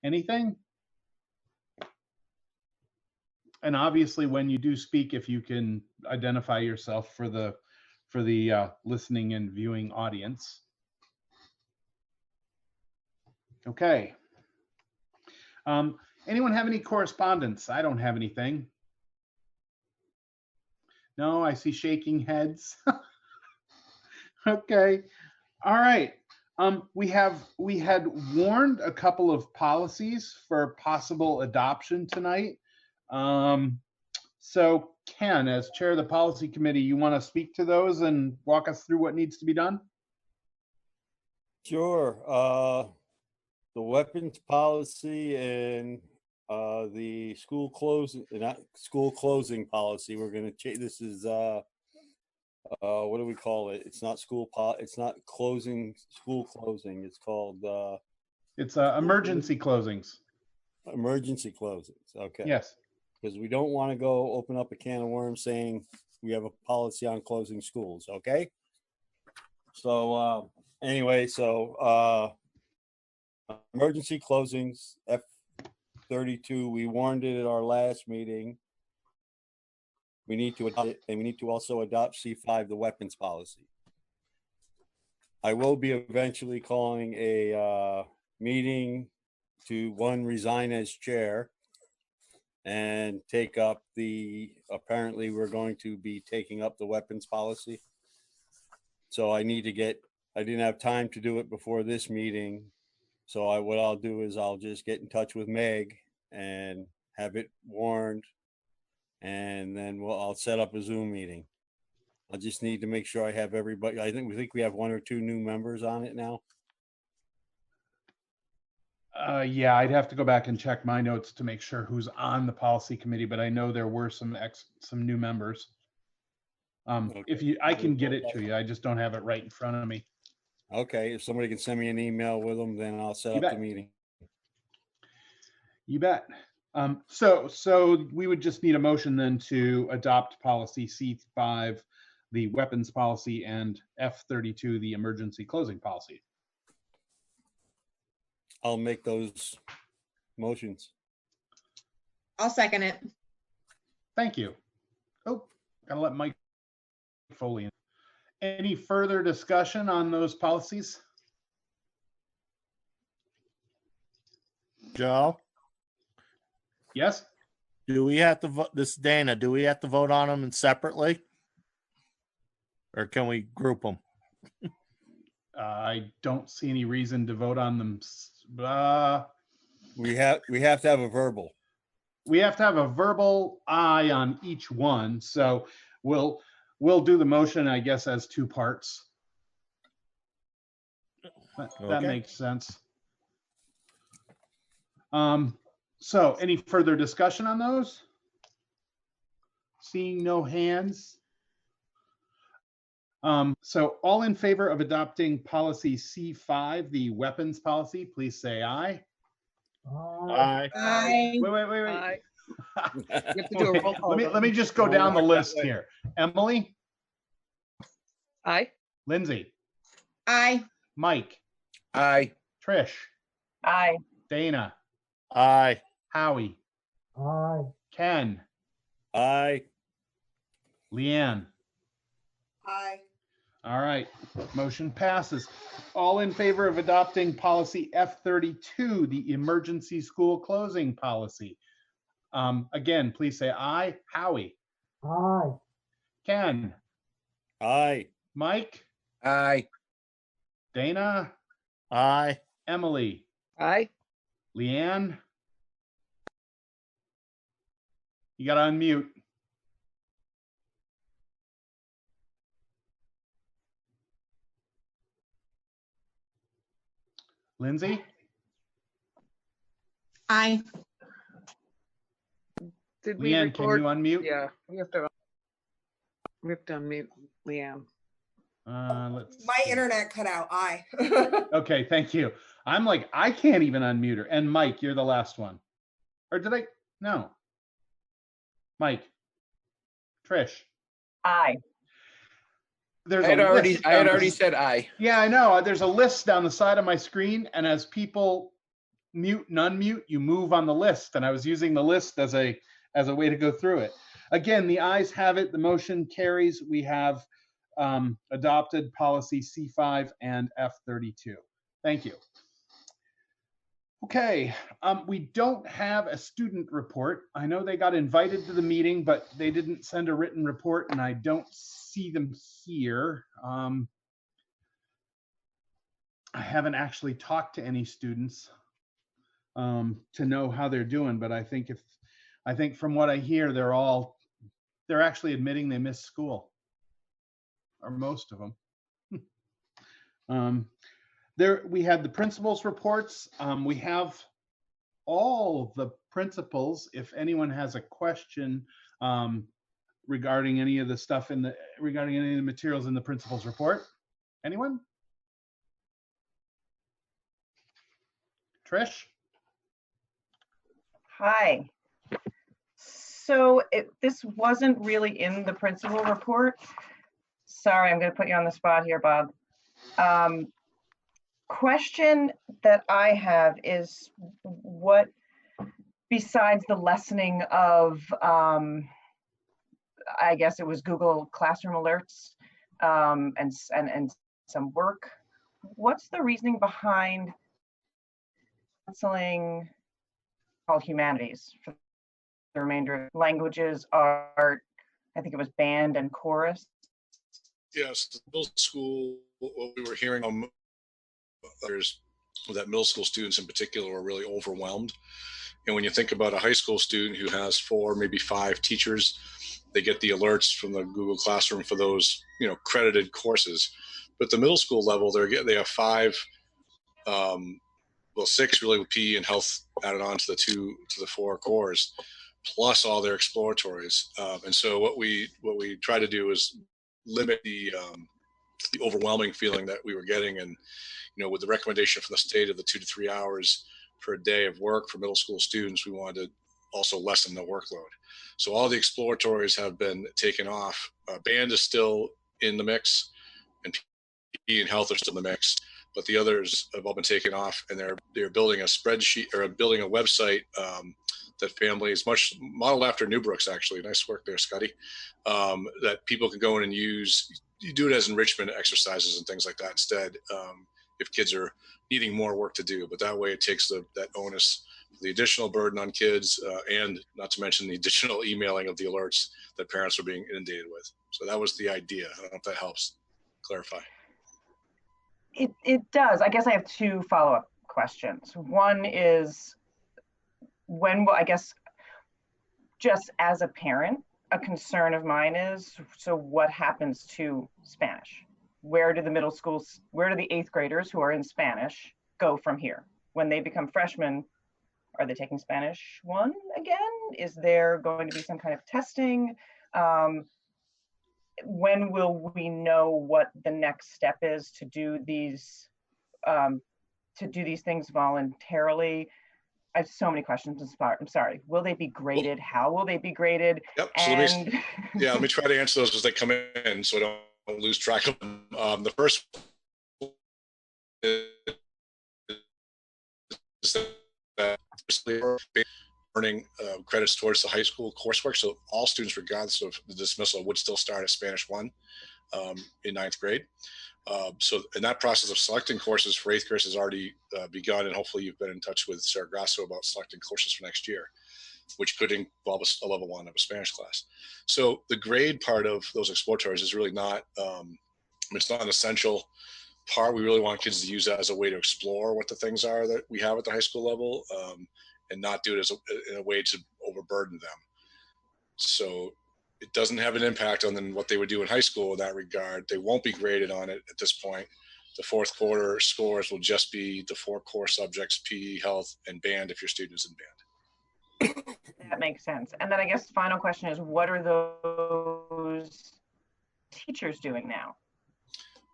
Anything? And obviously, when you do speak, if you can identify yourself for the listening and viewing audience. Okay. Anyone have any correspondence? I don't have anything. No, I see shaking heads. Okay. All right. We had warned a couple of policies for possible adoption tonight. So Ken, as chair of the policy committee, you want to speak to those and walk us through what needs to be done? Sure. The weapons policy and the school closing, not school closing policy. We're going to change. This is what do we call it? It's not it's not closing, school closing. It's called it's emergency closings. Emergency closings. Okay. Yes. Because we don't want to go open up a can of worms saying we have a policy on closing schools. Okay. So anyway, so emergency closings, F32. We warned it at our last meeting. We need to adopt it, and we need to also adopt C5, the weapons policy. I will be eventually calling a meeting to resign as chair and take up apparently we're going to be taking up the weapons policy. So I didn't have time to do it before this meeting. So what I'll do is I'll just get in touch with Meg and have it warned. And then I'll set up a Zoom meeting. I just need to make sure I have everybody. I think we have 1 or 2 new members on it now. Yeah, I'd have to go back and check my notes to make sure who's on the policy committee, but I know there were some new members. Okay. I can get it to you. I just don't have it right in front of me. Okay, if somebody can send me an email with them, then I'll set up the meeting. You bet. So we would just need a motion then to adopt policy C5, the weapons policy, and F32, the emergency closing policy. I'll make those motions. I'll second it. Thank you. Oh, gotta let Mike Foley in. Any further discussion on those policies? Joe? Yes? Do we have to vote, this is Dana, do we have to vote on them separately? Or can we group them? I don't see any reason to vote on them. We have to have a verbal. We have to have a verbal aye on each one. So we'll do the motion, I guess, as 2 parts. That makes sense. So any further discussion on those? Seeing no hands. So all in favor of adopting policy C5, the weapons policy, please say aye. Aye. Aye. Wait. You have to do a roll call. Let me just go down the list here. Emily? Aye. Lindsay? Aye. Mike? Aye. Trish? Aye. Dana? Aye. Howie? Aye. Ken? Aye. Leanne? Aye. All right, motion passes. All in favor of adopting policy F32, the emergency school closing policy. Again, please say aye. Howie? Aye. Ken? Aye. Mike? Aye. Dana? Aye. Emily? Aye. Leanne? You got to unmute. Lindsay? Aye. Did we Leanne, can record? you unmute? Yeah, we have to unmute Leanne. Let's My see. internet cut out. Aye. Okay, thank you. I'm like, I can't even unmute her. And Mike, you're the last one. Or did I? No. Mike. Trish. Aye. There's I had a already list I had down already the- said aye. Yeah, I know. There's a list down the side of my screen, and as people mute and unmute, you move on the list. And I was using the list as a way to go through it. Again, the ayes have it. The motion carries. We have adopted policy C5 and F32. Thank you. Okay, we don't have a student report. I know they got invited to the meeting, but they didn't send a written report, and I don't see them here. I haven't actually talked to any students to know how they're doing, but I think from what I hear, they're actually admitting they missed school, or most of them. We had the principals' reports. We have all the principals. If anyone has a question regarding any of the materials in the principals' report, anyone? Trish? Hi. So this wasn't really in the principal report. Sorry, I'm going to put you on the spot here, Bob. Question that I have is what, besides the lessening of, I guess it was Google Classroom alerts and some work, what's the reasoning behind canceling called humanities for the remainder of languages, art, I think it was band and chorus? Yes, the middle school, what we were hearing others, that middle school students in particular were really overwhelmed. And when you think about a high school student who has 4, maybe 5 teachers, they get the alerts from the Google Classroom for those, credited courses. But the middle school level, they have 5, 6 really with PE and health added on to the 4 cores, plus all their exploratories. And so what we try to do is limit the overwhelming feeling that we were getting. And with the recommendation from the state of the 2 to 3 hours per day of work for middle school students, we wanted to also lessen the workload. So all the exploratories have been taken off. Band is still in the mix, and PE and health are still in the mix, but the others have all been taken off, and they're building a spreadsheet or building a website that families, much modeled after Newbrook's, actually, nice work there, Scotty, that people can go in and use. You do it as enrichment exercises and things like that instead, if kids are needing more work to do. But that way it takes that onus, the additional burden on kids, and not to mention the additional emailing of the alerts that parents are being inundated with. So that was the idea. I don't know if that helps clarify. It does. I guess I have 2 follow-up questions. One is, when will, I guess, just as a parent, a concern of mine is, so what happens to Spanish? Where do the 8th graders who are in Spanish go from here? When they become freshmen, are they taking Spanish 1 again? Is there going to be some kind of testing? When will we know what the next step is to do these things voluntarily? I have so many questions. I'm sorry. Will they be graded? How will they be graded? Yep. So let me try to answer those as they come in, so I don't lose track of them. The first is that earning credits towards the high school coursework. So all students, regardless of the dismissal, would still start at Spanish 1 in 9th grade. So in that process of selecting courses for 8th graders has already begun, and hopefully you've been in touch with Sarah Grasso about selecting courses for next year, which could involve a level 1 of a Spanish class. So the grade part of those exploratories is really not, it's not an essential part. We really want kids to use that as a way to explore what the things are that we have at the high school level, and not do it in a way to overburden them. So it doesn't have an impact on what they would do in high school in that regard. They won't be graded on it at this point. The 4th quarter scores will just be the 4 core subjects, PE, health, and band if your student is in band. That makes sense. And then I guess the final question is, what are those teachers doing now?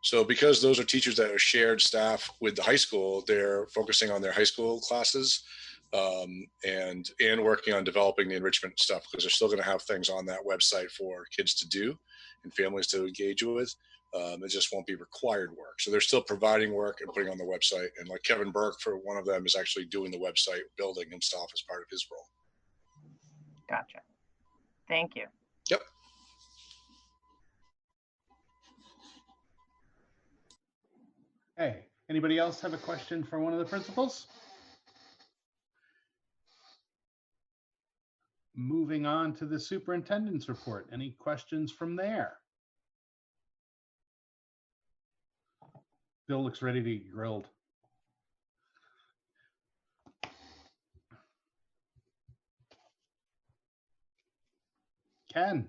So because those are teachers that are shared staff with the high school, they're focusing on their high school classes, and working on developing the enrichment stuff, because they're still going to have things on that website for kids to do and families to engage with. It just won't be required work. So they're still providing work and putting on the website. And like Kevin Burke, for one of them, is actually doing the website building himself as part of his role. Gotcha. Thank you. Yep. Hey, anybody else have a question for one of the principals? Moving on to the superintendent's report. Any questions from there? Bill looks ready to get grilled. Ken.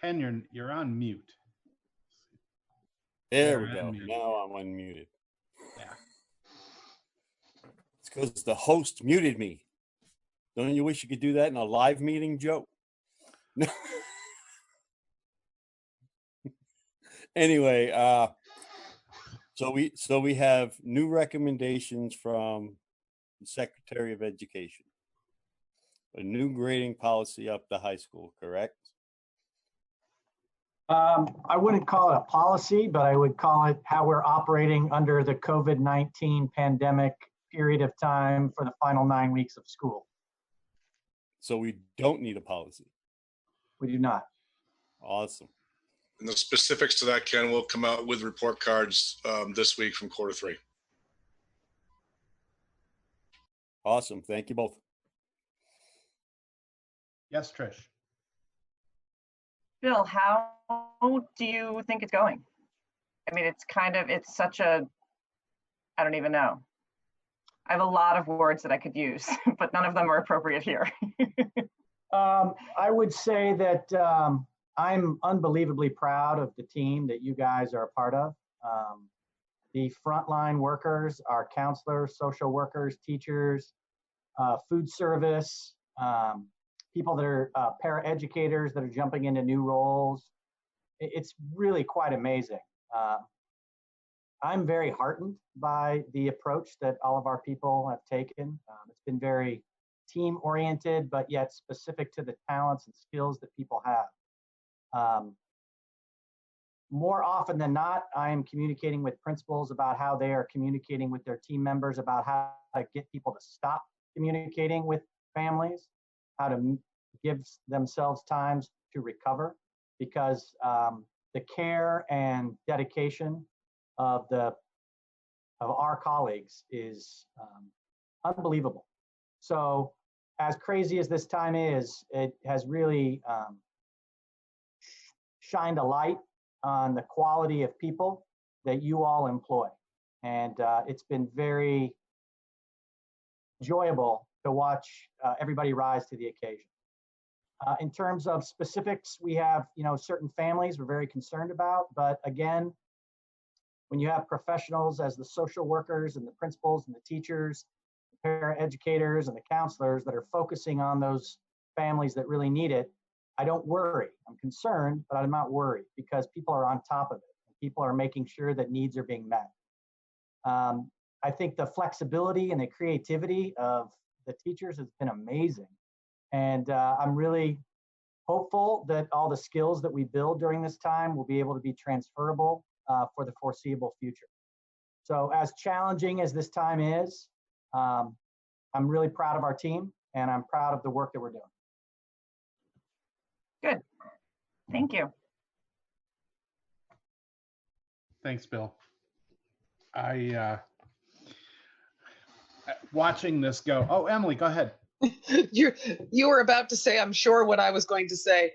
Ken, you're on mute. There we You're go. unmuted. Now I'm unmuted. Yeah. It's because the host muted me. Don't you wish you could do that in a live meeting, Joe? Anyway, so we have new recommendations from the Secretary of Education. A new grading policy up the high school, correct? I wouldn't call it a policy, but I would call it how we're operating under the COVID-19 pandemic period of time for the final 9 weeks of school. So we don't need a policy. We do not. Awesome. And the specifics to that, Ken, will come out with report cards this week from quarter 3. Awesome. Thank you both. Yes, Trish. Bill, how do you think it's going? I mean, it's such a, I don't even know. I have a lot of words that I could use, but none of them are appropriate here. I would say that I'm unbelievably proud of the team that you guys are a part of. The frontline workers, our counselors, social workers, teachers, food service, people that are paraeducators that are jumping into new roles. It's really quite amazing. I'm very heartened by the approach that all of our people have taken. It's been very team oriented, but yet specific to the talents and skills that people have. More often than not, I am communicating with principals about how they are communicating with their team members, about how to get people to stop communicating with families, how to give themselves times to recover, because the care and dedication of our colleagues is unbelievable. So as crazy as this time is, it has really shined a light on the quality of people that you all employ. And it's been very enjoyable to watch everybody rise to the occasion. In terms of specifics, we have, certain families we're very concerned about, but again, when you have professionals as the social workers and the principals and the teachers, the paraeducators and the counselors that are focusing on those families that really need it, I don't worry. I'm concerned, but I'm not worried because people are on top of it. People are making sure that needs are being met. I think the flexibility and the creativity of the teachers has been amazing. And I'm really hopeful that all the skills that we build during this time will be able to be transferable for the foreseeable future. So as challenging as this time is, I'm really proud of our team and I'm proud of the work that we're doing. Good. Thank you. Thanks, Bill. Watching this go. Oh, Emily, go ahead. You were about to say, I'm sure, what I was going to say.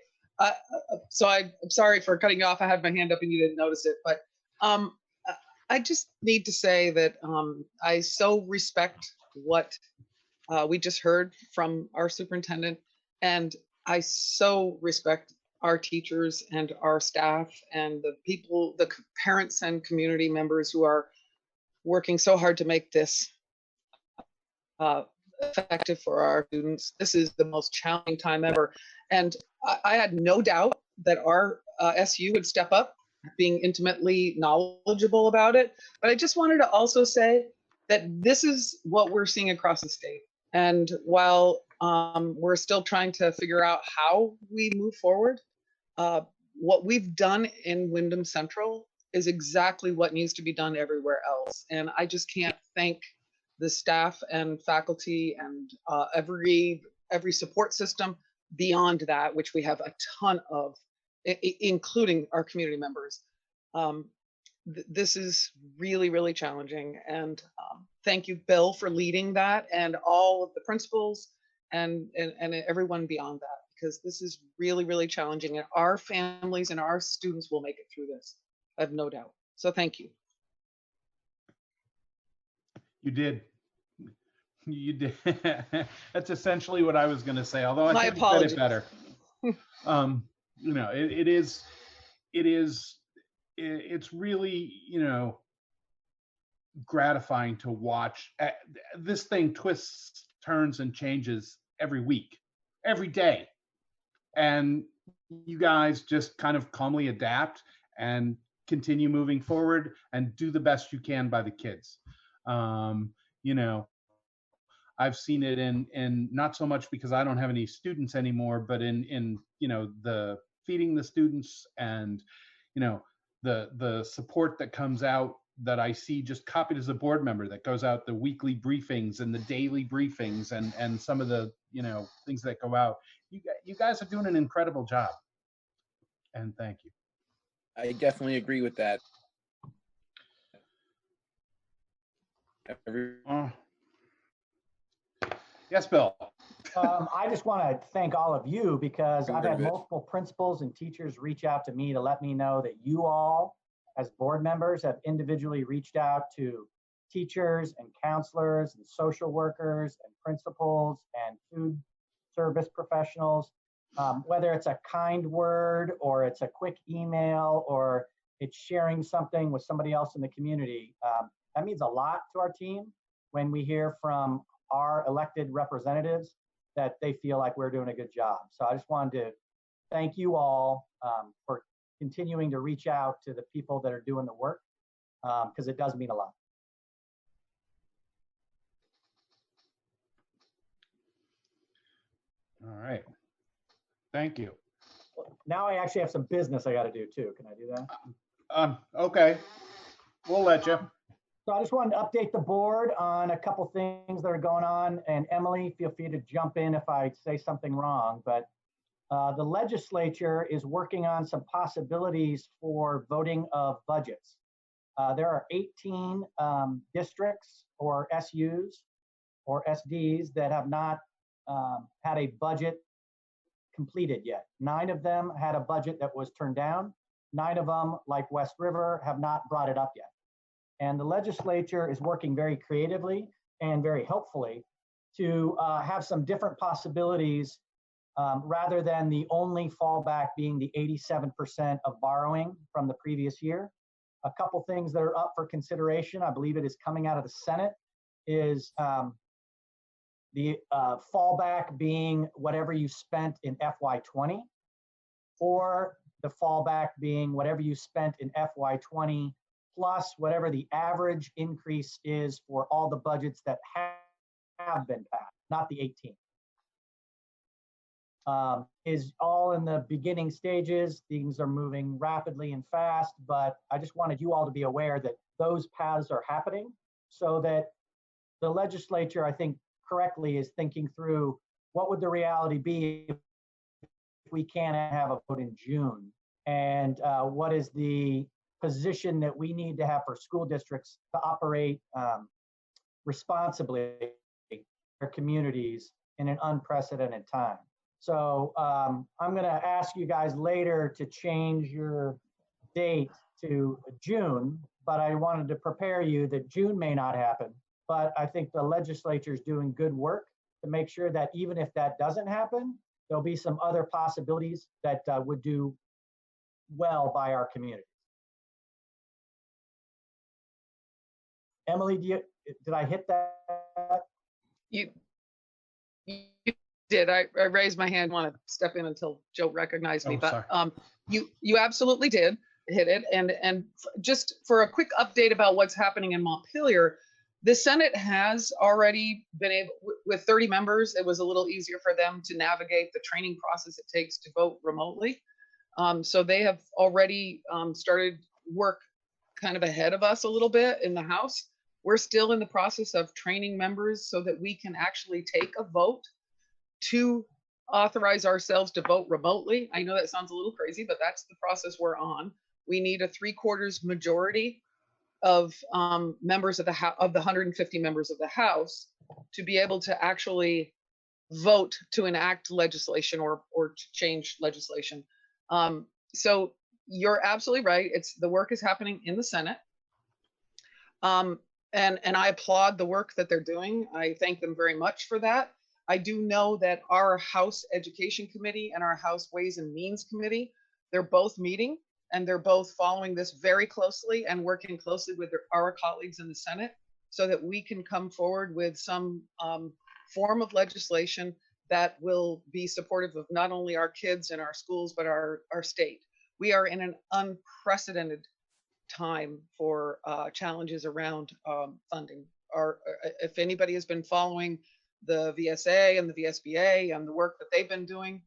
So I'm sorry for cutting you off. I had my hand up and you didn't notice it. But I just need to say that I so respect what we just heard from our superintendent. And I so respect our teachers and our staff and the people, the parents and community members who are working so hard to make this effective for our students. This is the most challenging time ever. And I had no doubt that our SU would step up, being intimately knowledgeable about it. But I just wanted to also say that this is what we're seeing across the state. And while we're still trying to figure out how we move forward, what we've done in Wyndham Central is exactly what needs to be done everywhere else. And I just can't thank the staff and faculty and every support system beyond that, which we have a ton of, including our community members. This is really, really challenging. And thank you, Bill, for leading that, and all of the principals and everyone beyond that, because this is really, really challenging, and our families and our students will make it through this. I have no doubt. So thank you. You did. You did. That's essentially what I was going to say, although I My think you said apologies. it better. You know, it's really, you know, gratifying to watch. This thing twists, turns, and changes every week, every day. And you guys just kind of calmly adapt and continue moving forward and do the best you can by the kids. You know, I've seen it in not so much because I don't have any students anymore, but in you know, the feeding the students and, you know, the support that comes out that I see just copied as a board member that goes out, the weekly briefings and the daily briefings and some of the, you know, things that go out. You guys are doing an incredible job. And thank you. I definitely agree with that. Yes, Bill. I just want to thank all of you because I've Very had good. multiple principals and teachers reach out to me to let me know that you all, as board members, have individually reached out to teachers and counselors and social workers and principals and food service professionals, whether it's a kind word or it's a quick email or it's sharing something with somebody else in the community. That means a lot to our team when we hear from our elected representatives that they feel like we're doing a good job. So I just wanted to thank you all for continuing to reach out to the people that are doing the work, because it does mean a lot. All right. Thank you. Now I actually have some business I got to do too. Can I do that? Okay. We'll let you. So I just wanted to update the board on a couple things that are going on. And Emily, feel free to jump in if I say something wrong. But the legislature is working on some possibilities for voting of budgets. There are 18 districts or SUs or SDs that have not had a budget completed yet. 9 of them had a budget that was turned down. 9 of them, like West River, have not brought it up yet. And the legislature is working very creatively and very helpfully to have some different possibilities rather than the only fallback being the 87% of borrowing from the previous year. A couple things that are up for consideration, I believe it is coming out of the Senate, is the fallback being whatever you spent in FY20, or the fallback being whatever you spent in FY20 plus whatever the average increase is for all the budgets that have been passed, not the 18. Is all in the beginning stages. Things are moving rapidly and fast, but I just wanted you all to be aware that those paths are happening so that the legislature, I think correctly, is thinking through what would the reality be if we can't have a vote in June, and what is the position that we need to have for school districts to operate responsibly in their communities in an unprecedented time. So I'm going to ask you guys later to change your date to June, but I wanted to prepare you that June may not happen. But I think the legislature is doing good work to make sure that even if that doesn't happen, there'll be some other possibilities that would do well by our community. Emily, did I hit that? You did. I raised my hand, want to step in until Joe recognized me, Oh, but sorry. you absolutely did hit it. And just for a quick update about what's happening in Montpelier, The Senate has already been able, with 30 members, it was a little easier for them to navigate the training process it takes to vote remotely. So they have already started work kind of ahead of us a little bit in the House. We're still in the process of training members so that we can actually take a vote to authorize ourselves to vote remotely. I know that sounds a little crazy, but that's the process we're on. We need a 3/4 majority of members of the House, of the 150 members of the House, to be able to actually vote to enact legislation or to change legislation. So you're absolutely right. It's the work is happening in the Senate. And I applaud the work that they're doing. I thank them very much for that. I do know that our House Education Committee and our House Ways and Means Committee, they're both meeting and they're both following this very closely and working closely with our colleagues in the Senate so that we can come forward with some form of legislation that will be supportive of not only our kids and our schools, but our state. We are in an unprecedented time for challenges around funding. If anybody has been following the VSA and the VSBA and the work that they've been doing,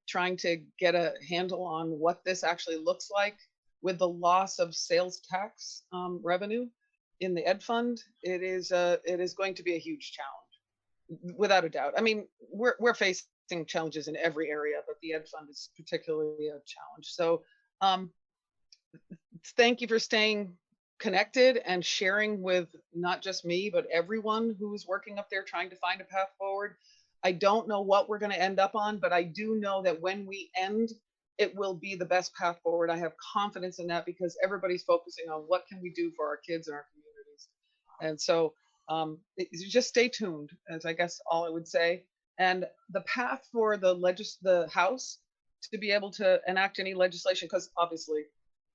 trying to get a handle on what this actually looks like with the loss of sales tax revenue in the ed fund, it is going to be a huge challenge, without a doubt. I mean, we're facing challenges in every area, but the ed fund is particularly a challenge. So thank you for staying connected and sharing with not just me, but everyone who's working up there trying to find a path forward. I don't know what we're going to end up on, but I do know that when we end, it will be the best path forward. I have confidence in that because everybody's focusing on what can we do for our kids and our communities. And so just stay tuned, as I guess all I would say. And the path for the House to be able to enact any legislation, because obviously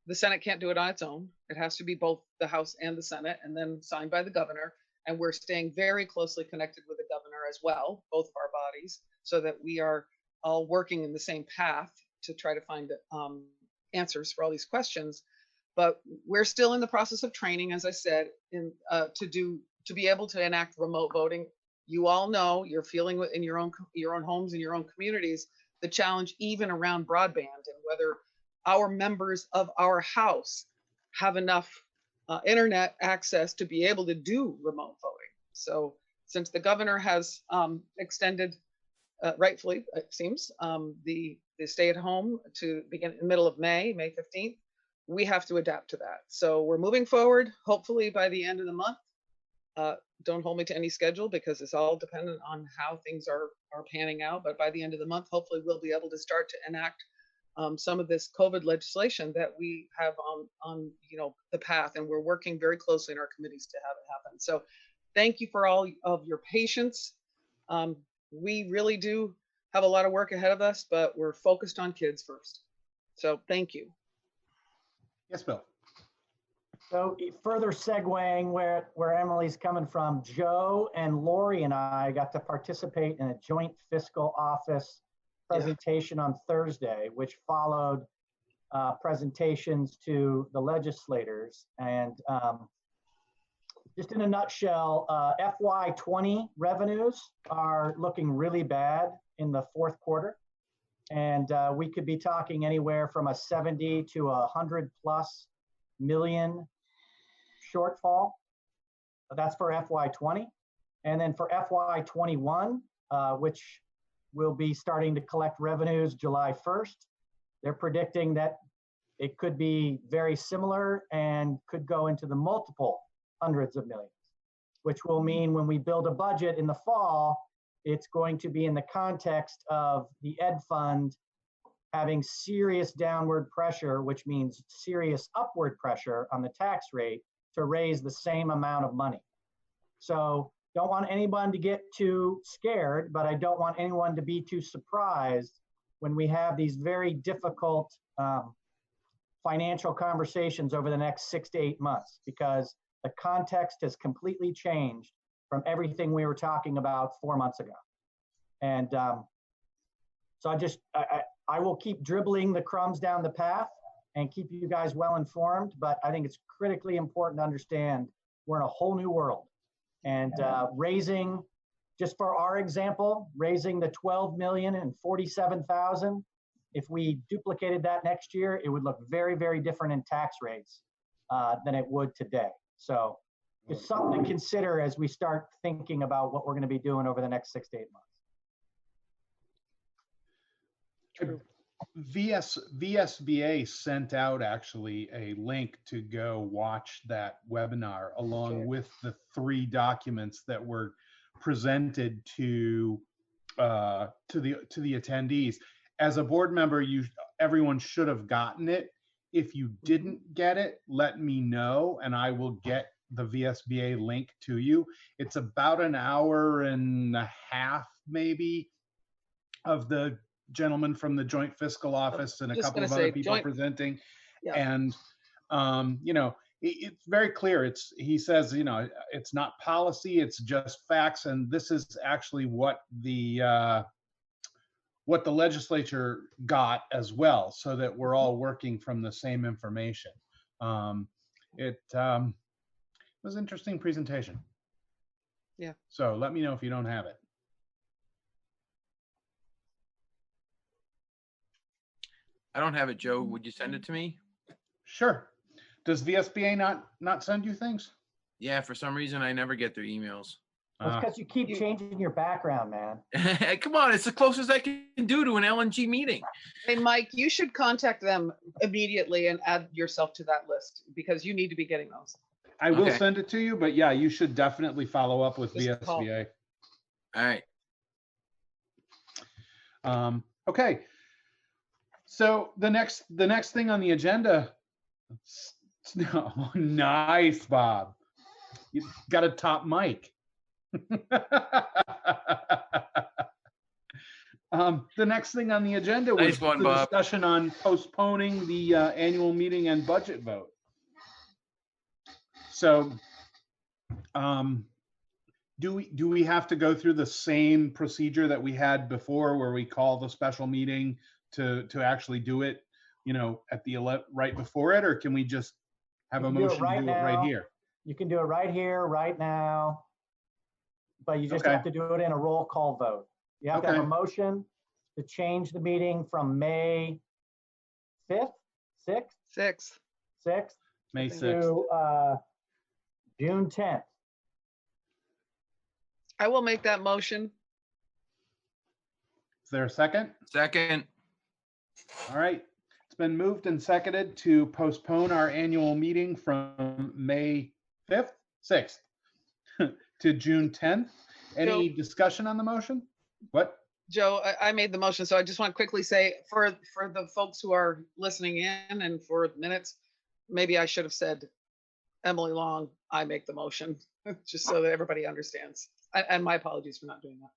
the Senate can't do it on its own. It has to be both the House and the Senate and then signed by the governor. And we're staying very closely connected with the governor as well, both of our bodies, so that we are all working in the same path to try to find answers for all these questions. But we're still in the process of training, as I said, to be able to enact remote voting. You all know, you're feeling in your own homes and your own communities, the challenge even around broadband and whether our members of our House have enough internet access to be able to do remote voting. So since the governor has extended, rightfully, it seems, the stay at home to begin in the middle of May 15th, we have to adapt to that. So we're moving forward, hopefully by the end of the month. Don't hold me to any schedule because it's all dependent on how things are panning out. But by the end of the month, hopefully we'll be able to start to enact some of this COVID legislation that we have on the path, and we're working very closely in our committees to have it happen. So thank you for all of your patience. We really do have a lot of work ahead of us, but we're focused on kids first. So thank you. Yes, Bill. So further segueing where Emily's coming from, Joe and Lori and I got to participate in a joint fiscal office presentation on Thursday, which followed presentations to the legislators. And just in a nutshell, FY20 revenues are looking really bad in the fourth quarter. And we could be talking anywhere from a 70 to 100+ million shortfall. That's for FY20. And then for FY21, which will be starting to collect revenues July 1st, they're predicting that it could be very similar and could go into the multiple hundreds of millions, which will mean when we build a budget in the fall, it's going to be in the context of the ed fund having serious downward pressure, which means serious upward pressure on the tax rate to raise the same amount of money. So don't want anyone to get too scared, but I don't want anyone to be too surprised when we have these very difficult financial conversations over the next 6 to 8 months, because the context has completely changed from everything we were talking about 4 months ago. And so I will keep dribbling the crumbs down the path and keep you guys well informed, but I think it's critically important to understand we're in a whole new world. And raising, just for our example, raising the 12,047,000, if we duplicated that next year, it would look very, very different in tax rates than it would today. So it's something to consider as we start thinking about what we're going to be doing over the next 6 to 8 months. True. VSBA sent out actually a link to go watch that webinar along with the 3 documents that were presented to the attendees. As a board member, everyone should have gotten it. If you didn't get it, let me know and I will get the VSBA link to you. It's about an hour and a half maybe of the gentleman from the Joint Fiscal Office and a couple of other people presenting. Yeah. And you know, it's very clear. He says, you know, it's not policy, it's just facts, and this is actually what the legislature got as well, so that we're all working from the same information. It was an interesting presentation. Yeah. So let me know if you don't have it. I don't have it, Joe. Would you send it to me? Sure. Does VSBA not send you things? Yeah, for some reason I never get their emails. That's because you keep changing your background, man. Come on, it's the closest I can do to an LNG meeting. Hey, Mike, you should contact them immediately and add yourself to that list because you need to be getting those. I will Okay. send it to you, but yeah, you should definitely follow up with Just call. VSBA. All right. Okay. So the next thing on the agenda. Oh, nice, Bob. You got a top mic. The next thing on the agenda was Nice one, the Bob. discussion on postponing the annual meeting and budget vote. So, do we have to go through the same procedure that we had before, where we call the special meeting to actually do it, you know, at the right before it, or can we just have a motion to do it right here? You can do it right here, right now, but you just Okay. have to do it in a roll call vote. You have to have a Okay. motion to change the meeting from May 5th, 6th, 6th. May 6th. to June 10th. I will make that motion. Is there a second? Second. All right. It's been moved and seconded to postpone our annual meeting from May 5th, 6th to June 10th. Any discussion on the motion? What? Joe, I made the motion, so I just want to quickly say for the folks who are listening in and for minutes, maybe I should have said Emily Long, I make the motion, just so that everybody understands. And my apologies for not doing that.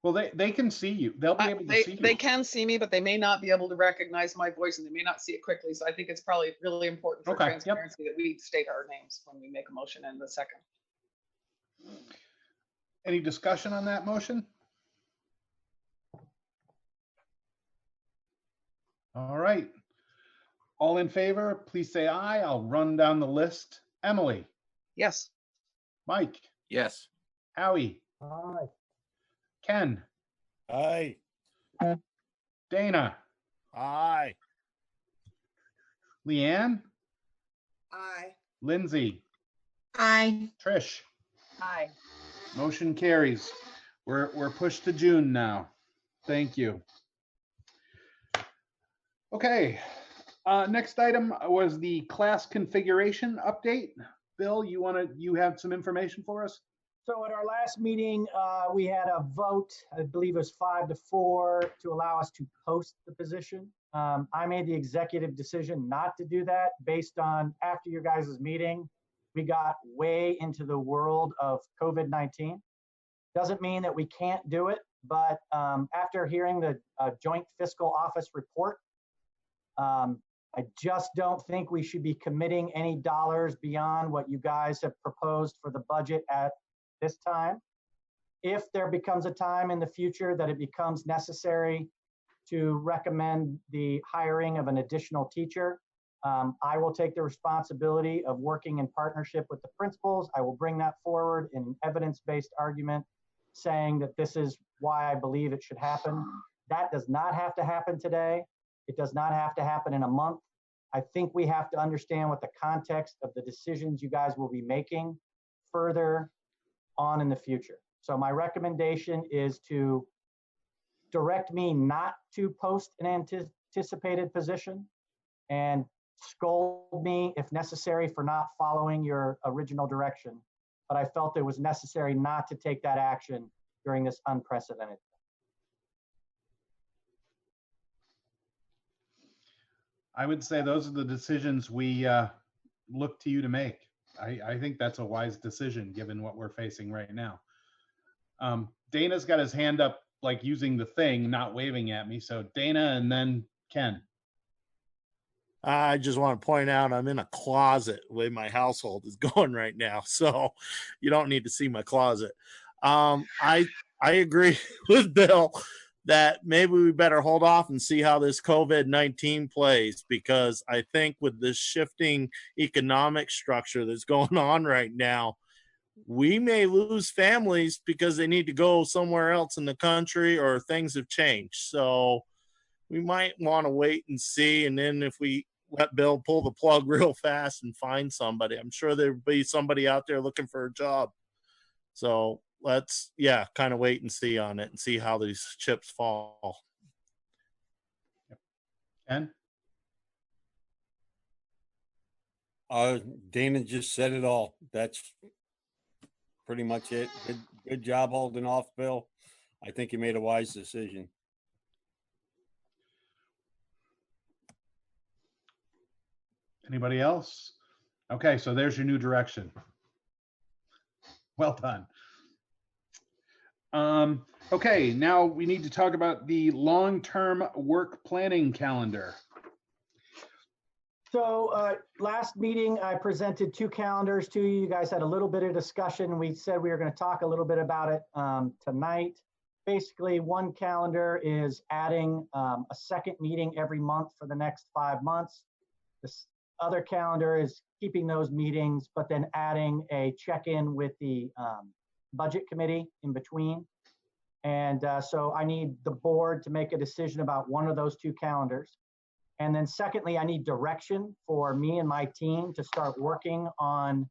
Well, they can see you. They'll be able to see you. They can see me, but they may not be able to recognize my voice and they may not see it quickly. So I think it's probably really important for Okay, yep. transparency that we state our names when we make a motion in the second. Any discussion on that motion? All right. All in favor, please say aye. I'll run down the list. Emily, Yes. Mike, Yes. Howie, Aye. Ken, Aye. Dana, Aye. Leanne, Aye. Lindsay, Aye. Trish. Aye. Motion carries. We're pushed to June now. Thank you. Okay. Next item was the class configuration update. Bill, you have some information for us? So at our last meeting, we had a vote, I believe it was 5-4, to allow us to post the position. I made the executive decision not to do that based on after your guys' meeting, we got way into the world of COVID-19. Doesn't mean that we can't do it, but after hearing the Joint Fiscal Office report, I just don't think we should be committing any dollars beyond what you guys have proposed for the budget at this time. If there becomes a time in the future that it becomes necessary to recommend the hiring of an additional teacher, I will take the responsibility of working in partnership with the principals. I will bring that forward in an evidence-based argument saying that this is why I believe it should happen. That does not have to happen today. It does not have to happen in a month. I think we have to understand what the context of the decisions you guys will be making further on in the future. So my recommendation is to direct me not to post an anticipated position and scold me if necessary for not following your original direction. But I felt it was necessary not to take that action during this unprecedented. I would say those are the decisions we look to you to make. I think that's a wise decision given what we're facing right now. Dana's got his hand up, like using the thing, not waving at me. So Dana and then Ken. I just want to point out I'm in a closet the way my household is going right now. So you don't need to see my closet. I agree with Bill that maybe we better hold off and see how this COVID-19 plays, because I think with this shifting economic structure that's going on right now, we may lose families because they need to go somewhere else in the country or things have changed. So we might want to wait and see. And then if we let Bill pull the plug real fast and find somebody, I'm sure there'll be somebody out there looking for a job. So let's, kind of wait and see on it and see how these chips fall. Ken? Dana just said it all. That's pretty much it. Good job holding off, Bill. I think you made a wise decision. Anybody else? Okay, so there's your new direction. Well done. Okay, now we need to talk about the long-term work planning calendar. So last meeting, I presented 2 calendars to you. You guys had a little bit of discussion. We said we were going to talk a little bit about it tonight. Basically, one calendar is adding a second meeting every month for the next 5 months. This other calendar is keeping those meetings, but then adding a check-in with the budget committee in between. And so I need the board to make a decision about one of those 2 calendars. And then secondly, I need direction for me and my team to start working on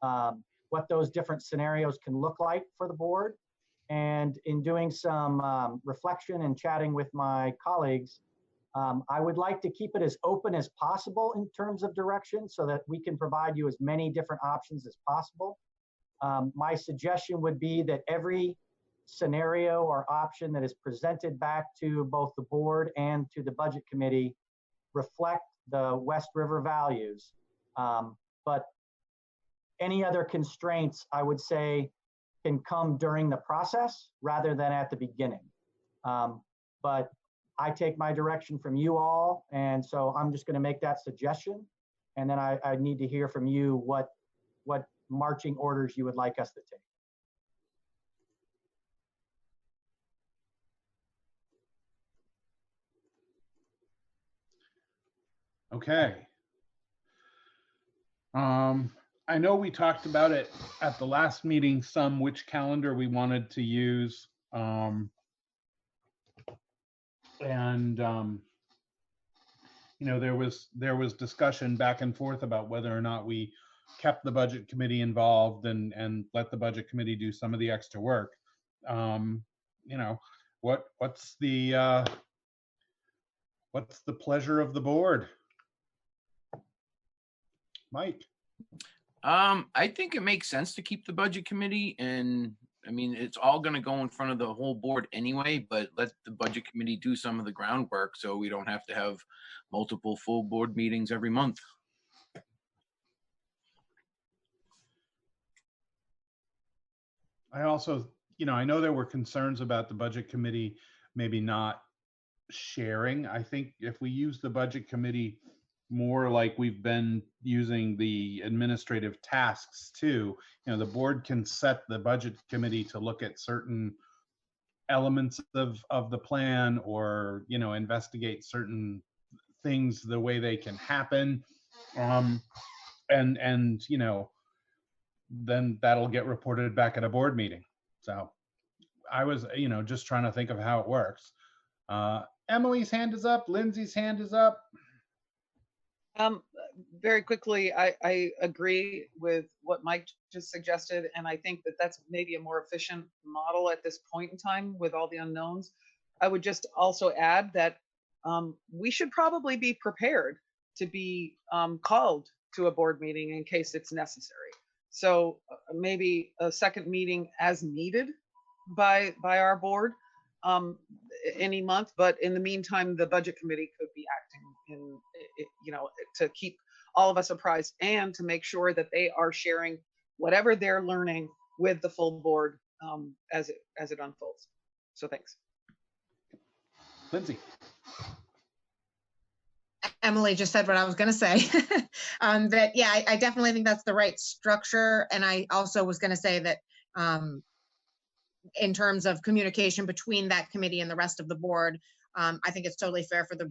what those different scenarios can look like for the board. And in doing some reflection and chatting with my colleagues, I would like to keep it as open as possible in terms of direction so that we can provide you as many different options as possible. My suggestion would be that every scenario or option that is presented back to both the board and to the budget committee reflect the West River values. But any other constraints, I would say, can come during the process rather than at the beginning. But I take my direction from you all, and so I'm just going to make that suggestion. And then I need to hear from you what marching orders you would like us to take. Okay. I know we talked about it at the last meeting, which calendar we wanted to use. There was discussion back and forth about whether or not we kept the budget committee involved and let the budget committee do some of the extra work. What's the pleasure of the board? Mike? I think it makes sense to keep the budget committee, and I mean, it's all going to go in front of the whole board anyway, but let the budget committee do some of the groundwork so we don't have to have multiple full board meetings every month. I also, I know there were concerns about the budget committee maybe not sharing. I think if we use the budget committee more like we've been using the administrative tasks too, the board can set the budget committee to look at certain elements of the plan or, investigate certain things the way they can happen. And then that'll get reported back at a board meeting. So I was, just trying to think of how it works. Emily's hand is up. Lindsay's hand is up. Very quickly, I agree with what Mike just suggested, and I think that that's maybe a more efficient model at this point in time with all the unknowns. I would just also add that we should probably be prepared to be called to a board meeting in case it's necessary. So maybe a second meeting as needed by our board any month, but in the meantime, the budget committee could be acting to keep all of us apprised and to make sure that they are sharing whatever they're learning with the full board as it unfolds. So thanks. Lindsay. Emily just said what I was going to say. That, yeah, I definitely think that's the right structure. And I also was going to say that in terms of communication between that committee and the rest of the board, I think it's totally fair for the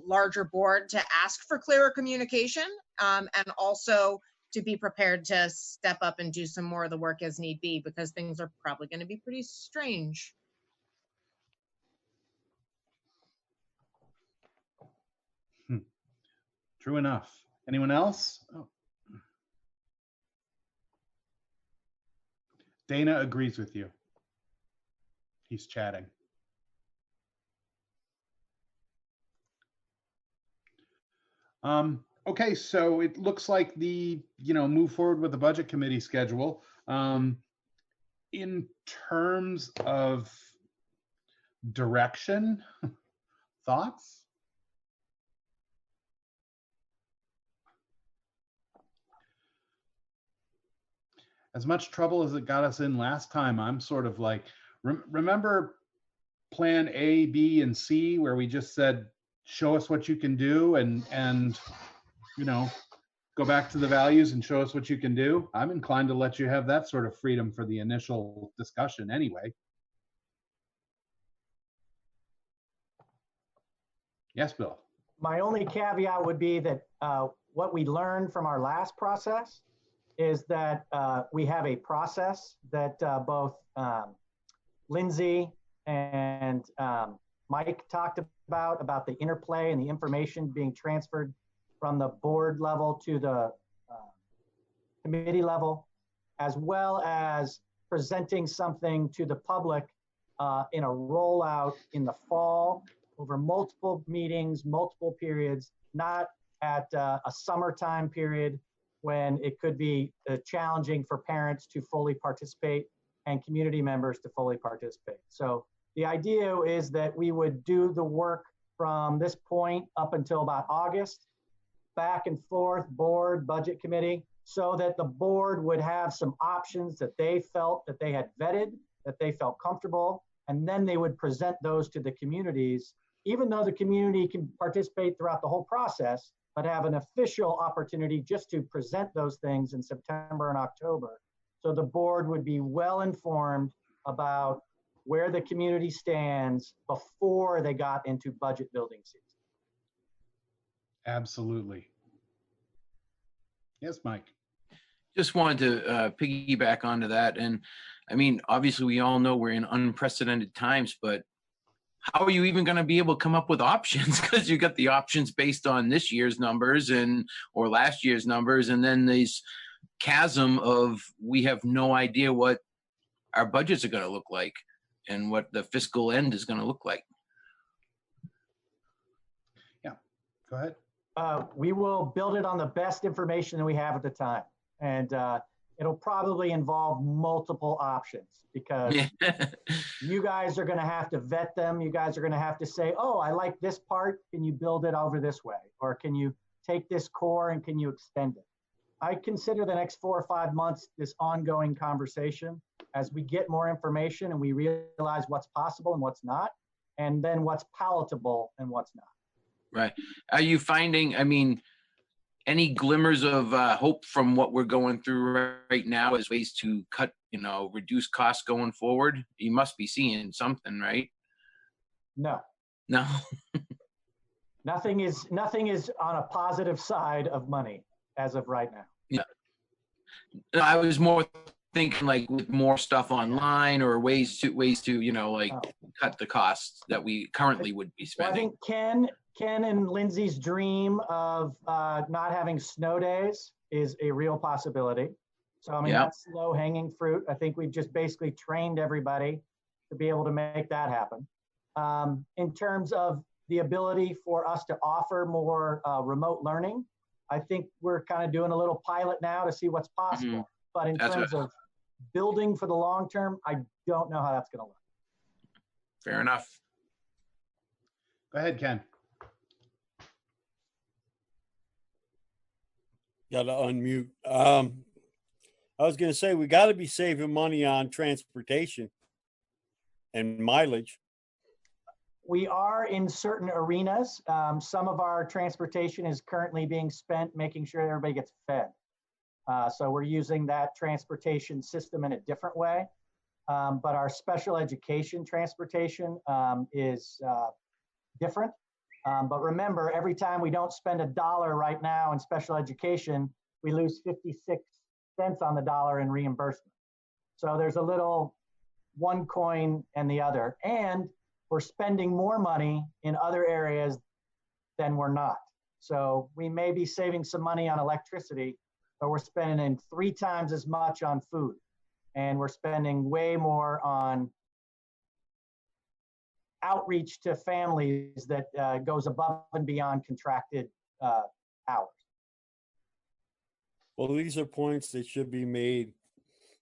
larger board to ask for clearer communication, and also to be prepared to step up and do some more of the work as need be, because things are probably going to be pretty strange. True enough. Anyone else? Oh. Dana agrees with you. He's chatting. Okay, so it looks like move forward with the budget committee schedule. In terms of direction, thoughts? As much trouble as it got us in last time, I'm sort of like, remember plan A, B, and C, where we just said, show us what you can do and go back to the values and show us what you can do. I'm inclined to let you have that sort of freedom for the initial discussion anyway. Yes, Bill. My only caveat would be that what we learned from our last process is that we have a process that both Lindsay and Mike talked about the interplay and the information being transferred from the board level to the committee level, as well as presenting something to the public in a rollout in the fall over multiple meetings, multiple periods, not at a summertime period when it could be challenging for parents to fully participate and community members to fully participate. So the idea is that we would do the work from this point up until about August, back and forth, board, budget committee, so that the board would have some options that they felt that they had vetted, that they felt comfortable, and then they would present those to the communities, even though the community can participate throughout the whole process, but have an official opportunity just to present those things in September and October. So the board would be well informed about where the community stands before they got into budget building season. Absolutely. Yes, Mike. Just wanted to piggyback onto that. And I mean, obviously we all know we're in unprecedented times, but how are you even going to be able to come up with options? Because you got the options based on this year's numbers or last year's numbers. And then these chasm of, we have no idea what our budgets are going to look like and what the fiscal end is going to look like. Yeah, go ahead. We will build it on the best information that we have at the time. And it'll probably involve multiple options because you guys are going to have to vet them. You guys are going to have to say, oh, I like this part. Can you build it over this way? Or can you take this core and can you extend it? I consider the next 4 or 5 months this ongoing conversation as we get more information and we realize what's possible and what's not, and then what's palatable and what's not. Right. Are you finding, I mean, any glimmers of hope from what we're going through right now as ways to cut, reduce costs going forward? You must be seeing something, right? No. No. Nothing is on a positive side of money as of right now. No, I was more thinking like with more stuff online or ways to like Oh. cut the costs that we currently would be Well, I spending. think Ken and Lindsay's dream of not having snow days is a real possibility. So, I mean, Yeah. that's low hanging fruit. I think we've just basically trained everybody to be able to make that happen. In terms of the ability for us to offer more remote learning, I think we're kind of doing a little pilot now to see what's possible. But in That's terms of building for the long term, I don't know how that's going to look. Fair enough. Go ahead, Ken. Got to unmute. I was going to say we got to be saving money on transportation and mileage. We are in certain arenas. Some of our transportation is currently being spent making sure everybody gets fed. So we're using that transportation system in a different way. But our special education transportation is different. But remember, every time we don't spend $1 right now in special education, we lose 56 cents on the dollar in reimbursement. So there's a little one coin and the other. And we're spending more money in other areas than we're not. So we may be saving some money on electricity, but we're spending 3 times as much on food. And we're spending way more on outreach to families that goes above and beyond contracted hours. Well, these are points that should be made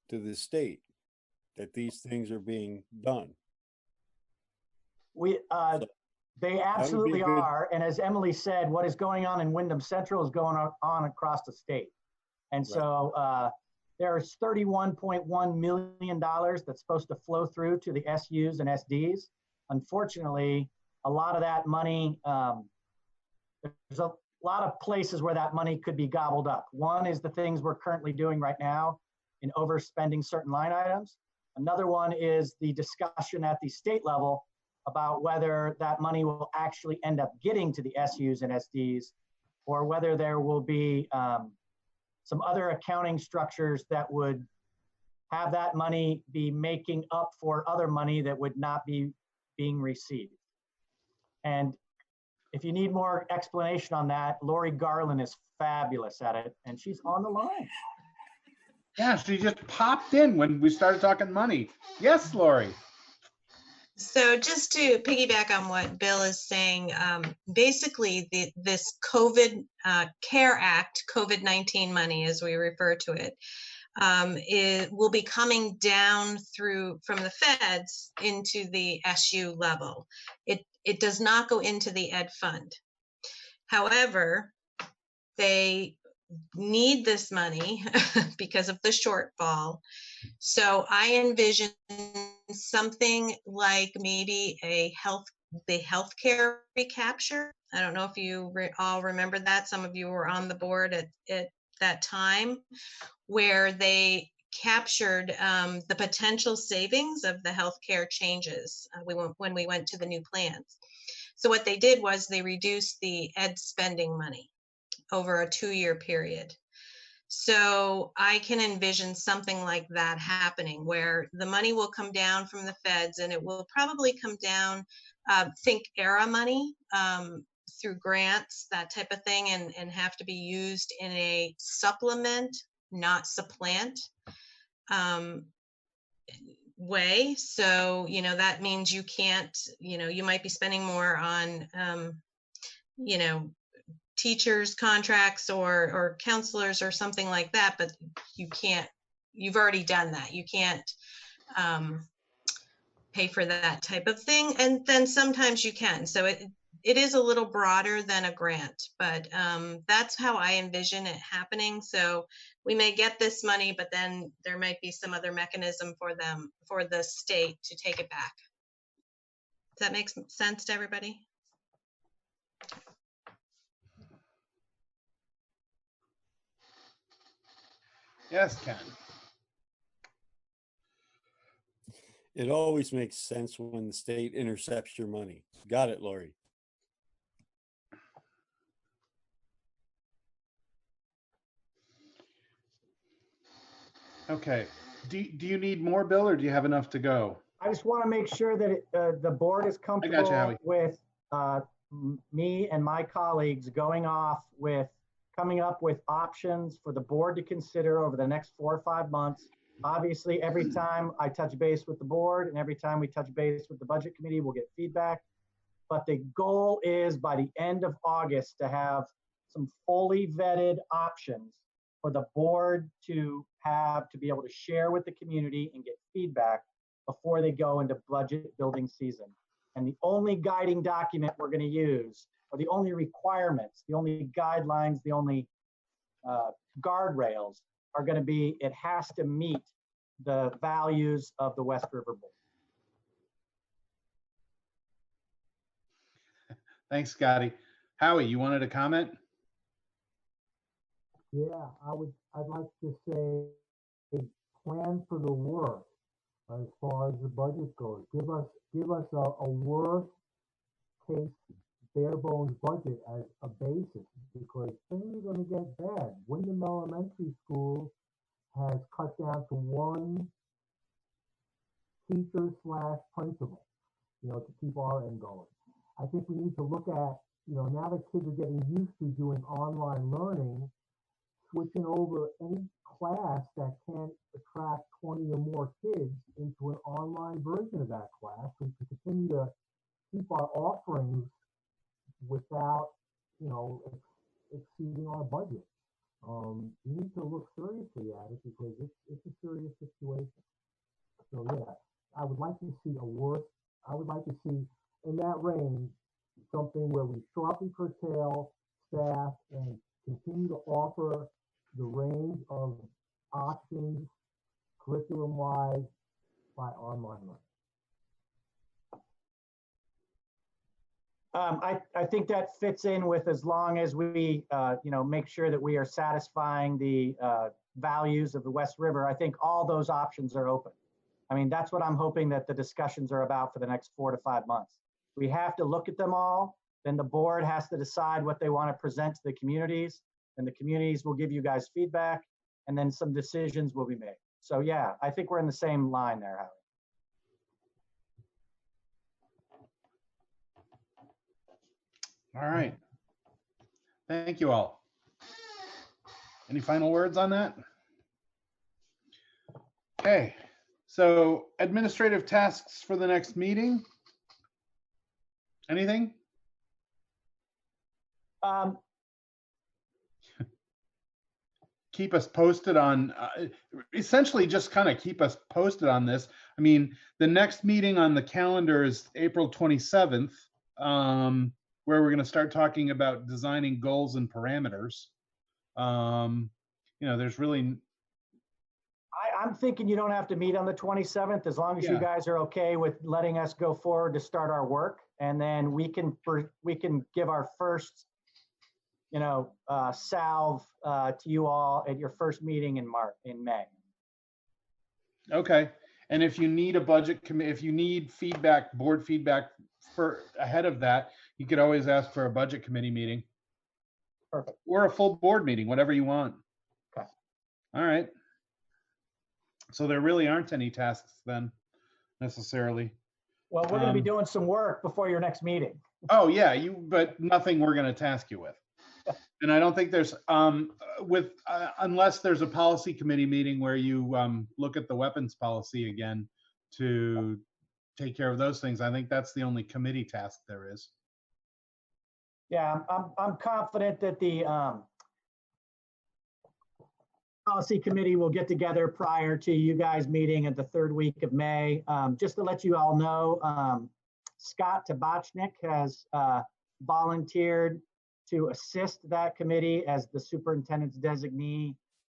to the state that these things are being done. They absolutely good. are. And as Emily said, what is going on in Wyndham Central is going on across the state. And so there's $31.1 million that's supposed to flow through to the SUs and SDs. Unfortunately, a lot of that money, there's a lot of places where that money could be gobbled up. One is the things we're currently doing right now in overspending certain line items. Another one is the discussion at the state level about whether that money will actually end up getting to the SUs and SDs, or whether there will be some other accounting structures that would have that money be making up for other money that would not be being received. And if you need more explanation on that, Lori Garland is fabulous at it, and she's on the line. Yeah, she just popped in when we started talking money. Yes, Lori. So just to piggyback on what Bill is saying, basically this COVID CARE Act, COVID-19 money, as we refer to it, it will be coming down from the feds into the SU level. It does not go into the ed fund. However, they need this money because of the shortfall. So I envision something like maybe the healthcare recapture. I don't know if you all remember that. Some of you were on the board at that time, where they captured the potential savings of the healthcare changes when we went to the new plans. So what they did was they reduced the ed spending money over a 2-year period. So I can envision something like that happening, where the money will come down from the feds, and it will probably come down, think ERA money, through grants, that type of thing, and have to be used in a supplement, not supplant way. So, that means you can't, you might be spending more on, teachers contracts or counselors or something like that, but you've already done that. You can't pay for that type of thing. And then sometimes you can. So it is a little broader than a grant, but that's how I envision it happening. So we may get this money, but then there might be some other mechanism for the state to take it back. Does that make sense to everybody? Yes, Ken. It always makes sense when the state intercepts your money. Got it, Lori. Okay. Do you need more, Bill, or do you have enough to go? I just want to make sure that the board is comfortable Howie. with me and my colleagues going off with coming up with options for the board to consider over the next 4 or 5 months. Obviously, every time I touch base with the board and every time we touch base with the budget committee, we'll get feedback. But the goal is by the end of August to have some fully vetted options for the board to have to be able to share with the community and get feedback before they go into budget building season. And the only guiding document we're going to use, or the only requirements, the only guidelines, the only guardrails are going to be, it has to meet the values of the West River Board. Thanks, Scotty. Howie, you wanted to comment? Yeah, I'd like to say plan for the worst as far as the budget goes. Give us a worst case bare bones budget as a basis, because things are going to get bad. Wyndham Elementary School has cut down to one teacher / principal, to keep our end going. I think we need to look at, now that kids are getting used to doing online learning, switching over any class that can't attract 20 or more kids into an online version of that class, so we can continue to keep our offerings without, exceeding our budget. We need to look seriously at it because it's a serious situation. So yeah, I would like to see in that range something where we sharply curtail staff and continue to offer the range of options curriculum-wise by online learning. I think that fits in with, as long as we, make sure that we are satisfying the values of the West River. I think all those options are open. I mean, that's what I'm hoping that the discussions are about for the next 4 to 5 months. We have to look at them all. Then the board has to decide what they want to present to the communities, and the communities will give you guys feedback, and then some decisions will be made. So yeah, I think we're in the same line there, Howie. All right. Thank you all. Any final words on that? Okay. So administrative tasks for the next meeting. Anything? Keep us posted on, essentially just kind of keep us posted on this. I mean, the next meeting on the calendar is April 27th, where we're going to start talking about designing goals and parameters. There's really, I'm thinking you don't have to meet on the 27th, as long as you guys are okay with letting us go forward to start our work, and then we can give our first, salve to you all at your first meeting in May. okay. And if you need a budget committee, if you need feedback, board feedback for ahead of that, you could always ask for a budget committee meeting. Perfect. Or a full board meeting, whatever you want. Okay. All right. So there really aren't any tasks then, necessarily. Well, we're going to be doing some work before your next meeting. Oh yeah, but nothing we're going to task you with. And I don't think there's unless there's a policy committee meeting where you look at the weapons policy again to take care of those things. I think that's the only committee task there is. Yeah, I'm confident that the policy committee will get together prior to you guys meeting at the 3rd week of May. Just to let you all know, Scott Tabachnik has volunteered to assist that committee as the superintendent's designee.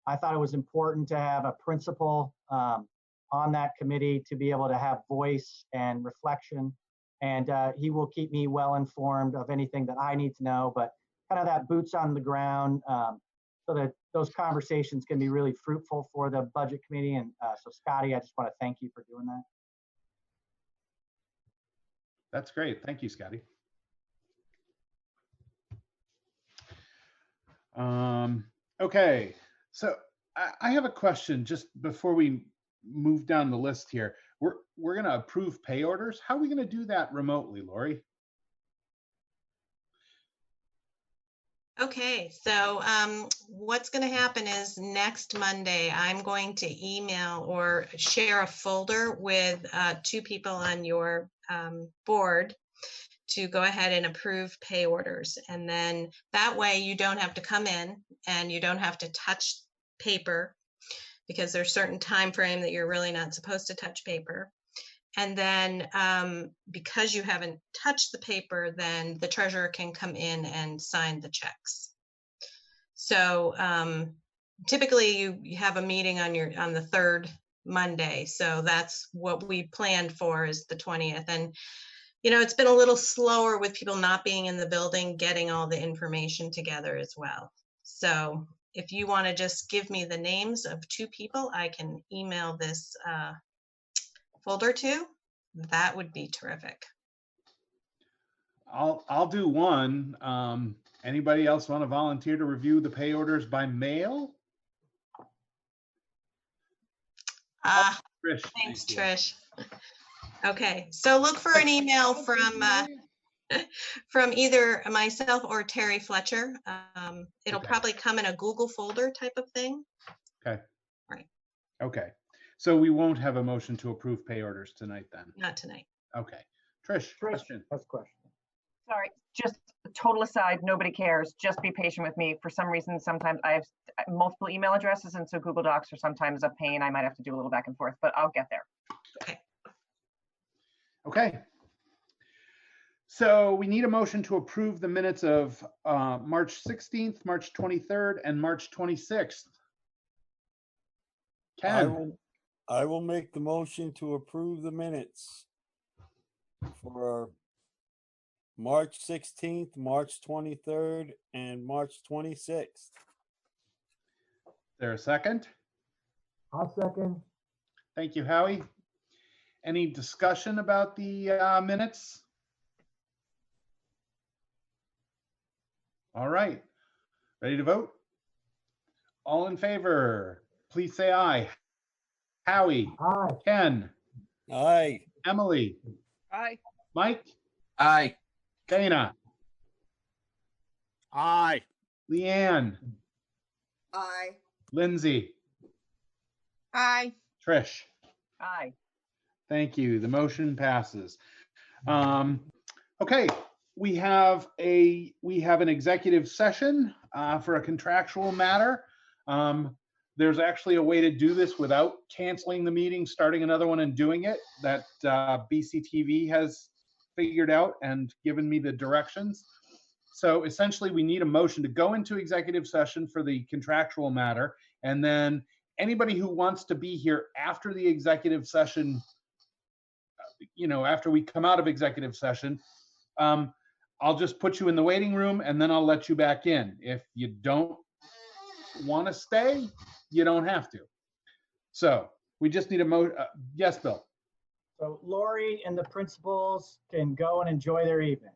I thought it was important to have a principal on that committee to be able to have voice and reflection. And he will keep me well informed of anything that I need to know, but kind of that boots on the ground so that those conversations can be really fruitful for the budget committee. And so Scotty, I just want to thank you for doing that. That's great. Thank you, Scotty. Okay, so I have a question just before we move down the list here. We're going to approve pay orders. How are we going to do that remotely, Lori? Okay, so what's going to happen is next Monday, I'm going to email or share a folder with 2 people on your board to go ahead and approve pay orders. And then that way you don't have to come in and you don't have to touch paper, because there's certain time frame that you're really not supposed to touch paper. And then because you haven't touched the paper, then the treasurer can come in and sign the checks. So typically you have a meeting on the 3rd Monday. So that's what we planned for, is the 20th. And you know, it's been a little slower with people not being in the building, getting all the information together as well. So if you want to just give me the names of 2 people I can email this folder to, that would be terrific. I'll do one. Anybody else want to volunteer to review the pay orders by mail? Trish, Thanks, thank you. Trish. Okay, so look for an email from either myself or Terry Fletcher. It'll probably come in a Google folder type of thing. Okay. Right. Okay. So we won't have a motion to approve pay orders tonight then? Not tonight. Okay. Trish, question. That's a question. Sorry, just a total aside, nobody cares. Just be patient with me. For some reason, sometimes I have multiple email addresses, and so Google Docs are sometimes a pain. I might have to do a little back and forth, but I'll get there. Okay. Okay. So we need a motion to approve the minutes of March 16th, March 23rd, and March 26th. Ken, I will make the motion to approve the minutes for March 16th, March 23rd, and March 26th. there a second? I'll second. Thank you, Howie. Any discussion about the minutes? All right, ready to vote? All in favor, please say aye. Howie, Aye. Ken, Aye. Emily, Aye. Mike, Aye. Dana, Aye. Leanne, Aye. Lindsay, Aye. Trish. Aye. Thank you. The motion passes. Okay, we have an executive session for a contractual matter. There's actually a way to do this without canceling the meeting, starting another one and doing it, that BCTV has figured out and given me the directions. So essentially we need a motion to go into executive session for the contractual matter. And then anybody who wants to be here after the executive session, you know, after we come out of executive session, I'll just put you in the waiting room and then I'll let you back in. If you don't want to stay, you don't have to. So we just need a yes, Bill. So Lori and the principals can go and enjoy their evening.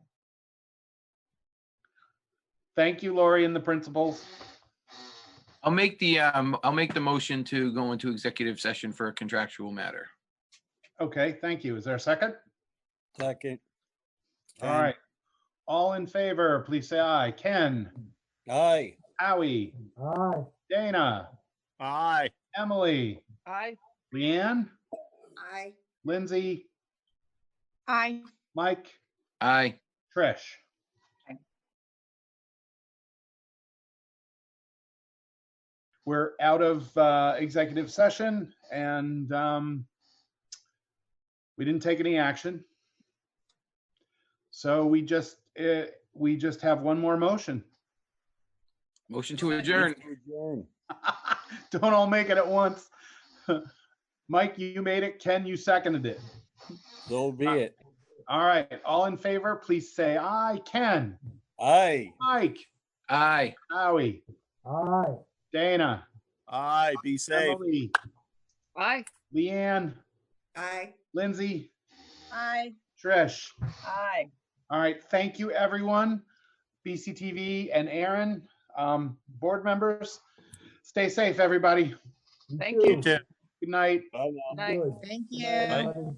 Thank you, Lori and the principals. I'll make the motion to go into executive session for a contractual matter. Okay, thank you. Is there a second? Second. All right. All in favor, please say aye. Ken, Aye. Howie, Aye. Dana, Aye. Emily, Aye. Leanne, Aye. Lindsay, Aye. Mike, Aye. Trish. Aye. We're out of executive session and we didn't take any action. So we just have one more motion. Motion to adjourn. Don't all make it at once. Mike, you made it. Ken, you seconded it. So be it. All right. All in favor, please say aye. Ken, Aye. Mike, Aye. Howie, Aye. Dana, Aye. Be safe. Emily, Aye. Leanne, Aye. Lindsay, Aye. Trish. Aye. All right. Thank you, everyone. BCTV and Aaron, board members. Stay safe, everybody. Thank You you. too. Good night. Bye now. Night. Good. Thank Good you. night, everybody.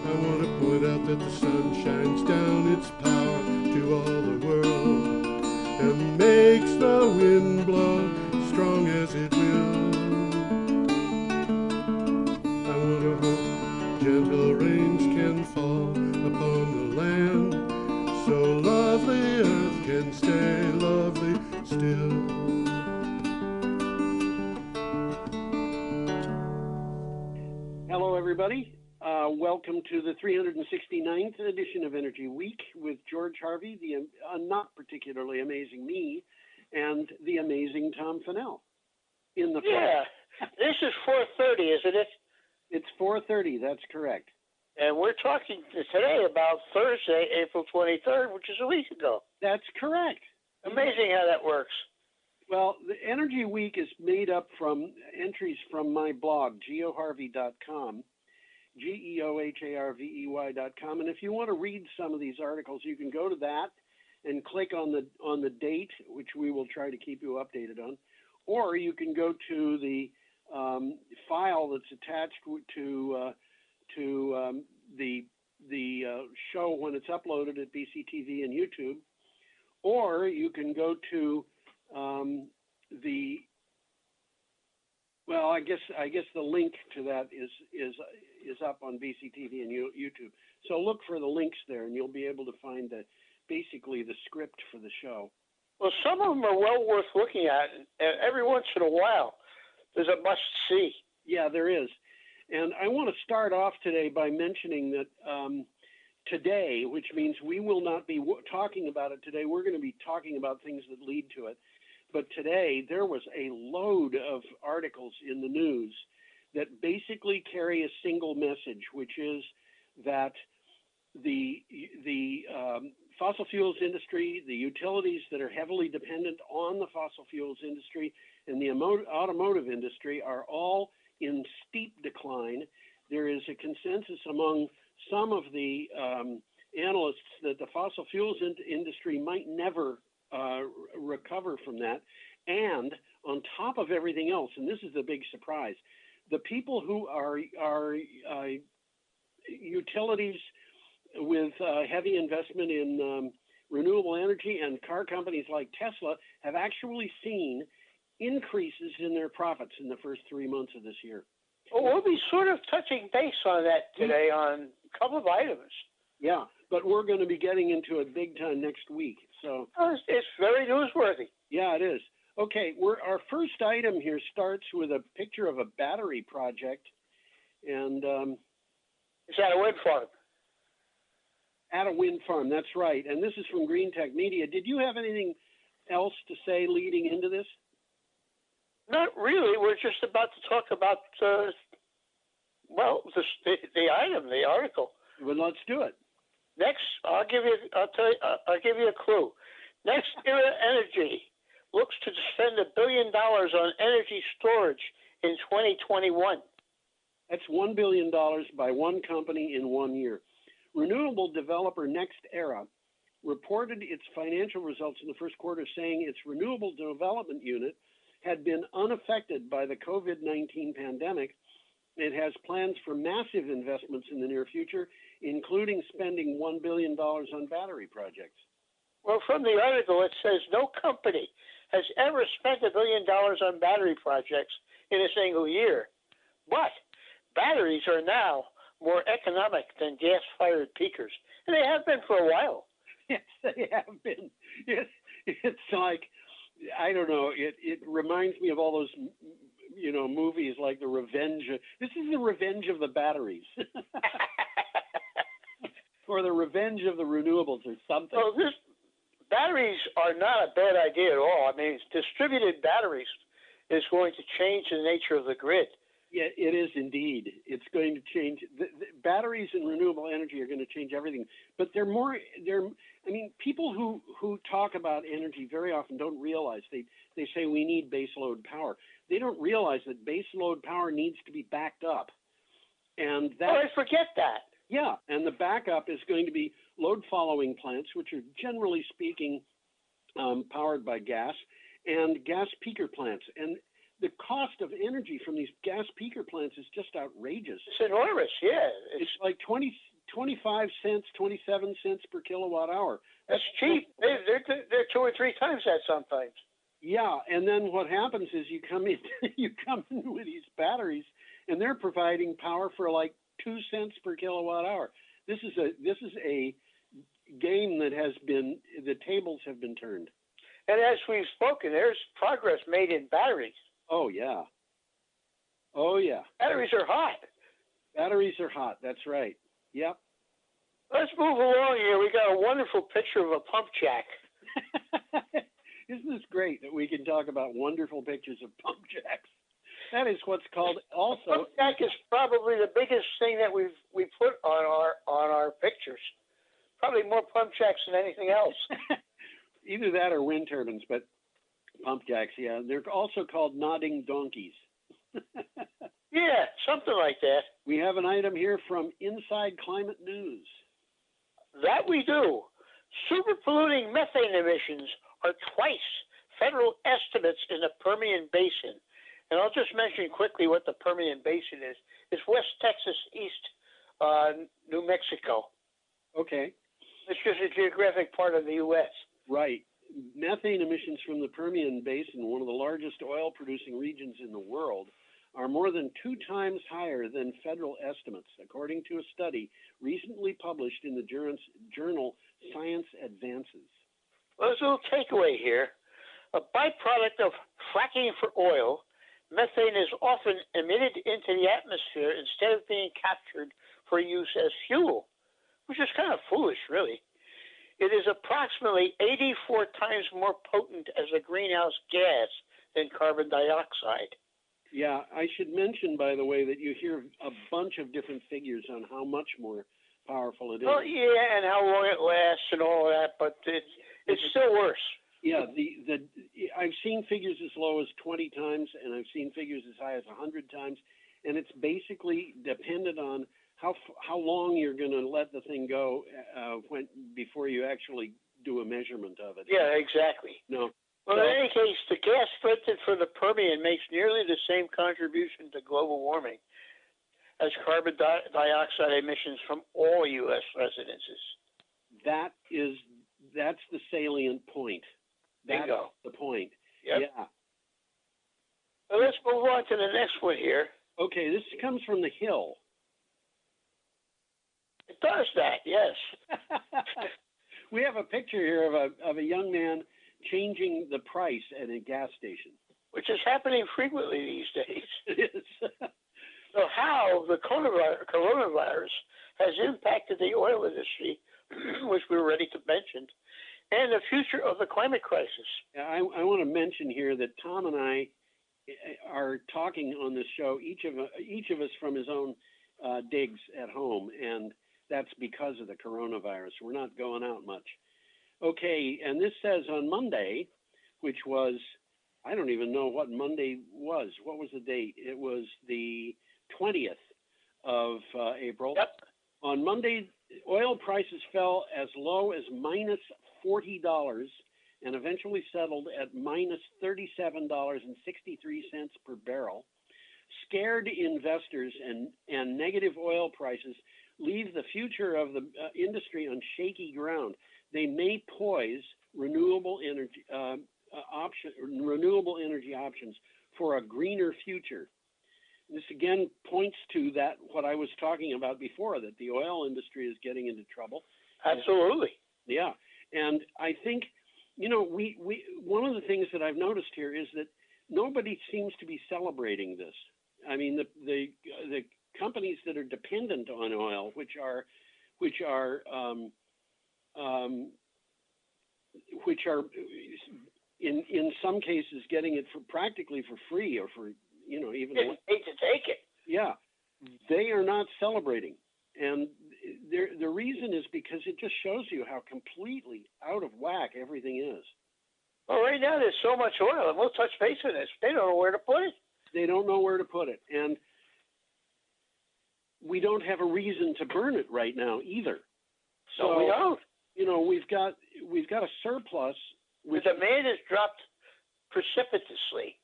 I want to point out that the sun shines down its power to all the world and makes the wind blow strong as it will. I want to hope gentle rains can fall upon the land so lovely earth can stay lovely still. Hello, everybody. Welcome to the 369th edition of Energy Week with George Harvey, the not particularly amazing me, and the amazing Tom Fennell. In the Yeah, this is 4:30, isn't it? It's 4:30. That's correct. And we're talking today about Thursday, April 23rd, which is a week ago. That's correct. Amazing how that works. Well, the Energy Week is made up from entries from my blog, geoharvey.com. GeoHarvey.com. And if you want to read some of these articles, you can go to that and click on the date, which we will try to keep you updated on, or you can go to the file that's attached to to the show when it's uploaded at BCTV and YouTube, or you can go to well, I guess the link to that is up on BCTV and YouTube. So look for the links there, and you'll be able to find basically the script for the show. Well, some of them are well worth looking at, and every once in a while, there's a must see. Yeah, there is. And I want to start off today by mentioning that today, which means we will not be talking about it today, we're going to be talking about things that lead to it. But today, there was a load of articles in the news that basically carry a single message, which is that the fossil fuels industry, the utilities that are heavily dependent on the fossil fuels industry, and the automotive industry are all in steep decline. There is a consensus among some of the analysts that the fossil fuels industry might never recover from that. And on top of everything else, and this is the big surprise, the people who are utilities with heavy investment in renewable energy and car companies like Tesla have actually seen increases in their profits in the first 3 months of this year. Well, we'll be sort of touching base on that today on a couple of items. Yeah, but we're going to be getting into it big time next week. So it's very newsworthy. Yeah, it is. Okay, our first item here starts with a picture of a battery project, and it's at a wind farm. At a wind farm, that's right. And this is from Green Tech Media. Did you have anything else to say leading into this? Not really. We're just about to talk about the item, the article. Well, let's do it. Next, I'll give you a clue. Next Era Energy looks to spend $1 billion on energy storage in 2021. That's $1 billion by one company in 1 year. Renewable developer Next Era reported its financial results in the first quarter, saying its renewable development unit had been unaffected by the COVID-19 pandemic. It has plans for massive investments in the near future, including spending $1 billion on battery projects. Well, from the article, it says no company has ever spent $1 billion on battery projects in a single year. But batteries are now more economic than gas-fired peakers, and they have been for a while. Yes, they have been. It's like, I don't know, it reminds me of all those, movies like The Revenge. This is The Revenge of the Batteries. Or The Revenge of the Renewables or something. Well, batteries are not a bad idea at all. I mean, distributed batteries is going to change the nature of the grid. Yeah, it is indeed. It's going to change. The batteries and renewable energy are going to change everything. But people who talk about energy very often don't realize, they say we need base load power. They don't realize that base load power needs to be backed up. And I forget that. Yeah, and the backup is going to be load following plants, which are generally speaking powered by gas, and gas peaker plants. And the cost of energy from these gas peaker plants is just outrageous. It's enormous, yeah. It's like 25 cents, 27 cents per kilowatt hour. That's cheap. They're 2 or 3 times that sometimes. Yeah, and then what happens is you come in with these batteries, and they're providing power for like 2 cents per kilowatt hour. This is a game that the tables have been turned. And as we've spoken, there's progress made in batteries. Oh yeah. Oh yeah. Batteries are hot. Batteries are hot. That's right. Yep. Let's move along here. We got a wonderful picture of a pump jack. Isn't this great that we can talk about wonderful pictures of pump jacks? That is what's called also. Pump jack is probably the biggest thing that we put on our pictures. Probably more pump jacks than anything else. Either that or wind turbines, but pump jacks, yeah. They're also called nodding donkeys. Yeah, something like that. We have an item here from Inside Climate News. That we do. Super polluting methane emissions are twice federal estimates in the Permian Basin. And I'll just mention quickly what the Permian Basin is. It's West Texas, East New Mexico. Okay, It's just a geographic part of the U.S. right. Methane emissions from the Permian Basin, one of the largest oil-producing regions in the world, are more than 2 times higher than federal estimates, according to a study recently published in the journal Science Advances. Well, there's a little takeaway here. A byproduct of fracking for oil, methane is often emitted into the atmosphere instead of being captured for use as fuel, which is kind of foolish, really. It is approximately 84 times more potent as a greenhouse gas than carbon dioxide. Yeah, I should mention, by the way, that you hear a bunch of different figures on how much more powerful it is. Well, yeah, and how long it lasts and all of that, but it's still worse. Yeah, I've seen figures as low as 20 times, and I've seen figures as high as 100 times, and it's basically dependent on how long you're going to let the thing go before you actually do a measurement of it. Yeah, exactly. No. Well, in any case, the gas vented from the Permian makes nearly the same contribution to global warming as carbon dioxide emissions from all U.S. residences. That's the salient point. That's Bingo. the point. Yep. Yeah. Well, let's move on to the next one here. Okay, this comes from the Hill. It does that, yes. We have a picture here of a young man changing the price at a gas station. Which is happening frequently these days. It is. So how the coronavirus has impacted the oil industry, which we were ready to mention, and the future of the climate crisis. I want to mention here that Tom and I are talking on this show, each of us from his own digs at home, and that's because of the coronavirus. We're not going out much. Okay, and this says on Monday, which was, I don't even know what Monday was. What was the date? It was the 20th of April. Yep. On Monday, oil prices fell as low as minus $40 and eventually settled at minus $37.63 per barrel. Scared investors and negative oil prices leave the future of the industry on shaky ground. They may poise renewable energy options for a greener future. This again points to that what I was talking about before, that the oil industry is getting into trouble. Absolutely. Yeah, and I think we one of the things that I've noticed here is that nobody seems to be celebrating this. I mean, the companies that are dependent on oil, which are in some cases getting it practically for free or for even hate to take it. Yeah, they are not celebrating, and the reason is because it just shows you how completely out of whack everything is. Well, right now there's so much oil, and we'll touch base on this. They don't know where to put it. They don't know where to put it, and we don't have a reason to burn it right now either. So we don't. We've got a surplus. The demand has dropped precipitously.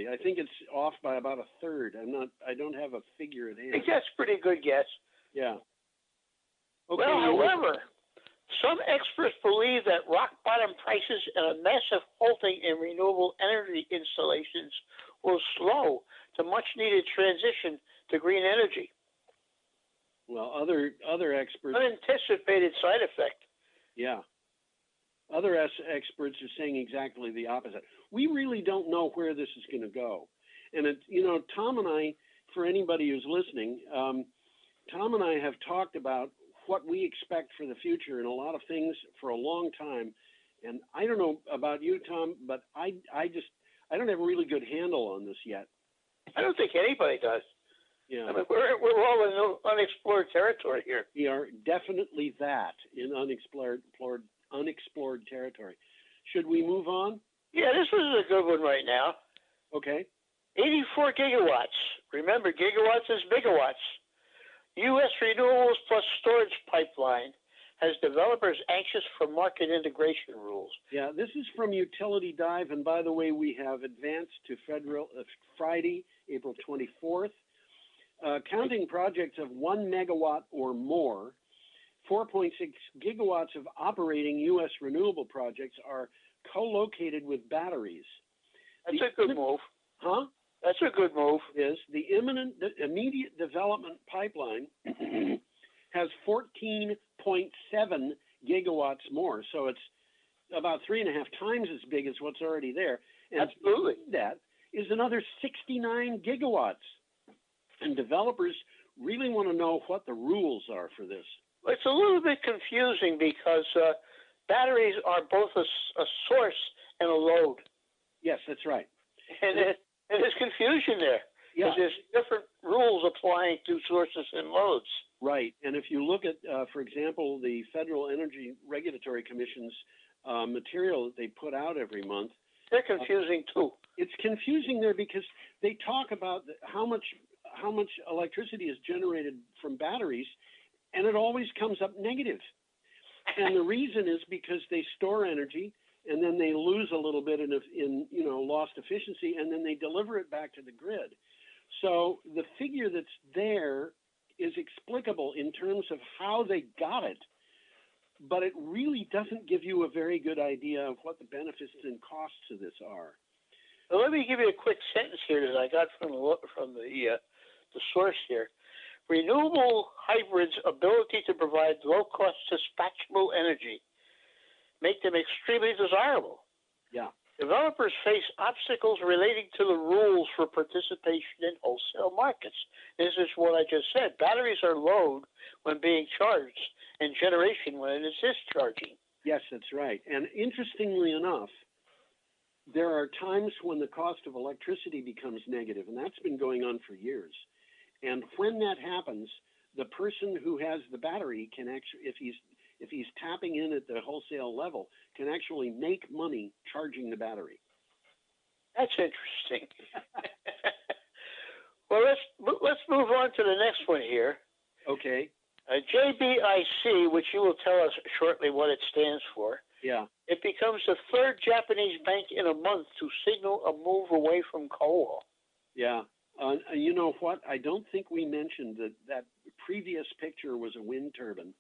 I think it's off by about a third. I don't have a figure at hand. I think that's a pretty good guess. Yeah. Okay. Well, however, some experts believe that rock bottom prices and a massive halting in renewable energy installations will slow the much needed transition to green energy. Well, other experts. Unanticipated side effect. Yeah. Other experts are saying exactly the opposite. We really don't know where this is going to go. And, Tom and I, for anybody who's listening, Tom and I have talked about what we expect for the future and a lot of things for a long time. And I don't know about you, Tom, but I don't have a really good handle on this yet. I don't think anybody does. Yeah. I mean, we're all in unexplored territory here. We are definitely that in unexplored territory. Should we move on? Yeah, this is a good one right now. Okay. 84 gigawatts. Remember, gigawatts is megawatts. U.S. renewables plus storage pipeline has developers anxious for market integration rules. Yeah, this is from Utility Dive, and by the way, we have advanced to Friday, April 24th. Counting projects of 1 megawatt or more, 4.6 gigawatts of operating U.S. renewable projects are co-located with batteries. That's a good move. Huh? That's a good move. Is the immediate development pipeline has 14.7 gigawatts more. So it's about 3.5 times as big as what's already there. And absolutely, that is another 69 gigawatts. And developers really want to know what the rules are for this. It's a little bit confusing because batteries are both a source and a load. Yes, that's right. And there's confusion there. Yeah. There's different rules applying to sources and loads. Right. And if you look at, for example, the Federal Energy Regulatory Commission's material that they put out every month. They're confusing too. It's confusing there because they talk about how much electricity is generated from batteries, and it always comes up negative. And the reason is because they store energy, and then they lose a little bit in lost efficiency, and then they deliver it back to the grid. So the figure that's there is explicable in terms of how they got it, but it really doesn't give you a very good idea of what the benefits and costs of this are. Well, let me give you a quick sentence here that I got from the source here. Renewable hybrids' ability to provide low-cost dispatchable energy make them extremely desirable. Yeah. Developers face obstacles relating to the rules for participation in wholesale markets. This is what I just said. Batteries are load when being charged and generation when it is discharging. Yes, that's right. And interestingly enough, there are times when the cost of electricity becomes negative, and that's been going on for years. And when that happens, the person who has the battery can actually, if he's tapping in at the wholesale level, can actually make money charging the battery. That's interesting. Well, let's move on to the next one here. Okay. JBIC, which you will tell us shortly what it stands for. Yeah. It becomes the third Japanese bank in a month to signal a move away from coal. Yeah. You know what? I don't think we mentioned that previous picture was a wind turbine.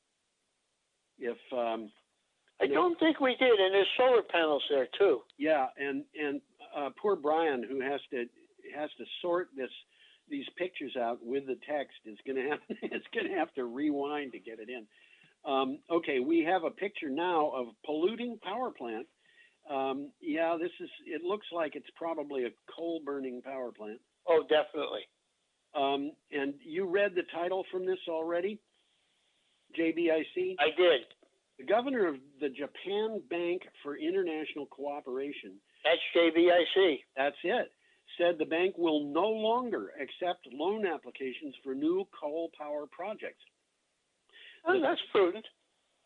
I don't think we did, and there's solar panels there too. Yeah, and poor Brian, who has to sort these pictures out with the text, is gonna have to rewind to get it in. Okay, we have a picture now of polluting power plant. Yeah, it looks like it's probably a coal burning power plant. Oh, definitely. And you read the title from this already? JBIC? I did. The governor of the Japan Bank for International Cooperation. That's JBIC. That's it. Said the bank will no longer accept loan applications for new coal power projects. Oh, that's prudent.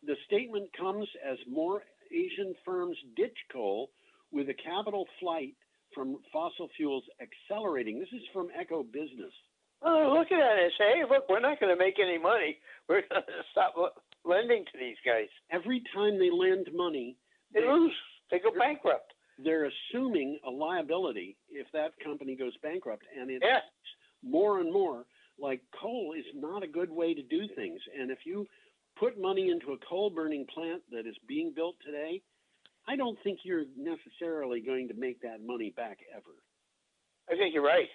The statement comes as more Asian firms ditch coal with a capital flight from fossil fuels accelerating. This is from Echo Business. Well, they're looking at it and say, hey, look, we're not going to make any money. We're going to stop lending to these guys. Every time they lend money, they lose. They go bankrupt. They're assuming a liability if that company goes bankrupt. And it's yeah. more and more like coal is not a good way to do things. And if you put money into a coal burning plant that is being built today, I don't think you're necessarily going to make that money back ever. I think you're right.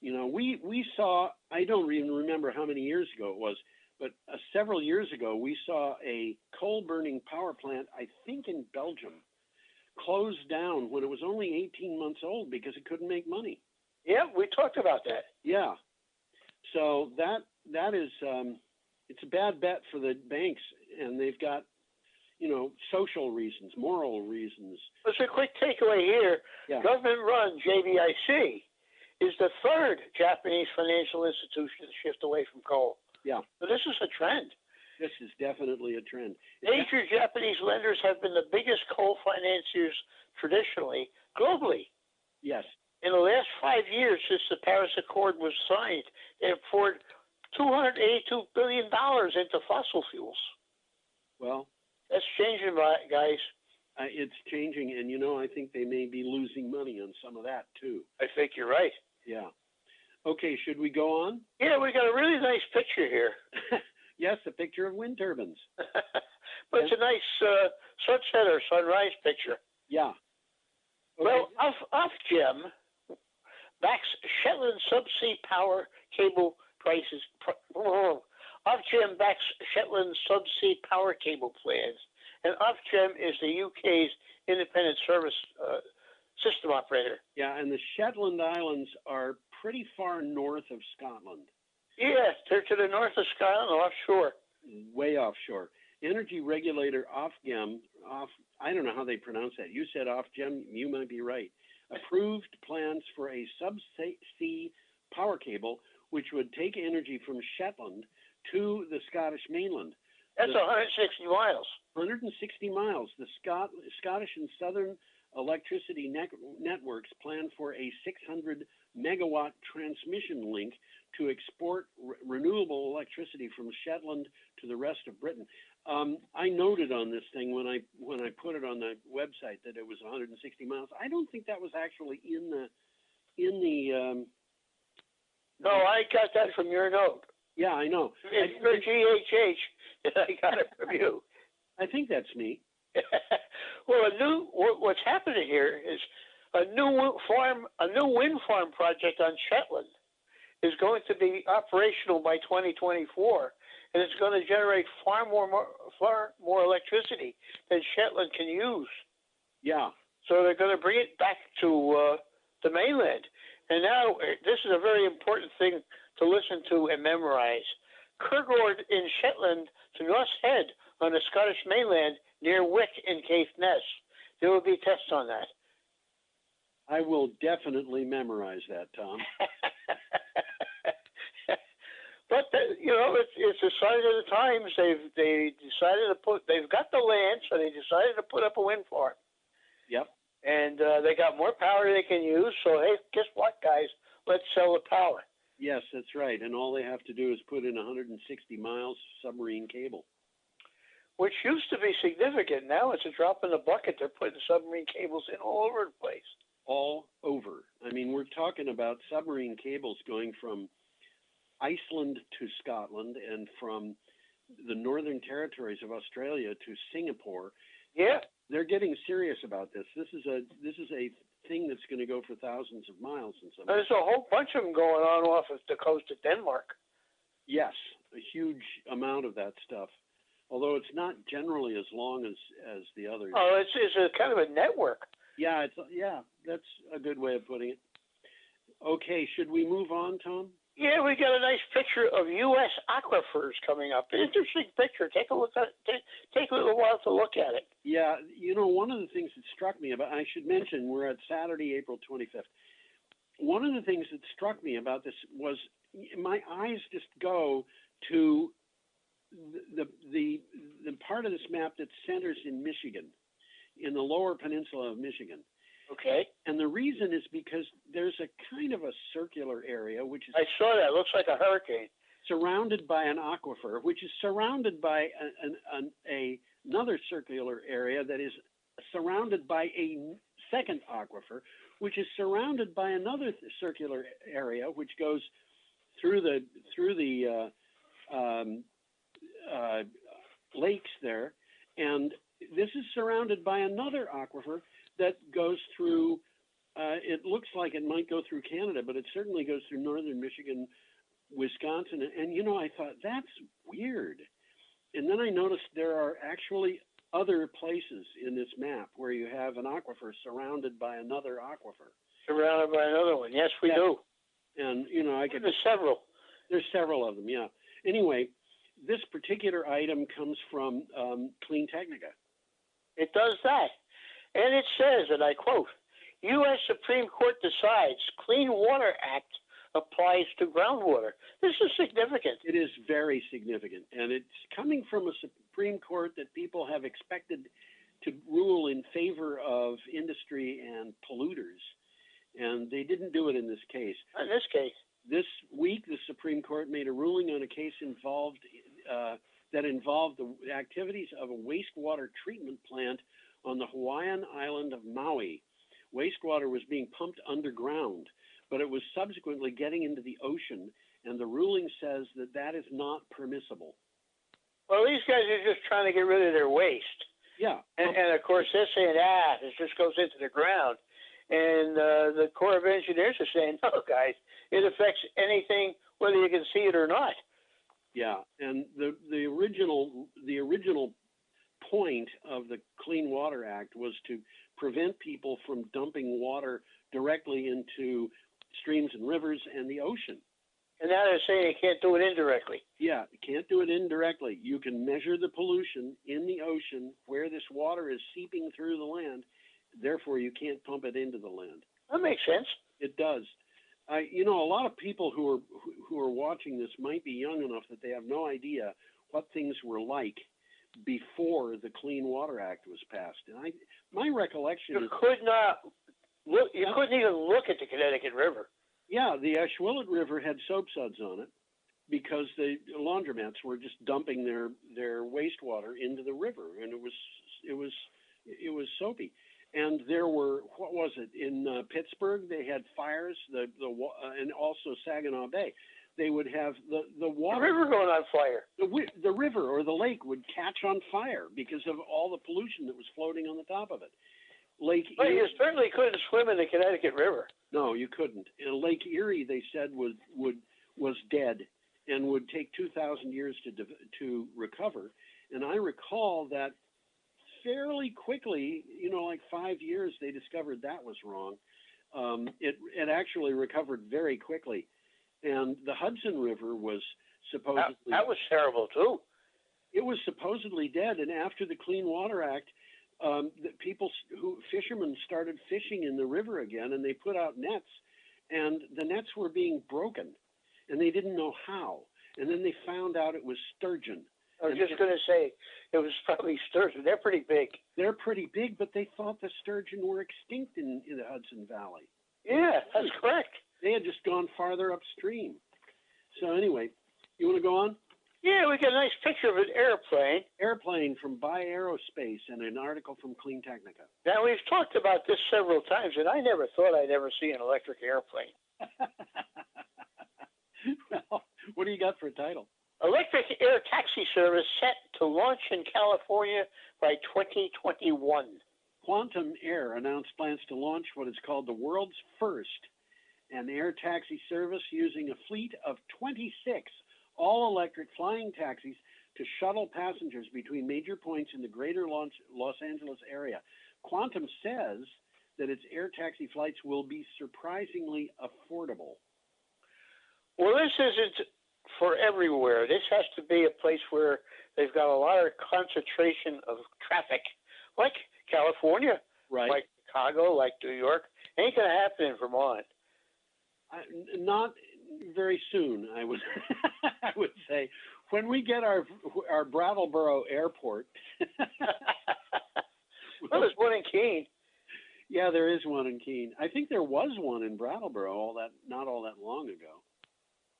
You know, we saw, I don't even remember how many years ago it was, but several years ago, we saw a coal burning power plant, I think in Belgium, close down when it was only 18 months old because it couldn't make money. Yeah, we talked about that. Yeah. So that is, it's a bad bet for the banks, and they've got, social reasons, moral reasons. There's a quick takeaway here. Yeah. Government-run JBIC is the third Japanese financial institution to shift away from coal. Yeah. So this is a trend. This is definitely a trend. Major Japanese lenders have been the biggest coal financiers traditionally, globally. Yes. In the last 5 years since the Paris Accord was signed, they have poured $282 billion into fossil fuels. Well, that's changing, guys. It's changing, and I think they may be losing money on some of that too. I think you're right. Yeah. Okay, should we go on? Yeah, we got a really nice picture here. Yes, a picture of wind turbines. But it's a nice sunset or sunrise picture. Yeah. Okay. Well, Ofgem backs Shetland subsea power cable prices. Ofgem backs Shetland subsea power cable plans, and Ofgem is the UK's independent service system operator. Yeah, and the Shetland Islands are pretty far north of Scotland. Yeah, they're to the north of Scotland, offshore. Way offshore. Energy regulator Ofgem, I don't know how they pronounce that. You said Ofgem, you might be right. Approved plans for a subsea power cable which would take energy from Shetland to the Scottish mainland. That's 160 miles. 160 miles. The Scottish and Southern Electricity Networks plan for a 600 megawatt transmission link to export renewable electricity from Shetland to the rest of Britain. I noted on this thing when I put it on the website that it was 160 miles. I don't think that was actually in the. No, I got that from your note. Yeah, I know. It's your GHH. I got it from you. I think that's me. Well, what's happening here is a new wind farm project on Shetland is going to be operational by 2024, and it's going to generate far more electricity than Shetland can use. Yeah. So they're going to bring it back to the mainland. And now this is a very important thing to listen to and memorize. Kirgord in Shetland to North Head on the Scottish mainland near Wick in Caithness. There will be tests on that. I will definitely memorize that, Tom. But it's a sign of the times. They've got the land, so they decided to put up a wind farm. Yep. And they got more power they can use. So hey, guess what, guys? Let's sell the power. Yes, that's right. And all they have to do is put in 160 miles submarine cable. Which used to be significant. Now it's a drop in the bucket. They're putting submarine cables in all over the place. All over. I mean, we're talking about submarine cables going from Iceland to Scotland and from the Northern Territories of Australia to Singapore. Yeah. They're getting serious about this. This is a thing that's going to go for thousands of miles in some. There's a whole bunch of them going on off of the coast of Denmark. Yes, a huge amount of that stuff. Although it's not generally as long as the others. Oh, it's a kind of a network. Yeah, that's a good way of putting it. Okay, should we move on, Tom? Yeah, we got a nice picture of U.S. aquifers coming up. An interesting picture. Take a look at it. Take a little while to look at it. Yeah, one of the things that struck me about, I should mention, we're at Saturday, April 25th. One of the things that struck me about this was my eyes just go to the part of this map that centers in Michigan, in the lower peninsula of Michigan. Okay. And the reason is because there's a kind of a circular area, which is... I saw that. It looks like a hurricane. Surrounded by an aquifer, which is surrounded by another circular area that is surrounded by a second aquifer, which is surrounded by another circular area, which goes through the lakes there. And this is surrounded by another aquifer that goes through, it looks like it might go through Canada, but it certainly goes through northern Michigan, Wisconsin. And I thought, that's weird. And then I noticed there are actually other places in this map where you have an aquifer surrounded by another aquifer. Surrounded by another one. Yes, we do. And, There's several. There's several of them, yeah. Anyway, this particular item comes from Clean Technica. It does that. And it says, and I quote, U.S. Supreme Court decides Clean Water Act applies to groundwater. This is significant. It is very significant. And it's coming from a Supreme Court that people have expected to rule in favor of industry and polluters. And they didn't do it in this case. In this case. This week, the Supreme Court made a ruling on a case that involved the activities of a wastewater treatment plant on the Hawaiian island of Maui. Wastewater was being pumped underground but it was subsequently getting into the ocean, and the ruling says that that is not permissible. Well, these guys are just trying to get rid of their waste. Yeah. And of course, they're saying, it just goes into the ground. And the Corps of Engineers are saying, no, guys, it affects anything, whether you can see it or not. Yeah, and the original point of the Clean Water Act was to prevent people from dumping water directly into streams and rivers and the ocean. And now they're saying you can't do it indirectly. Yeah, you can't do it indirectly. You can measure the pollution in the ocean where this water is seeping through the land. Therefore, you can't pump it into the land. That makes sense. It does. A lot of people who are watching this might be young enough that they have no idea what things were like before the Clean Water Act was passed. And my recollection is could not look. You couldn't even look at the Connecticut River. Yeah, the Ashwillet River had soap suds on it because the laundromats were just dumping their wastewater into the river, and it was soapy. And there were, what was it, in Pittsburgh, they had fires, and also Saginaw Bay. They would have the water. The river going on fire. The river or the lake would catch on fire because of all the pollution that was floating on the top of it. But you certainly couldn't swim in the Connecticut River. No, you couldn't. And Lake Erie, they said, was dead and would take 2,000 years to recover. And I recall that fairly quickly, like 5 years, they discovered that was wrong. It actually recovered very quickly. And the Hudson River was supposedly... That was terrible, too. It was supposedly dead. And after the Clean Water Act, fishermen started fishing in the river again, and they put out nets, and the nets were being broken, and they didn't know how. And then they found out it was sturgeon. I was just going to say, it was probably sturgeon. They're pretty big. They're pretty big, but they thought the sturgeon were extinct in the Hudson Valley. Yeah, that's correct. They had just gone farther upstream. So anyway, you want to go on? Yeah, we got a nice picture of an airplane. Airplane from By Aerospace and an article from Clean Technica. Now, we've talked about this several times, and I never thought I'd ever see an electric airplane. Well, what do you got for a title? Electric air taxi service set to launch in California by 2021. Quantum Air announced plans to launch what is called the world's first an air taxi service using a fleet of 26 all-electric flying taxis to shuttle passengers between major points in the greater Los Angeles area. Quantum says that its air taxi flights will be surprisingly affordable. Well, this isn't for everywhere. This has to be a place where they've got a lot of concentration of traffic, like California, right? Like Chicago, like New York. Ain't going to happen in Vermont. Not very soon, I would I would say. When we get our Brattleboro Airport. Well, there's one in Keene. Yeah, there is one in Keene. I think there was one in Brattleboro not all that long ago.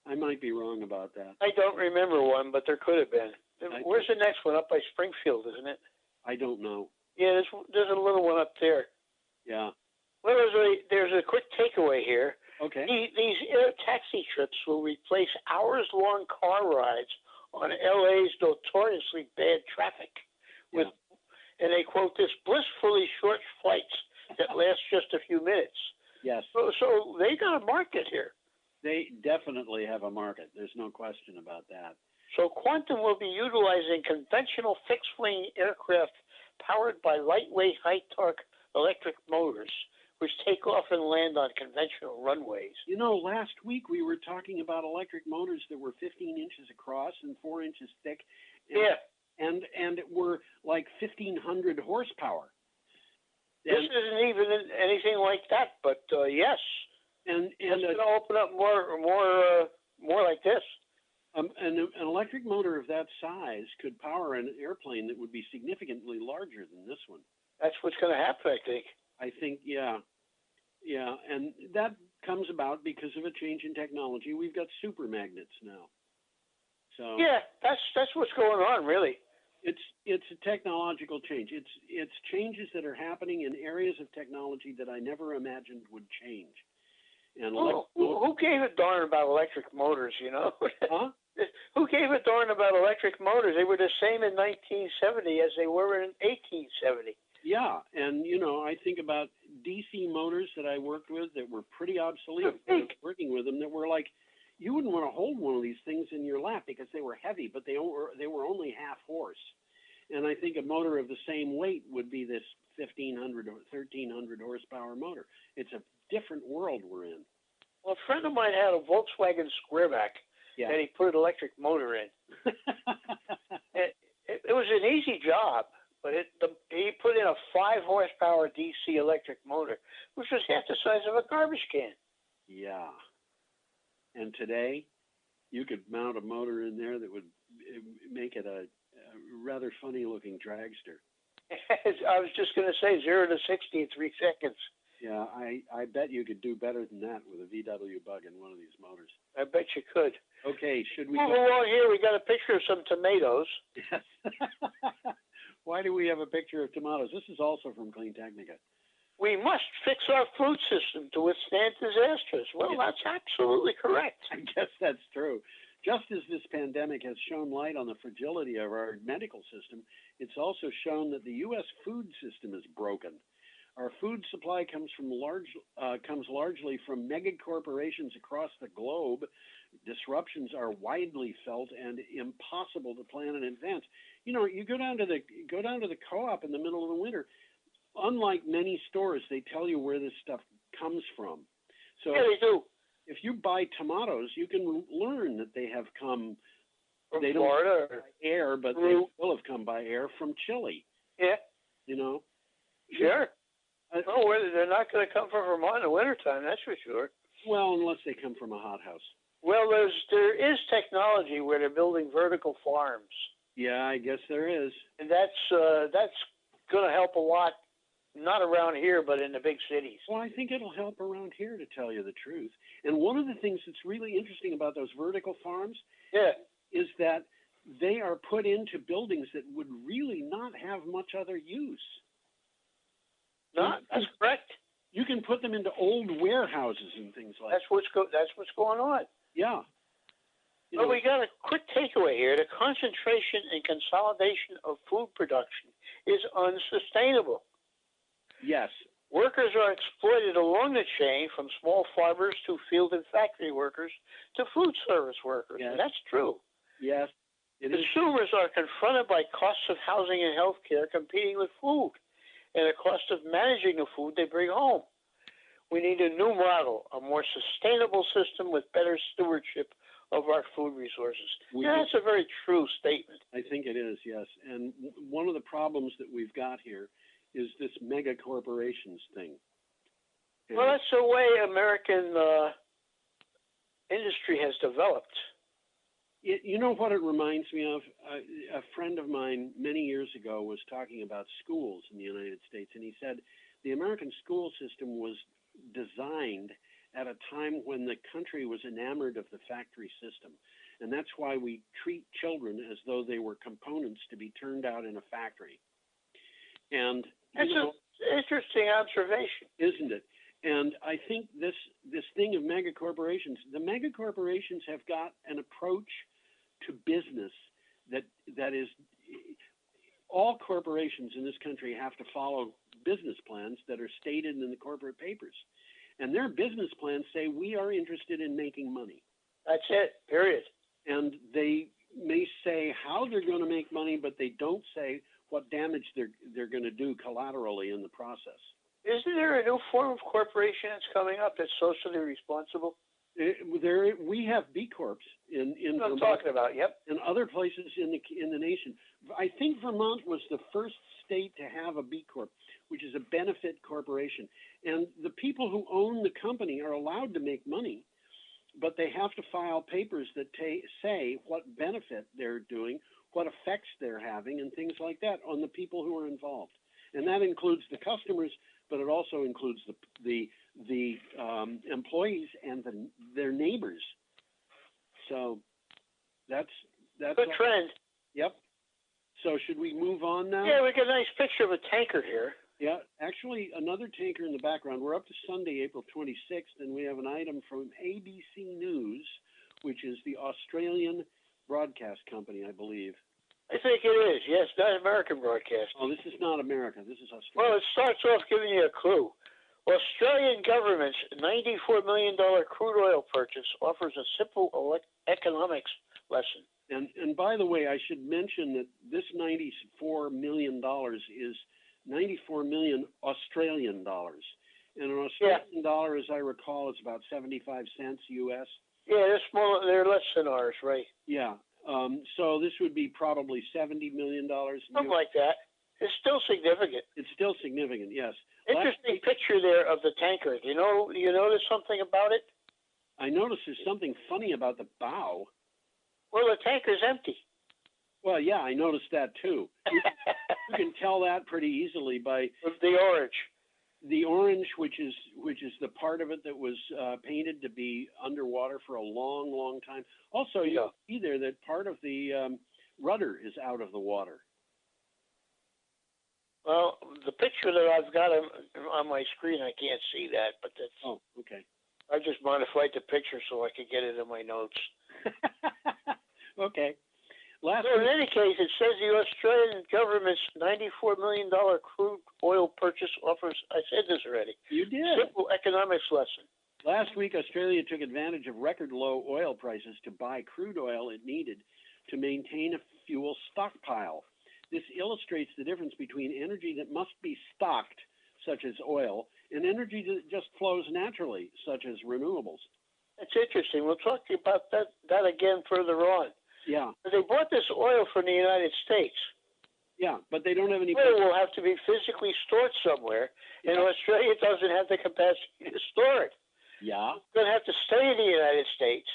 I might be wrong about that. I don't remember one, but there could have been. Where's the next one? Up by Springfield, isn't it? I don't know. Yeah, there's a little one up there. Yeah. Well, there's a quick takeaway here. Okay. These air taxi trips will replace hours-long car rides on LA's notoriously bad traffic. And they quote this blissfully short flights that last just a few minutes. Yes. So they got a market here. They definitely have a market. There's no question about that. So Quantum will be utilizing conventional fixed-wing aircraft powered by lightweight, high-torque electric motors, which take off and land on conventional runways. Last week we were talking about electric motors that were 15 inches across and 4 inches thick. And it were like 1,500 horsepower. This isn't even anything like that, but yes. And it's going to open up more like this. An electric motor of that size could power an airplane that would be significantly larger than this one. That's what's going to happen, I think. I think, yeah, and that comes about because of a change in technology. We've got super magnets now. So yeah, that's what's going on, really. It's a technological change. It's changes that are happening in areas of technology that I never imagined would change. And Who gave a darn about electric motors, you know? Huh? Who gave a darn about electric motors? They were the same in 1970 as they were in 1870. Yeah, and you know, I think about DC motors that I worked with that were pretty obsolete. Working with them, that were like, you wouldn't want to hold one of these things in your lap because they were heavy, but they were only half horse. And I think a motor of the same weight would be this 1,500 or 1,300 horsepower motor. It's a different world we're in. Well, a friend of mine had a Volkswagen Squareback Yeah. that he put an electric motor in. It was an easy job, but he put in a 5 horsepower DC electric motor, which was half the size of a garbage can. Yeah. And today, you could mount a motor in there that would make it a rather funny looking dragster. I was just going to say 0 to 60 in 3 seconds. Yeah, I bet you could do better than that with a VW Bug in one of these motors. I bet you could. Okay, should we Move along here, we got a picture of some tomatoes. Yes. Why do we have a picture of tomatoes? This is also from Clean Technica. We must fix our food system to withstand disasters. Well, Yeah. that's absolutely correct. I guess that's true. Just as this pandemic has shown light on the fragility of our medical system, it's also shown that the U.S. food system is broken. Our food supply comes largely from mega corporations across the globe. Disruptions are widely felt and impossible to plan in advance. You know, you go down to the co-op in the middle of the winter. Unlike many stores, they tell you where this stuff comes from. So Yeah, they do. if you buy tomatoes, you can learn that they have come From they Florida don't by air, but they will have come by air from Chile. Yeah, You know. sure. Oh, well, they're not going to come from Vermont in the wintertime, that's for sure. Well, unless they come from a hothouse. Well, there is technology where they're building vertical farms, Yeah, I guess there is. and that's going to help a lot. Not around here, but in the big cities. Well, I think it'll help around here, to tell you the truth. And one of the things that's really interesting about those vertical farms is that they are put into buildings that would really not have much other use. That's correct. You can put them into old warehouses and things like that. That's what's going on. Yeah. You But know, we got a quick takeaway here. The concentration and consolidation of food production is unsustainable. yes. Workers are exploited along the chain, from small farmers to field and factory workers to food service workers. Yes. And that's true. Yes. It is. Consumers are confronted by costs of housing and health care competing with food and the cost of managing the food they bring home. We need a new model, a more sustainable system with better stewardship of our food resources. That's a very true statement. I think it is, yes. And one of the problems that we've got here is this mega corporations thing. And Well, that's the way American industry has developed. you know what it reminds me of? A friend of mine many years ago was talking about schools in the United States, and he said the American school system was designed at a time when the country was enamored of the factory system. And that's why we treat children as though they were components to be turned out in a factory. And That's an interesting observation. isn't it? And I think this thing of mega corporations, the mega corporations have got an approach to business that is, all corporations in this country have to follow business plans that are stated in the corporate papers. And their business plans say we are interested in making money. That's it, period. And they may say how they're going to make money, but they don't say what damage they're going to do collaterally in the process. Isn't there a new form of corporation that's coming up that's socially responsible? We have B Corps in That's what I'm Vermont talking about, yep. and other places in the nation. I think Vermont was the first state to have a B Corp, which is a benefit corporation. And the people who own the company are allowed to make money, but they have to file papers that say what benefit they're doing, what effects they're having, and things like that on the people who are involved. And that includes the customers, but it also includes the employees and their neighbors. So that's Good trend. Yep. So should we move on now? Yeah, we got a nice picture of a tanker here. Yeah, actually, another tanker in the background. We're up to Sunday, April 26th, and we have an item from ABC News, which is the Australian broadcast company, I believe. I think it is. Yes, not American broadcast. Oh, this is not America. This is Australia. Well, it starts off giving you a clue. Australian government's $94 million crude oil purchase offers a simple economics lesson. And by the way, I should mention that this $94 million is 94 million Australian dollars. And an Australian dollar, as I recall, is about 75 cents US. Yeah, they're smaller. They're less than ours, right? Yeah. So this would be probably $70 million. Something like that. It's still significant. It's still significant, yes. Interesting picture there of the tanker. You notice something about it? I noticed there's something funny about the bow. Well, the tanker's empty. Well, yeah, I noticed that too. You can tell that pretty easily by the orange. The orange, which is the part of it that was painted to be underwater for a long, long time. Also, you see there that part of the rudder is out of the water. Well, the picture that I've got on my screen, I can't see that, but that's. Oh, okay. I just modified the picture so I could get it in my notes. Okay. So in any case, it says the Australian government's $94 million crude oil purchase offers, I said this already. You did. Simple economics lesson. Last week, Australia took advantage of record low oil prices to buy crude oil it needed to maintain a fuel stockpile. This illustrates the difference between energy that must be stocked, such as oil, and energy that just flows naturally, such as renewables. It's interesting. We'll talk to you about that again further on. Yeah. They bought this oil from the United States. Yeah, but they don't have any. Oil will have to be physically stored somewhere, and Australia doesn't have the capacity to store it. Yeah. It's going to have to stay in the United States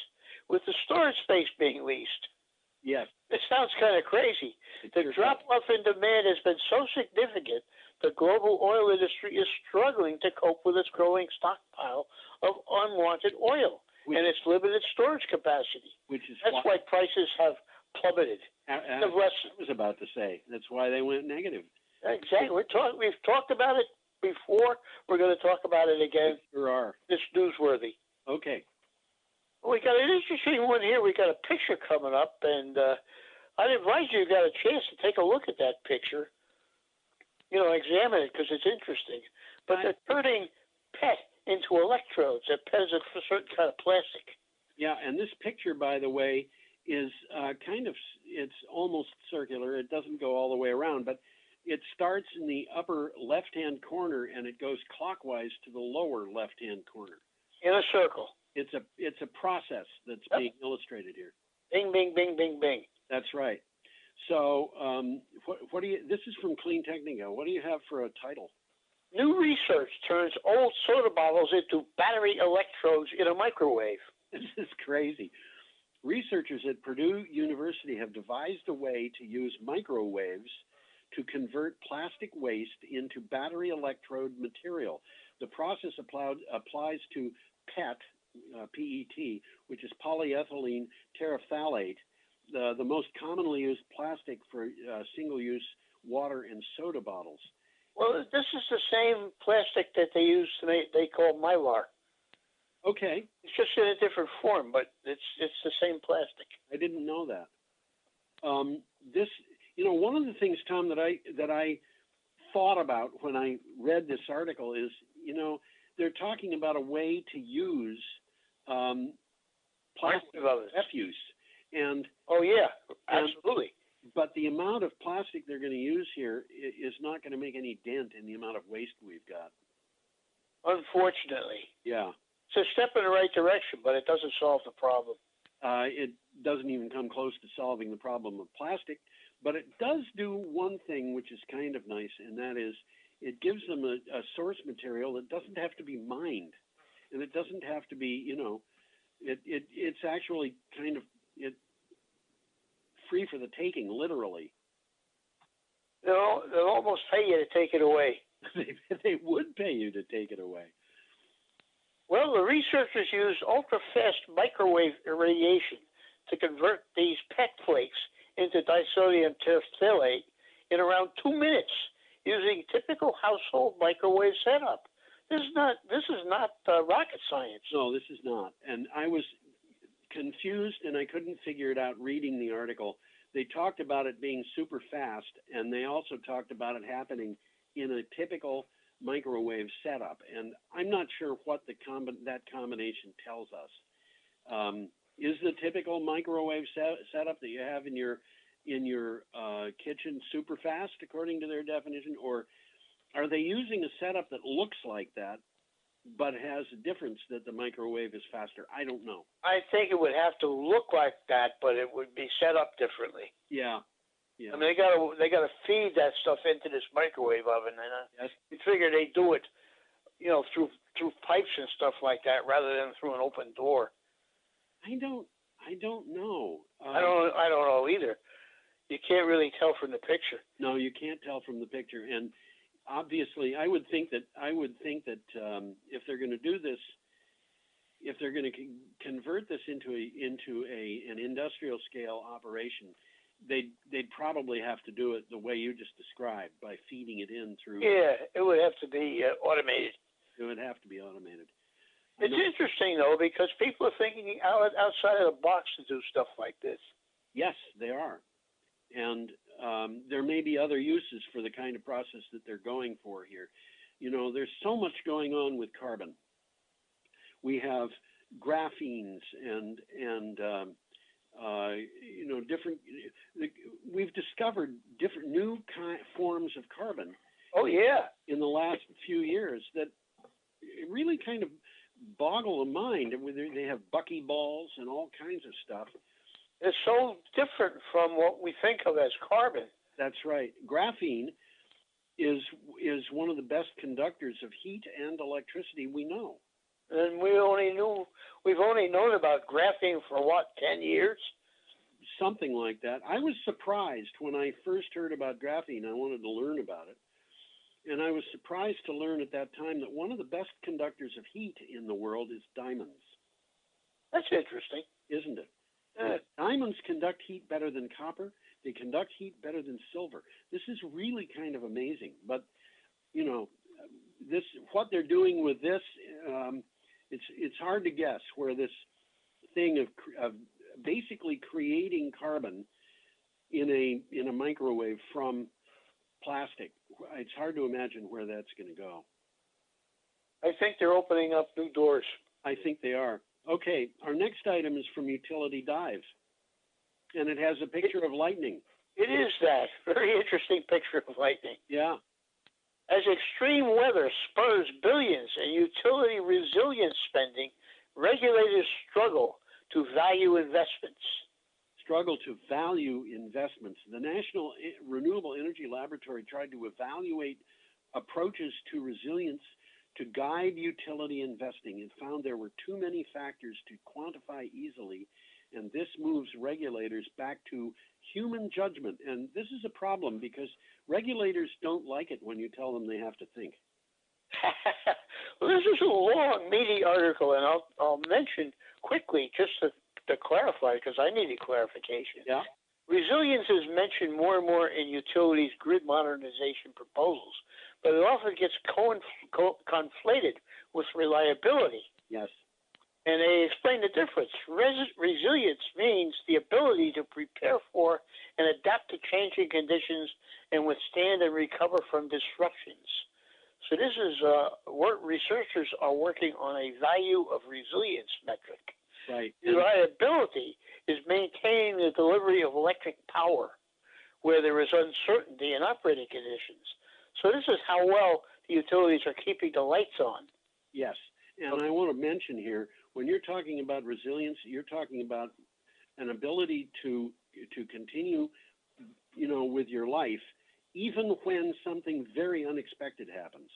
with the storage space being leased. Yes. It sounds kind of crazy. The drop-off in demand has been so significant, the global oil industry is struggling to cope with its growing stockpile of unwanted oil and its limited storage capacity. That's why prices have plummeted. I was about to say that's why they went negative. Exactly. We've talked about it before. We're going to talk about it again. There are. It's newsworthy. Okay. Well, we got an interesting one here. We got a picture coming up, and I'd advise you got a chance to take a look at that picture. Examine it because it's interesting. But they're turning PET into electrodes. That PET is a certain kind of plastic. Yeah, and this picture, by the way, is it's almost circular. It doesn't go all the way around, but it starts in the upper left-hand corner and it goes clockwise to the lower left-hand corner. In a circle. It's a process that's being illustrated here. Bing, bing, bing, bing, bing. That's right. So, what do you? This is from Clean Technica. What do you have for a title? New research turns old soda bottles into battery electrodes in a microwave. This is crazy. Researchers at Purdue University have devised a way to use microwaves to convert plastic waste into battery electrode material. The process applies to PET, PET, which is polyethylene terephthalate, the most commonly used plastic for single-use water and soda bottles. Well, this is the same plastic that they use to make, they call Mylar. Okay. It's just in a different form, but it's the same plastic. I didn't know that. One of the things, Tom, that I thought about when I read this article is, they're talking about a way to use plastic refuse. And oh yeah, absolutely. But the amount of plastic they're going to use here is not going to make any dent in the amount of waste we've got. Unfortunately. Yeah. It's a step in the right direction, but it doesn't solve the problem. It doesn't even come close to solving the problem of plastic, but it does do one thing which is kind of nice, and that is it gives them a source material that doesn't have to be mined, and it doesn't have to be, it's actually kind of free for the taking, literally. They'll almost pay you to take it away. They would pay you to take it away. Well, the researchers used ultra-fast microwave irradiation to convert these PET flakes into disodium terephthalate in around 2 minutes using typical household household microwave setup. This is not rocket science. No, this is not. And I was confused and I couldn't figure it out reading the article. They talked about it being super fast, and they also talked about it happening in a typical microwave setup. And I'm not sure what that combination tells us. Is the typical microwave setup that you have in your kitchen super fast according to their definition, or are they using a setup that looks like that but has a difference that the microwave is faster? I don't know. I think it would have to look like that, but it would be set up differently. Yeah. Yeah. I mean, they gotta feed that stuff into this microwave oven, and Yes. you figure they do it, through pipes and stuff like that, rather than through an open door. I don't know. I don't know either. You can't really tell from the picture. No, you can't tell from the picture, and obviously, I would think that if they're going to do this, if they're going to convert this into an industrial scale operation, they'd probably have to do it the way you just described, by feeding it in through. Yeah, it would have to be automated. It would have to be automated. It's interesting though, because people are thinking outside of the box to do stuff like this. Yes, they are, and there may be other uses for the kind of process that they're going for here. There's so much going on with carbon. We have graphenes and different. We've discovered different new forms of carbon. Oh yeah. In the last few years, that really kind of boggle the mind. They have buckyballs and all kinds of stuff. It's so different from what we think of as carbon. That's right. Graphene is one of the best conductors of heat and electricity we know. And we've only known about graphene for 10 years? Something like that. I was surprised when I first heard about graphene. I wanted to learn about it. And I was surprised to learn at that time that one of the best conductors of heat in the world is diamonds. That's interesting. Isn't it? Diamonds conduct heat better than copper. They conduct heat better than silver. This is really kind of amazing. But, what they're doing with this, it's hard to guess where this thing of basically creating carbon in a microwave from plastic. It's hard to imagine where that's going to go. I think they're opening up new doors. I think they are. Okay, our next item is from Utility Dive, and it has a picture of lightning. It is that. Very interesting picture of lightning. Yeah. As extreme weather spurs billions in utility resilience spending, regulators struggle to value investments. Struggle to value investments. The National Renewable Energy Laboratory tried to evaluate approaches to resilience to guide utility investing. It found there were too many factors to quantify easily, and this moves regulators back to human judgment. And this is a problem because regulators don't like it when you tell them they have to think. Well, this is a long, meaty article, and I'll mention quickly just to clarify, because I needed clarification. Yeah. Resilience is mentioned more and more in utilities' grid modernization proposals, but it often gets conflated with reliability. Yes. And they explain the difference. Resilience means the ability to prepare for and adapt to changing conditions and withstand and recover from disruptions. So this is what researchers are working on, a value of resilience metric. Right. Reliability is maintaining the delivery of electric power where there is uncertainty in operating conditions. So this is how well the utilities are keeping the lights on. Yes. And I want to mention here, when you're talking about resilience, you're talking about an ability to continue, with your life, even when something very unexpected happens.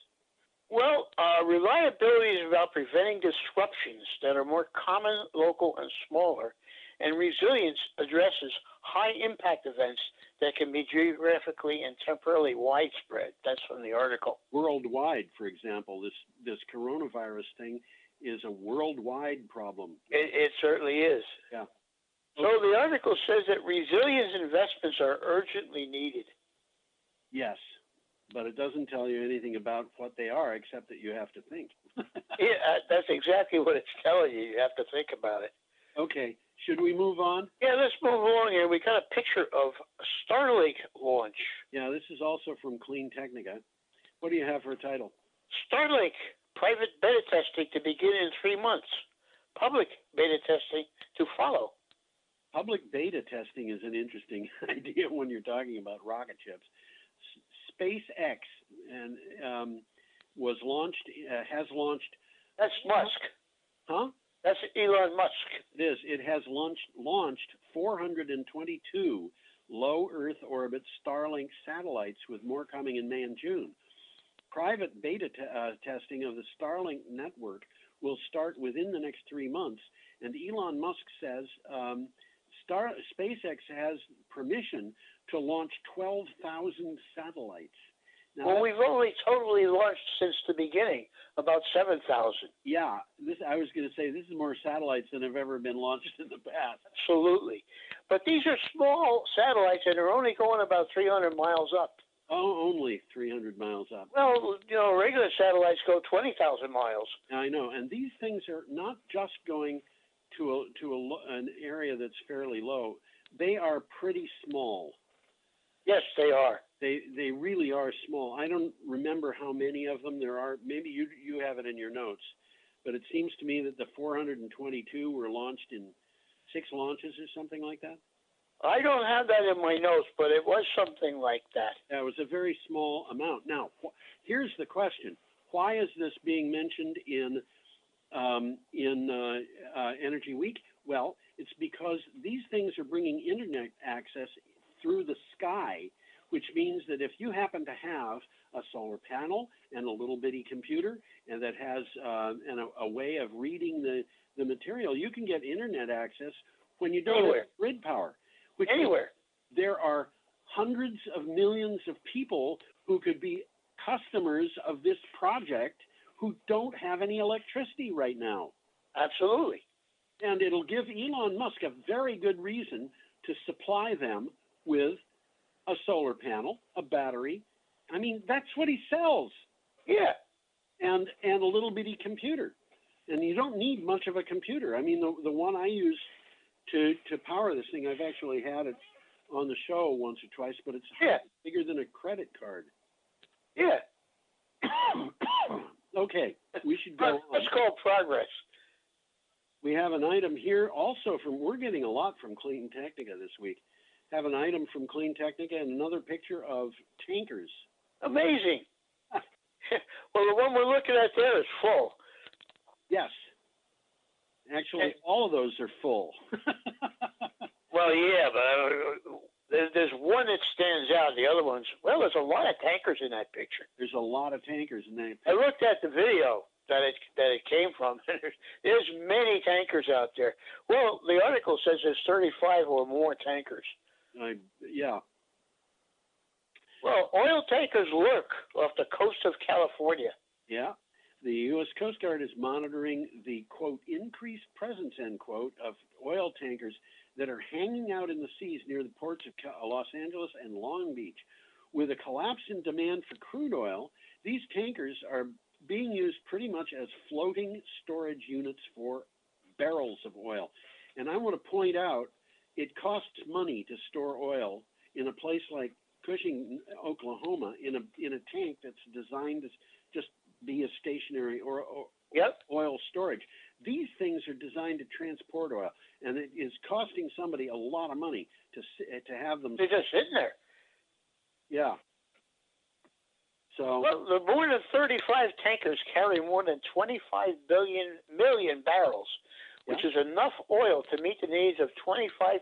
Well, reliability is about preventing disruptions that are more common, local, and smaller, and resilience addresses high-impact events that can be geographically and temporally widespread. That's from the article. Worldwide, for example, this coronavirus thing is a worldwide problem. It certainly is. Yeah. So the article says that resilience investments are urgently needed. Yes. but it doesn't tell you anything about what they are, except that you have to think. Yeah, that's exactly what it's telling you. You have to think about it. Okay, should we move on? Yeah, let's move along here. We got a picture of a Starlink launch. Yeah, this is also from Clean Technica. What do you have for a title? Starlink private beta testing to begin in 3 months. Public beta testing to follow. Public beta testing is an interesting idea when you're talking about rocket ships. SpaceX and was launched, has launched. That's Musk. Huh? That's Elon Musk. It is. It has launched 422 low Earth orbit Starlink satellites, with more coming in May and June. Private beta testing of the Starlink network will start within the next 3 months, and Elon Musk says SpaceX has permission to launch 12,000 satellites. Now, Well, we've only totally launched since the beginning, about 7,000. yeah, I was going to say this is more satellites than have ever been launched in the past. Absolutely. But these are small satellites and they're only going about 300 miles up. Oh, only 300 miles up. Well, you know, regular satellites go 20,000 miles. I know, and these things are not just going to an area that's fairly low. They are pretty small. Yes, they are. They really are small. I don't remember how many of them there are. Maybe you have it in your notes, but it seems to me that the 422 were launched in 6 launches or something like that. I don't have that in my notes, but it was something like that. That was a very small amount. Now, here's the question: why is this being mentioned in Energy Week? Well, it's because these things are bringing internet access through the sky, which means that if you happen to have a solar panel and a little bitty computer, and that has a way of reading the material, you can get internet access when you don't have grid power. Anywhere. There are hundreds of millions of people who could be customers of this project who don't have any electricity right now. Absolutely. And it'll give Elon Musk a very good reason to supply them with a solar panel, a battery. I mean, that's what he sells. Yeah. And a little bitty computer. And you don't need much of a computer. I mean, the one I use to power this thing, I've actually had it on the show once or twice, but it's bigger than a credit card. Yeah. Okay, we should go on. Let's call progress. We have an item here also we're getting a lot from Clean Technica this week. Have an item from Clean Technica and another picture of tankers. Amazing. Well, the one we're looking at there is full. Yes. Actually, all of those are full. Well, yeah, but there's one that stands out. The other ones, well, there's a lot of tankers in that picture. There's a lot of tankers in that picture. I looked at the video that it came from. There's many tankers out there. Well, the article says there's 35 or more tankers. Yeah. Well, oil tankers lurk off the coast of California. Yeah. The U.S. Coast Guard is monitoring the, quote, increased presence, end quote, of oil tankers that are hanging out in the seas near the ports of Los Angeles and Long Beach. With a collapse in demand for crude oil, these tankers are being used pretty much as floating storage units for barrels of oil. And I want to point out, it costs money to store oil in a place like Cushing, Oklahoma, in a tank that's designed to just be a stationary or oil storage. These things are designed to transport oil, and it is costing somebody a lot of money to have them. They're just sitting there. Yeah. So. Well, the more than 35 tankers carry more than 25 million barrels, which is enough oil to meet the needs of 25%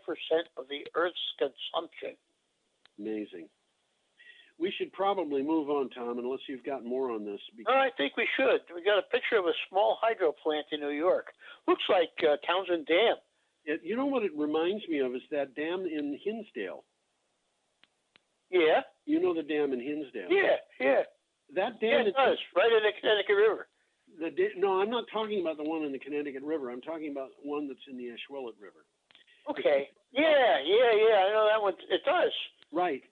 of the Earth's consumption. Amazing. We should probably move on, Tom, unless you've got more on this. No, I think we should. We got a picture of a small hydro plant in New York. Looks like Townsend Dam. You know what it reminds me of is that dam in Hinsdale. Yeah. You know the dam in Hinsdale? Yeah. That dam. Yeah, it does, right in the Connecticut River. No, I'm not talking about the one in the Connecticut River. I'm talking about one that's in the Ashwillet River. Okay. Yeah. I know that one. It does. Right.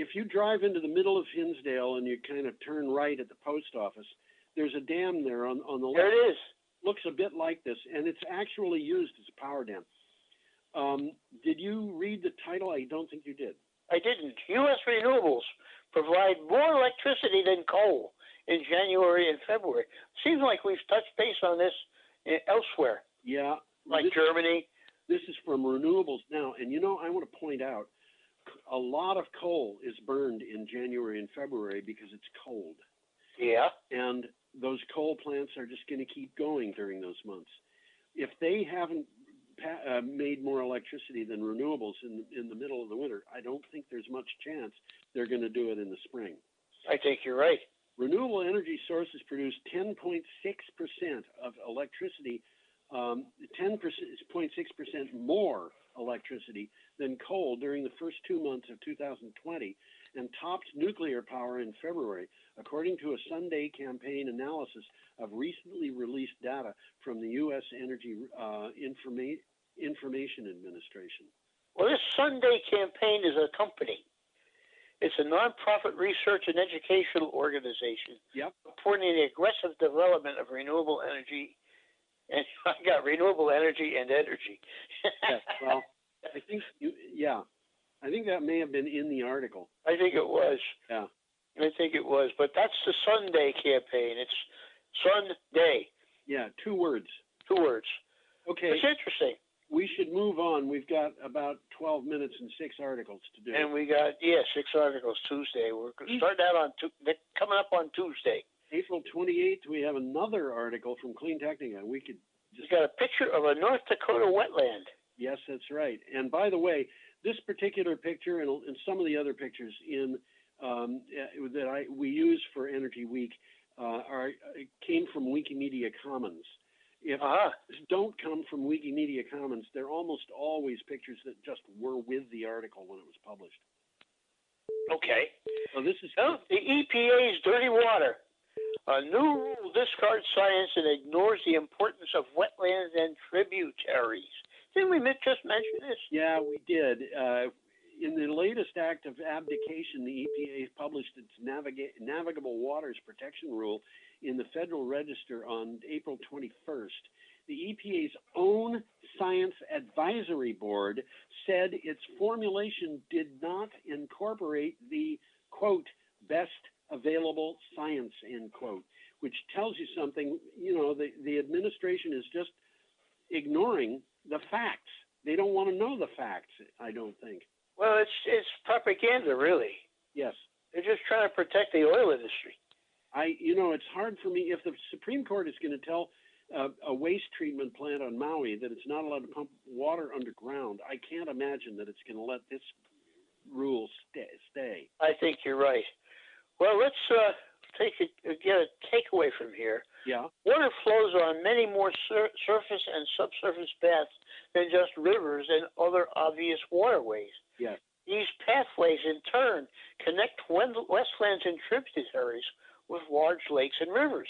if you drive into the middle of Hinsdale and you kind of turn right at the post office, there's a dam there on the left. There it is. Looks a bit like this, and it's actually used as a power dam. Did you read the title? I don't think you did. I didn't. U.S. renewables provide more electricity than coal in January and February. Seems like we've touched base on this elsewhere. Yeah. Like Germany. This is from Renewables Now. And you know, I want to point out, a lot of coal is burned in January and February because it's cold. Yeah. And those coal plants are just going to keep going during those months. If they haven't made more electricity than renewables in the middle of the winter, I don't think there's much chance they're going to do it in the spring. I think you're right. Renewable energy sources produce 10.6% of electricity, 10.6% more electricity than coal during the first 2 months of 2020, and topped nuclear power in February, according to a Sunday campaign analysis of recently released data from the U.S. Energy Information Administration. Well, this Sunday campaign is a company. It's a nonprofit research and educational organization. Yep. Supporting the aggressive development of renewable energy. And I got renewable energy and energy. Yes, well, I think I think that may have been in the article. I think it was. Yeah. I think it was. But that's the Sunday campaign. It's Sunday. Yeah, 2 words. 2 words. Okay. It's interesting. We should move on. We've got about 12 minutes and 6 articles to do. And we got, 6 articles Tuesday. We're starting out on, coming up on Tuesday. April 28th, we have another article from Clean Technica. We could just got a picture of a North Dakota wetland. Yes, that's right. And by the way, this particular picture and some of the other pictures in we use for Energy Week came from Wikimedia Commons. If don't come from Wikimedia Commons, they're almost always pictures that just were with the article when it was published. Okay. So this is the EPA's dirty water. A new rule discards science and ignores the importance of wetlands and tributaries. Didn't we just mention this? Yeah, we did. In the latest act of abdication, the EPA published its Navigable Waters Protection Rule in the Federal Register on April 21st. The EPA's own Science Advisory Board said its formulation did not incorporate the, quote, best available science, end quote, which tells you something. You know, the administration is just ignoring the facts. They don't want to know the facts, I don't think. Well, it's propaganda, really. Yes. They're just trying to protect the oil industry. It's hard for me, if the Supreme Court is going to tell a waste treatment plant on Maui that it's not allowed to pump water underground, I can't imagine that it's going to let this rule stay. I think you're right. Well, let's get a takeaway from here. Yeah. Water flows on many more surface and subsurface paths than just rivers and other obvious waterways. Yes. These pathways, in turn, connect wetlands and tributaries with large lakes and rivers.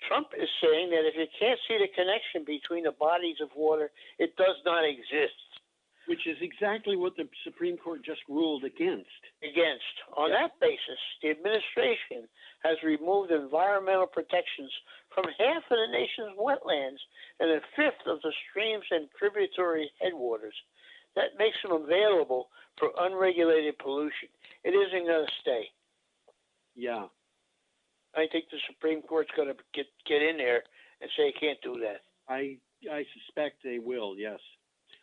Trump is saying that if you can't see the connection between the bodies of water, it does not exist. Which is exactly what the Supreme Court just ruled against. On that basis, the administration has removed environmental protections from half of the nation's wetlands and a fifth of the streams and tributary headwaters. That makes them available for unregulated pollution. It isn't going to stay. Yeah. I think the Supreme Court's going to get in there and say you can't do that. I suspect they will, yes.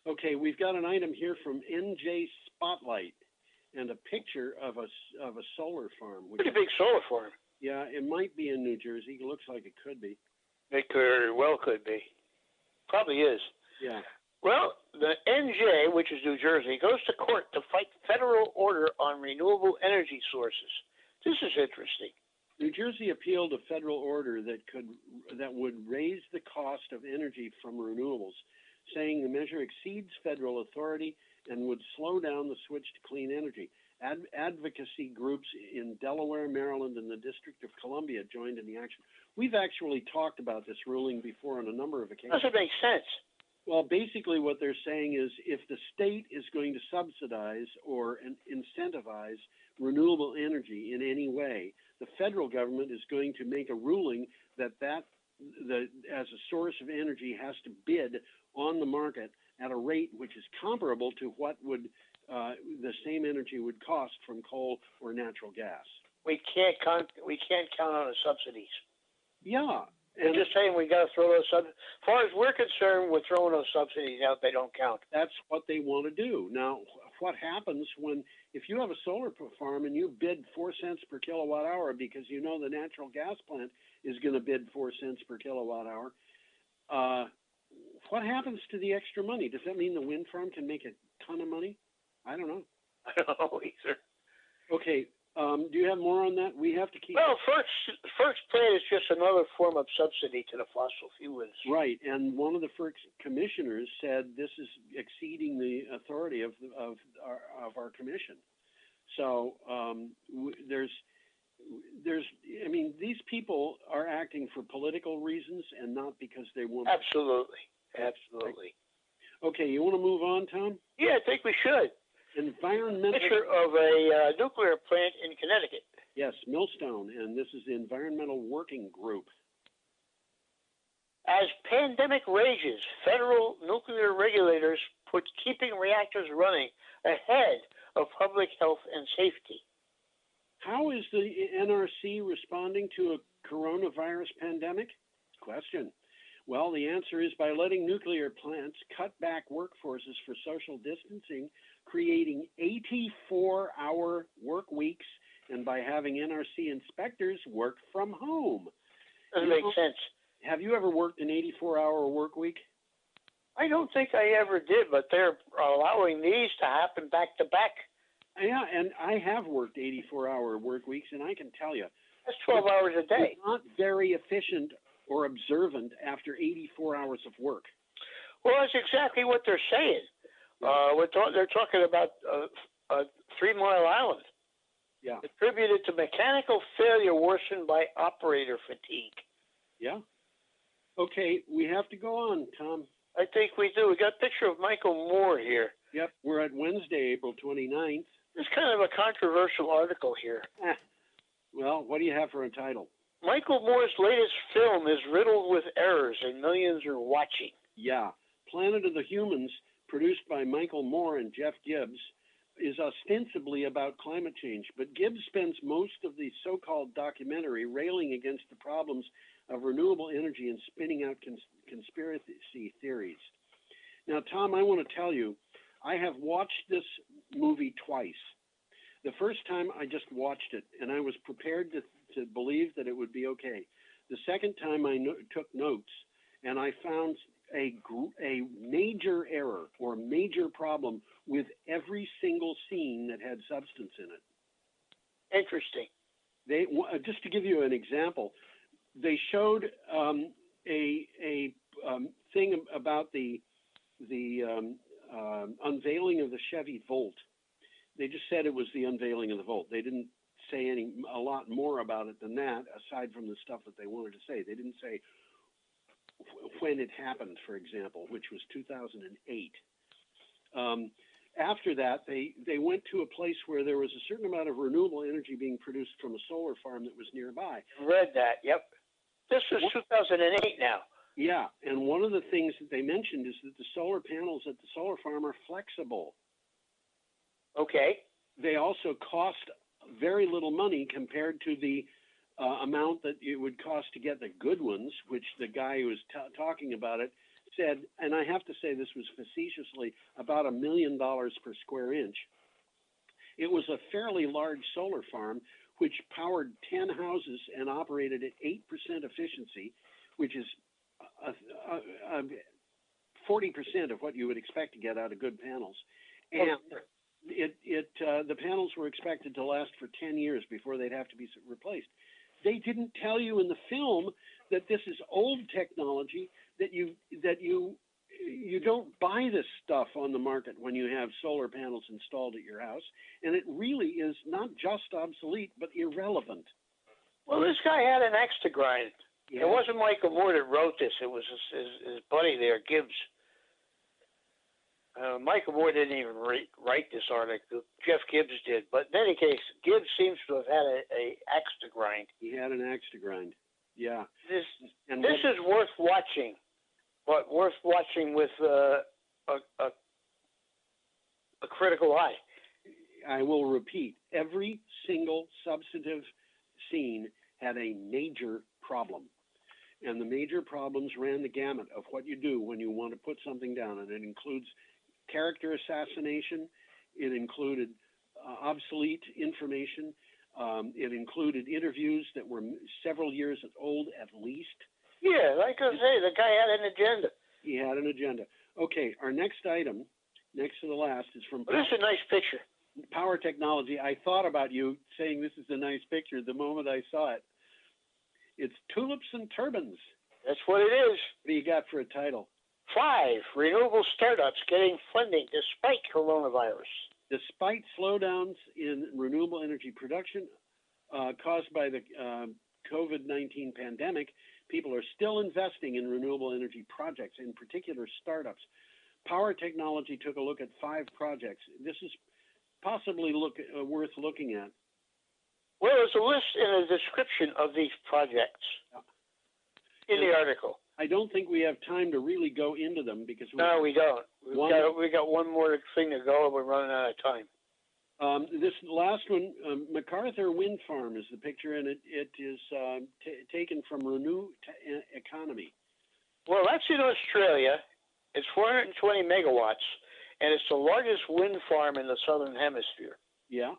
Okay, we've got an item here from NJ Spotlight and a picture of a solar farm. Pretty big solar farm. Yeah, it might be in New Jersey. It looks like it could be. It could be. Probably is. Yeah. Well, the NJ, which is New Jersey, goes to court to fight federal order on renewable energy sources. This is interesting. New Jersey appealed a federal order that would raise the cost of energy from renewables, saying the measure exceeds federal authority and would slow down the switch to clean energy. Advocacy groups in Delaware, Maryland, and the District of Columbia joined in the action. We've actually talked about this ruling before on a number of occasions. Doesn't make sense. Well, basically what they're saying is if the state is going to subsidize or incentivize renewable energy in any way, the federal government is going to make a ruling that as a source of energy has to bid on the market at a rate which is comparable to what would the same energy would cost from coal or natural gas. We can't count on the subsidies. Yeah. They're just saying we got to throw those subsidies. As far as we're concerned, we're throwing those subsidies out. They don't count. That's what they want to do. Now, what happens if you have a solar farm and you bid 4 cents per kilowatt hour because you know the natural gas plant is going to bid 4 cents per kilowatt hour, what happens to the extra money? Does that mean the wind farm can make a ton of money? I don't know. I don't know either. Okay. Do you have more on that? We have to keep. Well, FERC's plan is just another form of subsidy to the fossil fuel industry. Right, and one of the FERC commissioners said this is exceeding the authority of our commission. So I mean, these people are acting for political reasons and not because they want. Absolutely. Okay, you want to move on, Tom? Yeah, I think we should. Environmental. Picture of a nuclear plant in Connecticut. Yes, Millstone, and this is the Environmental Working Group. As pandemic rages, federal nuclear regulators put keeping reactors running ahead of public health and safety. How is the NRC responding to a coronavirus pandemic? Question. Well, the answer is by letting nuclear plants cut back workforces for social distancing, creating 84-hour work weeks, and by having NRC inspectors work from home. Doesn't make sense. Have you ever worked an 84-hour work week? I don't think I ever did, but they're allowing these to happen back to back. Yeah, and I have worked 84-hour work weeks, and I can tell you. That's 12 hours a day. It's not very efficient or observant after 84 hours of work. Well, that's exactly what they're saying. They're talking about 3 Mile Island. Yeah. Attributed to mechanical failure worsened by operator fatigue. Yeah. Okay, we have to go on, Tom. I think we do. We got a picture of Michael Moore here. Yep, we're at Wednesday, April 29th. It's kind of a controversial article here. Well, what do you have for a title? Michael Moore's latest film is riddled with errors and millions are watching. Yeah. Planet of the Humans, produced by Michael Moore and Jeff Gibbs, is ostensibly about climate change, but Gibbs spends most of the so-called documentary railing against the problems of renewable energy and spinning out conspiracy theories. Now, Tom, I want to tell you, I have watched this movie twice. The first time I just watched it, and I was prepared to believe that it would be okay. The second time I took notes, and I found a major error or major problem with every single scene that had substance in it. Interesting. They just to give you an example, they showed a thing about the unveiling of the Chevy Volt. They just said it was the unveiling of the Volt. They didn't say a lot more about it than that, aside from the stuff that they wanted to say. They didn't say when it happened, for example, which was 2008. After that, they went to a place where there was a certain amount of renewable energy being produced from a solar farm that was nearby. Read that, yep. This was 2008 now. Yeah, and one of the things that they mentioned is that the solar panels at the solar farm are flexible. Okay. They also cost very little money compared to the amount that it would cost to get the good ones, which the guy who was talking about it said, and I have to say this was facetiously, about $1 million per square inch. It was a fairly large solar farm which powered 10 houses and operated at 8% efficiency, which is 40% of what you would expect to get out of good panels. And the panels were expected to last for 10 years before they'd have to be replaced. They didn't tell you in the film that this is old technology, that you don't buy this stuff on the market when you have solar panels installed at your house, and it really is not just obsolete but irrelevant. Well, this guy had an axe to grind. Yeah. It wasn't Michael Moore that wrote this. It was his buddy there, Gibbs. Michael Moore didn't even write this article. Jeff Gibbs did. But in any case, Gibbs seems to have had a axe to grind. He had an axe to grind. Yeah. This is worth watching, but worth watching with a critical eye. I will repeat, every single substantive scene had a major problem. And the major problems ran the gamut of what you do when you want to put something down. And it includes character assassination. It included obsolete information. It included interviews that were several years old at least. Yeah, like I say, the guy had an agenda. He had an agenda. Okay, our next item, next to the last, is from This is a nice picture. Power Technology. I thought about you saying this is a nice picture the moment I saw it. It's Tulips and Turbines. That's what it is. What do you got for a title? 5 renewable startups getting funding despite coronavirus. Despite slowdowns in renewable energy production caused by the COVID-19 pandemic, people are still investing in renewable energy projects, in particular startups. Power Technology took a look at 5 projects. This is possibly worth looking at. Well, there's a list and a description of these projects in the article. I don't think we have time to really go into them because we don't. We got one more thing to go, and we're running out of time. This last one, MacArthur Wind Farm is the picture, and it is taken from Renew Economy. Well, that's in Australia. It's 420 megawatts, and it's the largest wind farm in the southern hemisphere. Yeah.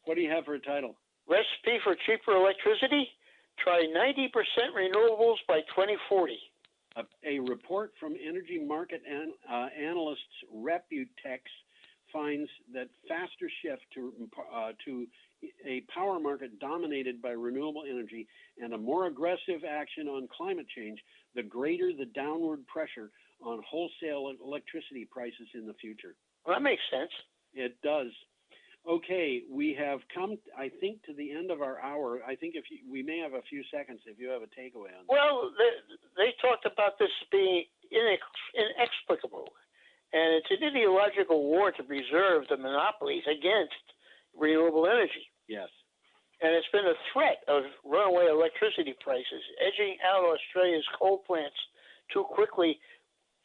What do you have for a title? Recipe for cheaper electricity? Try 90% renewables by 2040. A report from energy market analysts Reputex finds that faster shift to a power market dominated by renewable energy and a more aggressive action on climate change, the greater the downward pressure on wholesale electricity prices in the future. Well, that makes sense. It does. Okay, we have come, I think, to the end of our hour. I think we may have a few seconds if you have a takeaway on that. Well, they talked about this being inexplicable, and it's an ideological war to preserve the monopolies against renewable energy. Yes. And it's been a threat of runaway electricity prices, edging out Australia's coal plants too quickly.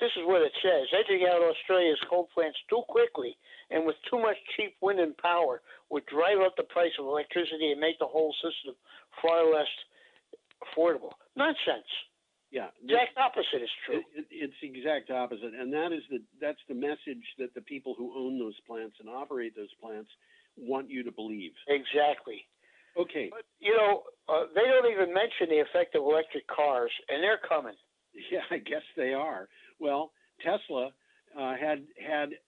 This is what it says: edging out Australia's coal plants too quickly and with too much cheap wind and power would drive up the price of electricity and make the whole system far less affordable. Nonsense. Yeah. Exact opposite is true. It's the exact opposite. And that's the message that the people who own those plants and operate those plants want you to believe. Exactly. Okay. But, they don't even mention the effect of electric cars, and they're coming. Yeah, I guess they are. Well, Tesla had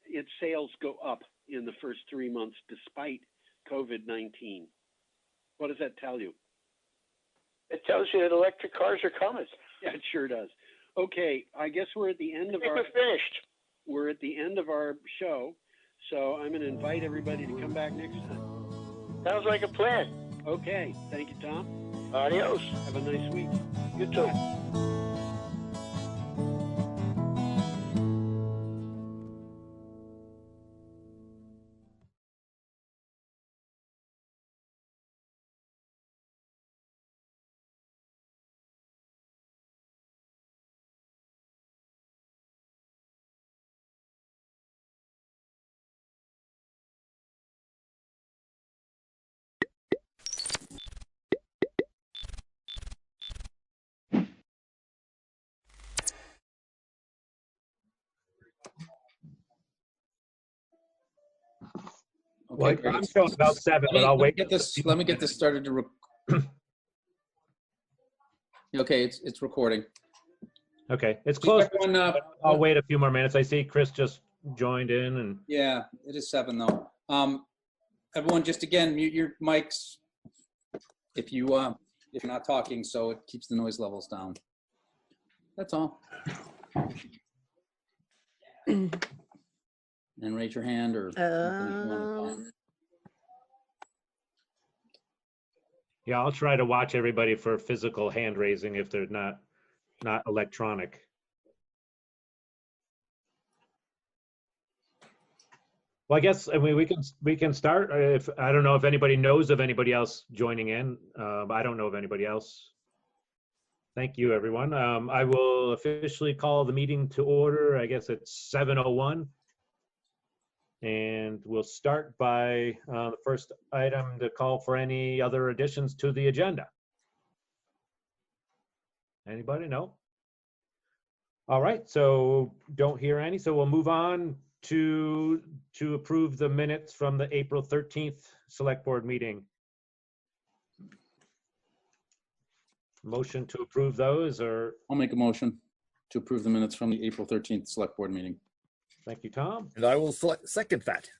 its sales go up in the first 3 months despite COVID-19. What does that tell you? It tells you that electric cars are coming. Yeah, it sure does. Okay, I guess we're at the end of we're finished. We're at the end of our show, so I'm going to invite everybody to come back next time. Sounds like a plan. Okay, thank you, Tom. Adios. Have a nice week. You too. Okay, well, I'm showing about 7, but I'll wait. Let me get this started to. Okay, it's recording. Okay, it's close. Everyone, I'll wait a few more minutes. I see Chris just joined in, and yeah, it is 7 though. Everyone, just again, mute your mics if you're not talking, so it keeps the noise levels down. That's all. And raise your hand or. Yeah, I'll try to watch everybody for physical hand raising if they're not electronic. Well, I guess, I mean, we can start. If I don't know if anybody knows of anybody else joining in. I don't know of anybody else. Thank you, everyone. I will officially call the meeting to order. I guess it's 7:01. And we'll start by the first item to call for any other additions to the agenda. Anybody? No? All right, so don't hear any. So we'll move on to approve the minutes from the April 13th Select Board meeting. Motion to approve those, or? I'll make a motion to approve the minutes from the April 13th Select Board meeting. Thank you, Tom. And I will second that.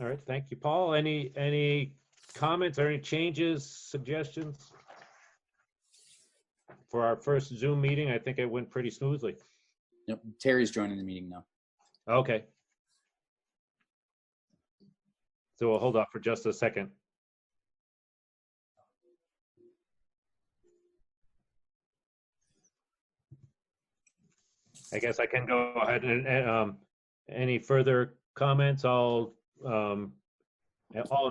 All right, thank you, Paul. Any comments or any changes, suggestions? For our first Zoom meeting, I think it went pretty smoothly. Yep, Terry's joining the meeting now. Okay. So we'll hold off for just a second. I guess I can go ahead and any further comments? All in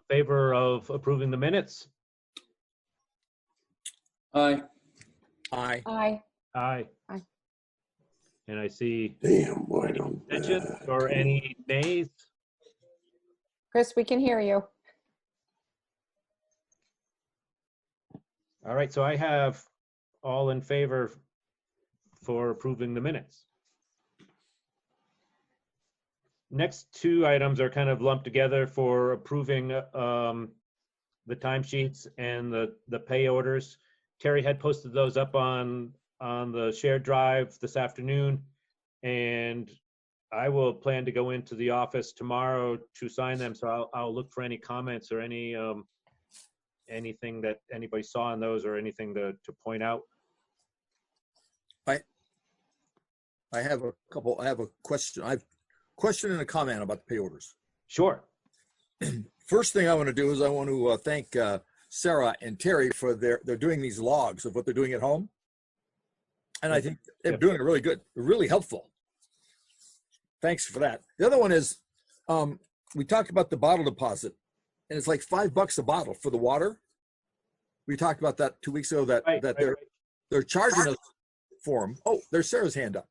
favor of approving the minutes? Aye. Aye. Aye. Aye. Aye. And I see Damn, boy, any I'm abstentions back. or any nays? Chris, we can hear you. All right, so I have all in favor for approving the minutes. Next two items are kind of lumped together for approving the timesheets and the pay orders. Terry had posted those up on the shared drive this afternoon, and I will plan to go into the office tomorrow to sign them. So I'll look for any comments or any anything that anybody saw in those or anything to point out. I have a question. I have a question and a comment about the pay orders. Sure. First thing I want to do is I want to thank Sarah and Terry for they're doing these logs of what they're doing at home. And I think they're doing it really good, really helpful. Thanks for that. The other one is we talked about the bottle deposit, and it's like $5 a bottle for the water. We talked about that 2 weeks ago that they're charging us for them. Oh, there's Sarah's hand up.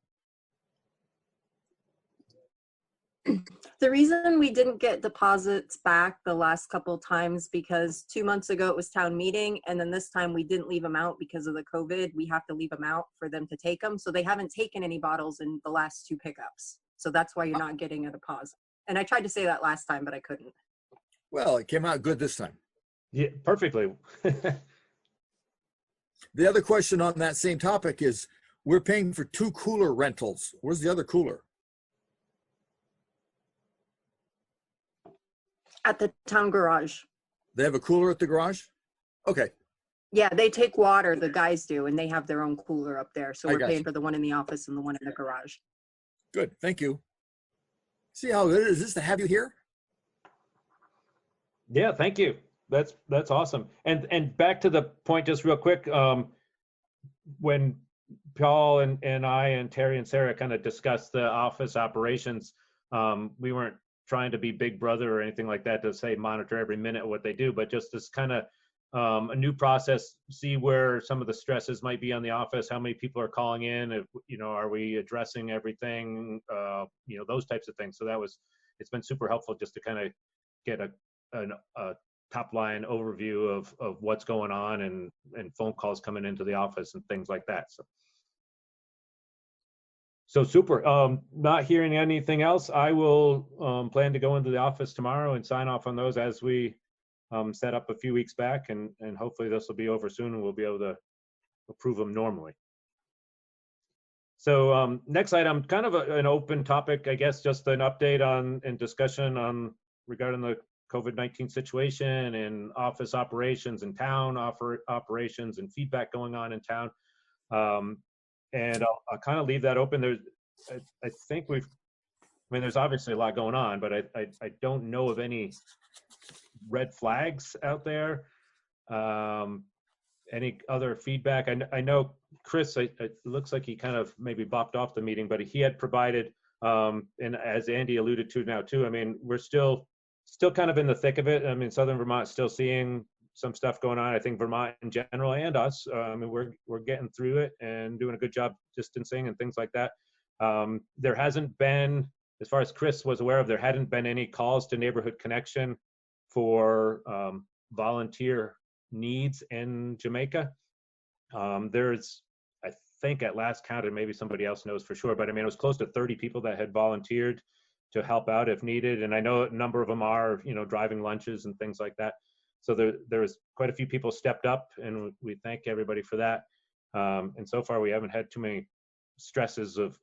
The reason we didn't get deposits back the last couple of times because 2 months ago it was town meeting, and then this time we didn't leave them out because of the COVID. We have to leave them out for them to take them. So they haven't taken any bottles in the last 2 pickups. So that's why you're not getting a deposit. And I tried to say that last time, but I couldn't. Well, it came out good this time. Yeah, perfectly. The other question on that same topic is we're paying for 2 cooler rentals. Where's the other cooler? At the town garage. They have a cooler at the garage? Okay. Yeah, they take water, the guys do, and they have their own cooler up there. So I we're got paying you. for the one in the office and the one in the garage. Good. Thank you. See how good it is to have you here? Yeah, thank you. That's awesome. And back to the point, just real quick, when Paul and I and Terry and Sarah kind of discussed the office operations, we weren't trying to be big brother or anything like that to say monitor every minute of what they do, but just this kind of a new process, see where some of the stresses might be on the office, how many people are calling in, if, are we addressing everything, those types of things. So it's been super helpful just to kind of get a top line overview of what's going on and phone calls coming into the office and things like that. So super. Not hearing anything else, I will plan to go into the office tomorrow and sign off on those as we set up a few weeks back, and hopefully this will be over soon and we'll be able to approve them normally. So next item, kind of an open topic, I guess, just an update on and discussion on regarding the COVID-19 situation and office operations and town operations and feedback going on in town. And I'll kind of leave that open. I think there's obviously a lot going on, but I don't know of any red flags out there. Any other feedback? I know Chris, it looks like he kind of maybe bopped off the meeting, but he had provided And as Andy alluded to now too, I mean, we're still kind of in the thick of it. I mean, Southern Vermont's still seeing some stuff going on. I think Vermont in general and us, I mean, we're getting through it and doing a good job distancing and things like that. There hasn't been, as far as Chris was aware of, there hadn't been any calls to Neighborhood Connection for volunteer needs in Jamaica. There's, I think at last count, and maybe somebody else knows for sure, but I mean, it was close to 30 people that had volunteered to help out if needed. And I know a number of them are, you know, driving lunches and things like that. So there was quite a few people stepped up, and we thank everybody for that. And so far we haven't had too many stresses of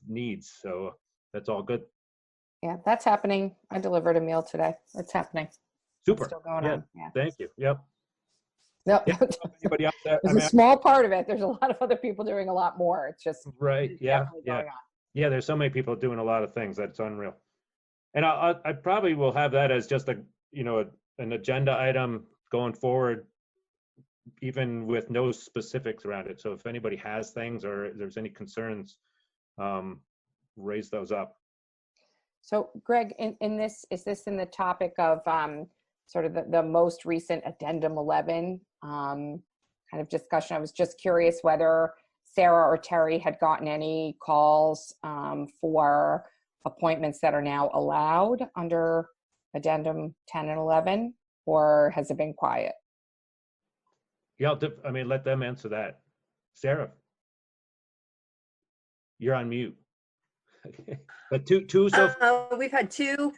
needs. So that's all good. Yeah, that's happening. I delivered a meal today. It's happening. Super. Still going Yeah. on. Yeah. Thank you. Yep. No, Yeah, anybody else there? it's I mean, a small part of it. There's a lot of other people doing a lot more. It's just right. Yeah. definitely Yeah. going on. Yeah. There's so many people doing a lot of things that's unreal. And I probably will have that as just an agenda item going forward, even with no specifics around it. So if anybody has things or there's any concerns, raise those up. So Greg, in this, is this in the topic of sort of the most recent addendum 11 kind of discussion? I was just curious whether Sarah or Terry had gotten any calls for appointments that are now allowed under addendum 10 and 11, or has it been quiet? Yeah, I mean, let them answer that. Sarah, you're on mute. But two so we've had two.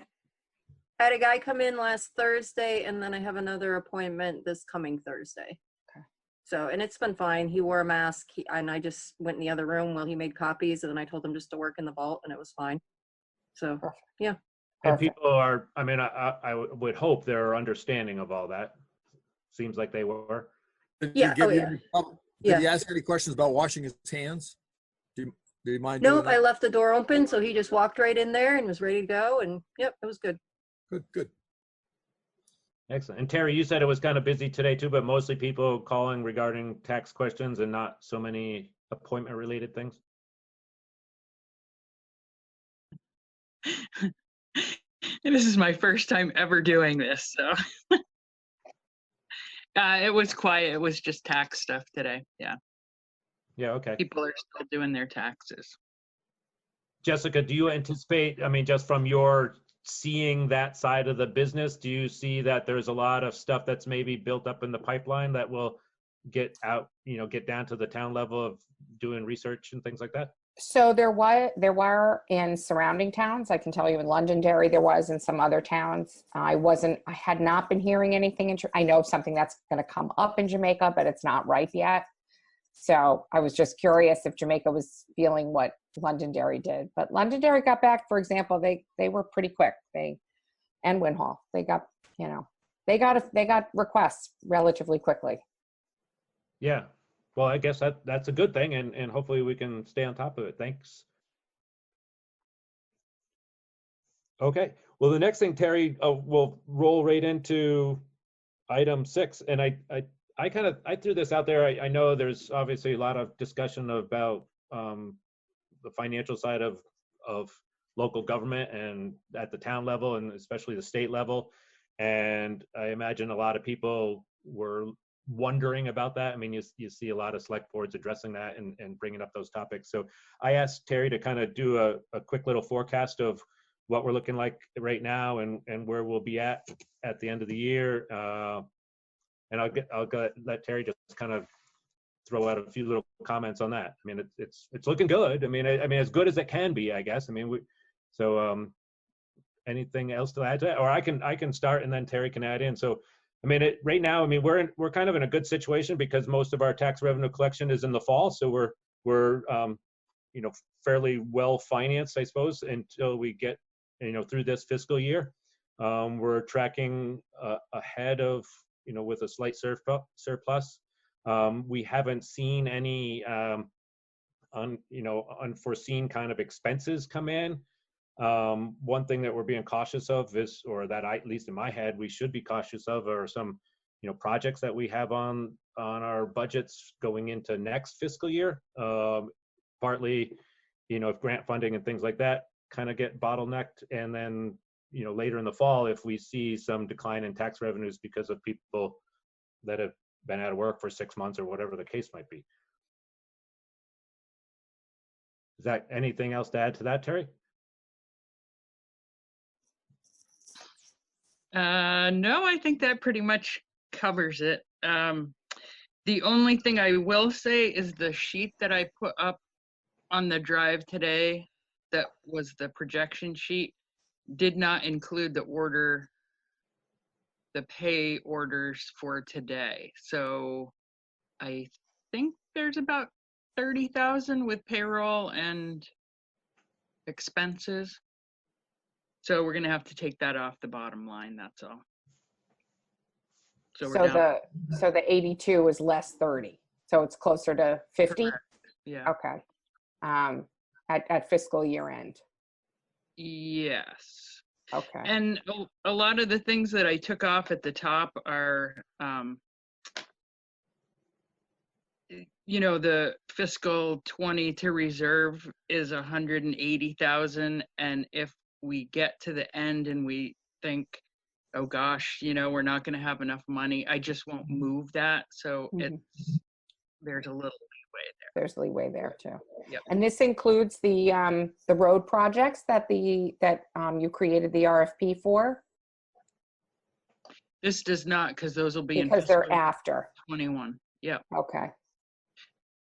I had a guy come in last Thursday, and then I have another appointment this coming Thursday. Okay. So, and it's been fine. He wore a mask, and I just went in the other room while he made copies, and then I told him just to work in the vault, and it was fine. So, perfect. Yeah. And people are, I mean, I would hope they're understanding of all that. Seems like they were. Yeah. Did Yeah. he ask any questions about washing his hands? Did he mind? Nope, doing I that? left the door open, so he just walked right in there and was ready to go. And yep, it was good. Good. Excellent. And Terry, you said it was kind of busy today too, but mostly people calling regarding tax questions and not so many appointment related things. This is my first time ever doing this, so it was quiet. It was just tax stuff today. Yeah. Yeah. Okay. People are still doing their taxes. Jessica, do you anticipate, I mean, just from your seeing that side of the business, do you see that there's a lot of stuff that's maybe built up in the pipeline that will get out, get down to the town level of doing research and things like that? So there were in surrounding towns. I can tell you in Londonderry, there was in some other towns. I had not been hearing anything. I know something that's going to come up in Jamaica, but it's not ripe yet. So I was just curious if Jamaica was feeling what Londonderry did. But Londonderry got back, for example, they were pretty quick. And Winhall, they got requests relatively quickly. Yeah. Well, I guess that's a good thing, and hopefully we can stay on top of it. Thanks. Okay. Well, the next thing, Terry, we'll roll right into item 6, and I threw this out there. I know there's obviously a lot of discussion about the financial side of local government and at the town level and especially the state level, and I imagine a lot of people were wondering about that. I mean, you see a lot of select boards addressing that and bringing up those topics. So I asked Terry to kind of do a quick little forecast of what we're looking like right now and where we'll be at the end of the year. And I'll let Terry just kind of throw out a few little comments on that. I mean, it's looking good. I mean, as good as it can be, I guess. I mean, anything else to add to that? Or I can start and then Terry can add in. So, I mean, right now, I mean, we're kind of in a good situation because most of our tax revenue collection is in the fall. So we're fairly well financed, I suppose, until we get, through this fiscal year. We're tracking ahead of, with a slight surplus. We haven't seen any unforeseen kind of expenses come in. One thing that we're being cautious of is, or that at least in my head, we should be cautious of, are some, projects that we have on our budgets going into next fiscal year. Partly, if grant funding and things like that kind of get bottlenecked, and then, later in the fall, if we see some decline in tax revenues because of people that have been out of work for 6 months or whatever the case might be. Is that anything else to add to that, Terry? No, I think that pretty much covers it. The only thing I will say is the sheet that I put up on the drive today, that was the projection sheet, did not include the pay orders for today. So I think there's about 30,000 with payroll and expenses. So we're gonna have to take that off the bottom line, that's all. So we're down. So the 82 is less 30. So it's closer to 50? Correct. Yeah. Okay. At fiscal year end. Yes. Okay. And a lot of the things that I took off at the top are, the fiscal 20 to reserve is 180,000. And if we get to the end and we think, oh gosh, we're not going to have enough money, I just won't move that. So there's a little leeway there. There's leeway there too. Yep. And this includes the road projects that you created the RFP for? This does not, because those will be because they're after 21. Yeah. Okay.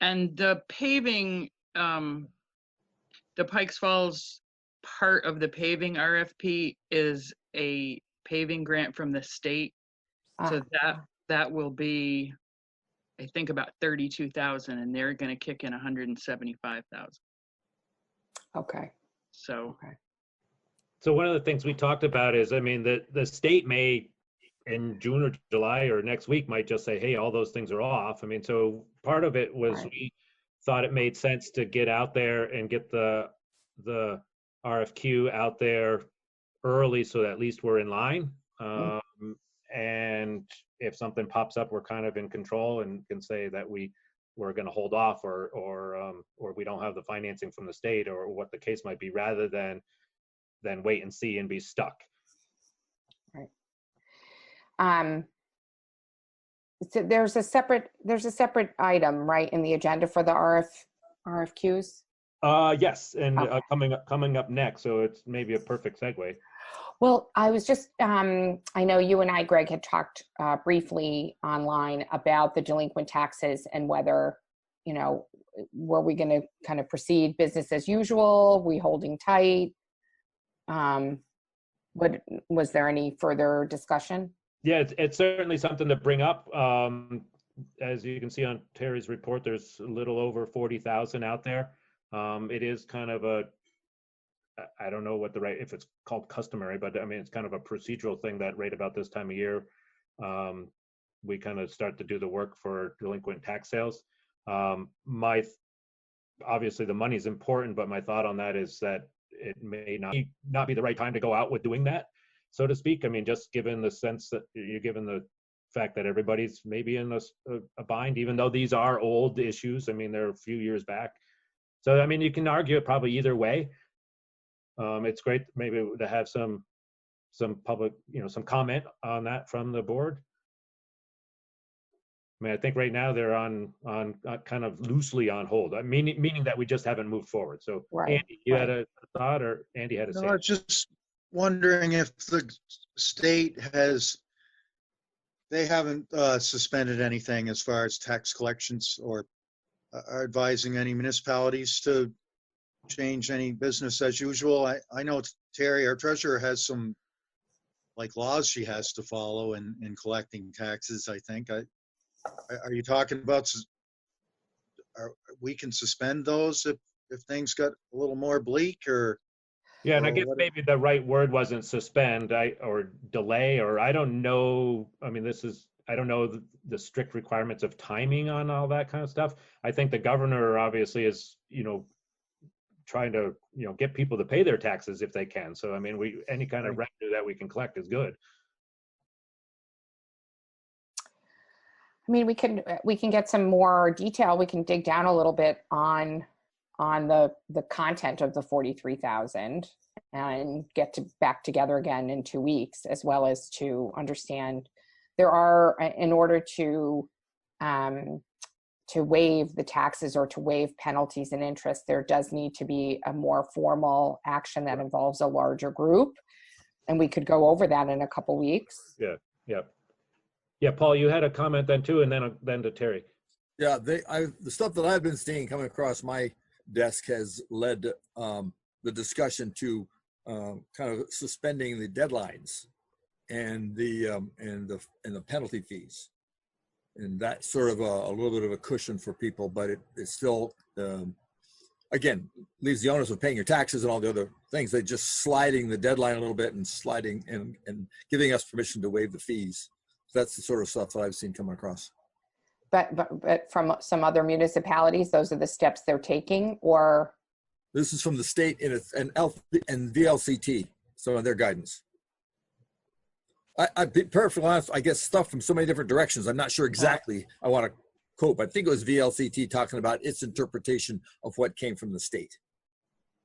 And the paving, the Pikes Falls part of the paving RFP is a paving grant from the state. So that will be, I think, about 32,000, and they're going to kick in 175,000. Okay. So. Okay. So one of the things we talked about is, the state may, in June or July or next week, might just say, hey, all those things are off. So part of it was we thought it made sense to get out there and get the RFQ out there early, so that at least we're in line. And if something pops up, we're kind of in control and can say that we're going to hold off, or we don't have the financing from the state, or what the case might be, rather than wait and see and be stuck. Right. So there's a separate item, right, in the agenda for the RFQs? Yes, and coming up next, so it's maybe a perfect segue. Well, I was just, I know you and I, Greg, had talked briefly online about the delinquent taxes and whether, were we going to kind of proceed business as usual? We holding tight? Was there any further discussion? Yeah, it's certainly something to bring up. As you can see on Terry's report, there's a little over 40,000 out there. It is kind of I don't know if it's called customary, but it's kind of a procedural thing that right about this time of year, we kind of start to do the work for delinquent tax sales. Obviously the money is important, but my thought on that is that it may not be the right time to go out with doing that, so to speak. Just given the sense that given the fact that everybody's maybe in a bind, even though these are old issues. They're a few years back. So, you can argue it probably either way. It's great maybe to have some public, some comment on that from the board. I think right now they're on kind of loosely on hold, meaning that we just haven't moved forward. So Andy, you had a thought, or Andy had a say? No, I was just wondering if the state they haven't suspended anything as far as tax collections, or are advising any municipalities to change any business as usual. I know Terry, our treasurer, has some laws she has to follow in collecting taxes, I think. Are you talking about, we can suspend those if things got a little more bleak, or? Yeah, and I guess maybe the right word wasn't suspend or delay, or I don't know. I don't know the strict requirements of timing on all that kind of stuff. I think the governor obviously is, trying to, get people to pay their taxes if they can. So, any kind of revenue that we can collect is good. We can get some more detail. We can dig down a little bit on on the content of the 43,000 and get back together again in 2 weeks, as well as to understand there are, in order to waive the taxes or to waive penalties and interest, there does need to be a more formal action that involves a larger group. And we could go over that in a couple weeks. Yeah, Paul, you had a comment then too, and then to Terry. Yeah, the stuff that I've been seeing coming across my desk has led the discussion to kind of suspending the deadlines and the penalty fees, and that's sort of a little bit of a cushion for people, but it still again leaves the onus of paying your taxes and all the other things. They're just sliding the deadline a little bit and sliding and giving us permission to waive the fees. That's the sort of stuff that I've seen come across. But from some other municipalities, those are the steps they're taking, or? This is from the state and VLCT, some of their guidance. I'd be perfectly honest, I get stuff from so many different directions. I'm not sure exactly I want to quote, but I think it was VLCT talking about its interpretation of what came from the state.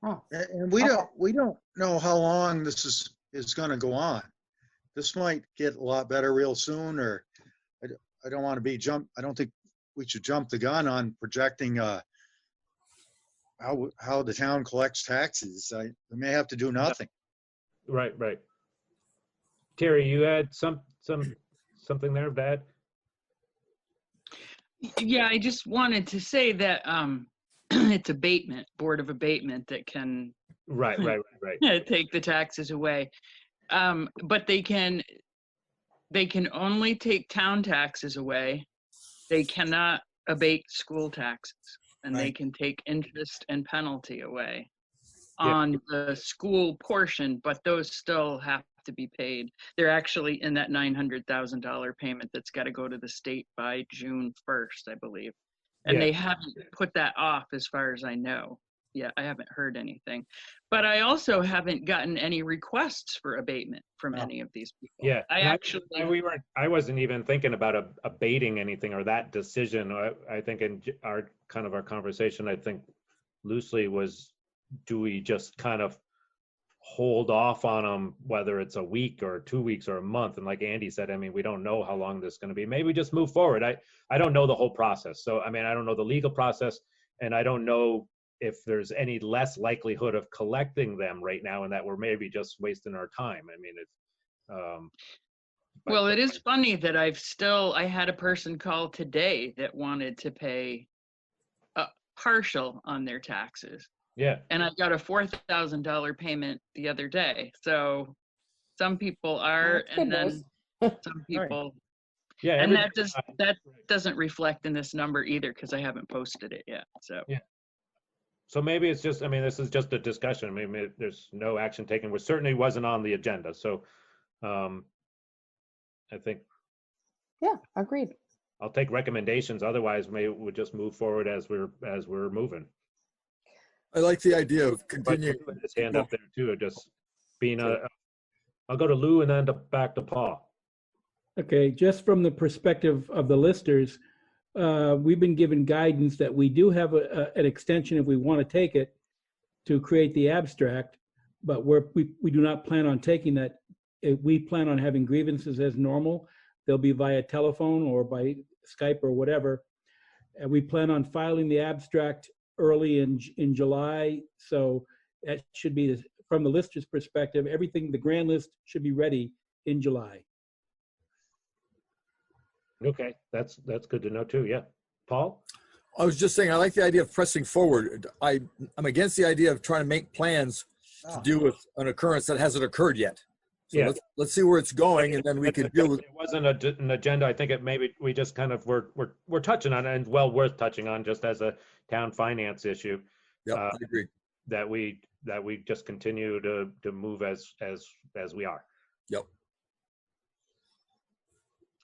Oh. And we don't know how long this is going to go on. This might get a lot better real soon, or I don't want to I don't think we should jump the gun on projecting how the town collects taxes. They may have to do nothing. Right. Terry, you had something there, Bad? Yeah, I just wanted to say that it's Board of Abatement that can right take the taxes away. But they can only take town taxes away. They cannot abate school taxes, and they can take interest and penalty away on the school portion, but those still have to be paid. They're actually in that $900,000 payment that's got to go to the state by June 1st, I believe. And they haven't put that off as far as I know. Yeah, I haven't heard anything. But I also haven't gotten any requests for abatement from any of these people. Yeah, I wasn't even thinking about abating anything or that decision. I think in our conversation, I think loosely was, do we just kind of hold off on them, whether it's a week or 2 weeks or a month? And like Andy said, I mean, we don't know how long this is going to be. Maybe just move forward. I don't know the whole process. So, I mean, I don't know the legal process, and I don't know if there's any less likelihood of collecting them right now, and that we're maybe just wasting our time. I mean, it's well, it is funny that I had a person call today that wanted to pay partial on their taxes. Yeah. And I got a $4,000 payment the other day. So some people are, and then some people. Yeah. And that doesn't reflect in this number either, because I haven't posted it yet. So. Yeah. So maybe it's just, I mean, this is just a discussion. Maybe there's no action taken, which certainly wasn't on the agenda. So I think. Yeah, agreed. I'll take recommendations. Otherwise, maybe we'll just move forward as we're moving. I like the idea of continuing. His hand up there too, just being I'll go to Lou and then back to Paul. Okay, just from the perspective of the listers, we've been given guidance that we do have an extension if we want to take it to create the abstract, but we do not plan on taking that. We plan on having grievances as normal. They'll be via telephone or by Skype or whatever. And we plan on filing the abstract early in July. So that should be, from the lister's perspective, everything, the grand list should be ready in July. Okay, that's good to know too. Yeah, Paul? I was just saying, I like the idea of pressing forward. I'm against the idea of trying to make plans to deal with an occurrence that hasn't occurred yet. So let's see where it's going, and then we can deal with. It wasn't an agenda. I think it maybe we just kind of we're touching on it, and well worth touching on, just as a town finance issue. Yeah, I agree. That we just continue to move as we are. Yep.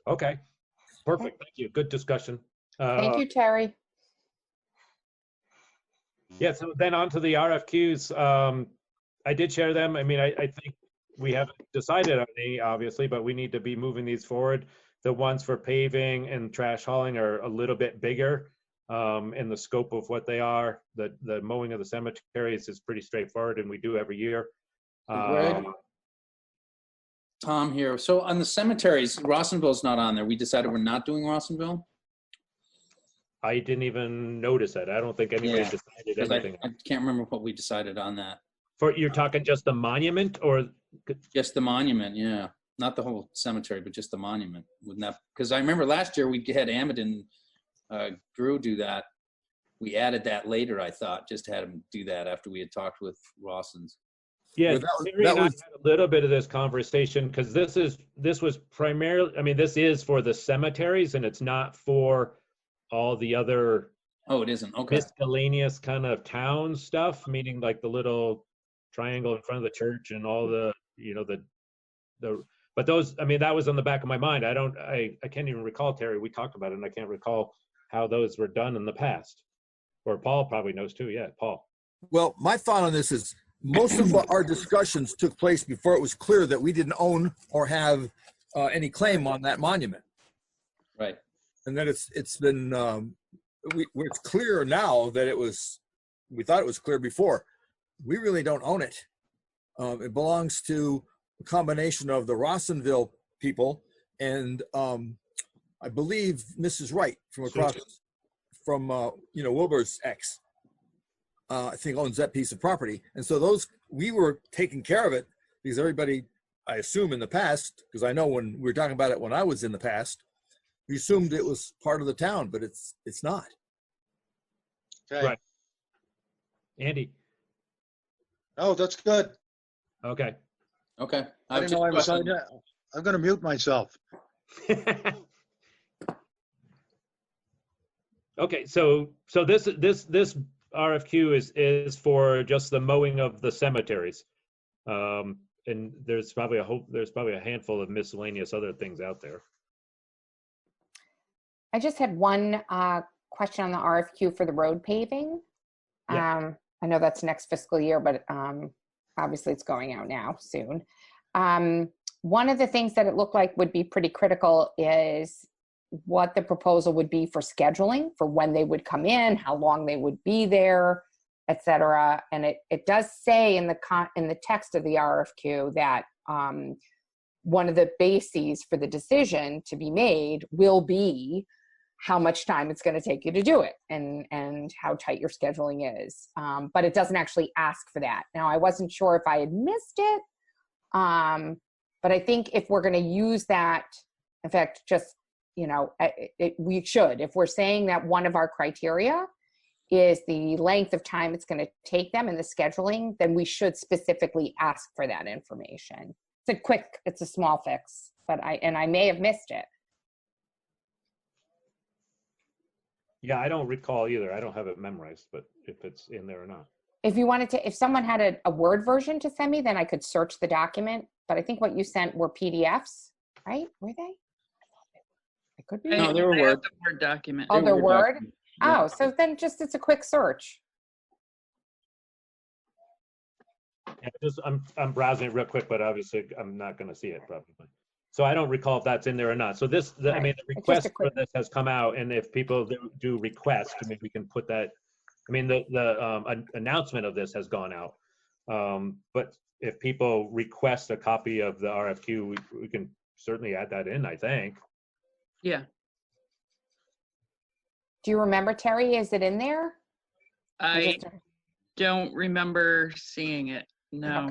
Okay. Perfect. Thank you. Good discussion. Thank you, Terry. Yeah. So then on to the RFQs. I did share them. I mean, I think we haven't decided on any, obviously, but we need to be moving these forward. The ones for paving and trash hauling are a little bit bigger. in the scope of what they are. The mowing of the cemeteries is pretty straightforward, and we do every year. Greg? Tom here. So on the cemeteries, Rossonville's not on there. We decided we're not doing Rossonville? I didn't even notice it. I don't think anybody Yeah, decided 'cause anything. I can't remember what we decided on that. You're talking just the monument, or? Just the monument, yeah. Not the whole cemetery, but just the monument. Wouldn't that, because I remember last year we had Amadon Drew do that. We added that later, I thought, just had him do that after we had talked with Rawson's. Yeah, Well, Terry and I had a little bit of this conversation, because this was primarily, I mean, this is for the cemeteries, and it's not for all the other. Oh, it isn't. Okay. Miscellaneous kind of town stuff, meaning like the little triangle in front of the church and all the, but those, I mean, that was on the back of my mind. I can't even recall, Terry, we talked about it, and I can't recall how those were done in the past. Or Paul probably knows too. Yeah, Paul. Well, my thought on this is most of our discussions took place before it was clear that we didn't own or have any claim on that monument. Right. And then it's been, it's clear now that we thought it was clear before. We really don't own it. It belongs to a combination of the Rossonville people and I believe Mrs. Wright from across from Wilbur's ex. I think owns that piece of property. And so we were taking care of it because everybody, I assume in the past, because I know when we were talking about it when I was in the past, we assumed it was part of the town, but it's not. Okay. Right. Andy. Oh, that's good. Okay. Okay. I didn't know I was on that. I'm going to mute myself. Okay, so this RFQ is for just the mowing of the cemeteries, and there's probably a handful of miscellaneous other things out there. I just had one question on the RFQ for the road paving. Yeah. I know that's next fiscal year, but obviously it's going out now soon. One of the things that it looked like would be pretty critical is what the proposal would be for scheduling, for when they would come in, how long they would be there, et cetera. And it does say in the text of the RFQ that one of the bases for the decision to be made will be how much time it's going to take you to do it and how tight your scheduling is. But it doesn't actually ask for that. Now, I wasn't sure if I had missed it, but I think if we're going to use that, in fact, just, we should, if we're saying that one of our criteria is the length of time it's going to take them and the scheduling, then we should specifically ask for that information. It's a small fix, but I may have missed it. Yeah, I don't recall either. I don't have it memorized, but if it's in there or not. If you wanted to, if someone had a Word version to send me, then I could search the document. But I think what you sent were PDFs, right? Were they? It could be. No, they were I have Word. the Word document. Oh, they're Word? document. Yeah. Oh, so then it's a quick search. Yeah, I'm browsing it real quick, but obviously I'm not going to see it probably. So I don't recall if that's in there or not. So I mean, the request for this has come out, and if people do request, I mean, we can put that. I mean, the announcement of this has gone out, but if people request a copy of the RFQ, we can certainly add that in, I think. Yeah. Do you remember, Terry? Is it in there? I don't remember seeing it. No.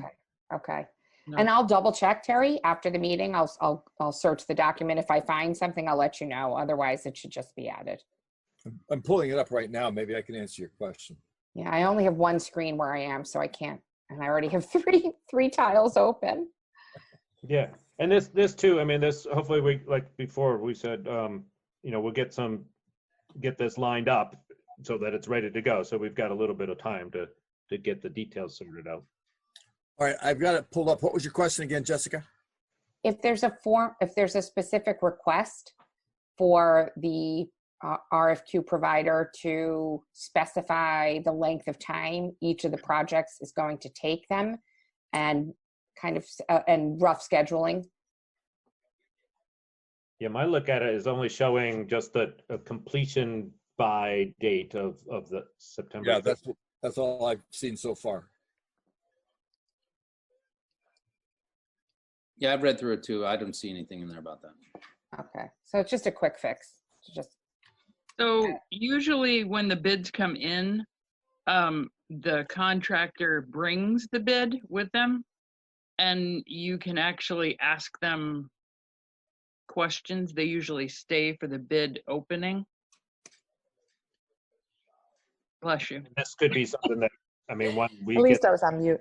Okay. No. And I'll double check, Terry, after the meeting. I'll search the document. If I find something, I'll let you know. Otherwise, it should just be added. I'm pulling it up right now. Maybe I can answer your question. Yeah, I only have one screen where I am, so I can't. And I already have three tiles open. Yeah, and this too. I mean, this hopefully we, like before we said, we'll get this lined up so that it's ready to go. So we've got a little bit of time to get the details sorted out. All right, I've got it pulled up. What was your question again, Jessica? If there's a specific request for the RFQ provider to specify the length of time each of the projects is going to take them, and kind of and rough scheduling. Yeah, my look at it is only showing just a completion by date of the September. Yeah, that's all I've seen so far. Yeah, I've read through it too. I don't see anything in there about that. Okay, so it's just a quick fix. Just So usually when the bids come in, the contractor brings the bid with them, and you can actually ask them questions. They usually stay for the bid opening. Bless you. This could be something that, I mean, one we at least get I was on mute.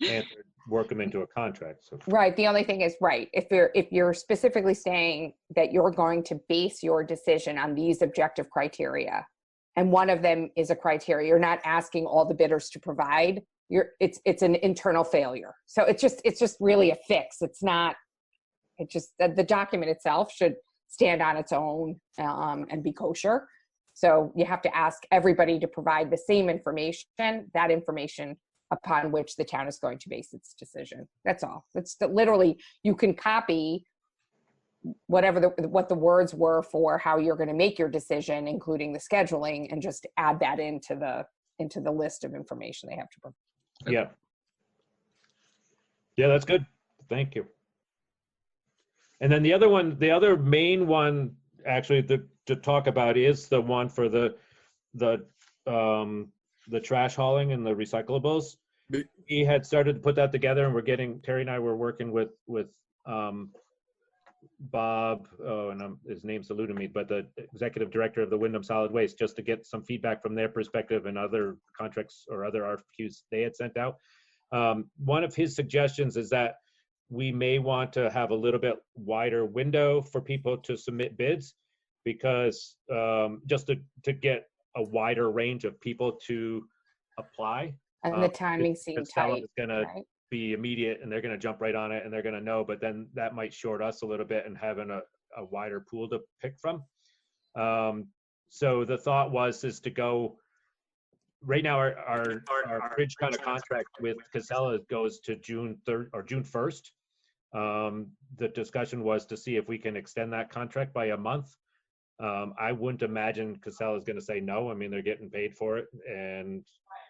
answered, work them into a contract. So Right. The only thing is, right, if you're specifically saying that you're going to base your decision on these objective criteria, and one of them is a criteria, you're not asking all the bidders to provide. It's an internal failure. So it's just really a fix. It's not. It just the document itself should stand on its own and be kosher. So you have to ask everybody to provide the same information, that information upon which the town is going to base its decision. That's all. It's literally, you can copy whatever what the words were for how you're going to make your decision, including the scheduling, and just add that into the list of information they have to provide. yeah. Yeah, that's good. Thank you. And then the other main one actually to talk about is the one for the trash hauling and the recyclables. We had started to put that together, and Terry and I were working with Bob, and his name's eluding me, but the executive director of the Wyndham Solid Waste, just to get some feedback from their perspective and other contracts or other RFQs they had sent out. One of his suggestions is that we may want to have a little bit wider window for people to submit bids, because just to get a wider range of people to apply. And the timing seemed tight. It's going to right? be immediate, and they're going to jump right on it, and they're going to know, but then that might short us a little bit and having a wider pool to pick from. So the thought is to go, right now our bridge kind of contract with Casella goes to June 3rd or June 1st. The discussion was to see if we can extend that contract by a month. I wouldn't imagine Casella is going to say no. I mean, they're getting paid for it, and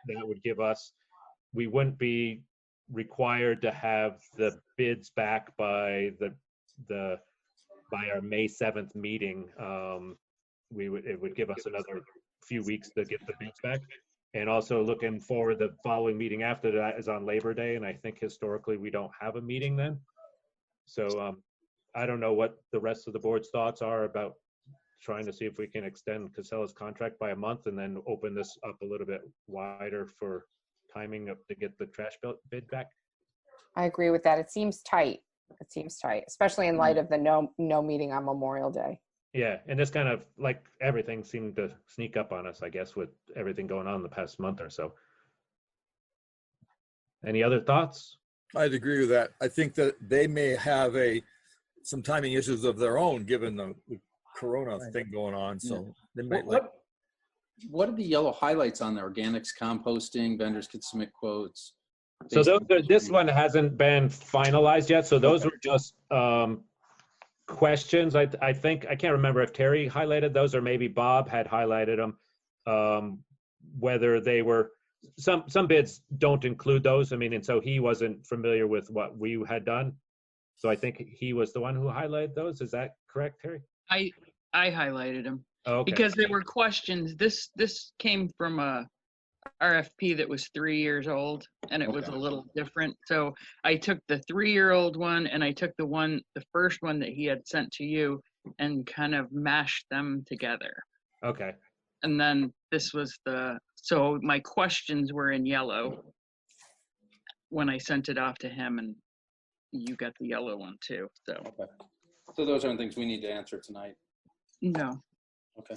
that would give us, we wouldn't be required to have the bids back by by our May 7th meeting. It would give us another few weeks to get the bids back. And also looking forward, the following meeting after that is on Labor Day, and I think historically we don't have a meeting then. So I don't know what the rest of the board's thoughts are about trying to see if we can extend Casella's contract by a month and then open this up a little bit wider for timing to get the trash bid back. I agree with that. It seems tight. It seems tight, especially in light of the no meeting on Memorial Day. Yeah, and this kind of, like, everything seemed to sneak up on us, I guess, with everything going on in the past month or so. Any other thoughts? I'd agree with that. I think that they may have some timing issues of their own, given the Corona thing going on. So they might What are the yellow highlights on the organics, composting? Vendors could submit quotes. So this one hasn't been finalized yet. So those were just questions. I think, I can't remember if Terry highlighted those or maybe Bob had highlighted them. Whether they were, some bids don't include those. I mean, and so he wasn't familiar with what we had done. So I think he was the one who highlighted those. Is that correct, Terry? I highlighted them Okay. because there were questions. This came from a RFP that was 3 years old, and it was a little different. So I took the 3-year-old one, and I took the first one that he had sent to you, and kind of mashed them together. Okay. And then this was so my questions were in yellow when I sent it off to him, and you got the yellow one too. So. Okay. So those aren't things we need to answer tonight. No. Okay.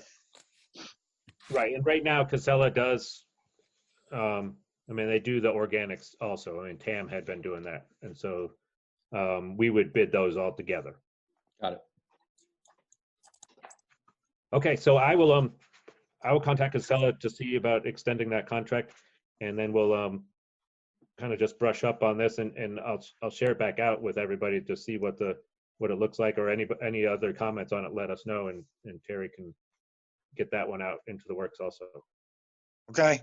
Right, and right now Casella does, I mean, they do the organics also. I mean, Tam had been doing that, and so we would bid those all together. Got it. Okay, so I will contact Casella to see about extending that contract, and then we'll kind of just brush up on this, and I'll share it back out with everybody to see what it looks like, or any other comments on it. Let us know, and Terry can get that one out into the works also. Okay.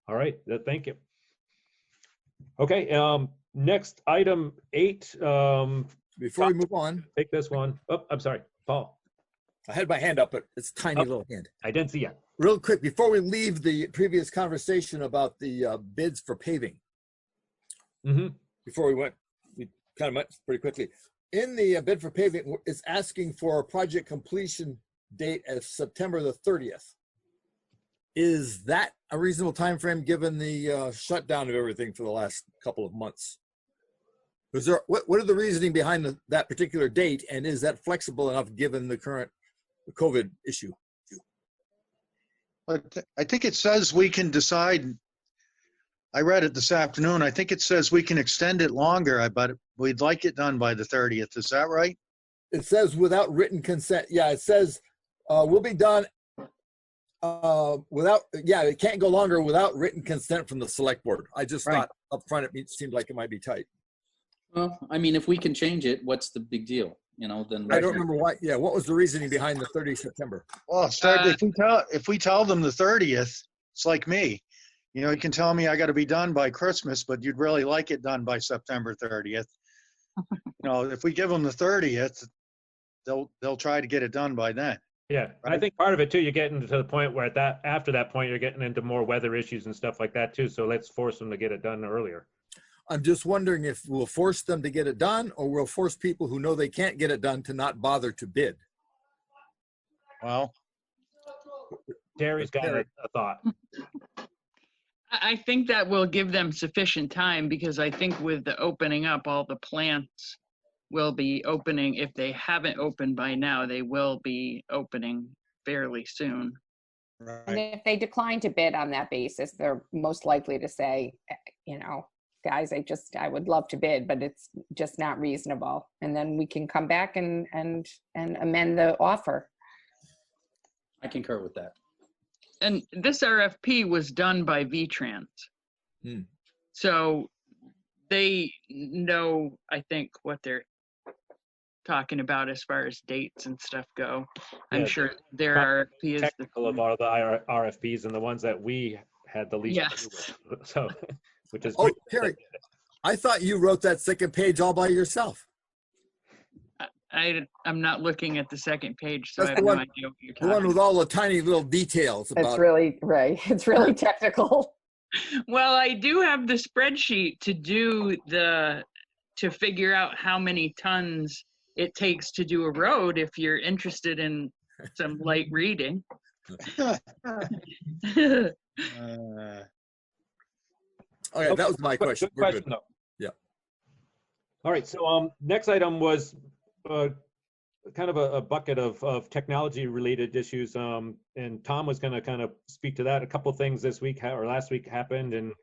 All right, thank you. Okay, next item 8. Before we move on, take this one. Oh, I'm sorry, Paul. I had my hand up, but it's a tiny Oh, little hand. I didn't see it. Real quick, before we leave the previous conversation about the bids for paving, before we kind of went pretty quickly. In the bid for paving, it's asking for a project completion date as September the 30th. Is that a reasonable time frame given the shutdown of everything for the last couple of months? Was there, what are the reasoning behind that particular date, and is that flexible enough given the current COVID issue? I think it says we can decide. I read it this afternoon. I think it says we can extend it longer, but we'd like it done by the 30th. Is that right? It says without written consent. Yeah, it says will be done without, yeah, it can't go longer without written consent from the select board. I just thought up front it seemed like it might be tight. Well, I mean, if we can change it, what's the big deal? You know, then I don't remember why. Yeah, what was the reasoning behind the 30th September? Well, if we tell them the 30th, it's like me. You know, you can tell me I got to be done by Christmas, but you'd really like it done by September 30th. You know, if we give them the 30th, they'll try to get it done by then. Yeah, right? I think part of it too, you're getting to the point where after that point, you're getting into more weather issues and stuff like that too. So let's force them to get it done earlier. I'm just wondering if we'll force them to get it done, or we'll force people who know they can't get it done to not bother to bid. Well, Terry's got a thought. I think that will give them sufficient time, because I think with the opening up, all the plants will be opening. If they haven't opened by now, they will be opening fairly soon. And if they decline to bid on that basis, they're most likely to say, you know, guys, I would love to bid, but it's just not reasonable. And then we can come back and amend the offer. I concur with that. And this RFP was done by VTrans. So they know, I think, what they're talking about as far as dates and stuff go. I'm sure their RFP is technical of all the RFPs and the ones that we had the least to do with. So, which is great. Terry, I thought you wrote that second page all by yourself. I'm not looking at the second page, so That's I have no idea what you're talking about. The one with all the tiny little details about. It's really, right. It's really technical. Well, I do have the spreadsheet to figure out how many tons it takes to do a road, if you're interested in some light reading. Okay, that was my question. Good question, though. Yeah. All right. So next item was kind of a bucket of technology related issues. And Tom was going to kind of speak to that. A couple of things this week or last week happened and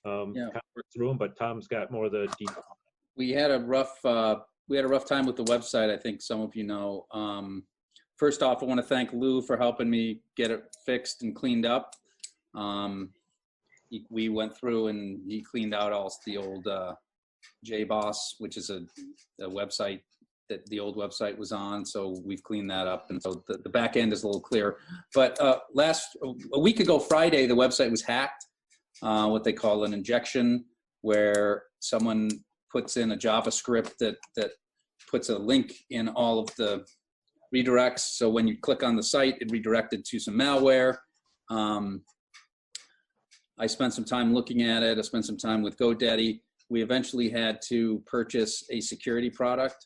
kind of work through them, but Tom's got more of the detail. We had a rough time with the website. I think some of you know. First off, I want to thank Lou for helping me get it fixed and cleaned up. We went through and he cleaned out all the old JBoss, which is a website that the old website was on. So we've cleaned that up, and so the back end is a little clearer. But a week ago Friday, the website was hacked. What they call an injection, where someone puts in a JavaScript that puts a link in all of the redirects. So when you click on the site, it redirected to some malware. I spent some time looking at it. I spent some time with GoDaddy. We eventually had to purchase a security product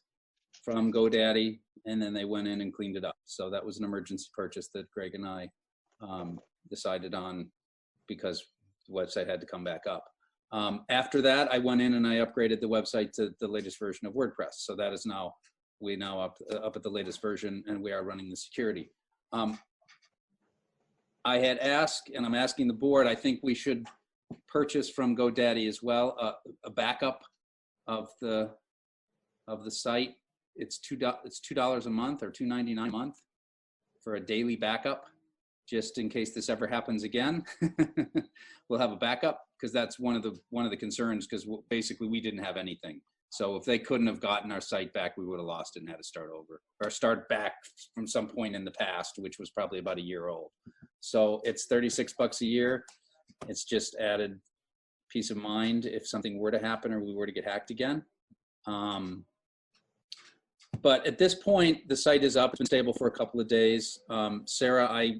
from GoDaddy, and then they went in and cleaned it up. So that was an emergency purchase that Greg and I decided on, because the website had to come back up. After that, I went in and I upgraded the website to the latest version of WordPress. So that is now, we're now up at the latest version, and we are running the security. I had asked, and I'm asking the board, I think we should purchase from GoDaddy as well a backup of the site. It's $2 a month or $2.99 a month for a daily backup, just in case this ever happens again. We'll have a backup, because that's one of the concerns, because basically we didn't have anything. So if they couldn't have gotten our site back, we would have lost it and had to start over or start back from some point in the past, which was probably about a year old. So it's $36 a year. It's just added peace of mind if something were to happen or we were to get hacked again. But at this point, the site is up. It's been stable for a couple of days. Sarah, I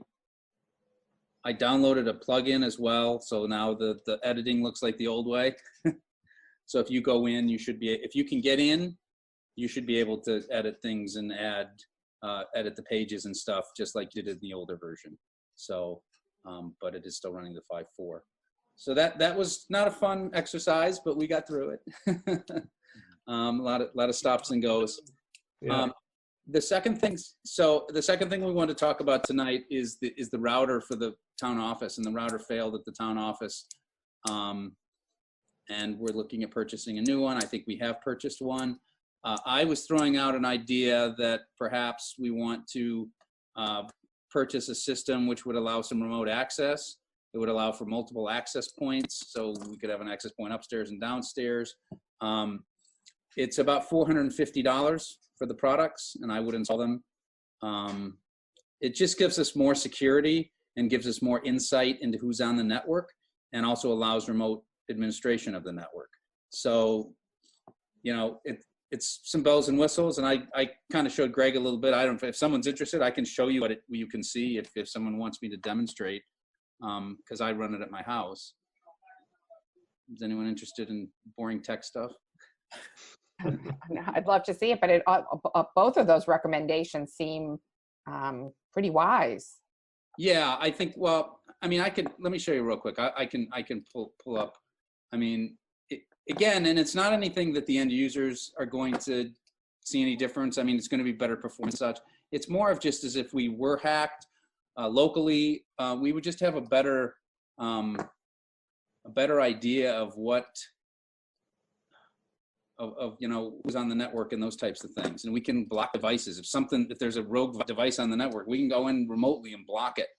downloaded a plugin as well. So now the editing looks like the old way. So if you go in, you should be, if you can get in, you should be able to edit things and edit the pages and stuff, just like you did in the older version. So, but it is still running the 5.4. So that was not a fun exercise, but we got through it. A lot of stops and goes. Yeah. The second thing we want to talk about tonight is the router for the town office, and the router failed at the town office. And we're looking at purchasing a new one. I think we have purchased one. I was throwing out an idea that perhaps we want to purchase a system which would allow some remote access. It would allow for multiple access points, so we could have an access point upstairs and downstairs. It's about $450 for the products, and I would install them. It just gives us more security and gives us more insight into who's on the network, and also allows remote administration of the network. So, you know, it's some bells and whistles, and I kind of showed Greg a little bit. I don't know if someone's interested, I can show you what you can see if someone wants me to demonstrate, because I run it at my house. Is anyone interested in boring tech stuff? I'd love to see it, but both of those recommendations seem pretty wise. Yeah, I think, well, I mean, let me show you real quick. I can pull up. I mean, again, and it's not anything that the end users are going to see any difference. I mean, it's going to be better performance and such. It's more of just as if we were hacked locally, we would just have a better idea of what, you know, who's on the network and those types of things. And we can block devices. If there's a rogue device on the network, we can go in remotely and block it.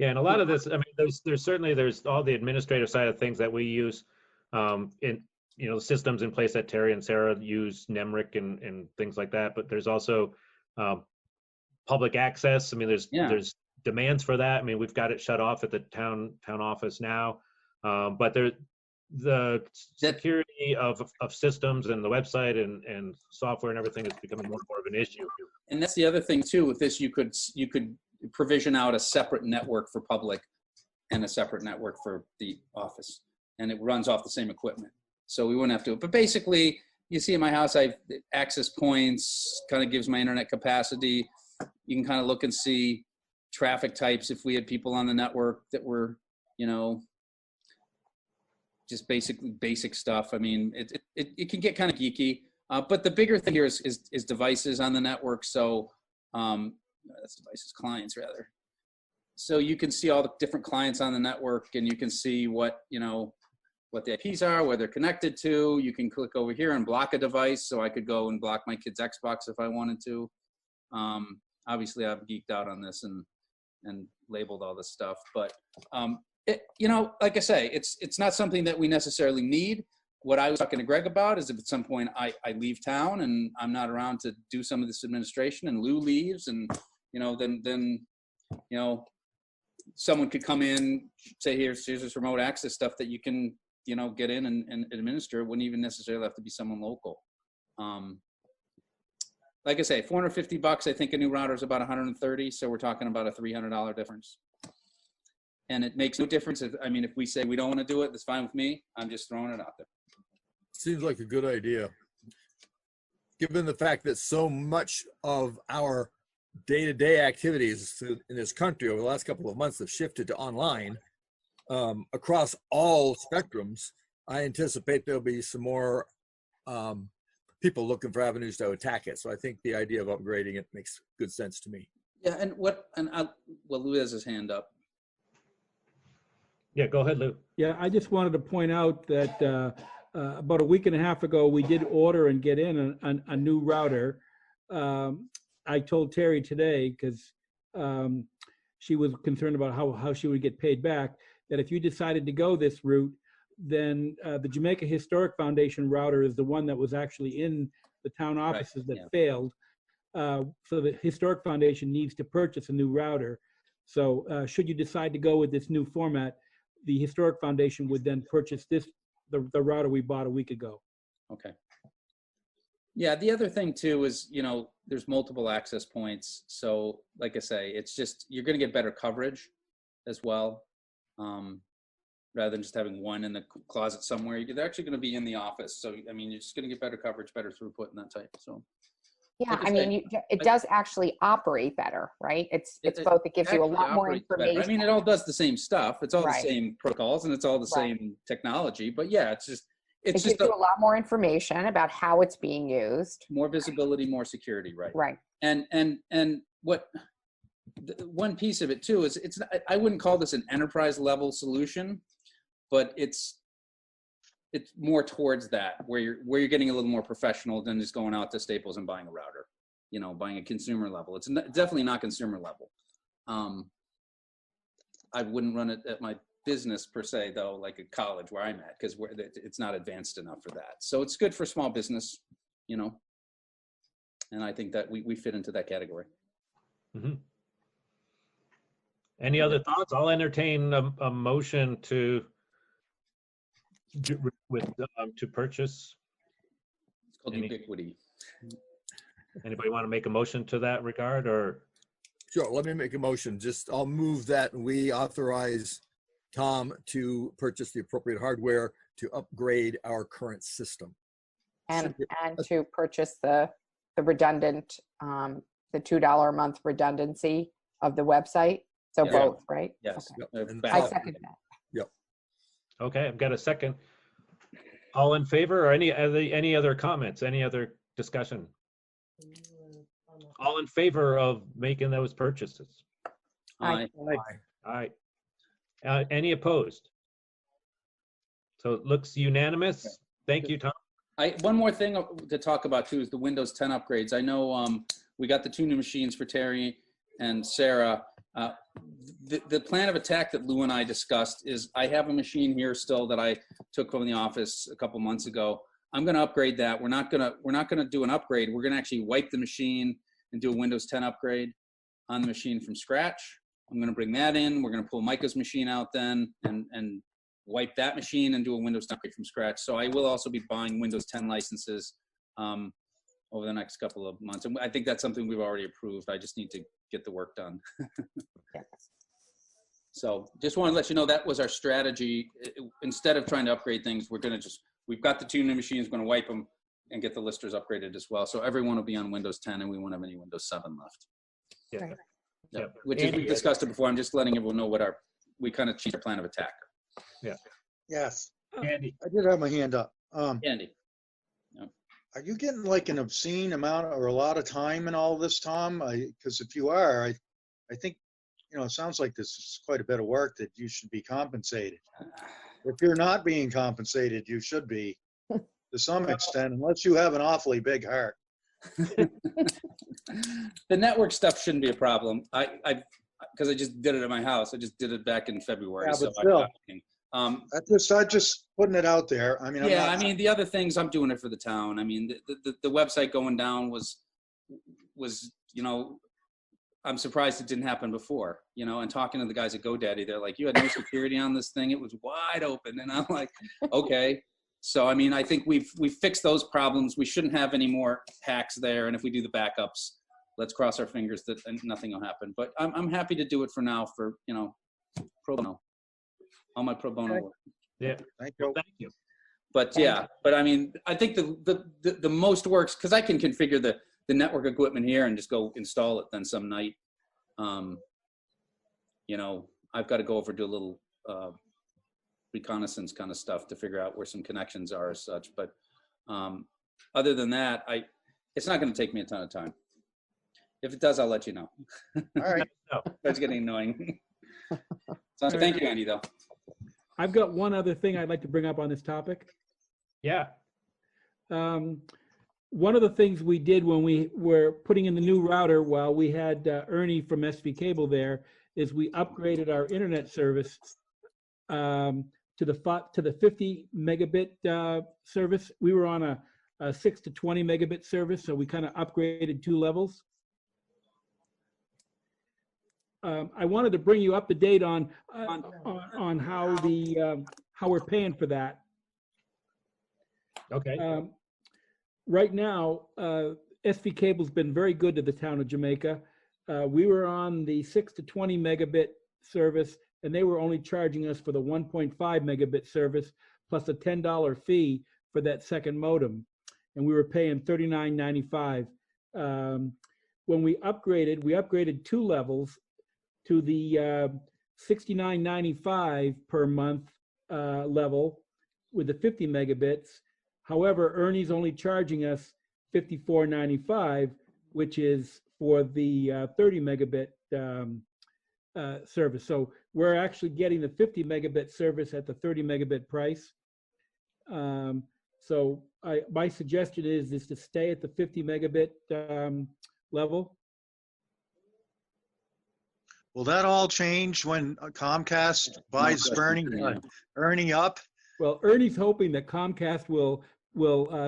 Yeah, and a lot of this, I mean, there's all the administrative side of things that we use in, you know, systems in place that Terry and Sarah use, NEMRIC and things like that. But there's also public access. I mean, there's demands for that. I mean, we've got it shut off at the town office now, but the security of systems and the website and software and everything is becoming more and more of an issue. And that's the other thing too. With this, you could provision out a separate network for public and a separate network for the office, and it runs off the same equipment. So we wouldn't have to. But basically, you see in my house, I have access points. Kind of gives my internet capacity. You can kind of look and see traffic types if we had people on the network that were, you know, just basic stuff. I mean, it can get kind of geeky, but the bigger thing here is devices on the network. So that's devices, clients rather. So you can see all the different clients on the network, and you can see what, you know, what the IPs are, where they're connected to. You can click over here and block a device. So I could go and block my kid's Xbox if I wanted to. Obviously I've geeked out on this and labeled all this stuff, but you know, like I say, it's not something that we necessarily need. What I was talking to Greg about is if at some point I leave town and I'm not around to do some of this administration, and Lou leaves, and you know, then you know, someone could come in, say here's this remote access stuff that you can, you know, get in and administer. It wouldn't even necessarily have to be someone local. Like I say, $450. I think a new router is about $130, so we're talking about a $300 difference. And it makes no difference if we say we don't want to do it, that's fine with me. I'm just throwing it out there. Seems like a good idea. Given the fact that so much of our day-to-day activities in this country over the last couple of months have shifted to online across all spectrums, I anticipate there'll be some more people looking for avenues to attack it. So I think the idea of upgrading it makes good sense to me. Yeah, Lou has his hand up. Yeah, go ahead, Lou. Yeah, I just wanted to point out that about a week and a half ago, we did order and get in a new router. I told Terry today, because she was concerned about how she would get paid back, that if you decided to go this route, then the Jamaica Historic Foundation router is the one that was actually in the town offices that failed. So the Historic Foundation needs to purchase a new router. So should you decide to go with this new format, the Historic Foundation would then purchase the router we bought a week ago. Okay. Yeah, the other thing too is, there's multiple access points. So like I say, it's just, you're going to get better coverage as well. Rather than just having one in the closet somewhere, they're actually going to be in the office. So, I mean, you're just going to get better coverage, better throughput and that type. So. Yeah, Like I mean, it does actually operate better, right? It's both. It gives you a lot more information. I mean, it all does the same stuff. It's all Right. the same protocols and it's all the same technology. But yeah, it gives you a lot more information about how it's being used. More visibility, more security, right? Right. And what one piece of it too is I wouldn't call this an enterprise level solution, but it's more towards that where you're getting a little more professional than just going out to Staples and buying a router, buying a consumer level. It's definitely not consumer level. I wouldn't run it at my business per se though, like a college where I'm at, because it's not advanced enough for that. So it's good for small business, and I think that we fit into that category. Mm-hmm. Any other thoughts? I'll entertain a motion to purchase. It's called Ubiquity. Anybody want to make a motion to that regard, or? Sure, let me make a motion. I'll move that we authorize Tom to purchase the appropriate hardware to upgrade our current system. And to purchase the redundant, the $2 a month redundancy of the website. So both, right? Yes. Okay. I second that. Yep. Okay, I've got a second. All in favor, or any other comments? Any other discussion? All in favor of making those purchases? Aye. Aye. Any opposed? So it looks unanimous. Thank you, Tom. One more thing to talk about too is the Windows 10 upgrades. I know we got the 2 new machines for Terry and Sarah. The plan of attack that Lou and I discussed is I have a machine here still that I took from the office a couple months ago. I'm going to upgrade that. We're not going to do an upgrade. We're going to actually wipe the machine and do a Windows 10 upgrade on the machine from scratch. I'm going to bring that in. We're going to pull Micah's machine out then and wipe that machine and do a Windows 10 upgrade from scratch. So I will also be buying Windows 10 licenses over the next couple of months. And I think that's something we've already approved. I just need to get the work done. So just want to let you know that was our strategy. Instead of trying to upgrade things, we've got the 2 new machines, going to wipe them and get the listers upgraded as well. So everyone will be on Windows 10 and we won't have any Windows 7 left. Yeah. Right. Yep. Which is, we discussed it before. I'm just letting everyone know we kind of changed our plan of attack. Yeah. Yes. Andy. I did have my hand up. Andy. Are you getting like an obscene amount or a lot of time in all this, Tom? Because if you are, I think, it sounds like this is quite a bit of work that you should be compensated. If you're not being compensated, you should be to some extent, unless you have an awfully big heart. The network stuff shouldn't be a problem. Because I just did it at my house. I just did it back in February. Yeah, but still, I just putting it out there. I mean, the other things, I'm doing it for the town. I mean, the website going down was, I'm surprised it didn't happen before, and talking to the guys at GoDaddy, they're like, you had no security on this thing. It was wide open. And I'm like, okay. So, I mean, I think we've fixed those problems. We shouldn't have any more hacks there. And if we do the backups, let's cross our fingers that nothing will happen. But I'm happy to do it for now for, pro bono, all my pro bono work. Yeah. Thank you. Thank you. But yeah, but I mean, I think the most works, because I can configure the network equipment here and just go install it then some night. I've got to go over, do a little reconnaissance kind of stuff to figure out where some connections are as such. But other than that, it's not going to take me a ton of time. If it does, I'll let you know. All right. That's getting annoying. So thank you, Andy, though. I've got one other thing I'd like to bring up on this topic. Yeah. One of the things we did when we were putting in the new router while we had Ernie from SV Cable there is we upgraded our internet service to the 50 megabit service. We were on a 6 to 20 megabit service, so we kind of upgraded 2 levels. I wanted to bring you up to date on how how we're paying for that. Okay. Right now, SV Cable's been very good to the town of Jamaica. We were on the 6 to 20 megabit service, and they were only charging us for the 1.5 megabit service plus a $10 fee for that second modem, and we were paying $39.95. When we upgraded 2 levels to the $69.95 per month level with the 50 megabits. However, Ernie's only charging us $54.95, which is for the 30 megabit service. So we're actually getting the 50 megabit service at the 30 megabit price. So my suggestion is to stay at the 50 megabit level. Will that all change when Comcast buys Ernie up? Well, Ernie's hoping that Comcast will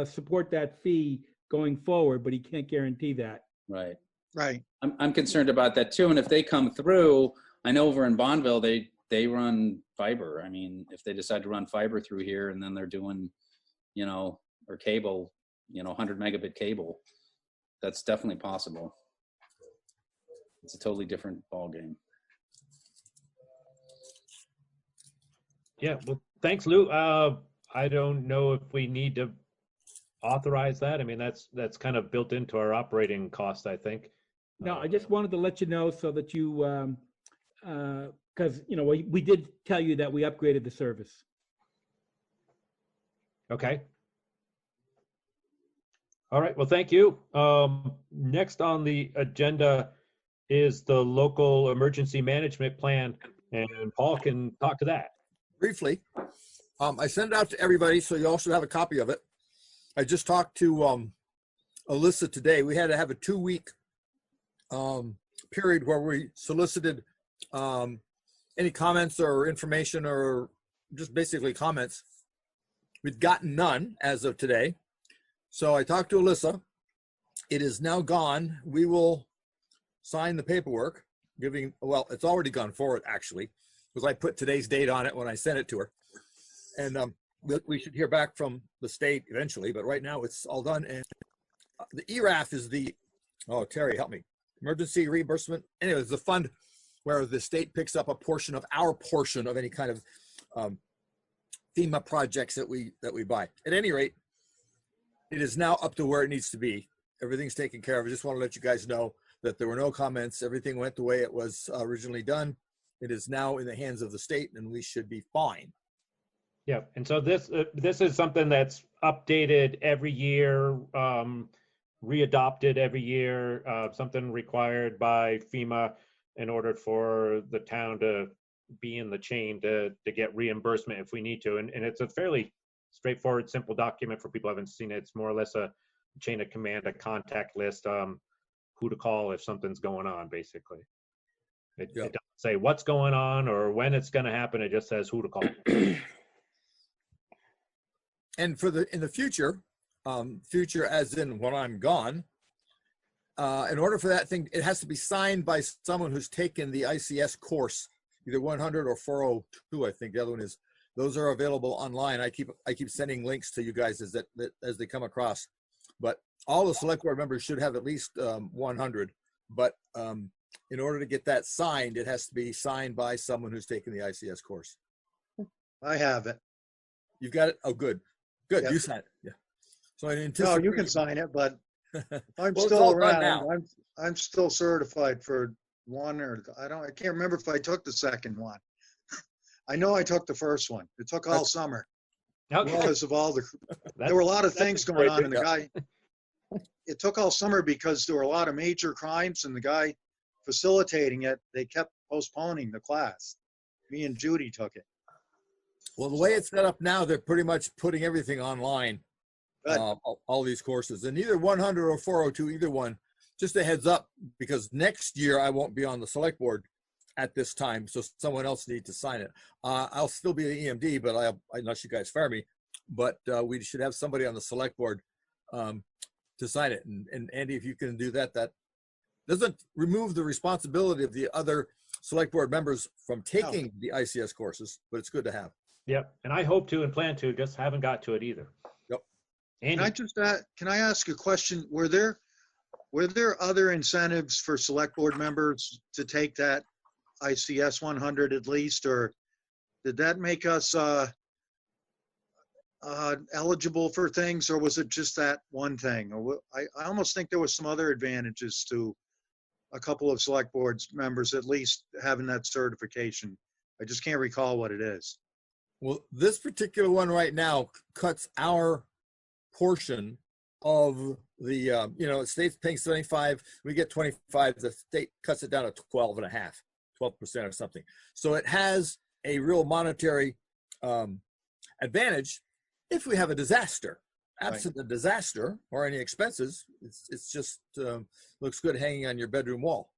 support that fee going forward, but he can't guarantee that. Right. Right. I'm concerned about that too. And if they come through, I know over in Bonneville, they run fiber. I mean, if they decide to run fiber through here and then they're doing, or cable, 100 megabit cable, that's definitely possible. It's a totally different ballgame. Yeah, well, thanks, Lou. I don't know if we need to authorize that. I mean, that's kind of built into our operating cost, I think. No, I just wanted to let you know so that you, because we did tell you that we upgraded the service. Okay. All right. Well, thank you. Next on the agenda is the local emergency management plan, and Paul can talk to that. Briefly, I sent it out to everybody, so you also have a copy of it. I just talked to Alyssa today. We had to have a 2-week period where we solicited any comments or information or just basically comments. We'd gotten none as of today. So I talked to Alyssa. It is now gone. We will sign the paperwork, well, it's already gone forward actually, because I put today's date on it when I sent it to her. And we should hear back from the state eventually, but right now it's all done. And the ERAF is Terry, help me. Emergency reimbursement. Anyway, it's the fund where the state picks up a portion of our portion of any kind of FEMA projects that we buy. At any rate, it is now up to where it needs to be. Everything's taken care of. I just want to let you guys know that there were no comments. Everything went the way it was originally done. It is now in the hands of the state, and we should be fine. Yeah, and so this is something that's updated every year, readopted every year, something required by FEMA in order for the town to be in the chain to get reimbursement if we need to. And it's a fairly straightforward, simple document for people who haven't seen it. It's more or less a chain of command, a contact list, who to call if something's going on, basically. It doesn't say what's going on or when it's going to happen. It just says who to call. And in the future, future as in when I'm gone, in order for that thing, it has to be signed by someone who's taken the ICS course, either 100 or 402, I think the other one is. Those are available online. I keep sending links to you guys as they come across. But all the select board members should have at least 100. But in order to get that signed, it has to be signed by someone who's taken the ICS course. I have it. You've got it? Oh, good. Good. Yep. You signed it. Yeah. So I No, anticipate you can sign it, but I'm well, still it's all done now. around. I'm still certified for one, or I can't remember if I took the second one. I know I took the first one. It took all summer because of all there were a lot of things going on, and the guy. It took all summer because there were a lot of major crimes, and the guy facilitating it, they kept postponing the class. Me and Judy took it. Well, the way it's set up now, they're pretty much putting everything online, all these courses, and either 100 or 402, either one. Just a heads up, because next year I won't be on the select board at this time, so someone else needs to sign it. I'll still be the EMD, but unless you guys fire me, but we should have somebody on the select board to sign it. And Andy, if you can do that, that doesn't remove the responsibility of the other select board members from taking the ICS courses, but it's good to have. Yep, and I hope to and plan to, just haven't got to it either. Yep. Andy? Can I ask a question? Were there other incentives for select board members to take that ICS 100 at least, or did that make us eligible for things, or was it just that one thing? Or I almost think there was some other advantages to a couple of select boards members at least having that certification. I just can't recall what it is. Well, this particular one right now cuts our portion of the, the state's paying 75, we get 25, the state cuts it down to 12.5, 12% or something. So it has a real monetary advantage if we have a disaster. Absent a disaster or any expenses, it's just looks good hanging on your bedroom wall.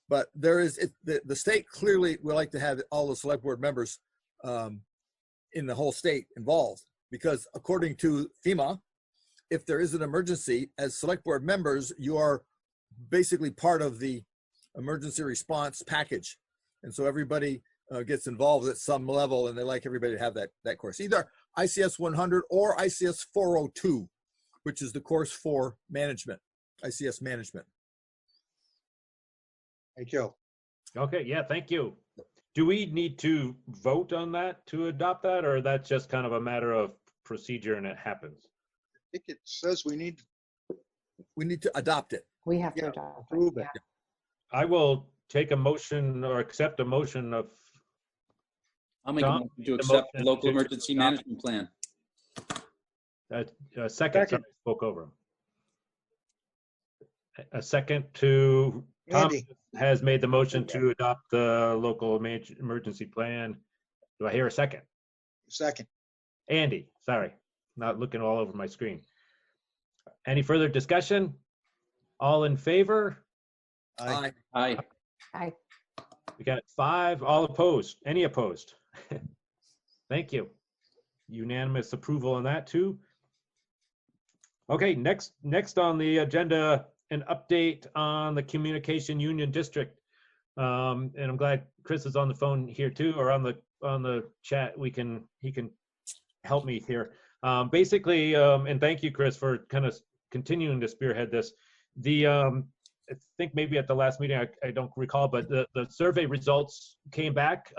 But there is, the state clearly would like to have all the select board members in the whole state involved, because according to FEMA, if there is an emergency, as select board members, you are basically part of the emergency response package. And so everybody gets involved at some level, and they like everybody to have that course, either ICS 100 or ICS 402, which is the course for management, ICS management. Thank you. Okay, yeah, thank you. Do we need to vote on that to adopt that, or that's just kind of a matter of procedure and it happens? I think it says we need to adopt it. We have to adopt it. Approve it. I will take a motion or accept a motion of. I'll make a motion to accept the local emergency management plan. Second, sorry, I spoke over him. A second to, Tom has made the motion to adopt the local emergency plan. Do I hear a second? Second. Andy, sorry, not looking all over my screen. Any further discussion? All in favor? Aye. Aye. Aye. We got 5. All opposed? Any opposed? Thank you. Unanimous approval on that too. Okay, next on the agenda, an update on the Communication Union District. And I'm glad Chris is on the phone here too, or on the chat. He can help me here. Basically, and thank you, Chris, for kind of continuing to spearhead this. I think maybe at the last meeting, I don't recall, but the survey results came back.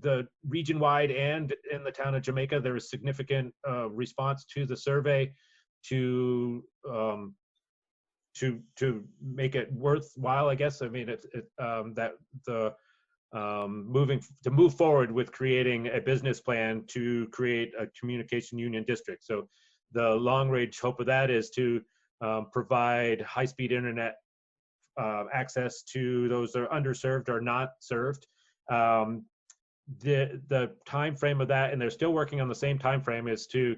The region-wide and in the town of Jamaica, there was significant response to the survey to make it worthwhile, I guess. I mean, move forward with creating a business plan to create a communication union district. So the long-range hope of that is to provide high-speed internet access to those that are underserved or not served. The time frame of that, and they're still working on the same time frame, is to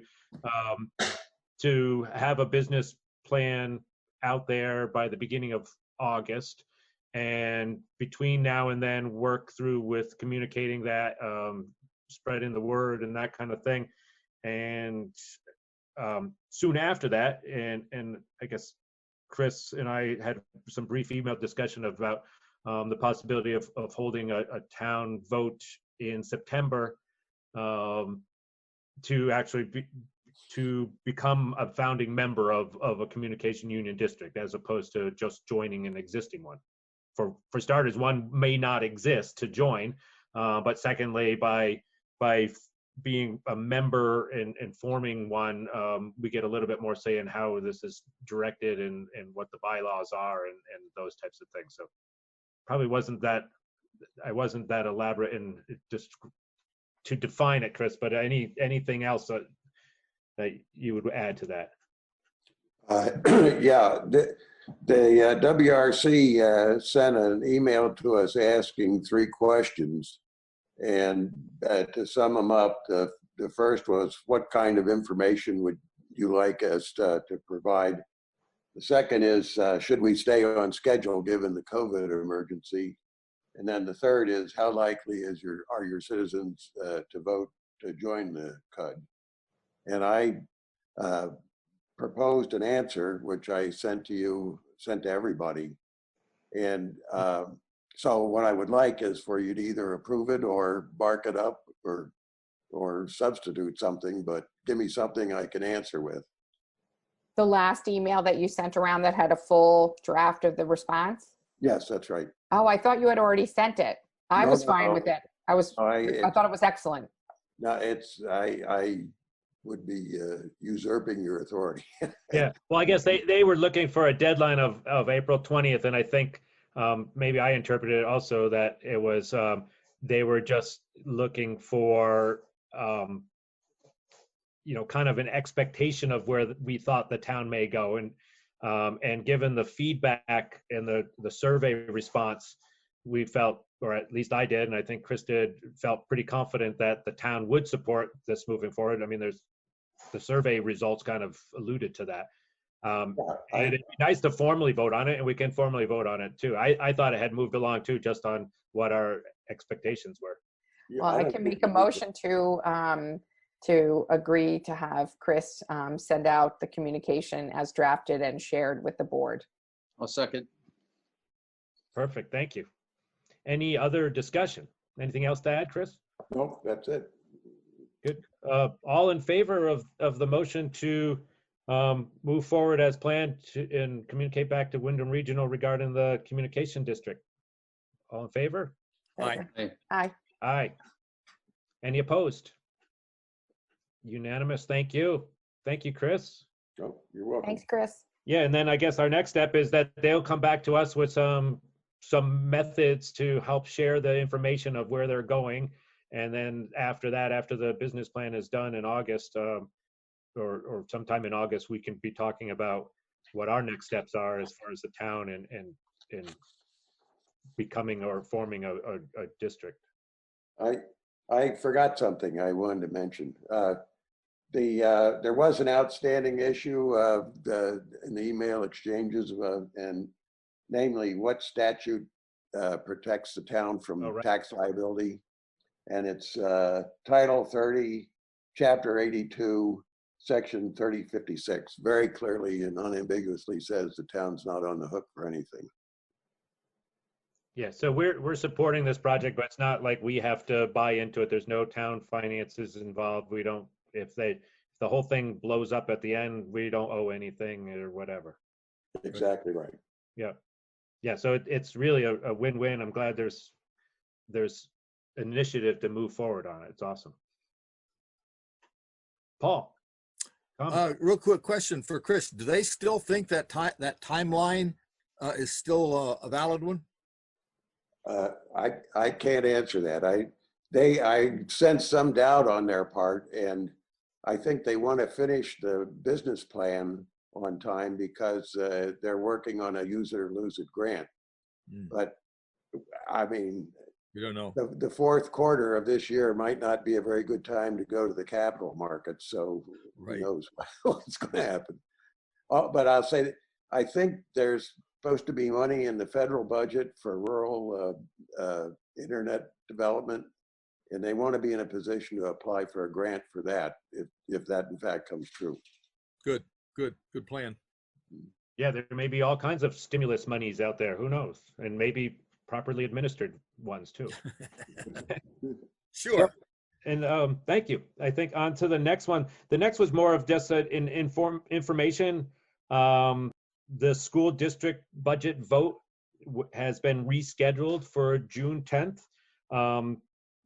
have a business plan out there by the beginning of August, and between now and then work through with communicating that, spreading the word and that kind of thing. And soon after that, and I guess Chris and I had some brief email discussion about the possibility of holding a town vote in September to actually become a founding member of a communication union district, as opposed to just joining an existing one. For starters, one may not exist to join, but secondly, by being a member and forming one, we get a little bit more say in how this is directed and what the bylaws are and those types of things. So probably I wasn't that elaborate in just to define it, Chris, but anything else that you would add to that? Yeah, the WRC sent an email to us asking 3 questions. And to sum them up, the first was, what kind of information would you like us to provide? The second is, should we stay on schedule given the COVID emergency? And then the third is how likely are your citizens to vote to join the CUD? And I proposed an answer, which I sent to everybody. And so what I would like is for you to either approve it or bark it up or substitute something, but give me something I can answer with. The last email that you sent around that had a full draft of the response? Yes, that's right. Oh, I thought you had already sent it. I was fine with it. I thought it was excellent. No, I would be usurping your authority. Yeah, well, I guess they were looking for a deadline of April 20th, and I think maybe I interpreted it also that it was they were just looking for kind of an expectation of where we thought the town may go, and given the feedback and the survey response, we felt, or at least I did, and I think Chris did, felt pretty confident that the town would support this moving forward. I mean, the survey results kind of alluded to that. And it'd be nice to formally vote on it, and we can formally vote on it too. I thought it had moved along too, just on what our expectations were. Well, I can make a motion to agree to have Chris send out the communication as drafted and shared with the board. I'll second. Perfect, thank you. Any other discussion? Anything else to add, Chris? No, that's it. Good. All in favor of the motion to move forward as planned and communicate back to Wyndham Regional regarding the communication district? All in favor? Aye. Aye. Aye. Any opposed? Unanimous. Thank you. Thank you, Chris. Oh, you're welcome. Thanks, Chris. Yeah, and then I guess our next step is that they'll come back to us with some methods to help share the information of where they're going. And then after that, after the business plan is done in August, or sometime in August, we can be talking about what our next steps are as far as the town and becoming or forming a district. I forgot something I wanted to mention. There was an outstanding issue in the email exchanges, and namely what statute protects the town from tax liability. And it's Title 30, Chapter 82, Section 3056, very clearly and unambiguously says the town's not on the hook for anything. Yeah, so we're supporting this project, but it's not like we have to buy into it. There's no town finances involved. We don't, if the whole thing blows up at the end, we don't owe anything or whatever. Exactly right. Yeah. Yeah, so it's really a win-win. I'm glad there's initiative to move forward on it. It's awesome. Paul. Real quick question for Chris. Do they still think that timeline is still a valid one? I can't answer that. I sense some doubt on their part, and I think they want to finish the business plan on time because they're working on a use it or lose it grant. But I mean, we don't know. The fourth quarter of this year might not be a very good time to go to the capital market. So who knows what's going to happen. But I'll say that I think there's supposed to be money in the federal budget for rural internet development, and they want to be in a position to apply for a grant for that if that in fact comes true. Good plan. Yeah, there may be all kinds of stimulus monies out there. Who knows? And maybe properly administered ones too. Sure. And thank you. I think on to the next one. The next was more of just information. The school district budget vote has been rescheduled for June 10th.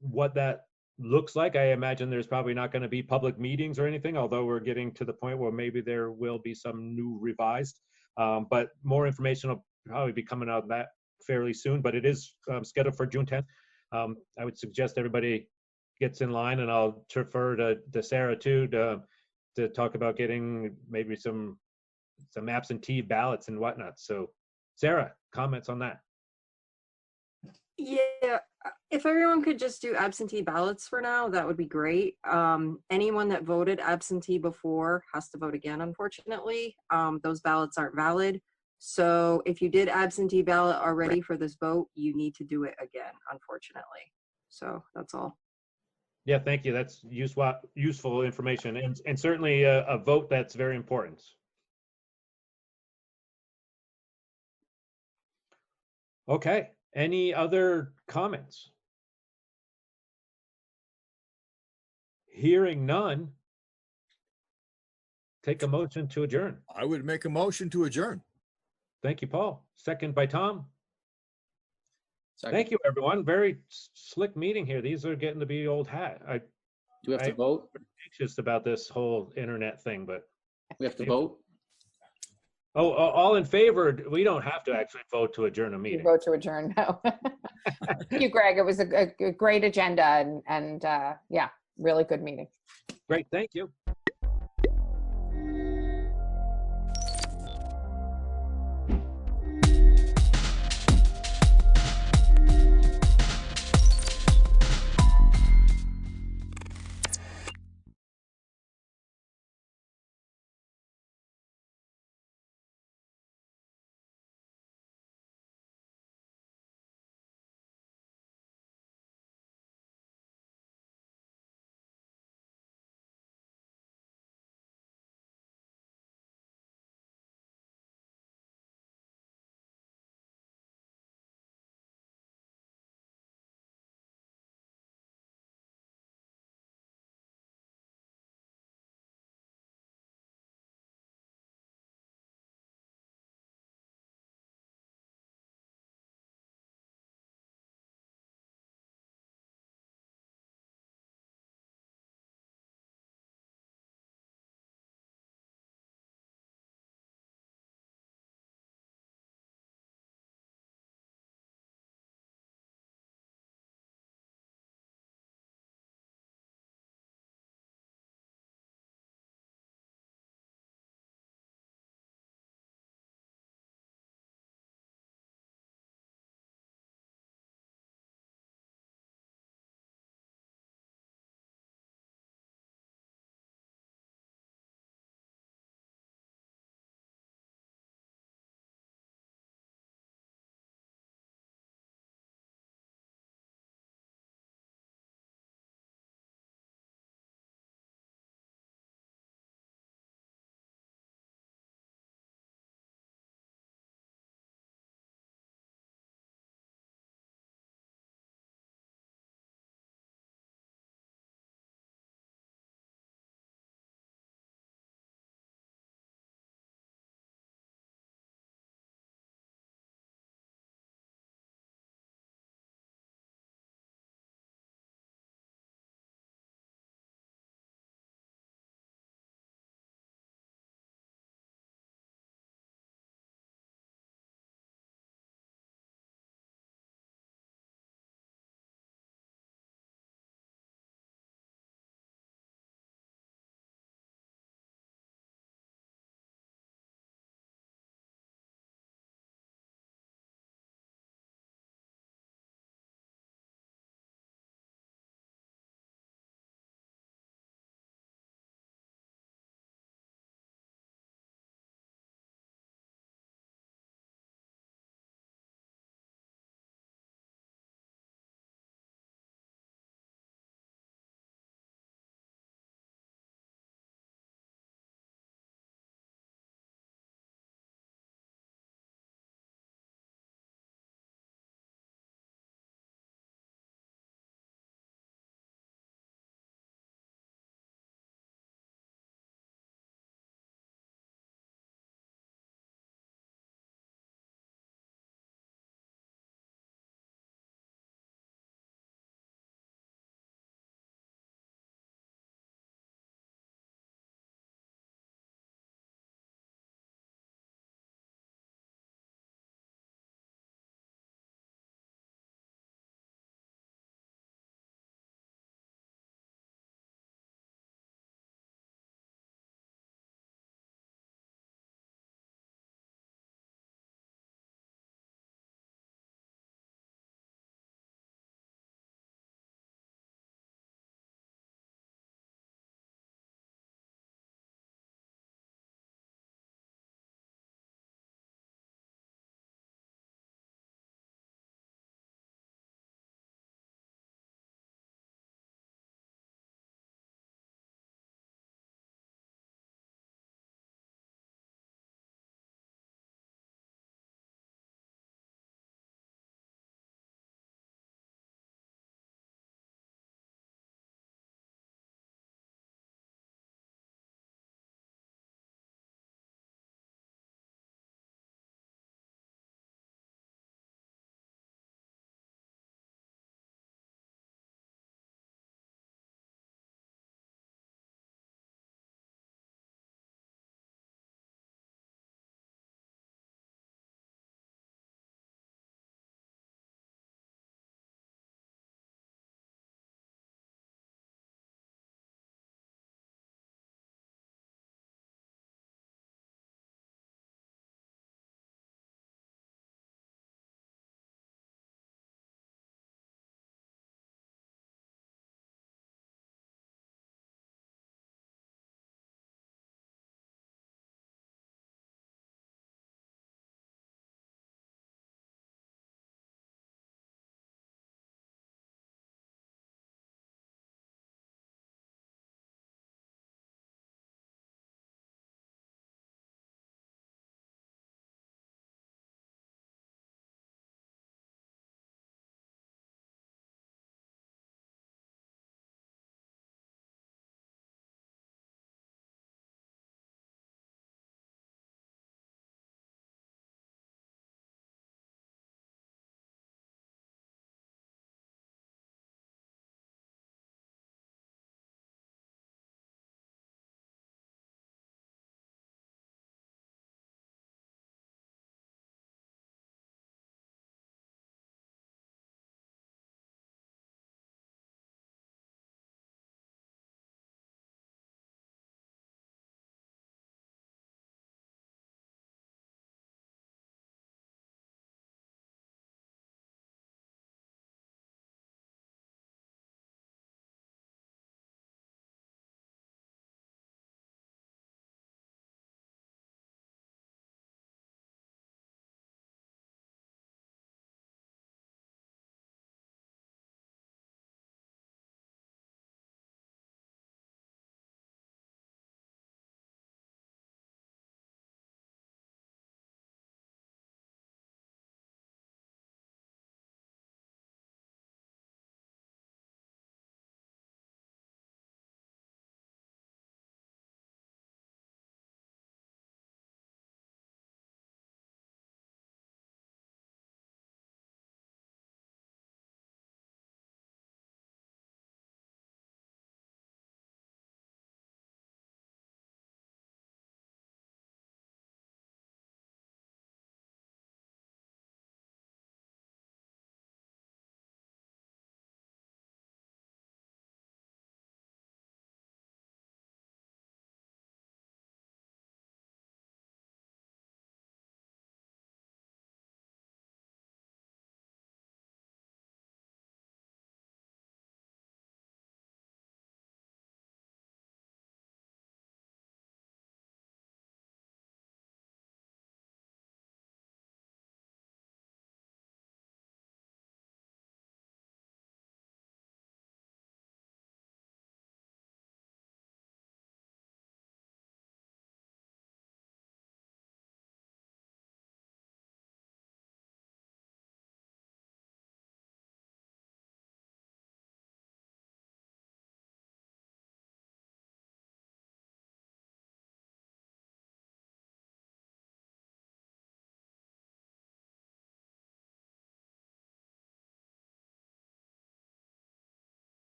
What that looks like, I imagine there's probably not going to be public meetings or anything, although we're getting to the point where maybe there will be some new revised. But more information will probably be coming out of that fairly soon, but it is scheduled for June 10th. I would suggest everybody gets in line, and I'll defer to Sarah too to talk about getting maybe some absentee ballots and whatnot. So Sarah, comments on that? Yeah, if everyone could just do absentee ballots for now, that would be great. Anyone that voted absentee before has to vote again, unfortunately. Those ballots aren't valid. So if you did absentee ballot already for this vote, you need to do it again, unfortunately. So that's all. Yeah, thank you. That's useful information, and certainly a vote that's very important. Okay, any other comments? Hearing none, take a motion to adjourn. I would make a motion to adjourn. Thank you, Paul. Second by Tom. Second. Thank you, everyone. Very slick meeting here. These are getting to be old hat. Do we have to vote? I'm anxious about this whole internet thing, but We have to vote? oh, all in favor? We don't have to actually vote to adjourn a You meeting. vote to adjourn, no. Thank you, Greg. It was a great agenda and yeah, really good meeting. Great, thank you.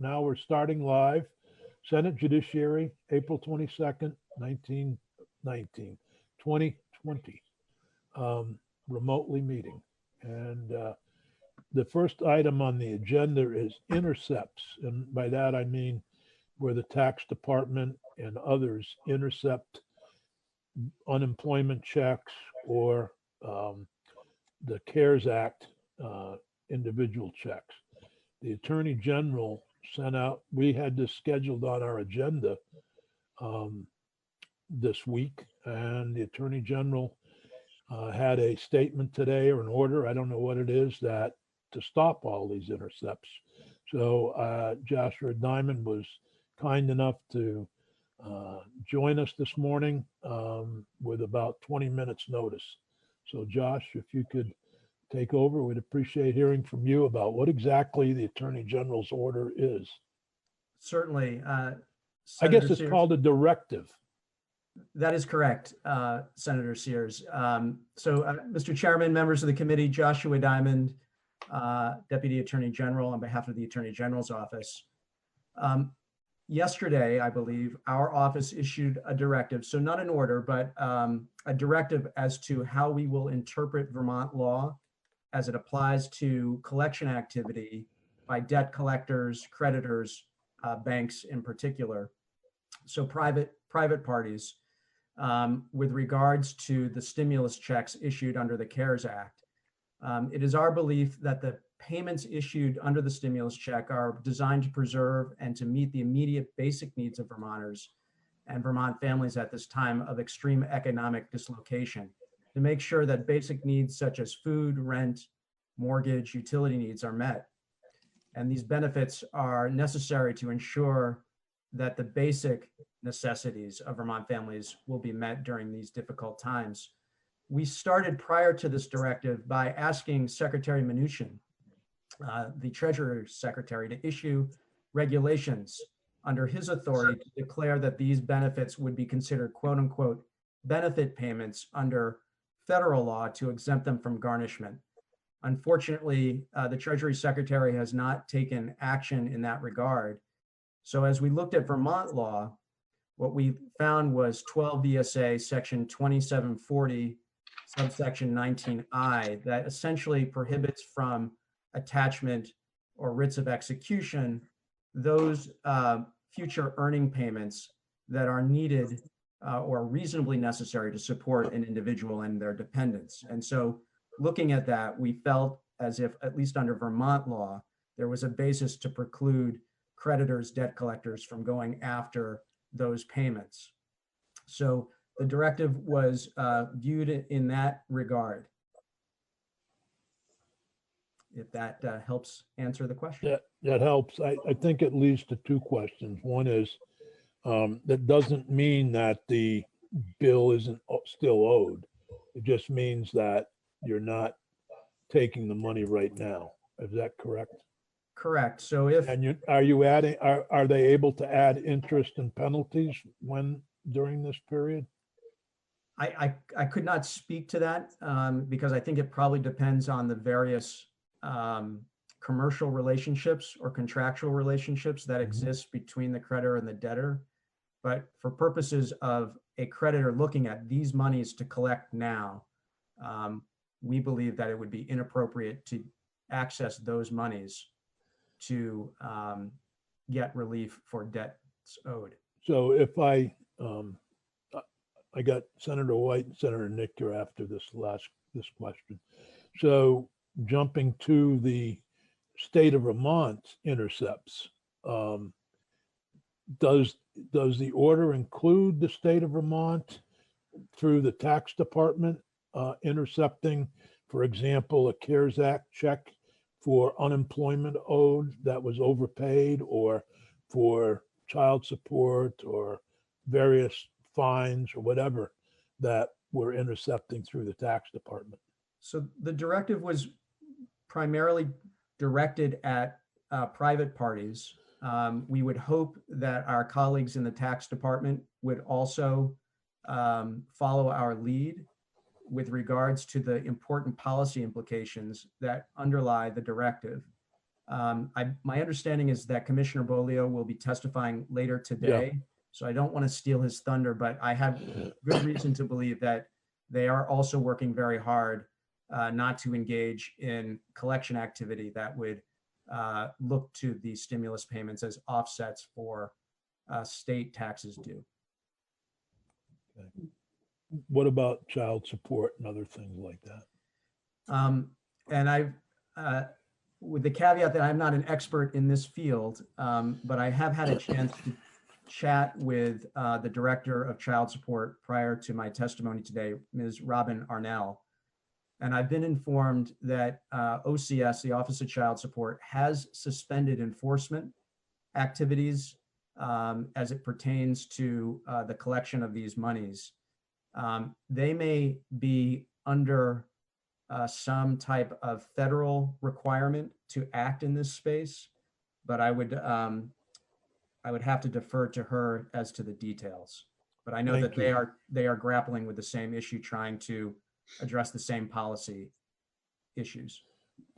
now we're starting live. Senate Judiciary, April 22nd, 2020, remotely meeting. And the first item on the agenda is intercepts. And by that, I mean where the tax department and others intercept unemployment checks or the CARES Act individual checks. The Attorney General sent out, we had this scheduled on our agenda this week, and the Attorney General had a statement today or an order, I don't know what it is, that to stop all these intercepts. So Joshua Diamond was kind enough to join us this morning with about 20 minutes notice. So Josh, if you could take over, we'd appreciate hearing from you about what exactly the Attorney General's order is. Certainly. I Senator guess it's Sears. called a directive. That is correct, Senator Sears. Mr. Chairman, members of the committee, Joshua Diamond, Deputy Attorney General on behalf of the Attorney General's office. Yesterday, I believe, our office issued a directive, so not an order, but a directive as to how we will interpret Vermont law as it applies to collection activity by debt collectors, creditors, banks in particular. So private parties with regards to the stimulus checks issued under the CARES Act. It is our belief that the payments issued under the stimulus check are designed to preserve and to meet the immediate basic needs of Vermonters and Vermont families at this time of extreme economic dislocation, to make sure that basic needs such as food, rent, mortgage, utility needs are met. And these benefits are necessary to ensure that the basic necessities of Vermont families will be met during these difficult times. We started prior to this directive by asking Secretary Mnuchin, the Treasury Secretary, to issue regulations under his authority to declare that these benefits would be considered quote unquote benefit payments under federal law to exempt them from garnishment. Unfortunately, the Treasury Secretary has not taken action in that regard. So as we looked at Vermont law, what we found was 12 VSA section 2740, subsection 19I, that essentially prohibits from attachment or writs of execution those future earning payments that are needed or reasonably necessary to support an individual and their dependents. And so looking at that, we felt as if, at least under Vermont law, there was a basis to preclude creditors, debt collectors from going after those payments. So the directive was viewed in that regard. If that helps answer the question. That helps. I think it leads to two questions. One is that doesn't mean that the bill isn't still owed. It just means that you're not taking the money right now. Is that correct? Correct. So if are you adding? Are they able to add interest and penalties during this period? I could not speak to that because I think it probably depends on the various commercial relationships or contractual relationships that exist between the creditor and the debtor. But for purposes of a creditor looking at these monies to collect now, we believe that it would be inappropriate to access those monies to get relief for debts owed. So if I got Senator White and Senator Nichter after this question. So jumping to the state of Vermont intercepts, does the order include the state of Vermont through the tax department intercepting, for example, a CARES Act check for unemployment owed that was overpaid, or for child support or various fines or whatever that we're intercepting through the tax department? So the directive was primarily directed at private parties. We would hope that our colleagues in the tax department would also follow our lead with regards to the important policy implications that underlie the directive. My understanding is that Commissioner Bolio will be testifying later today. So I don't want to steal his thunder, but I have good reason to believe that they are also working very hard not to engage in collection activity that would look to the stimulus payments as offsets for state taxes due. What about child support and other things like that? And I've, with the caveat that I'm not an expert in this field, but I have had a chance to chat with the Director of Child Support prior to my testimony today, Ms. Robin Arnell. And I've been informed that OCS, the Office of Child Support, has suspended enforcement activities as it pertains to the collection of these monies. They may be under some type of federal requirement to act in this space, but I would have to defer to her as to the details. But I know Thank that they are grappling with the same issue, trying to address the same policy issues.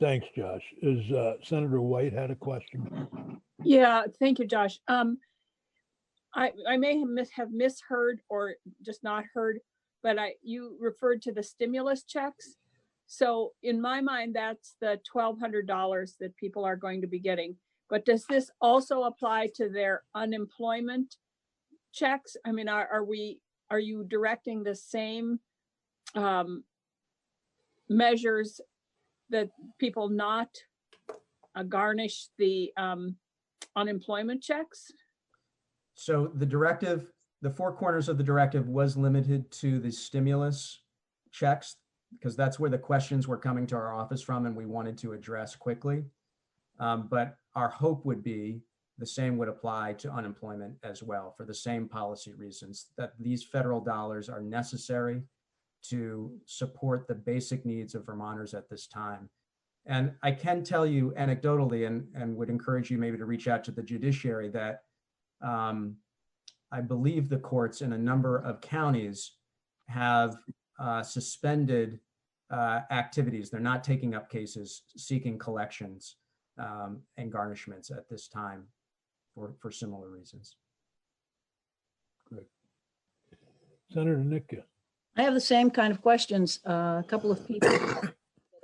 Thanks, Josh. Is Senator White had a question? Yeah, thank you, Josh. I may have misheard or just not heard, but you referred to the stimulus checks. So in my mind, that's the $1,200 that people are going to be getting. But does this also apply to their unemployment checks? I mean, are you directing the same measures that people not garnish the unemployment checks? So the directive, the four corners of the directive was limited to the stimulus checks, because that's where the questions were coming to our office from and we wanted to address quickly. But our hope would be the same would apply to unemployment as well, for the same policy reasons, that these federal dollars are necessary to support the basic needs of Vermonters at this time. And I can tell you anecdotally, and would encourage you maybe to reach out to the judiciary, that I believe the courts in a number of counties have suspended activities. They're not taking up cases seeking collections and garnishments at this time for similar reasons. Great. Senator Nitka. I have the same kind of questions. A couple of people,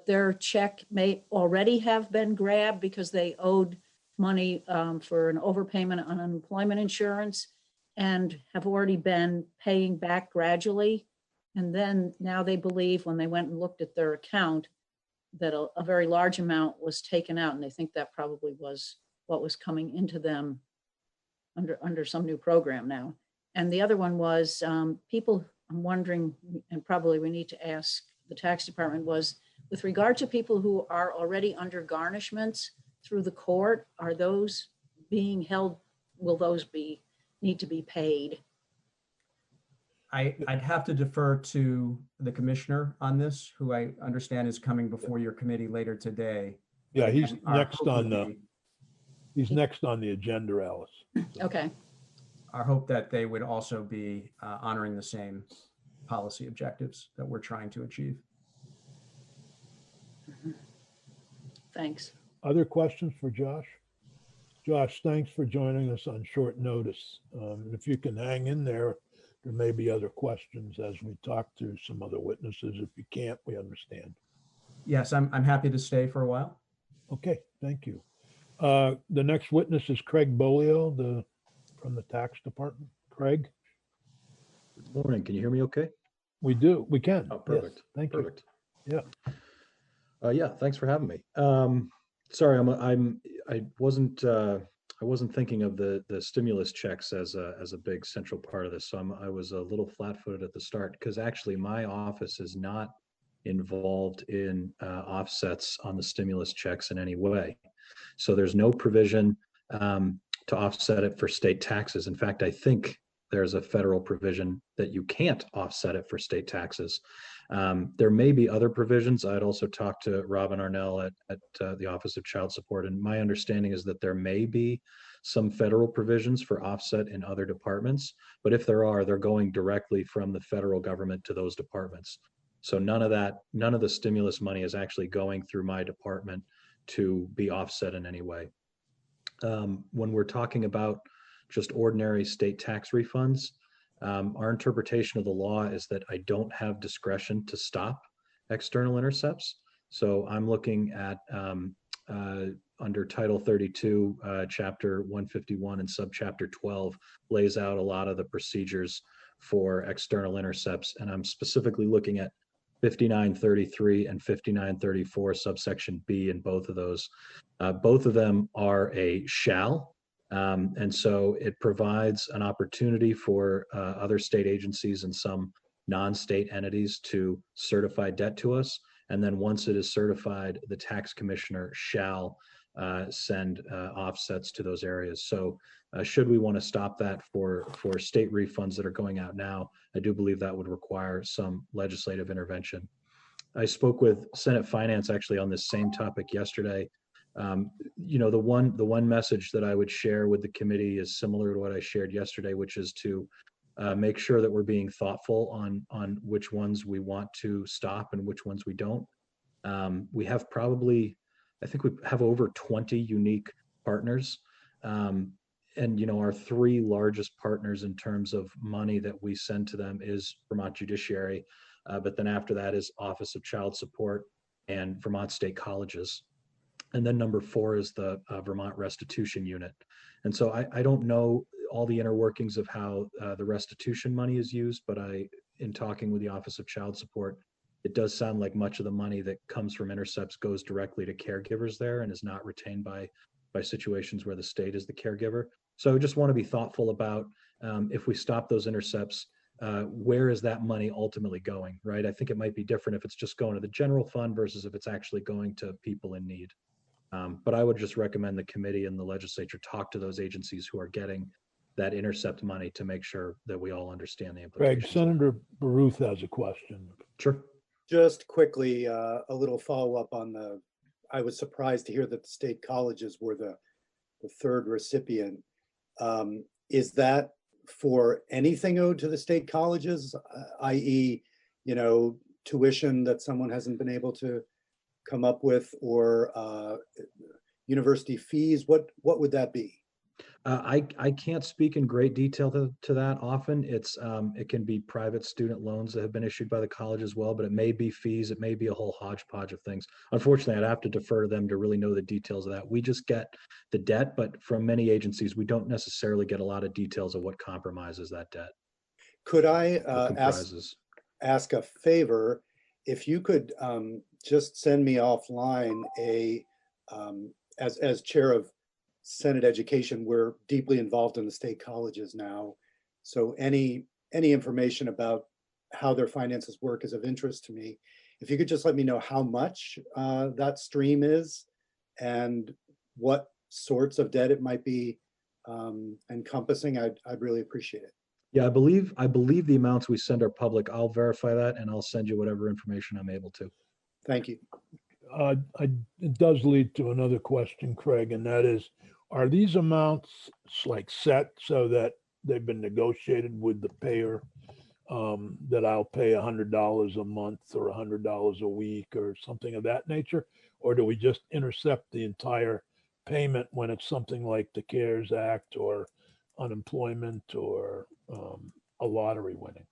their check may already have been grabbed because they owed money for an overpayment on unemployment insurance and have already been paying back gradually. And then now they believe, when they went and looked at their account, that a very large amount was taken out, and they think that probably was what was coming into them under some new program now. And the other one was people, I'm wondering, and probably we need to ask the tax department, was with regard to people who are already under garnishments through the court, are those being held? Will those need to be paid? I'd have to defer to the commissioner on this, who I understand is coming before your committee later today. Yeah, he's And our next hope on would the he's next on the agenda, Alice. Okay. Our hope that they would also be honoring the same policy objectives that we're trying to achieve. Thanks. Other questions for Josh? Josh, thanks for joining us on short notice. And if you can hang in there, there may be other questions as we talk to some other witnesses. If you can't, we understand. Yes, I'm happy to stay for a while. Okay, thank you. The next witness is Craig Bolio, from the tax department. Craig? Good morning. Can you hear me okay? We do. We can. Oh, perfect. Yes, thank Perfect. you. Yeah. Yeah, thanks for having me. Sorry, I wasn't thinking of the stimulus checks as a big central part of this. So I was a little flat-footed at the start, because actually my office is not involved in offsets on the stimulus checks in any way. So there's no provision to offset it for state taxes. In fact, I think there's a federal provision that you can't offset it for state taxes. There may be other provisions. I'd also talked to Robin Arnell at the Office of Child Support, and my understanding is that there may be some federal provisions for offset in other departments, but if there are, they're going directly from the federal government to those departments. So none of the stimulus money is actually going through my department to be offset in any way. When we're talking about just ordinary state tax refunds, our interpretation of the law is that I don't have discretion to stop external intercepts. So I'm looking at under Title 32, Chapter 151 and Subchapter 12 lays out a lot of the procedures for external intercepts. And I'm specifically looking at 5933 and 5934 subsection B in both of those. Both of them are a shall. And so it provides an opportunity for other state agencies and some non-state entities to certify debt to us. And then once it is certified, the tax commissioner shall send offsets to those areas. So should we want to stop that for state refunds that are going out now, I do believe that would require some legislative intervention. I spoke with Senate Finance actually on this same topic yesterday. You know, the one message that I would share with the committee is similar to what I shared yesterday, which is to make sure that we're being thoughtful on which ones we want to stop and which ones we don't. We have probably, I think we have over 20 unique partners. And, you know, our three largest partners in terms of money that we send to them is Vermont Judiciary. But then after that is Office of Child Support and Vermont State Colleges. And then number 4 is the Vermont Restitution Unit. And so I don't know all the inner workings of how the restitution money is used, but in talking with the Office of Child Support, it does sound like much of the money that comes from intercepts goes directly to caregivers there and is not retained by situations where the state is the caregiver. So I just want to be thoughtful about if we stop those intercepts, where is that money ultimately going, right? I think it might be different if it's just going to the general fund versus if it's actually going to people in need. But I would just recommend the committee and the legislature talk to those agencies who are getting that intercept money to make sure that we all understand the implications. Greg, Senator Baruth has a question. Sure. Just quickly, a little follow-up on I was surprised to hear that the state colleges were the third recipient. Is that for anything owed to the state colleges, i.e., you know, tuition that someone hasn't been able to come up with, or university fees? What would that be? I can't speak in great detail to that. Often it can be private student loans that have been issued by the college as well, but it may be fees, it may be a whole hodgepodge of things. Unfortunately, I'd have to defer to them to really know the details of that. We just get the debt, but from many agencies, we don't necessarily get a lot of details of what compromises that debt. Could I ask a favor? If you could just send me offline as chair of Senate Education, we're deeply involved in the state colleges now. So any information about how their finances work is of interest to me. If you could just let me know how much that stream is and what sorts of debt it might be encompassing, I'd really appreciate it. Yeah, I believe the amounts we send are public. I'll verify that and I'll send you whatever information I'm able to. Thank you. It does lead to another question, Craig, and that is, are these amounts like set so that they've been negotiated with the payer, that I'll pay $100 a month or $100 a week or something of that nature? Or do we just intercept the entire payment when it's something like the CARES Act or unemployment or a lottery winning?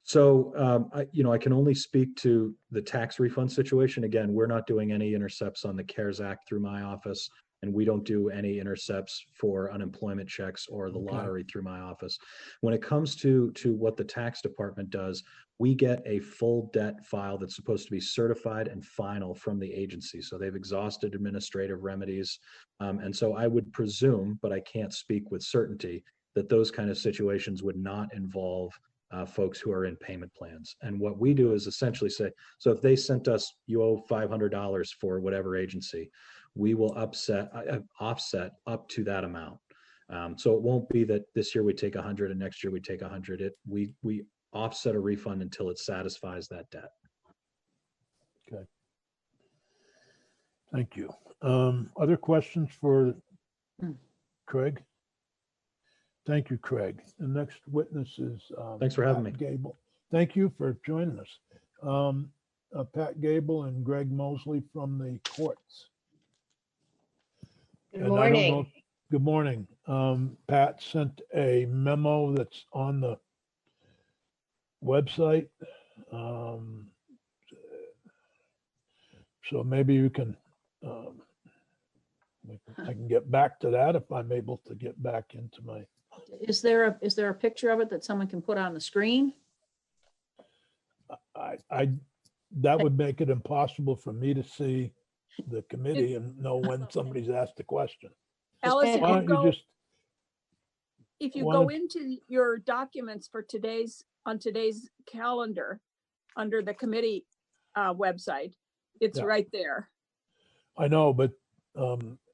So, I can only speak to the tax refund situation. Again, we're not doing any intercepts on the CARES Act through my office, and we don't do any intercepts for unemployment checks or the lottery through my office. When it comes to what the tax department does, we get a full debt file that's supposed to be certified and final from the agency. So they've exhausted administrative remedies. And so I would presume, but I can't speak with certainty, that those kind of situations would not involve folks who are in payment plans. And what we do is essentially say, so if they sent us, you owe $500 for whatever agency, we will offset up to that amount. So it won't be that this year we take 100 and next year we take 100. We offset a refund until it satisfies that debt. Okay. Thank you. Other questions for Craig? Thank you, Craig. The next witness is thanks for having me, Gable. Thank you for joining us. Pat Gable and Greg Mosley from the courts. And I don't know, good morning. Pat sent a memo that's on the website. So maybe you can, I can get back to that if I'm able to get back into my, Is there a picture of it that someone can put on the screen? that would make it impossible for me to see the committee and know when somebody's asked a question. Alice, Why don't you just, if you why go don't- into your documents for today's calendar, under the committee website, it's Yeah. right there. I know, but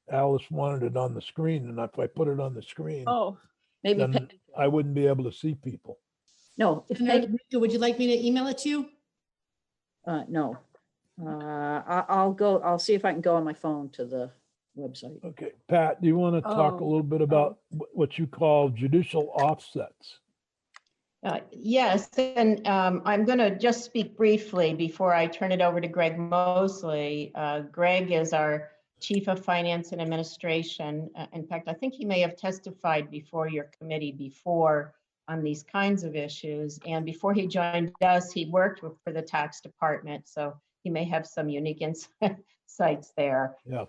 Alice wanted it on the screen, and if I put it on the screen, Oh, maybe then I wouldn't be able to see people. No, if Rika, would you like me to email it to you? no. I'll see if I can go on my phone to the website. Okay, Pat, do you want to talk a Oh, little bit about what you call judicial offsets? Yes, and I'm going to just speak briefly before I turn it over to Greg Mosley. Greg is our Chief of Finance and Administration. In fact, I think he may have testified before your committee before on these kinds of issues. And before he joined us, he worked for the tax department, so he may have some unique insights there. Yeah.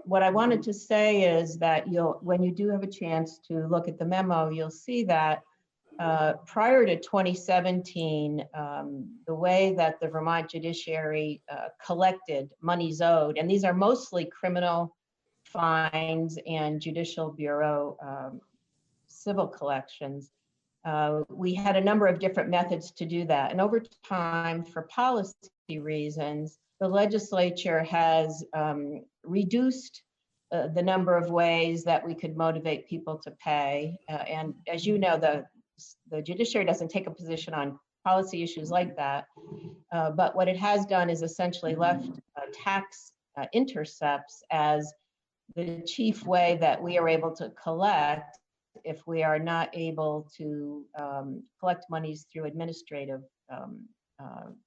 What I wanted to say is that when you do have a chance to look at the memo, you'll see that prior to 2017, the way that the Vermont judiciary collected monies owed, and these are mostly criminal fines and judicial bureau civil collections, we had a number of different methods to do that. And over time, for policy reasons, the legislature has reduced the number of ways that we could motivate people to pay. And as you know, the judiciary doesn't take a position on policy issues like that. But what it has done is essentially left tax intercepts as the chief way that we are able to collect if we are not able to collect monies through administrative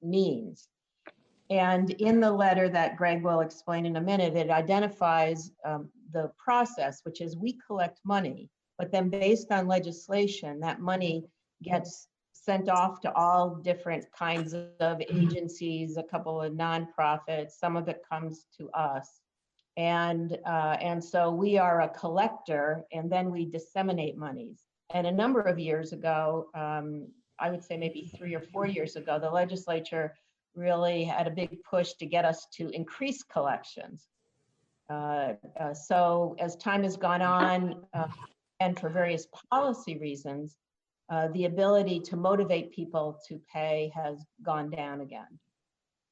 means. And in the letter that Greg will explain in a minute, it identifies the process, which is we collect money, but then based on legislation, that money gets sent off to all different kinds of agencies, a couple of nonprofits, some of it comes to us. And so we are a collector, and then we disseminate monies. And a number of years ago, I would say maybe 3 or 4 years ago, the legislature really had a big push to get us to increase collections. So as time has gone on, and for various policy reasons, the ability to motivate people to pay has gone down again.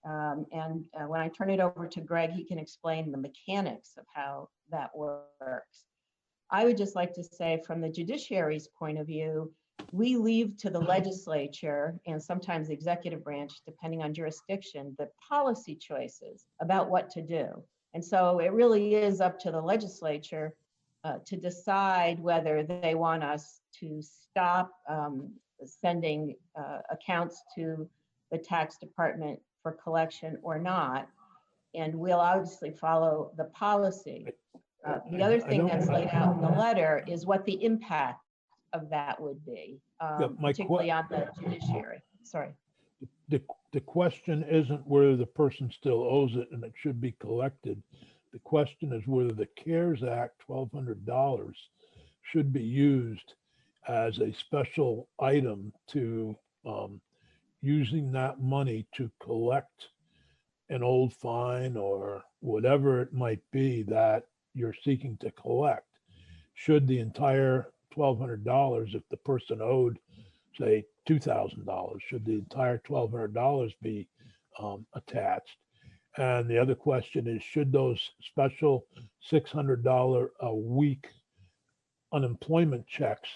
And when I turn it over to Greg, he can explain the mechanics of how that works. I would just like to say, from the judiciary's point of view, we leave to the legislature and sometimes the executive branch, depending on jurisdiction, the policy choices about what to do. And so it really is up to the legislature to decide whether they want us to stop sending accounts to the tax department for collection or not. And we'll obviously follow the policy. The other thing that's laid out in the letter is what the impact of that would be, particularly on the judiciary. Sorry. The question isn't whether the person still owes it and it should be collected. The question is whether the CARES Act $1,200 should be used as a special item to using that money to collect an old fine or whatever it might be that you're seeking to collect. Should the entire $1,200, if the person owed, say, $2,000, should the entire $1,200 be attached? And the other question is, should those special $600 a week unemployment checks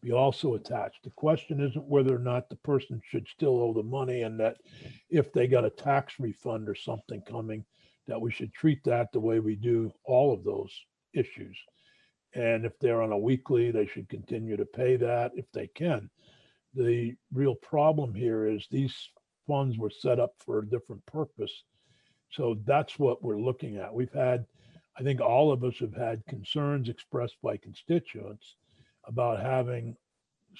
be also attached? The question isn't whether or not the person should still owe the money, and that if they got a tax refund or something coming, that we should treat that the way we do all of those issues. And if they're on a weekly, they should continue to pay that if they can. The real problem here is these funds were set up for a different purpose. So that's what we're looking at. We've had I think all of us have had concerns expressed by constituents about having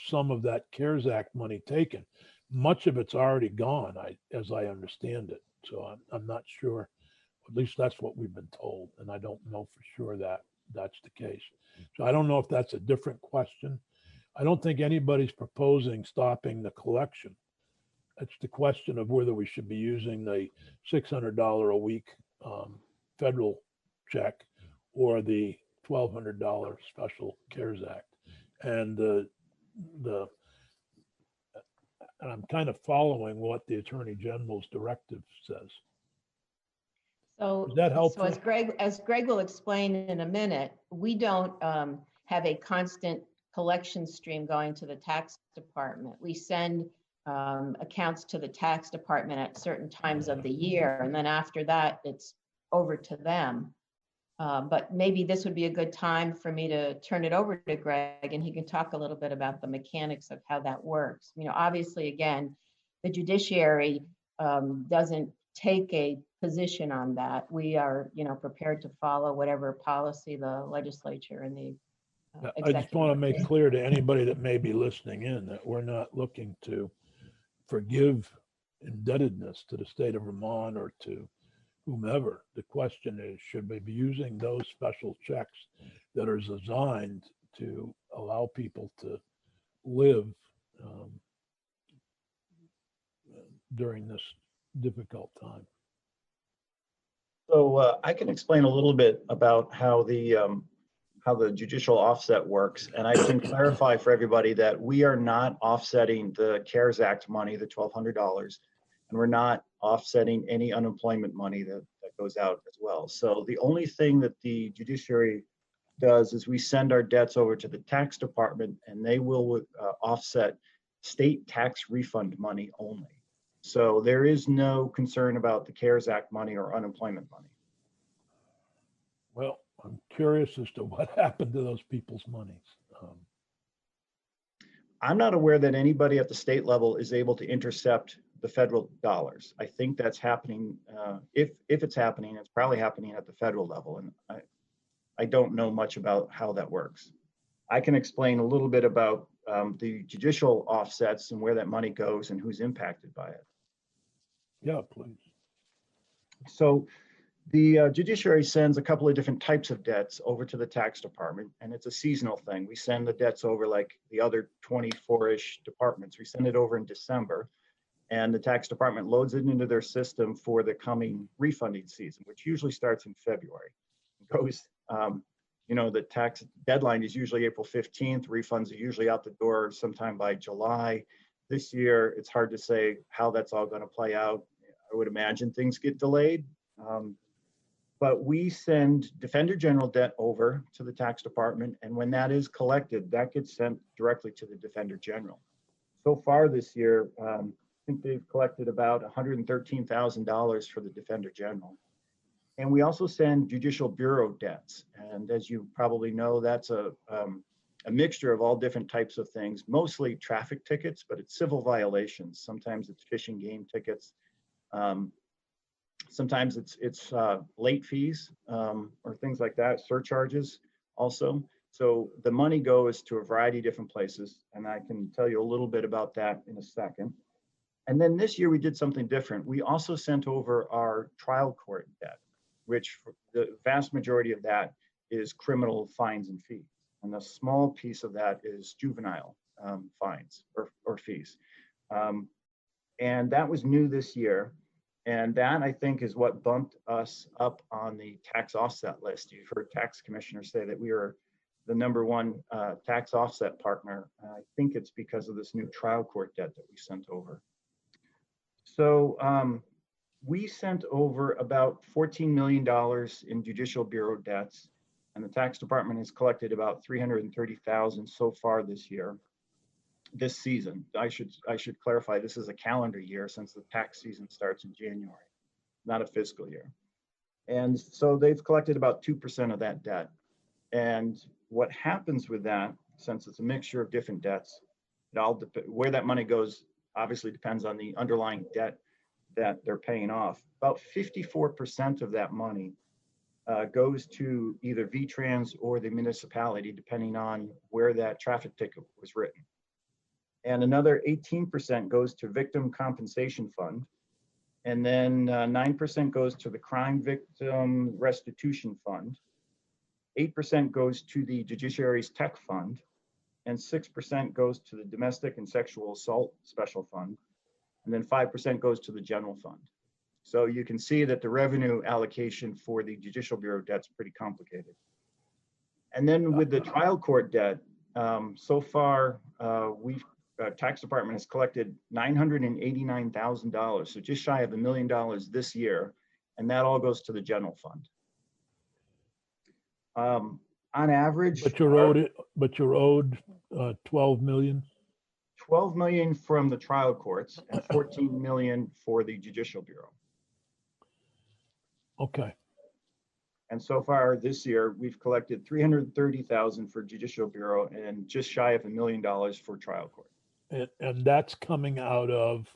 some of that CARES Act money taken. Much of it's already gone, as I understand it. So I'm not sure. At least that's what we've been told, and I don't know for sure that that's the case. So I don't know if that's a different question. I don't think anybody's proposing stopping the collection. It's the question of whether we should be using the $600 a week federal check or the $1,200 special CARES Act. And and I'm kind of following what the Attorney General's directive says. So, Is that helpful? So as Greg will explain in a minute, we don't have a constant collection stream going to the tax department. We send accounts to the tax department at certain times of the year, and then after that, it's over to them. But maybe this would be a good time for me to turn it over to Greg, and he can talk a little bit about the mechanics of how that works. You know, obviously, again, the judiciary doesn't take a position on that. We are, prepared to follow whatever policy the legislature and the I just want to make clear to anybody that may be listening in that we're not looking to forgive indebtedness to the state of Vermont or to whomever. The question is, should we be using those special checks that are designed to allow people to live during this difficult time? So I can explain a little bit about how the judicial offset works, and I can clarify for everybody that we are not offsetting the CARES Act money, the $1,200, and we're not offsetting any unemployment money that goes out as well. So the only thing that the judiciary does is we send our debts over to the tax department, and they will offset state tax refund money only. So there is no concern about the CARES Act money or unemployment money. Well, I'm curious as to what happened to those people's monies. I'm not aware that anybody at the state level is able to intercept the federal dollars. I think that's happening. If it's happening, it's probably happening at the federal level. And I don't know much about how that works. I can explain a little bit about the judicial offsets and where that money goes and who's impacted by it. Yeah, please. So the judiciary sends a couple of different types of debts over to the tax department, and it's a seasonal thing. We send the debts over like the other 24-ish departments. We send it over in December, and the tax department loads it into their system for the coming refunding season, which usually starts in February. It goes, the tax deadline is usually April 15th. Refunds are usually out the door sometime by July. This year, it's hard to say how that's all going to play out. I would imagine things get delayed. But we send Defender General debt over to the tax department, and when that is collected, that gets sent directly to the Defender General. So far this year, I think they've collected about $113,000 for the Defender General. And we also send Judicial Bureau debts. And as you probably know, that's a mixture of all different types of things, mostly traffic tickets, but it's civil violations. Sometimes it's fish and game tickets. Sometimes it's late fees or things like that, surcharges also. So the money goes to a variety of different places, and I can tell you a little bit about that in a second. And then this year we did something different. We also sent over our trial court debt, which the vast majority of that is criminal fines and fees. And a small piece of that is juvenile fines or fees. And that was new this year. And that, I think, is what bumped us up on the tax offset list. You've heard tax commissioners say that we are the #1 tax offset partner. I think it's because of this new trial court debt that we sent over. So we sent over about $14 million in Judicial Bureau debts, and the tax department has collected about $330,000 so far this year. This season, I should clarify, this is a calendar year since the tax season starts in January, not a fiscal year. And so they've collected about 2% of that debt. And what happens with that, since it's a mixture of different debts, where that money goes obviously depends on the underlying debt that they're paying off. About 54% of that money goes to either V-Trans or the municipality, depending on where that traffic ticket was written. And another 18% goes to victim compensation fund. And then 9% goes to the crime victim restitution fund. 8% goes to the judiciary's tech fund, and 6% goes to the domestic and sexual assault special fund. And then 5% goes to the general fund. So you can see that the revenue allocation for the Judicial Bureau debt's pretty complicated. And then with the trial court debt, so far, tax department has collected $989,000, so just shy of $1 million this year, and that all goes to the general fund. On average, But you're owed 12 million. 12 million from the trial courts and 14 million for the Judicial Bureau. Okay. And so far this year, we've collected 330,000 for Judicial Bureau and just shy of $1 million for trial court. And that's coming out of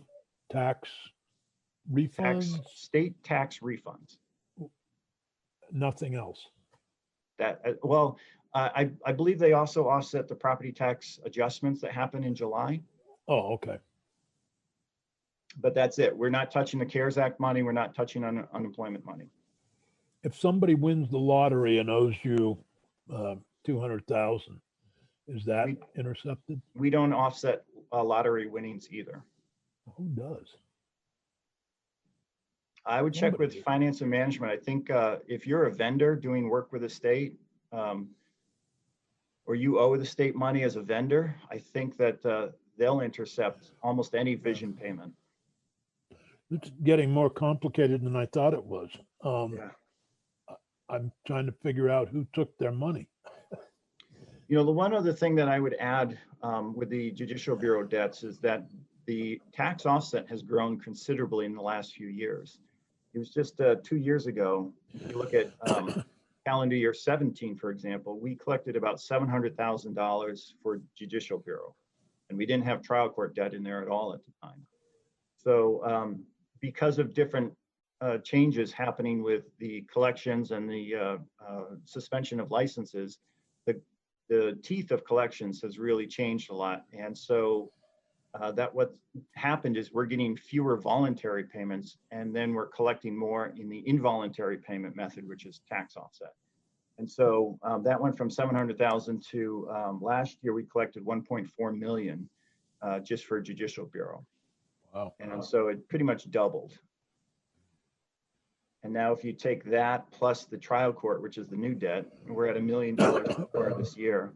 tax refunds? State tax refunds. Nothing else? That, well, I believe they also offset the property tax adjustments that happen in July. Oh, okay. But that's it. We're not touching the CARES Act money. We're not touching unemployment money. If somebody wins the lottery and owes you 200,000, is that intercepted? We don't offset lottery winnings either. Who does? I would check with finance and management. I think if you're a vendor doing work with the state, or you owe the state money as a vendor, I think that they'll intercept almost any vision payment. It's getting more complicated than I thought it was. Yeah. I'm trying to figure out who took their money. You know, the one other thing that I would add with the Judicial Bureau debts is that the tax offset has grown considerably in the last few years. It was just 2 years ago, if you look at calendar year 17, for example, we collected about $700,000 for Judicial Bureau, and we didn't have trial court debt in there at all at the time. So because of different changes happening with the collections and the suspension of licenses, the teeth of collections has really changed a lot. And so that what happened is we're getting fewer voluntary payments, and then we're collecting more in the involuntary payment method, which is tax offset. And so that went from 700,000 to last year we collected 1.4 million just for Judicial Bureau. Wow. And so it pretty much doubled. And now if you take that plus the trial court, which is the new debt, we're at $1 million for this year.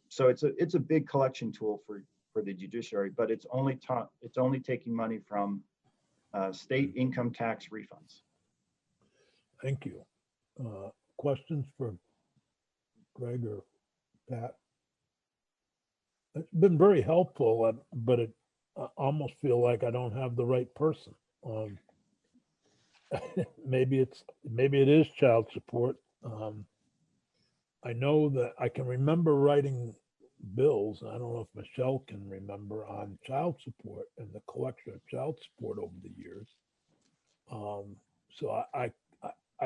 So it's a big collection tool for the judiciary, but it's only taking money from state income tax refunds. Thank you. Questions for Greg or Pat? It's been very helpful, but I almost feel like I don't have the right person. Maybe it is child support. I know that I can remember writing bills. I don't know if Michelle can remember, on child support and the collection of child support over the years. So I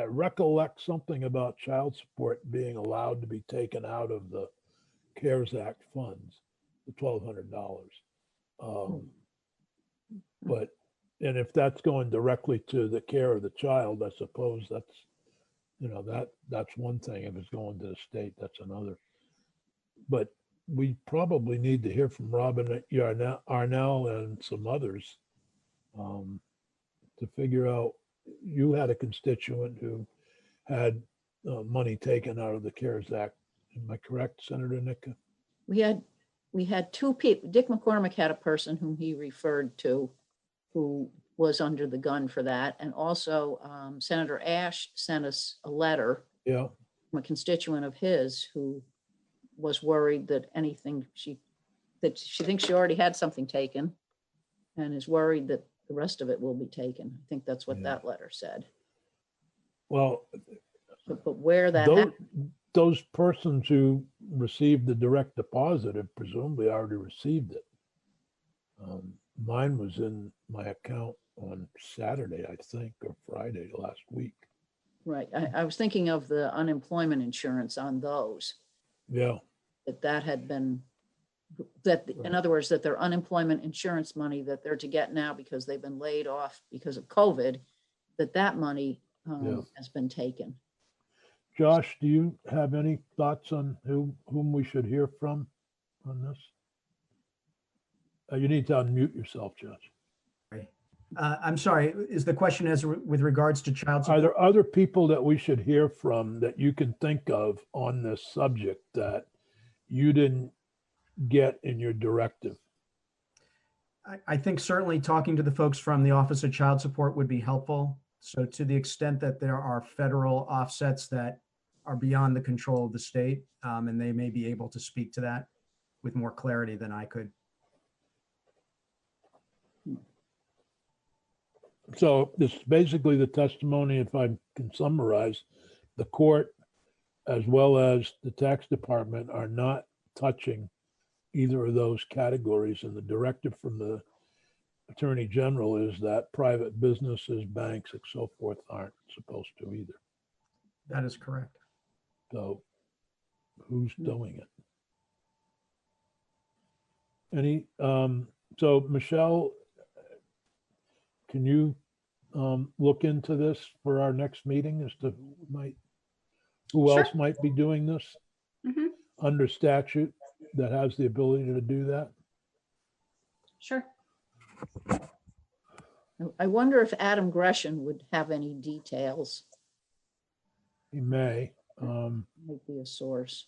recollect something about child support being allowed to be taken out of the CARES Act funds, the $1,200. But, and if that's going directly to the care of the child, I suppose that's, that's one thing. If it's going to the state, that's another. But we probably need to hear from Robin Arnell and some others to figure out. You had a constituent who had money taken out of the CARES Act. Am I correct, Senator Nika? We had two people. Dick McCormick had a person whom he referred to who was under the gun for that. And also Senator Ash sent us a letter from a constituent of his who was worried that she thinks she already had something taken and is worried that the rest of it will be taken. I think that's what that letter said. Well, but where that happened, those persons who received the direct deposit have presumably already received it. Mine was in my account on Saturday, I think, or Friday last week. Right. I was thinking of the unemployment insurance on those, Yeah, that had been, that, in other words, that their unemployment insurance money that they're to get now because they've been laid off because of COVID, that money Yeah. has been taken. Josh, do you have any thoughts on whom we should hear from on this? You need to unmute yourself, Josh. I'm sorry, is the question with regards to child Are support? there other people that we should hear from that you can think of on this subject that you didn't get in your directive? I think certainly talking to the folks from the Office of Child Support would be helpful. So to the extent that there are federal offsets that are beyond the control of the state, and they may be able to speak to that with more clarity than I could. So this is basically the testimony, if I can summarize, the court as well as the tax department are not touching either of those categories. And the directive from the Attorney General is that private businesses, banks, and so forth aren't supposed to either. That is correct. So who's doing it? So Michelle, can you look into this for our next meeting as to who Sure. else might be doing this under statute that has the ability to do that? Sure. I wonder if Adam Gresham would have any details. He may. Might be a source.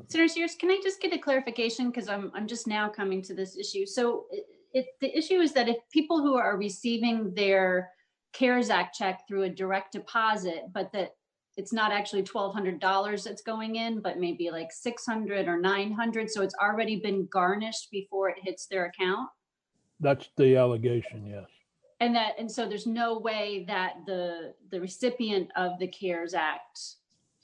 Senator Sears, can I just get a clarification? Because I'm just now coming to this issue. So the issue is that if people who are receiving their CARES Act check through a direct deposit, but that it's not actually $1,200 that's going in, but maybe like $600 or $900, so it's already been garnished before it hits their account? That's the allegation, yes. And so there's no way that the recipient of the CARES Act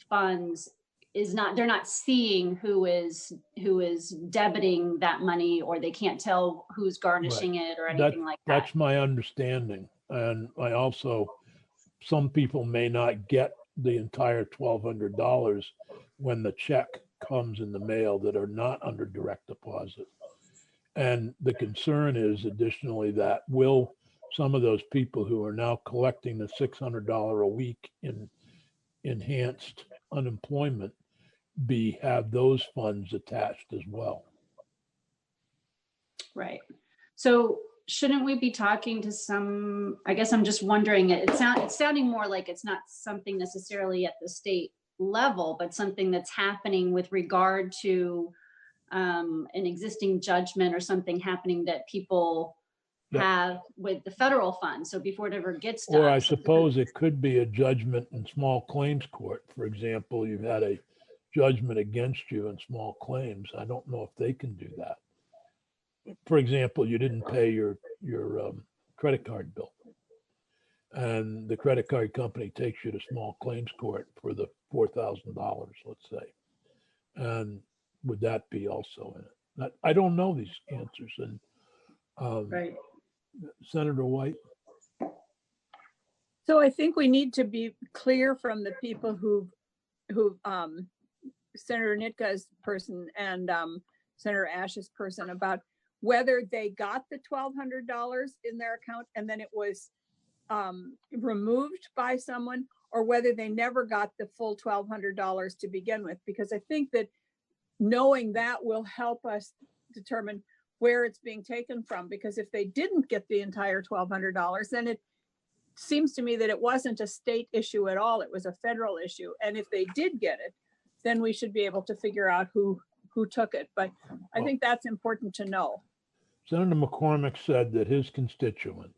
funds they're not seeing who is debiting that money, or they can't tell who's garnishing it or anything like that. That's my understanding. And I also, some people may not get the entire $1,200 when the check comes in the mail that are not under direct deposit. And the concern is additionally that will some of those people who are now collecting the $600 a week in enhanced unemployment have those funds attached as well? Right. So shouldn't we be talking to some, I guess I'm just wondering, it's sounding more like it's not something necessarily at the state level, but something that's happening with regard to an existing judgment or something happening that people have with the federal fund. So before it ever gets done. Or I suppose it could be a judgment in small claims court. For example, you've had a judgment against you in small claims. I don't know if they can do that. For example, you didn't pay your credit card bill, and the credit card company takes you to small claims court for the $4,000, let's say. And would that be also in it? I don't know these answers. And right. Senator White. So I think we need to be clear from the people who Senator Nitka's person and Senator Ash's person about whether they got the $1,200 in their account and then it was removed by someone, or whether they never got the full $1,200 to begin with. Because I think that knowing that will help us determine where it's being taken from. Because if they didn't get the entire $1,200, then it seems to me that it wasn't a state issue at all. It was a federal issue. And if they did get it, then we should be able to figure out who took it. But I think that's important to know. Senator McCormick said that his constituent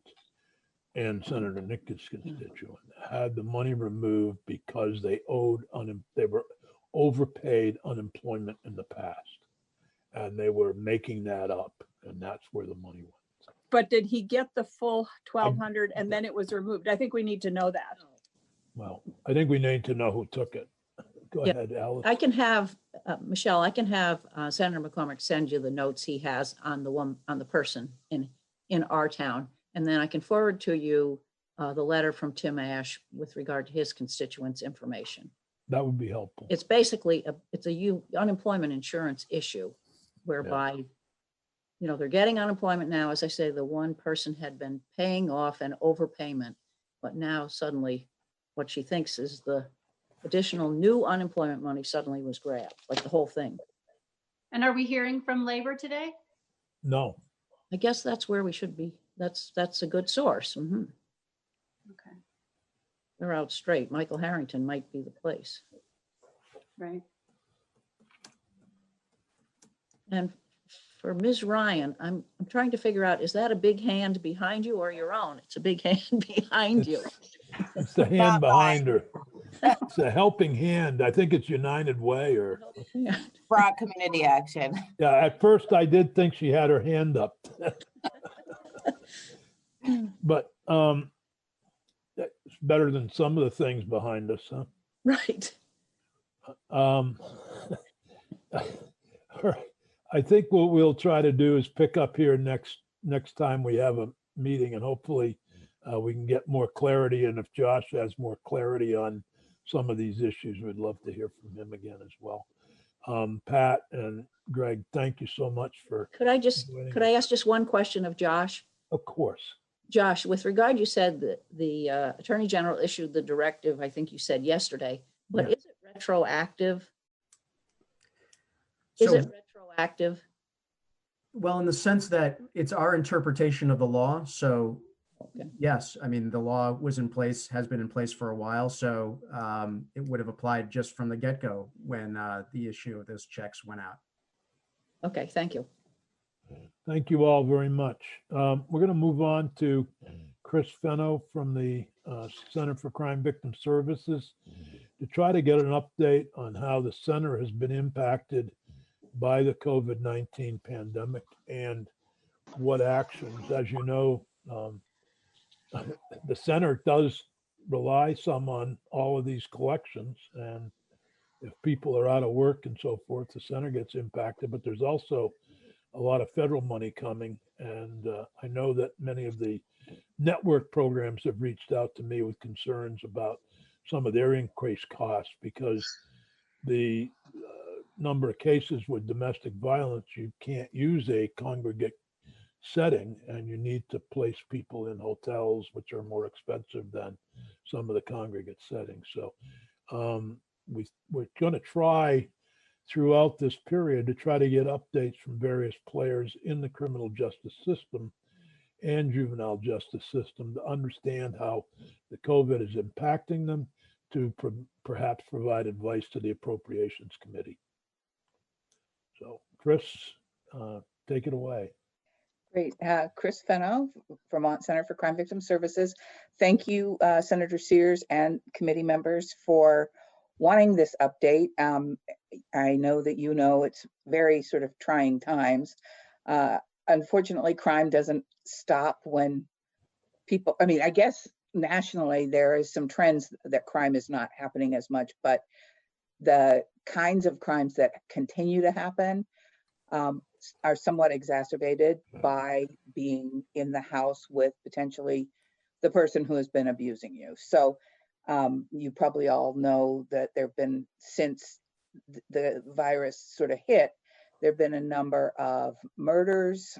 and Senator Nitka's constituent had the money removed because they were overpaid unemployment in the past, and they were making that up, and that's where the money went. But did he get the full 1,200 and then it was removed? I think we need to know that. Well, I think we need to know who took it. Go ahead, Alice. I can have, Michelle, I can have Senator McCormick send you the notes he has on the person in our town. And then I can forward to you the letter from Tim Ash with regard to his constituents' information. That would be helpful. It's basically it's a unemployment insurance issue whereby, you know, they're getting unemployment now. As I say, the one person had been paying off an overpayment, but now suddenly what she thinks is the additional new unemployment money suddenly was grabbed, like the whole thing. And are we hearing from labor today? No. I guess that's where we should be. That's a good source. Mhm. Okay. They're out straight. Michael Harrington might be the place. Right. And for Ms. Ryan, I'm trying to figure out, is that a big hand behind you or your own? It's a big hand behind you. It's the hand behind her. It's a helping hand. I think it's United Way or. Bratt Community Action. Yeah, at first I did think she had her hand up. But it's better than some of the things behind us, huh? Right. I think what we'll try to do is pick up here next time we have a meeting, and hopefully we can get more clarity. And if Josh has more clarity on some of these issues, we'd love to hear from him again as well. Pat and Greg, thank you so much for. Could I ask just one question of Josh? Of course. Josh, with regard, you said that the Attorney General issued the directive, I think you said yesterday, but is it retroactive? Is it retroactive? Well, in the sense that it's our interpretation of the law. So yes, I mean, the law was in place, has been in place for a while. So it would have applied just from the get-go when the issue of those checks went out. Okay, thank you. Thank you all very much. We're going to move on to Chris Fenno from the Center for Crime Victim Services to try to get an update on how the center has been impacted by the COVID-19 pandemic and what actions. As you know, the center does rely some on all of these collections, and if people are out of work and so forth, the center gets impacted, but there's also a lot of federal money coming. And I know that many of the network programs have reached out to me with concerns about some of their increased costs because the number of cases with domestic violence, you can't use a congregate setting, and you need to place people in hotels, which are more expensive than some of the congregate settings. So we're going to try throughout this period to try to get updates from various players in the criminal justice system and juvenile justice system to understand how the COVID is impacting them, to perhaps provide advice to the Appropriations Committee. So Chris, take it away. Great. Chris Fenno, Vermont Center for Crime Victim Services. Thank you, Senator Sears and committee members for wanting this update. I know that you know it's very sort of trying times. Unfortunately, crime doesn't stop when people, I mean, I guess nationally there is some trends that crime is not happening as much, but the kinds of crimes that continue to happen are somewhat exacerbated by being in the house with potentially the person who has been abusing you. So you probably all know that there have been, since the virus sort of hit, there have been a number of murders,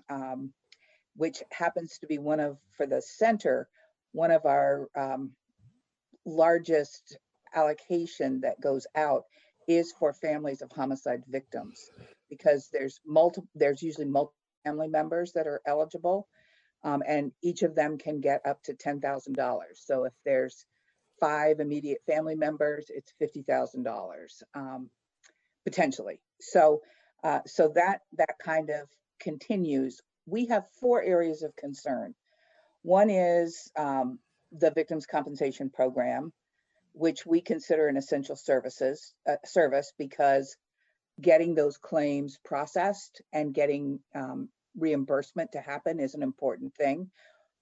which happens to be for the center, one of our largest allocation that goes out is for families of homicide victims, because there's usually multiple family members that are eligible, and each of them can get up to $10,000. So if there's 5 immediate family members, it's $50,000 potentially. So that kind of continues. We have 4 areas of concern. One is the Victims' Compensation Program, which we consider an essential service because getting those claims processed and getting reimbursement to happen is an important thing.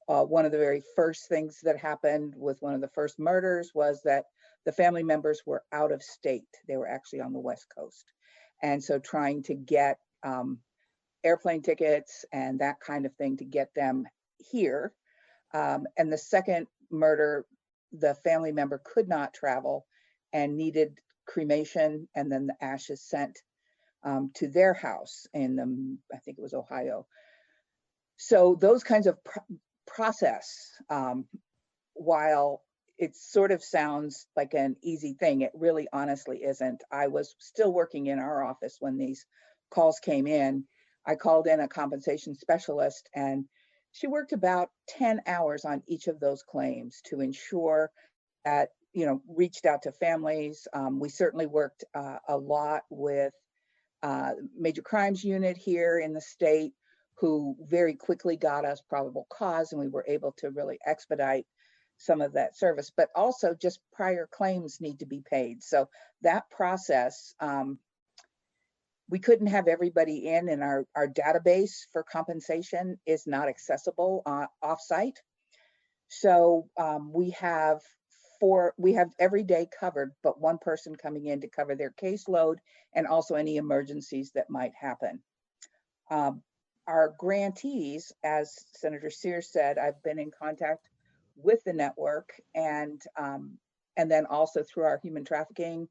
One of the very first things that happened with one of the first murders was that the family members were out of state. They were actually on the West Coast. And so trying to get airplane tickets and that kind of thing to get them here. And the second murder, the family member could not travel and needed cremation, and then the ashes sent to their house in, I think it was Ohio. So those kinds of process, while it sort of sounds like an easy thing, it really honestly isn't. I was still working in our office when these calls came in. I called in a compensation specialist, and she worked about 10 hours on each of those claims to ensure that, you know, reached out to families. We certainly worked a lot with major crimes unit here in the state, who very quickly got us probable cause, and we were able to really expedite some of that service. But also just prior claims need to be paid. So that process, we couldn't have everybody in our database for compensation is not accessible offsite. So we have every day covered, but one person coming in to cover their caseload and also any emergencies that might happen. Our grantees, as Senator Sears said, I've been in contact with the network, and then also through our human trafficking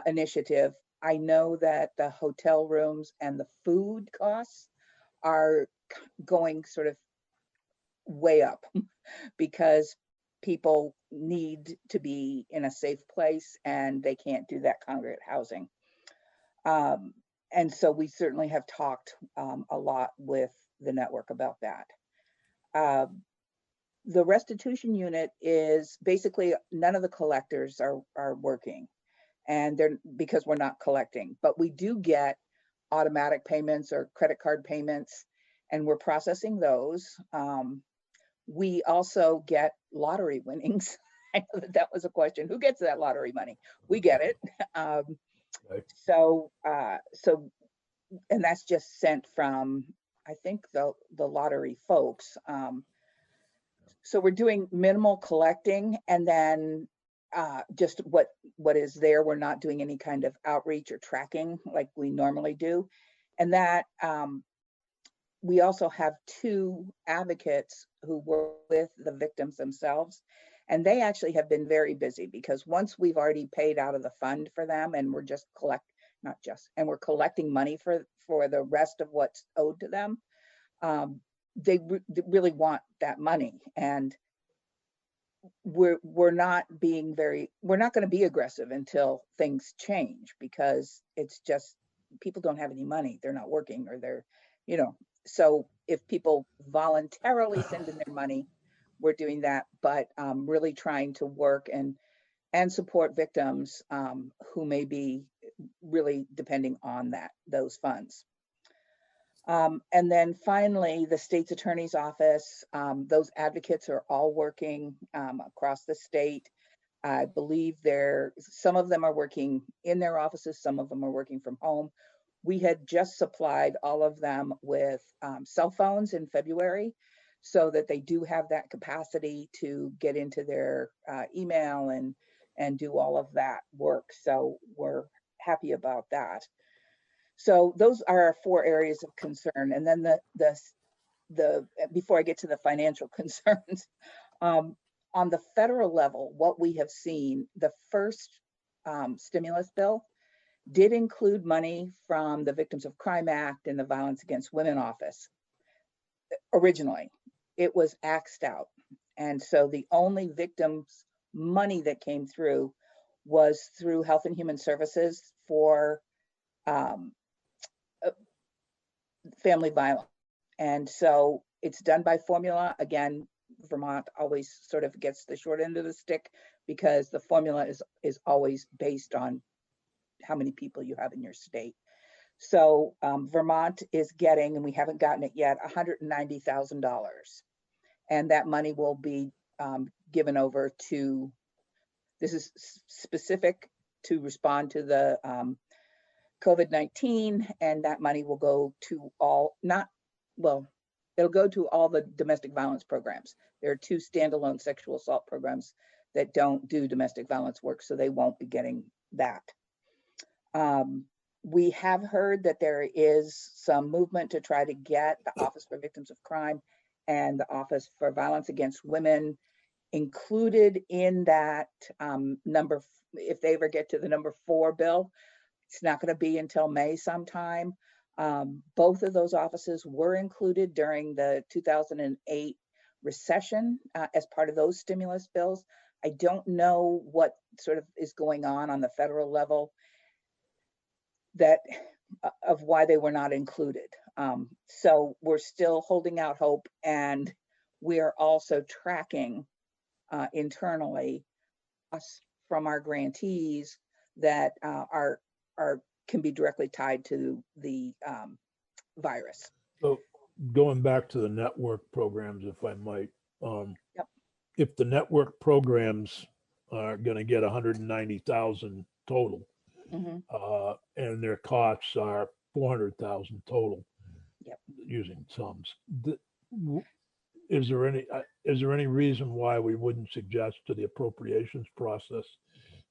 initiative. I know that the hotel rooms and the food costs are going sort of way up because people need to be in a safe place and they can't do that congregate housing. And so we certainly have talked a lot with the network about that. The restitution unit is basically none of the collectors are working, and they're because we're not collecting, but we do get automatic payments or credit card payments, and we're processing those. We also get lottery winnings. I know that was a question. Who gets that lottery money? We get it. So and that's just sent from, I think, the lottery folks. So we're doing minimal collecting, and then just what is there. We're not doing any kind of outreach or tracking like we normally do. And that we also have 2 advocates who work with the victims themselves. And they actually have been very busy, because once we've already paid out of the fund for them, and we're just we're collecting money for the rest of what's owed to them, they really want that money. And we're not going to be aggressive until things change, because it's just, people don't have any money. They're not working, or they're, you know, so if people voluntarily send in their money, we're doing that, but really trying to work and support victims who may be really depending on those funds. And then finally, the state's attorney's office, those advocates are all working across the state. I believe some of them are working in their offices, some of them are working from home. We had just supplied all of them with cell phones in February, so that they do have that capacity to get into their email and do all of that work. So we're happy about that. So those are our 4 areas of concern. And then the before I get to the financial concerns, on the federal level, what we have seen, the first stimulus bill did include money from the Victims of Crime Act and the Violence Against Women Office. Originally, it was axed out. And so the only victims money that came through was through Health and Human Services for family violence. And so it's done by formula. Again, Vermont always sort of gets the short end of the stick, because the formula is always based on how many people you have in your state. So Vermont is getting, and we haven't gotten it yet, $190,000. And that money will be given over to, this is specific to respond to the COVID-19, and that money will go to it'll go to all the domestic violence programs. There are 2 standalone sexual assault programs that don't do domestic violence work, so they won't be getting that. We have heard that there is some movement to try to get the Office for Victims of Crime and the Office for Violence Against Women included in that number, if they ever get to the number 4 bill. It's not going to be until May sometime. Both of those offices were included during the 2008 recession as part of those stimulus bills. I don't know what sort of is going on the federal level that of why they were not included. So we're still holding out hope, and we are also tracking internally us from our grantees that can be directly tied to the virus. So going back to the network programs, if I might, Yep. if the network programs are going to get 190,000 total, Mhm. and their costs are 400,000 total, Yep. using sums, is there any reason why we wouldn't suggest to the appropriations process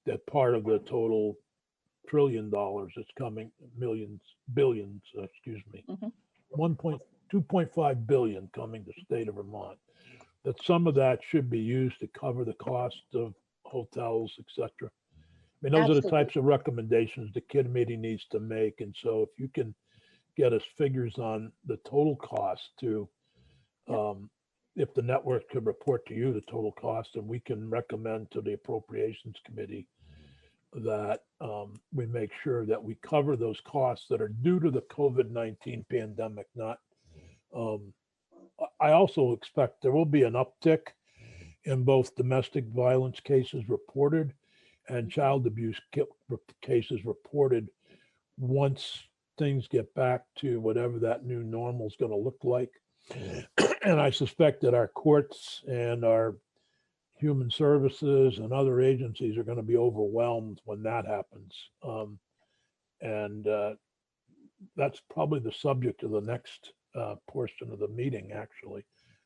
that part of the total $1 trillion that's coming, billions, excuse me, Mhm. 2.5 billion coming to state of Vermont, that some of that should be used to cover the cost of hotels, etc. I mean, those are the types of recommendations the KID meeting needs to make. And so if you can get us figures on the total cost to, if the network could report to you the total cost, and we can recommend to the appropriations committee that we make sure that we cover those costs that are due to the COVID-19 pandemic. Not, I also expect there will be an uptick in both domestic violence cases reported and child abuse cases reported once things get back to whatever that new normal is going to look like. And I suspect that our courts and our human services and other agencies are going to be overwhelmed when that happens. And that's probably the subject of the next portion of the meeting, actually,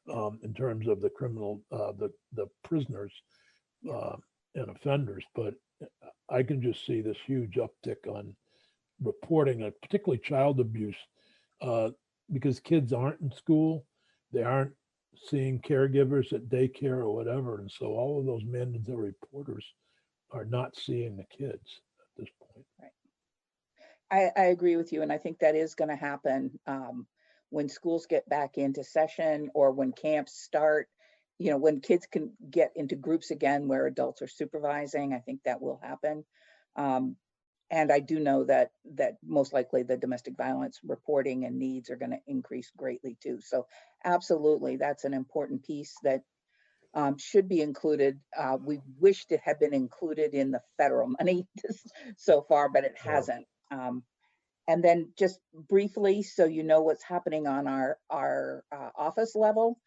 in terms of the criminal, the prisoners and offenders. But I can just see this huge uptick on reporting, particularly child abuse, because kids aren't in school, they aren't seeing caregivers at daycare or whatever, and so all of those mandatory reporters are not seeing the kids at this point. Right. I agree with you, and I think that is going to happen when schools get back into session or when camps start. You know, when kids can get into groups again where adults are supervising, I think that will happen. And I do know that most likely the domestic violence reporting and needs are going to increase greatly too. So absolutely, that's an important piece that should be included. We wished it had been included in the federal money so far, but it hasn't. And then just briefly, so you know what's happening on our office level,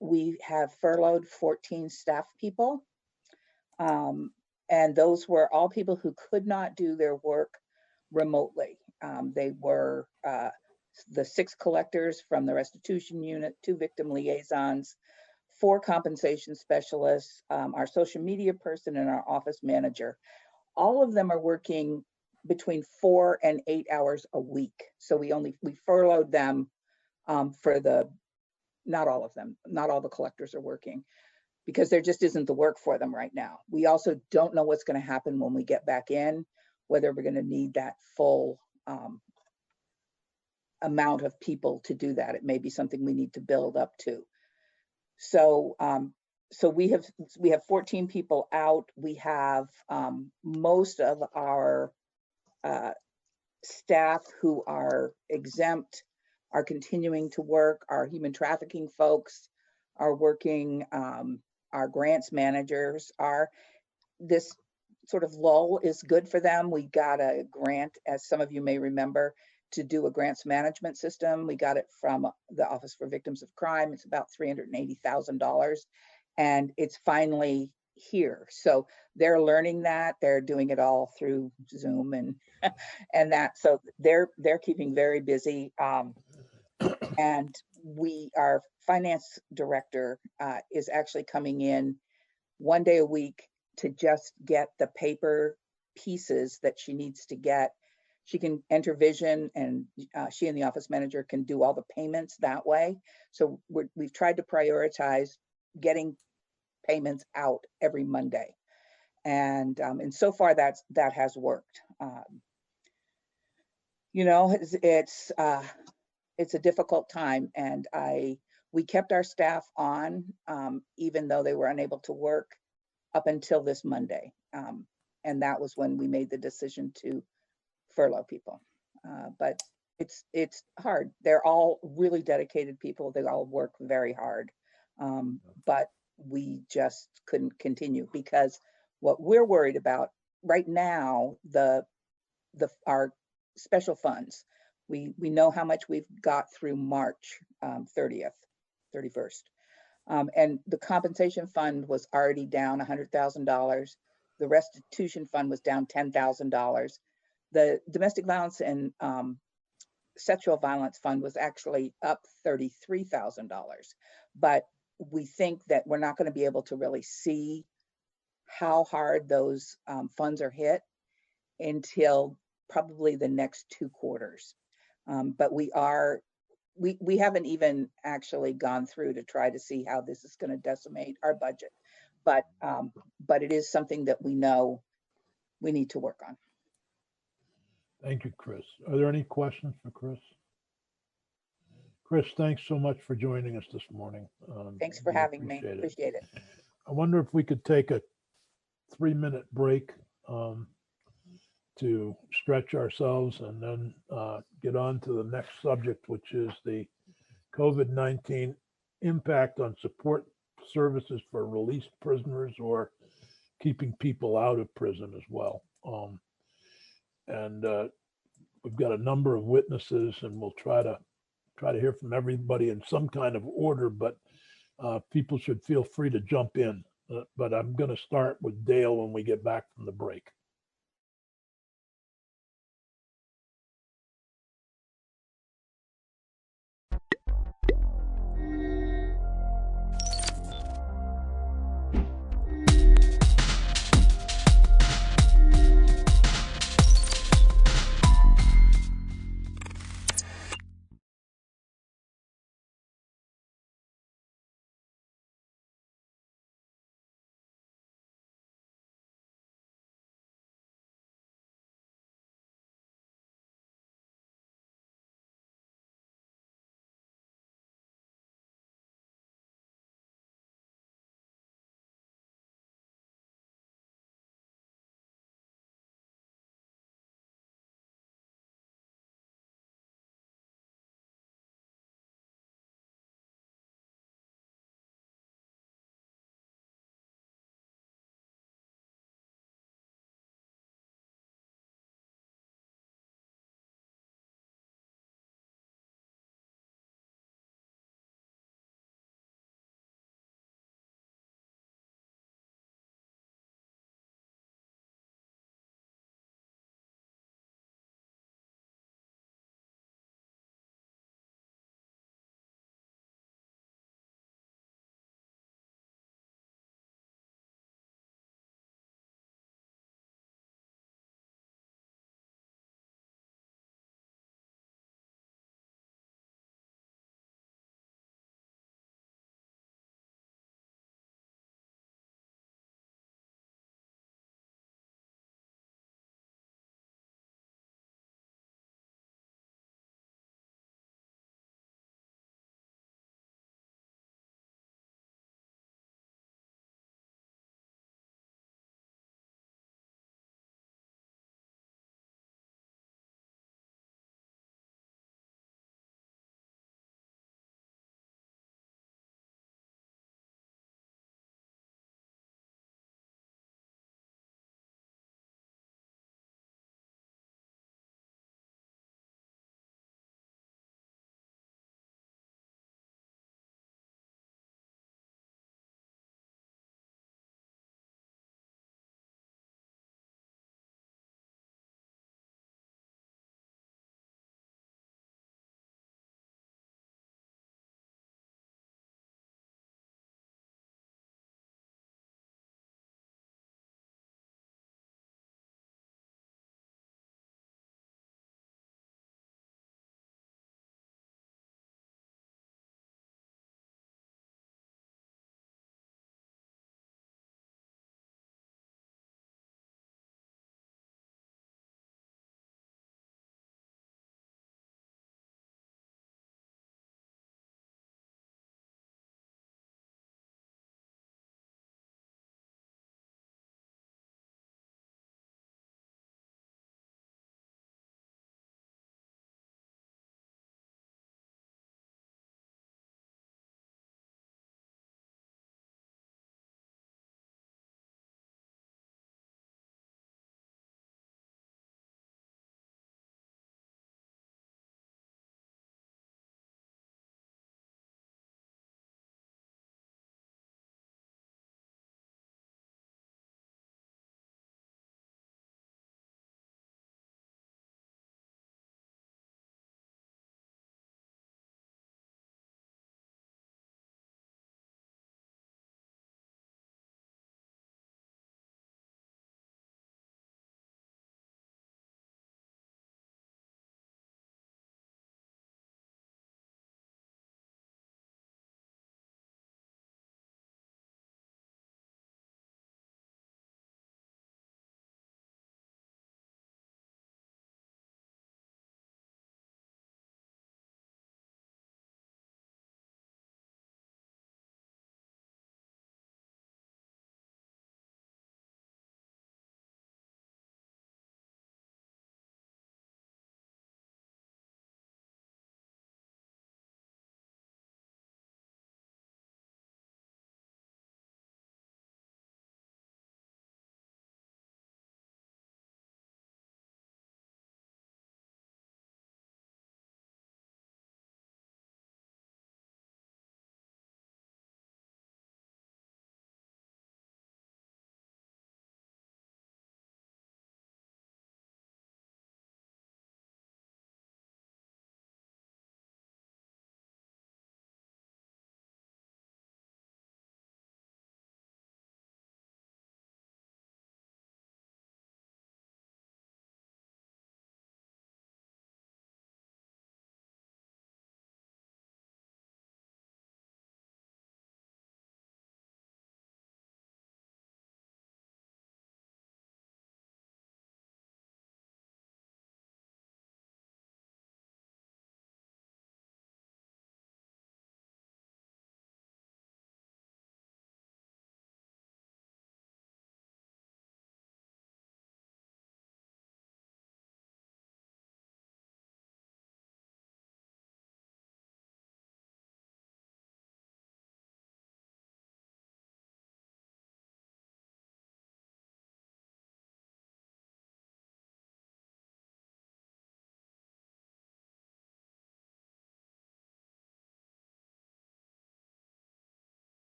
we have furloughed 14 staff people. And those were all people who could not do their work remotely. They were the 6 collectors from the restitution unit, 2 victim liaisons, 4 compensation specialists, our social media person, and our office manager. All of them are working between 4 and 8 hours a week. So we furloughed them for not all of them, not all the collectors are working, because there just isn't the work for them right now. We also don't know what's going to happen when we get back in, whether we're going to need that full amount of people to do that. It may be something we need to build up to. So we have 14 people out. We have most of our staff who are exempt are continuing to work. Our human trafficking folks are working. Our grants managers are. This sort of lull is good for them. We got a grant, as some of you may remember, to do a grants management system. We got it from the Office for Victims of Crime. It's about $380,000, and it's finally here. So they're learning that. They're doing it all through Zoom and that. So they're keeping very busy. And our finance director is actually coming in 1 day a week to just get the paper pieces that she needs to get. She can enter Vision, and she and the office manager can do all the payments that way. So we've tried to prioritize getting payments out every Monday. And so far that has worked. You know, it's a difficult time, and we kept our staff on even though they were unable to work up until this Monday. And that was when we made the decision to furlough people. But it's hard. They're all really dedicated people. They all work very hard. But we just couldn't continue, because what we're worried about right now, our special funds, we know how much we've got through March 31st. And the compensation fund was already down $100,000. The restitution fund was down $10,000. The domestic violence and sexual violence fund was actually up $33,000. But we think that we're not going to be able to really see how hard those funds are hit until probably the next 2 quarters. But we haven't even actually gone through to try to see how this is going to decimate our budget. But it is something that we know we need to work on. Thank you, Chris. Are there any questions for Chris? Chris, thanks so much for joining us this morning. Thanks for having me. Appreciate it. I wonder if we could take a 3-minute break to stretch ourselves and then get on to the next subject, which is the COVID-19 impact on support services for released prisoners or keeping people out of prison as well. And we've got a number of witnesses, and we'll try to hear from everybody in some kind of order, but people should feel free to jump in. But I'm going to start with Dale when we get back from the break.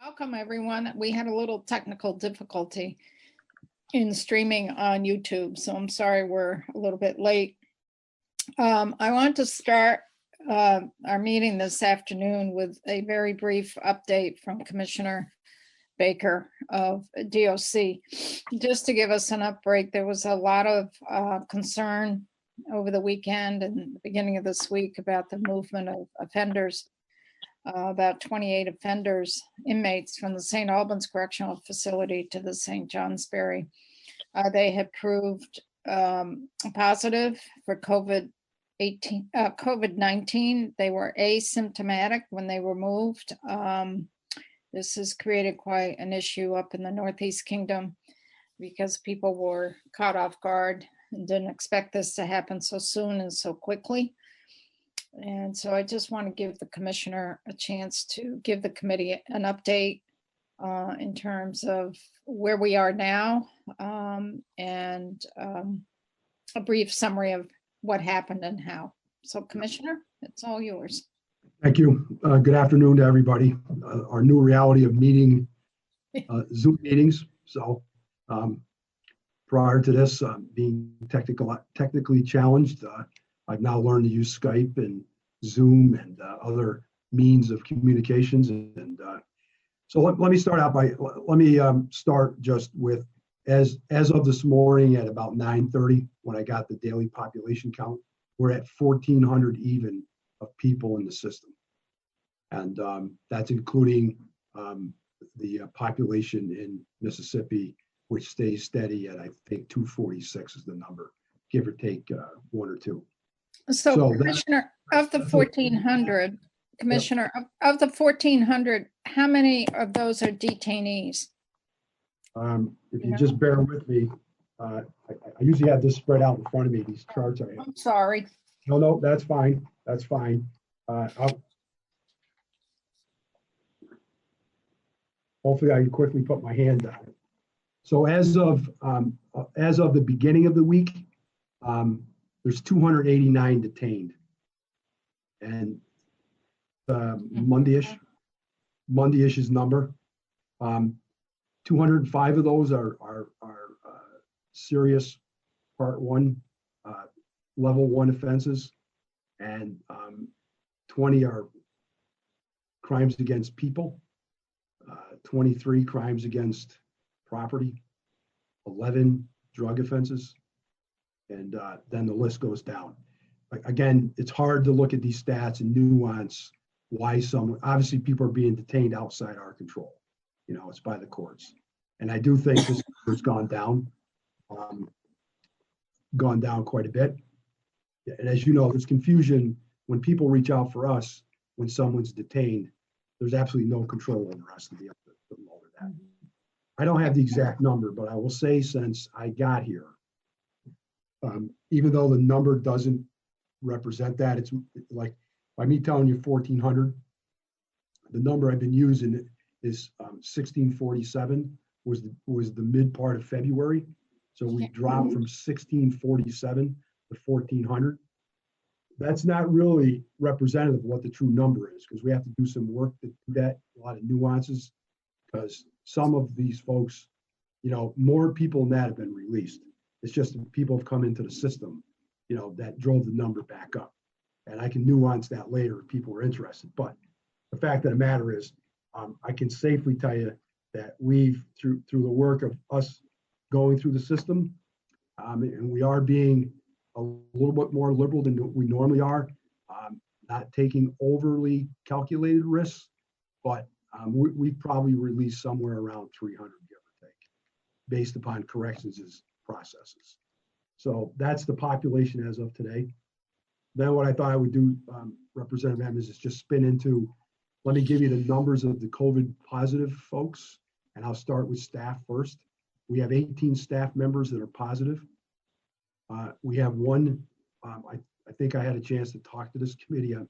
Welcome, everyone. We had a little technical difficulty in streaming on YouTube, so I'm sorry we're a little bit late. I want to start our meeting this afternoon with a very brief update from Commissioner Baker of DOC. Just to give us an update, there was a lot of concern over the weekend and the beginning of this week about the movement of offenders. About 28 offenders, inmates from the St. Albans Correctional Facility to the St. Johnsbury. They had proved positive for COVID-19. They were asymptomatic when they were moved. This has created quite an issue up in the Northeast Kingdom because people were caught off guard and didn't expect this to happen so soon and so quickly. And so I just want to give the commissioner a chance to give the committee an update in terms of where we are now and a brief summary of what happened and how. So Commissioner, it's all yours. Thank you. Good afternoon to everybody. Our new reality of meeting Zoom meetings. So prior to this, being technically challenged, I've now learned to use Skype and Zoom and other means of communications. And so let me start out by, start just with, as of this morning at about 9:30, when I got the daily population count, we're at 1,400 even of people in the system. And that's including the population in Mississippi, which stays steady at, I think, 246 is the number, give or take one or two. So Commissioner, of the 1,400, Commissioner, of the 1,400, how many of those are detainees? If you just bear with me, I usually have this spread out in front of me, these charts I have. I'm sorry. No, that's fine. That's fine. Hopefully I can quickly put my hand on it. So as of the beginning of the week, there's 289 detained. And Monday-ish is number. 205 of those are serious part one, level one offenses, and 20 are crimes against people, 23 crimes against property, 11 drug offenses, and then the list goes down. Again, it's hard to look at these stats and nuance why obviously people are being detained outside our control. You know, it's by the courts. And I do think this has gone down quite a bit. And as you know, there's confusion when people reach out for us when someone's detained. There's absolutely no control over us to be able to lower that. I don't have the exact number, but I will say since I got here, even though the number doesn't represent that, it's like by me telling you 1,400, the number I've been using is 1647 was the mid part of February. So we dropped from 1647 to 1,400. That's not really representative of what the true number is, because we have to do some work to do that, a lot of nuances, because some of these folks, you know, more people than that have been released. It's just that people have come into the system, you know, that drove the number back up. And I can nuance that later if people are interested. But the fact of the matter is, I can safely tell you that we've, through the work of us going through the system, and we are being a little bit more liberal than we normally are, not taking overly calculated risks, but we've probably released somewhere around 300, give or take, based upon corrections processes. So that's the population as of today. Then what I thought I would do, Representative Evans, is just spin into, let me give you the numbers of the COVID positive folks, and I'll start with staff first. We have 18 staff members that are positive. We have one, I think I had a chance to talk to this committee. I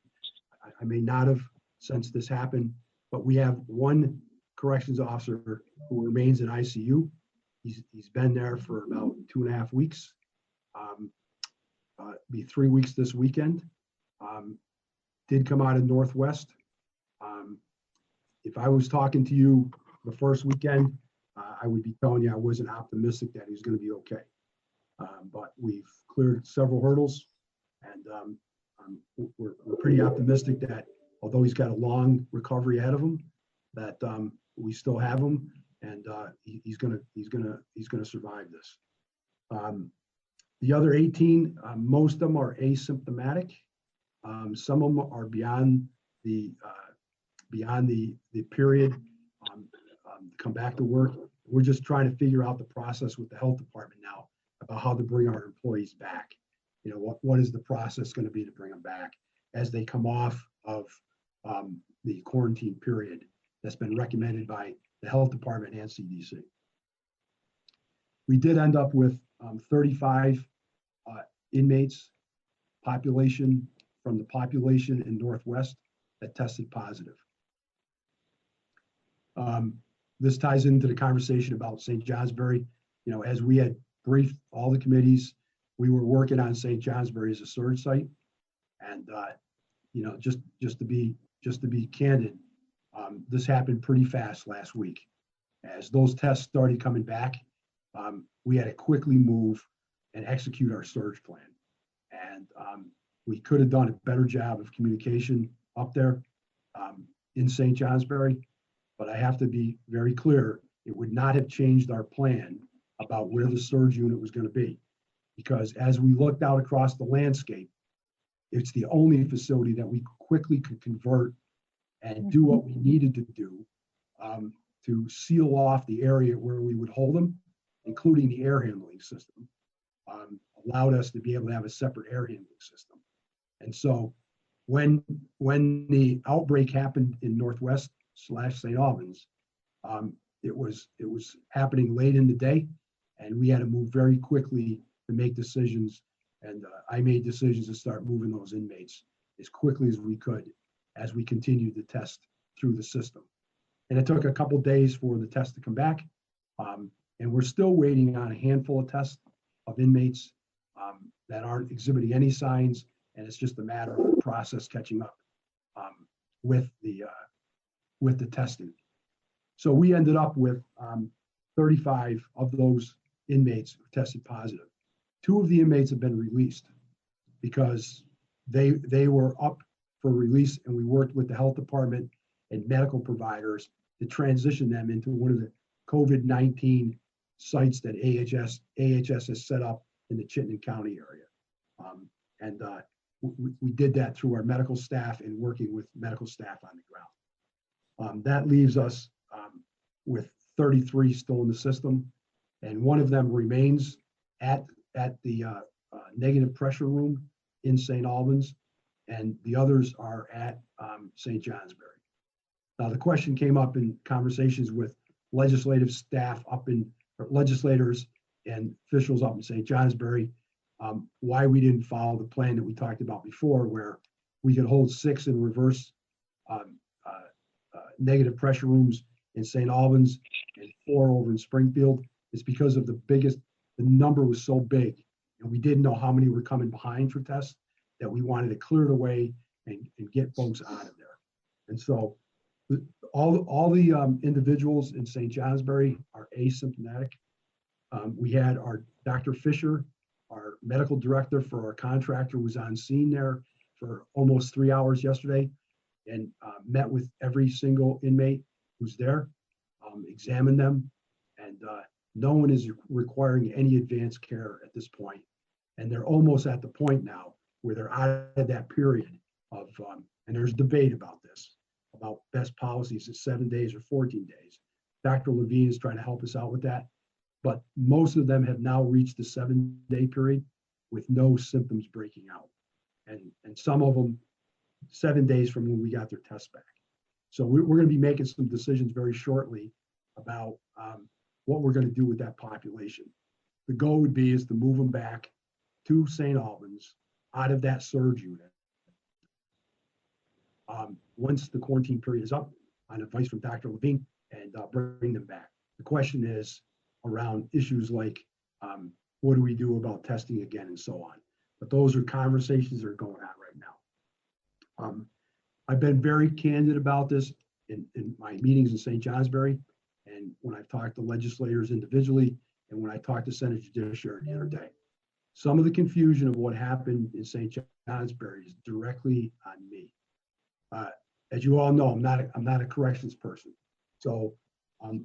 may not have since this happened, but we have one corrections officer who remains in ICU. He's been there for about 2.5 weeks. Be 3 weeks this weekend. Did come out of Northwest. if I was talking to you the first weekend, I would be telling you I wasn't optimistic that he was going to be okay. But we've cleared several hurdles, and we're pretty optimistic that although he's got a long recovery ahead of him, that we still have him, and he's gonna survive this. The other 18, most of them are asymptomatic. Some of them are beyond the period to come back to work. We're just trying to figure out the process with the health department now about how to bring our employees back. You know, what is the process going to be to bring them back as they come off of the quarantine period that's been recommended by the health department and CDC. We did end up with 35 inmates population from the population in Northwest that tested positive. This ties into the conversation about St. Johnsbury. You know, as we had briefed all the committees, we were working on St. Johnsbury as a surge site, and you know, just to be candid, this happened pretty fast last week. As those tests started coming back, we had to quickly move and execute our surge plan, and we could have done a better job of communication up there in St. Johnsbury. But I have to be very clear, it would not have changed our plan about where the surge unit was going to be. Because as we looked out across the landscape, it's the only facility that we quickly could convert and do what we needed to do to seal off the area where we would hold them, including the air handling system, allowed us to be able to have a separate air handling system. And so when the outbreak happened in Northwest / St. Albans, it was happening late in the day, and we had to move very quickly to make decisions. And I made decisions to start moving those inmates as quickly as we could as we continued to test through the system. And it took a couple days for the test to come back. And we're still waiting on a handful of tests of inmates that aren't exhibiting any signs. And it's just a matter of the process catching up with the testing. So we ended up with 35 of those inmates who tested positive. 2 of the inmates have been released because they were up for release, and we worked with the health department and medical providers to transition them into one of the COVID-19 sites that AHS has set up in the Chittenden County area. We did that through our medical staff and working with medical staff on the ground. That leaves us with 33 still in the system, and one of them remains at the negative pressure room in St. Albans, and the others are at St. Johnsbury. Now, the question came up in conversations with legislative staff legislators and officials up in St. Johnsbury, why we didn't follow the plan that we talked about before, where we could hold 6 in reverse negative pressure rooms in St. Albans and 4 over in Springfield. It's because of the number was so big, and we didn't know how many were coming behind for tests, that we wanted to clear it away and get folks out of there. And so all the individuals in St. Johnsbury are asymptomatic. We had our Dr. Fisher, our medical director for our contractor, was on scene there for almost 3 hours yesterday, and met with every single inmate who's there, examined them, and no one is requiring any advanced care at this point. And they're almost at the point now where they're out of that period of, and there's debate about this, about best policies at 7 days or 14 days. Dr. Levine is trying to help us out with that, but most of them have now reached the 7-day period with no symptoms breaking out. And some of them 7 days from when we got their test back. So we're going to be making some decisions very shortly about what we're going to do with that population. The goal would be is to move them back to St. Albans out of that surge unit. Once the quarantine period is up, on advice from Dr. Levine, and bring them back. The question is around issues like what do we do about testing again and so on. But those are conversations that are going on right now. I've been very candid about this. in my meetings in St. Johnsbury, and when I've talked to legislators individually, and when I talked to Senate Judiciary the other day. Some of the confusion of what happened in St. Johnsbury is directly on me. As you all know, I'm not a corrections person. So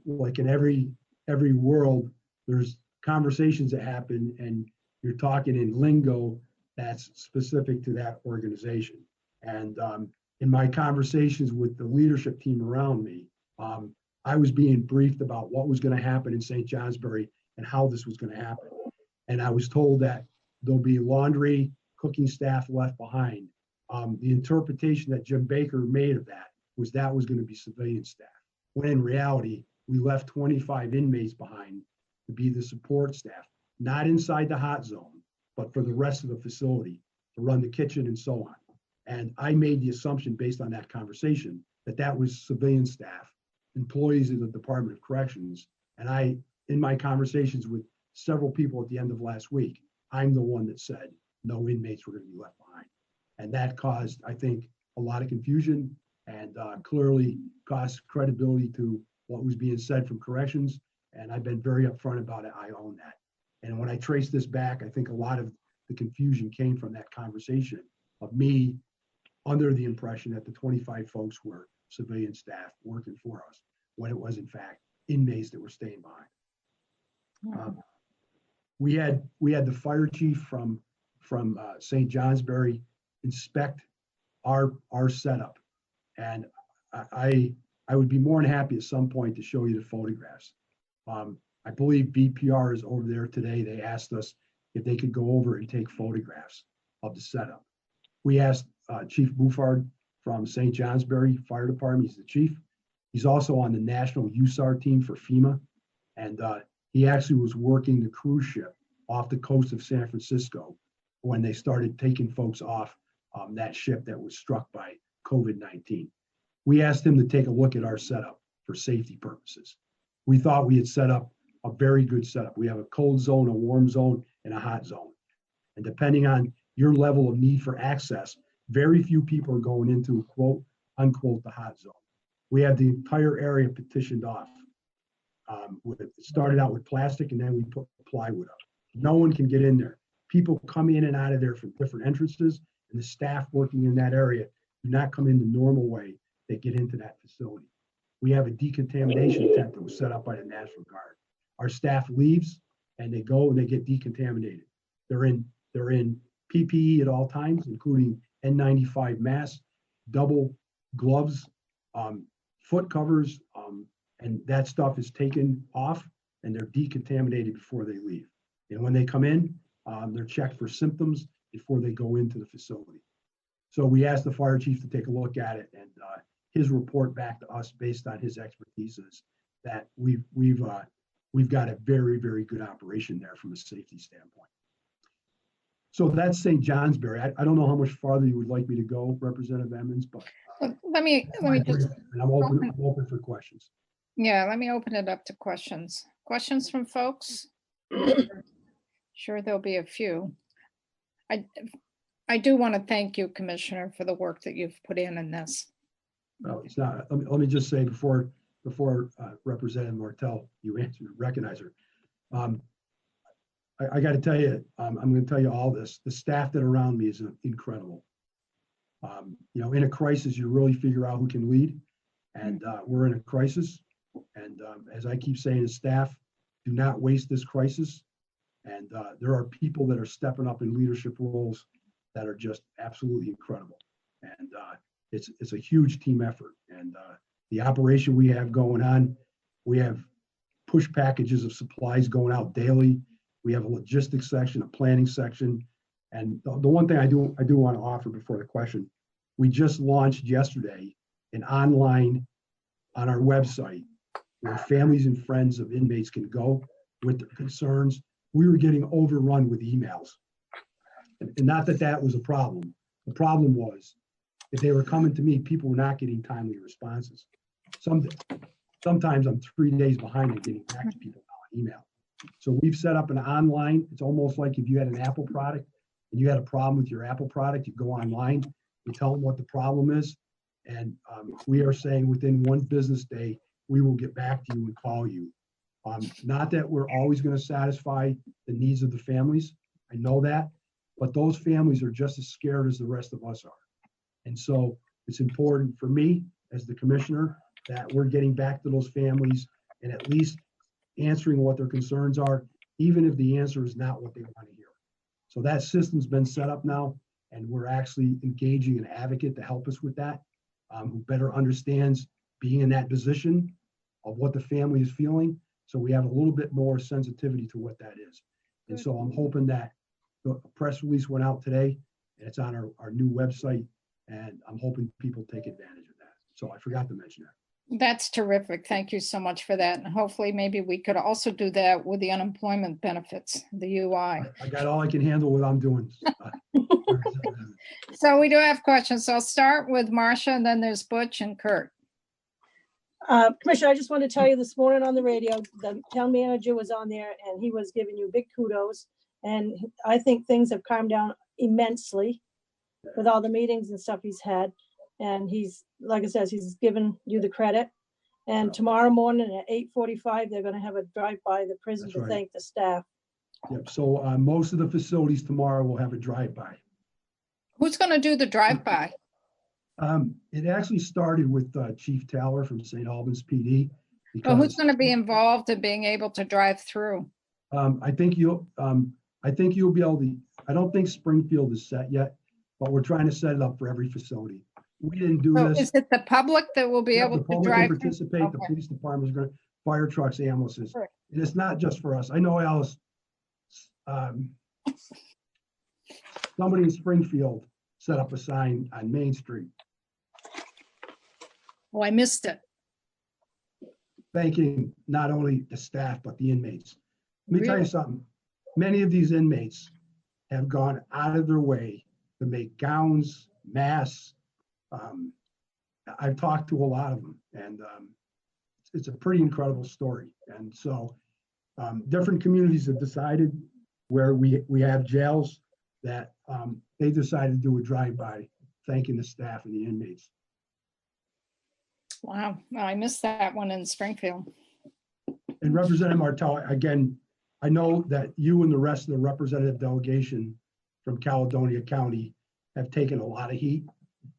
like in every world, there's conversations that happen and you're talking in lingo that's specific to that organization. And in my conversations with the leadership team around me, I was being briefed about what was going to happen in St. Johnsbury and how this was going to happen. And I was told that there'll be laundry, cooking staff left behind. The interpretation that Jim Baker made of that was going to be civilian staff, when in reality, we left 25 inmates behind to be the support staff, not inside the hot zone, but for the rest of the facility, to run the kitchen and so on. And I made the assumption based on that conversation that that was civilian staff, employees of the Department of Corrections. And in my conversations with several people at the end of last week, I'm the one that said no inmates were going to be left behind. And that caused, I think, a lot of confusion and clearly cost credibility to what was being said from corrections. And I've been very upfront about it. I own that. And when I trace this back, I think a lot of the confusion came from that conversation of me under the impression that the 25 folks were civilian staff working for us, when it was in fact inmates that were staying behind. We had the fire chief from St. Johnsbury inspect our setup, and I would be more than happy at some point to show you the photographs. I believe BPR is over there today. They asked us if they could go over and take photographs of the setup. We asked Chief Buffard from St. Johnsbury Fire Department. He's the chief. He's also on the national USAR team for FEMA, and he actually was working the cruise ship off the coast of San Francisco when they started taking folks off that ship that was struck by COVID-19. We asked him to take a look at our setup for safety purposes. We thought we had set up a very good setup. We have a cold zone, a warm zone, and a hot zone. And depending on your level of need for access, very few people are going into quote, unquote, the hot zone. We have the entire area petitioned off. It started out with plastic and then we put plywood up. No one can get in there. People come in and out of there from different entrances, and the staff working in that area do not come in the normal way they get into that facility. We have a decontamination tent that was set up by the National Guard. Our staff leaves and they go and they get decontaminated. They're in PPE at all times, including N95 masks, double gloves, foot covers, and that stuff is taken off and they're decontaminated before they leave. And when they come in, they're checked for symptoms before they go into the facility. So we asked the fire chief to take a look at it, and his report back to us based on his expertise is that we've got a very, very good operation there from a safety standpoint. So that's St. Johnsbury. I don't know how much farther you would like me to go, Representative Emmons, but let me just, and I'm open for questions. yeah, let me open it up to questions. Questions from folks? Sure, there'll be a few. I do want to thank you, Commissioner, for the work that you've put in this. No, it's not. Let me just say before Representative Martell, you recognize her. I got to tell you, I'm going to tell you all this. The staff that are around me is incredible. In a crisis, you really figure out who can lead, and we're in a crisis. And as I keep saying to staff, do not waste this crisis. And there are people that are stepping up in leadership roles that are just absolutely incredible. And it's a huge team effort. And the operation we have going on, we have push packages of supplies going out daily. We have a logistics section, a planning section. And the one thing I do want to offer before the question, we just launched yesterday an online on our website where families and friends of inmates can go with their concerns. We were getting overrun with emails. And not that that was a problem. The problem was if they were coming to me, people were not getting timely responses. Sometimes I'm 3 days behind in getting back to people on email. So we've set up an online, it's almost like if you had an Apple product and you had a problem with your Apple product, you go online, you tell them what the problem is, And we are saying within one business day, we will get back to you and call you. Not that we're always going to satisfy the needs of the families. I know that, but those families are just as scared as the rest of us are. And so it's important for me as the commissioner that we're getting back to those families and at least answering what their concerns are, even if the answer is not what they want to hear. So that system's been set up now, and we're actually engaging an advocate to help us with that, who better understands being in that position of what the family is feeling. So we have a little bit more sensitivity to what that is. And so I'm hoping that the press release went out today, and it's on our new website, and I'm hoping people take advantage of that. So I forgot to mention that. That's terrific. Thank you so much for that. And hopefully maybe we could also do that with the unemployment benefits, the UI. I got all I can handle what I'm doing. So we do have questions. So I'll start with Marcia, and then there's Butch and Kurt. Commissioner, I just want to tell you this morning on the radio, the town manager was on there and he was giving you big kudos. And I think things have calmed down immensely with all the meetings and stuff he's had. And he's, like I said, he's given you the credit. And tomorrow morning at 8:45, they're going to have a drive-by the prison That's to right. thank the staff. Yep. So most of the facilities tomorrow will have a drive-by. Who's going to do the drive-by? It actually started with Chief Taylor from St. Albans PD. Well, who's Because going to be involved in being able to drive through? I think you'll be able to. I don't think Springfield is set yet, but we're trying to set it up for every facility. We didn't do So this. is it the public that will be Yeah, able the to public drive? can through? participate. The Okay. police department is going to, fire trucks, ambulances. Sure. And it's not just for us. I know, Alice, somebody in Springfield set up a sign on Main Street Oh, I missed it. thanking not only the staff, but the inmates. Let me tell you Really? something. Many of these inmates have gone out of their way to make gowns, masks. I've talked to a lot of them, and it's a pretty incredible story. And so different communities have decided where we have jails that they decided to do a drive-by thanking the staff and the inmates. Wow, I missed that one in Springfield. And Representative Martel, again, I know that you and the rest of the representative delegation from Caledonia County have taken a lot of heat,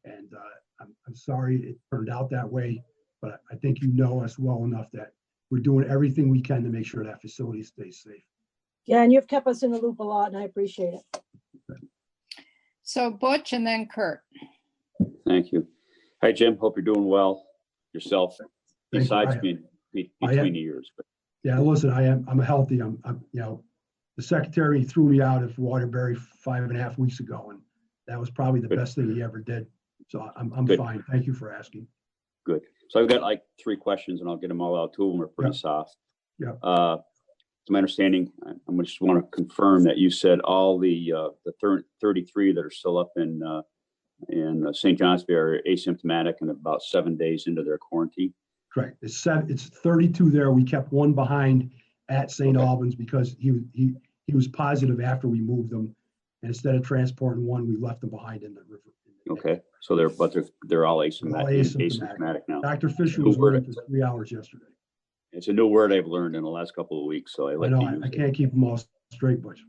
and I'm sorry it turned out that way, but I think you know us well enough that we're doing everything we can to make sure that facility stays safe. Yeah, and you've kept us in the loop a lot and I appreciate it. So Butch and then Kurt. Thank you. Hi, Jim. Hope you're doing well yourself, Thank you. besides I am. being I am. between the years. But Yeah, listen, I'm healthy. I'm the secretary threw me out of Waterbury 5.5 weeks ago, and that was probably the Good. best thing he ever did. So I'm Good. fine. Thank you for asking. Good. So I've got like 3 questions, and I'll get them all out. 2 of them are pretty soft. Yeah. To my understanding, I just want to confirm that you said all the 33 that are still up in St. Johnsbury are asymptomatic and about 7 days into their quarantine. Correct. It's 32 there. We kept one behind at St. Albans because he was positive after we moved them. And instead of transporting one, we left them behind in the river. Okay. So they're all asymptomatic now. Dr. Fisher New was word. with us 3 hours yesterday. It's a new word I've learned in the last couple of weeks, so I I like know, to I use it. can't keep them all straight, Butch.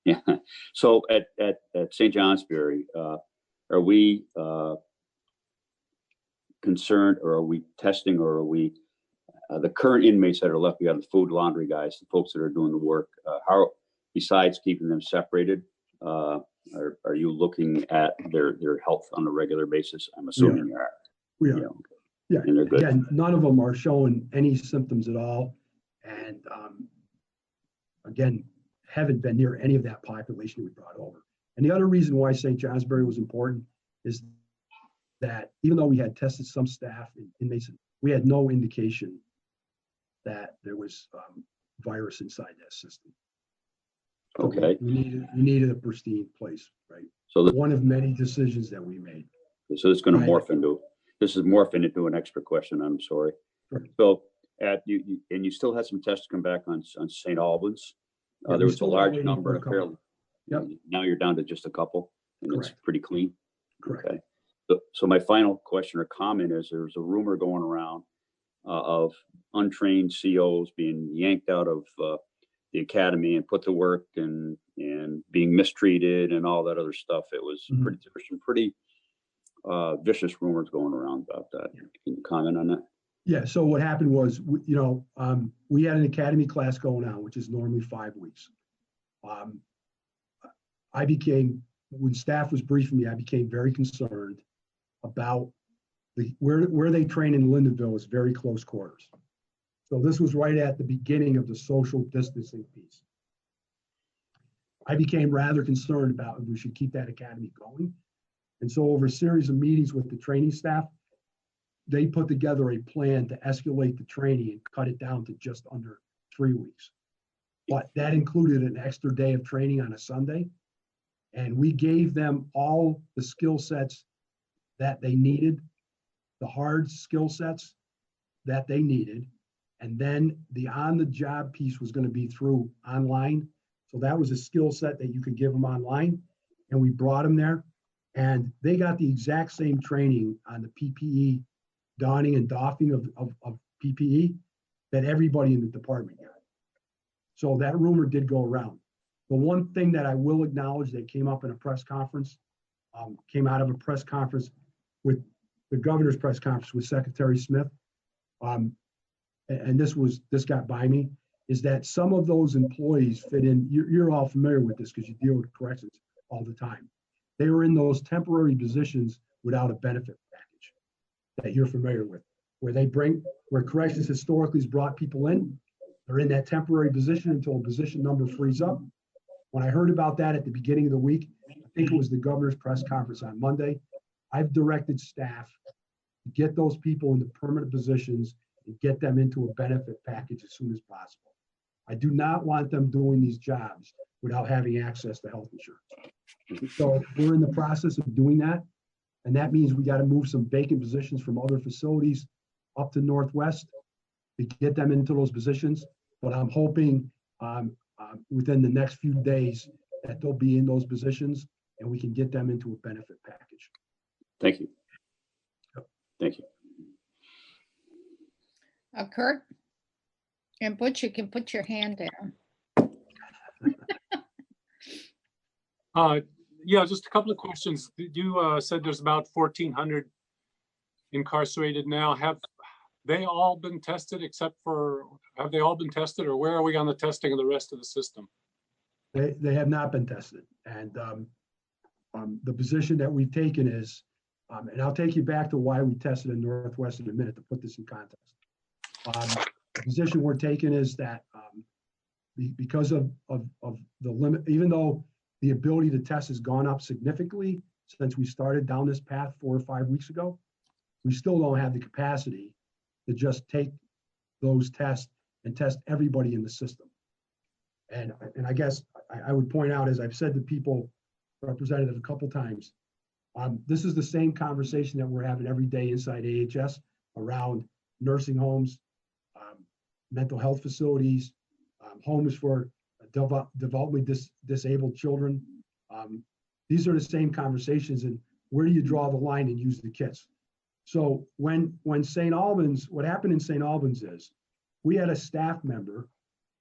Yeah. So at St. Johnsbury, are we concerned, or are we testing, or are we the current inmates that are left? We have the food laundry guys, the folks that are doing the work. How, besides keeping them separated, are you looking at their health on a regular basis? I'm assuming you are. We are. Yeah. Yeah, And they're good. again, none of them are showing any symptoms at all. And again, haven't been near any of that population we brought over. And the other reason why St. Johnsbury was important is that even though we had tested some staff and inmates, we had no indication that there was virus inside that system. So Okay. We needed a pristine place, right? So one of many decisions that we made. So it's going to Right. morph into an extra question. I'm sorry. Sure. So you still had some tests come back on St. Albans. Yeah, There we was a still are large waiting number for a of couple. fairly. Yep. Now you're down to just a couple, and it's Correct. pretty clean. Correct. Okay. So my final question or comment is there's a rumor going around of untrained COs being yanked out of the academy and put to work and being mistreated and all that other stuff. It was pretty, there were some pretty vicious rumors going around about that. Can you comment on that? Yeah, so what happened was, we had an academy class going on, which is normally 5 weeks. When staff was briefing me, I became very concerned about where they train in Lindenville is very close quarters. So this was right at the beginning of the social distancing piece. I became rather concerned about if we should keep that academy going. And so over a series of meetings with the training staff, they put together a plan to escalate the training and cut it down to just under 3 weeks. But that included an extra day of training on a Sunday. And we gave them all the skill sets that they needed, the hard skill sets that they needed. And then the on-the-job piece was going to be through online. So that was a skill set that you could give them online. And we brought them there. And they got the exact same training on the PPE, donning and doffing of PPE that everybody in the department got. So that rumor did go around. The one thing that I will acknowledge that came up in a press conference, came out of a press conference with the governor's press conference with Secretary Smith, and this got by me, is that some of those employees fit in, you're all familiar with this because you deal with corrections all the time. They were in those temporary positions without a benefit package that you're familiar with, where corrections historically has brought people in, they're in that temporary position until a position number frees up. When I heard about that at the beginning of the week, I think it was the governor's press conference on Monday, I've directed staff to get those people into permanent positions and get them into a benefit package as soon as possible. I do not want them doing these jobs without having access to health insurance. So we're in the process of doing that. And that means we got to move some vacant positions from other facilities up to Northwest to get them into those positions. But I'm hoping within the next few days that they'll be in those positions and we can get them into a benefit package. Thank you. Thank you. Kurt? And Butch, you can put your hand down. Yeah, just a couple of questions. You said there's about 1,400 incarcerated now. Have they all been tested have they all been tested, or where are we on the testing of the rest of the system? They have not been tested. And the position that we've taken is, and I'll take you back to why we tested in Northwest in a minute to put this in context. The position we're taking is that because of the limit, even though the ability to test has gone up significantly since we started down this path 4 or 5 weeks ago, we still don't have the capacity to just take those tests and test everybody in the system. And I guess I would point out, as I've said to people, representative a couple times, this is the same conversation that we're having every day inside AHS around nursing homes, mental health facilities, homes for developmentally disabled children. These are the same conversations, and where do you draw the line and use the kits? So when St. Albans, what happened in St. Albans is we had a staff member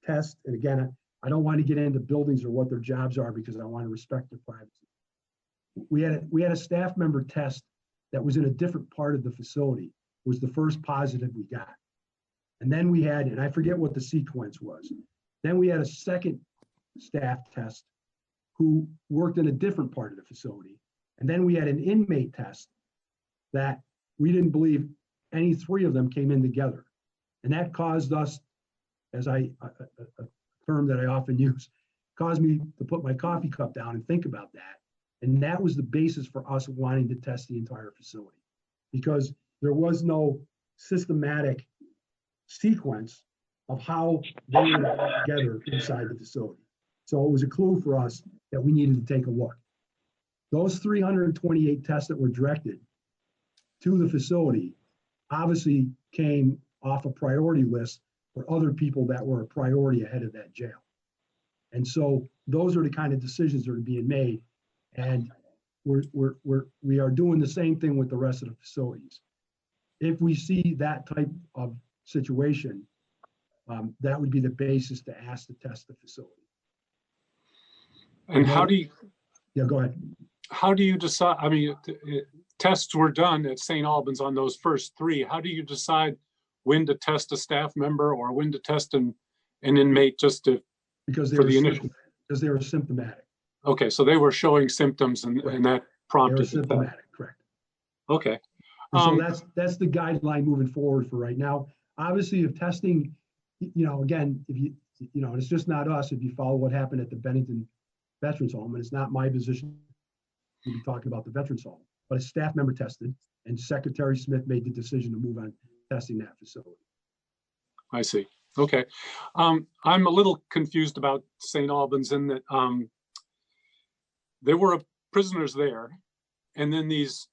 test, and again, I don't want to get into buildings or what their jobs are because I want to respect their privacy. We had a staff member test that was in a different part of the facility, was the first positive we got. And then we had, and I forget what the sequence was. Then we had a second staff test who worked in a different part of the facility. And then we had an inmate test that we didn't believe any three of them came in together. And that caused us, as a term that I often use, caused me to put my coffee cup down and think about that. And that was the basis for us wanting to test the entire facility, because there was no systematic sequence of how they were together inside the facility. So it was a clue for us that we needed to take a look. Those 328 tests that were directed to the facility obviously came off a priority list for other people that were a priority ahead of that jail. And so those are the kind of decisions that are being made. And we are doing the same thing with the rest of the facilities. If we see that type of situation, that would be the basis to ask to test the facility. And how do you, Yeah, go ahead. how do you decide, I mean, tests were done at St. Albans on those first three. How do you decide when to test a staff member or when to test an inmate just to, Because they for were the initial? because they were symptomatic. Okay, so they were showing symptoms and that They were prompted the test. symptomatic, correct. Okay. And so that's the guideline moving forward for right now. Obviously, if testing, again, if it's just not us, if you follow what happened at the Bennington Veterans Home, and it's not my position to be talking about the Veterans Home, but a staff member tested, and Secretary Smith made the decision to move on testing that facility. I see. Okay. I'm a little confused about St. Albans in that there were prisoners there, and then these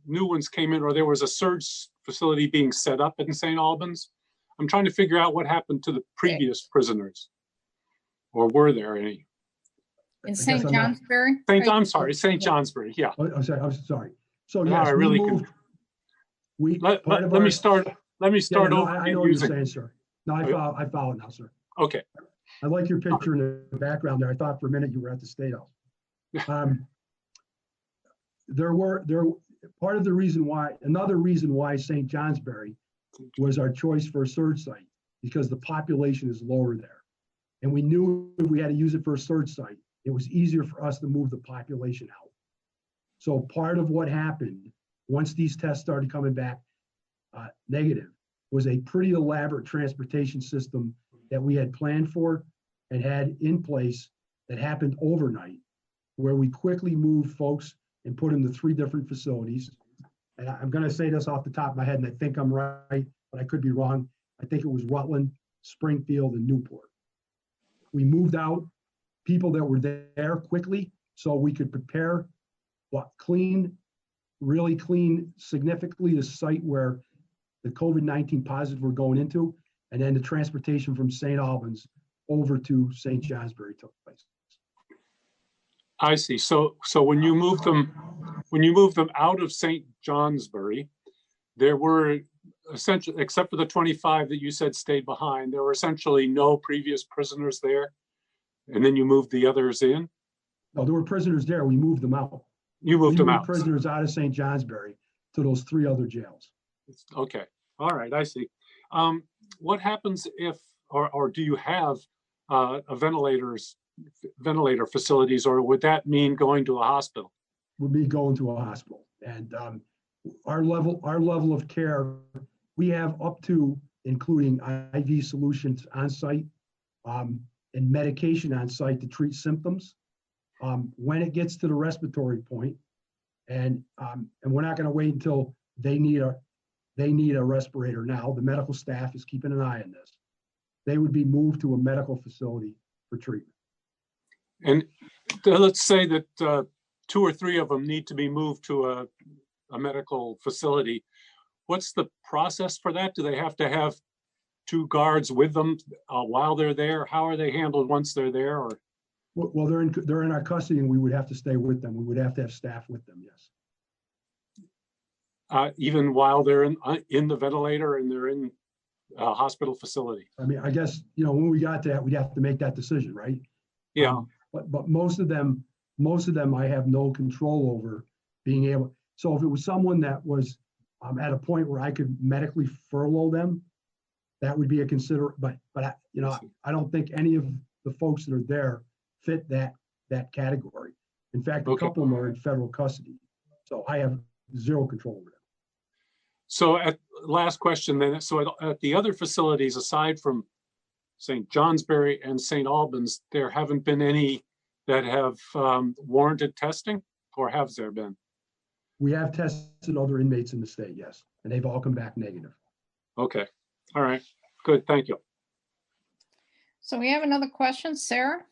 new ones came in, or there was a surge facility being set up in St. Albans. I'm trying to figure out what happened to the previous prisoners, or were there any? In St. Johnsbury? I'm sorry, St. Johnsbury. Yeah. I'm sorry. So Now yes, I really we moved. let me start. Let me start over. I know what you're saying, sir. No, I follow now, sir. Okay. I like your picture in the background there. I thought for a minute you were at the State House. Another reason why St. Johnsbury was our choice for a surge site, because the population is lower there. And we knew if we had to use it for a surge site, it was easier for us to move the population out. So part of what happened once these tests started coming back negative was a pretty elaborate transportation system that we had planned for and had in place that happened overnight, where we quickly moved folks and put them to 3 different facilities. And I'm going to say this off the top of my head, and I think I'm right, but I could be wrong. I think it was Rutland, Springfield, and Newport. We moved out people that were there quickly so we could prepare really clean significantly the site where the COVID-19 positives were going into, and then the transportation from St. Albans over to St. Johnsbury took place. I see. So when you moved them out of St. Johnsbury, there were essentially, except for the 25 that you said stayed behind, there were essentially no previous prisoners there. And then you moved the others in? No, there were prisoners there. We moved them out. You moved them out. Prisoners out of St. Johnsbury to those 3 other jails. Okay. All right. I see. What happens if, or do you have ventilator facilities, or would that mean going to a hospital? Would be going to a hospital. And our level of care, we have up to including IV solutions on site and medication on site to treat symptoms. When it gets to the respiratory point, and we're not going to wait until they need a respirator now. The medical staff is keeping an eye on this. They would be moved to a medical facility for treatment. And let's say that 2 or 3 of them need to be moved to a medical facility. What's the process for that? Do they have to have 2 guards with them while they're there? How are they handled once they're there? Or well, they're in our custody, and we would have to stay with them. We would have to have staff with them. Yes. Even while they're in the ventilator and they're in a hospital facility. I mean, I guess when we got to that, we'd have to make that decision, right? Yeah. But most of them, I have no control over being able. So if it was someone that was at a point where I could medically furlough them, that would be a consider. But I don't think any of the folks that are there fit that category. In fact, a couple of them are in federal custody, so I have 0 control over them. So last question then. So at the other facilities, aside from St. Johnsbury and St. Albans, there haven't been any that have warranted testing, or have there been? We have tested other inmates in the state, yes, and they've all come back negative. Okay. All right. Good. Thank you. So we have another question, Sarah.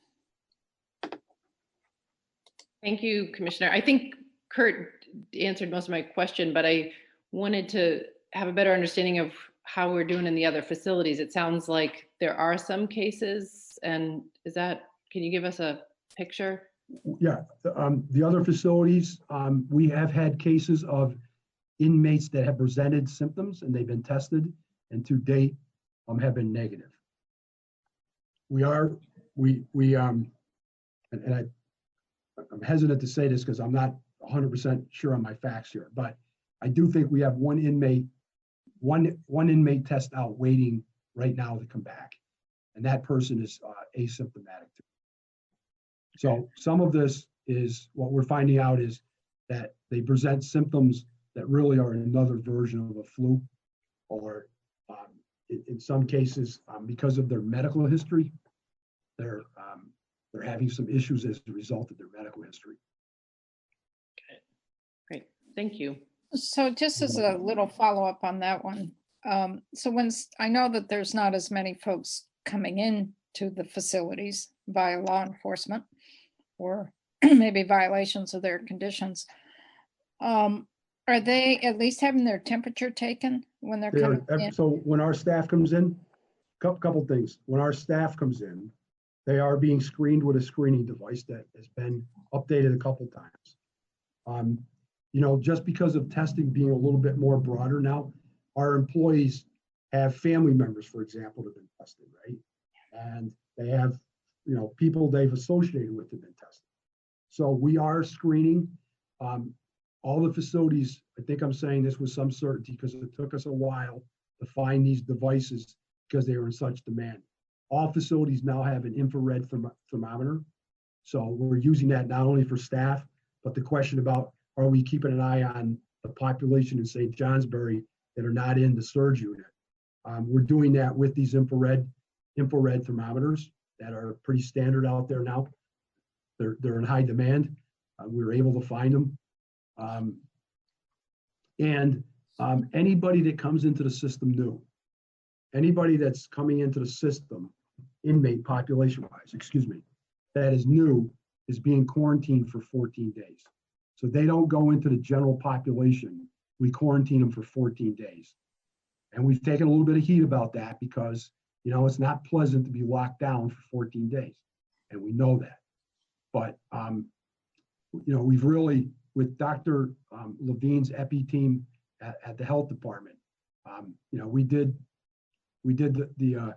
Thank you, Commissioner. I think Kurt answered most of my question, but I wanted to have a better understanding of how we're doing in the other facilities. It sounds like there are some cases, and can you give us a picture? Yeah, the other facilities, we have had cases of inmates that have presented symptoms and they've been tested and to date have been negative. I'm hesitant to say this because I'm not 100% sure on my facts here, but I do think we have one inmate test out waiting right now to come back. And that person is asymptomatic too. So some of this is what we're finding out is that they present symptoms that really are another version of a flu, or in some cases, because of their medical history, they're having some issues as a result of their medical history. Great, thank you. So just as a little follow-up on that one. So I know that there's not as many folks coming in to the facilities via law enforcement or maybe violations of their conditions. Are they at least having their temperature taken when they're coming in? So when our staff comes in, couple things. When our staff comes in, they are being screened with a screening device that has been updated a couple times. Just because of testing being a little bit more broader now, our employees have family members, for example, that have been tested, right? And they have, people they've associated with have been tested. So we are screening all the facilities. I think I'm saying this with some certainty because it took us a while to find these devices because they were in such demand. All facilities now have an infrared thermometer. So we're using that not only for staff, but the question about, are we keeping an eye on the population in St. Johnsbury that are not in the surge unit? We're doing that with these infrared thermometers that are pretty standard out there now. They're in high demand. We were able to find them. Anybody that comes into the system new, anybody that's coming into the system, inmate population-wise, that is new, is being quarantined for 14 days. So they don't go into the general population. We quarantine them for 14 days. And we've taken a little bit of heat about that because, it's not pleasant to be locked down for 14 days. And we know that. But, we've really, with Dr. Levine's EPI team at the health department, we did the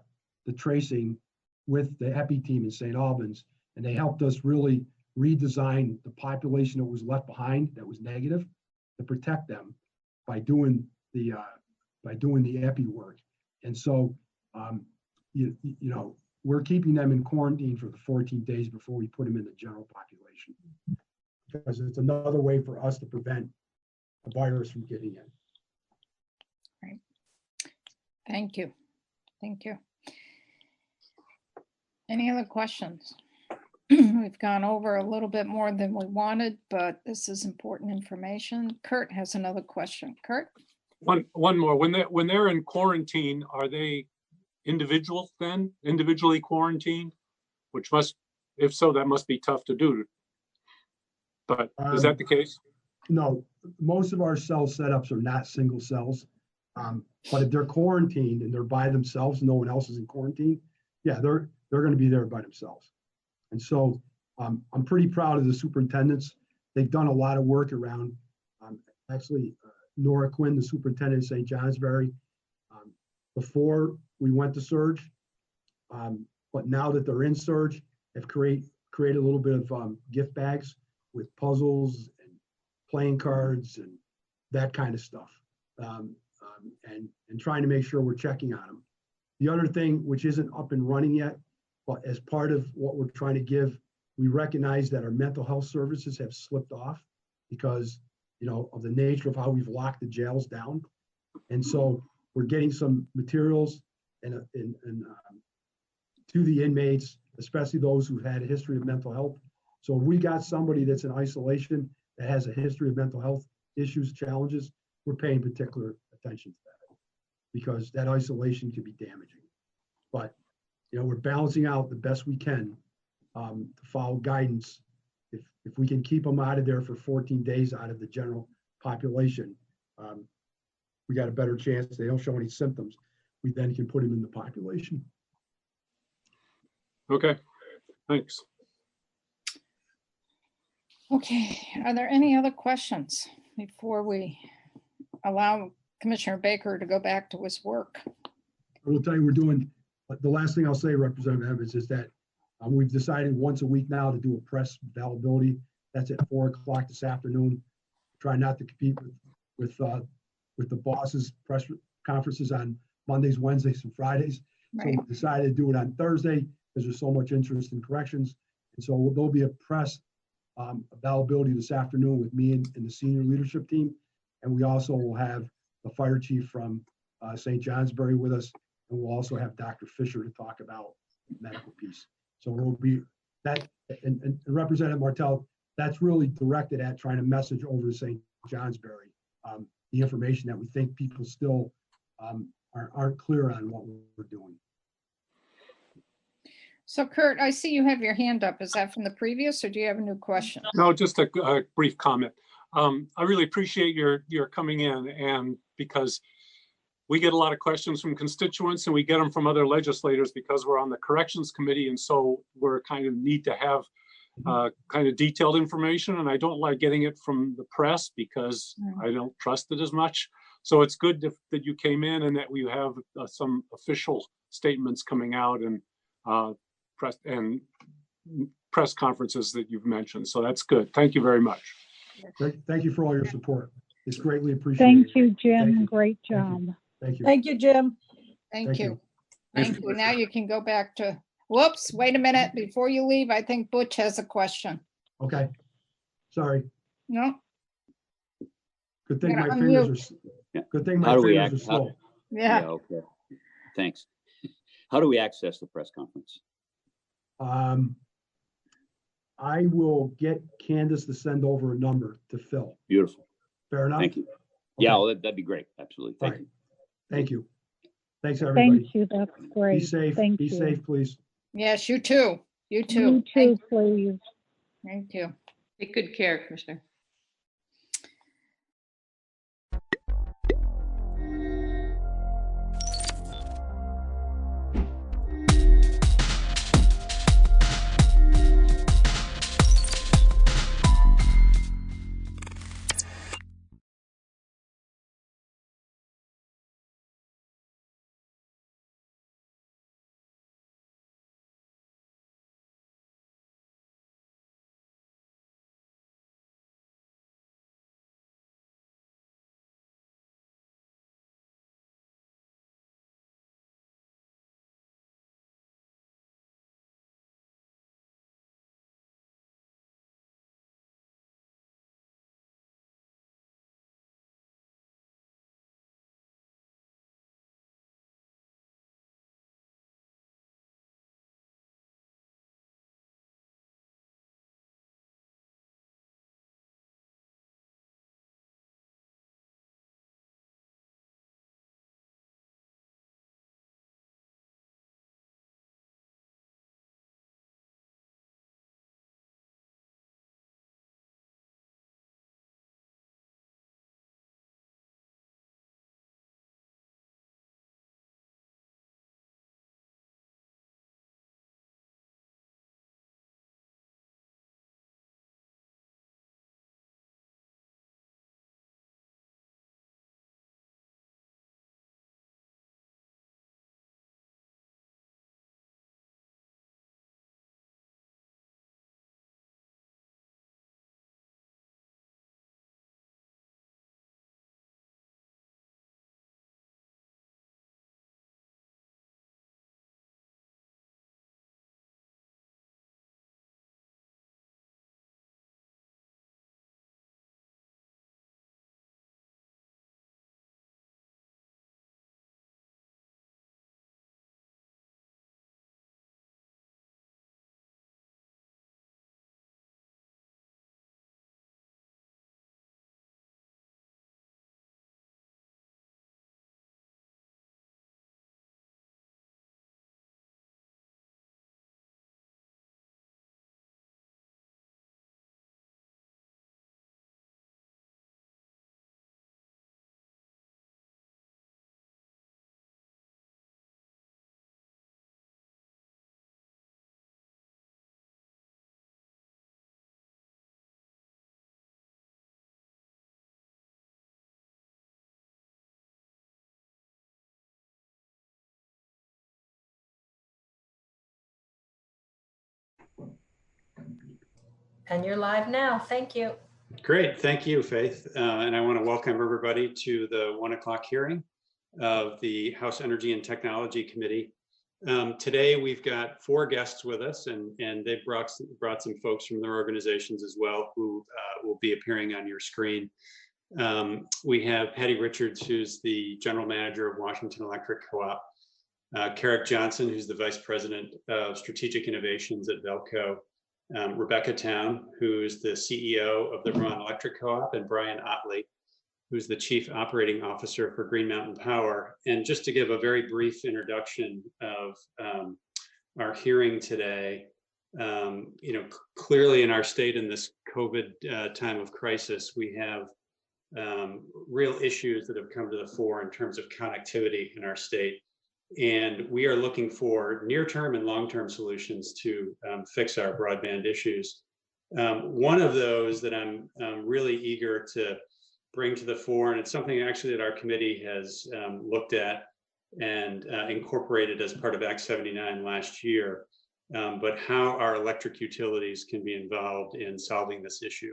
tracing with the EPI team in St. Albans, and they helped us really redesign the population that was left behind that was negative to protect them by doing the EPI work. And so, we're keeping them in quarantine for the 14 days before we put them in the general population, because it's another way for us to prevent a virus from getting in. Right. Thank you. Thank you. Any other questions? We've gone over a little bit more than we wanted, but this is important information. Kurt has another question. Kurt? One more. When they're in quarantine, are they individually quarantined? Which must, if so, that must be tough to do. But is that the case? No, most of our cell setups are not single cells. But if they're quarantined and they're by themselves, no one else is in quarantine, yeah, they're going to be there by themselves. And so I'm pretty proud of the superintendents. They've done a lot of work around, Nora Quinn, the superintendent of St. Johnsbury, before we went to surge. But now that they're in surge, have created a little bit of gift bags with puzzles and playing cards and that kind of stuff. And trying to make sure we're checking on them. The other thing, which isn't up and running yet, but as part of what we're trying to give, we recognize that our mental health services have slipped off because, of the nature of how we've locked the jails down. And so we're getting some materials and to the inmates, especially those who've had a history of mental health. So if we got somebody that's in isolation that has a history of mental health issues, challenges, we're paying particular attention to that because that isolation can be damaging. But, we're balancing out the best we can to follow guidance. If we can keep them out of there for 14 days out of the general population, we got a better chance. They don't show any symptoms. We then can put them in the population. Okay, thanks. Okay, are there any other questions before we allow Commissioner Baker to go back to his work? I will tell you, we're doing, the last thing I'll say, Representative Evans, is that we've decided once a week now to do a press availability. That's at 4 o'clock this afternoon. Try not to compete with the bosses' press conferences on Mondays, Wednesdays, and Fridays. So Right. we decided to do it on Thursday because there's so much interest in corrections. And so there'll be a press availability this afternoon with me and the senior leadership team. And we also will have the fire chief from St. Johnsbury with us. And we'll also have Dr. Fisher to talk about medical piece. So it will be that, and Representative Martell, that's really directed at trying to message over to St. Johnsbury the information that we think people still aren't clear on what we're doing. So Kurt, I see you have your hand up. Is that from the previous or do you have a new question? No, just a brief comment. I really appreciate your coming in, and because we get a lot of questions from constituents and we get them from other legislators because we're on the corrections committee. And so we're kind of need to have kind of detailed information, and I don't like getting it from the press because I don't trust it as much. So it's good that you came in and that we have some official statements coming out and press conferences that you've mentioned. So that's good. Thank you very much. Thank you for all your support. It's greatly appreciated. Thank you, Jim. Thank you. Great Thank you. job. Thank you. Thank you, Jim. Thank you. Thanks, Thank you. Now you can go back to, whoops, wait a minute. Before you leave, I think Butch has a question. Okay. Sorry. No? Good thing Yeah, my unmute. fingers are, good thing my fingers are slow. Yeah. Okay. Thanks. How do we access the press conference? I will get Candace to send over a number to Phil. Beautiful. Fair enough? Thank you. Yeah, well, that'd be great. Absolutely. Thank you. Thank you. Thanks, everybody. Thank you. That's great. Be safe. Thank Be you. safe, please. Yes, you too. You too. You too, please. Thank you. Take good care, Commissioner. And you're live now. Thank you. Great, thank you, Faith. And I want to welcome everybody to the 1 o'clock hearing of the House Energy and Technology Committee. Today we've got 4 guests with us, and they've brought some folks from their organizations as well who will be appearing on your screen. We have Patty Richards, who's the General Manager of Washington Electric Co-op, Carrick Johnson, who's the Vice President of Strategic Innovations at Velco, Rebecca Town, who's the CEO of the Vermont Electric Co-op, and Brian Otley, who's the Chief Operating Officer for Green Mountain Power. And just to give a very brief introduction of our hearing today, clearly in our state in this COVID time of crisis, we have real issues that have come to the fore in terms of connectivity in our state. And we are looking for near-term and long-term solutions to fix our broadband issues. One of those that I'm really eager to bring to the fore, and it's something actually that our committee has looked at and incorporated as part of Act 79 last year, but how our electric utilities can be involved in solving this issue,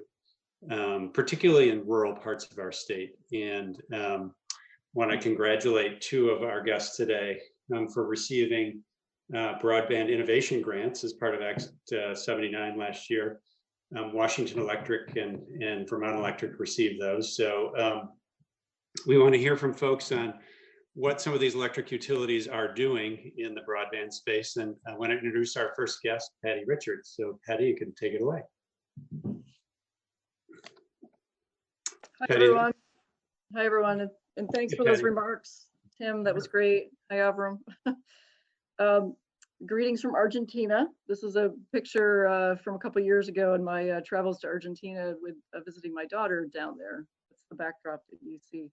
particularly in rural parts of our state. And want to congratulate 2 of our guests today for receiving broadband innovation grants as part of Act 79 last year. Washington Electric and Vermont Electric received those. So we want to hear from folks on what some of these electric utilities are doing in the broadband space. And I want to introduce our first guest, Patty Richards. So Patty, you can take it away. Hi, Patty. everyone. Hi, everyone. And thanks Hey, for those Patty. remarks, Tim. That was great. Hi, Avram. Greetings from Argentina. This is a picture from a couple years ago in my travels to Argentina with visiting my daughter down there. That's the backdrop that you see.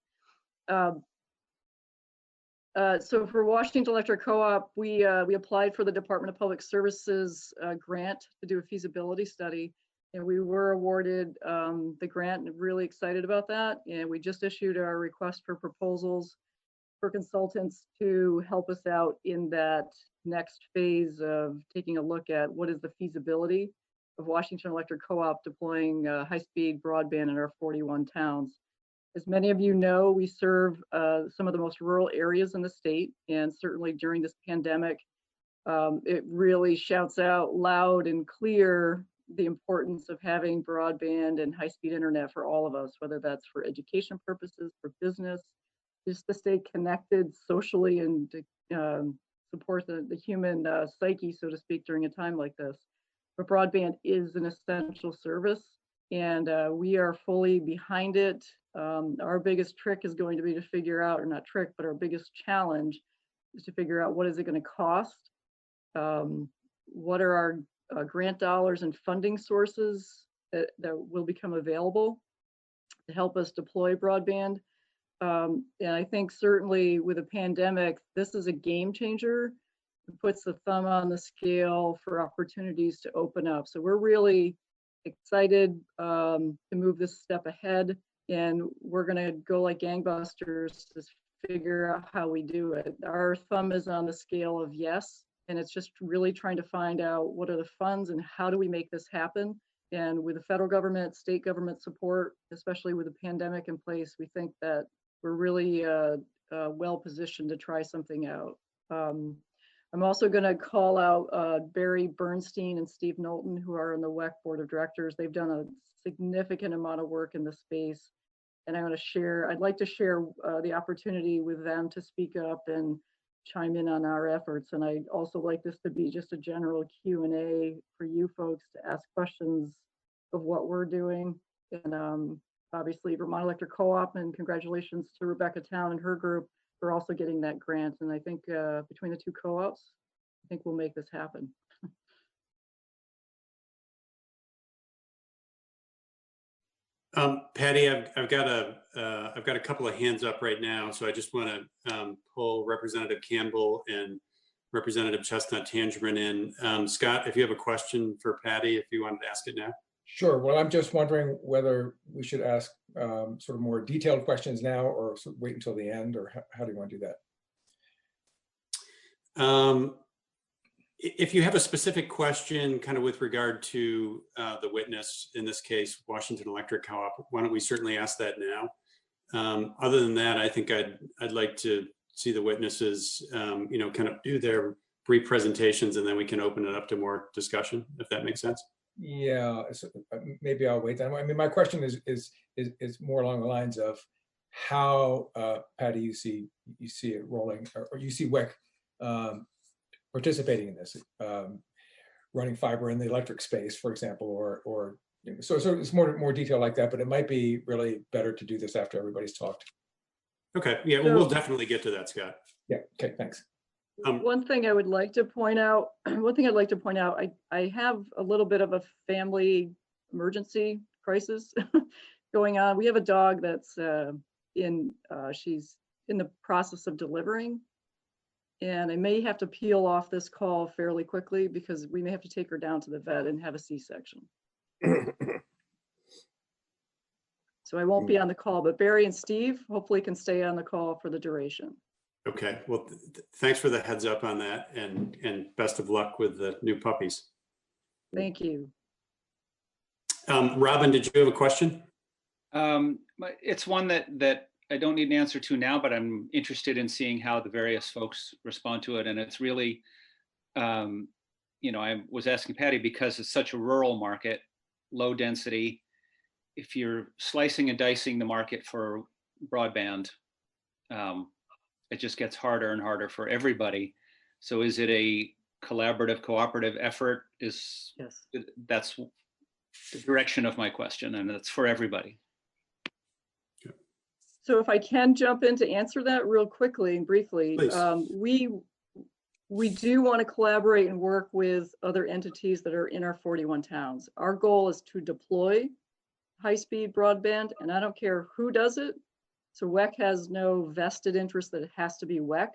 So for Washington Electric Co-op, we applied for the Department of Public Services grant to do a feasibility study. And we were awarded the grant, and really excited about that. And we just issued our request for proposals for consultants to help us out in that next phase of taking a look at what is the feasibility of Washington Electric Co-op deploying high-speed broadband in our 41 towns. As many of you know, we serve some of the most rural areas in the state, and certainly during this pandemic, it really shouts out loud and clear the importance of having broadband and high-speed internet for all of us, whether that's for education purposes, for business, just to stay connected socially and to support the human psyche, so to speak, during a time like this. But broadband is an essential service, and we are fully behind it. Our biggest trick is going to be to figure out, or not trick, but our biggest challenge is to figure out what is it going to cost, what are our grant dollars and funding sources that will become available to help us deploy broadband. And I think certainly with a pandemic, this is a game changer. It puts the thumb on the scale for opportunities to open up. So we're really excited to move this step ahead, and we're going to go like gangbusters to figure out how we do it. Our thumb is on the scale of yes. And it's just really trying to find out what are the funds and how do we make this happen. And with the federal government, state government support, especially with the pandemic in place, we think that we're really well positioned to try something out. I'm also going to call out Barry Bernstein and Steve Knowlton, who are on the WEC Board of Directors. They've done a significant amount of work in this space. And I'd like to share the opportunity with them to speak up and chime in on our efforts. And I'd also like this to be just a general Q&A for you folks to ask questions of what we're doing. And obviously Vermont Electric Co-op, and congratulations to Rebecca Town and her group for also getting that grant. And I think between the 2 co-ops, I think we'll make this happen. Patty, I've got a couple of hands up right now, so I just want to pull Representative Campbell and Representative Chestnut Tangerman in. Scott, if you have a question for Patty, if you wanted to ask it now. Sure. Well, I'm just wondering whether we should ask sort of more detailed questions now, or sort of wait until the end, or how do you want to do that? If you have a specific question kind of with regard to the witness, in this case, Washington Electric Co-op, why don't we certainly ask that now? Other than that, I think I'd like to see the witnesses, kind of do their brief presentations, and then we can open it up to more discussion, if that makes sense. Yeah, so maybe I'll wait then. I mean, my question is more along the lines of how, Patty, you see it rolling, or you see WEC participating in this, running fiber in the electric space, for example, or so it's more detail like that. But it might be really better to do this after everybody's talked. Okay. Yeah. Well, we'll definitely get to that, Scott. Yeah. Okay. Thanks. One thing I would like to point out, I have a little bit of a family emergency crisis going on. We have a dog that's she's in the process of delivering, and I may have to peel off this call fairly quickly because we may have to take her down to the vet and have a C-section. So I won't be on the call, but Barry and Steve hopefully can stay on the call for the duration. Okay, well, thanks for the heads up on that, and best of luck with the new puppies. Thank you. Robin, did you have a question? It's one that I don't need an answer to now, but I'm interested in seeing how the various folks respond to it. And it's really, I was asking Patty because it's such a rural market, low density. If you're slicing and dicing the market for broadband, it just gets harder and harder for everybody. So is it a collaborative, cooperative effort? Yes. That's the direction of my question, and it's for everybody. So if I can jump in to answer that real quickly and briefly, we do want to collaborate and work with other entities that are in our 41 towns. Our goal is to deploy high-speed broadband, and I don't care who does it. So WEC has no vested interest that it has to be WEC.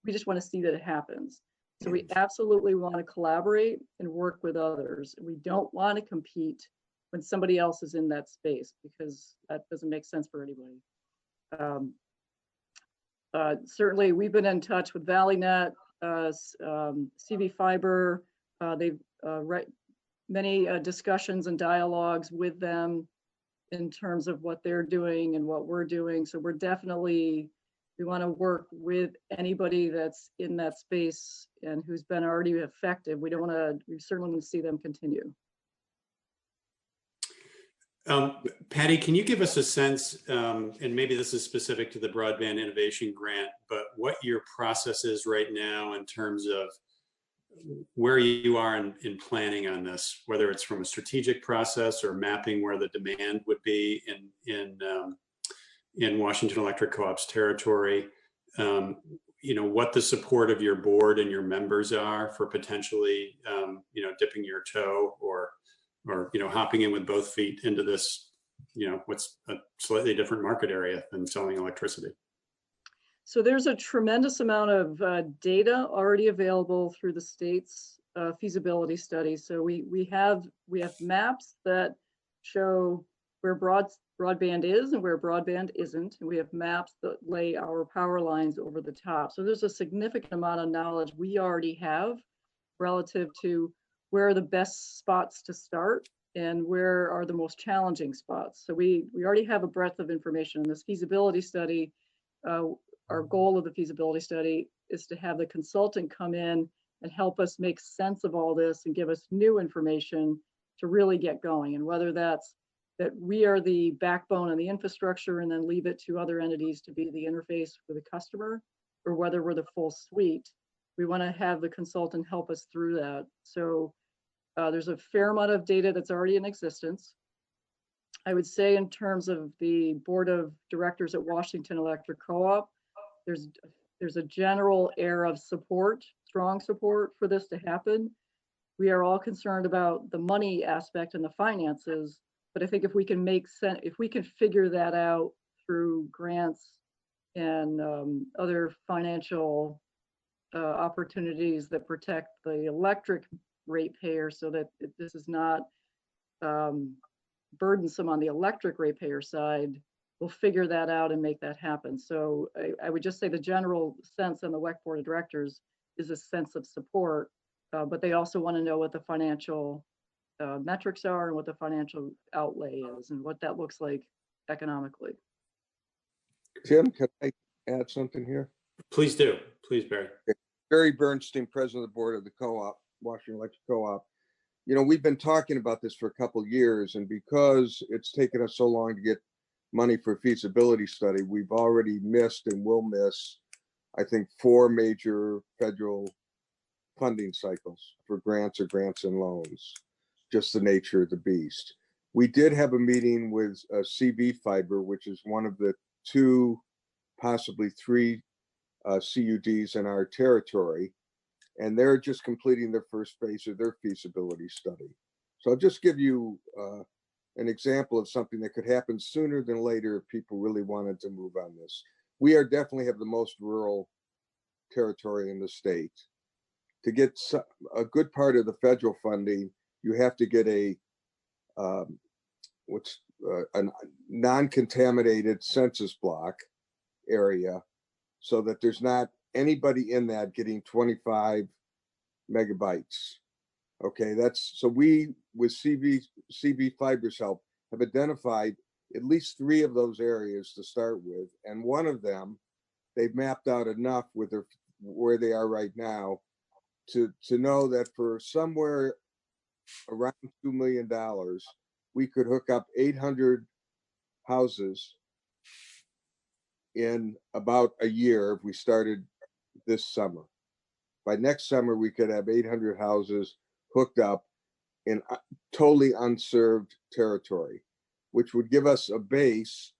We just want to see that it happens. So we absolutely want to collaborate and work with others. We don't want to compete when somebody else is in that space because that doesn't make sense for anybody. Certainly, we've been in touch with ValleyNet, CV Fiber. They've many discussions and dialogues with them in terms of what they're doing and what we're doing. So we want to work with anybody that's in that space and who's been already effective. We certainly want to see them continue. Patty, can you give us a sense, and maybe this is specific to the Broadband Innovation Grant, but what your process is right now in terms of where you are in planning on this, whether it's from a strategic process or mapping where the demand would be in Washington Electric Co-op's territory, what the support of your board and your members are for potentially, dipping your toe or hopping in with both feet into this, what's a slightly different market area than selling electricity. So there's a tremendous amount of data already available through the state's feasibility study. So we have maps that show where broadband is and where broadband isn't. And we have maps that lay our power lines over the top. So there's a significant amount of knowledge we already have relative to where are the best spots to start and where are the most challenging spots. So we already have a breadth of information in this feasibility study. Our goal of the feasibility study is to have the consultant come in and help us make sense of all this and give us new information to really get going. And whether that's that we are the backbone and the infrastructure and then leave it to other entities to be the interface for the customer, or whether we're the full suite, we want to have the consultant help us through that. So there's a fair amount of data that's already in existence. I would say in terms of the board of directors at Washington Electric Co-op, there's a general air of support, strong support for this to happen. We are all concerned about the money aspect and the finances, but I think if we can figure that out through grants and other financial opportunities that protect the electric ratepayer so that this is not burdensome on the electric ratepayer side, we'll figure that out and make that happen. So I would just say the general sense on the WEC Board of Directors is a sense of support but they also want to know what the financial metrics are and what the financial outlay is and what that looks like economically. Tim, can I add something here? Please do. Please, Barry. Barry Bernstein, president of the board of the co-op, Washington Electric Co-op. You know, we've been talking about this for a couple of years, and because it's taken us so long to get money for a feasibility study, we've already missed and will miss, I think, 4 major federal funding cycles for grants or grants and loans, just the nature of the beast. We did have a meeting with CV Fiber, which is one of the 2, possibly 3 CUDs in our territory, and they're just completing their first phase of their feasibility study. So I'll just give you an example of something that could happen sooner than later if people really wanted to move on this. We are definitely have the most rural territory in the state. To get a good part of the federal funding, you have to get a non-contaminated census block area, so that there's not anybody in that getting 25 megabytes. Okay, that's so we, with CV Fiber's help, have identified at least 3 of those areas to start with, and one of them they've mapped out enough with where they are right now to know that for somewhere around $2 million, we could hook up 800 houses in about a year if we started this summer. By next summer, we could have 800 houses hooked up in totally unserved territory, which would give us a base,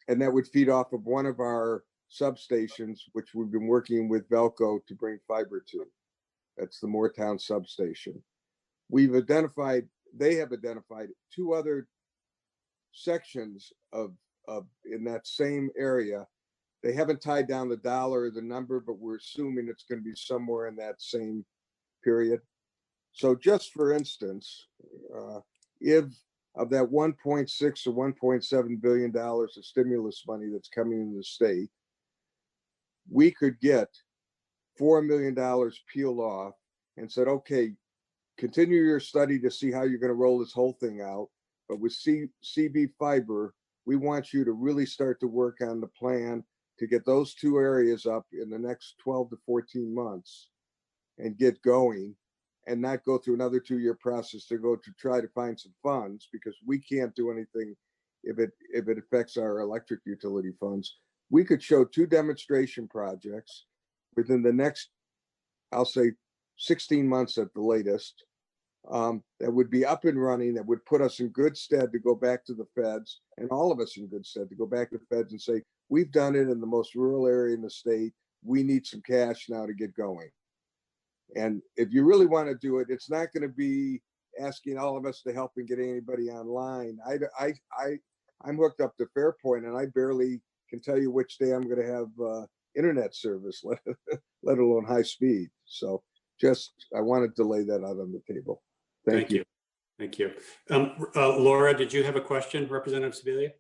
and that would feed off of one of our substations, which we've been working with Velco to bring fiber to. That's the Moortown substation. They have identified 2 other sections of in that same area. They haven't tied down the dollar or the number, but we're assuming it's going to be somewhere in that same period. So just for instance, if of that 1.6 or $1.7 billion of stimulus money that's coming into the state, we could get $4 million peeled off and said, okay, continue your study to see how you're going to roll this whole thing out. But with CV Fiber, we want you to really start to work on the plan to get those 2 areas up in the next 12 to 14 months and get going, and not go through another 2-year process to try to find some funds, because we can't do anything if it affects our electric utility funds. We could show 2 demonstration projects within the next, I'll say 16 months at the latest, that would be up and running, that would put us in good stead to go back to the feds, and all of us in good stead to go back to the feds and say, we've done it in the most rural area in the state. We need some cash now to get going. And if you really want to do it, it's not going to be asking all of us to help and get anybody online. I'm hooked up to Fairpoint, and I barely can tell you which day I'm going to have internet service, let alone high speed. So I wanted to lay that out on the table. Thank you. Thank you. Laura, did you have a question, Representative Sibilia?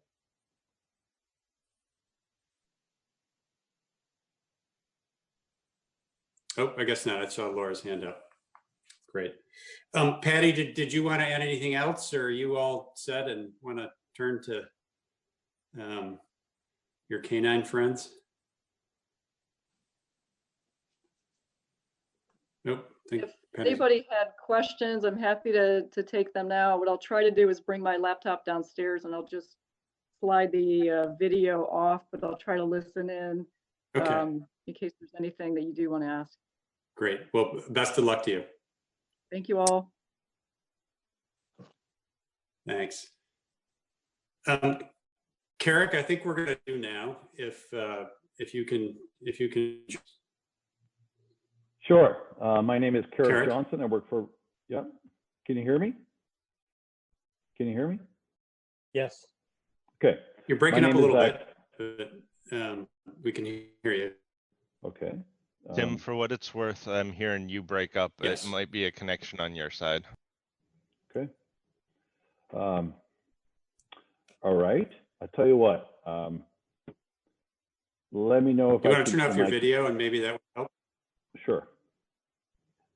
Oh, I guess not. I saw Laura's hand up. Great. Patty, did you want to add anything else, or are you all set and want to turn to your canine friends? Nope. If anybody had questions, I'm happy to take them now. What I'll try to do is bring my laptop downstairs, and I'll just slide the video off, but I'll try to listen in case there's anything that you do want to ask. Great. Well, best of luck to you. Thank you all. Thanks. Carrick, I think we're going to do now, if you can. Sure. My name is Carrick Johnson. I work for, yeah. Can you hear me? Can you hear me? Yes. Okay. You're breaking up a little bit, but we can hear you. Okay. Tim, for what it's worth, I'm hearing you break up. Yes. It might be a connection on your side. Okay. All right. I'll tell you what. Let me know if you want to turn off your video, and maybe that would help. Sure.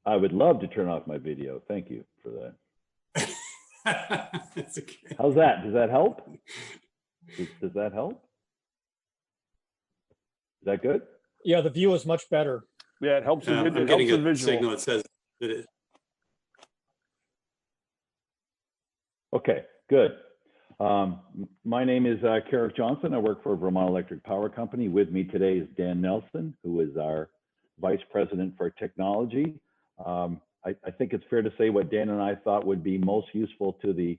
I would love to turn off my video. Thank you for that. That's okay. How's that? Does that help? Does that help? Is that good? Yeah, the view is much better. Yeah, it helps. I'm It getting helps the a visual. signal that says that it. Okay, good. My name is Carrick Johnson. I work for Vermont Electric Power Company. With me today is Dan Nelson, who is our Vice President for Technology. I think it's fair to say what Dan and I thought would be most useful to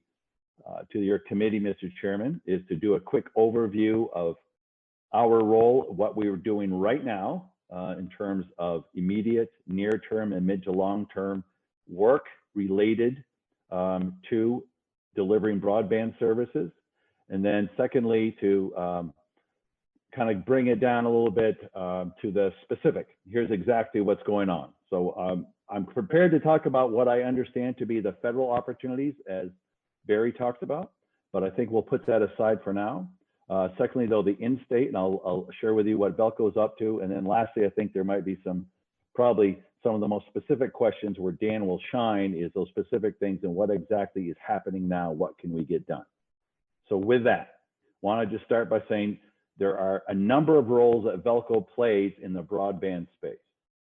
your committee, Mr. Chairman, is to do a quick overview of our role, what we are doing right now in terms of immediate, near-term, and mid to long-term work related to delivering broadband services. And then secondly, to kind of bring it down a little bit to the specific. Here's exactly what's going on. So I'm prepared to talk about what I understand to be the federal opportunities, as Barry talked about, but I think we'll put that aside for now. Secondly, though, the in-state, and I'll share with you what Belco's up to. And then lastly, I think there might be probably some of the most specific questions where Dan will shine is those specific things and what exactly is happening now, what can we get done? So with that, want to just start by saying there are a number of roles that Velco plays in the broadband space.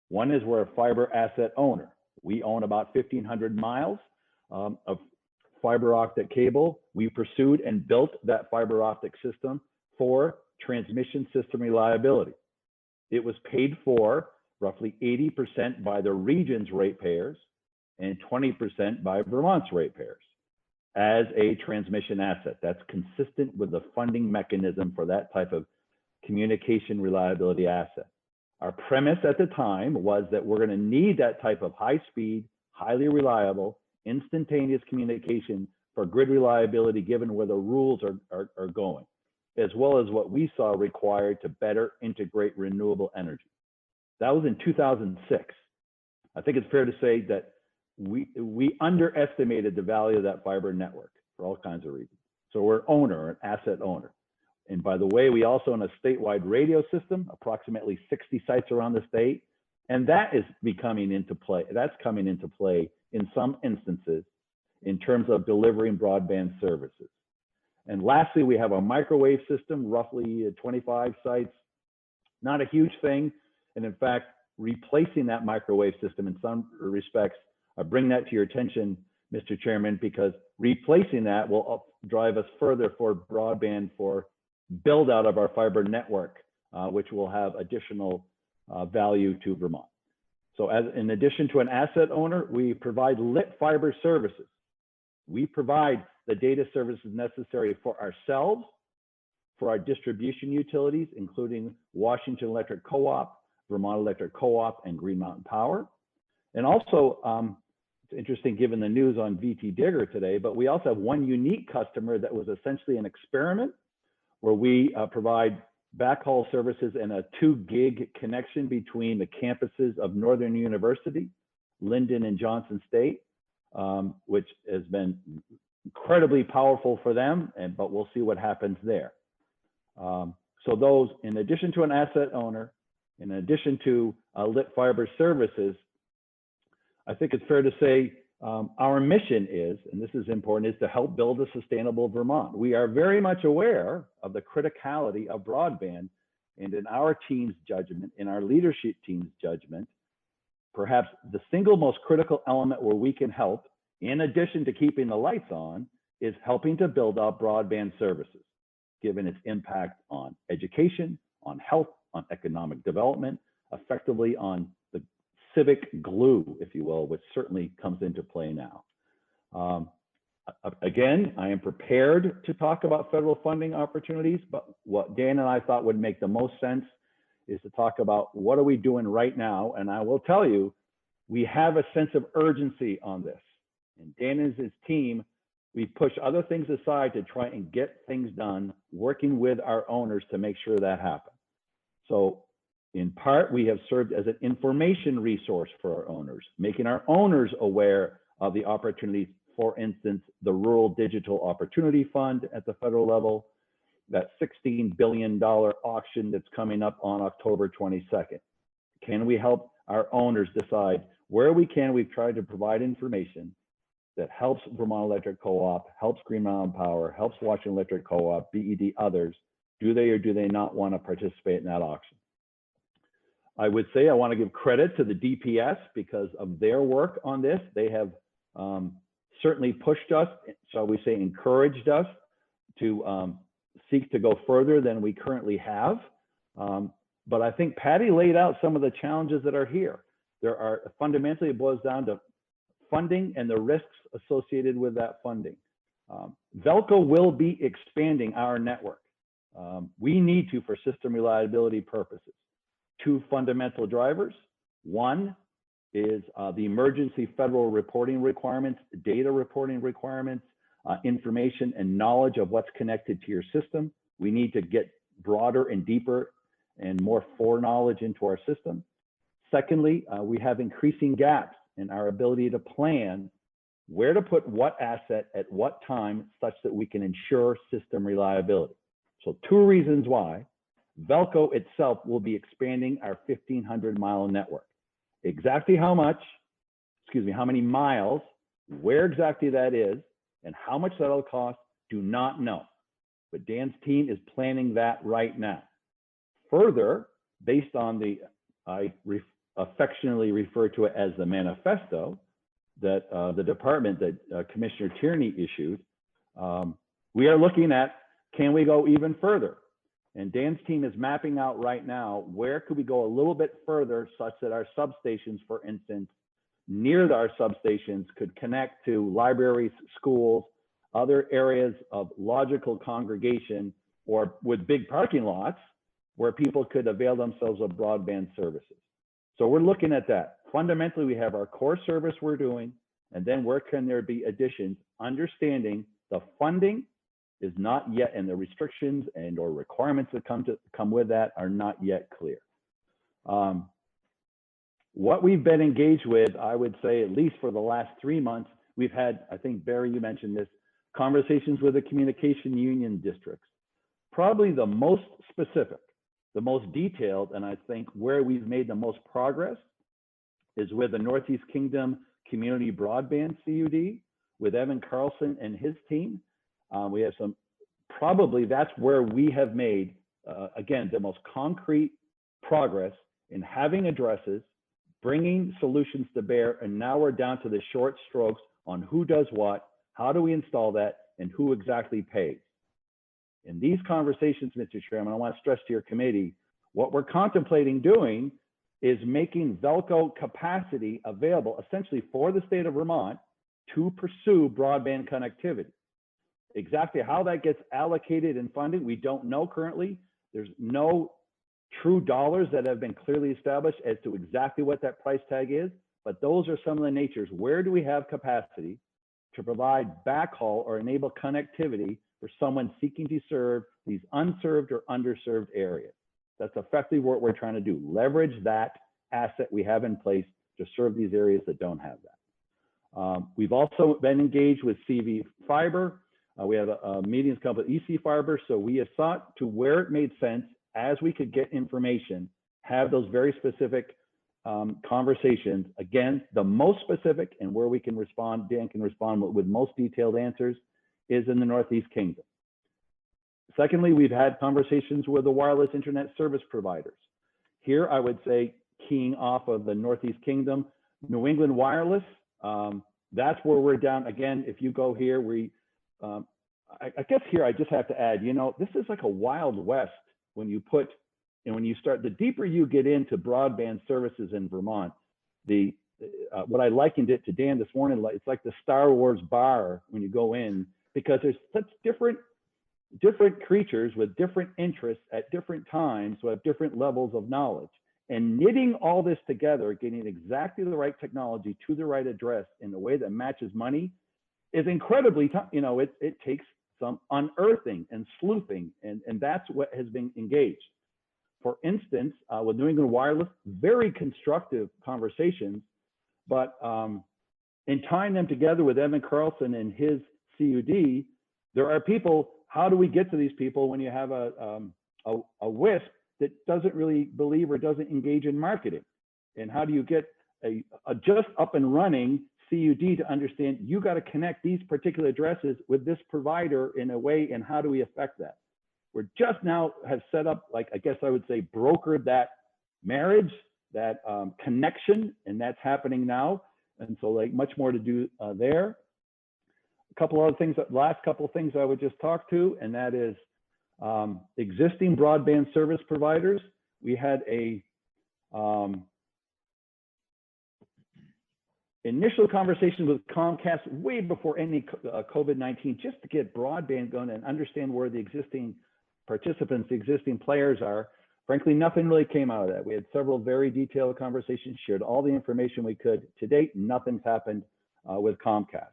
One is we're a fiber asset owner. We own about 1,500 miles of fiber optic cable. We pursued and built that fiber optic system for transmission system reliability. It was paid for roughly 80% by the region's ratepayers and 20% by Vermont's ratepayers as a transmission asset. That's consistent with the funding mechanism for that type of communication reliability asset. Our premise at the time was that we're going to need that type of high speed, highly reliable, instantaneous communication for grid reliability given where the rules are going, as well as what we saw required to better integrate renewable energy. That was in 2006. I think it's fair to say that we underestimated the value of that fiber network for all kinds of reasons. So we're an asset owner. And by the way, we also own a statewide radio system, approximately 60 sites around the state. And that is coming into play in some instances in terms of delivering broadband services. And lastly, we have a microwave system, roughly 25 sites, not a huge thing. And in fact, replacing that microwave system in some respects, I bring that to your attention, Mr. Chairman, because replacing that will drive us further for broadband for build out of our fiber network, which will have additional value to Vermont. So in addition to an asset owner, we provide lit fiber services. We provide the data services necessary for ourselves, for our distribution utilities, including Washington Electric Co-op, Vermont Electric Co-op, and Green Mountain Power. And also, it's interesting given the news on VT Digger today, but we also have one unique customer that was essentially an experiment where we provide backhaul services and a 2 gig connection between the campuses of Northern University, Linden and Johnson State, which has been incredibly powerful for them, but we'll see what happens there. So those, in addition to an asset owner, in addition to lit fiber services, I think it's fair to say our mission is, and this is important, is to help build a sustainable Vermont. We are very much aware of the criticality of broadband, and in our team's judgment, in our leadership team's judgment, perhaps the single most critical element where we can help, in addition to keeping the lights on, is helping to build out broadband services, given its impact on education, on health, on economic development, effectively on the civic glue, if you will, which certainly comes into play now. Again, I am prepared to talk about federal funding opportunities, but what Dan and I thought would make the most sense is to talk about what are we doing right now. And I will tell you, we have a sense of urgency on this. And Dan and his team, we push other things aside to try and get things done, working with our owners to make sure that happens. So in part, we have served as an information resource for our owners, making our owners aware of the opportunities, for instance, the Rural Digital Opportunity Fund at the federal level, that $16 billion auction that's coming up on October 22nd. Can we help our owners decide Where we can, we've tried to provide information that helps Vermont Electric Co-op, helps Green Mountain Power, helps Washington Electric Co-op, BED, others. Do they or do they not want to participate in that auction? I would say I want to give credit to the DPS because of their work on this. They have certainly pushed us, shall we say, encouraged us to seek to go further than we currently have. But I think Patty laid out some of the challenges that are here. There are, fundamentally, it boils down to funding and the risks associated with that funding. Velco will be expanding our network. We need to for system reliability purposes. Two fundamental drivers. One is the emergency federal reporting requirements, data reporting requirements, information and knowledge of what's connected to your system. We need to get broader and deeper and more foreknowledge into our system. Secondly, we have increasing gaps in our ability to plan where to put what asset at what time such that we can ensure system reliability. So two reasons why Velco itself will be expanding our 1,500-mile network. Exactly how much, how many miles, where exactly that is, and how much that'll cost, do not know. But Dan's team is planning that right now. Further, based on the, I affectionately refer to it as the manifesto that the department that Commissioner Tierney issued, we are looking at, can we go even further? And Dan's team is mapping out right now, where could we go a little bit further such that our substations, for instance, near our substations could connect to libraries, schools, other areas of logical congregation, or with big parking lots where people could avail themselves of broadband services. So we're looking at that. Fundamentally, we have our core service we're doing, and then where can there be additions, understanding the funding is not yet, and the restrictions and or requirements that come with that are not yet clear. What we've been engaged with, I would say, at least for the last 3 months, we've had, I think Barry, you mentioned this, conversations with the communication union districts. Probably the most specific, the most detailed, and I think where we've made the most progress is with the Northeast Kingdom Community Broadband CUD, with Evan Carlson and his team. We have some, probably that's where we have made, again, the most concrete progress in having addresses, bringing solutions to bear, and now we're down to the short strokes on who does what, how do we install that, and who exactly pays. In these conversations, Mr. Chairman, I want to stress to your committee, what we're contemplating doing is making Velco capacity available essentially for the state of Vermont to pursue broadband connectivity. Exactly how that gets allocated in funding, we don't know currently. There's no true dollars that have been clearly established as to exactly what that price tag is, but those are some of the natures. Where do we have capacity to provide backhaul or enable connectivity for someone seeking to serve these unserved or underserved areas? That's effectively what we're trying to do. Leverage that asset we have in place to serve these areas that don't have that. We've also been engaged with CV Fiber. We have meetings come with EC Fiber, so we have sought to, where it made sense, as we could get information, have those very specific conversations. Again, the most specific and where we can respond, Dan can respond with most detailed answers, is in the Northeast Kingdom. Secondly, we've had conversations with the wireless internet service providers. Here, I would say, keying off of the Northeast Kingdom, New England Wireless, that's where we're down. Again, if you go here, I guess here I just have to add, you know, this is like a wild west when you put, and when you start, the deeper you get into broadband services in Vermont, what I likened it to Dan this morning, it's like the Star Wars bar when you go in, because there's such different creatures with different interests at different times who have different levels of knowledge. And knitting all this together, getting exactly the right technology to the right address in a way that matches money is incredibly, you know, it takes some unearthing and sleuthing, and that's what has been engaged. For instance, with New England Wireless, very constructive conversations, but in tying them together with Evan Carlson and his CUD, there are people, how do we get to these people when you have a WISP that doesn't really believe or doesn't engage in marketing? And how do you get a just up and running CUD to understand you got to connect these particular addresses with this provider in a way, and how do we affect that? We're just now have set up, like, I guess I would say, brokered that marriage, that connection, and that's happening now. And so, like, much more to do there. A couple other things, last couple of things I would just talk to, and that is existing broadband service providers. We had a initial conversation with Comcast way before any COVID-19, just to get broadband going and understand where the existing participants, the existing players are. Frankly, nothing really came out of that. We had several very detailed conversations, shared all the information we could. To date, nothing's happened with Comcast.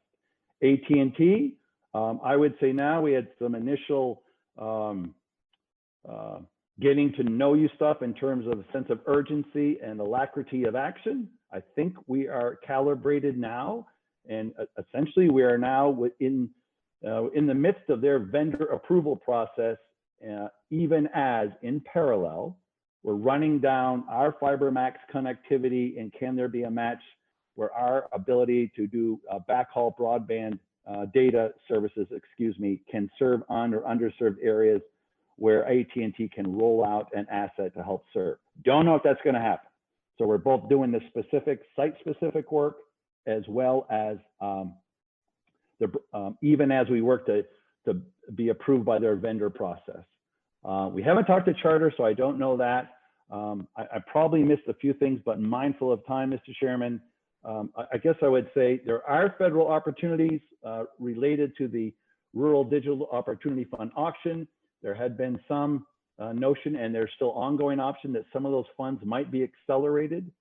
AT&T, I would say now we had some initial getting to know you stuff in terms of a sense of urgency and alacrity of action. I think we are calibrated now, and essentially we are now in the midst of their vendor approval process, even as in parallel, we're running down our FiberMax connectivity, and can there be a match where our ability to do backhaul broadband data services, can serve on or underserved areas where AT&T can roll out an asset to help serve. Don't know if that's going to happen. So we're both doing the specific site-specific work, as well as even as we work to be approved by their vendor process. We haven't talked to Charter, so I don't know that. I probably missed a few things, but mindful of time, Mr. Chairman, I guess I would say there are federal opportunities related to the Rural Digital Opportunity Fund auction. There had been some notion, and there's still ongoing option, that some of those funds might be accelerated,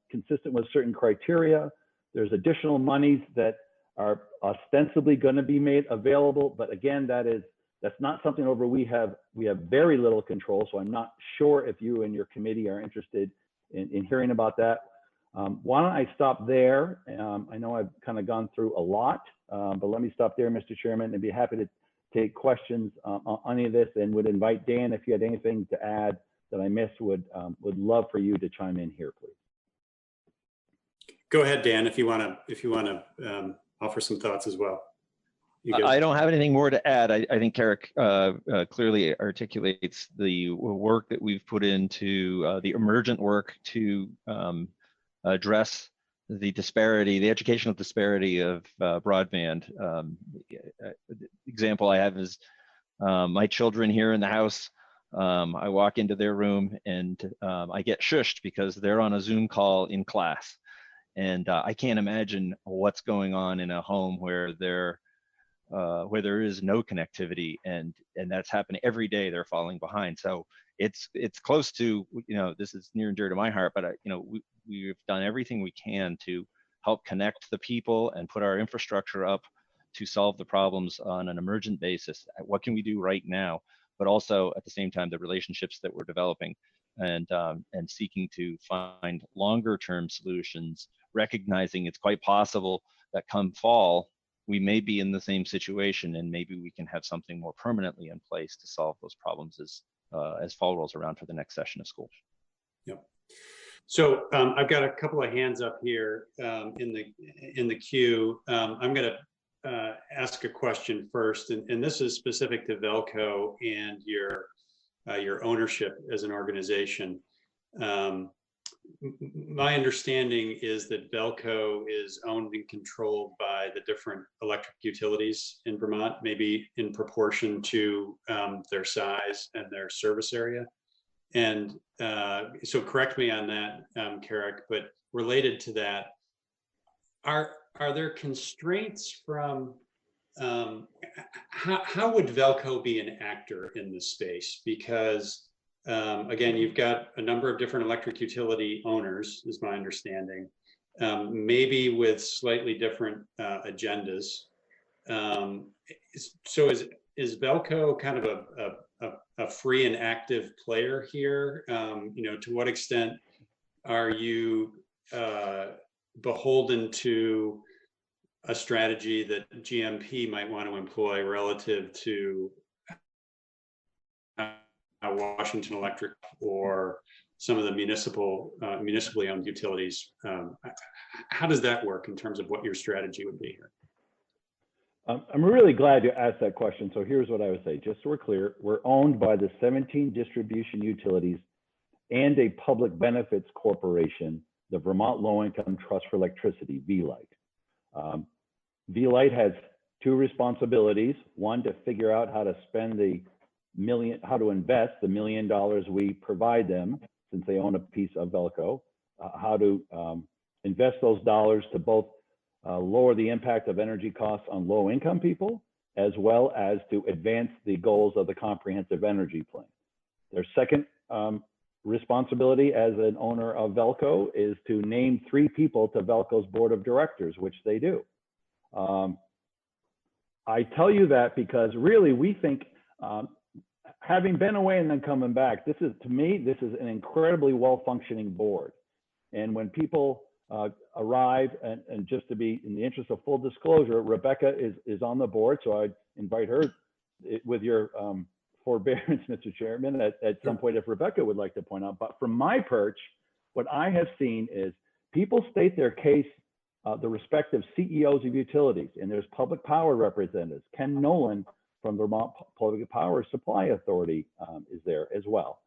consistent with certain criteria. There's additional monies that are ostensibly going to be made available, but again, that's not something over we have very little control. So I'm not sure if you and your committee are interested in hearing about that. Why don't I stop there? I know I've kind of gone through a lot, but let me stop there, Mr. Chairman, and be happy to take questions on any of this, and would invite Dan, if you had anything to add that I missed, would love for you to chime in here, please. Go ahead, Dan, if you want to offer some thoughts as well. I don't have anything more to add. I think Carrick clearly articulates the work that we've put into the emergent work to address the disparity, the educational disparity of broadband. Example I have is my children here in the house. I walk into their room and I get shushed because they're on a Zoom call in class. And I can't imagine what's going on in a home where there is no connectivity, and that's happening every day. They're falling behind. So it's close to, this is near and dear to my heart, but we've done everything we can to help connect the people and put our infrastructure up to solve the problems on an emergent basis. What can we do right now? But also at the same time, the relationships that we're developing and seeking to find longer term solutions, recognizing it's quite possible that come fall, we may be in the same situation, and maybe we can have something more permanently in place to solve those problems as fall rolls around for the next session of school. Yep. So I've got a couple of hands up here in the queue. I'm going to ask a question first, and this is specific to Velco and your ownership as an organization. My understanding is that Velco is owned and controlled by the different electric utilities in Vermont, maybe in proportion to their size and their service area. And so correct me on that, Carrick, but related to that, are there constraints from, how would Velco be an actor in this space? Because again, you've got a number of different electric utility owners, is my understanding, maybe with slightly different agendas. So is Velco kind of a free and active player here? To what extent are you beholden to a strategy that GMP might want to employ relative to Washington Electric or some of the municipally owned utilities. How does that work in terms of what your strategy would be here? I'm really glad you asked that question. So here's what I would say, just so we're clear, we're owned by the 17 distribution utilities and a public benefits corporation, the Vermont Low Income Trust for Electricity, VLIGHT. VLIGHT has two responsibilities. One, to figure out how to spend how to invest the $1 million we provide them, since they own a piece of Velco, how to invest those dollars to both lower the impact of energy costs on low income people, as well as to advance the goals of the comprehensive energy plan. Their second responsibility as an owner of Velco is to name 3 people to Velco's board of directors, which they do. I tell you that because really we think, having been away and then coming back, to me, this is an incredibly well-functioning board. And when people arrive, and just to be in the interest of full disclosure, Rebecca is on the board, so I'd invite her with your forbearance, Mr. Chairman, at some point if Rebecca would like to point out. But from my perch, what I have seen is people state their case, the respective CEOs of utilities, and there's public power representatives. Ken Nolan from the Vermont Public Power Supply Authority is there as well.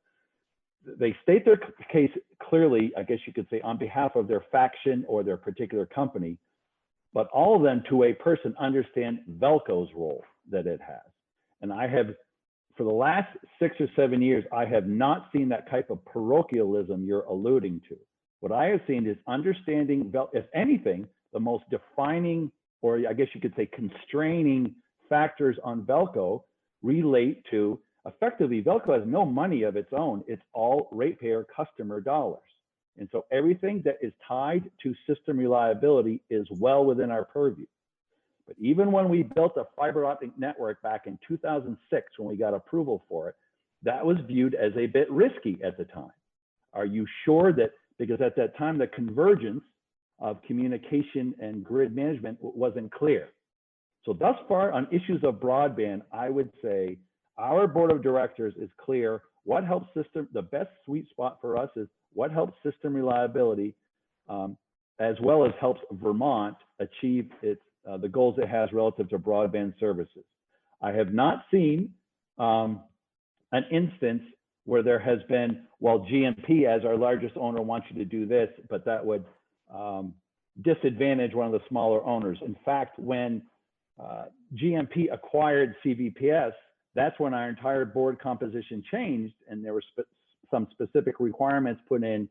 They state their case clearly, I guess you could say, on behalf of their faction or their particular company, but all of them to a person understand Velco's role that it has. And I have, for the last 6 or 7 years, I have not seen that type of parochialism you're alluding to. What I have seen is understanding, if anything, the most defining, or I guess you could say constraining factors on Velco relate to, effectively, Velco has no money of its own. It's all ratepayer customer dollars. And so everything that is tied to system reliability is well within our purview. But even when we built a fiber optic network back in 2006, when we got approval for it, that was viewed as a bit risky at the time. Are you sure that, because at that time, the convergence of communication and grid management wasn't clear. So thus far on issues of broadband, I would say our board of directors is clear. What helps system, the best sweet spot for us is what helps system reliability, as well as helps Vermont achieve its the goals it has relative to broadband services. I have not seen an instance where there has been, well, GMP as our largest owner wants you to do this, but that would disadvantage one of the smaller owners. In fact, when GMP acquired CVPS, that's when our entire board composition changed, and there were some specific requirements put in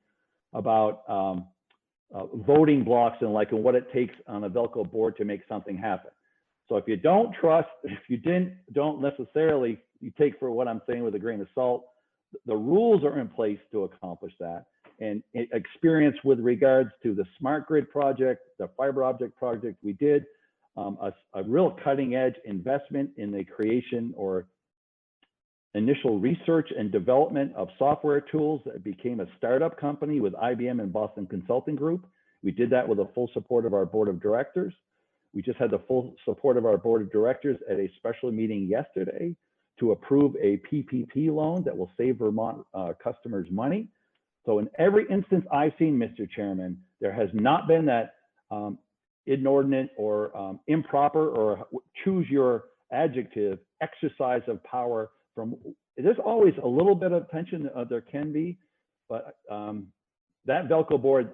about voting blocks and what it takes on a Velco board to make something happen. So if you don't trust, if you don't necessarily, you take for what I'm saying with a grain of salt, the rules are in place to accomplish that. And experience with regards to the smart grid project, the fiber optic project, we did a real cutting edge investment in the creation or initial research and development of software tools that became a startup company with IBM and Boston Consulting Group. We did that with the full support of our board of directors. We just had the full support of our board of directors at a special meeting yesterday to approve a PPP loan that will save Vermont customers money. So in every instance I've seen, Mr. Chairman, there has not been that inordinate or improper, or choose your adjective, exercise of power from, there's always a little bit of tension, there can be, but that Velco board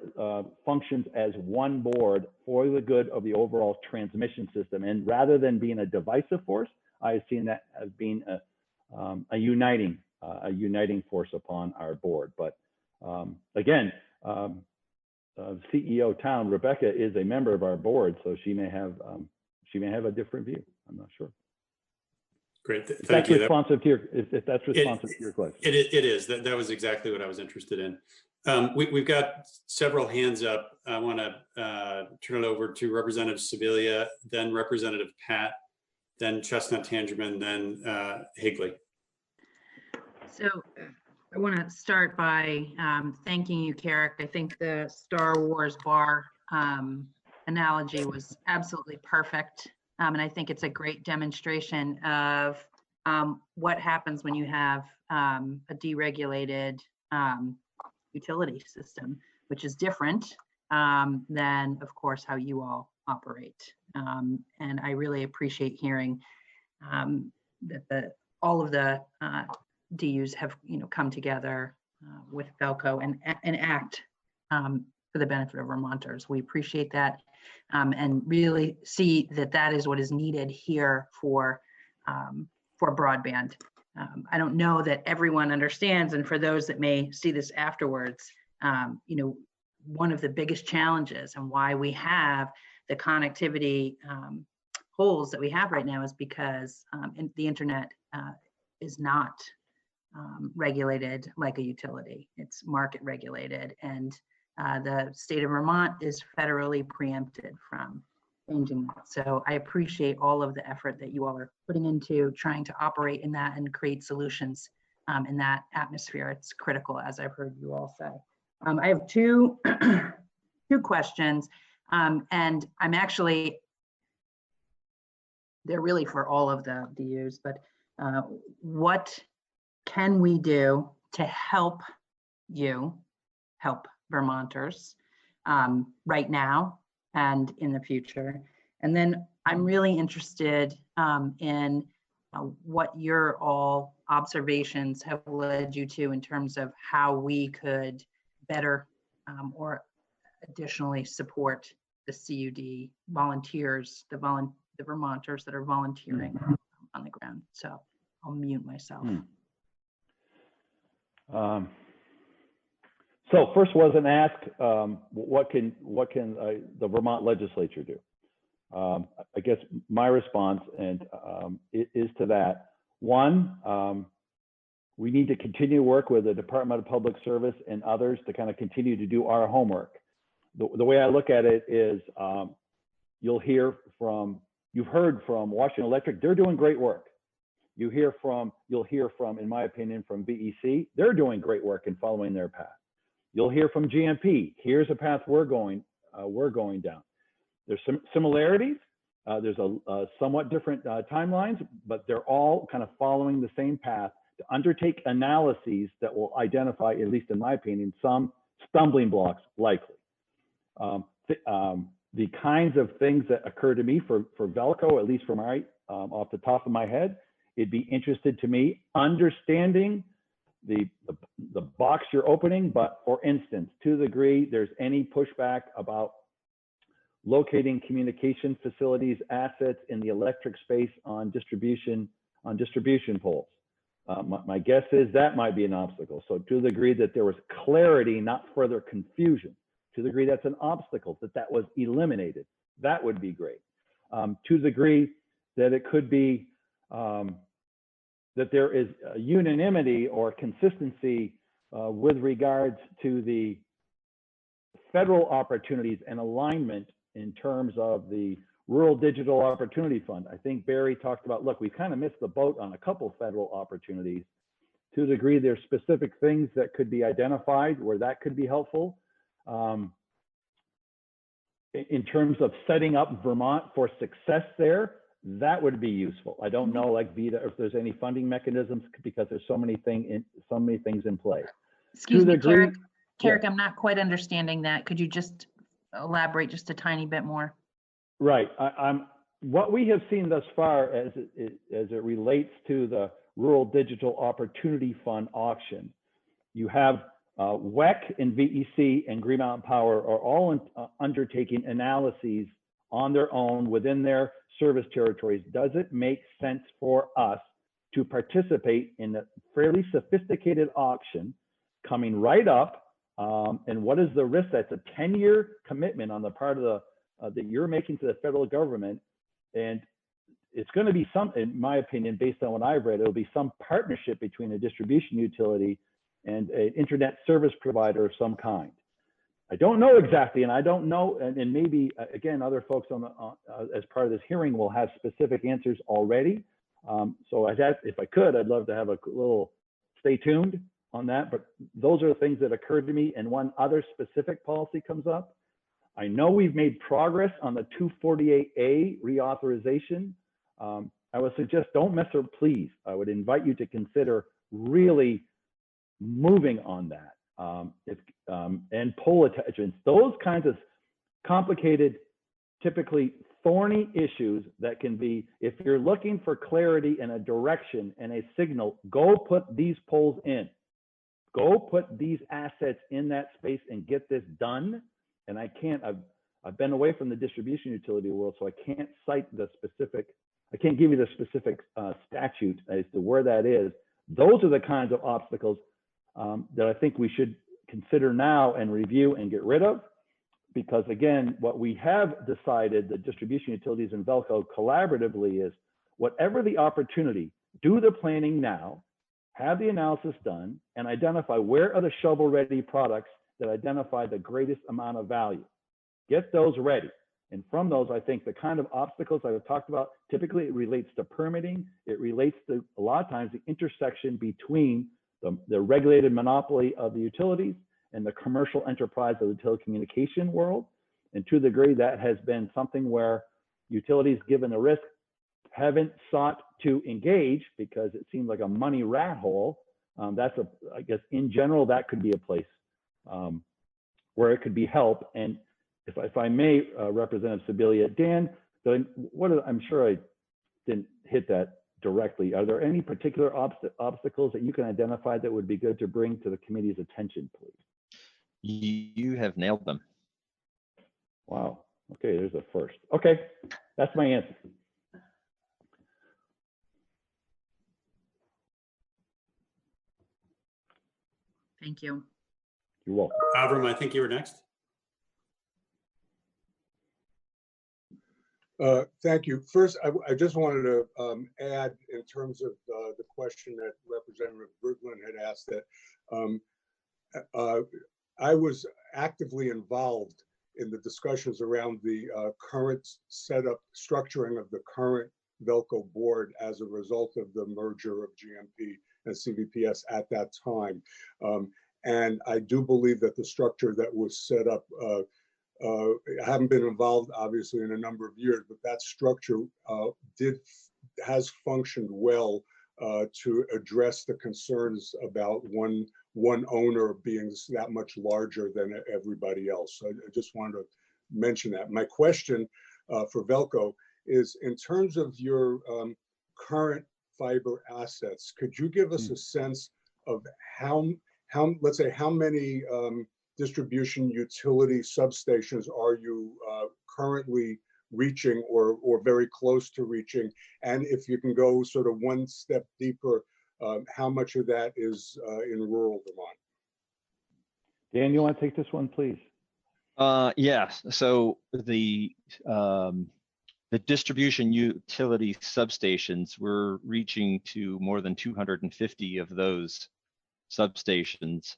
functions as one board for the good of the overall transmission system. And rather than being a divisive force, I've seen that as being a uniting force upon our board. But again, CEO Town, Rebecca is a member of our board, so she may have a different view. I'm not sure. Great, thank you. Responsive to your, if that's responsive to your question. It is. That was exactly what I was interested in. We've got several hands up. I want to turn it over to Representative Sibilia, then Representative Pat, then Chestnut Tangerman, then Higley. So I want to start by thanking you, Carrick. I think the Star Wars bar analogy was absolutely perfect. And I think it's a great demonstration of what happens when you have a deregulated utility system, which is different than, of course, how you all operate. And I really appreciate hearing that all of the DUs have come together with Velco and act for the benefit of Vermonters. We appreciate that and really see that is what is needed here for broadband. I don't know that everyone understands, and for those that may see this afterwards, one of the biggest challenges and why we have the connectivity holes that we have right now is because the internet is not regulated like a utility. It's market regulated, and the state of Vermont is federally preempted from changing that. So I appreciate all of the effort that you all are putting into trying to operate in that and create solutions in that atmosphere. It's critical, as I've heard you all say. I have two questions, and I'm actually, they're really for all of the DUs, but what can we do to help you help Vermonters right now and in the future? And then I'm really interested in what your all observations have led you to in terms of how we could better or additionally support the CUD volunteers, the Vermonters that are volunteering on the ground. So I'll mute myself. So first wasn't asked, what can the Vermont legislature do? I guess my response is to that. One, we need to continue to work with the Department of Public Service and others to kind of continue to do our homework. The way I look at it is, you've heard from Washington Electric, they're doing great work. You'll hear from, in my opinion, from VEC, they're doing great work in following their path. You'll hear from GMP, here's a path we're going down. There's some similarities. There's a somewhat different timelines, but they're all kind of following the same path to undertake analyses that will identify, at least in my opinion, some stumbling blocks likely. The kinds of things that occur to me for Velco, at least from off the top of my head, it'd be interested to me understanding the box you're opening, but for instance, to the degree there's any pushback about locating communication facilities, assets in the electric space on distribution poles. My guess is that might be an obstacle. So to the degree that there was clarity, not further confusion, to the degree that's an obstacle, that was eliminated, that would be great. To the degree that it could be that there is unanimity or consistency with regards to the federal opportunities and alignment in terms of the Rural Digital Opportunity Fund. I think Barry talked about, look, we kind of missed the boat on a couple federal opportunities. To the degree there's specific things that could be identified where that could be helpful. In terms of setting up Vermont for success there, that would be useful. I don't know, like Vita, if there's any funding mechanisms because there's so many things in play. Excuse me, Carrick, yeah. I'm not quite understanding that. Could you just elaborate just a tiny bit more? Right. What we have seen thus far as it relates to the Rural Digital Opportunity Fund auction, you have WEC and VEC and Green Mountain Power are all undertaking analyses on their own within their service territories. Does it make sense for us to participate in a fairly sophisticated auction coming right up? And what is the risk? That's a 10-year commitment on the part of that you're making to the federal government. And it's going to be some, in my opinion, based on what I've read, it'll be some partnership between a distribution utility and an internet service provider of some kind. I don't know exactly, and I don't know, and maybe again, other folks on as part of this hearing will have specific answers already. So if I could, I'd love to have a little stay tuned on that. But those are the things that occurred to me. And one other specific policy comes up. I know we've made progress on the 248A reauthorization. I would suggest don't mess up, please. I would invite you to consider really moving on that. and pole attachments, those kinds of complicated, typically thorny issues that can be, if you're looking for clarity and a direction and a signal, go put these poles in. Go put these assets in that space and get this done. And I've been away from the distribution utility world, so I can't cite the specific, I can't give you the specific statute as to where that is. Those are the kinds of obstacles that I think we should consider now and review and get rid of. Because again, what we have decided, the distribution utilities and Velco collaboratively, is whatever the opportunity, do the planning now, have the analysis done, and identify where are the shovel-ready products that identify the greatest amount of value. Get those ready. And from those, I think the kind of obstacles I've talked about, typically it relates to permitting. It relates to, a lot of times, the intersection between the regulated monopoly of the utilities and the commercial enterprise of the telecommunication world. And to the degree that has been something where utilities, given the risk, haven't sought to engage because it seems like a money rat hole. I guess in general, that could be a place where it could be help. And if I may, Representative Sibilia, Dan, I'm sure I didn't hit that directly. Are there any particular obstacles that you can identify that would be good to bring to the committee's attention, please? You have nailed them. Wow. Okay, there's a first. Okay, that's my answer. Thank you. You're welcome. Avram, I think you were next. Thank you. First, I just wanted to add, in terms of the question that Representative Berglund had asked, that I was actively involved in the discussions around the current setup, structuring of the current Velco board as a result of the merger of GMP and CVPS at that time. And I do believe that the structure that was set up, I haven't been involved obviously in a number of years, but that structure has functioned well to address the concerns about one owner being that much larger than everybody else. So I just wanted to mention that. My question for Velco is, in terms of your current fiber assets, could you give us a sense of how let's say, how many distribution utility substations are you currently reaching or very close to reaching? And if you can go sort of one step deeper, how much of that is in rural Vermont? Dan, you want to take this one, please? Yes. So the distribution utility substations, we're reaching to more than 250 of those substations.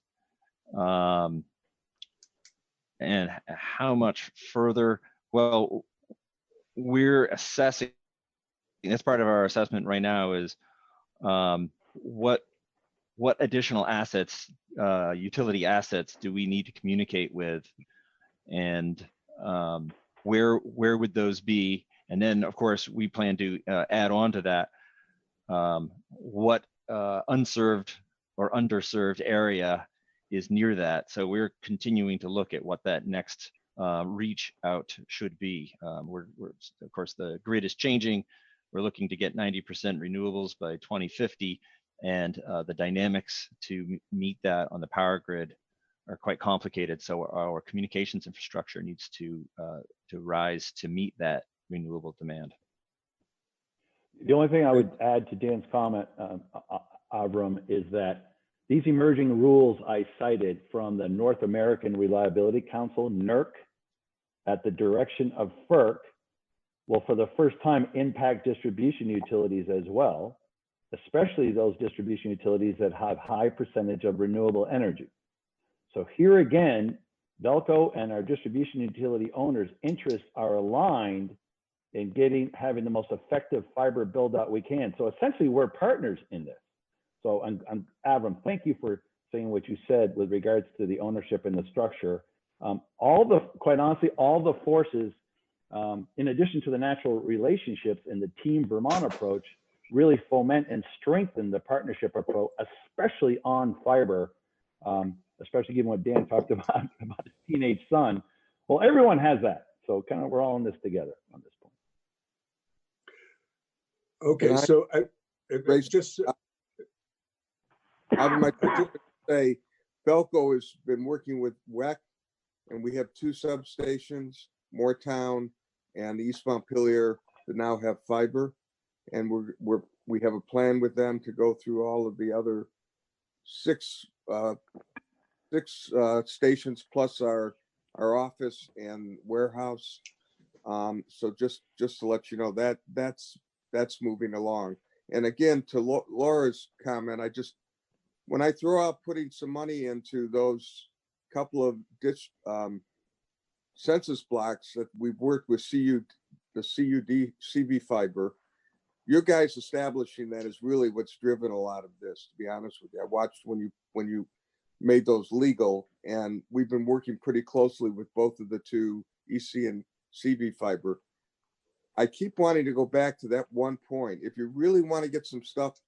And how much further? Well, we're assessing, that's part of our assessment right now, is what additional assets, utility assets, do we need to communicate with, and where would those be? And then, of course, we plan to add on to that what unserved or underserved area is near that. So we're continuing to look at what that next reach out should be. We're of course, the grid is changing. We're looking to get 90% renewables by 2050, and the dynamics to meet that on the power grid are quite complicated. So our communications infrastructure needs to rise to meet that renewable demand. The only thing I would add to Dan's comment, Avram, is that these emerging rules I cited from the North American Reliability Council, NERC, at the direction of FERC, will for the first time impact distribution utilities as well, especially those distribution utilities that have high percentage of renewable energy. So here again, Velco and our distribution utility owners' interests are aligned in having the most effective fiber build out we can. So essentially we're partners in this. So Avram, thank you for saying what you said with regards to the ownership and the structure. Quite honestly, all the forces, in addition to the natural relationships and the Team Vermont approach, really foment and strengthen the partnership approach, especially on fiber, especially given what Dan talked about his teenage son. Well, everyone has that. So kind of we're all in this together on this point. Okay, so it's just I might just say Belco has been working with WEC, and we have 2 substations, Moortown and East Montpelier, that now have fiber, and we have a plan with them to go through all of the other 6 stations plus our office and warehouse. So just to let you know that that's moving along. And again, to Laura's comment, when I throw out putting some money into those couple of census blocks that we've worked with the CUD CV fiber, your guys establishing that is really what's driven a lot of this, to be honest with you. I watched when you made those legal, and we've been working pretty closely with both of the 2 EC and CV fiber. I keep wanting to go back to that one point. If you really want to get some stuff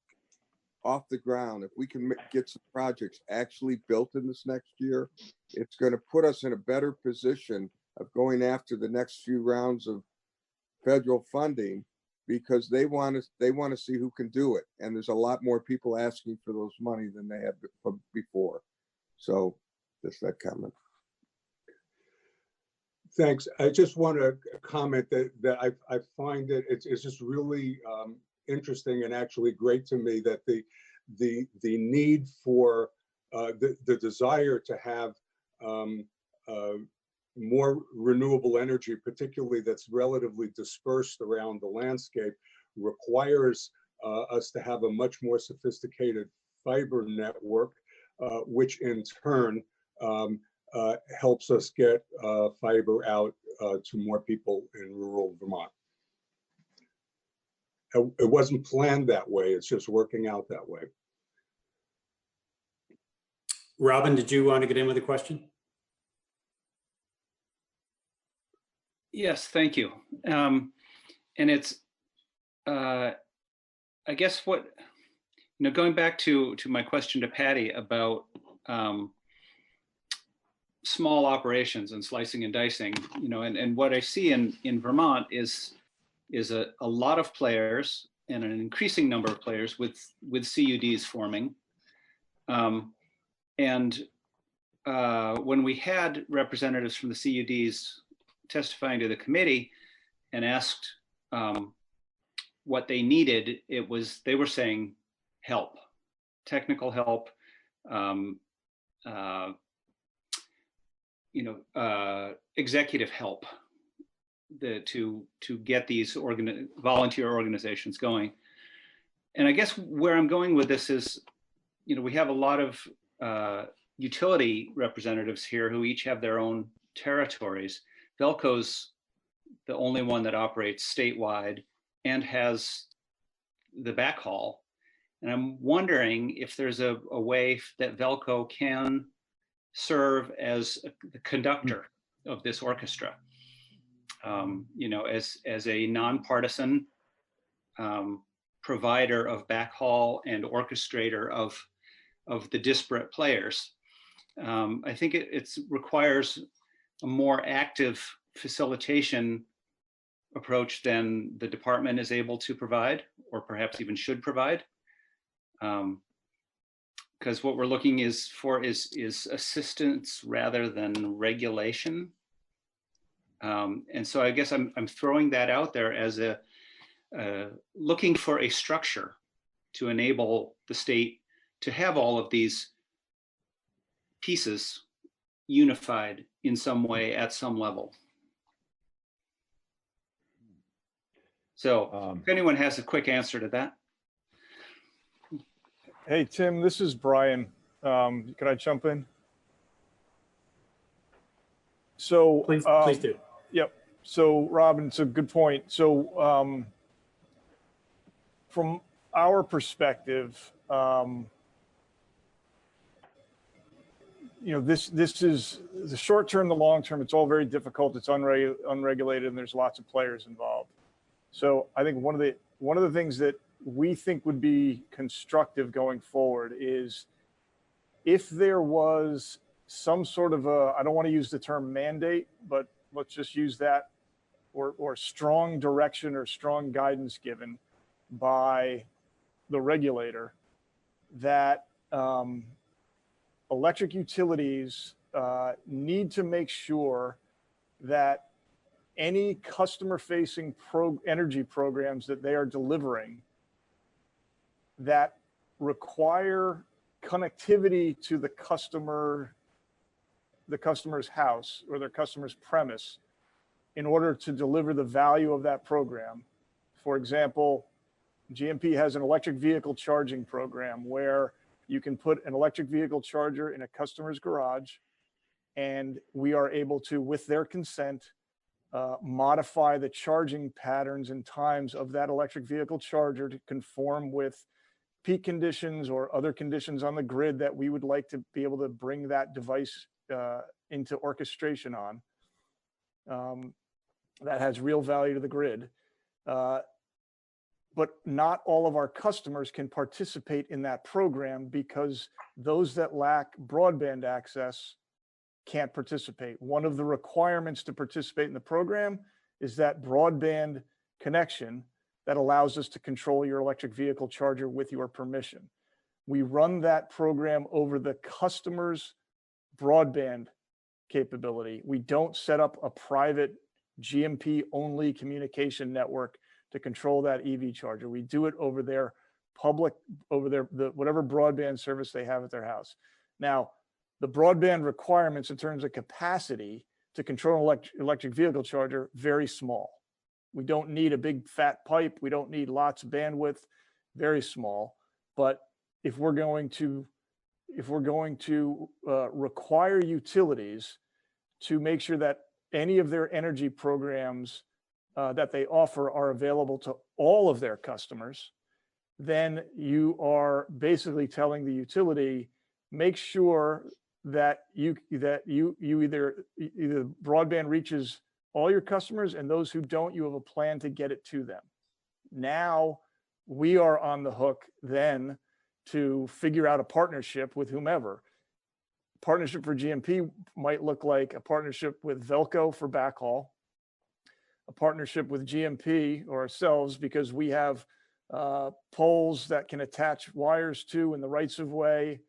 off the ground, if we can get some projects actually built in this next year, it's going to put us in a better position of going after the next few rounds of federal funding, because they want to see who can do it. And there's a lot more people asking for those money than they have before. So just that comment. Thanks. I just want to comment that I find that it's just really interesting and actually great to me that the need for the desire to have more renewable energy, particularly that's relatively dispersed around the landscape, requires us to have a much more sophisticated fiber network, which in turn helps us get fiber out to more people in rural Vermont. It wasn't planned that way. It's just working out that way. Robin, did you want to get in with a question? Yes, thank you. And it's, I guess going back to my question to Patty about small operations and slicing and dicing, and what I see in Vermont is a lot of players and an increasing number of players with CUDs forming. And when we had representatives from the CUDs testifying to the committee and asked what they needed, they were saying help, technical help, executive help to get these volunteer organizations going. And I guess where I'm going with this is, we have a lot of utility representatives here who each have their own territories. Velco's the only one that operates statewide and has the backhaul. And I'm wondering if there's a way that Velco can serve as the conductor of this orchestra, as a nonpartisan provider of backhaul and orchestrator of the disparate players. I think it requires a more active facilitation approach than the department is able to provide, or perhaps even should provide. Because what we're looking for is assistance rather than regulation. And so I guess I'm throwing that out there as looking for a structure to enable the state to have all of these pieces unified in some way at some level. So if anyone has a quick answer to that. Hey, Tim, this is Brian. Can I jump in? So please do. Yep. So Robin, it's a good point. So from our perspective, this is the short term, the long term. It's all very difficult. It's unregulated, and there's lots of players involved. So I think one of the things that we think would be constructive going forward is if there was some sort of I don't want to use the term mandate, but let's just use that, or strong direction or strong guidance given by the regulator that electric utilities need to make sure that any customer-facing energy programs that they are delivering that require connectivity to the customer's house or their customer's premise in order to deliver the value of that program. For example, GMP has an electric vehicle charging program where you can put an electric vehicle charger in a customer's garage, and we are able to, with their consent, modify the charging patterns and times of that electric vehicle charger to conform with peak conditions or other conditions on the grid that we would like to be able to bring that device into orchestration on. That has real value to the grid. But not all of our customers can participate in that program because those that lack broadband access can't participate. One of the requirements to participate in the program is that broadband connection that allows us to control your electric vehicle charger with your permission. We run that program over the customer's broadband capability. We don't set up a private GMP only communication network to control that EV charger. We do it over their public, over their whatever broadband service they have at their house. Now, the broadband requirements in terms of capacity to control an electric vehicle charger, very small. We don't need a big fat pipe. We don't need lots of bandwidth, very small. But if we're going to require utilities to make sure that any of their energy programs that they offer are available to all of their customers, then you are basically telling the utility, make sure that you either broadband reaches all your customers, and those who don't, you have a plan to get it to them. Now we are on the hook then to figure out a partnership with whomever. Partnership for GMP might look like a partnership with Velco for backhaul, a partnership with GMP or ourselves because we have poles that can attach wires to in the rights of way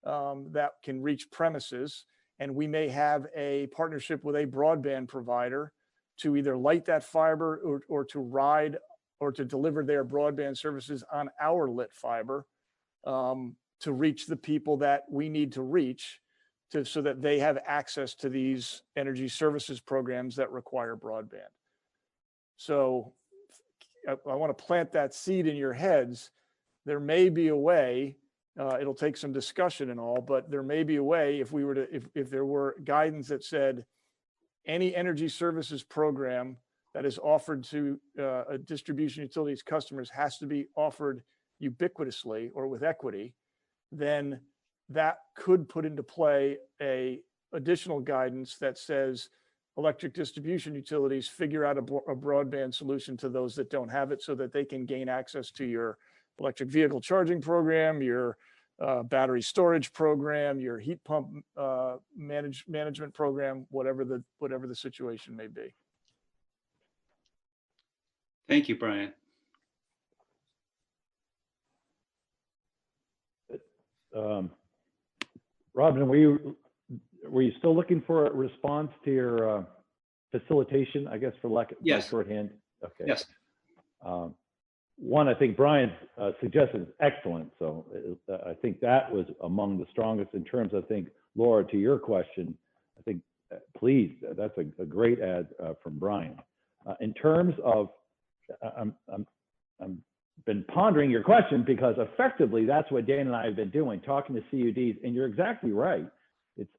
that can reach premises. And we may have a partnership with a broadband provider to either light that fiber or to ride or to deliver their broadband services on our lit fiber to reach the people that we need to reach so that they have access to these energy services programs that require broadband. So I want to plant that seed in your heads. There may be a way, it'll take some discussion and all, but there may be a way if we were to, if there were guidance that said any energy services program that is offered to a distribution utilities customers has to be offered ubiquitously or with equity, then that could put into play a additional guidance that says electric distribution utilities figure out a broadband solution to those that don't have it so that they can gain access to your electric vehicle charging program, your battery storage program, your heat pump management program, whatever the situation may be. Thank you, Brian. Robin, were you still looking for a response to your facilitation, I guess, for lack of shorthand? Okay. Yes. One, I think Brian's suggestion is excellent. So I think that was among the strongest in terms, I think, Laura, to your question, I think, please, that's a great add from Brian. In terms of, I'm been pondering your question because effectively that's what Dan and I have been doing, talking to CUDs, and you're exactly right. It's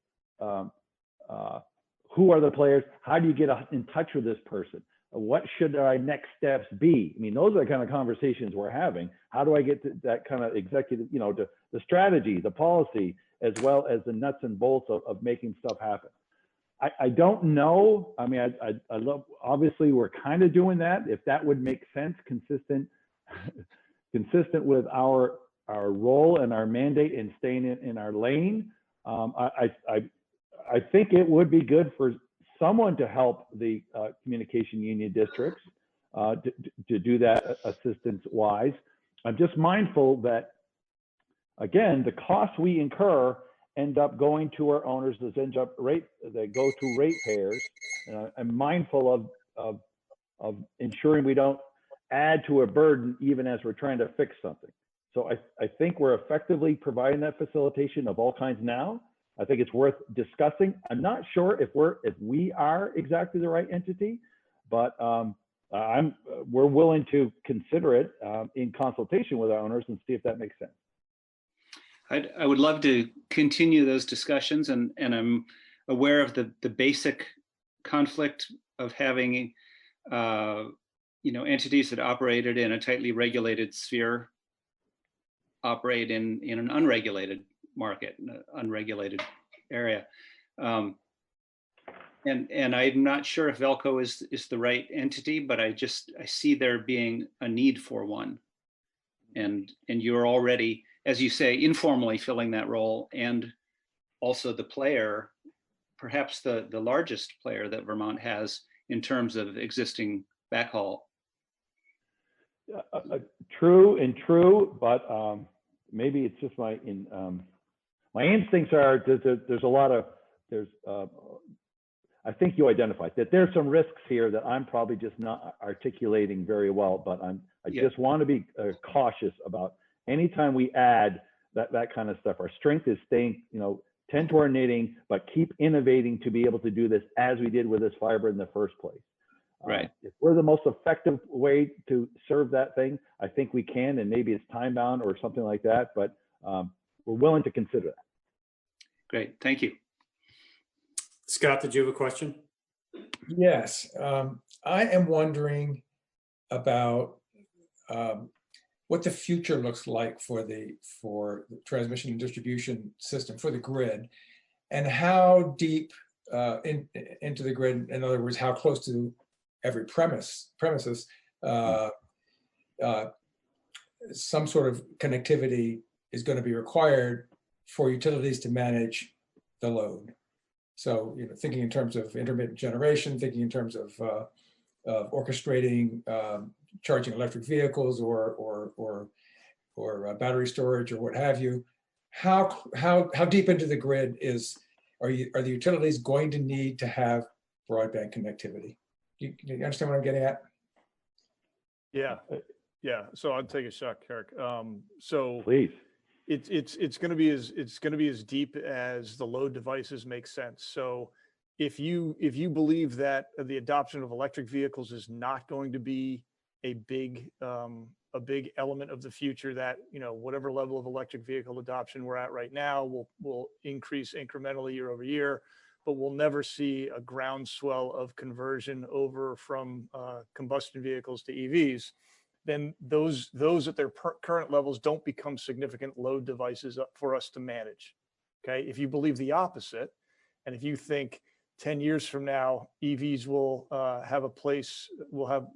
who are the players? How do you get in touch with this person? What should our next steps be? I mean, those are the kind of conversations we're having. How do I get to that kind of executive, to the strategy, the policy, as well as the nuts and bolts of making stuff happen? I don't know. I mean, I love, obviously we're kind of doing that. If that would make sense, consistent with our role and our mandate in staying in our lane. I think it would be good for someone to help the communication union districts to do that assistance-wise. I'm just mindful that, again, the costs we incur end up going to our owners. They go to ratepayers. I'm mindful of ensuring we don't add to a burden even as we're trying to fix something. So I think we're effectively providing that facilitation of all kinds now. I think it's worth discussing. I'm not sure if we are exactly the right entity, but we're willing to consider it in consultation with our owners and see if that makes sense. I would love to continue those discussions, and I'm aware of the basic conflict of having entities that operated in a tightly regulated sphere operate in an unregulated market, in an unregulated area. And I'm not sure if Velco is the right entity, but I see there being a need for one. And you're already, as you say, informally filling that role, and also the player, perhaps the largest player that Vermont has in terms of existing backhaul. True, but maybe it's just my instincts are there's a lot of I think you identified that there's some risks here that I'm probably just not articulating very well, but I just want to be cautious about anytime we add that kind of stuff. Our strength is staying, tend to our knitting, but keep innovating to be able to do this as we did with this fiber in the first place. Right. If we're the most effective way to serve that thing, I think we can, and maybe it's time bound or something like that, but we're willing to consider that. Great, thank you. Scott, did you have a question? Yes, I am wondering about what the future looks like for the transmission and distribution system, for the grid, and how deep into the grid, in other words, how close to every premises some sort of connectivity is going to be required for utilities to manage the load. So, thinking in terms of intermittent generation, thinking in terms of orchestrating charging electric vehicles or battery storage or what have you. How deep into the grid are the utilities going to need to have broadband connectivity? You understand what I'm getting at? Yeah. So I'll take a shot, Eric. So please. It's going to be as deep as the load devices make sense. So if you believe that the adoption of electric vehicles is not going to be a big element of the future, that whatever level of electric vehicle adoption we're at right now will increase incrementally year over year, but we'll never see a groundswell of conversion over from combustion vehicles to EVs, then those at their current levels don't become significant load devices for us to manage. Okay, if you believe the opposite, and if you think 10 years from now EVs will have a place, will have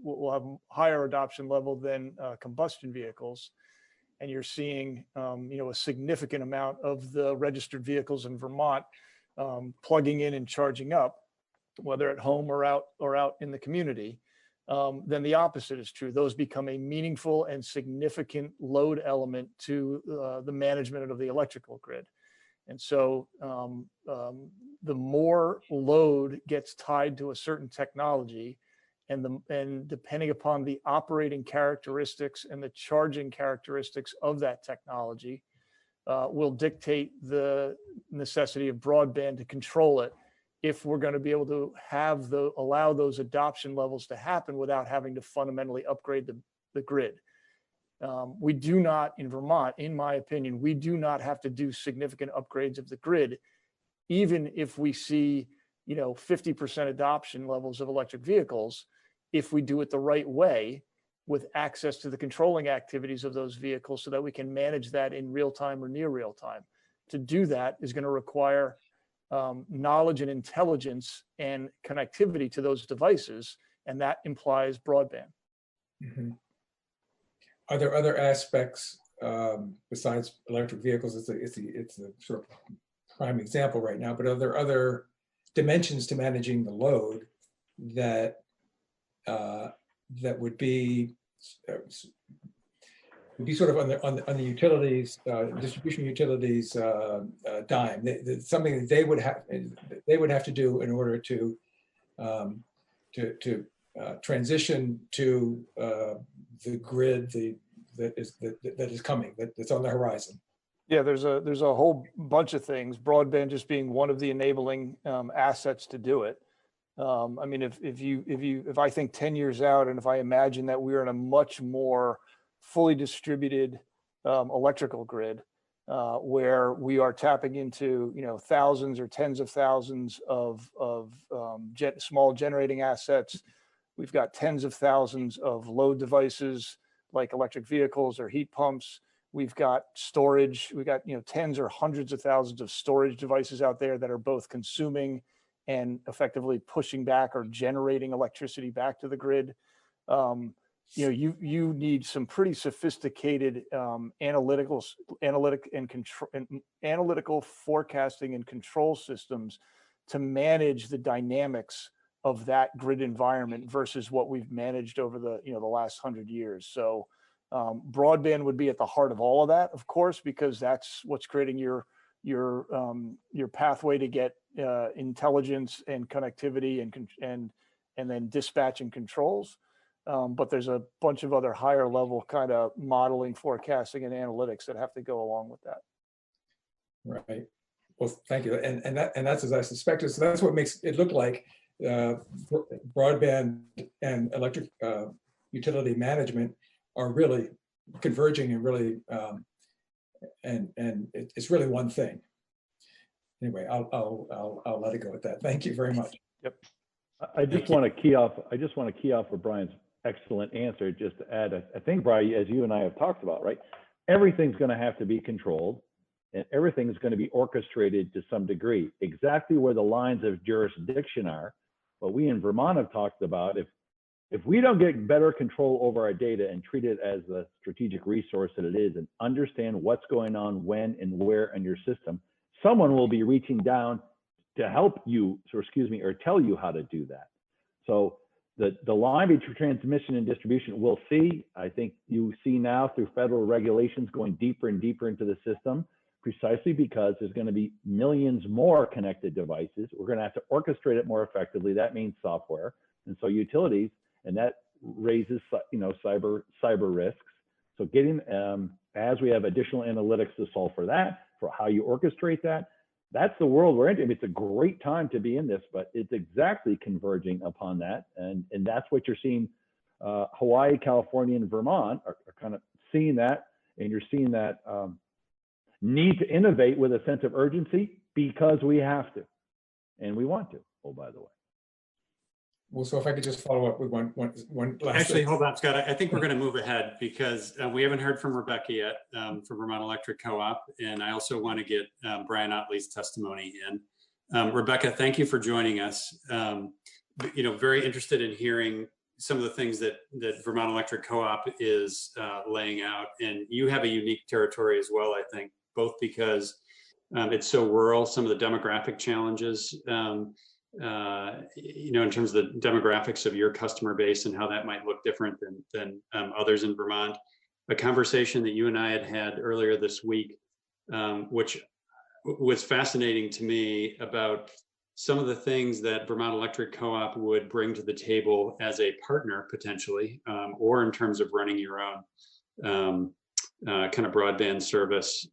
higher adoption level than combustion vehicles, and you're seeing a significant amount of the registered vehicles in Vermont plugging in and charging up, whether at home or out in the community, then the opposite is true. Those become a meaningful and significant load element to the management of the electrical grid. And so the more load gets tied to a certain technology, and depending upon the operating characteristics and the charging characteristics of that technology, will dictate the necessity of broadband to control it, if we're going to be able to allow those adoption levels to happen without having to fundamentally upgrade the grid. We do not, in Vermont, in my opinion, we do not have to do significant upgrades of the grid, even if we see 50% adoption levels of electric vehicles, if we do it the right way, with access to the controlling activities of those vehicles so that we can manage that in real time or near real time. To do that is going to require knowledge and intelligence and connectivity to those devices, and that implies broadband. Mm-hmm. Are there other aspects besides electric vehicles? It's a sort of prime example right now, but are there other dimensions to managing the load that that would be sort of on the utilities, distribution utilities dime, something that they would have to do in order to transition to the grid that is coming, that's on the horizon. Yeah, there's a whole bunch of things, broadband just being one of the enabling assets to do it. I mean, if I think 10 years out, and if I imagine that we're in a much more fully distributed electrical grid, where we are tapping into, you know, thousands or tens of thousands of small generating assets. We've got tens of thousands of load devices like electric vehicles or heat pumps. We've got storage. We got, you know, tens or hundreds of thousands of storage devices out there that are both consuming and effectively pushing back or generating electricity back to the grid. You know, you need some pretty sophisticated analytical forecasting and control systems to manage the dynamics of that grid environment versus what we've managed over the, you know, the last 100 years. So broadband would be at the heart of all of that, of course, because that's what's creating your pathway to get intelligence and connectivity and then dispatch and controls. But there's a bunch of other higher level kind of modeling, forecasting, and analytics that have to go along with that. Right. Well, thank you. And that's as I suspected. So that's what makes it look like broadband and electric utility management are really converging and really and it's really one thing. Anyway, I'll let it go at that. Thank you very much. Yep. I just want to key off for Brian's excellent answer. Just to add, I think, Brian, as you and I have talked about, right? Everything's going to have to be controlled, and everything's going to be orchestrated to some degree. Exactly where the lines of jurisdiction are, what we in Vermont have talked about, if we don't get better control over our data and treat it as the strategic resource that it is, and understand what's going on when and where in your system, someone will be reaching down to help you, or tell you how to do that. So the line between transmission and distribution, we'll see. I think you see now through federal regulations going deeper and deeper into the system, precisely because there's going to be millions more connected devices. We're going to have to orchestrate it more effectively. That means software. And so utilities, and that raises, you know, cyber risks. So getting, as we have additional analytics to solve for that, for how you orchestrate that, that's the world we're in. I mean, it's a great time to be in this, but it's exactly converging upon that. And that's what you're seeing. Hawaii, California, and Vermont are kind of seeing that, and you're seeing that need to innovate with a sense of urgency because we have to, and we want to, oh, by the way. Well, so if I could just follow up with one last Actually, thing. hold on, Scott. I think we're going to move ahead because we haven't heard from Rebecca yet from Vermont Electric Co-op, and I also want to get Brian Otley's testimony in. Rebecca, thank you for joining us. You know, very interested in hearing some of the things that Vermont Electric Co-op is laying out, and you have a unique territory as well, I think, both because it's so rural, some of the demographic challenges, you know, in terms of the demographics of your customer base and how that might look different than others in Vermont. A conversation that you and I had earlier this week, which was fascinating to me, about some of the things that Vermont Electric Co-op would bring to the table as a partner potentially, or in terms of running your own kind of broadband service,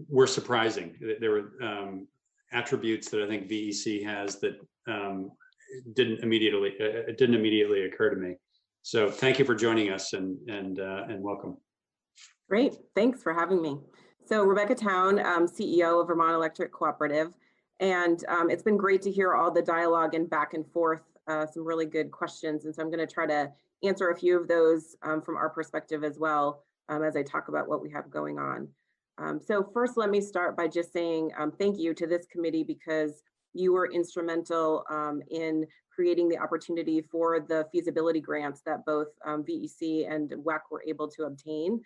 were surprising. There were attributes that I think VEC has that didn't immediately occur to me. So thank you for joining us and welcome. Great, thanks for having me. So Rebecca Town, CEO of Vermont Electric Cooperative, and it's been great to hear all the dialogue and back and forth, some really good questions. And so I'm going to try to answer a few of those from our perspective as well, as I talk about what we have going on. So first, let me start by just saying thank you to this committee, because you were instrumental in creating the opportunity for the feasibility grants that both VEC and WEC were able to obtain.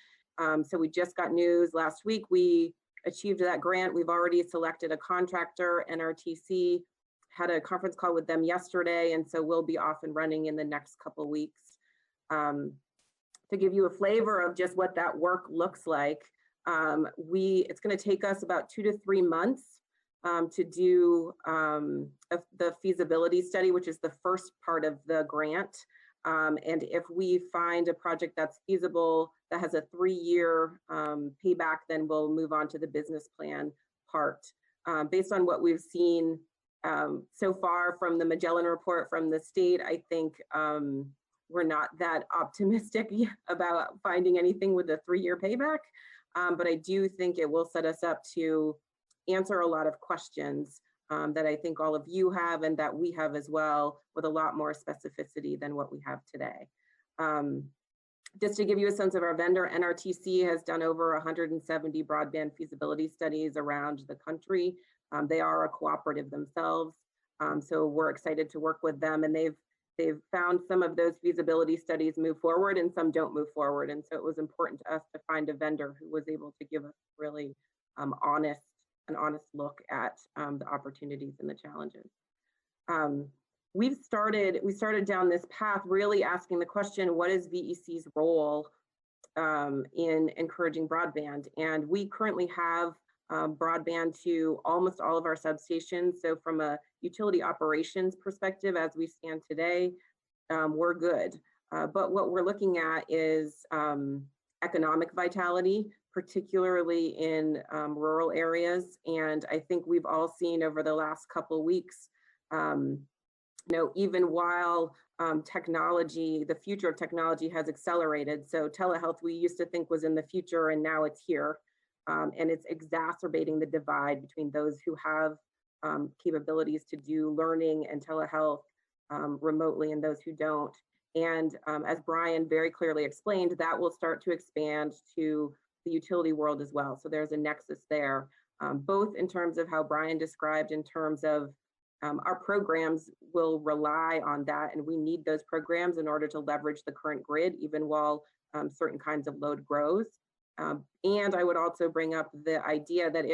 So we just got news last week. We achieved that grant. We've already selected a contractor, NRTC, had a conference call with them yesterday, and so we'll be off and running in the next couple weeks. To give you a flavor of just what that work looks like, it's going to take us about 2 to 3 months to do the feasibility study, which is the first part of the grant. And if we find a project that's feasible, that has a 3-year payback, then we'll move on to the business plan part. Based on what we've seen so far from the Magellan report from the state, I think we're not that optimistic about finding anything with a 3-year payback. But I do think it will set us up to answer a lot of questions that I think all of you have and that we have as well, with a lot more specificity than what we have today. Just to give you a sense of our vendor, NRTC has done over 170 broadband feasibility studies around the country. They are a cooperative themselves, so we're excited to work with them, and they've found some of those feasibility studies move forward and some don't move forward. And so it was important to us to find a vendor who was able to give us really an honest look at the opportunities and the challenges. We started down this path really asking the question, what is VEC's role in encouraging broadband? And we currently have broadband to almost all of our substations. So from a utility operations perspective, as we stand today, we're good. But what we're looking at is economic vitality, particularly in rural areas. And I think we've all seen over the last couple of weeks, even while technology, the future of technology has accelerated. So telehealth, we used to think was in the future, and now it's here. And it's exacerbating the divide between those who have capabilities to do learning and telehealth remotely and those who don't. And as Brian very clearly explained, that will start to expand to the utility world as well. So there's a nexus there, both in terms of how Brian described, in terms of our programs will rely on that, and we need those programs in order to leverage the current grid, even while certain kinds of load grows. And I would also bring up the idea that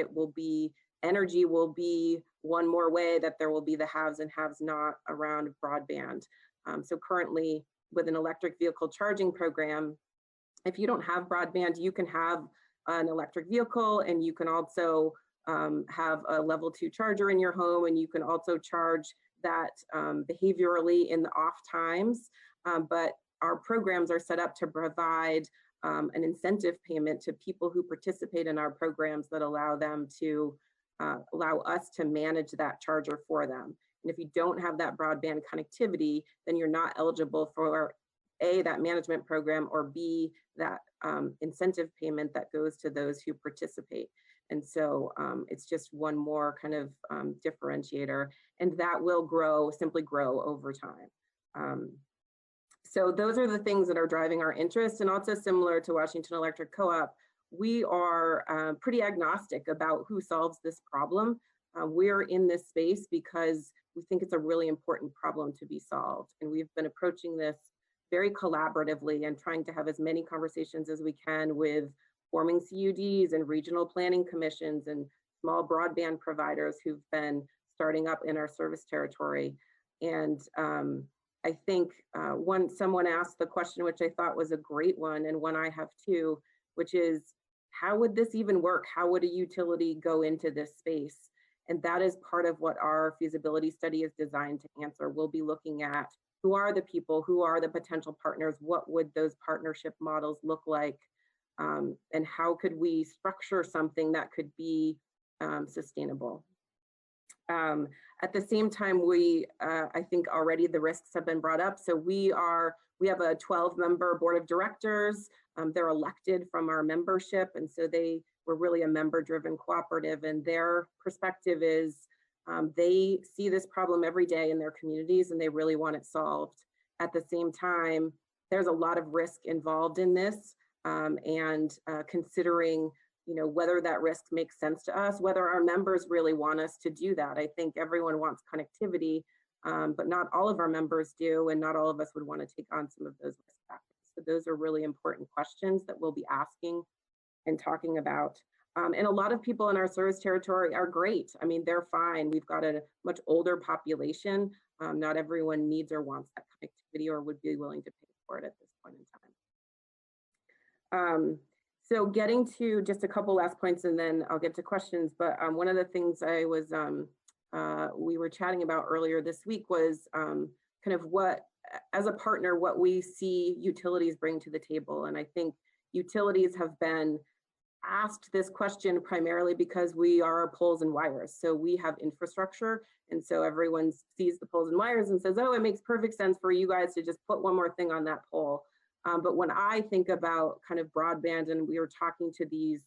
energy will be one more way that there will be the haves and haves not around broadband. So currently with an electric vehicle charging program, if you don't have broadband, you can have an electric vehicle, and you can also have a level 2 charger in your home, and you can also charge that behaviorally in the off times. But our programs are set up to provide an incentive payment to people who participate in our programs that allow them to allow us to manage that charger for them. And if you don't have that broadband connectivity, then you're not eligible for A, that management program, or B, that incentive payment that goes to those who participate. And so it's just one more kind of differentiator, and that will simply grow over time. So those are the things that are driving our interest. And also similar to Washington Electric Co-op, we are pretty agnostic about who solves this problem. We're in this space because we think it's a really important problem to be solved. And we've been approaching this very collaboratively and trying to have as many conversations as we can with forming CUDs and regional planning commissions and small broadband providers who've been starting up in our service territory. And I think someone asked the question, which I thought was a great one, and one I have too, which is, how would this even work? How would a utility go into this space? And that is part of what our feasibility study is designed to answer. We'll be looking at who are the people, who are the potential partners, what would those partnership models look like, and how could we structure something that could be sustainable. At the same time, I think already the risks have been brought up. So we have a 12-member board of directors. They're elected from our membership, and so we're really a member-driven cooperative, and their perspective is they see this problem every day in their communities, and they really want it solved. At the same time, there's a lot of risk involved in this, and considering whether that risk makes sense to us, whether our members really want us to do that. I think everyone wants connectivity, but not all of our members do, and not all of us would want to take on some of those risk factors. So those are really important questions that we'll be asking and talking about. And a lot of people in our service territory are great. I mean, they're fine. We've got a much older population. Not everyone needs or wants that connectivity or would be willing to pay for it at this point in time. So getting to just a couple last points and then I'll get to questions. But one of the things I was, we were chatting about earlier this week was kind of what, as a partner, what we see utilities bring to the table. And I think utilities have been asked this question primarily because we are poles and wires. So we have infrastructure. And so everyone sees the poles and wires and says, oh, it makes perfect sense for you guys to just put one more thing on that pole. But when I think about kind of broadband, and we were talking to these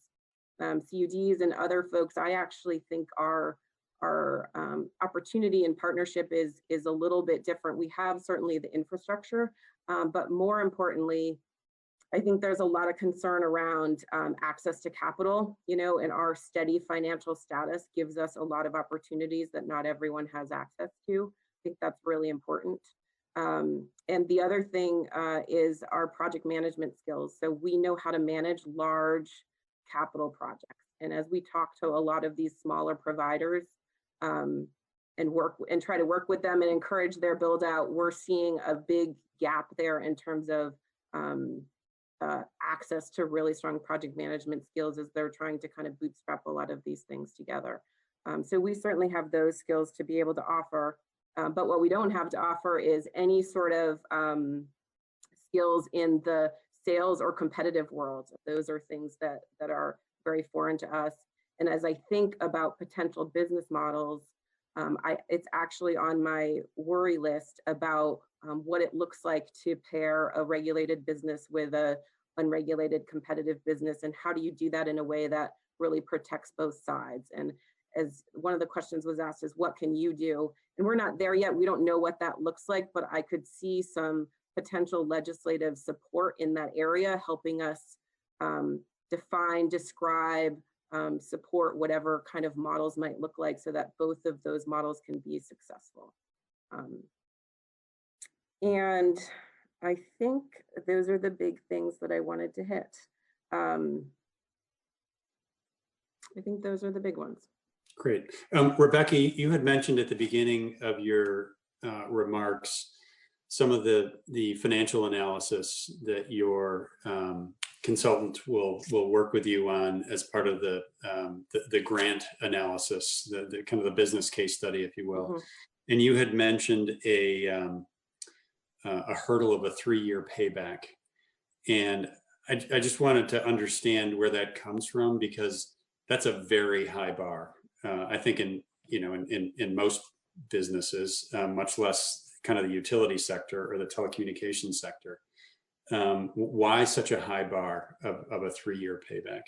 CUDs and other folks, I actually think our opportunity and partnership is a little bit different. We have certainly the infrastructure, but more importantly, I think there's a lot of concern around access to capital, you know, and our steady financial status gives us a lot of opportunities that not everyone has access to. I think that's really important. And the other thing is our project management skills. So we know how to manage large capital projects. And as we talk to a lot of these smaller providers and try to work with them and encourage their build out, we're seeing a big gap there in terms of access to really strong project management skills as they're trying to kind of bootstrap a lot of these things together. So we certainly have those skills to be able to offer. But what we don't have to offer is any sort of skills in the sales or competitive world. Those are things that are very foreign to us. And as I think about potential business models, it's actually on my worry list about what it looks like to pair a regulated business with a unregulated competitive business, and how do you do that in a way that really protects both sides. And as one of the questions was asked is, what can you do? And we're not there yet. We don't know what that looks like, but I could see some potential legislative support in that area, helping us define, describe, support whatever kind of models might look like so that both of those models can be successful. And I think those are the big things that I wanted to hit. I think those are the big ones. Great. Rebecca, you had mentioned at the beginning of your remarks some of the financial analysis that your consultant will work with you on as part of the grant analysis, the kind of the business case study, if you will. Mm-hmm. And you had mentioned a hurdle of a 3-year payback, and I just wanted to understand where that comes from, because that's a very high bar. I think in most businesses, much less kind of the utility sector or the telecommunications sector. Why such a high bar of a 3-year payback?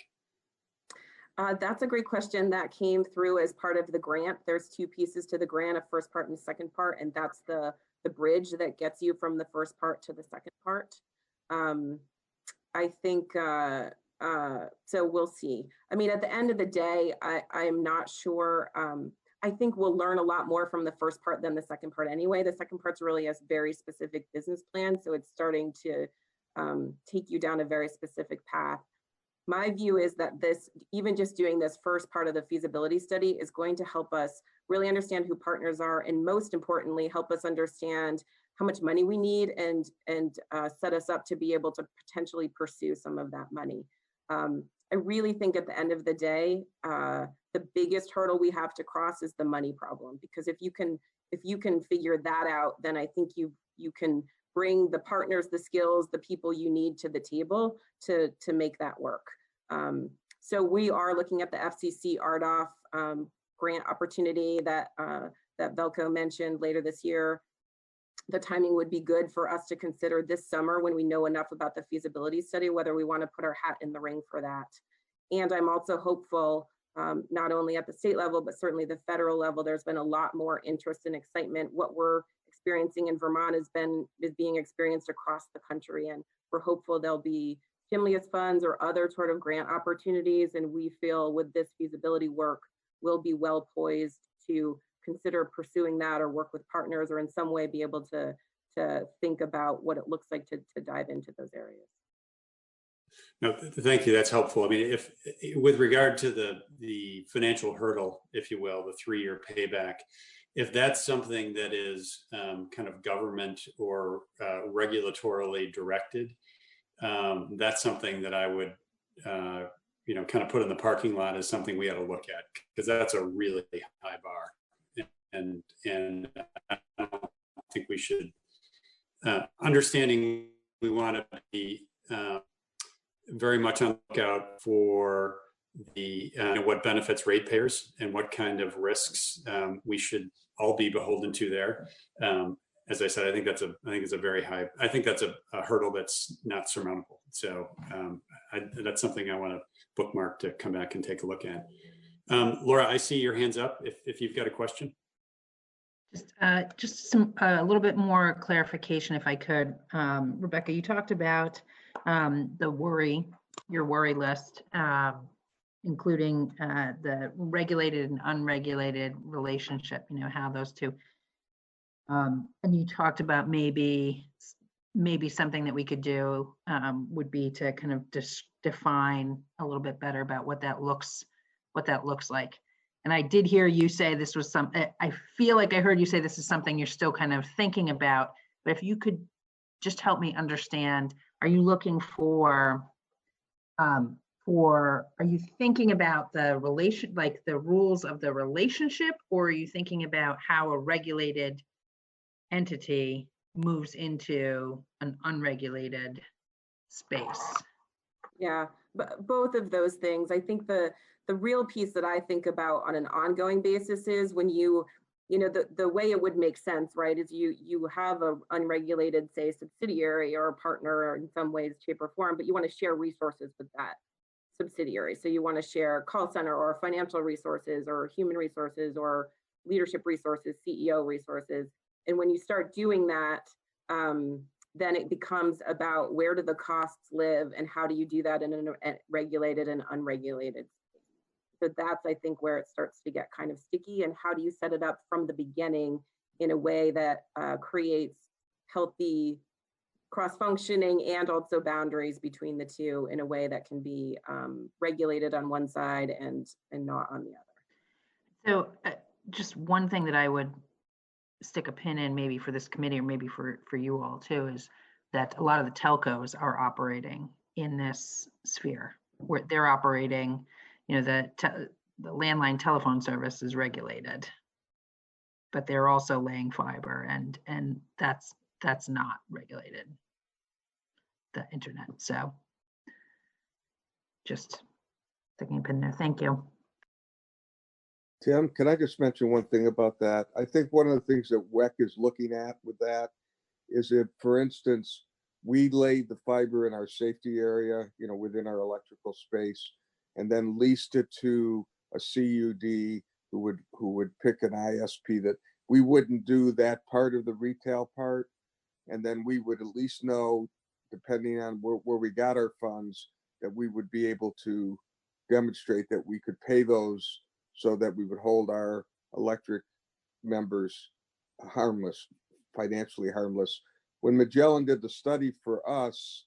That's a great question that came through as part of the grant. There's 2 pieces to the grant, a first part and a second part, and that's the bridge that gets you from the first part to the second part. I think, so we'll see. I mean, at the end of the day, I'm not sure. I think we'll learn a lot more from the first part than the second part anyway. The second part's really a very specific business plan, so it's starting to take you down a very specific path. My view is that even just doing this first part of the feasibility study is going to help us really understand who partners are, and most importantly, help us understand how much money we need and set us up to be able to potentially pursue some of that money. I really think at the end of the day, the biggest hurdle we have to cross is the money problem, because if you can figure that out, then I think you can bring the partners, the skills, the people you need to the table to make that work. So we are looking at the FCC RDOF grant opportunity that Velco mentioned later this year. The timing would be good for us to consider this summer when we know enough about the feasibility study, whether we want to put our hat in the ring for that. And I'm also hopeful, not only at the state level, but certainly the federal level, there's been a lot more interest and excitement. What we're experiencing in Vermont is being experienced across the country. And we're hopeful there'll be stimulus funds or other sort of grant opportunities. And we feel with this feasibility work, we'll be well poised to consider pursuing that or work with partners or in some way be able to think about what it looks like to dive into those areas. No, thank you. That's helpful. I mean, if with regard to the financial hurdle, if you will, the 3-year payback, if that's something that is kind of government or regulatorily directed, that's something that I would, kind of put in the parking lot as something we ought to look at, because that's a really high bar, and I don't think we should. Understanding we want to be very much on the lookout for the what benefits ratepayers and what kind of risks we should all be beholden to there. As I said, I think that's a hurdle that's not surmountable. So that's something I want to bookmark to come back and take a look at. Laura, I see your hands up if you've got a question. Just a little bit more clarification, if I could. Rebecca, you talked about your worry list, including the regulated and unregulated relationship, how those two. And you talked about maybe something that we could do would be to kind of define a little bit better about what that looks like. And I did hear you say this was I feel like I heard you say this is something you're still kind of thinking about, but if you could just help me understand, are you looking for, are you thinking about the relation, like the rules of the relationship, or are you thinking about how a regulated entity moves into an unregulated space? Yeah, but both of those things. I think the real piece that I think about on an ongoing basis is when the way it would make sense, right, is you have a unregulated, say, subsidiary or a partner in some ways, shape, or form, but you want to share resources with that subsidiary. So you want to share call center or financial resources or human resources or leadership resources, CEO resources. And when you start doing that, then it becomes about where do the costs live and how do you do that in a regulated and unregulated space. So that's, I think, where it starts to get kind of sticky, and how do you set it up from the beginning in a way that creates healthy cross-functioning and also boundaries between the two in a way that can be regulated on one side and not on the other. So just one thing that I would stick a pin in, maybe for this committee or maybe for you all too, is that a lot of the telcos are operating in this sphere where they're operating, the landline telephone service is regulated, but they're also laying fiber, and that's not regulated, the internet. So just sticking a pin there. Thank you. Tim, can I just mention one thing about that? I think one of the things that WEC is looking at with that is if, for instance, we laid the fiber in our safety area, within our electrical space, and then leased it to a CUD who would pick an ISP, that we wouldn't do that part of the retail part. And then we would at least know, depending on where we got our funds, that we would be able to demonstrate that we could pay those so that we would hold our electric members harmless, financially harmless. When Magellan did the study for us,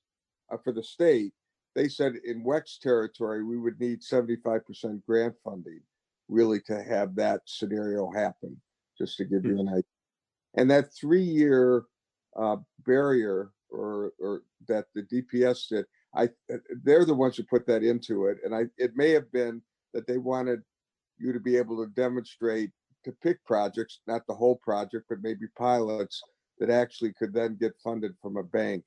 for the state, they said in WEC's territory, we would need 75% grant funding really to have that scenario happen, just to give you an idea. And that 3-year barrier or that the DPS did, they're the ones who put that into it. And it may have been that they wanted you to be able to demonstrate, to pick projects, not the whole project, but maybe pilots that actually could then get funded from a bank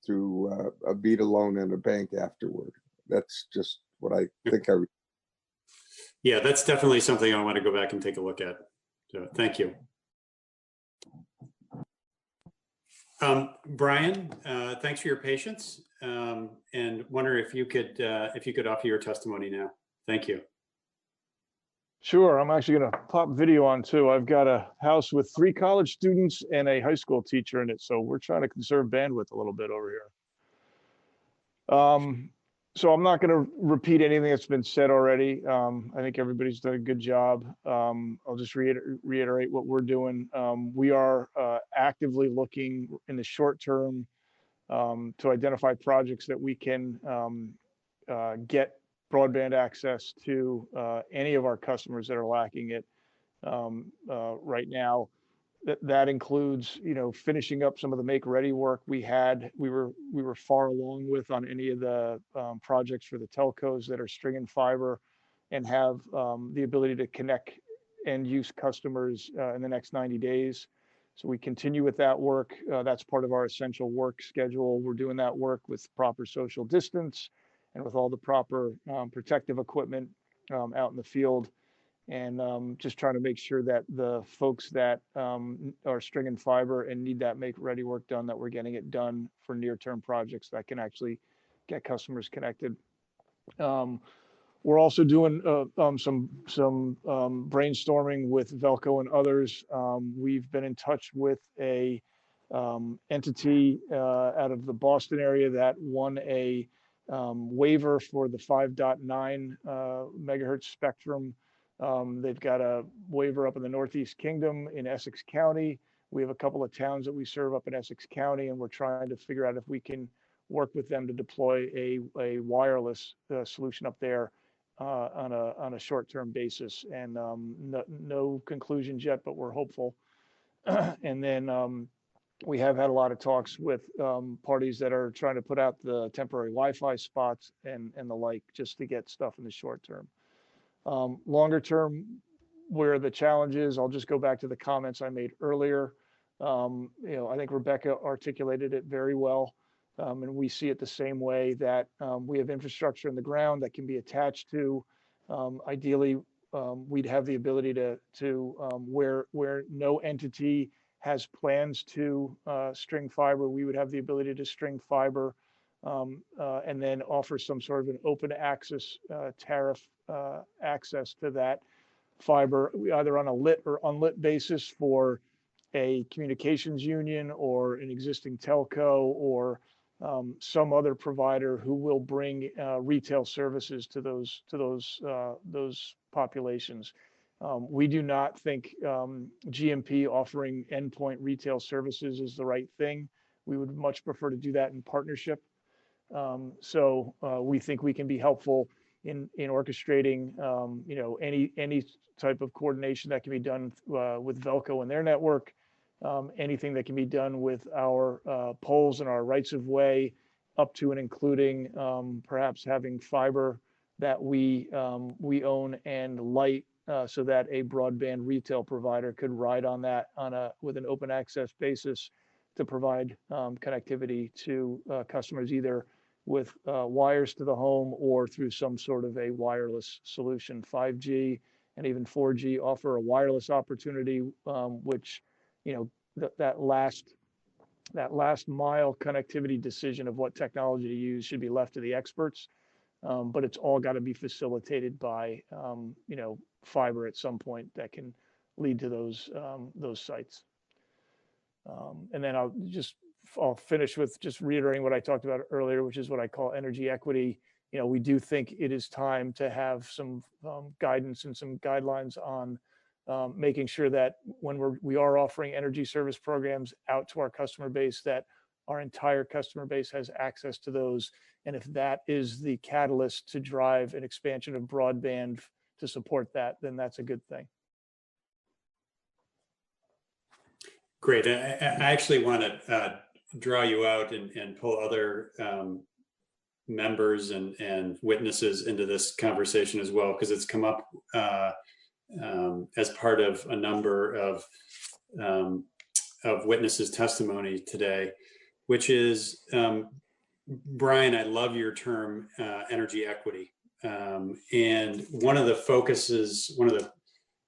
through a beta loan and a bank afterward. That's just what I think. Yeah, that's definitely something I want to go back and take a look at. So thank you. Brian, thanks for your patience, and wonder if you could offer your testimony now. Thank you. Sure, I'm actually going to pop video on too. I've got a house with 3 college students and a high school teacher in it, so we're trying to conserve bandwidth a little bit over here. So I'm not going to repeat anything that's been said already. I think everybody's done a good job. I'll just reiterate what we're doing. We are actively looking in the short term to identify projects that we can get broadband access to any of our customers that are lacking it right now. That includes, finishing up some of the make ready work we were far along with on any of the projects for the telcos that are stringing fiber and have the ability to connect end use customers in the next 90 days. So we continue with that work. That's part of our essential work schedule. We're doing that work with proper social distance and with all the proper protective equipment out in the field. And just trying to make sure that the folks that are stringing fiber and need that make ready work done, that we're getting it done for near-term projects that can actually get customers connected. We're also doing some brainstorming with Velco and others. We've been in touch with a entity out of the Boston area that won a waiver for the 5.9 megahertz spectrum. They've got a waiver up in the Northeast Kingdom in Essex County. We have a couple of towns that we serve up in Essex County, and we're trying to figure out if we can work with them to deploy a wireless solution up there on a short-term basis. And no conclusions yet, but we're hopeful. And then we have had a lot of talks with parties that are trying to put out the temporary Wi-Fi spots and the like, just to get stuff in the short term. Longer term, where the challenge is, I'll just go back to the comments I made earlier. I think Rebecca articulated it very well. And we see it the same way, that we have infrastructure in the ground that can be attached to. Ideally, we'd have the ability to where no entity has plans to string fiber, we would have the ability to string fiber and then offer some sort of an open access tariff access to that fiber, either on a lit or unlit basis for a communications union or an existing telco or some other provider who will bring retail services to those populations. We do not think GMP offering endpoint retail services is the right thing. We would much prefer to do that in partnership. So we think we can be helpful in orchestrating any type of coordination that can be done with Velco and their network. Anything that can be done with our poles and our rights of way, up to and including perhaps having fiber that we own and light, so that a broadband retail provider could ride on that with an open access basis to provide connectivity to customers, either with wires to the home or through some sort of a wireless solution. 5G and even 4G offer a wireless opportunity, which that last mile connectivity decision of what technology to use should be left to the experts. But it's all got to be facilitated by fiber at some point that can lead to those sites. And then I'll finish with just reiterating what I talked about earlier, which is what I call energy equity. We do think it is time to have some guidance and some guidelines on making sure that when we are offering energy service programs out to our customer base, that our entire customer base has access to those. And if that is the catalyst to drive an expansion of broadband to support that, then that's a good thing. Great. I actually want to draw you out and pull other members and witnesses into this conversation as well, because it's come up as part of a number of witnesses' testimony today, which is, Brian, I love your term energy equity. And one of the focuses, one of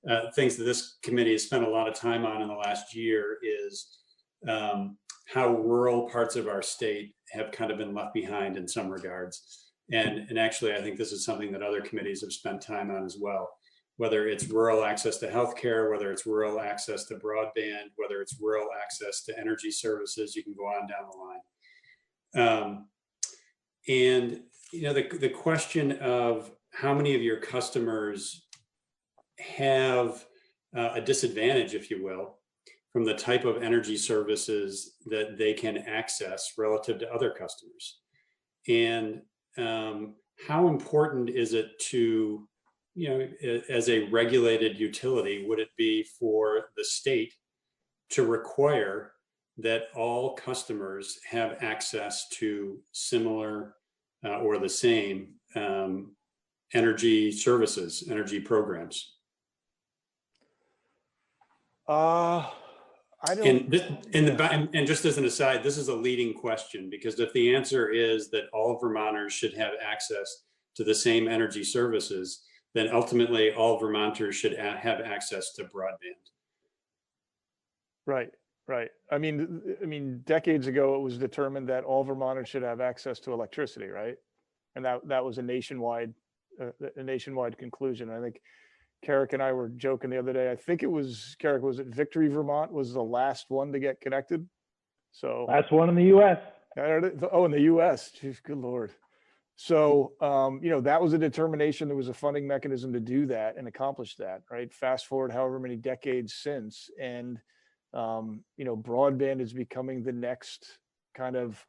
the things that this committee has spent a lot of time on in the last year is how rural parts of our state have kind of been left behind in some regards. And actually, I think this is something that other committees have spent time on as well, whether it's rural access to healthcare, whether it's rural access to broadband, whether it's rural access to energy services, you can go on down the line. And the question of how many of your customers have a disadvantage, if you will, from the type of energy services that they can access relative to other customers. And how important is it to, as a regulated utility, would it be for the state to require that all customers have access to similar or the same energy services, energy programs? I don't. And just as an aside, this is a leading question, because if the answer is that all Vermonters should have access to the same energy services, then ultimately all Vermonters should have access to broadband. Right, right. I mean, decades ago, it was determined that all Vermonters should have access to electricity, right? And that was a nationwide conclusion. I think Carrick and I were joking the other day. I think it was Carrick. Was it Victory, Vermont was the last one to get connected? So last one in the U.S. Oh, in the U.S. Jeez, good Lord. So that was a determination. There was a funding mechanism to do that and accomplish that. Right. Fast forward however many decades since, and broadband is becoming the next kind of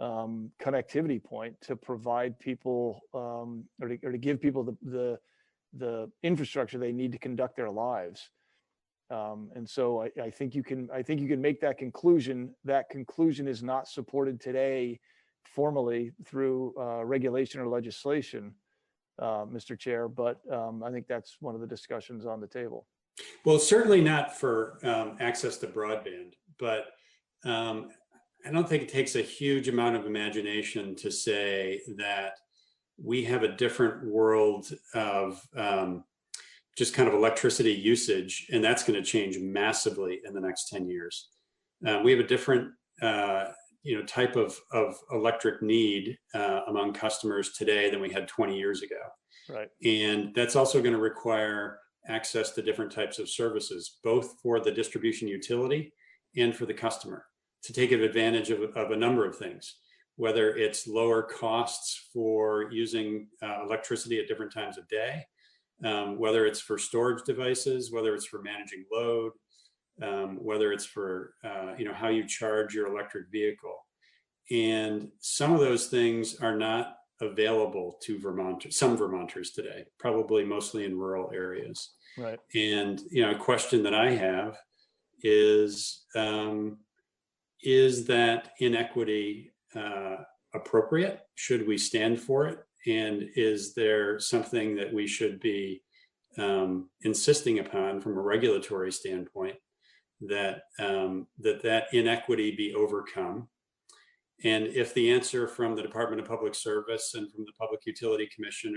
connectivity point to provide people or to give people the infrastructure they need to conduct their lives. And so I think you can make that conclusion. That conclusion is not supported today formally through regulation or legislation, Mr. Chair, but I think that's one of the discussions on the table. Well, certainly not for access to broadband, but I don't think it takes a huge amount of imagination to say that we have a different world of just kind of electricity usage, and that's going to change massively in the next 10 years. We have a different type of electric need among customers today than we had 20 years ago. Right. And that's also going to require access to different types of services, both for the distribution utility and for the customer, to take advantage of a number of things, whether it's lower costs for using electricity at different times of day, whether it's for storage devices, whether it's for managing load, whether it's for how you charge your electric vehicle. And some of those things are not available to some Vermonters today, probably mostly in rural areas. Right. And a question that I have is that inequity appropriate? Should we stand for it? And is there something that we should be insisting upon from a regulatory standpoint that that inequity be overcome? And if the answer from the Department of Public Service and from the Public Utility Commission,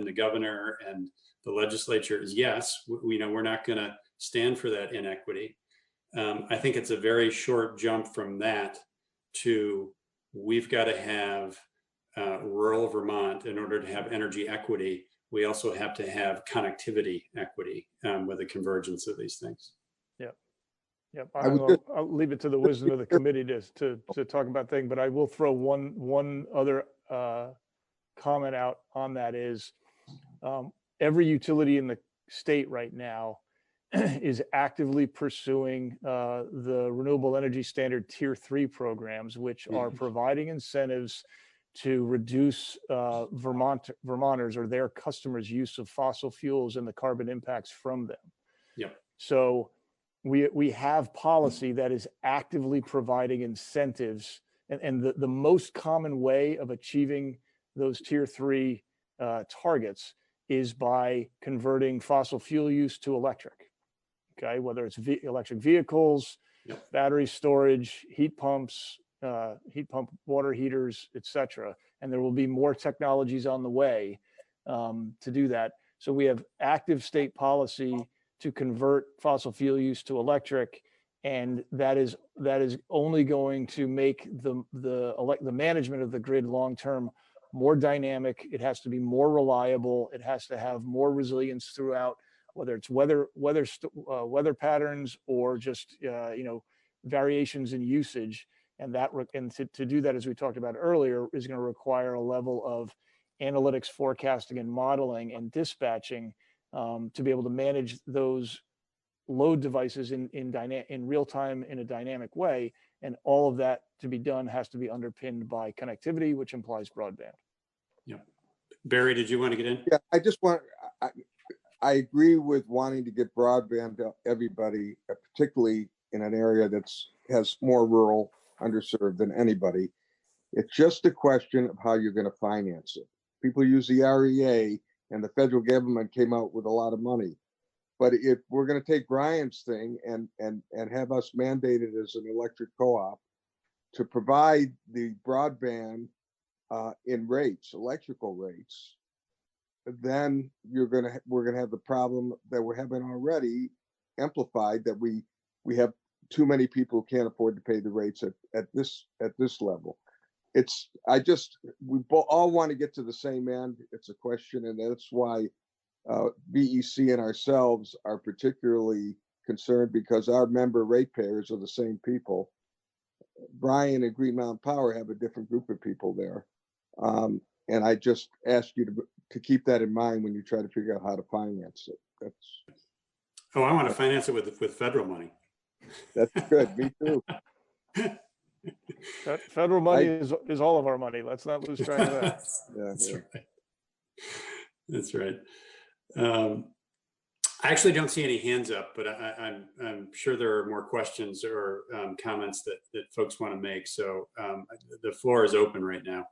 the governor and the legislature is yes, we're not going to stand for that inequity. I think it's a very short jump from that to we've got to have rural Vermont in order to have energy equity. We also have to have connectivity equity with the convergence of these things. Yep. Yep. I'll leave it to the wisdom of the committee to talk about things, but I will throw one other comment out on that is every utility in the state right now is actively pursuing the Renewable Energy Standard Tier 3 programs, which are providing incentives to reduce Vermonters or their customers' use of fossil fuels and the carbon impacts from them. Yep. So we have policy that is actively providing incentives, and the most common way of achieving those Tier 3 targets is by converting fossil fuel use to electric. Okay, whether it's electric vehicles, battery storage, heat pump water heaters, etc. And there will be more technologies on the way to do that. So we have active state policy to convert fossil fuel use to electric, and that is only going to make the management of the grid long term more dynamic. It has to be more reliable. It has to have more resilience throughout, whether it's weather patterns or just variations in usage. And to do that, as we talked about earlier, is going to require a level of analytics, forecasting, and modeling and dispatching to be able to manage those load devices in real time in a dynamic way. And all of that to be done has to be underpinned by connectivity, which implies broadband. Yeah. Barry, did you want to get in? Yeah, I just want, I agree with wanting to get broadband to everybody, particularly in an area has more rural, underserved than anybody. It's just a question of how you're going to finance it. People use the REA, and the federal government came out with a lot of money. But if we're going to take Brian's thing and have us mandated as an electric co-op to provide the broadband in rates, electrical rates, then we're gonna have the problem that we're having already amplified, that we have too many people who can't afford to pay the rates at this level. We all want to get to the same end. It's a question, and that's why BEC and ourselves are particularly concerned, because our member ratepayers are the same people. Brian and Green Mountain Power have a different group of people there. And I just ask you to keep that in mind when you try to figure out how to finance it. Oh, I want to finance it with federal money. That's good. Me too. That federal money is all of our money. Let's not lose track of that. That's right. That's right. I actually don't see any hands up, but I'm sure there are more questions or comments that folks want to make. So the floor is open right now.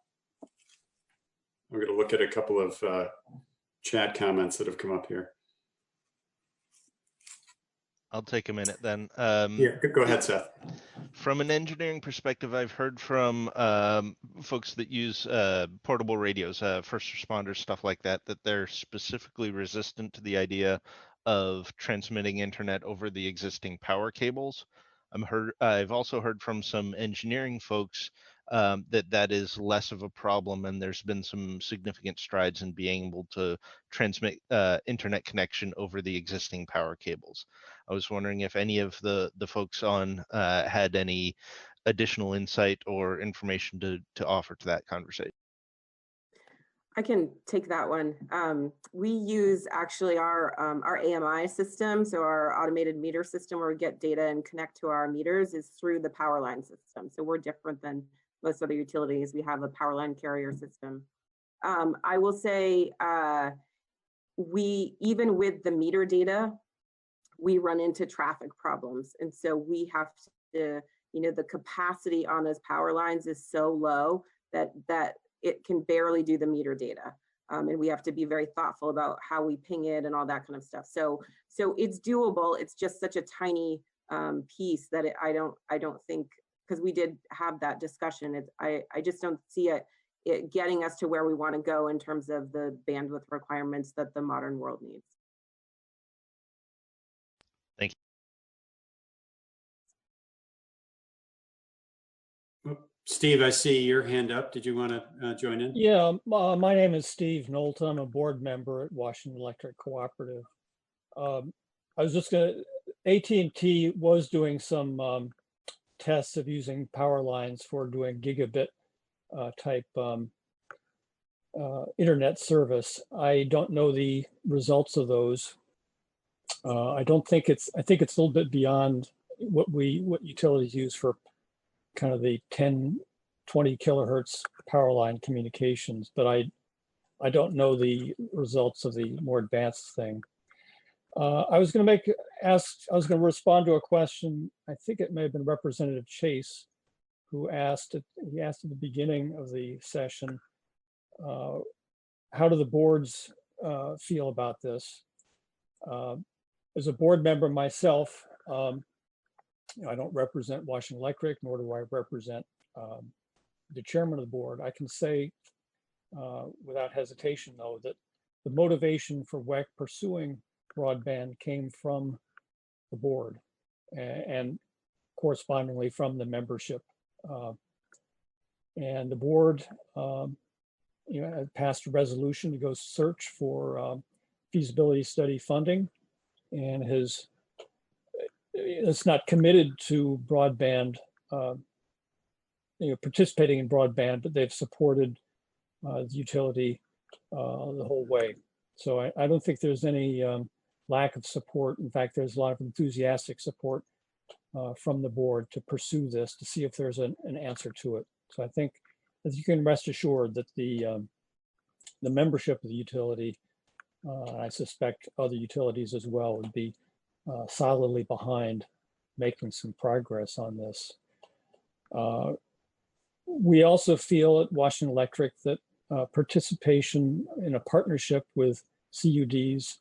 I'm going to look at a couple of chat comments that have come up here. I'll take a minute then. Yeah, go ahead, Seth. From an engineering perspective, I've heard from folks that use portable radios, first responders, stuff like that, that they're specifically resistant to the idea of transmitting internet over the existing power cables. I've also heard from some engineering folks that is less of a problem, and there's been some significant strides in being able to transmit internet connection over the existing power cables. I was wondering if any of the folks on had any additional insight or information to offer to that conversation. I can take that one. We use actually our AMI system, so our automated meter system where we get data and connect to our meters is through the power line system. So we're different than most other utilities. We have a power line carrier system. I will say even with the meter data, we run into traffic problems. And so we have to, the capacity on those power lines is so low that it can barely do the meter data. And we have to be very thoughtful about how we ping it and all that kind of stuff. So it's doable. It's just such a tiny piece that I don't think, because we did have that discussion. I just don't see it getting us to where we want to go in terms of the bandwidth requirements that the modern world needs. Thank you. Steve, I see your hand up. Did you want to join in? Yeah, my name is Steve Knowlton. I'm a board member at Washington Electric Cooperative. I was just AT&T was doing some tests of using power lines for doing gigabit type internet service. I don't know the results of those. I think it's a little bit beyond what utilities use for kind of the 10, 20 kilohertz power line communications, but I don't know the results of the more advanced thing. I was going to respond to a question. I think it may have been Representative Chase who asked at the beginning of the session, how do the boards feel about this? As a board member myself, I don't represent Washington Electric, nor do I represent the chairman of the board. I can say without hesitation, though, that the motivation for WEC pursuing broadband came from the board and correspondingly from the membership. And the board passed a resolution to go search for feasibility study funding, and it's not committed to broadband, participating in broadband, but they've supported the utility the whole way. So I don't think there's any lack of support. In fact, there's a lot of enthusiastic support from the board to pursue this, to see if there's an answer to it. So I think that you can rest assured that the membership of the utility, I suspect other utilities as well, would be solidly behind making some progress on this. We also feel at Washington Electric that participation in a partnership with CUDs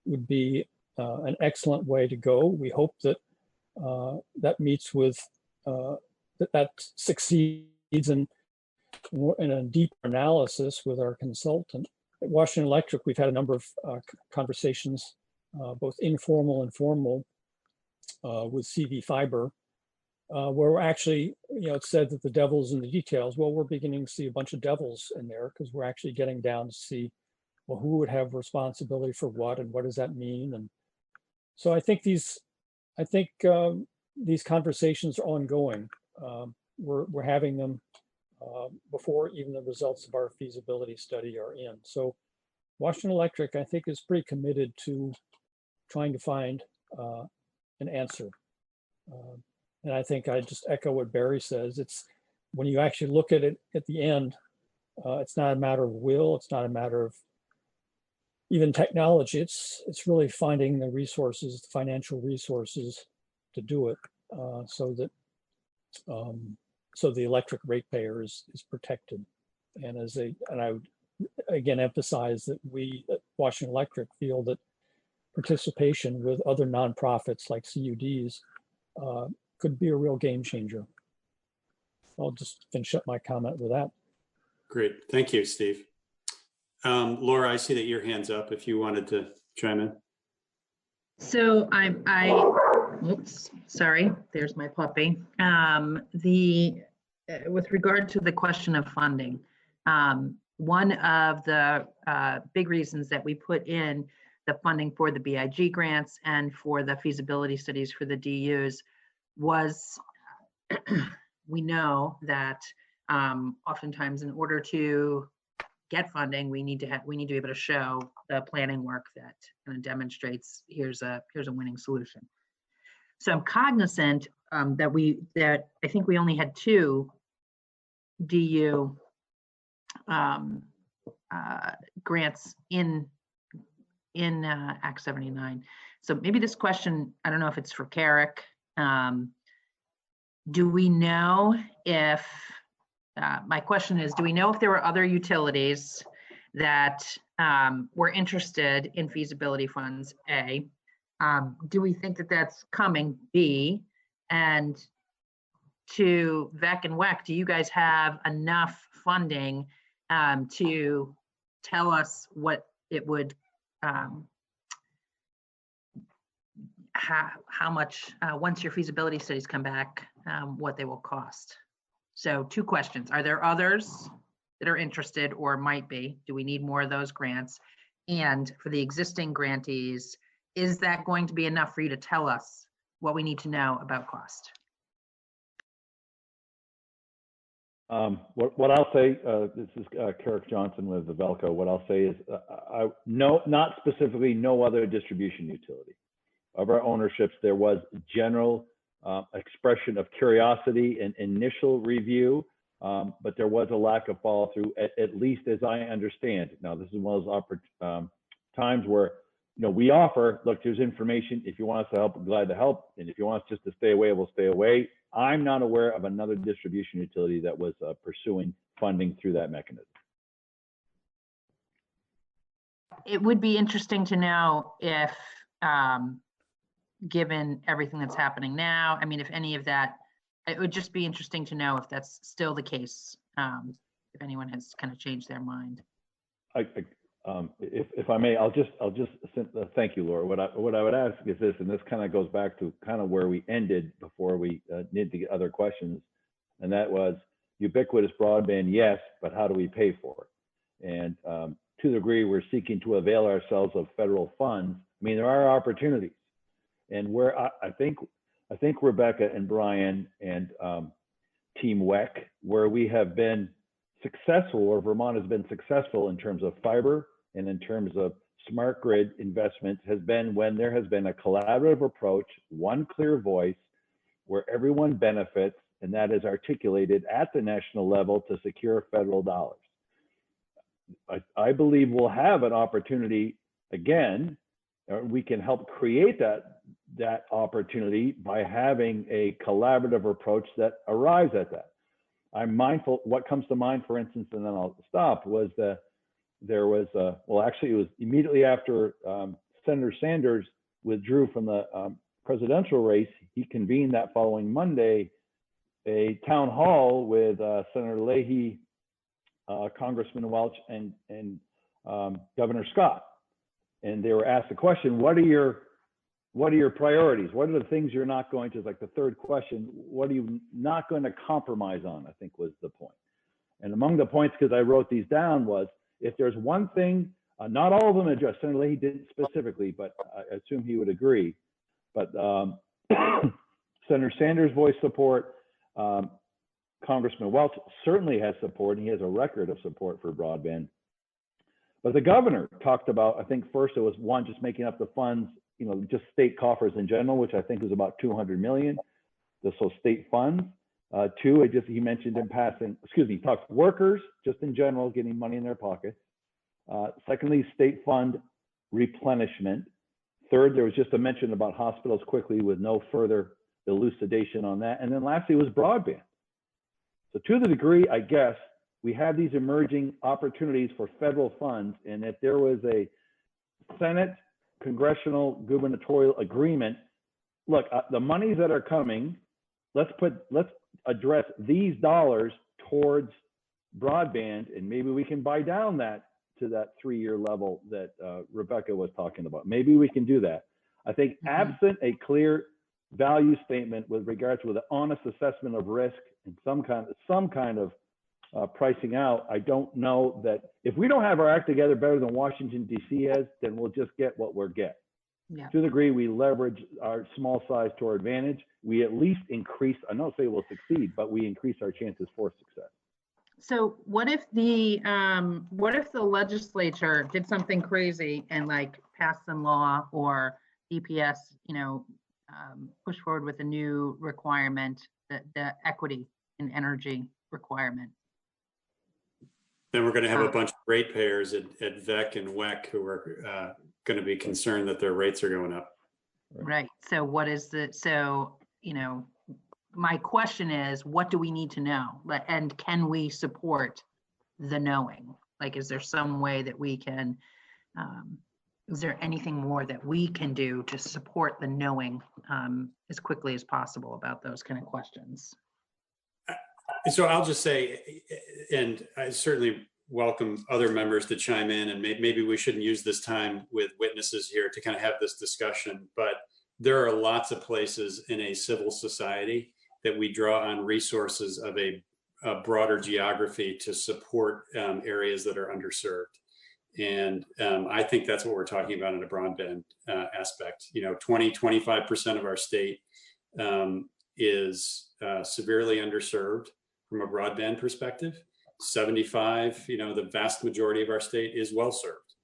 would be an excellent way to go. We hope that that meets with, that succeeds in a deeper analysis with our consultant. At Washington Electric, we've had a number of conversations, both informal and formal, with CV Fiber, where we're actually, it's said that the devil's in the details. Well, we're beginning to see a bunch of devils in there, because we're actually getting down to see, well, who would have responsibility for what, and what does that mean? And so I think these conversations are ongoing. We're having them before even the results of our feasibility study are in. So Washington Electric, I think, is pretty committed to trying to find an answer. And I think I just echo what Barry says. It's when you actually look at it at the end, it's not a matter of will, it's not a matter of even technology. It's really finding the resources, the financial resources to do it, so that so the electric ratepayer is protected. And I would again emphasize that we at Washington Electric feel that participation with other nonprofits like CUDs could be a real game changer. I'll just finish up my comment with that. Great, thank you, Steve. Laura, I see that your hand's up if you wanted to chime in. So oops, sorry, there's my puppy. With regard to the question of funding, one of the big reasons that we put in the funding for the BIG grants and for the feasibility studies for the DUs was we know that oftentimes in order to get funding, we need to be able to show the planning work that kind of demonstrates here's a winning solution. So I'm cognizant that I think we only had 2 DU grants in Act 79. So maybe this question, I don't know if it's for Carrick. Do we know if, my question is, do we know if there were other utilities that were interested in feasibility funds, A? Do we think that that's coming, B? And to VEC and WEC, do you guys have enough funding to tell us what it would, how much, once your feasibility studies come back, what they will cost? So 2 questions. Are there others that are interested or might be? Do we need more of those grants? And for the existing grantees, is that going to be enough for you to tell us what we need to know about cost? What I'll say, this is Carrick Johnson with the Velco. What I'll say is, no, not specifically, no other distribution utility. Of our ownerships, there was general expression of curiosity and initial review, but there was a lack of follow through, at least as I understand. Now, this is one of those times where, we offer, look, there's information. If you want us to help, we're glad to help. And if you want us just to stay away, we'll stay away. I'm not aware of another distribution utility that was pursuing funding through that mechanism. It would be interesting to know if, given everything that's happening now, I mean, if any of that, it would just be interesting to know if that's still the case, if anyone has kind of changed their mind. If I may, I'll just thank you, Laura. What I would ask is this, and this kind of goes back to kind of where we ended before we need to get other questions, and that was ubiquitous broadband, yes, but how do we pay for it? And to the degree we're seeking to avail ourselves of federal funds, I mean, there are opportunities, and where I think Rebecca and Brian and Team WEC, where we have been successful, or Vermont has been successful in terms of fiber and in terms of smart grid investments has been when there has been a collaborative approach, one clear voice, where everyone benefits, and that is articulated at the national level to secure federal dollars. I believe we'll have an opportunity again, or we can help create that opportunity by having a collaborative approach that arrives at that. I'm mindful, what comes to mind, for instance, and then I'll stop, was there was, well, actually it was immediately after Senator Sanders withdrew from the presidential race, he convened that following Monday a town hall with Senator Leahy, Congressman Welch, and Governor Scott. And they were asked the question, what are your priorities? What are the things you're not going to, like the third question, what are you not going to compromise on, I think was the point. And among the points, because I wrote these down, was if there's one thing, not all of them addressed, Senator Leahy didn't specifically, but I assume he would agree. But Senator Sanders voiced support. Congressman Welch certainly has support, and he has a record of support for broadband. But the governor talked about, I think first it was one, just making up the funds, you know, just state coffers in general, which I think was about 200 million. So state funds. Two, he mentioned in passing, he talked workers just in general getting money in their pockets. Secondly, state fund replenishment. Third, there was just a mention about hospitals quickly with no further elucidation on that. And then lastly was broadband. So to the degree, I guess, we have these emerging opportunities for federal funds, and if there was a Senate, congressional, gubernatorial agreement, look, the monies that are coming, let's address these dollars towards broadband, and maybe we can buy down that to that 3-year level that Rebecca was talking about. Maybe we can do that. I think absent a clear value statement with regards to the honest assessment of risk and some kind of pricing out, I don't know that if we don't have our act together better than Washington, D.C. has, then we'll just get what we're getting. Yeah. To the degree we leverage our small size to our advantage, we at least increase, I don't say we'll succeed, but we increase our chances for success. So what if the legislature did something crazy and like passed some law, or EPS, push forward with a new requirement, the equity in energy requirement? Then we're going to have a bunch of ratepayers at VEC and WEC who are going to be concerned that their rates are going up. Right. So what is my question is, what do we need to know? And can we support the knowing? Like, is there some way that we can, is there anything more that we can do to support the knowing as quickly as possible about those kind of questions? So I'll just say, and I certainly welcome other members to chime in, and maybe we shouldn't use this time with witnesses here to kind of have this discussion, but there are lots of places in a civil society that we draw on resources of a broader geography to support areas that are underserved. And I think that's what we're talking about in a broadband aspect. 20-25% of our state is severely underserved from a broadband perspective. 75, the vast majority of our state is well served.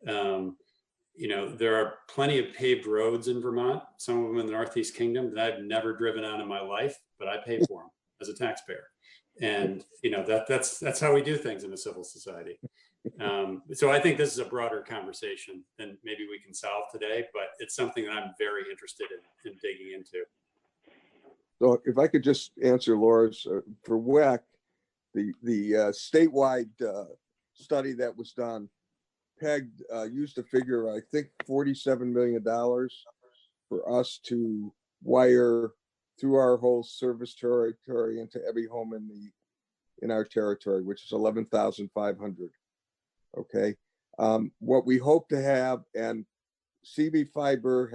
There are plenty of paved roads in Vermont, some of them in the Northeast Kingdom that I've never driven on in my life, but I pay for them as a taxpayer. And that's how we do things in a civil society. So I think this is a broader conversation than maybe we can solve today, but it's something that I'm very interested in digging into. So if I could just answer Laura's, for WEC, the statewide study that was done pegged, used a figure, I think $47 million for us to wire through our whole service territory into every home in our territory, which is 11,500. Okay. What we hope to have, and CB Fiber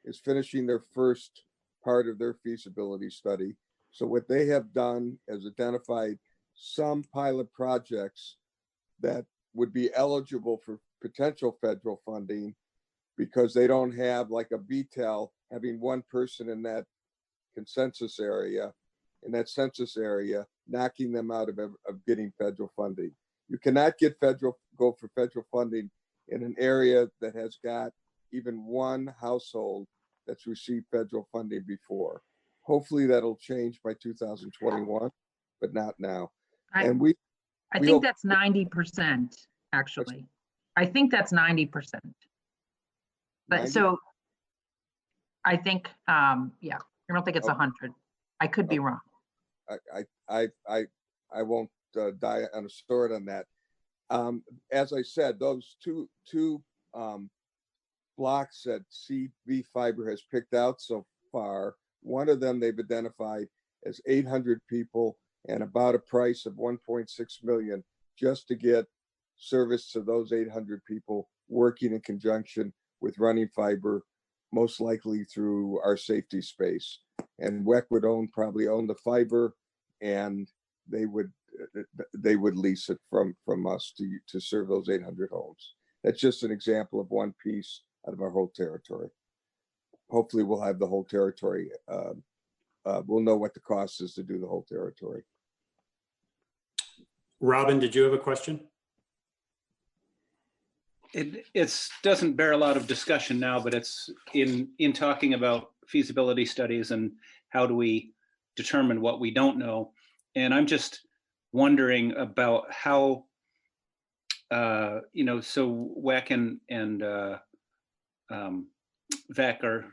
is finishing their first part of their feasibility study. So what they have done is identified some pilot projects that would be eligible for potential federal funding because they don't have, like a VTEL, having one person in that census area, knocking them out of getting federal funding. You cannot go for federal funding in an area that has got even one household that's received federal funding before. Hopefully that'll change by 2021, but not now. And I think that's 90%, actually. I think that's 90%. But 90? so I think, yeah, I don't think it's 100. I could be wrong. I won't die on a sword on that. As I said, those two blocks that CV Fiber has picked out so far, one of them they've identified as 800 people and about a price of 1.6 million just to get service to those 800 people working in conjunction with running fiber, most likely through our safety space. And WEC would probably own the fiber, and they would lease it from us to serve those 800 homes. That's just an example of one piece out of our whole territory. Hopefully we'll have the whole territory. We'll know what the cost is to do the whole territory. Robin, did you have a question? It doesn't bear a lot of discussion now, but it's in talking about feasibility studies and how do we determine what we don't know. And I'm just wondering about how, so WEC and VEC are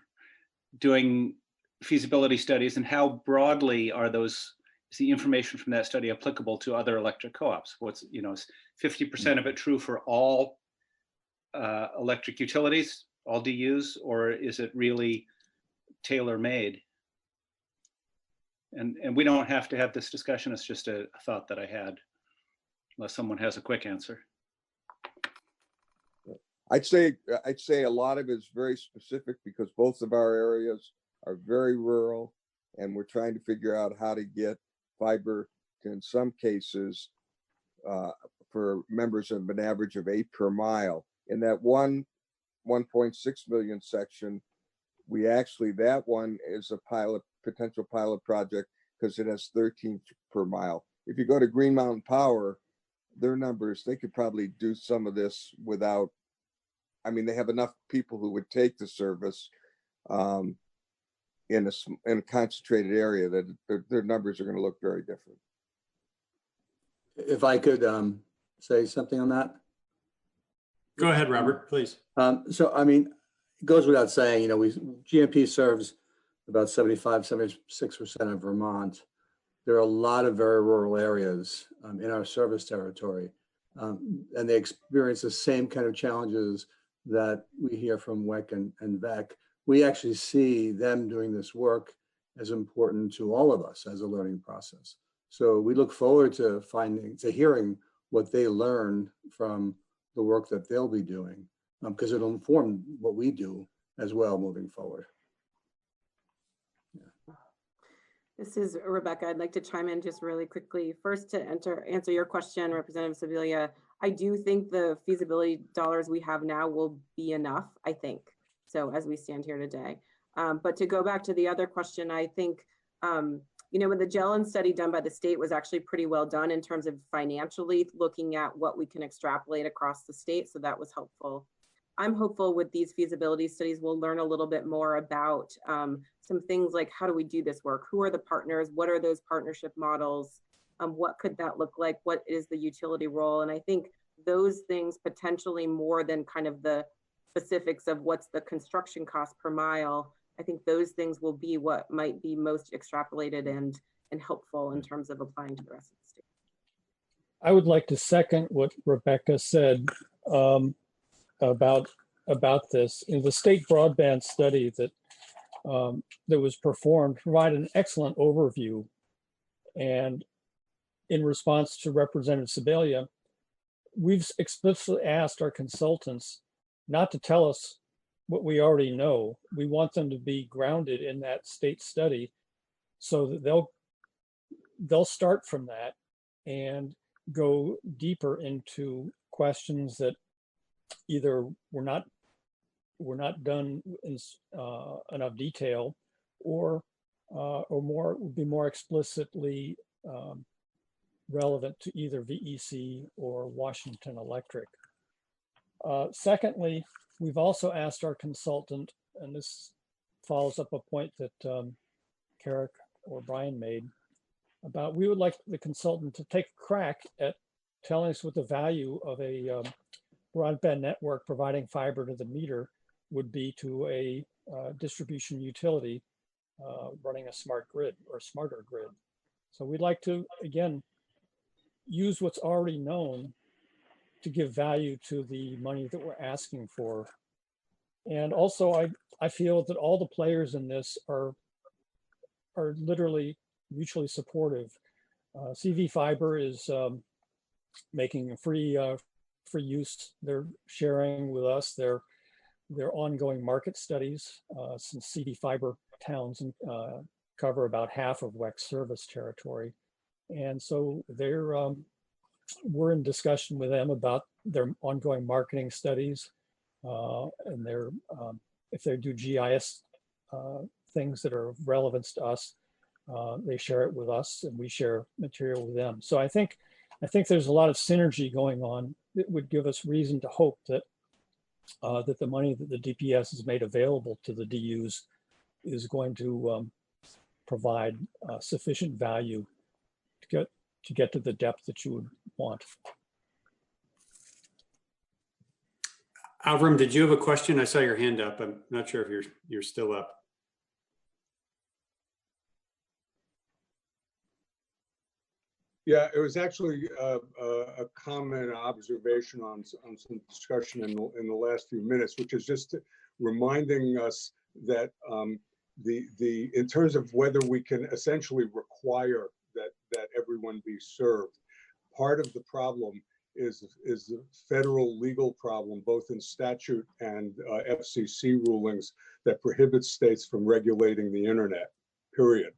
doing feasibility studies, and how broadly is the information from that study applicable to other electric co-ops? Is 50% of it true for all electric utilities, all DUs, or is it really tailor-made? And we don't have to have this discussion. It's just a thought that I had, unless someone has a quick answer. I'd say a lot of it is very specific because both of our areas are very rural, and we're trying to figure out how to get fiber to, in some cases, for members of an average of 8 per mile. In that 1.6 million section, that one is a potential pilot project because it has 13 per mile. If you go to Green Mountain Power, their numbers, they could probably do some of this without, they have enough people who would take the service in a concentrated area that their numbers are going to look very different. If I could say something on that. Go ahead, Robert, please. It goes without saying, GMP serves about 76% of Vermont. There are a lot of very rural areas in our service territory, and they experience the same kind of challenges that we hear from WEC and VEC. We actually see them doing this work as important to all of us as a learning process. So we look forward to hearing what they learn from the work that they'll be doing, because it'll inform what we do as well moving forward. Yeah. This is Rebecca. I'd like to chime in just really quickly. First, to answer your question, Representative Sibilia, I do think the feasibility dollars we have now will be enough, I think, so as we stand here today. But to go back to the other question, I think, when the Gellin study done by the state was actually pretty well done in terms of financially looking at what we can extrapolate across the state. So that was helpful. I'm hopeful with these feasibility studies, we'll learn a little bit more about some things like how do we do this work? Who are the partners? What are those partnership models? What could that look like? What is the utility role? And I think those things potentially more than kind of the specifics of what's the construction cost per mile. I think those things will be what might be most extrapolated and helpful in terms of applying to the rest of the state. I would like to second what Rebecca said about this. In the state broadband study that was performed, provided an excellent overview. And in response to Representative Sibilia, we've explicitly asked our consultants not to tell us what we already know. We want them to be grounded in that state study so that they'll start from that and go deeper into questions that either were not done in enough detail, or would be more explicitly relevant to either VEC or Washington Electric. Secondly, we've also asked our consultant, and this follows up a point that Carrick or Brian made, about we would like the consultant to take a crack at telling us what the value of a broadband network providing fiber to the meter would be to a distribution utility running a smart grid or smarter grid. So we'd like to, again, use what's already known to give value to the money that we're asking for. And also, I feel that all the players in this are literally mutually supportive. CV Fiber is making free use. They're sharing with us their ongoing market studies, since CV Fiber towns cover about half of WEC's service territory. And so we're in discussion with them about their ongoing marketing studies, and if they do GIS things that are of relevance to us, they share it with us and we share material with them. So I think there's a lot of synergy going on that would give us reason to hope that that the money that the DPS has made available to the DUs is going to provide sufficient value to get to the depth that you would want. Avram, did you have a question? I saw your hand up. I'm not sure if you're still up. Yeah, it was actually a comment, an observation on some discussion in the last few minutes, which is just reminding us that in terms of whether we can essentially require that everyone be served, part of the problem is the federal legal problem, both in statute and FCC rulings that prohibit states from regulating the internet, period.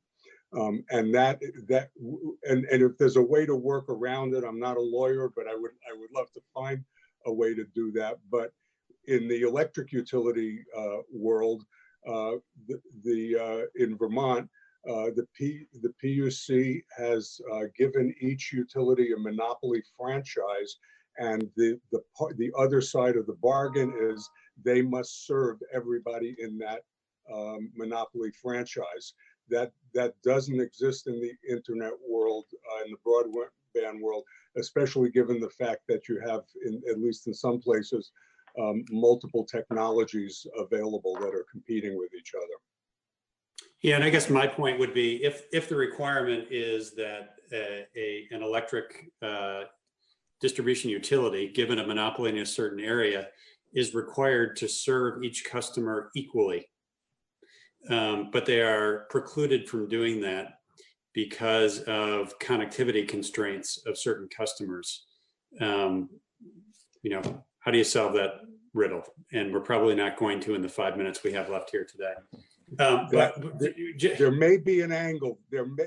And if there's a way to work around it, I'm not a lawyer, but I would love to find a way to do that. But in the electric utility world, in Vermont, the PUC has given each utility a monopoly franchise, and the other side of the bargain is they must serve everybody in that monopoly franchise. That doesn't exist in the internet world, in the broadband world, especially given the fact that you have, at least in some places, multiple technologies available that are competing with each other. Yeah, and I guess my point would be if the requirement is that an electric distribution utility, given a monopoly in a certain area, is required to serve each customer equally, but they are precluded from doing that because of connectivity constraints of certain customers. How do you solve that riddle? And we're probably not going to in the 5 minutes we have left here today. There may be an angle.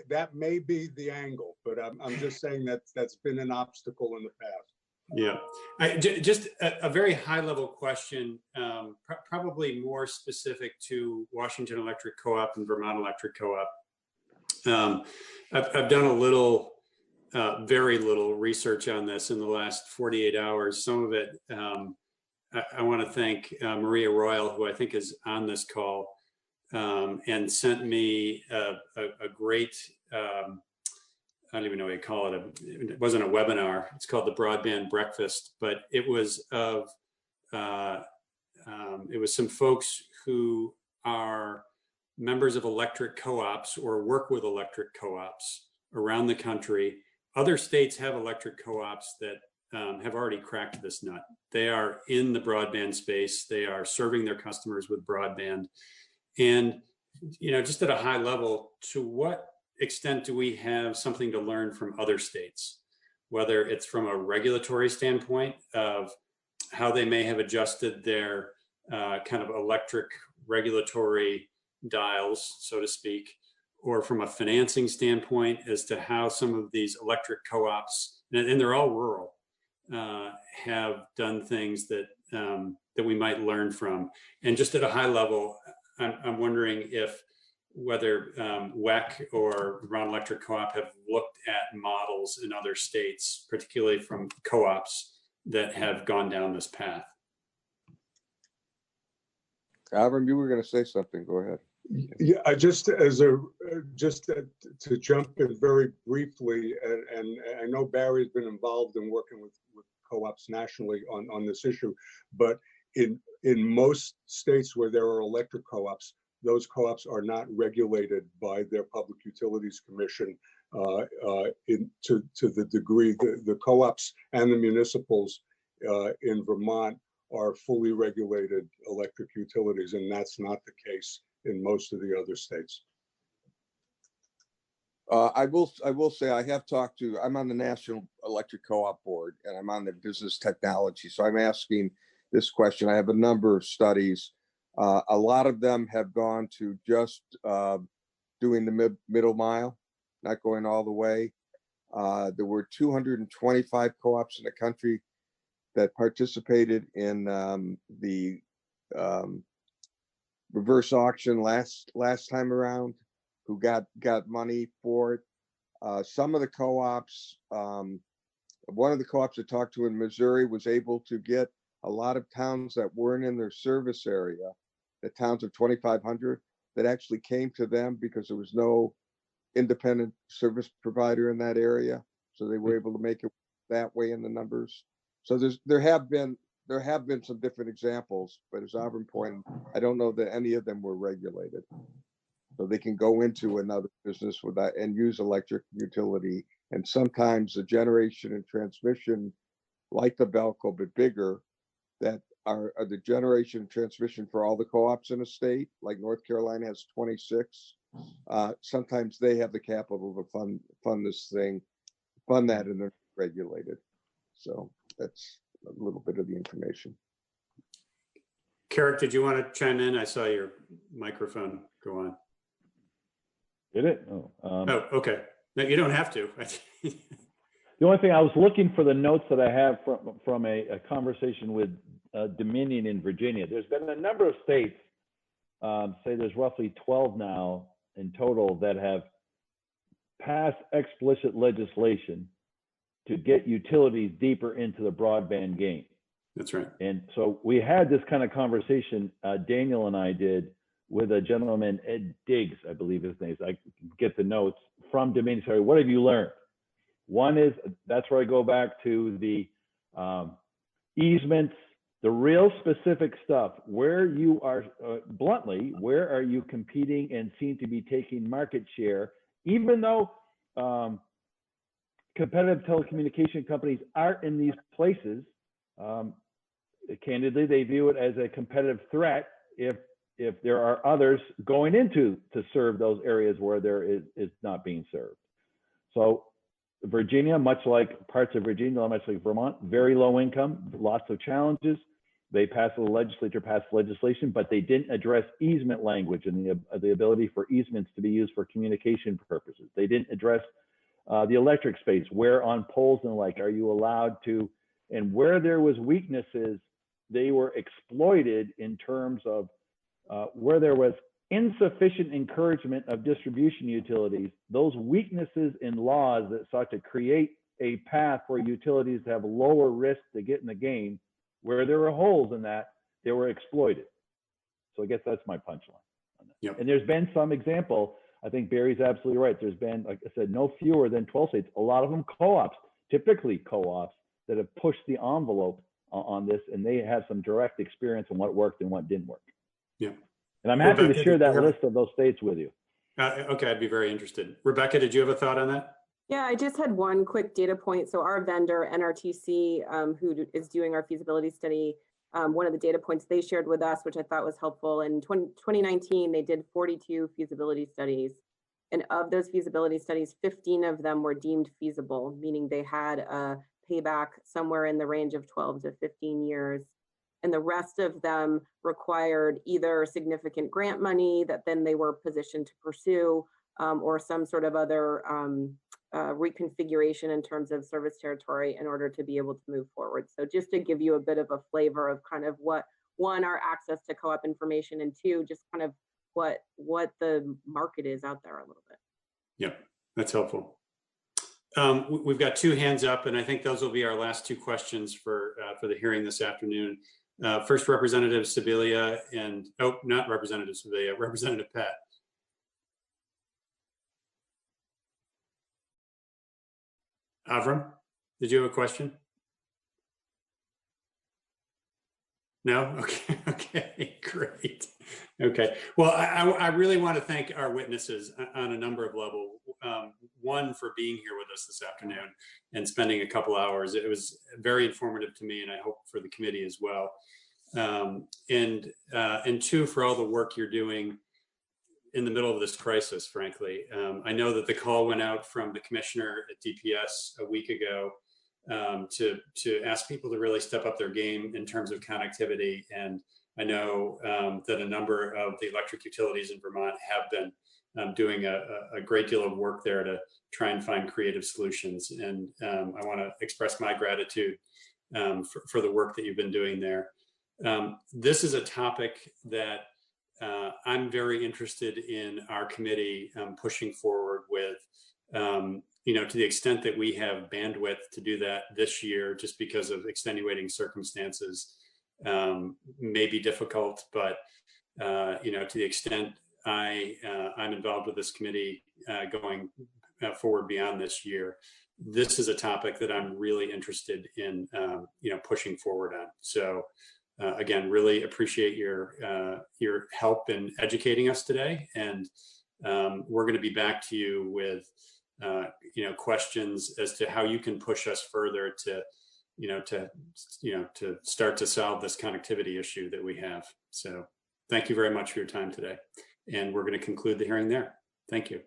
That may be the angle, but I'm just saying that's been an obstacle in the past. Yeah, just a very high-level question, probably more specific to Washington Electric Co-op and Vermont Electric Co-op. I've done very little research on this in the last 48 hours. Some of it, I want to thank Maria Royal, who I think is on this call, and sent me a great, I don't even know what you call it. It wasn't a webinar. It's called the Broadband Breakfast, but it was it was some folks who are members of electric co-ops or work with electric co-ops around the country. Other states have electric co-ops that have already cracked this nut. They are in the broadband space. They are serving their customers with broadband. And, just at a high level, to what extent do we have something to learn from other states, whether it's from a regulatory standpoint of how they may have adjusted their kind of electric regulatory dials, so to speak, or from a financing standpoint as to how some of these electric co-ops, and they're all rural, have done things that we might learn from. And just at a high level, I'm wondering whether WEC or Vermont Electric Co-op have looked at models in other states, particularly from co-ops that have gone down this path. Avram, you were going to say something. Go ahead. Yeah, to jump in very briefly, and I know Barry's been involved in working with co-ops nationally on this issue, but in most states where there are electric co-ops, those co-ops are not regulated by their Public Utilities Commission to the degree the co-ops and the municipals in Vermont are fully regulated electric utilities, and that's not the case in most of the other states. I will say I have talked to, I'm on the National Electric Co-op Board and I'm on the business technology. So I'm asking this question. I have a number of studies. A lot of them have gone to just doing the middle mile, not going all the way. There were 225 co-ops in the country that participated in the reverse auction last time around, who got money for it. Some of the co-ops, one of the co-ops I talked to in Missouri was able to get a lot of towns that weren't in their service area, the towns of 2,500, that actually came to them because there was no independent service provider in that area. So they were able to make it that way in the numbers. So there have been some different examples, but as Avram pointed, I don't know that any of them were regulated. So they can go into another business with that and use electric utility. And sometimes the generation and transmission, like the Belco, but bigger, that are the generation and transmission for all the co-ops in a state, like North Carolina has 26. Sometimes they have the capital to fund this thing, fund that, and they're regulated. So that's a little bit of the information. Carrick, did you want to chime in? I saw your microphone go on. Did it? Oh, okay. No, you don't have to. The only thing, I was looking for the notes that I have from a conversation with Dominion in Virginia. There's been a number of states, say there's roughly 12 now in total, that have passed explicit legislation to get utilities deeper into the broadband game. That's right. And so we had this kind of conversation, Daniel and I did, with a gentleman, Ed Diggs, I believe his name is. I get the notes from Dominion. Sorry, what have you learned? One is, that's where I go back to the easements, the real specific stuff, where you are, bluntly, where are you competing and seem to be taking market share, even though competitive telecommunication companies are in these places. Candidly, they view it as a competitive threat if there are others going into to serve those areas where there is not being served. So Virginia, much like parts of Virginia, much like Vermont, very low income, lots of challenges. The legislature passed legislation, but they didn't address easement language and the ability for easements to be used for communication purposes. They didn't address the electric space, where on poles and like, are you allowed to, and where there was weaknesses, they were exploited in terms of where there was insufficient encouragement of distribution utilities, those weaknesses in laws that sought to create a path for utilities to have lower risk to get in the game, where there were holes in that, they were exploited. So I guess that's my punchline. Yep. And there's been some example, I think Barry's absolutely right. There's been, like I said, no fewer than 12 states, a lot of them co-ops, typically co-ops, that have pushed the envelope on this, and they have some direct experience on what worked and what didn't work. Yeah. And I'm happy Rebecca, to share did you that have- list of those states with you. Okay, I'd be very interested. Rebecca, did you have a thought on that? Yeah, I just had one quick data point. So our vendor, NRTC, who is doing our feasibility study, one of the data points they shared with us, which I thought was helpful, in 2019, they did 42 feasibility studies. And of those feasibility studies, 15 of them were deemed feasible, meaning they had a payback somewhere in the range of 12 to 15 years. And the rest of them required either significant grant money that then they were positioned to pursue, or some sort of other reconfiguration in terms of service territory in order to be able to move forward. So just to give you a bit of a flavor of kind of what, one, our access to co-op information, and two, just kind of what the market is out there a little bit. Yeah, that's helpful. We've got two hands up, and I think those will be our last two questions for the hearing this afternoon. First Representative Sibilia and, oh, not Representative Sibilia, Representative Pat. Avram, did you have a question? No? Okay, okay, great. Okay, well, I really want to thank our witnesses on a number of levels. One, for being here with us this afternoon and spending a couple hours. It was very informative to me, and I hope for the committee as well. And two, for all the work you're doing in the middle of this crisis, frankly. I know that the call went out from the commissioner at DPS a week ago to ask people to really step up their game in terms of connectivity. And I know that a number of the electric utilities in Vermont have been doing a great deal of work there to try and find creative solutions. And I want to express my gratitude for the work that you've been doing there. This is a topic that I'm very interested in our committee pushing forward with, you know, to the extent that we have bandwidth to do that this year, just because of extenuating circumstances may be difficult, but, you know, to the extent I'm involved with this committee going forward beyond this year, this is a topic that I'm really interested in, you know, pushing forward on. So again, really appreciate your help in educating us today, and we're going to be back to you with you know, questions as to how you can push us further to to start to solve this connectivity issue that we have. So thank you very much for your time today, and we're going to conclude the hearing there. Thank you.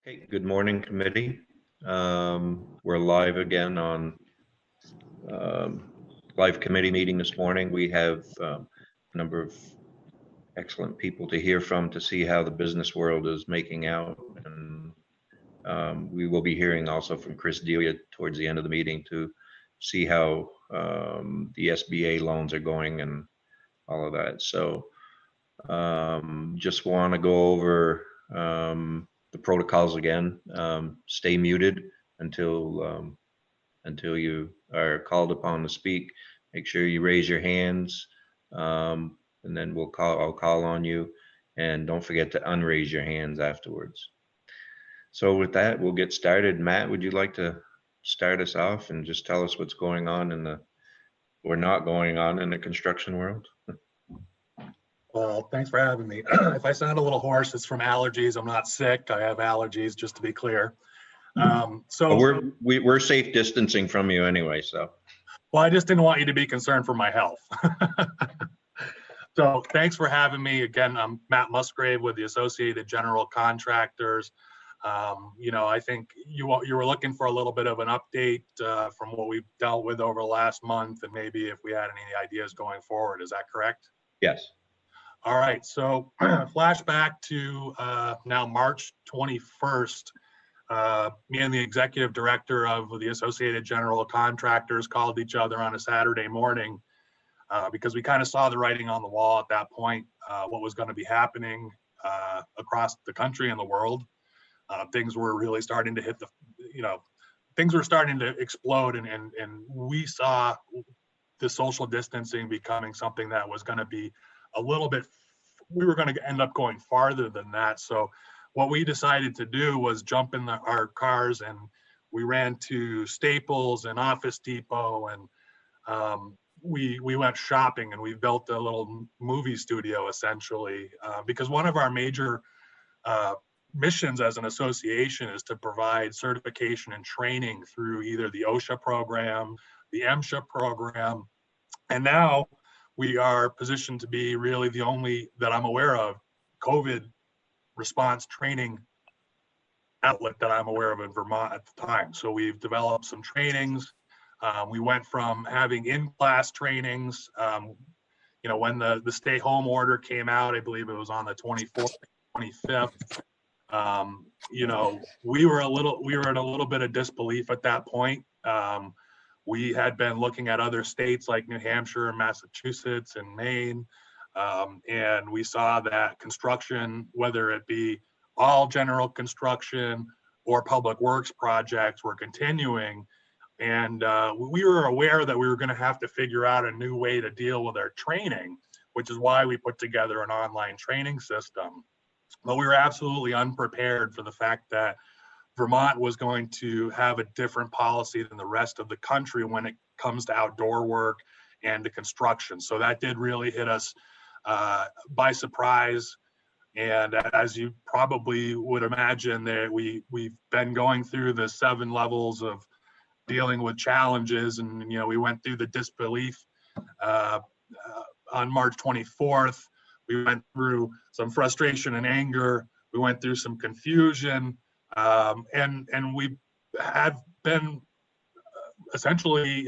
Okay, good morning, committee. We're live again on live committee meeting this morning. We have a number of excellent people to hear from to see how the business world is making out. And we will be hearing also from Chris Delia towards the end of the meeting to see how the SBA loans are going and all of that. So just want to go over the protocols again. Stay muted until you are called upon to speak. Make sure you raise your hands, and then I'll call on you. And don't forget to unraise your hands afterwards. So with that, we'll get started. Matt, would you like to start us off and just tell us what's going on or not going on in the construction world? Well, thanks for having me. If I sound a little hoarse, it's from allergies. I'm not sick. I have allergies, just to be clear. So we're safe distancing from you anyway. So, well, I just didn't want you to be concerned for my health. So thanks for having me again. I'm Matt Musgrave with the Associated General Contractors. I think you were looking for a little bit of an update from what we've dealt with over the last month, and maybe if we had any ideas going forward. Is that correct? Yes. All right. So flashback to now March 21st. Me and the executive director of the Associated General Contractors called each other on a Saturday morning because we kind of saw the writing on the wall at that point, what was going to be happening across the country and the world. Things were really starting to hit things were starting to explode, and we saw the social distancing becoming something that was going to be a little bit, we were going to end up going farther than that. So what we decided to do was jump in our cars, and we ran to Staples and Office Depot, and we went shopping, and we built a little movie studio essentially, because one of our major missions as an association is to provide certification and training through either the OSHA program, the MSHA program, and now we are positioned to be really the only, that I'm aware of, COVID response training outlet that I'm aware of in Vermont at the time. So we've developed some trainings. We went from having in-class trainings, when the stay home order came out, I believe it was on the 24th, 25th. We were in a little bit of disbelief at that point. We had been looking at other states like New Hampshire, Massachusetts, and Maine, and we saw that construction, whether it be all general construction or public works projects, were continuing. And we were aware that we were going to have to figure out a new way to deal with our training, which is why we put together an online training system. But we were absolutely unprepared for the fact that Vermont was going to have a different policy than the rest of the country when it comes to outdoor work and to construction. So that did really hit us by surprise. And as you probably would imagine, that we've been going through the 7 levels of dealing with challenges, and we went through the disbelief on March 24th. We went through some frustration and anger. We went through some confusion. And we have been essentially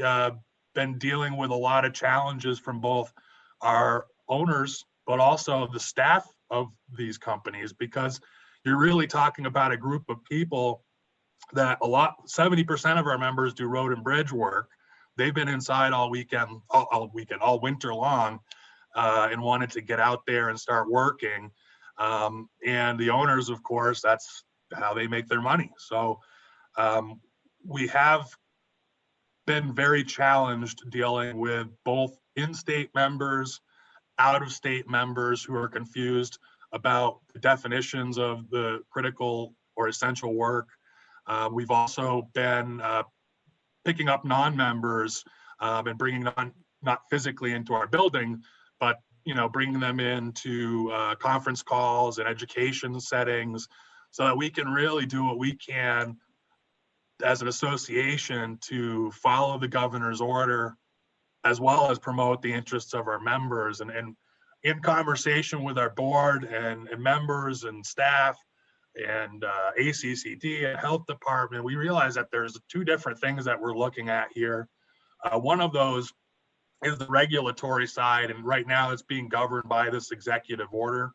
been dealing with a lot of challenges from both our owners, but also the staff of these companies, because you're really talking about a group of people that 70% of our members do road and bridge work. They've been inside all winter long, and wanted to get out there and start working. And the owners, of course, that's how they make their money. So we have been very challenged dealing with both in-state members, out-of-state members who are confused about the definitions of the critical or essential work. We've also been picking up non-members and bringing them not physically into our building, but bringing them into conference calls and education settings, so that we can really do what we can as an association to follow the governor's order, as well as promote the interests of our members. And in conversation with our board and members and staff, and ACCD and health department, we realize that there's two different things that we're looking at here. One of those is the regulatory side, and right now it's being governed by this executive order.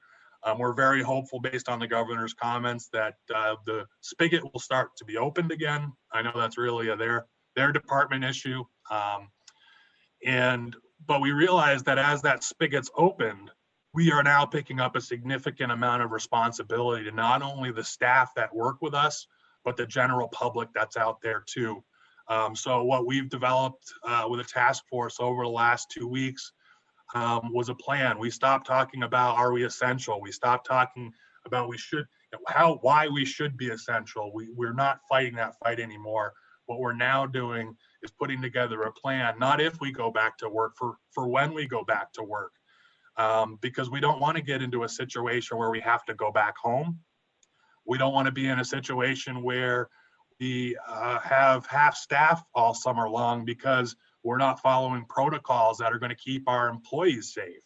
We're very hopeful, based on the governor's comments, that the spigot will start to be opened again. I know that's really their department issue, but we realize that as that spigot's opened, we are now picking up a significant amount of responsibility to not only the staff that work with us, but the general public that's out there too. So what we've developed with a task force over the last 2 weeks was a plan. We stopped talking about, are we essential? We stopped talking about why we should be essential. We're not fighting that fight anymore. What we're now doing is putting together a plan, not if we go back to work, for when we go back to work. Because we don't want to get into a situation where we have to go back home. We don't want to be in a situation where we have half staff all summer long because we're not following protocols that are going to keep our employees safe.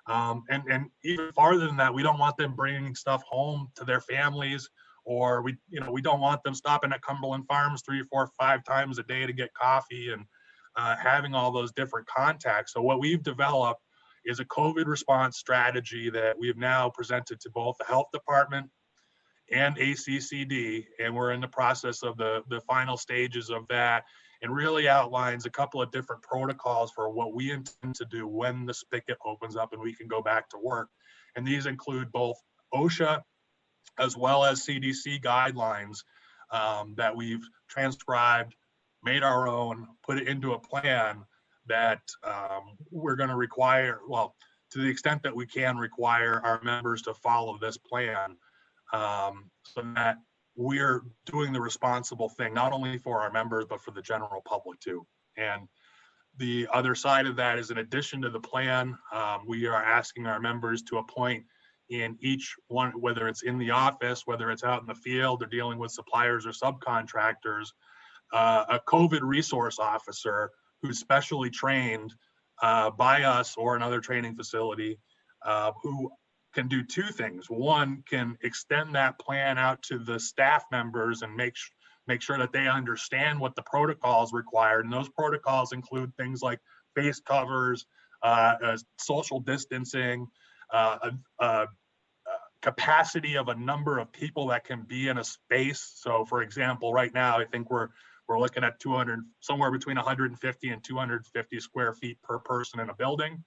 And even farther than that, we don't want them bringing stuff home to their families, or we don't want them stopping at Cumberland Farms 3, 4, 5 times a day to get coffee and having all those different contacts. So what we've developed is a COVID response strategy that we have now presented to both the health department and ACCD, and we're in the process of the final stages of that, and really outlines a couple of different protocols for what we intend to do when the spigot opens up and we can go back to work. And these include both OSHA as well as CDC guidelines that we've transcribed, made our own, put it into a plan that we're going to require, well, to the extent that we can require our members to follow this plan, so that we're doing the responsible thing, not only for our members, but for the general public too. And the other side of that is, in addition to the plan, we are asking our members to appoint in each one, whether it's in the office, whether it's out in the field, or dealing with suppliers or subcontractors, a COVID resource officer who's specially trained by us or another training facility, who can do two things. One, can extend that plan out to the staff members and make sure that they understand what the protocols required. And those protocols include things like face covers, social distancing, capacity of a number of people that can be in a space. So for example, right now, I think we're looking at somewhere between 150 and 250 square feet per person in a building.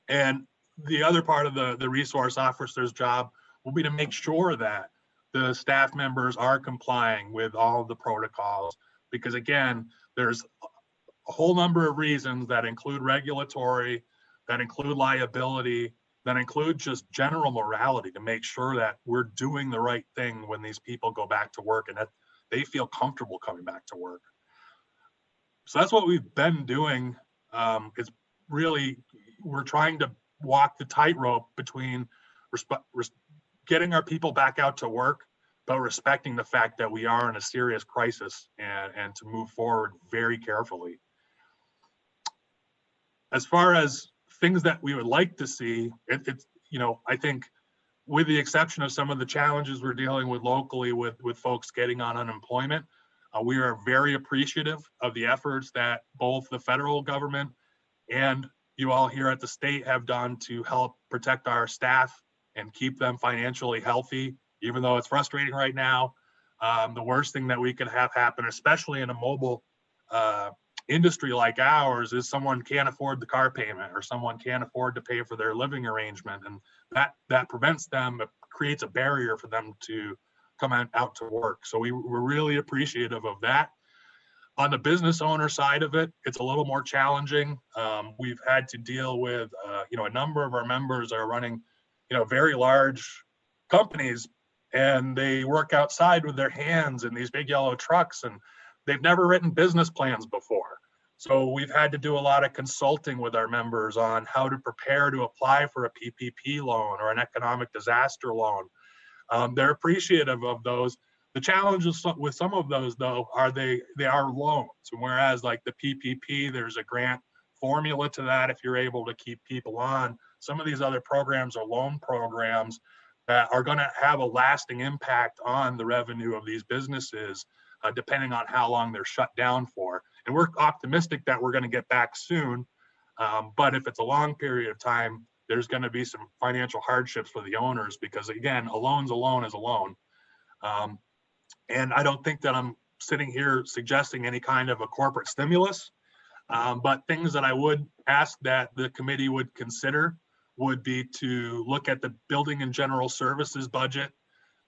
And the other part of the resource officer's job will be to make sure that the staff members are complying with all of the protocols. Because again, there's a whole number of reasons that include regulatory, that include liability, that include just general morality, to make sure that we're doing the right thing when these people go back to work and that they feel comfortable coming back to work. So that's what we've been doing. It's really, we're trying to walk the tightrope between getting our people back out to work, but respecting the fact that we are in a serious crisis, and to move forward very carefully. As far as things that we would like to see, it's, I think, with the exception of some of the challenges we're dealing with locally with folks getting on unemployment, we are very appreciative of the efforts that both the federal government and you all here at the state have done to help protect our staff and keep them financially healthy, even though it's frustrating right now. The worst thing that we could have happen, especially in a mobile industry like ours, is someone can't afford the car payment, or someone can't afford to pay for their living arrangement, and that prevents them, it creates a barrier for them to come out to work. So we're really appreciative of that. On the business owner side of it, it's a little more challenging. We've had to deal with, a number of our members are running, very large companies, and they work outside with their hands in these big yellow trucks, and they've never written business plans before. So we've had to do a lot of consulting with our members on how to prepare to apply for a PPP loan or an economic disaster loan. They're appreciative of those. The challenges with some of those, though, are they are loans. And whereas like the PPP, there's a grant formula to that if you're able to keep people on. Some of these other programs are loan programs that are going to have a lasting impact on the revenue of these businesses, depending on how long they're shut down for. And we're optimistic that we're going to get back soon. But if it's a long period of time, there's going to be some financial hardships for the owners because, again, a loan's a loan is a loan. And I don't think that I'm sitting here suggesting any kind of a corporate stimulus, but things that I would ask that the committee would consider would be to look at the building and general services budget,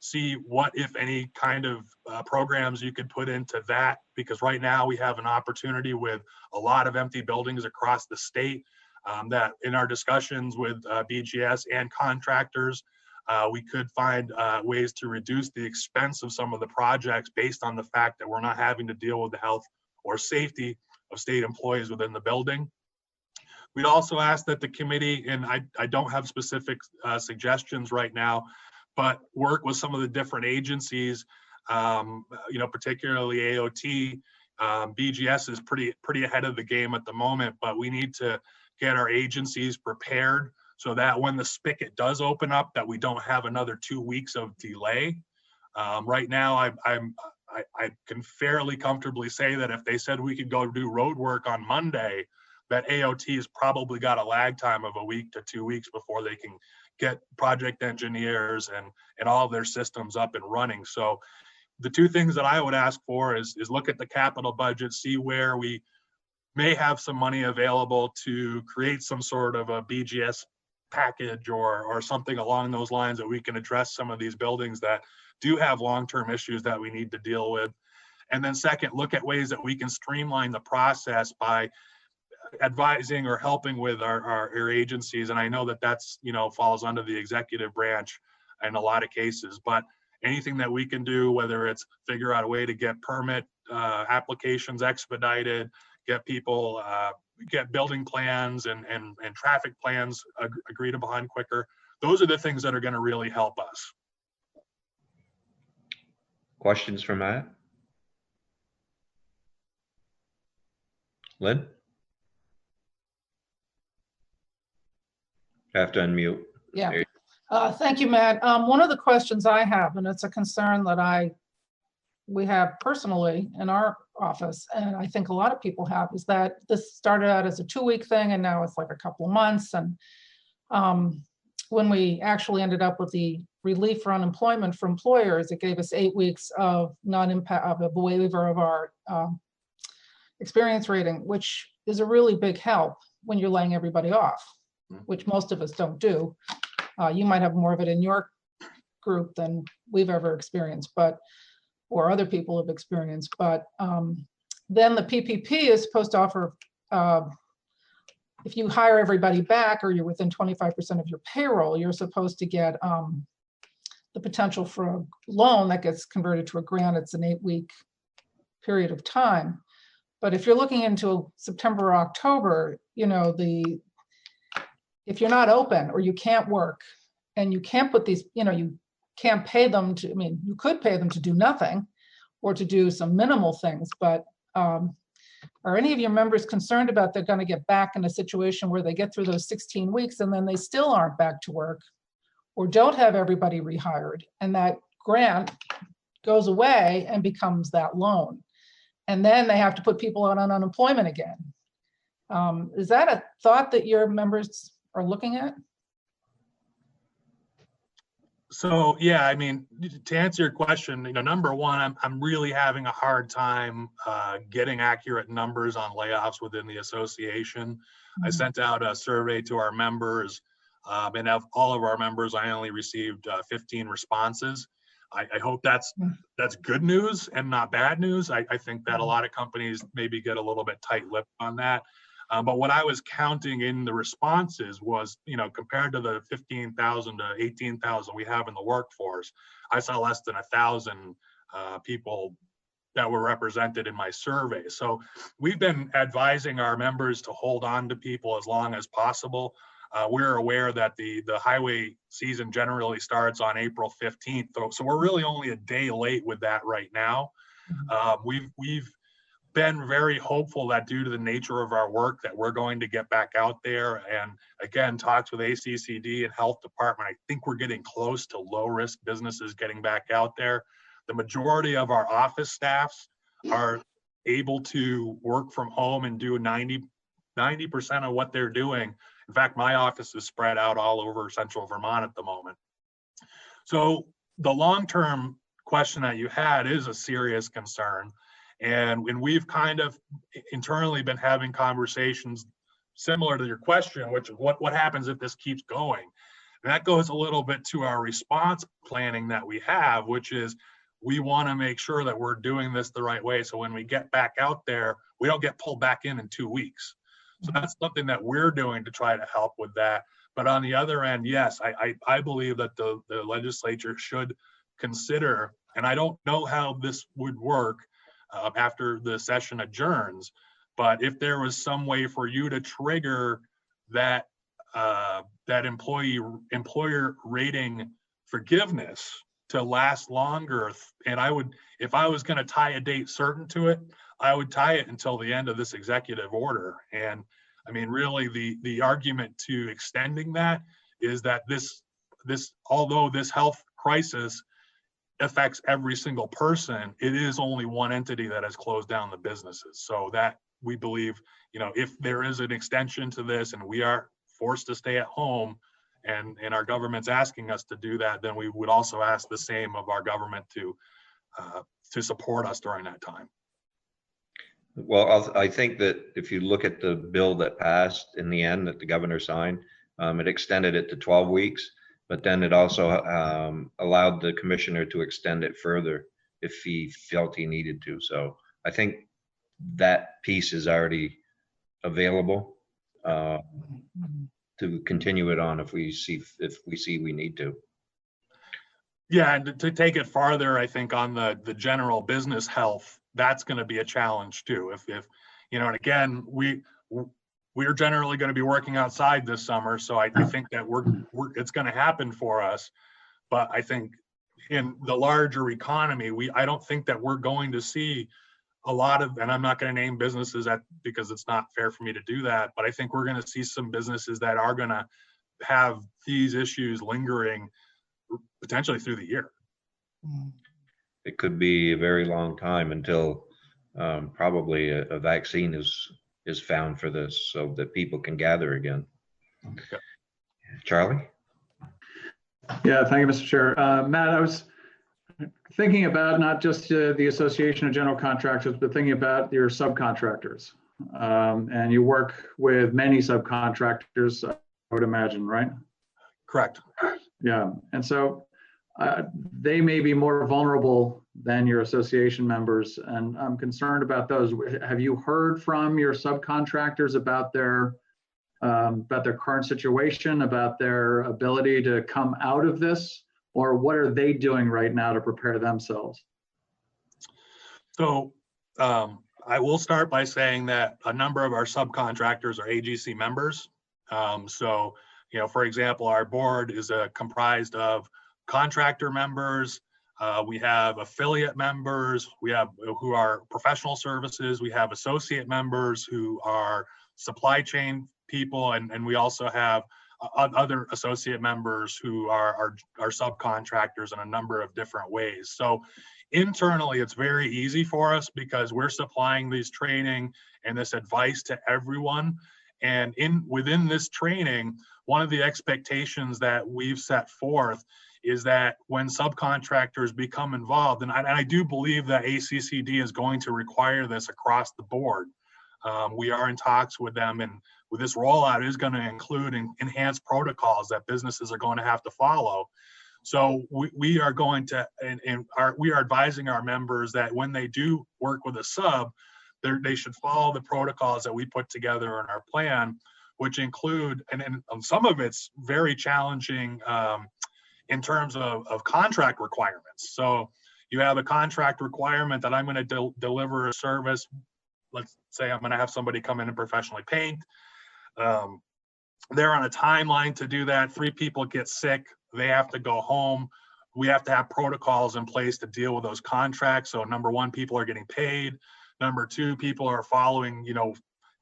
see what, if any, kind of programs you could put into that, because right now we have an opportunity with a lot of empty buildings across the state that in our discussions with BGS and contractors, we could find ways to reduce the expense of some of the projects based on the fact that we're not having to deal with the health or safety of state employees within the building. We'd also ask that the committee, and I don't have specific suggestions right now, but work with some of the different agencies, particularly AOT. BGS is pretty ahead of the game at the moment, but we need to get our agencies prepared so that when the spigot does open up, that we don't have another 2 weeks of delay. Right now, I can fairly comfortably say that if they said we could go do road work on Monday, that AOT has probably got a lag time of a week to 2 weeks before they can get project engineers and all of their systems up and running. So the two things that I would ask for is look at the capital budget, see where we may have some money available to create some sort of a BGS package or something along those lines that we can address some of these buildings that do have long-term issues that we need to deal with. And then second, look at ways that we can streamline the process by advising or helping with our agencies. And I know that that's, falls under the executive branch in a lot of cases, but anything that we can do, whether it's figure out a way to get permit applications expedited, get people, get building plans and traffic plans agreed upon quicker. Those are the things that are going to really help us. Questions for Matt? Lynn? Have to unmute. Yeah. Thank you, Matt. One of the questions I have, and it's a concern that we have personally in our office, and I think a lot of people have, is that this started out as a 2-week thing and now it's like a couple of months. And when we actually ended up with the relief for unemployment for employers, it gave us 8 weeks of non-impact of a waiver of our experience rating, which is a really big help when you're laying everybody off, which most of us don't do. You might have more of it in your group than we've ever experienced, or other people have experienced. But then the PPP is supposed to offer, if you hire everybody back or you're within 25% of your payroll, you're supposed to get the potential for a loan that gets converted to a grant. It's an 8-week period of time. But if you're looking into September or October, if you're not open or you can't work and you can't put these, you can't pay them to, you could pay them to do nothing or to do some minimal things, but are any of your members concerned about they're going to get back in a situation where they get through those 16 weeks and then they still aren't back to work or don't have everybody rehired and that grant goes away and becomes that loan? And then they have to put people out on unemployment again. Is that a thought that your members are looking at? So yeah, to answer your question, number one, I'm really having a hard time getting accurate numbers on layoffs within the association. Mm-hmm. I sent out a survey to our members, and of all of our members, I only received 15 responses. I hope that's good news and not bad news. I think that a lot of companies maybe get a little bit tight-lipped on that. But what I was counting in the responses was, compared to the 15,000 to 18,000 we have in the workforce, I saw less than 1,000 people that were represented in my survey. So we've been advising our members to hold on to people as long as possible. We're aware that the highway season generally starts on April 15th, so we're really only a day late with that right now. We've been very hopeful that due to the nature of our work that we're going to get back out there. And again, talks with ACCD and health department. I think we're getting close to low risk businesses getting back out there. The majority of our office staffs are able to work from home and do 90% of what they're doing. In fact, my office is spread out all over central Vermont at the moment. So the long-term question that you had is a serious concern. And when we've kind of internally been having conversations similar to your question, which is what happens if this keeps going? And that goes a little bit to our response planning that we have, which is we want to make sure that we're doing this the right way. So when we get back out there, we don't get pulled back in 2 weeks. So that's something that we're doing to try to help with that. But on the other end, yes, I believe that the legislature should consider, and I don't know how this would work after the session adjourns, but if there was some way for you to trigger that employer rating forgiveness to last longer, and if I was going to tie a date certain to it, I would tie it until the end of this executive order. And I mean, really, the argument to extending that is that this although this health crisis affects every single person, it is only one entity that has closed down the businesses. So that we believe, if there is an extension to this and we are forced to stay at home and our government's asking us to do that, then we would also ask the same of our government to support us during that time. Well, I think that if you look at the bill that passed in the end that the governor signed, it extended it to 12 weeks, but then it also allowed the commissioner to extend it further if he felt he needed to. So I think that piece is already available to continue it on if we see we need to. Yeah, and to take it farther, I think on the general business health, that's going to be a challenge too. If and again, we're generally going to be working outside this summer, so I think that it's going to happen for us. But I think in the larger economy, I don't think that we're going to see a lot of, and I'm not going to name businesses because it's not fair for me to do that, but I think we're going to see some businesses that are going to have these issues lingering potentially through the year. It could be a very long time until probably a vaccine is found for this so that people can gather again. Okay. Charlie? Yeah, thank you, Mr. Chair. Matt, I was thinking about not just the Association of General Contractors, but thinking about your subcontractors. And you work with many subcontractors, I would imagine, right? Correct. Yeah, and so they may be more vulnerable than your association members, and I'm concerned about those. Have you heard from your subcontractors about their current situation, about their ability to come out of this, or what are they doing right now to prepare themselves? So I will start by saying that a number of our subcontractors are AGC members. So, for example, our board is comprised of contractor members. We have affiliate members. We have who are professional services. We have associate members who are supply chain people, and we also have other associate members who are subcontractors in a number of different ways. So internally, it's very easy for us because we're supplying these training and this advice to everyone. And within this training, one of the expectations that we've set forth is that when subcontractors become involved, and I do believe that ACCD is going to require this across the board. We are in talks with them, and with this rollout is going to include enhanced protocols that businesses are going to have to follow. So we are going to, we are advising our members that when they do work with a sub, they should follow the protocols that we put together in our plan, which include, and some of it's very challenging in terms of contract requirements. So you have a contract requirement that I'm going to deliver a service. Let's say I'm going to have somebody come in and professionally paint. They're on a timeline to do that. 3 people get sick. They have to go home. We have to have protocols in place to deal with those contracts. So number one, people are getting paid. Number two, people are following,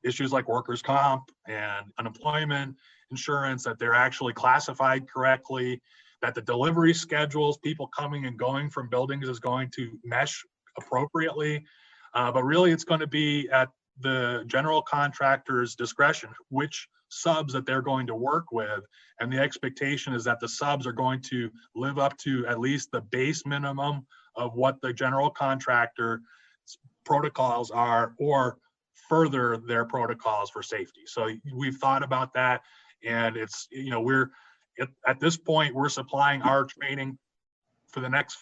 issues like workers' comp and unemployment insurance, that they're actually classified correctly, that the delivery schedules, people coming and going from buildings, is going to mesh appropriately. But really, it's going to be at the general contractor's discretion which subs that they're going to work with. And the expectation is that the subs are going to live up to at least the base minimum of what the general contractor protocols are, or further their protocols for safety. So we've thought about that, and it's, we're at this point, we're supplying our training for the next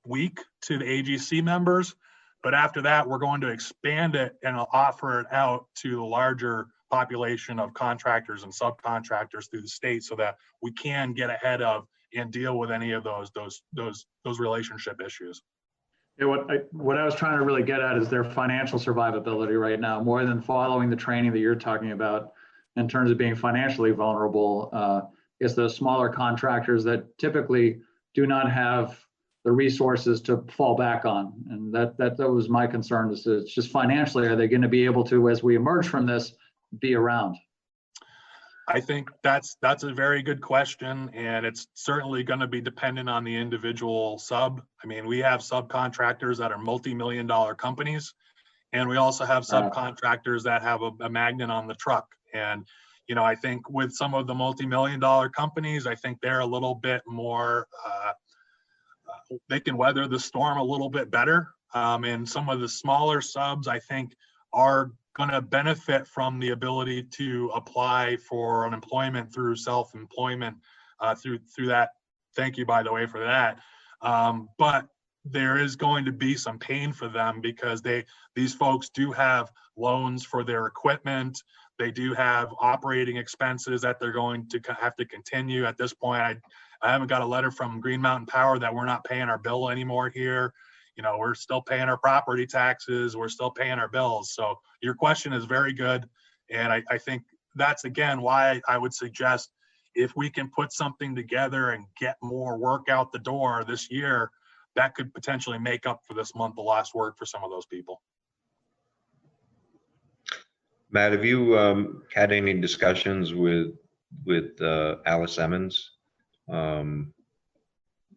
week to the AGC members, but after that, we're going to expand it and offer it out to the larger population of contractors and subcontractors through the state, so that we can get ahead of and deal with any of those relationship issues. Yeah, what I was trying to really get at is their financial survivability right now, more than following the training that you're talking about in terms of being financially vulnerable. It's those smaller contractors that typically do not have the resources to fall back on. And that was my concern, is that it's just financially, are they going to be able to, as we emerge from this, be around? I think that's a very good question, and it's certainly going to be dependent on the individual sub. I mean, we have subcontractors that are multi-million-dollar companies, and we also have subcontractors that have a magnet on the truck. And I think with some of the multi-million-dollar companies, I think they're a little bit more, they can weather the storm a little bit better. And some of the smaller subs, I think, are going to benefit from the ability to apply for unemployment through self-employment through that. Thank you, by the way, for that. But there is going to be some pain for them, because these folks do have loans for their equipment. They do have operating expenses that they're going to have to continue. At this point, I haven't got a letter from Green Mountain Power that we're not paying our bill anymore here. We're still paying our property taxes. We're still paying our bills. So your question is very good. And I think that's, again, why I would suggest, if we can put something together and get more work out the door this year, that could potentially make up for this month of lost work for some of those people. Matt, have you had any discussions with Alice Emmons,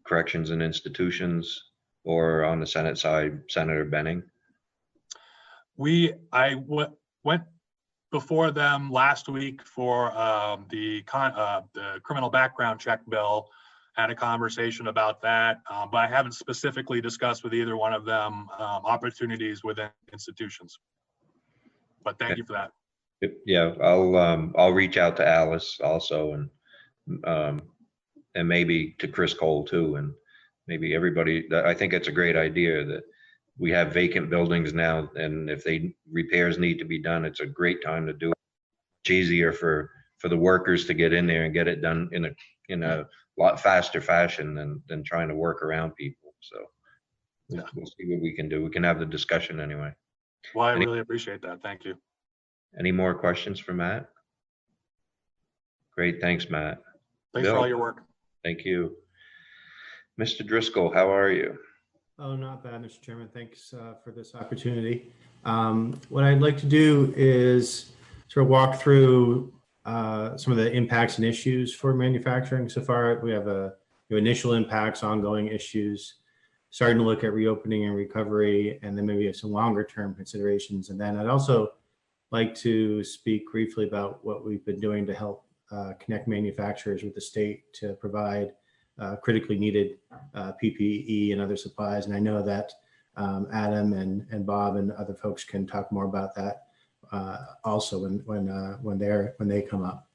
Corrections and Institutions, or on the Senate side, Senator Benning? I went before them last week for the criminal background check bill, had a conversation about that, but I haven't specifically discussed with either one of them opportunities within institutions. But thank you for that. Yeah, I'll reach out to Alice also, and maybe to Chris Cole too, and maybe everybody. I think it's a great idea that we have vacant buildings now, and if repairs need to be done, it's a great time to do it. It's easier for the workers to get in there and get it done in a lot faster fashion than trying to work around people. So we'll see what we can do. We can have the discussion anyway. Well, I really appreciate that. Thank you. Any more questions for Matt? Great, thanks, Matt. Thanks for all your work. Thank you. Mr. Driscoll, how are you? Oh, not bad, Mr. Chairman. Thanks for this opportunity. What I'd like to do is sort of walk through some of the impacts and issues for manufacturing so far. We have initial impacts, ongoing issues, starting to look at reopening and recovery, and then maybe some longer term considerations. And then I'd also like to speak briefly about what we've been doing to help connect manufacturers with the state to provide critically needed PPE and other supplies. And I know that Adam and Bob and other folks can talk more about that also when they come up.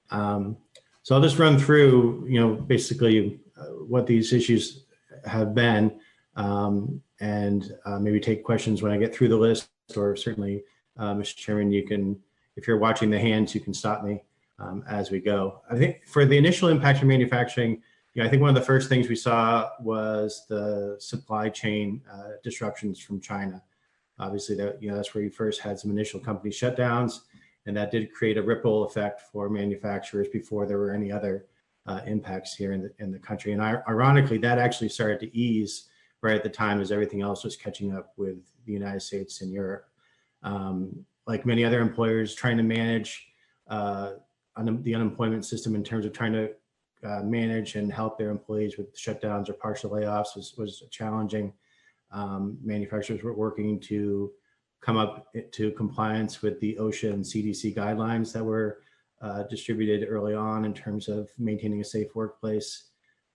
So I'll just run through, basically what these issues have been, and maybe take questions when I get through the list, or certainly, Mr. Chairman, you can, if you're watching the hands, you can stop me as we go. I think for the initial impact of manufacturing, I think one of the first things we saw was the supply chain disruptions from China. Obviously, that's where you first had some initial company shutdowns, and that did create a ripple effect for manufacturers before there were any other impacts here in the country. And ironically, that actually started to ease right at the time as everything else was catching up with the United States and Europe. Like many other employers, trying to manage the unemployment system in terms of trying to manage and help their employees with shutdowns or partial layoffs was challenging. Manufacturers were working to come up to compliance with the OSHA and CDC guidelines that were distributed early on in terms of maintaining a safe workplace.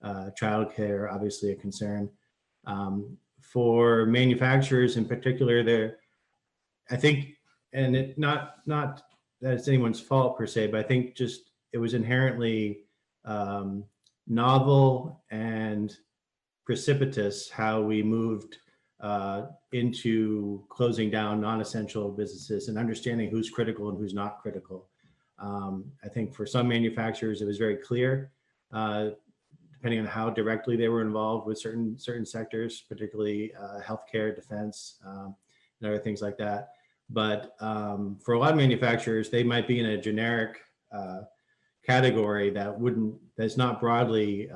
Childcare, obviously a concern. For manufacturers in particular, I think, and it not that it's anyone's fault per se, but I think just it was inherently novel and precipitous how we moved into closing down non-essential businesses and understanding who's critical and who's not critical. I think for some manufacturers, it was very clear, depending on how directly they were involved with certain sectors, particularly healthcare, defense, and other things like that. But for a lot of manufacturers, they might be in a generic category that's not broadly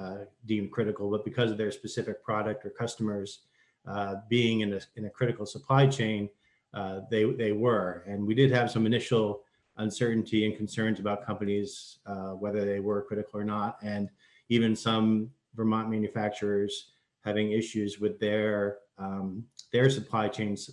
deemed critical, but because of their specific product or customers being in a critical supply chain, they were. And we did have some initial uncertainty and concerns about companies, whether they were critical or not, and even some Vermont manufacturers having issues with their supply chains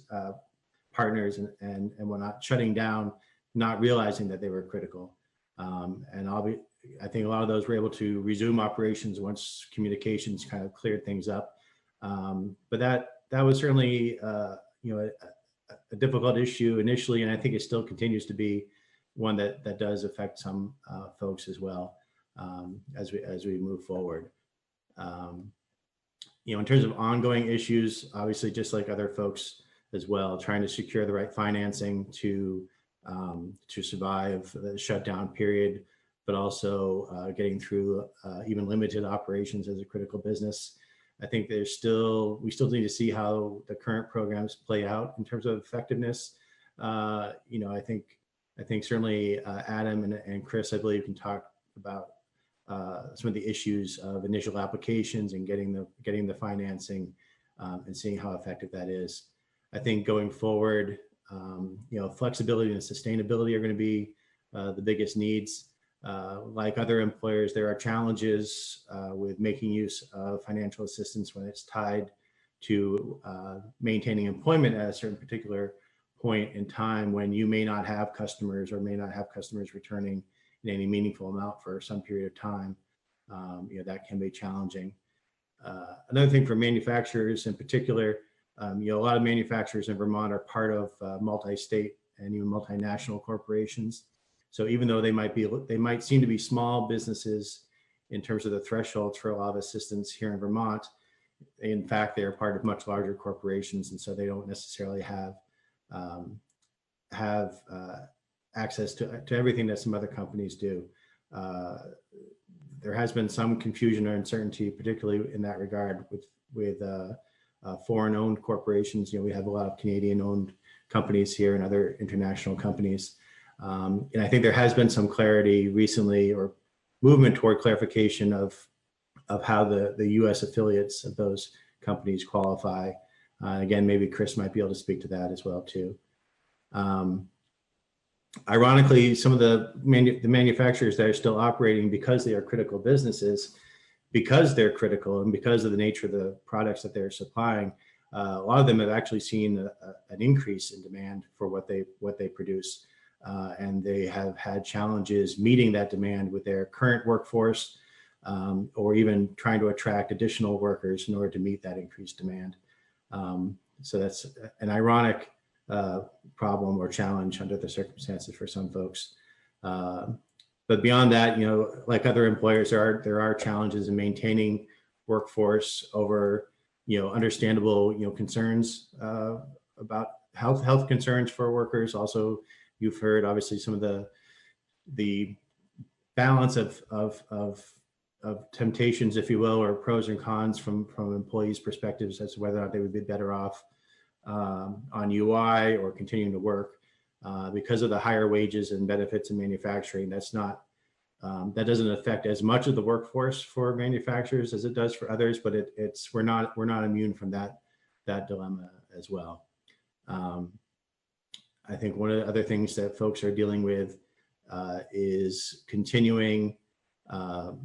partners and whatnot, shutting down, not realizing that they were critical. And I think a lot of those were able to resume operations once communications kind of cleared things up. But that was certainly a difficult issue initially, and I think it still continues to be one that does affect some folks as well as we move forward. In terms of ongoing issues, obviously, just like other folks as well, trying to secure the right financing to survive the shutdown period, but also getting through even limited operations as a critical business. I think we still need to see how the current programs play out in terms of effectiveness. I think certainly Adam and Chris, I believe, can talk about some of the issues of initial applications and getting the financing and seeing how effective that is. I think going forward, flexibility and sustainability are going to be the biggest needs. Like other employers, there are challenges with making use of financial assistance when it's tied to maintaining employment at a certain particular point in time when you may not have customers or may not have customers returning in any meaningful amount for some period of time. That can be challenging. Another thing for manufacturers in particular, a lot of manufacturers in Vermont are part of multi-state and even multinational corporations. So even though they might seem to be small businesses in terms of the thresholds for a lot of assistance here in Vermont, in fact, they are part of much larger corporations, and so they don't necessarily have access to everything that some other companies do. There has been some confusion or uncertainty, particularly in that regard with foreign-owned corporations. We have a lot of Canadian-owned companies here and other international companies. And I think there has been some clarity recently or movement toward clarification of how the U.S. affiliates of those companies qualify. Again, maybe Chris might be able to speak to that as well too. Ironically, some of the manufacturers that are still operating because they are critical businesses, because they're critical and because of the nature of the products that they're supplying, a lot of them have actually seen an increase in demand for what they produce. And they have had challenges meeting that demand with their current workforce or even trying to attract additional workers in order to meet that increased demand. So that's an ironic problem or challenge under the circumstances for some folks. But beyond that, like other employers, there are challenges in maintaining workforce over, understandable, concerns about health concerns for workers. Also, you've heard obviously some of the balance of temptations, if you will, or pros and cons from employees' perspectives as to whether or not they would be better off on UI or continuing to work because of the higher wages and benefits in manufacturing. That's not That doesn't affect as much of the workforce for manufacturers as it does for others, but we're not immune from that dilemma as well. I think one of the other things that folks are dealing with is continuing not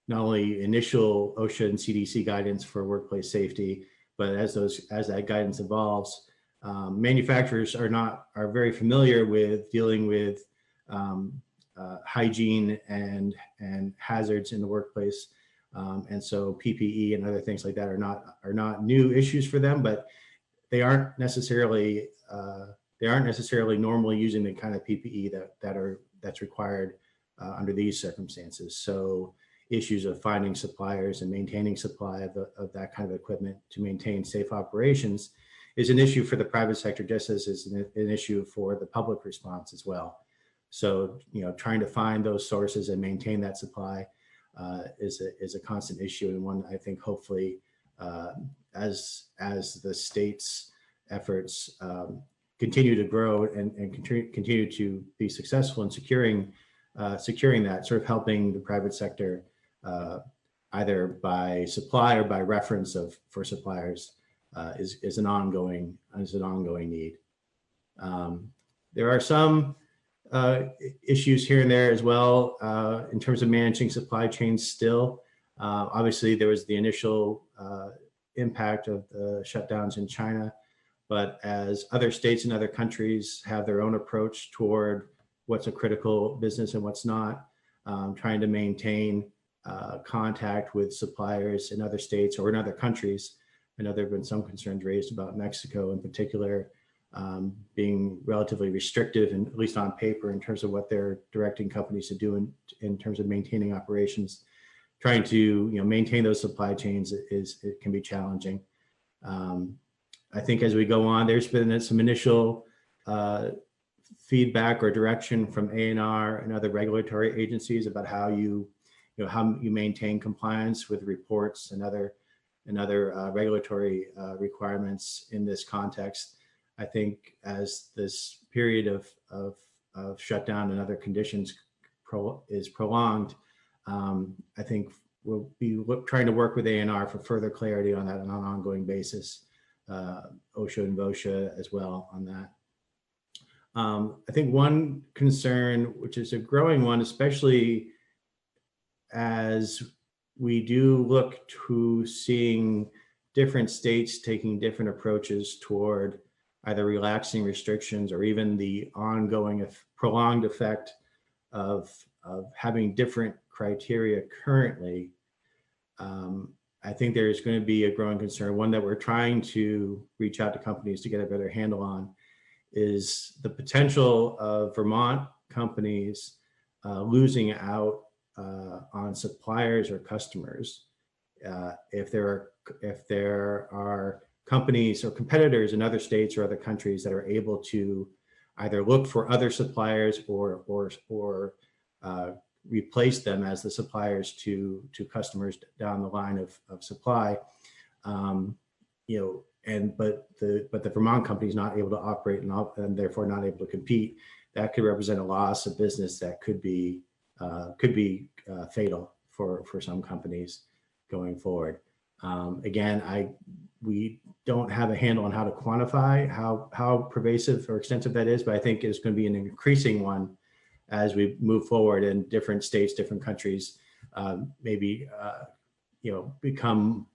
only initial OSHA and CDC guidance for workplace safety, but as that guidance evolves, manufacturers are very familiar with dealing with hygiene and hazards in the workplace, and so PPE and other things like that are not new issues for them, but they aren't necessarily normally using the kind of PPE that's required under these circumstances. So issues of finding suppliers and maintaining supply of that kind of equipment to maintain safe operations is an issue for the private sector, just as is an issue for the public response as well. So, trying to find those sources and maintain that supply is a constant issue, and one I think hopefully as the state's efforts continue to grow and continue to be successful in securing that, sort of helping the private sector either by supply or by reference for suppliers is an ongoing need. There are some issues here and there as well in terms of managing supply chains still. Obviously, there was the initial impact of the shutdowns in China, but as other states and other countries have their own approach toward what's a critical business and what's not, trying to maintain contact with suppliers in other states or in other countries. I know there have been some concerns raised about Mexico in particular being relatively restrictive, and at least on paper, in terms of what they're directing companies to do in terms of maintaining operations. Trying to maintain those supply chains it can be challenging. I think as we go on, there's been some initial feedback or direction from ANR and other regulatory agencies about how you maintain compliance with reports and other regulatory requirements in this context. I think as this period of shutdown and other conditions is prolonged, I think we'll be trying to work with ANR for further clarity on that on an ongoing basis, OSHA and VOSHA as well on that. I think one concern, which is a growing one, especially as we do look to seeing different states taking different approaches toward either relaxing restrictions or even the ongoing prolonged effect of having different criteria currently. I think there's going to be a growing concern, one that we're trying to reach out to companies to get a better handle on, is the potential of Vermont companies losing out on suppliers or customers if there are companies or competitors in other states or other countries that are able to either look for other suppliers or replace them as the suppliers to customers down the line of supply. But the Vermont company is not able to operate and therefore not able to compete. That could represent a loss of business that could be fatal for some companies going forward. Again, we don't have a handle on how to quantify how pervasive or extensive that is, but I think it's going to be an increasing one as we move forward in different states, different countries, maybe become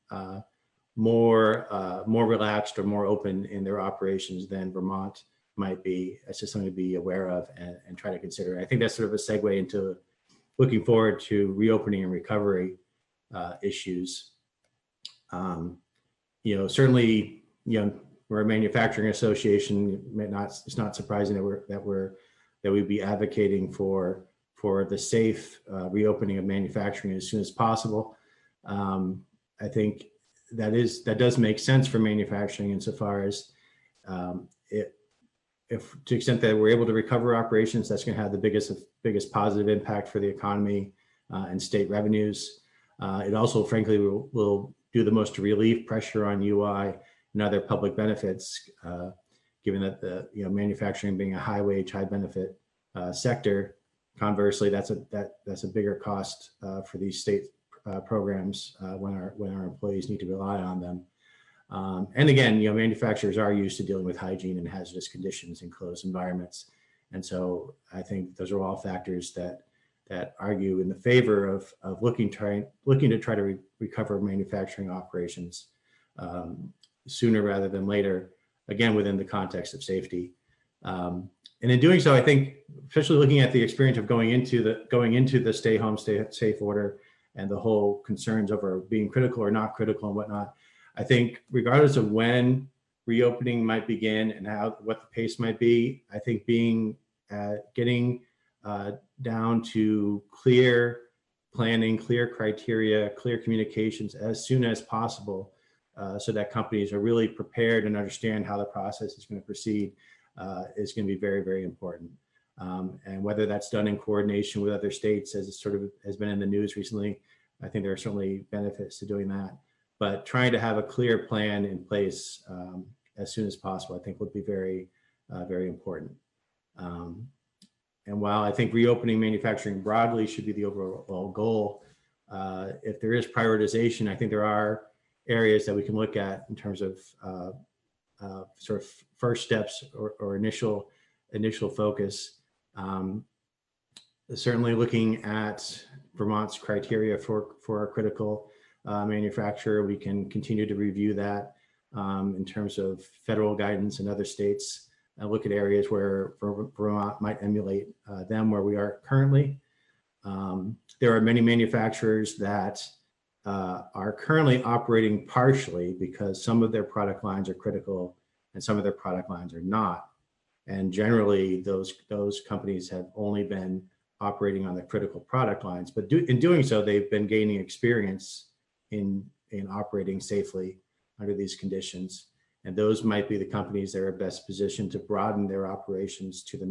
more relaxed or more open in their operations than Vermont might be. That's just something to be aware of and try to consider. I think that's sort of a segue into looking forward to reopening and recovery issues. Certainly, we're a manufacturing association. It's not surprising that we'd be advocating for the safe reopening of manufacturing as soon as possible. I think that does make sense for manufacturing insofar as if to the extent that we're able to recover operations, that's going to have the biggest positive impact for the economy and state revenues. It also, frankly, will do the most to relieve pressure on UI and other public benefits, given that the manufacturing being a high wage, high benefit sector Conversely, that's a bigger cost for these state programs when our employees need to rely on them. And again, manufacturers are used to dealing with hygiene and hazardous conditions in closed environments. And so I think those are all factors that argue in the favor of looking to try to recover manufacturing operations sooner rather than later, again, within the context of safety. And in doing so, I think, especially looking at the experience of going into the stay home, stay safe order and the whole concerns over being critical or not critical and whatnot, I think regardless of when reopening might begin and what the pace might be, I think getting down to clear planning, clear criteria, clear communications as soon as possible, so that companies are really prepared and understand how the process is going to proceed, is going to be very, very important. And whether that's done in coordination with other states, as it sort of has been in the news recently, I think there are certainly benefits to doing that. But trying to have a clear plan in place as soon as possible, I think would be very, very important. And while I think reopening manufacturing broadly should be the overall goal, if there is prioritization, I think there are areas that we can look at in terms of sort of first steps or initial focus. Certainly looking at Vermont's criteria for a critical manufacturer, we can continue to review that in terms of federal guidance in other states. Look at areas where Vermont might emulate them where we are currently. There are many manufacturers that are currently operating partially because some of their product lines are critical and some of their product lines are not. And generally, those companies have only been operating on the critical product lines, but in doing so, they've been gaining experience in operating safely under these conditions. And those might be the companies that are best positioned to broaden their operations to the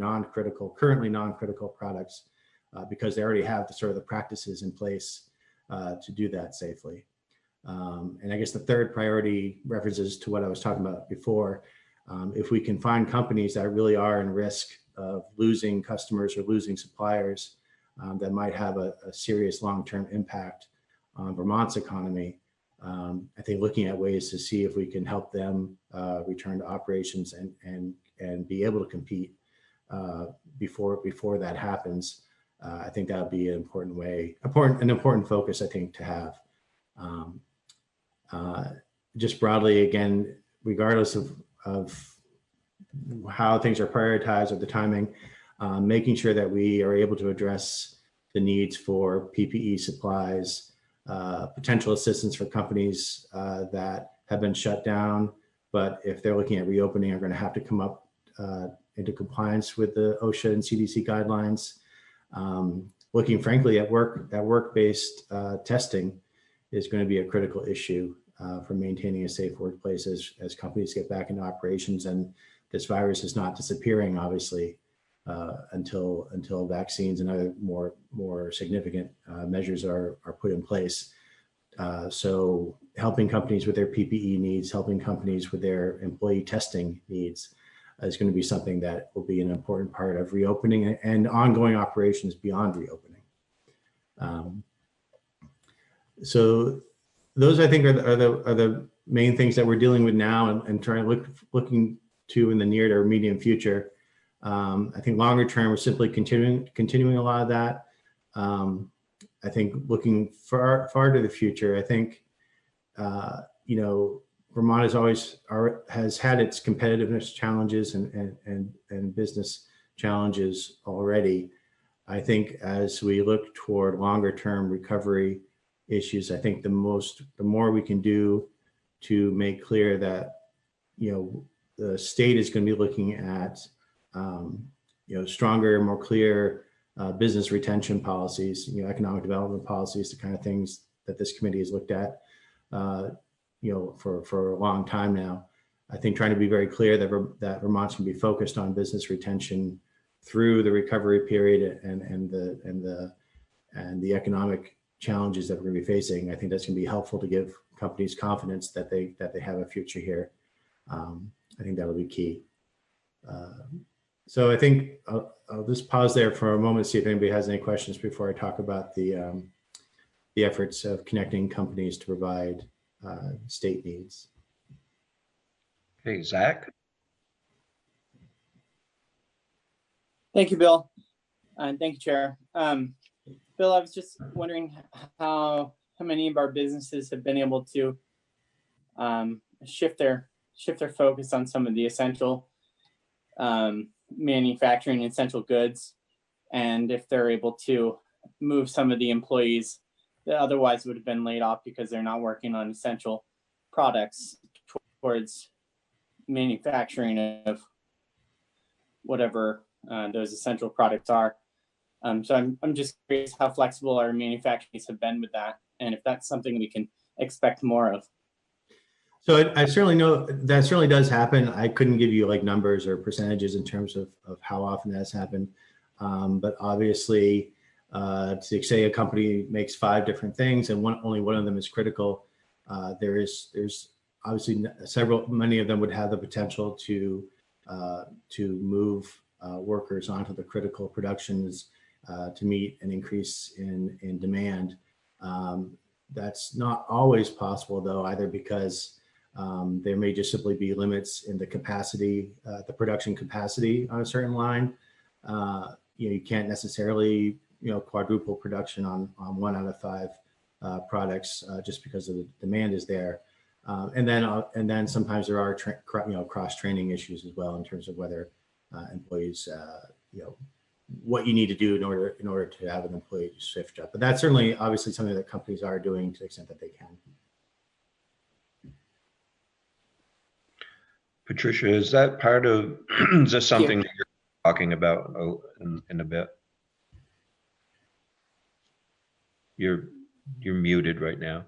currently non-critical products, because they already have the practices in place to do that safely. And I guess the third priority references to what I was talking about before. If we can find companies that really are in risk of losing customers or losing suppliers that might have a serious long-term impact on Vermont's economy, I think looking at ways to see if we can help them return to operations and be able to compete before that happens, I think that would be an important focus, I think, to have. Just broadly, again, regardless of how things are prioritized or the timing, making sure that we are able to address the needs for PPE supplies, potential assistance for companies that have been shut down, but if they're looking at reopening, are going to have to come up into compliance with the OSHA and CDC guidelines. Looking frankly at work-based testing is going to be a critical issue for maintaining a safe workplace as companies get back into operations, and this virus is not disappearing, obviously, until vaccines and other more significant measures are put in place. So helping companies with their PPE needs, helping companies with their employee testing needs is going to be something that will be an important part of reopening and ongoing operations beyond reopening. So those, I think, are the main things that we're dealing with now and looking to in the near to medium future. I think longer term, we're simply continuing a lot of that. I think looking far to the future, I think, Vermont has had its competitiveness challenges and business challenges already. I think as we look toward longer term recovery issues, I think the more we can do to make clear that, the state is going to be looking at, stronger, more clear business retention policies, economic development policies, the kind of things that this committee has looked at, for a long time now. I think trying to be very clear that Vermont's going to be focused on business retention through the recovery period and the economic challenges that we're going to be facing. I think that's going to be helpful to give companies confidence that they have a future here. I think that will be key. So I think I'll just pause there for a moment, see if anybody has any questions before I talk about the efforts of connecting companies to provide state needs. Okay, Zach? Thank you, Bill. And thank you, Chair. Bill, I was just wondering how many of our businesses have been able to shift their focus on some of the essential manufacturing essential goods, and if they're able to move some of the employees that otherwise would have been laid off because they're not working on essential products towards manufacturing of whatever those essential products are. So I'm just curious how flexible our manufacturers have been with that, and if that's something we can expect more of. So I certainly know that certainly does happen. I couldn't give you like numbers or percentages in terms of how often that's happened. But obviously, to say a company makes 5 different things and only one of them is critical, there's obviously many of them would have the potential to move workers onto the critical productions to meet an increase in demand. That's not always possible though, either because there may just simply be limits in the capacity, the production capacity on a certain line. You can't necessarily, quadruple production on 1 out of 5 products just because of the demand is there. And then sometimes there are cross-training issues as well in terms of whether employees, what you need to do in order to have an employee shift up. But that's certainly obviously something that companies are doing to the extent that they can. Patricia, is that part of, is this something that you're talking about in a bit? You're muted right now.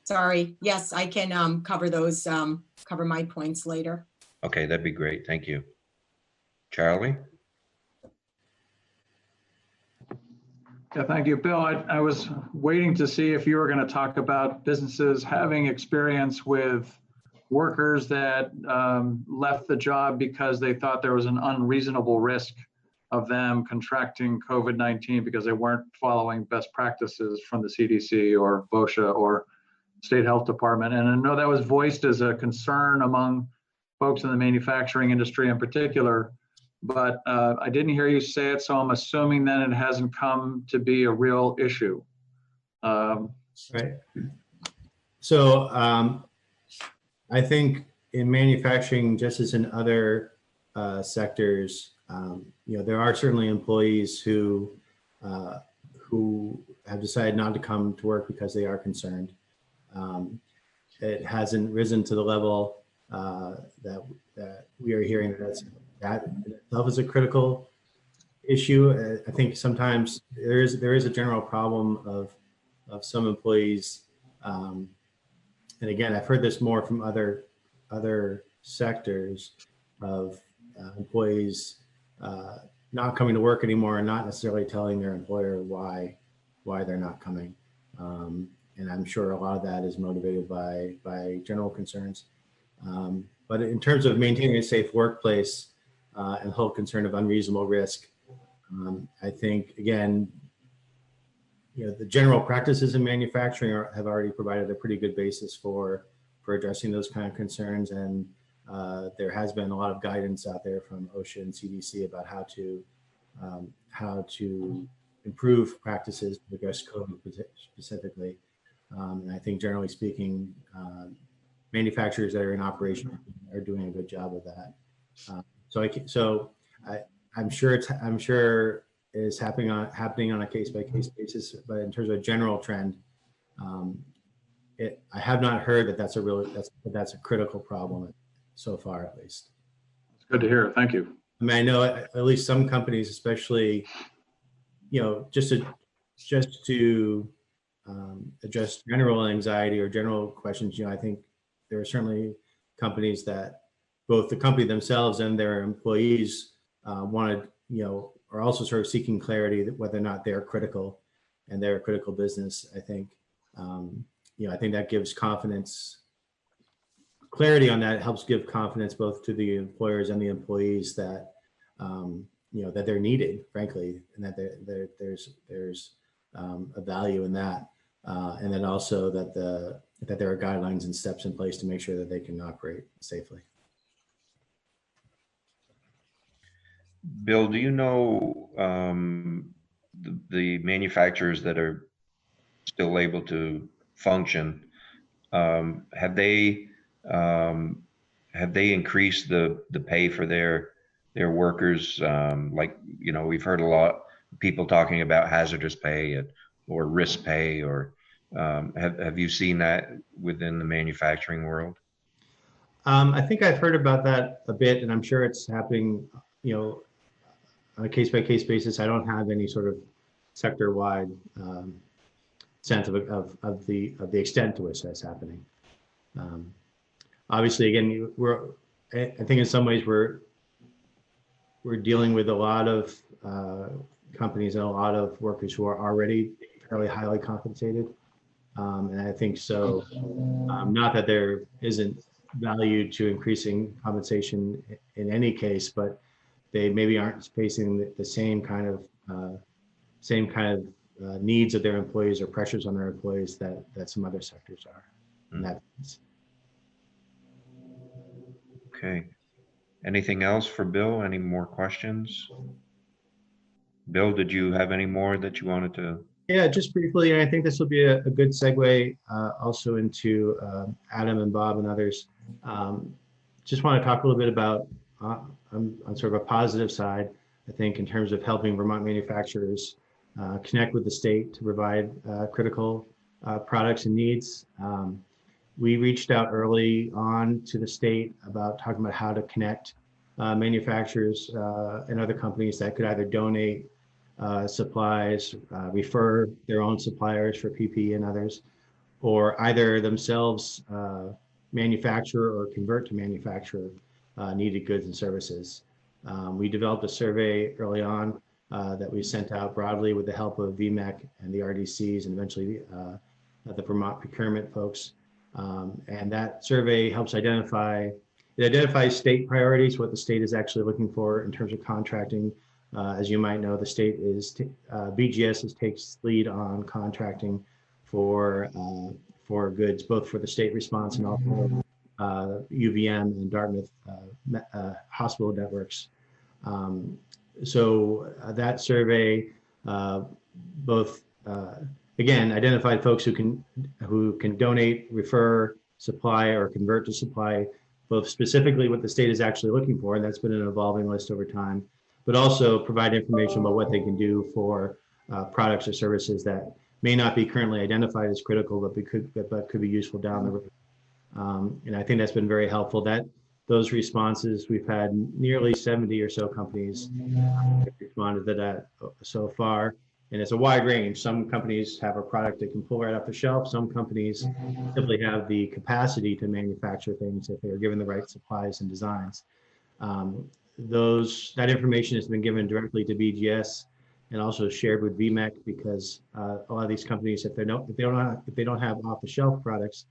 Sorry. Yes, I can cover those, cover my points later. Okay, that'd be great. Thank you. Charlie? Yeah, thank you, Bill. I was waiting to see if you were going to talk about businesses having experience with workers that left the job because they thought there was an unreasonable risk of them contracting COVID-19 because they weren't following best practices from the CDC or OSHA or State Health Department. And I know that was voiced as a concern among folks in the manufacturing industry in particular, but I didn't hear you say it, so I'm assuming then it hasn't come to be a real issue. Right. So I think in manufacturing, just as in other sectors, there are certainly employees who have decided not to come to work because they are concerned. It hasn't risen to the level that we are hearing that itself is a critical issue. I think sometimes there is a general problem of some employees, and again, I've heard this more from other sectors of employees not coming to work anymore and not necessarily telling their employer why they're not coming. And I'm sure a lot of that is motivated by general concerns. But in terms of maintaining a safe workplace and the whole concern of unreasonable risk, I think, again, the general practices in manufacturing have already provided a pretty good basis for addressing those kind of concerns. And there has been a lot of guidance out there from OSHA and CDC about how to improve practices to address COVID specifically. And I think generally speaking, manufacturers that are in operation are doing a good job of that. I'm sure it is happening on a case-by-case basis, but in terms of a general trend, I have not heard that that's a critical problem so far, at least. It's good to hear. Thank you. I mean, I know at least some companies, especially, just to address general anxiety or general questions, I think there are certainly companies that both the company themselves and their employees wanted, are also sort of seeking clarity that whether or not they're critical and they're a critical business. I think, I think that gives confidence clarity on that helps give confidence both to the employers and the employees that that they're needed, frankly, and that there's a value in that, and then also that there are guidelines and steps in place to make sure that they can operate safely. Bill, do you know the manufacturers that are still able to function? Have they increased the pay for their workers? Like, we've heard a lot of people talking about hazardous pay or risk pay, or have you seen that within the manufacturing world? I think I've heard about that a bit, and I'm sure it's happening, on a case-by-case basis. I don't have any sort of sector-wide sense of the extent to which that's happening. Obviously, again, I think in some ways we're dealing with a lot of companies and a lot of workers who are already fairly highly compensated, and I think so. Not that there isn't value to increasing compensation in any case, but they maybe aren't facing the same kind of needs of their employees or pressures on their employees that some other sectors are. And that's okay. Anything else for Bill? Any more questions? Bill, did you have any more that you wanted to? Yeah, just briefly, and I think this will be a good segue also into Adam and Bob and others. Just want to talk a little bit about on sort of a positive side, I think, in terms of helping Vermont manufacturers connect with the state to provide critical products and needs. We reached out early on to the state about talking about how to connect manufacturers and other companies that could either donate supplies, refer their own suppliers for PPE and others, or either themselves manufacture or convert to manufacture needed goods and services. We developed a survey early on that we sent out broadly with the help of VMEC and the RDCs and eventually the Vermont procurement folks. And that survey helps identify state priorities, what the state is actually looking for in terms of contracting. As you might know, the state BGS takes lead on contracting for goods, both for the state response and also UVM and Dartmouth hospital networks. So that survey both again identified folks who can donate, refer, supply, or convert to supply, both specifically what the state is actually looking for, and that's been an evolving list over time, but also provide information about what they can do for products or services that may not be currently identified as critical, but could be useful down the road. And I think that's been very helpful. Those responses, we've had nearly 70 or so companies responded to that so far. And it's a wide range. Some companies have a product that can pull right off the shelf. Some companies simply have the capacity to manufacture things if they are given the right supplies and designs. That information has been given directly to BGS and also shared with VMEC, because a lot of these companies, if they don't have off-the-shelf products,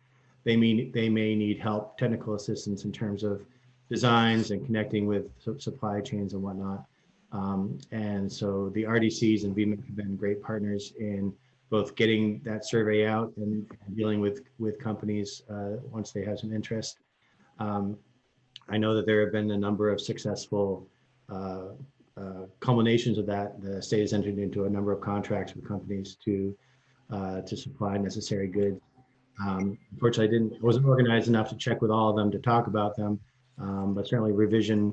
they may need help, technical assistance in terms of designs and connecting with supply chains and whatnot. And so the RDCs and VMEC have been great partners in both getting that survey out and dealing with companies once they have some interest. I know that there have been a number of successful culminations of that. The state has entered into a number of contracts with companies to supply necessary goods. Unfortunately, I wasn't organized enough to check with all of them to talk about them, but certainly Revision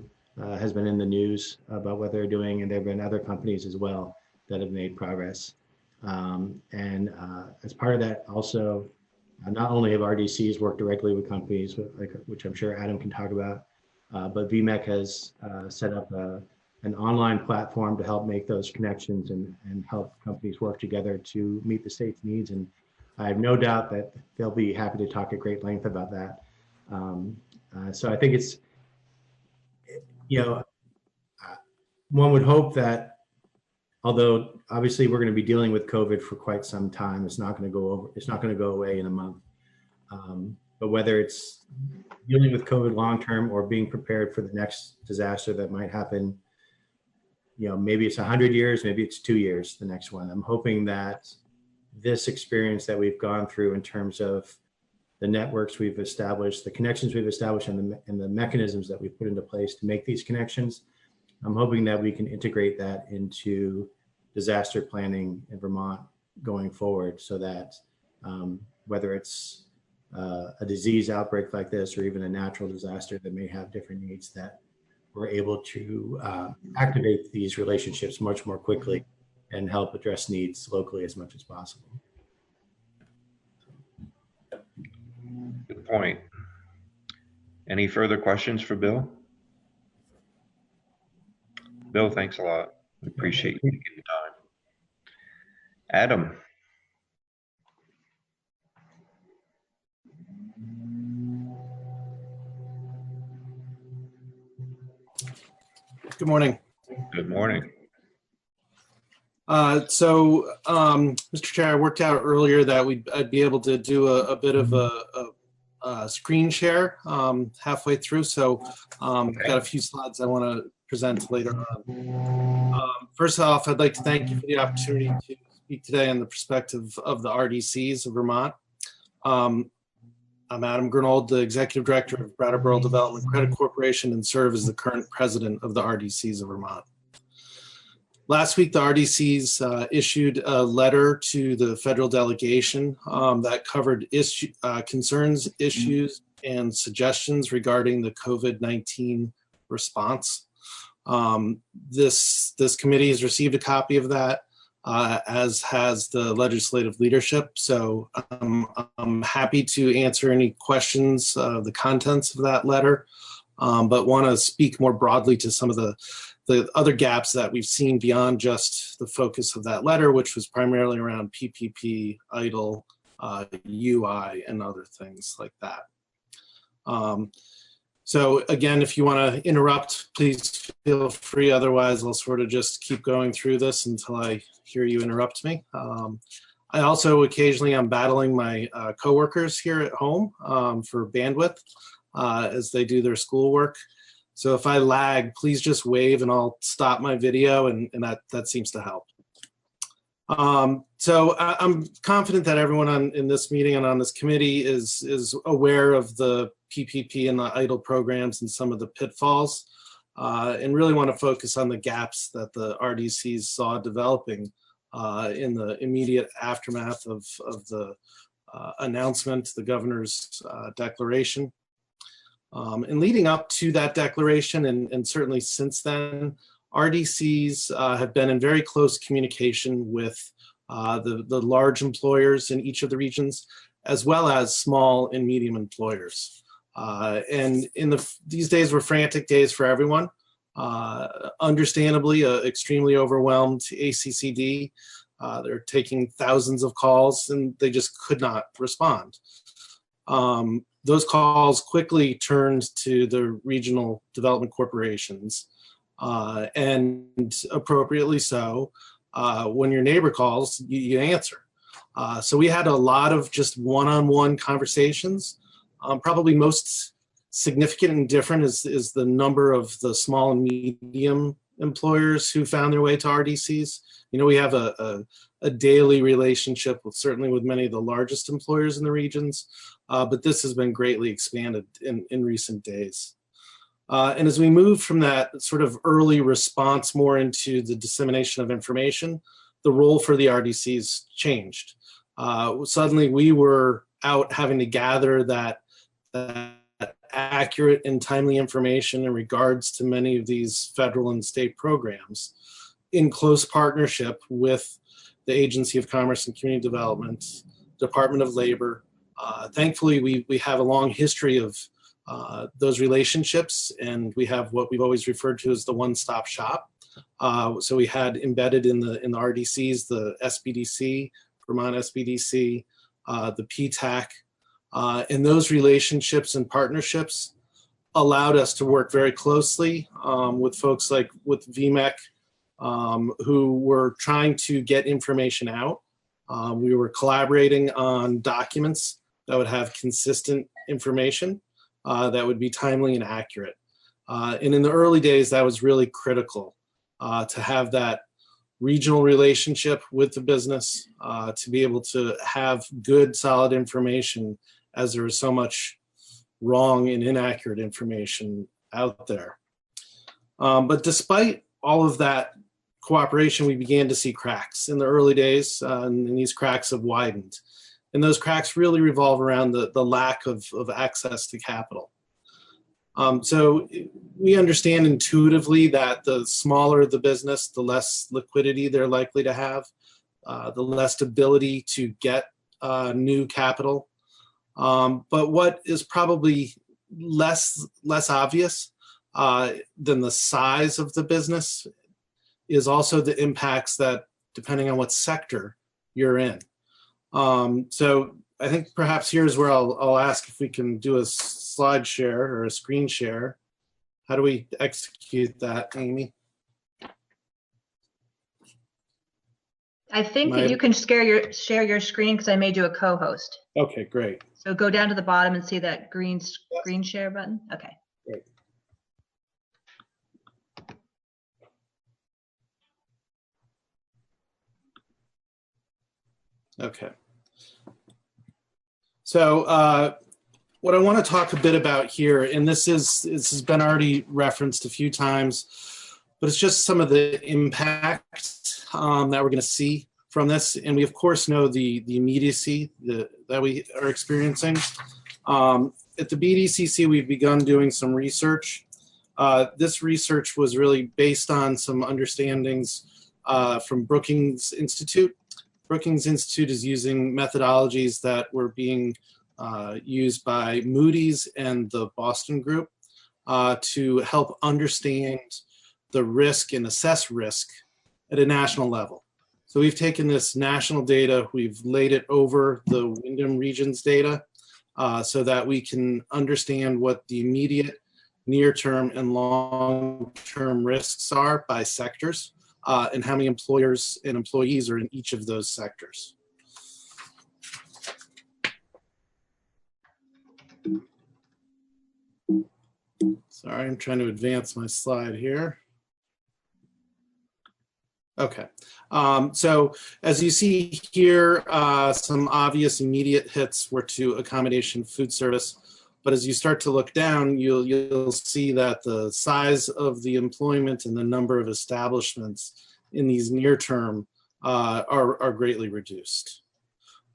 has been in the news about what they're doing, and there have been other companies as well that have made progress. And as part of that, also, not only have RDCs worked directly with companies, which I'm sure Adam can talk about, but VMEC has set up an online platform to help make those connections and help companies work together to meet the state's needs. And I have no doubt that they'll be happy to talk at great length about that. So I think it's, one would hope that, although obviously we're going to be dealing with COVID for quite some time, it's not going to go away in a month. but whether it's dealing with COVID long-term or being prepared for the next disaster that might happen, maybe it's 100 years, maybe it's 2 years, the next one. I'm hoping that this experience that we've gone through in terms of the networks we've established, the connections we've established, and the mechanisms that we've put into place to make these connections, I'm hoping that we can integrate that into disaster planning in Vermont going forward, so that whether it's a disease outbreak like this or even a natural disaster that may have different needs, that we're able to activate these relationships much more quickly and help address needs locally as much as possible. Good point. Any further questions for Bill? Bill, thanks a lot. We appreciate you taking the time. Adam. Good morning. Good morning. Mr. Chair, I worked out earlier that I'd be able to do a bit of a screen share halfway through. So I've got a few slides I want to present later on. First off, I'd like to thank you for the opportunity to speak today on the perspective of the RDCs of Vermont. I'm Adam Grinold, the Executive Director of Bratt Development Credit Corporation, and serve as the current president of the RDCs of Vermont. Last week, the RDCs issued a letter to the federal delegation that covered concerns, issues, and suggestions regarding the COVID-19 response. This committee has received a copy of that, as has the legislative leadership. So I'm happy to answer any questions of the contents of that letter, but want to speak more broadly to some of the other gaps that we've seen beyond just the focus of that letter, which was primarily around PPP, EIDL, UI, and other things like that. So again, if you want to interrupt, please feel free. Otherwise, I'll sort of just keep going through this until I hear you interrupt me. I also occasionally am battling my coworkers here at home for bandwidth as they do their schoolwork. So if I lag, please just wave and I'll stop my video, and that seems to help. So I'm confident that everyone in this meeting and on this committee is aware of the PPP and the EIDL programs and some of the pitfalls, and really want to focus on the gaps that the RDCs saw developing in the immediate aftermath of the announcement, the governor's declaration. And leading up to that declaration, and certainly since then, RDCs have been in very close communication with the large employers in each of the regions, as well as small and medium employers. And these days were frantic days for everyone. Understandably, extremely overwhelmed ACCD. They're taking thousands of calls and they just could not respond. Those calls quickly turned to the regional development corporations, and appropriately so. When your neighbor calls, you answer. So we had a lot of just one-on-one conversations. Probably most significant and different is the number of the small and medium employers who found their way to RDCs. We have a daily relationship certainly with many of the largest employers in the regions, but this has been greatly expanded in recent days. And as we move from that sort of early response more into the dissemination of information, the role for the RDCs changed. Suddenly we were out having to gather that accurate and timely information in regards to many of these federal and state programs in close partnership with the Agency of Commerce and Community Development, Department of Labor. Thankfully, we have a long history of those relationships, and we have what we've always referred to as the one-stop shop. So we had embedded in the RDCs, the SBDC, Vermont SBDC, the PTAC, and those relationships and partnerships allowed us to work very closely with folks like with VMEC, who were trying to get information out. We were collaborating on documents that would have consistent information that would be timely and accurate. And in the early days, that was really critical to have that regional relationship with the business, to be able to have good, solid information, as there was so much wrong and inaccurate information out there. But despite all of that cooperation, we began to see cracks in the early days, and these cracks have widened. And those cracks really revolve around the lack of access to capital. So we understand intuitively that the smaller the business, the less liquidity they're likely to have, the less ability to get new capital. But what is probably less obvious than the size of the business is also the impacts that, depending on what sector you're in. So I think perhaps here's where I'll ask if we can do a slide share or a screen share. How do we execute that, Amy? I think that you can share your screen because I made you a co-host. Okay, great. So go down to the bottom and see that green screen share button. Okay. Great. Okay. So what I want to talk a bit about here, and this has been already referenced a few times, but it's just some of the impact that we're going to see from this. And we, of course, know the immediacy that we are experiencing. At the BDCC, we've begun doing some research. This research was really based on some understandings from Brookings Institute. Brookings Institute is using methodologies that were being used by Moody's and the Boston Group to help understand the risk and assess risk at a national level. So we've taken this national data, we've laid it over the Wyndham region's data so that we can understand what the immediate, near-term, and long-term risks are by sectors, and how many employers and employees are in each of those sectors. Sorry, I'm trying to advance my slide here. Okay, so as you see here, some obvious immediate hits were to accommodation, food service. But as you start to look down, you'll see that the size of the employment and the number of establishments in these near term are greatly reduced,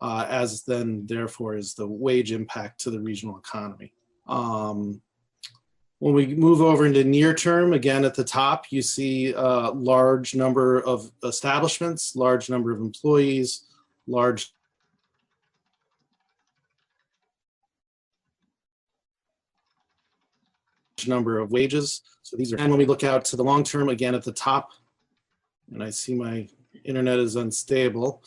as then therefore is the wage impact to the regional economy. When we move over into near term, again at the top, you see a large number of establishments, large number of employees, large number of wages. So these are, and when we look out to the long term, again at the top, and I see my internet is unstable.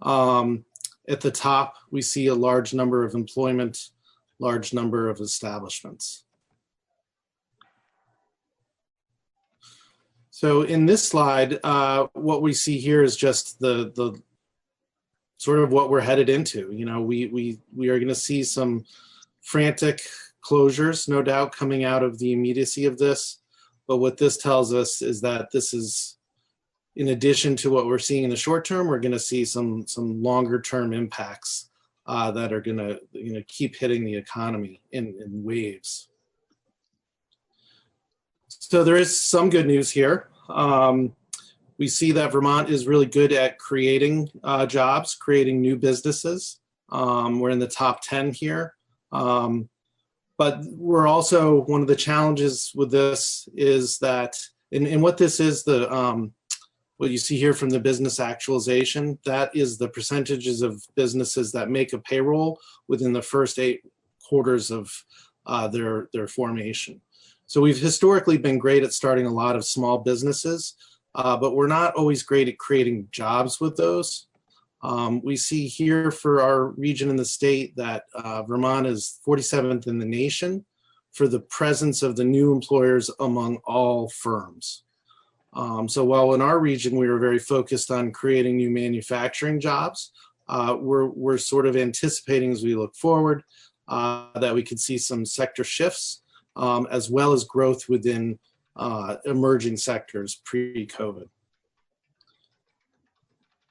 At the top, we see a large number of employment, large number of establishments. So in this slide, what we see here is just the sort of what we're headed into. You know, we are going to see some frantic closures, no doubt, coming out of the immediacy of this. But what this tells us is that this is, in addition to what we're seeing in the short term, we're going to see some longer term impacts that are going to keep hitting the economy in waves. So there is some good news here. We see that Vermont is really good at creating jobs, creating new businesses. We're in the top 10 here. But we're also, one of the challenges with this is that, and what this is, what you see here from the business actualization, that is the percentages of businesses that make a payroll within the first 8 quarters of their formation. So we've historically been great at starting a lot of small businesses, but we're not always great at creating jobs with those. We see here for our region in the state that Vermont is 47th in the nation for the presence of the new employers among all firms. So while in our region we were very focused on creating new manufacturing jobs, we're sort of anticipating as we look forward that we could see some sector shifts as well as growth within emerging sectors pre-COVID.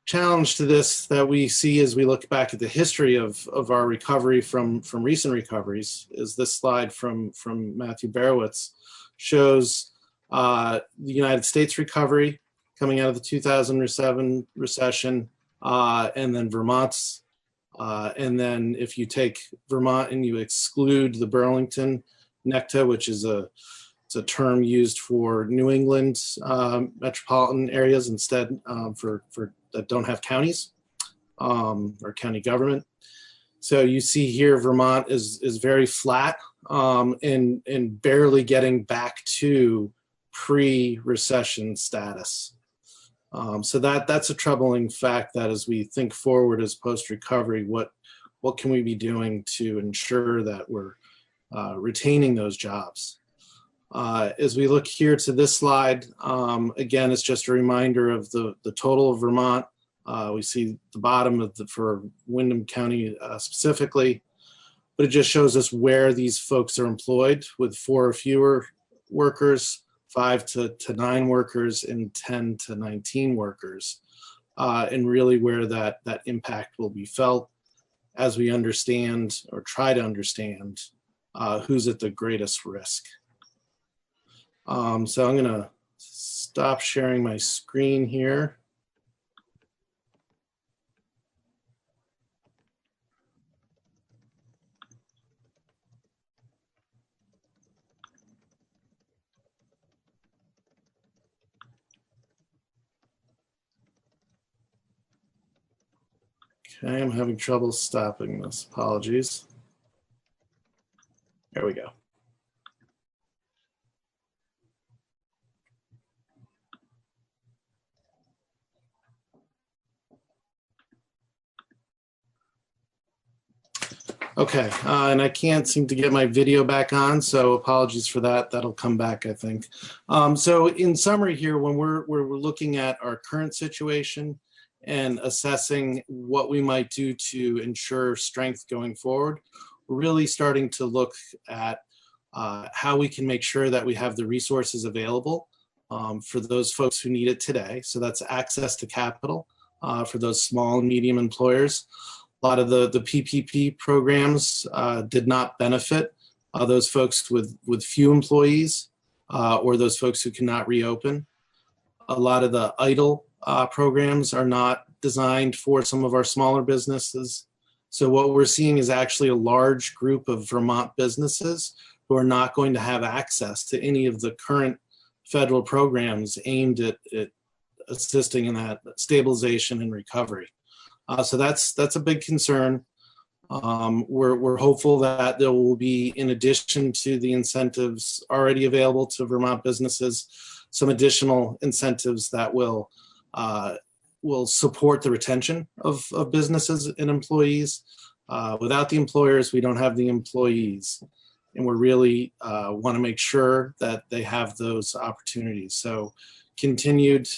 Challenge to this that we see as we look back at the history of our recovery from recent recoveries is this slide from Matthew Berowitz shows the United States recovery coming out of the 2007 recession, and then Vermont's. And then if you take Vermont and you exclude the Burlington NECTA, which is it's a term used for New England metropolitan areas instead for that don't have counties or county government. So you see here Vermont is very flat and barely getting back to pre-recession status. So that's a troubling fact that as we think forward as post-recovery, what can we be doing to ensure that we're retaining those jobs? As we look here to this slide, again, it's just a reminder of the total of Vermont. We see the bottom of for Windham County specifically, but it just shows us where these folks are employed with 4 or fewer workers, 5 to 9 workers, and 10 to 19 workers, and really where that impact will be felt as we understand or try to understand who's at the greatest risk. So I'm gonna stop sharing my screen here. Okay, I'm having trouble stopping this. Apologies. There we go. Okay, and I can't seem to get my video back on, so apologies for that. That'll come back, I think. So in summary here, when we're looking at our current situation and assessing what we might do to ensure strength going forward, we're really starting to look at how we can make sure that we have the resources available for those folks who need it today. So that's access to capital for those small and medium employers. A lot of the PPP programs did not benefit those folks with few employees or those folks who cannot reopen. A lot of the EIDL programs are not designed for some of our smaller businesses. So what we're seeing is actually a large group of Vermont businesses who are not going to have access to any of the current federal programs aimed at assisting in that stabilization and recovery. So that's a big concern. We're hopeful that there will be, in addition to the incentives already available to Vermont businesses, some additional incentives that will support the retention of businesses and employees. Without the employers, we don't have the employees. And we really want to make sure that they have those opportunities. So continued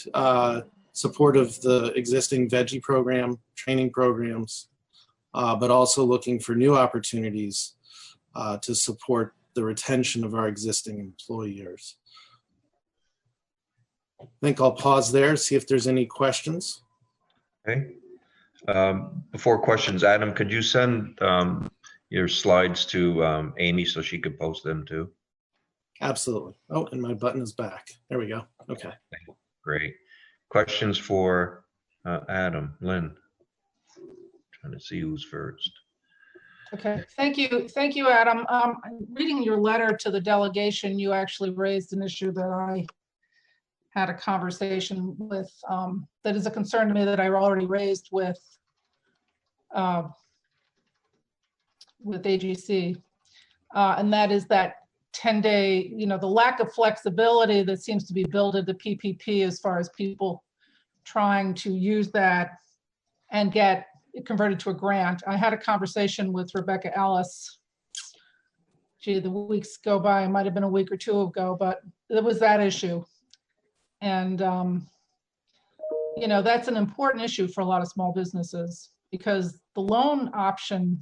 support of the existing VEGgie program, training programs, but also looking for new opportunities to support the retention of our existing employers. I think I'll pause there, see if there's any questions. Okay. Before questions, Adam, could you send your slides to Amy so she could post them too? Absolutely. Oh, and my button is back. There we go. Okay. Great. Questions for Adam, Lynn? Trying to see who's first. Okay, thank you, Adam. Reading your letter to the delegation, you actually raised an issue that I had a conversation with, that is a concern to me that I already raised with AGC, and that is that 10-day, the lack of flexibility that seems to be built into PPP as far as people trying to use that and get it converted to a grant. I had a conversation with Rebecca Ellis. Gee, the weeks go by, it might have been a week or 2 ago, but it was that issue. And, that's an important issue for a lot of small businesses. because the loan option,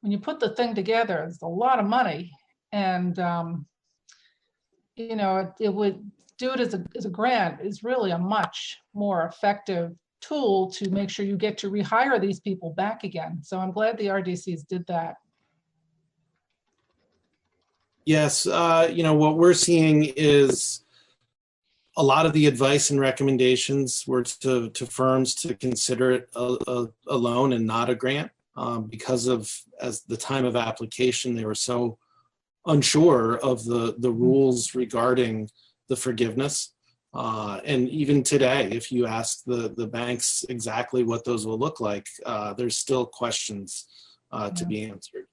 when you put the thing together, it's a lot of money. And, you know, it would do it as a grant is really a much more effective tool to make sure you get to rehire these people back again. So I'm glad the RDCs did that. Yes, you know, what we're seeing is a lot of the advice and recommendations were to firms to consider it a loan and not a grant, because of, as the time of application, they were so unsure of the rules regarding the forgiveness. And even today, if you ask the banks exactly what those will look like, there's still questions to be answered.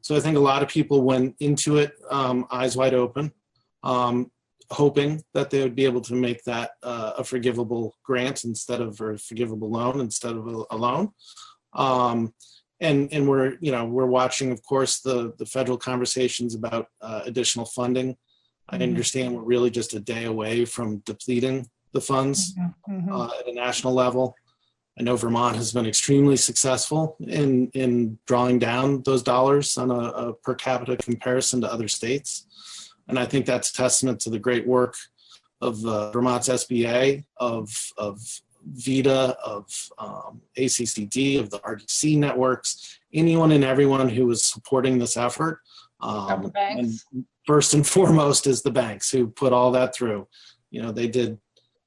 So I think a lot of people went into it eyes wide open, hoping that they would be able to make that a forgivable grant instead of, or a forgivable loan instead of a loan. And we're, you know, we're watching, of course, the federal conversations about additional funding. I understand we're really just a day away from depleting the funds at a national level. I know Vermont has been extremely successful in drawing down those dollars on a per capita comparison to other states. And I think that's a testament to the great work of Vermont's SBA, of VITA, of ACCD, of the RDC networks, anyone and everyone who was supporting this effort. And first and foremost is the banks who put all that through. You know, they did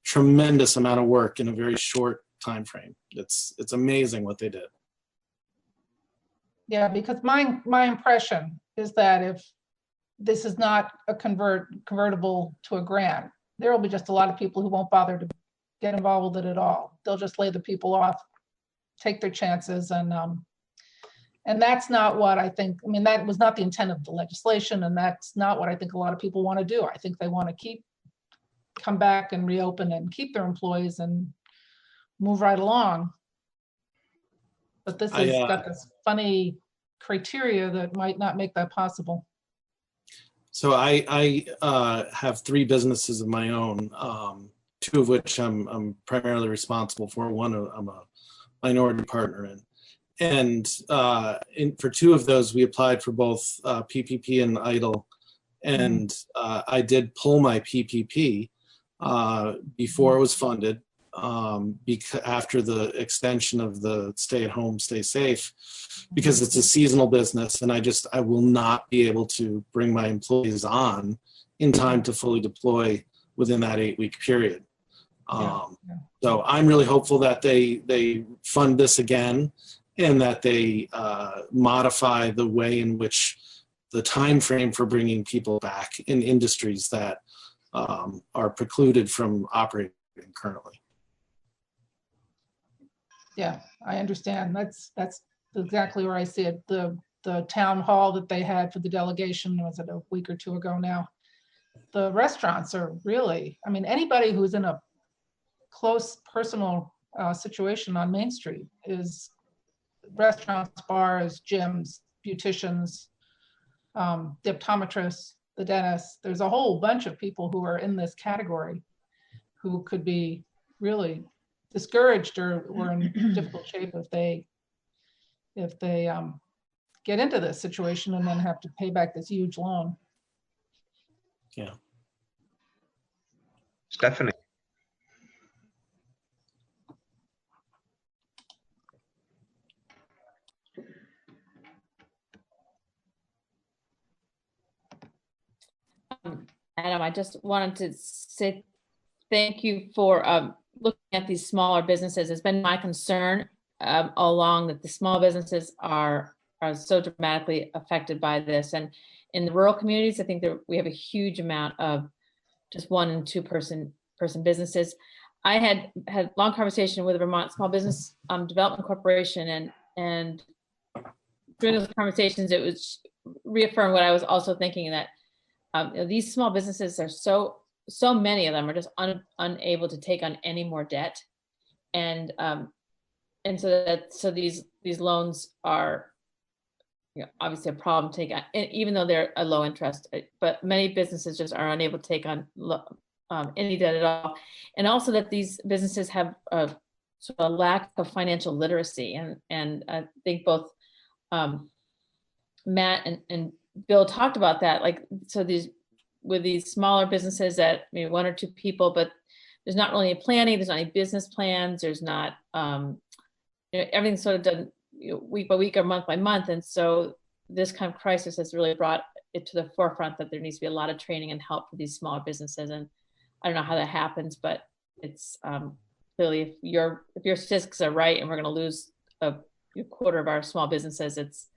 tremendous amount of work in a very short time frame. It's amazing what they did. Yeah, because my impression is that if this is not a convertible to a grant, there will be just a lot of people who won't bother to get involved with it at all. They'll just lay the people off, take their chances, and that's not what I think. I mean, that was not the intent of the legislation, and that's not what I think a lot of people want to do. I think they want to come back and reopen and keep their employees and move right along. But this has got this funny criteria that might not make that possible. So I have 3 businesses of my own, 2 of which I'm primarily responsible for. One I'm a minority partner in. And for 2 of those, we applied for both PPP and EIDL. And I did pull my PPP before it was funded, after the extension of the stay at home, stay safe, because it's a seasonal business, and I will not be able to bring my employees on in time to fully deploy within that 8-week period. So I'm really hopeful that they fund this again, and that they modify the way in which the time frame for bringing people back in industries that are precluded from operating currently. Yeah, I understand. That's exactly where I see it. The town hall that they had for the delegation, was it a week or 2 ago now? The restaurants are really, I mean, anybody who's in a close personal situation on Main Street is restaurants, bars, gyms, beauticians, the optometrists, the dentists. There's a whole bunch of people who are in this category who could be really discouraged or in difficult shape if they get into this situation and then have to pay back this huge loan. Yeah. Stephanie. Adam, I just wanted to say thank you for looking at these smaller businesses. It's been my concern all along that the small businesses are so dramatically affected by this. And in the rural communities, I think that we have a huge amount of just 1 and 2 person businesses. I had long conversation with the Vermont Small Business Development Corporation, and during those conversations, it was reaffirmed what I was also thinking, that you know, these small businesses are so many of them are just unable to take on any more debt, and so these loans are, you know, obviously a problem to take on, even though they're a low interest. But many businesses just are unable to take on any debt at all, and also that these businesses have sort of a lack of financial literacy. And I think both Matt and Bill talked about that. Like, so with these smaller businesses that maybe 1 or 2 people, but there's not really any planning, there's not any business plans, there's not, everything's sort of done week by week or month by month. And so this kind of crisis has really brought it to the forefront that there needs to be a lot of training and help for these smaller businesses. And I don't know how that happens, but it's clearly, if your statistics are right and we're going to lose a quarter of our small businesses, it's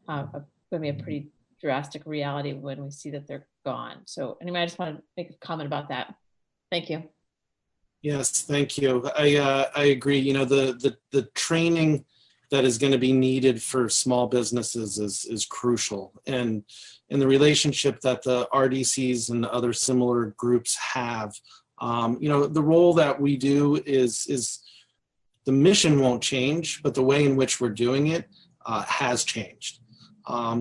going to be a pretty drastic reality when we see that they're gone. So anyway, I just want to make a comment about that. Thank you. Yes, thank you. I agree. You know, the training that is going to be needed for small businesses is crucial, and the relationship that the RDCs and other similar groups have. You know, the role that we do is the mission won't change, but the way in which we're doing it has changed.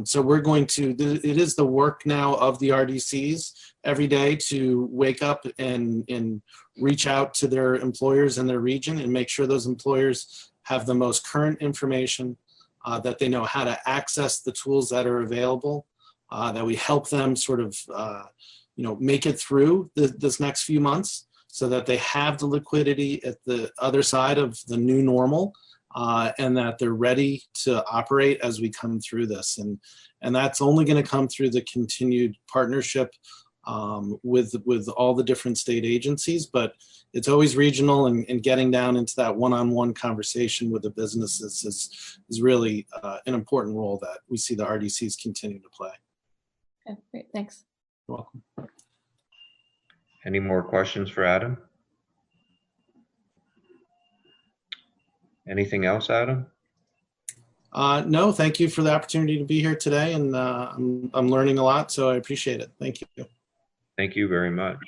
So we're going to, it is the work now of the RDCs every day to wake up and reach out to their employers in their region and make sure those employers have the most current information, that they know how to access the tools that are available, that we help them sort of, you know, make it through this next few months so that they have the liquidity at the other side of the new normal. And that they're ready to operate as we come through this. And that's only going to come through the continued partnership with all the different state agencies, but it's always regional, and getting down into that one-on-one conversation with the businesses is really an important role that we see the RDCs continue to play. Okay, great, thanks. You're welcome. Any more questions for Adam? Anything else, Adam? No, thank you for the opportunity to be here today, and I'm learning a lot, so I appreciate it. Thank you. Thank you very much.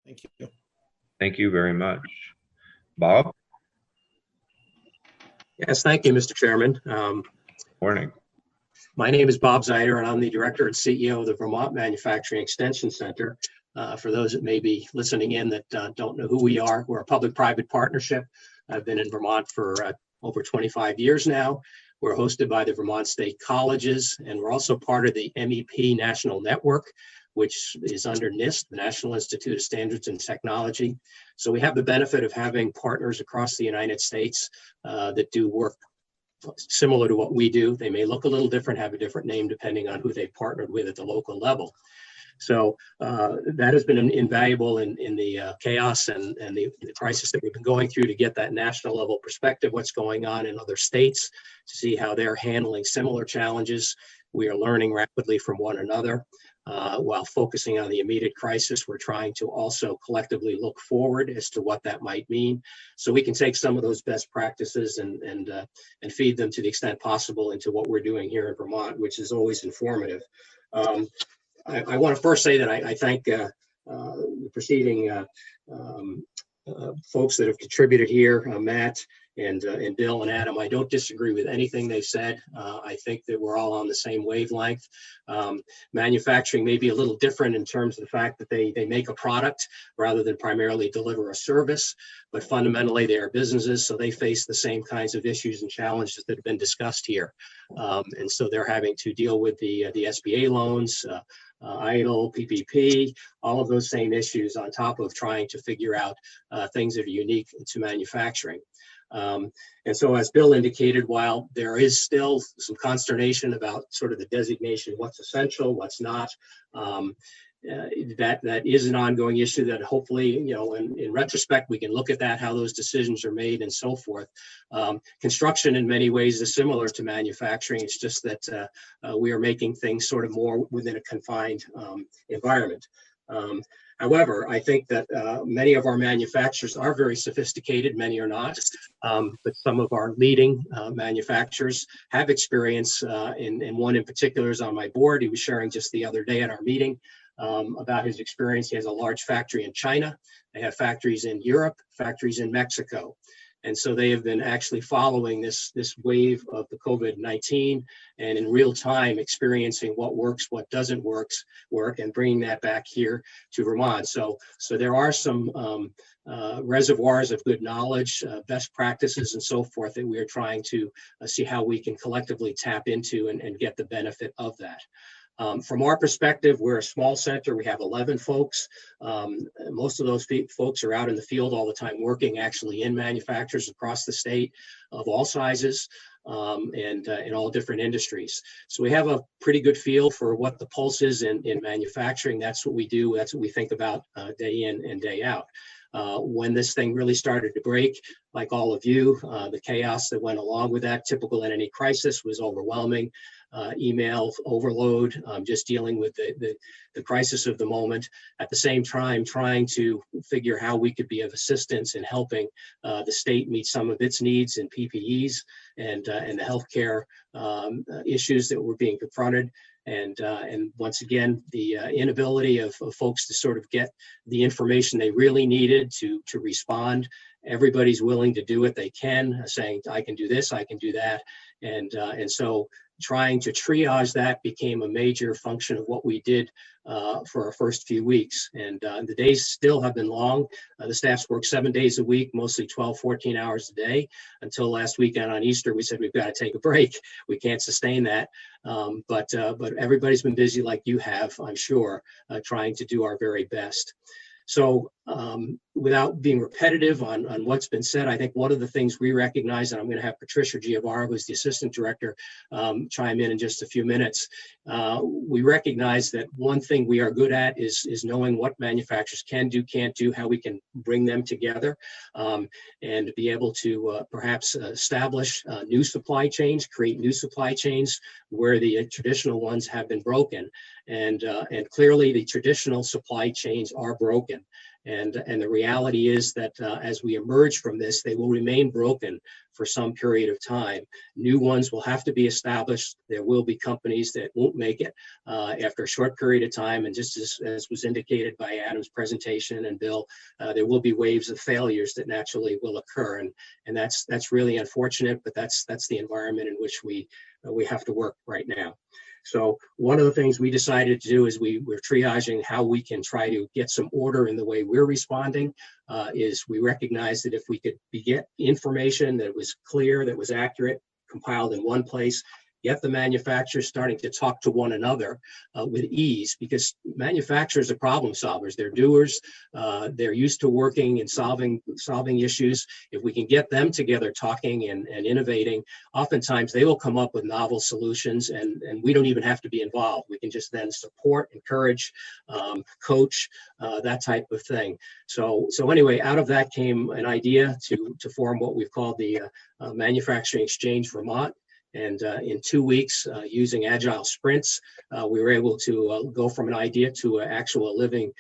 Thank you. Thank you very much. Bob? Yes, thank you, Mr. Chairman. Morning. My name is Bob Zeider, and I'm the Director and CEO of the Vermont Manufacturing Extension Center. For those that may be listening in that don't know who we are, we're a public-private partnership. I've been in Vermont for over 25 years now. We're hosted by the Vermont State Colleges, and we're also part of the MEP National Network, which is under NIST, the National Institute of Standards and Technology. So we have the benefit of having partners across the United States that do work similar to what we do. They may look a little different, have a different name depending on who they partnered with at the local level. So that has been invaluable in the chaos and the crisis that we've been going through to get that national level perspective, what's going on in other states, to see how they're handling similar challenges. We are learning rapidly from one another. While focusing on the immediate crisis, we're trying to also collectively look forward as to what that might mean, so we can take some of those best practices and feed them to the extent possible into what we're doing here in Vermont, which is always informative. I want to first say that I thank the preceding folks that have contributed here, Matt and Bill and Adam. I don't disagree with anything they said. I think that we're all on the same wavelength. Manufacturing may be a little different in terms of the fact that they make a product rather than primarily deliver a service, but fundamentally they are businesses, so they face the same kinds of issues and challenges that have been discussed here. And so they're having to deal with the SBA loans, EIDL, PPP, all of those same issues on top of trying to figure out things that are unique to manufacturing. And so as Bill indicated, while there is still some consternation about sort of the designation, what's essential, what's not, that is an ongoing issue that hopefully, in retrospect, we can look at that, how those decisions are made and so forth. Construction in many ways is similar to manufacturing. It's just that we are making things sort of more within a confined environment. However, I think that many of our manufacturers are very sophisticated, many are not, but some of our leading manufacturers have experience, and one in particular is on my board. He was sharing just the other day at our meeting about his experience. He has a large factory in China. They have factories in Europe, factories in Mexico. And so they have been actually following this wave of the COVID-19 and in real time experiencing what works, what doesn't work, and bringing that back here to Vermont. So there are some reservoirs of good knowledge, best practices and so forth that we are trying to see how we can collectively tap into and get the benefit of that. From our perspective, we're a small center. We have 11 folks. Most of those folks are out in the field all the time working actually in manufacturers across the state of all sizes and in all different industries. So we have a pretty good feel for what the pulse is in manufacturing. That's what we do. That's what we think about day in and day out. When this thing really started to break, like all of you, the chaos that went along with that, typical in any crisis, was overwhelming. Email overload, just dealing with the crisis of the moment. At the same time, trying to figure how we could be of assistance in helping the state meet some of its needs in PPEs and the healthcare issues that were being confronted. And once again, the inability of folks to sort of get the information they really needed to respond. Everybody's willing to do what they can, saying, I can do this, I can do that. And so trying to triage that became a major function of what we did for our first few weeks. And the days still have been long. The staff's worked 7 days a week, mostly 12, 14 hours a day. Until last weekend on Easter, we said, we've got to take a break. We can't sustain that. But everybody's been busy like you have, I'm sure, trying to do our very best. So without being repetitive on what's been said, I think one of the things we recognize, and I'm going to have Patricia Giavara, who's the assistant director, chime in just a few minutes. We recognize that one thing we are good at is knowing what manufacturers can do, can't do, how we can bring them together, and be able to perhaps establish new supply chains, create new supply chains where the traditional ones have been broken. And clearly the traditional supply chains are broken. And the reality is that as we emerge from this, they will remain broken for some period of time. New ones will have to be established. There will be companies that won't make it after a short period of time. And just as was indicated by Adam's presentation and Bill, there will be waves of failures that naturally will occur. And that's really unfortunate, but that's the environment in which we have to work right now. So one of the things we decided to do is we're triaging how we can try to get some order in the way we're responding. Is we recognize that if we could get information that was clear, that was accurate, compiled in one place, get the manufacturers starting to talk to one another with ease, because manufacturers are problem solvers. They're doers. They're used to working and solving issues. If we can get them together talking and innovating, oftentimes they will come up with novel solutions, and we don't even have to be involved. We can just then support, encourage, coach, that type of thing. So anyway, out of that came an idea to form what we've called the Manufacturing Exchange Vermont. And in 2 weeks, using agile sprints, we were able to go from an idea to an actual living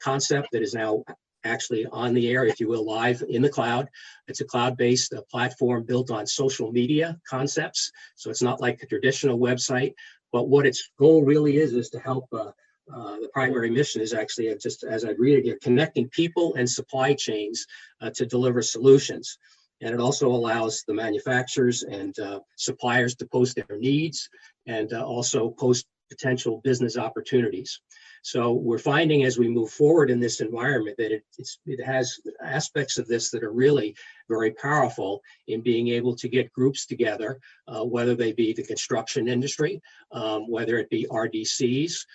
concept that is now actually on the air, if you will, live in the cloud. It's a cloud-based platform built on social media concepts. So it's not like a traditional website, but what its goal really is to help the primary mission is actually, just as I read it here, connecting people and supply chains to deliver solutions. And it also allows the manufacturers and suppliers to post their needs and also post potential business opportunities. So we're finding as we move forward in this environment that it has aspects of this that are really very powerful in being able to get groups together, whether they be the construction industry, whether it be RDCs,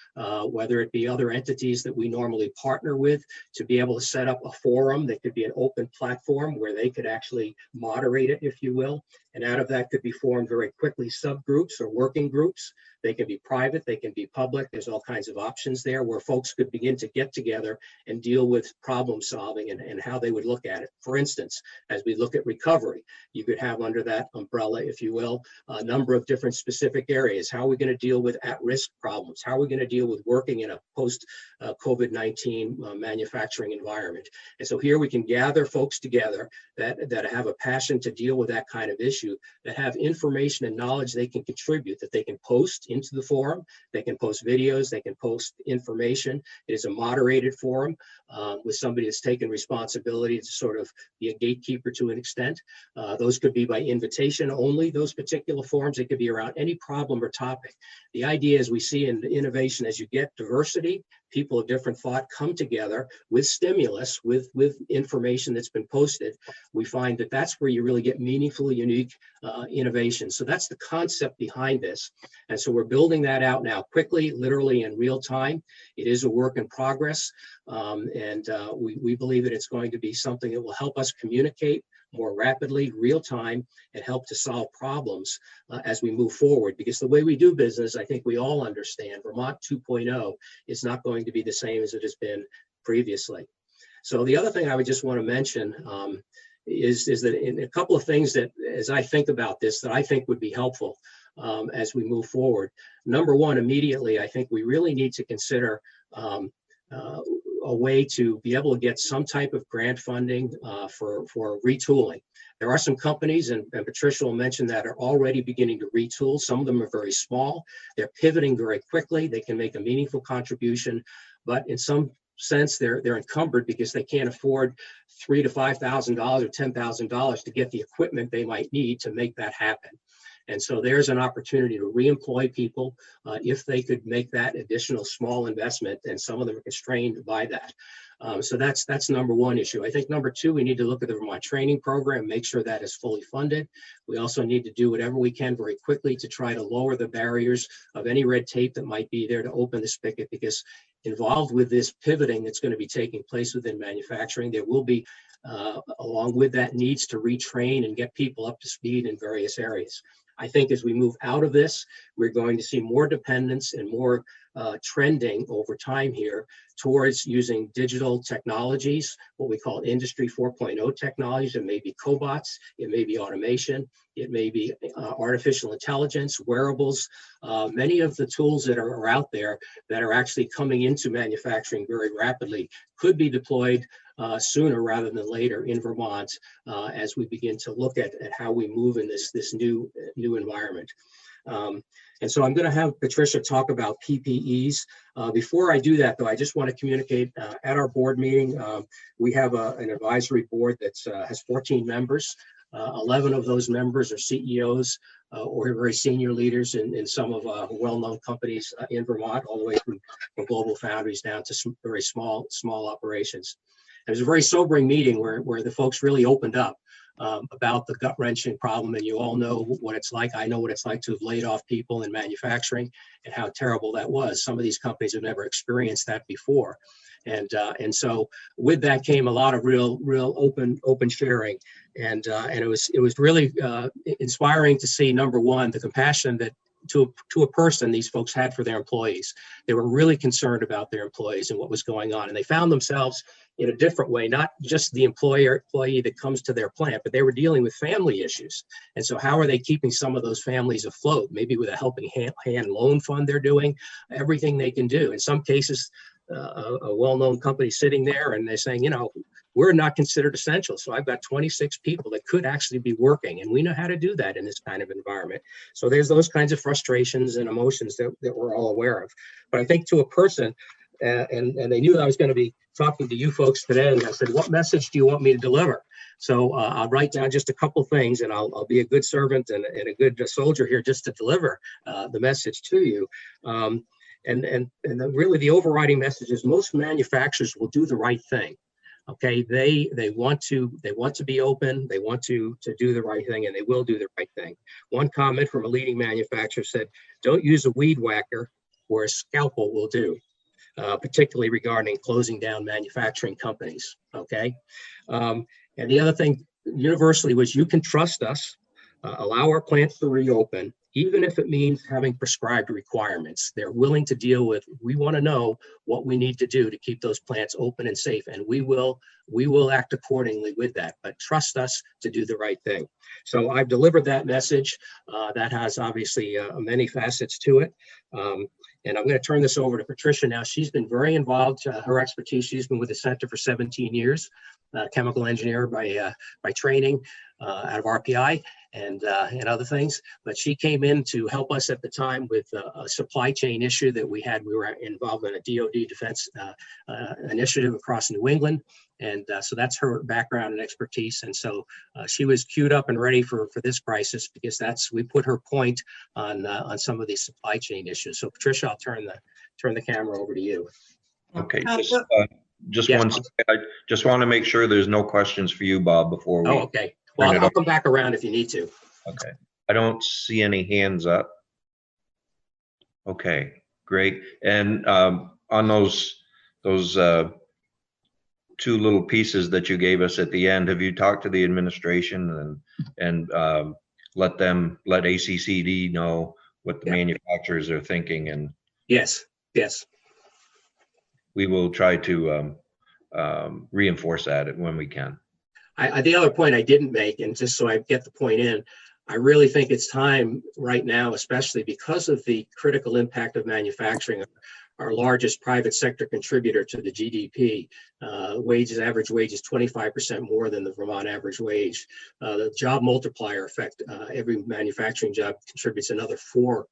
whether it be other entities that we normally partner with, to be able to set up a forum that could be an open platform where they could actually moderate it, if you will. And out of that could be formed very quickly subgroups or working groups. They can be private, they can be public. There's all kinds of options there where folks could begin to get together and deal with problem solving and how they would look at it. For instance, as we look at recovery, you could have under that umbrella, if you will, a number of different specific areas. How are we going to deal with at-risk problems? How are we going to deal with working in a post-COVID-19 manufacturing environment? And so here we can gather folks together that have a passion to deal with that kind of issue, that have information and knowledge they can contribute, that they can post into the forum. They can post videos, they can post information. It is a moderated forum with somebody that's taken responsibility to sort of be a gatekeeper to an extent. Those could be by invitation only, those particular forums. It could be around any problem or topic. The idea is we see in innovation, as you get diversity, people of different thought come together with stimulus, with information that's been posted. We find that that's where you really get meaningful, unique innovation. So that's the concept behind this. And so we're building that out now quickly, literally in real time. It is a work in progress. We believe that it's going to be something that will help us communicate more rapidly, real time, and help to solve problems as we move forward. Because the way we do business, I think we all understand, Vermont 2.0 is not going to be the same as it has been previously. So the other thing I would just want to mention is that in a couple of things that, as I think about this, that I think would be helpful as we move forward. Number one, immediately, I think we really need to consider a way to be able to get some type of grant funding for retooling. There are some companies, and Patricia will mention, that are already beginning to retool. Some of them are very small. They're pivoting very quickly. They can make a meaningful contribution, but in some sense, they're encumbered because they can't afford $3,000 to $5,000 or $10,000 to get the equipment they might need to make that happen. And so there's an opportunity to reemploy people if they could make that additional small investment, and some of them are constrained by that. So that's number one issue. I think number two, we need to look at the Vermont training program, make sure that is fully funded. We also need to do whatever we can very quickly to try to lower the barriers of any red tape that might be there to open the spigot, because involved with this pivoting that's going to be taking place within manufacturing, there will be, along with that, needs to retrain and get people up to speed in various areas. I think as we move out of this, we're going to see more dependence and more trending over time here towards using digital technologies, what we call Industry 4.0 technologies. It may be cobots, it may be automation, it may be artificial intelligence, wearables, many of the tools that are out there that are actually coming into manufacturing very rapidly could be deployed sooner rather than later in Vermont as we begin to look at how we move in this new environment. And so I'm going to have Patricia talk about PPEs. Before I do that, though, I just want to communicate at our board meeting, we have an advisory board that has 14 members. 11 of those members are CEOs or very senior leaders in some of well-known companies in Vermont, all the way from global foundries down to some very small operations. It was a very sobering meeting where the folks really opened up about the gut-wrenching problem, and you all know what it's like. I know what it's like to have laid off people in manufacturing and how terrible that was. Some of these companies have never experienced that before. And so with that came a lot of real open sharing, and it was really inspiring to see, number one, the compassion that to a person these folks had for their employees. They were really concerned about their employees and what was going on, and they found themselves in a different way, not just the employee that comes to their plant, but they were dealing with family issues. And so how are they keeping some of those families afloat? Maybe with a helping hand loan fund they're doing, everything they can do. In some cases, a well-known company sitting there and they're saying, you know, we're not considered essential. So I've got 26 people that could actually be working, and we know how to do that in this kind of environment. So there's those kinds of frustrations and emotions that we're all aware of. But I think to a person, and they knew I was going to be talking to you folks today, and I said, what message do you want me to deliver? So I'll write down just a couple things, and I'll be a good servant and a good soldier here just to deliver the message to you. And really the overriding message is most manufacturers will do the right thing. Okay, they want to be open, they want to do the right thing, and they will do the right thing. One comment from a leading manufacturer said, don't use a weed whacker where a scalpel will do, particularly regarding closing down manufacturing companies. Okay, and the other thing universally was, you can trust us, allow our plants to reopen, even if it means having prescribed requirements. They're willing to deal with, we want to know what we need to do to keep those plants open and safe, and we will act accordingly with that, but trust us to do the right thing. So I've delivered that message. That has obviously many facets to it. And I'm going to turn this over to Patricia now. She's been very involved, her expertise, she's been with the center for 17 years, chemical engineer by training out of RPI and other things. But she came in to help us at the time with a supply chain issue that we had. We were involved in a DoD defense initiative across New England. And so that's her background and expertise. And so she was queued up and ready for this crisis, because we put her point on some of these supply chain issues. So Patricia, I'll turn the camera over to you. Okay, just one second. I just want to make sure there's no questions for you, Bob, before we. Oh, okay. Well, I'll come back around if you need to. Okay. I don't see any hands up. Okay, great. And on those two little pieces that you gave us at the end, have you talked to the administration and let ACCD know what the manufacturers are thinking? And yes. We will try to reinforce that when we can. The other point I didn't make, and just so I get the point in, I really think it's time right now, especially because of the critical impact of manufacturing, our largest private sector contributor to the GDP. Average wage is 25% more than the Vermont average wage. The job multiplier effect, every manufacturing job contributes another four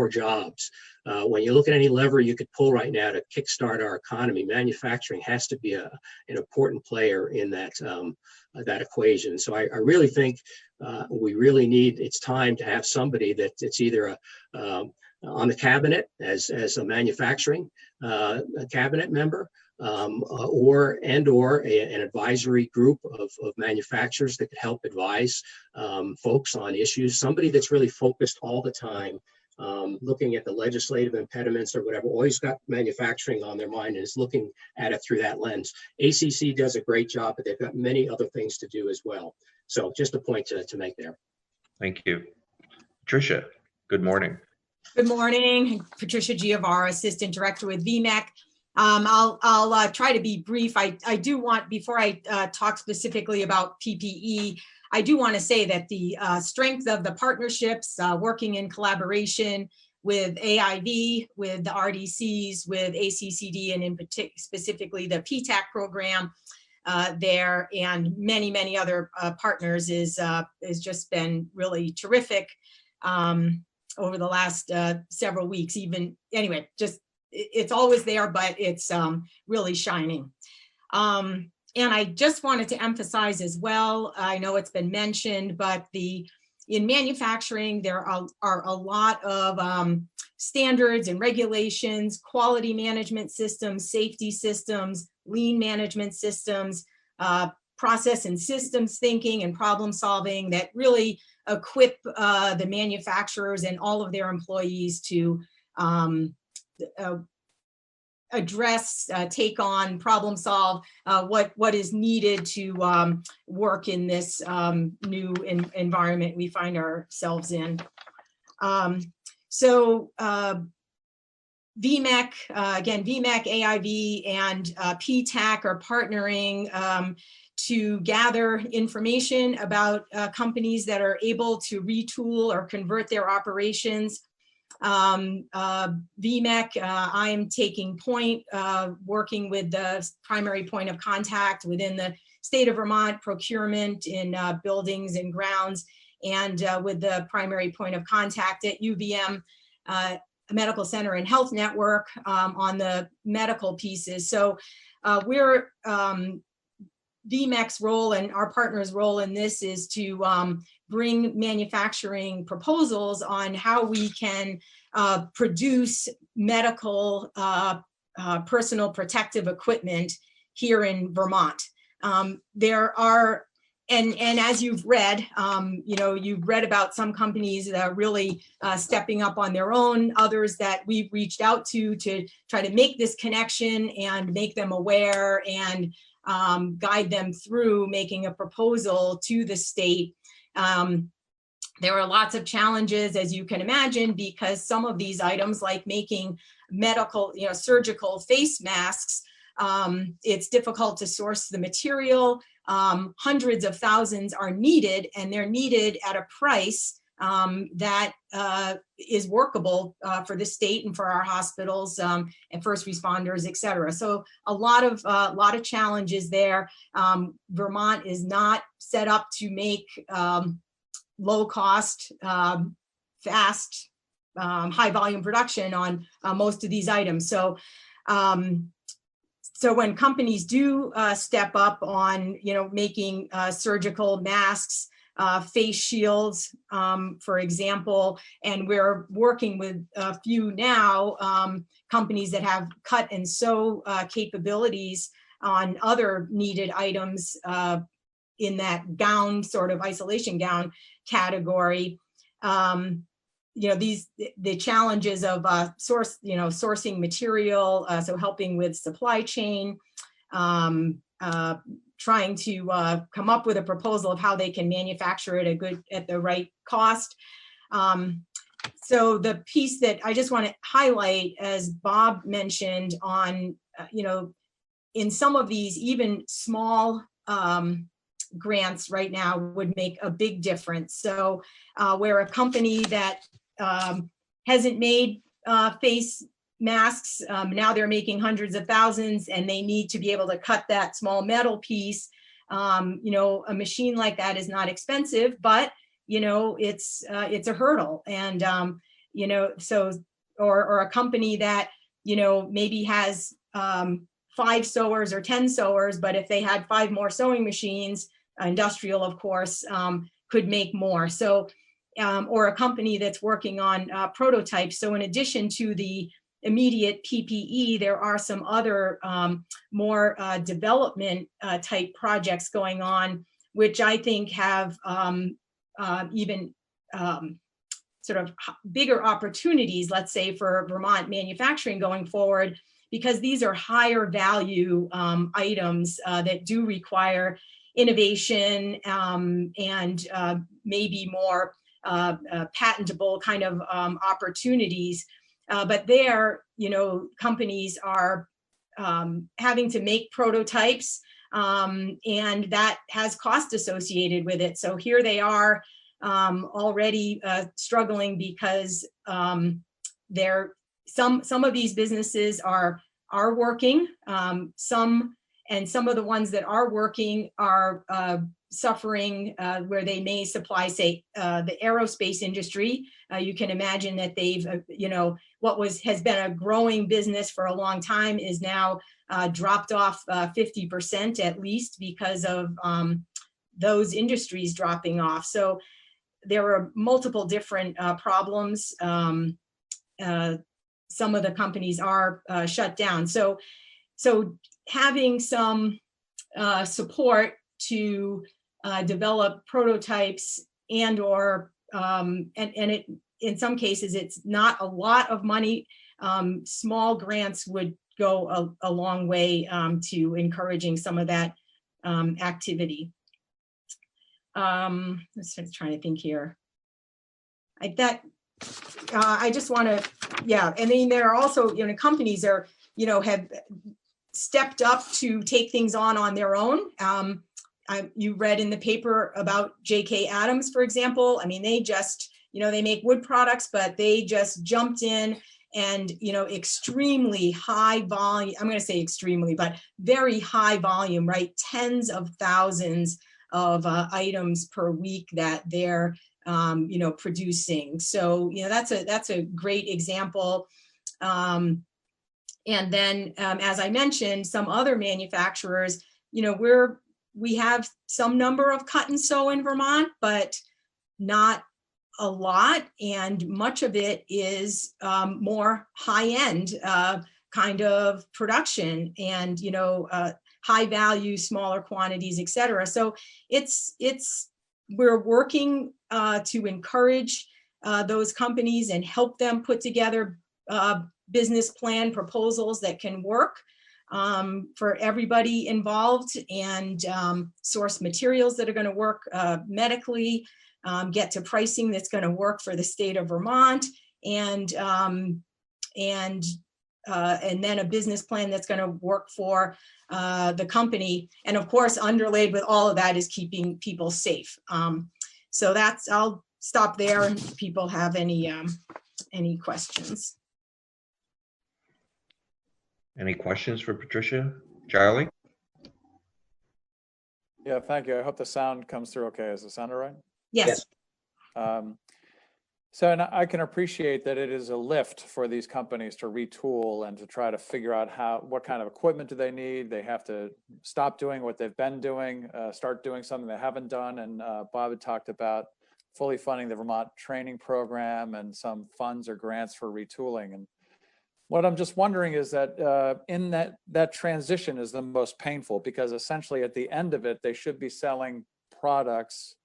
jobs. When you look at any lever you could pull right now to kickstart our economy, manufacturing has to be an important player in that equation. So I really think we really need, it's time to have somebody that it's either on the cabinet as a manufacturing a cabinet member, or an advisory group of manufacturers that could help advise folks on issues. Somebody that's really focused all the time, looking at the legislative impediments or whatever, always got manufacturing on their mind and is looking at it through that lens. ACC does a great job, but they've got many other things to do as well. So just a point to make there. Thank you. Tricia, good morning. Good morning, Patricia Giovara, Assistant Director with VMEC. I'll try to be brief. I do want, before I talk specifically about PPE, I do want to say that the strength of the partnerships, working in collaboration with AIV, with the RDCs, with ACCD, and in particular, specifically the PTAC program there, and many other partners is just been really terrific over the last several weeks. Even anyway, just it's always there, but it's really shining. And I just wanted to emphasize as well, I know it's been mentioned, but in manufacturing, there are a lot of standards and regulations, quality management systems, safety systems, lean management systems, process and systems thinking and problem solving that really equip the manufacturers and all of their employees to address, take on, problem solve what is needed to work in this new environment we find ourselves in. VMEC, again, VMEC, AIV, and PTAC are partnering to gather information about companies that are able to retool or convert their operations. VMEC, I am taking point, working with the primary point of contact within the state of Vermont, procurement in buildings and grounds, and with the primary point of contact at UVM, Medical Center and Health Network on the medical pieces. So we're VMEC's role and our partner's role in this is to bring manufacturing proposals on how we can produce medical personal protective equipment here in Vermont. There are, and as you've read, you've read about some companies that are really stepping up on their own, others that we've reached out to try to make this connection and make them aware and guide them through making a proposal to the state. There are lots of challenges, as you can imagine, because some of these items like making medical, surgical face masks, it's difficult to source the material. Hundreds of thousands are needed, and they're needed at a price that is workable for the state and for our hospitals and first responders, et cetera. So a lot of challenges there. Vermont is not set up to make low cost, fast, high volume production on most of these items. So so when companies do step up on, making surgical masks, face shields, for example, and we're working with a few now, companies that have cut and sew capabilities on other needed items in that gown, sort of isolation gown category. The challenges of sourcing material, so helping with supply chain, trying to come up with a proposal of how they can manufacture it at the right cost. So the piece that I just want to highlight, as Bob mentioned, on in some of these even small grants right now would make a big difference. So where a company that hasn't made face masks, now they're making hundreds of thousands, and they need to be able to cut that small metal piece. A machine like that is not expensive, but it's a hurdle. And or a company that maybe has 5 sewers or 10 sewers, but if they had 5 more sewing machines, industrial, of course, could make more. So, or a company that's working on prototypes. So in addition to the immediate PPE, there are some other more development type projects going on, which I think have even sort of bigger opportunities, let's say, for Vermont manufacturing going forward, because these are higher value items that do require innovation and maybe more patentable kind of opportunities. But there, companies are having to make prototypes, and that has cost associated with it. So here they are already struggling because some of these businesses are working, some of the ones that are working are suffering where they may supply, say, the aerospace industry. You can imagine that they've, what has been a growing business for a long time is now dropped off 50% at least because of those industries dropping off. So there are multiple different problems. Some of the companies are shut down. So having some support to develop prototypes and it, in some cases, it's not a lot of money. Small grants would go a long way to encouraging some of that activity. Let's trying to think here. I just want to, yeah. And then there are also, companies are, have stepped up to take things on their own. You read in the paper about J.K. Adams, for example. I mean, they just, they make wood products, but they just jumped in and, extremely high volume. I'm going to say extremely, but very high volume, right? Tens of thousands of items per week that they're, producing. So, that's a great example. And then, as I mentioned, some other manufacturers, we have some number of cut and sew in Vermont, but not a lot. And much of it is more high-end kind of production and, high value, smaller quantities, et cetera. So we're working to encourage those companies and help them put together business plan proposals that can work for everybody involved, and source materials that are going to work medically, get to pricing that's going to work for the state of Vermont, and then a business plan that's going to work for the company. And of course, underlaid with all of that is keeping people safe. So I'll stop there and if people have any questions. Any questions for Patricia? Charlie? Yeah, thank you. I hope the sound comes through okay. Is the sound all right? Yes. So and I can appreciate that it is a lift for these companies to retool and to try to figure out what kind of equipment do they need. They have to stop doing what they've been doing, start doing something they haven't done. And Bob had talked about fully funding the Vermont training program and some funds or grants for retooling. And what I'm just wondering is that in that transition is the most painful, because essentially at the end of it, they should be selling products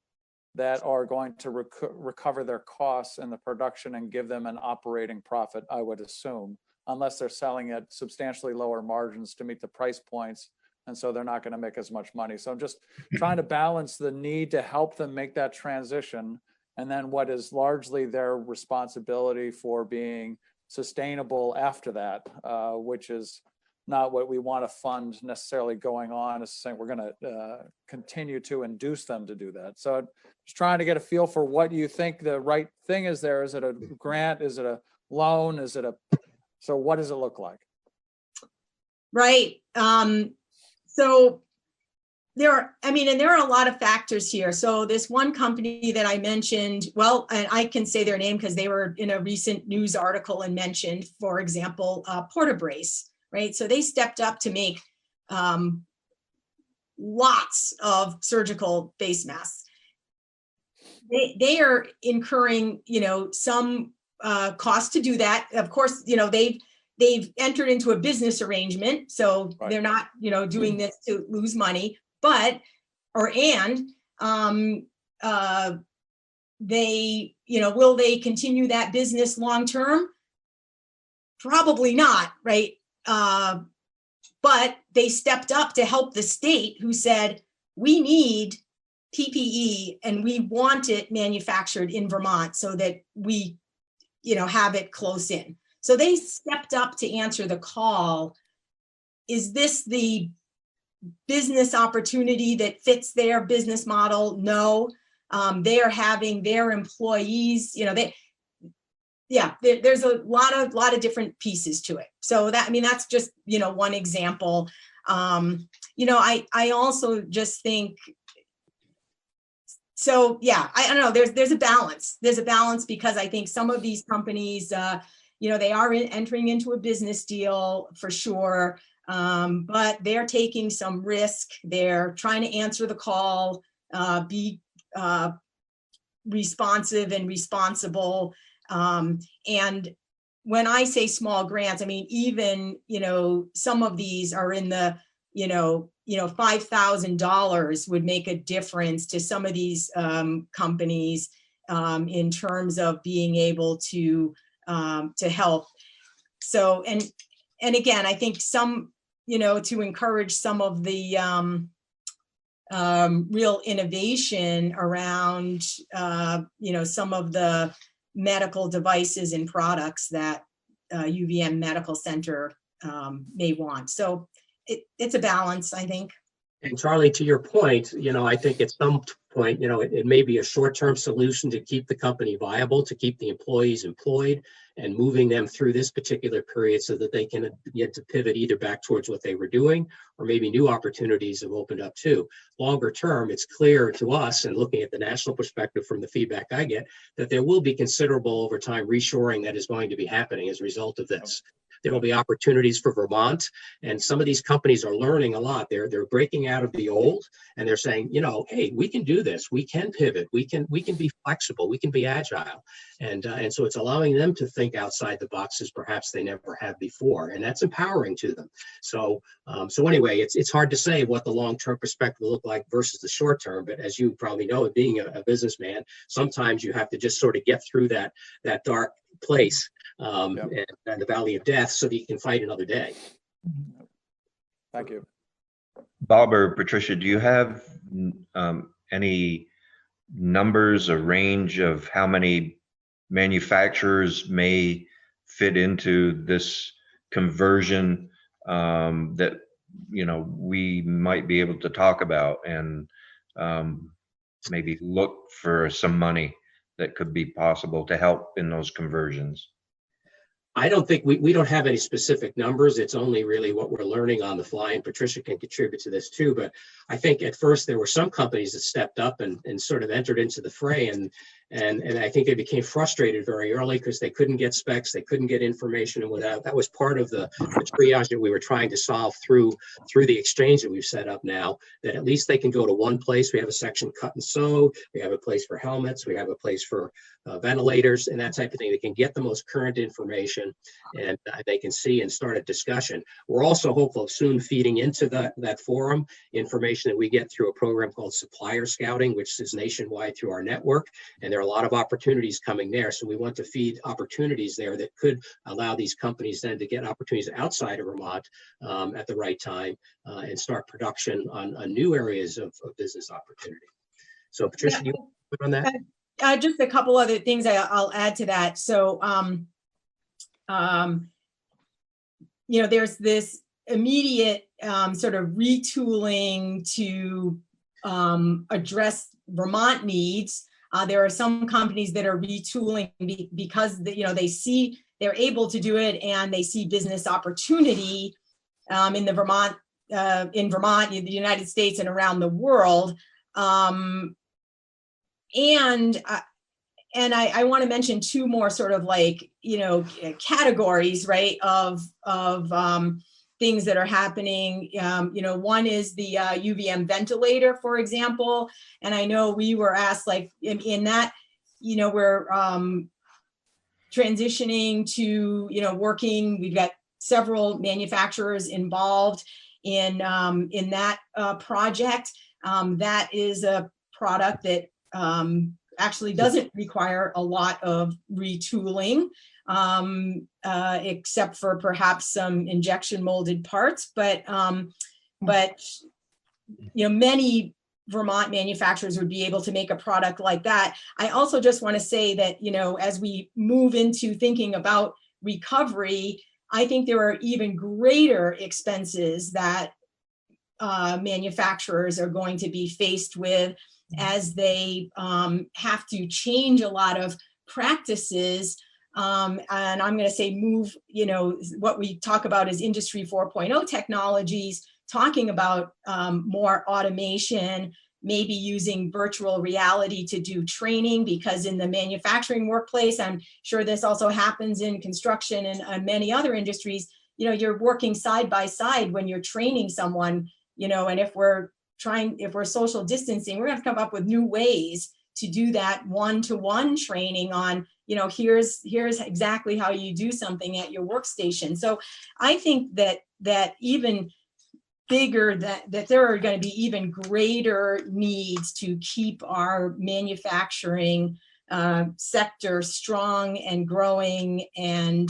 that are going to recover their costs in the production and give them an operating profit, I would assume, unless they're selling at substantially lower margins to meet the price points. And so they're not going to make as much money. So I'm just trying to balance the need to help them make that transition, and then what is largely their responsibility for being sustainable after that, which is not what we want to fund necessarily going on. Is saying we're going to continue to induce them to do that. So just trying to get a feel for what you think the right thing is there. Is it a grant? Is it a loan? So what does it look like? Right. So there are a lot of factors here. So this one company that I mentioned, well, and I can say their name because they were in a recent news article and mentioned, for example, Portabrace, right? So they stepped up to make lots of surgical face masks. They are incurring, some cost to do that. Of course, they've entered into a business arrangement, so right. They're not, doing this to lose money. But, they, will they continue that business long-term? Probably not, right? But they stepped up to help the state, who said, we need PPE and we want it manufactured in Vermont so that we, have it close in. So they stepped up to answer the call. Is this the business opportunity that fits their business model? No. They are having their employees, there's a lot of different pieces to it. So that's just, one example. I also just think, so yeah, I don't know, there's a balance. There's a balance because I think some of these companies, they are entering into a business deal for sure, but they're taking some risk. They're trying to answer the call, be responsive and responsible. And when I say small grants, I mean, even, some of these are in the, $5,000 would make a difference to some of these companies in terms of being able to help. So, and again, I think some, to encourage some of the real innovation around, some of the medical devices and products that UVM Medical Center may want. So it's a balance, I think. And Charlie, to your point, I think at some point, it may be a short-term solution to keep the company viable, to keep the employees employed and moving them through this particular period so that they can get to pivot either back towards what they were doing or maybe new opportunities have opened up too. Longer term, it's clear to us, and looking at the national perspective from the feedback I get, that there will be considerable over time reshoring that is going to be happening as a result of this. There will be opportunities for Vermont, and some of these companies are learning a lot. They're breaking out of the old, and they're saying, hey, we can do this. We can pivot. We can be flexible. We can be agile, and so it's allowing them to think outside the boxes perhaps they never have before, and that's empowering to them. So anyway, it's hard to say what the long-term perspective will look like versus the short-term. But as you probably know, being a businessman, sometimes you have to just sort of get through that dark place. And the valley of death so that you can fight another day. Thank you. Bob or Patricia, do you have any numbers, a range of how many manufacturers may fit into this conversion that we might be able to talk about and maybe look for some money that could be possible to help in those conversions? I don't think we don't have any specific numbers. It's only really what we're learning on the fly, and Patricia can contribute to this too. But I think at first there were some companies that stepped up and sort of entered into the fray, and I think they became frustrated very early because they couldn't get specs, they couldn't get information, and that was part of the triage that we were trying to solve through the exchange that we've set up now. That at least they can go to one place. We have a section cut and sew. We have a place for helmets. We have a place for ventilators and that type of thing. They can get the most current information, and they can see and start a discussion. We're also hopeful of soon feeding into that forum information that we get through a program called Supplier Scouting, which is nationwide through our network. And there are a lot of opportunities coming there. So we want to feed opportunities there that could allow these companies then to get opportunities outside of Vermont at the right time and start production on new areas of business opportunity. So Patricia, you put on that? Just a couple other things I'll add to that. So, there's this immediate sort of retooling to address Vermont needs. There are some companies that are retooling because they see they're able to do it and they see business opportunity in Vermont, in the United States, and around the world. And I want to mention two more sort of categories, right, of things that are happening. One is the UVM ventilator, for example. And I know we were asked, in that, we're transitioning to, working. We've got several manufacturers involved in that project. That is a product that actually doesn't require a lot of retooling, except for perhaps some injection molded parts. But many Vermont manufacturers would be able to make a product like that. I also just want to say that, you know, as we move into thinking about recovery, I think there are even greater expenses that manufacturers are going to be faced with as they have to change a lot of practices. And I'm going to say move, you know, what we talk about as Industry 4.0 technologies, talking about more automation, maybe using virtual reality to do training, because in the manufacturing workplace, I'm sure this also happens in construction and many other industries, you know, you're working side by side when you're training someone, you know, and if we're social distancing, we're going to come up with new ways to do that one-to-one training on, you know, here's exactly how you do something at your workstation. So I think that even bigger, that there are going to be even greater needs to keep our manufacturing sector strong and growing and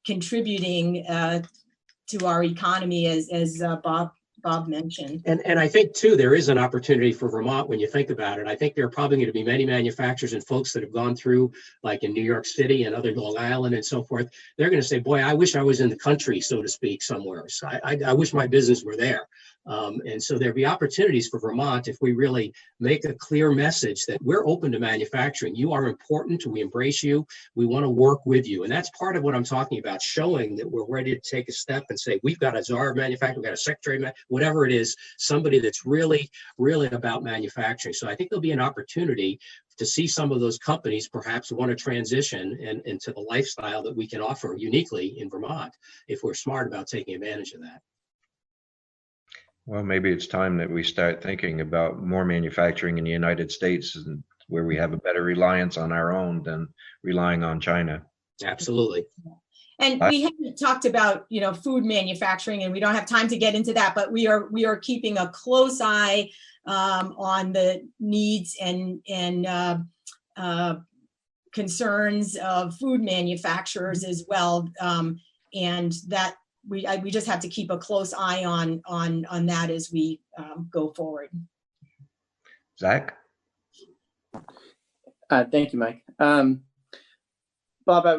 contributing to our economy, as Bob mentioned. And I think too, there is an opportunity for Vermont when you think about it. I think there are probably going to be many manufacturers and folks that have gone through, like in New York City and other Long Island and so forth. They're going to say, boy, I wish I was in the country, so to speak, somewhere. So I wish my business were there. And so there'd be opportunities for Vermont if we really make a clear message that we're open to manufacturing. You are important. We embrace you. We want to work with you. And that's part of what I'm talking about, showing that we're ready to take a step and say, we've got a czar of manufacturing, we've got a secretary, whatever it is, somebody that's really, really about manufacturing. So I think there'll be an opportunity to see some of those companies perhaps want to transition into the lifestyle that we can offer uniquely in Vermont if we're smart about taking advantage of that. Well, maybe it's time that we start thinking about more manufacturing in the United States, where we have a better reliance on our own than relying on China. Absolutely. And we haven't talked about, you know, food manufacturing, and we don't have time to get into that, but we are keeping a close eye on the needs and concerns of food manufacturers as well, and that we just have to keep a close eye on that as we go forward. Zach? Thank you, Mike. Bob, I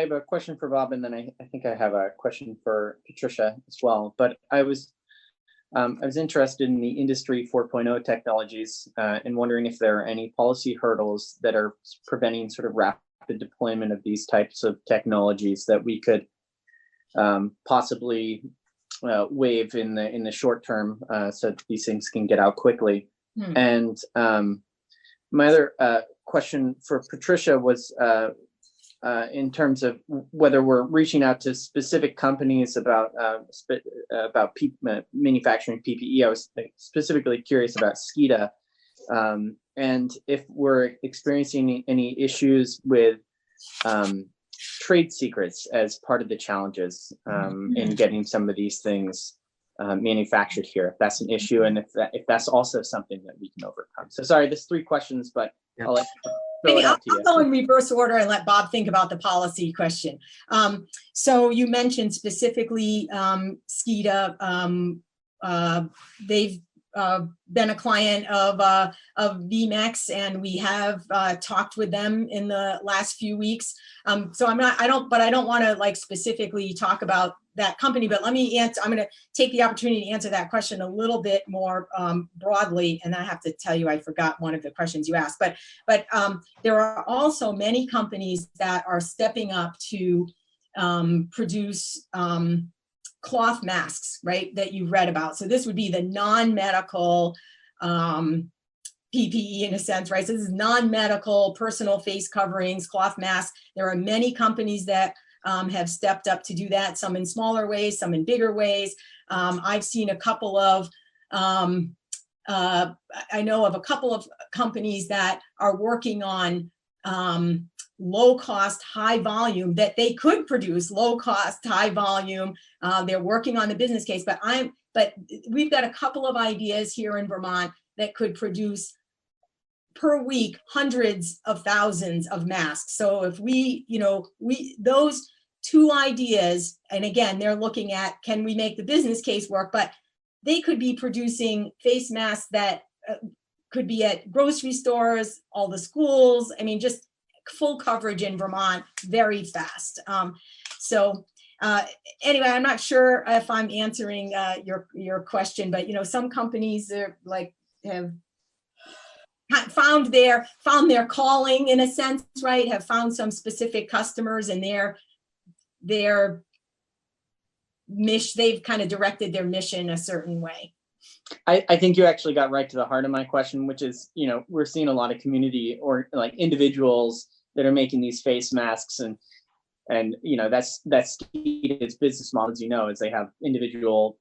have a question for Bob, and then I think I have a question for Patricia as well. But I was interested in the Industry 4.0 technologies and wondering if there are any policy hurdles that are preventing sort of rapid deployment of these types of technologies that we could possibly waive in the short term, so that these things can get out quickly. And my other question for Patricia was in terms of whether we're reaching out to specific companies about manufacturing PPE. I was specifically curious about SKIDA, and if we're experiencing any issues with trade secrets as part of the challenges in getting some of these things manufactured here, if that's an issue, and if that's also something that we can overcome. So sorry, there's 3 questions, but I'll go in reverse order and let Bob think about the policy question. So you mentioned specifically SKIDA. They've been a client of VMEX, and we have talked with them in the last few weeks. So I don't want to like specifically talk about that company, but let me answer. I'm going to take the opportunity to answer that question a little bit more broadly. And I have to tell you, I forgot one of the questions you asked, but there are also many companies that are stepping up to produce cloth masks, right, that you've read about. So this would be the non-medical PPE in a sense, right? So this is non-medical personal face coverings, cloth masks. There are many companies that have stepped up to do that, some in smaller ways, some in bigger ways. I've seen a couple of, I know of a couple of companies that are working on low cost, high volume, that they could produce low cost, high volume. They're working on the business case, but we've got a couple of ideas here in Vermont that could produce per week hundreds of thousands of masks. So if those 2 ideas, and again, they're looking at, can we make the business case work? But they could be producing face masks that could be at grocery stores, all the schools. I mean, just full coverage in Vermont very fast. Anyway, I'm not sure if I'm answering your question, but some companies are like have found their calling in a sense, right? Have found some specific customers and their mission, they've kind of directed their mission a certain way. I think you actually got right to the heart of my question, which is, we're seeing a lot of community or like individuals that are making these face masks, and that's key to its business model, as is they have individual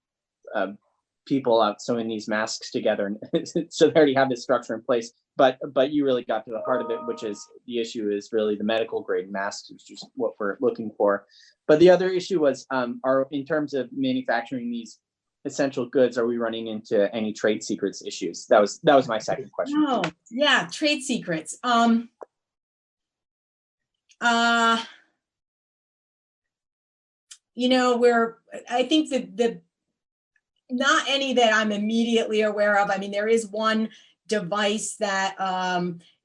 people out sewing these masks together, and so they already have this structure in place. But you really got to the heart of it, which is the issue is really the medical grade masks, which is what we're looking for. But the other issue was, in terms of manufacturing these essential goods, are we running into any trade secrets issues? That was my second question. Oh, yeah, trade secrets. I think the not any that I'm immediately aware of. I mean, there is one device that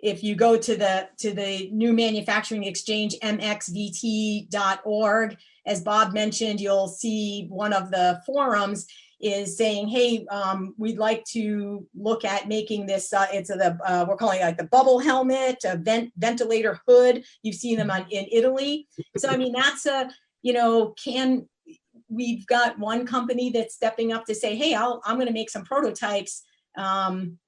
if you go to the new manufacturing exchange, mxvt.org, as Bob mentioned, you'll see one of the forums is saying, hey, we'd like to look at making this, we're calling it like the bubble helmet, a ventilator hood. You've seen them in Italy. So, I mean, that's we've got one company that's stepping up to say, hey, I'm going to make some prototypes. Can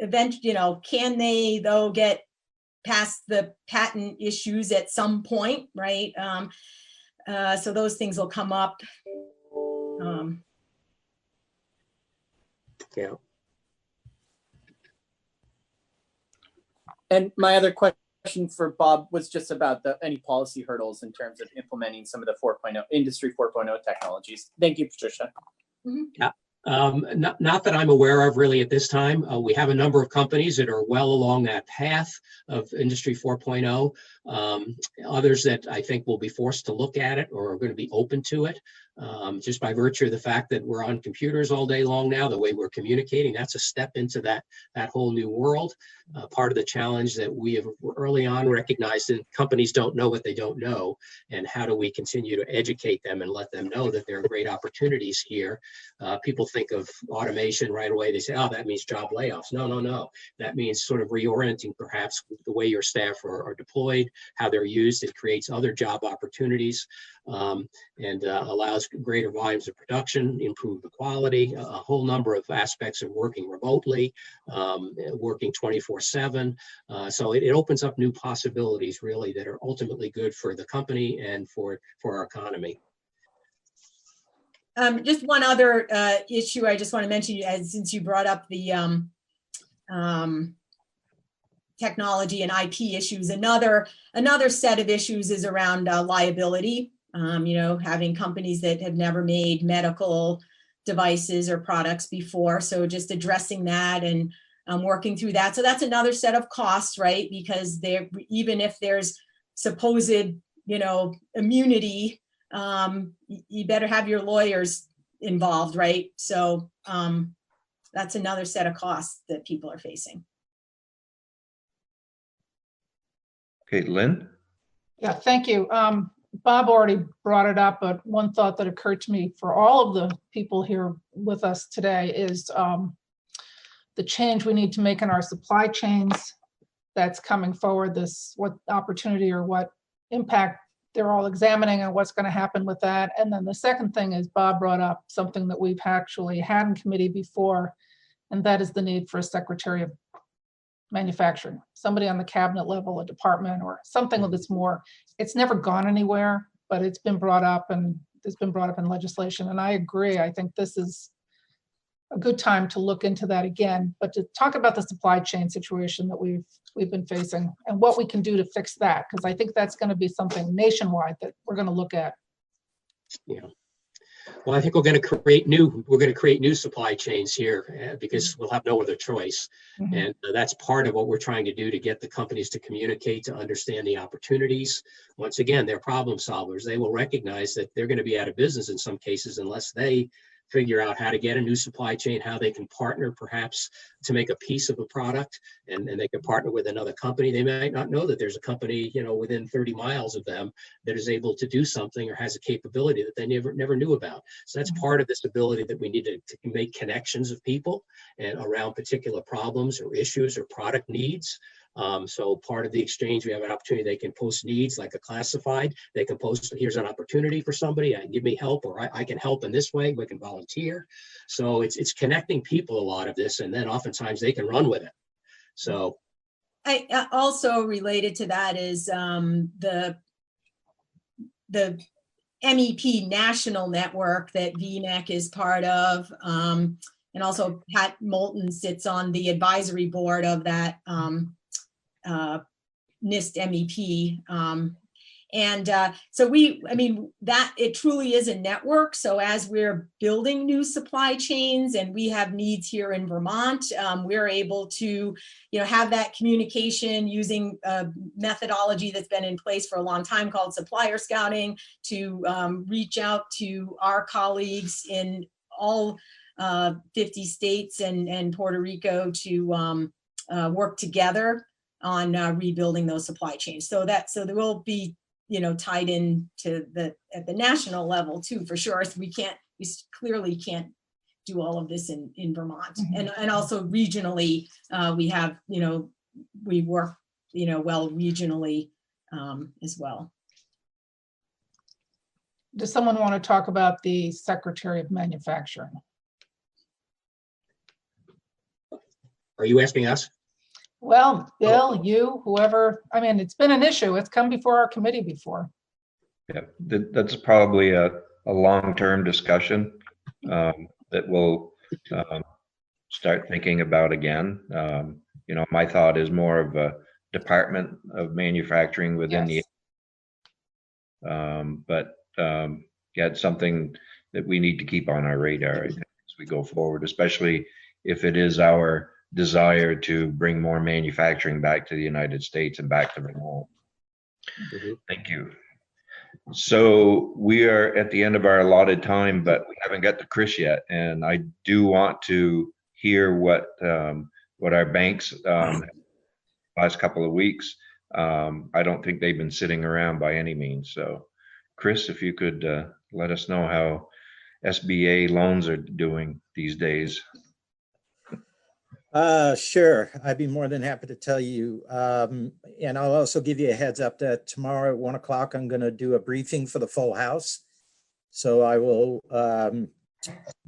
they though get past the patent issues at some point, right? So those things will come up. Yeah. And my other question for Bob was just about any policy hurdles in terms of implementing some of the Industry 4.0 technologies. Thank you, Patricia. Mm-hmm. Yeah. Not that I'm aware of really at this time. We have a number of companies that are well along that path of Industry 4.0. Others that I think will be forced to look at it or are going to be open to it. Just by virtue of the fact that we're on computers all day long now, the way we're communicating, that's a step into that whole new world. Part of the challenge that we have early on recognized that companies don't know what they don't know, and how do we continue to educate them and let them know that there are great opportunities here. People think of automation right away. They say, oh, that means job layoffs. No. That means sort of reorienting perhaps the way your staff are deployed, how they're used. It creates other job opportunities and allows greater volumes of production, improve the quality, a whole number of aspects of working remotely, working 24/7. So it opens up new possibilities really that are ultimately good for the company and for our economy. Just one other issue I just want to mention, since you brought up the technology and IP issues, another set of issues is around liability. Having companies that have never made medical devices or products before. So just addressing that and working through that. So that's another set of costs, right? Because even if there's supposed, immunity, you better have your lawyers involved, right? So that's another set of costs that people are facing. Okay, Lynn? Yeah, thank you. Bob already brought it up, but one thought that occurred to me for all of the people here with us today is the change we need to make in our supply chains that's coming forward, what opportunity or what impact they're all examining and what's going to happen with that. And then the second thing is Bob brought up something that we've actually had in committee before, and that is the need for a Secretary of Manufacturing, somebody on the cabinet level, a department or something that's more, it's never gone anywhere, but it's been brought up and it's been brought up in legislation. And I agree. I think this is a good time to look into that again, but to talk about the supply chain situation that we've been facing and what we can do to fix that, because I think that's going to be something nationwide that we're going to look at. Yeah. Well, I think we're going to create new supply chains here because we'll have no other choice. Mm-hmm. And that's part of what we're trying to do to get the companies to communicate, to understand the opportunities. Once again, they're problem solvers. They will recognize that they're going to be out of business in some cases unless they figure out how to get a new supply chain, how they can partner perhaps to make a piece of a product, and they can partner with another company. They might not know that there's a company, within 30 miles of them that is able to do something or has a capability that they never knew about. So that's part of this ability that we need to make connections of people and around particular problems or issues or product needs. So part of the exchange, we have an opportunity, they can post needs like a classified, they can post, here's an opportunity for somebody, give me help, or I can help in this way, we can volunteer. So it's connecting people, a lot of this, and then oftentimes they can run with it. So I also related to that is the MEP national network that VNEC is part of. And also Pat Moulton sits on the advisory board of that NIST MEP. So that it truly is a network. So as we're building new supply chains and we have needs here in Vermont, we're able to, have that communication using a methodology that's been in place for a long time called supplier scouting to reach out to our colleagues in all 50 states and Puerto Rico to work together on rebuilding those supply chains. So there will be, tied in to at the national level too, for sure. So we clearly can't do all of this in Vermont. Mhm. And also regionally, we have, we work, well regionally as well. Does someone want to talk about the Secretary of Manufacturing? are you asking us? Well, Bill, you, whoever, it's been an issue. It's come before our committee before. Yeah, that's probably a long-term discussion that we'll start thinking about again. My thought is more of a Department of Manufacturing within Yes. it's something that we need to keep on our radar, I think, as we go forward, especially if it is our desire to bring more manufacturing back to the United States and back to Vermont. Thank you. So we are at the end of our allotted time, but we haven't got to Chris yet, and I do want to hear what our banks last couple of weeks. I don't think they've been sitting around by any means. So, Chris, if you could let us know how SBA loans are doing these days. Sure. I'd be more than happy to tell you. And I'll also give you a heads up that tomorrow at 1 o'clock, I'm going to do a briefing for the full house. So I will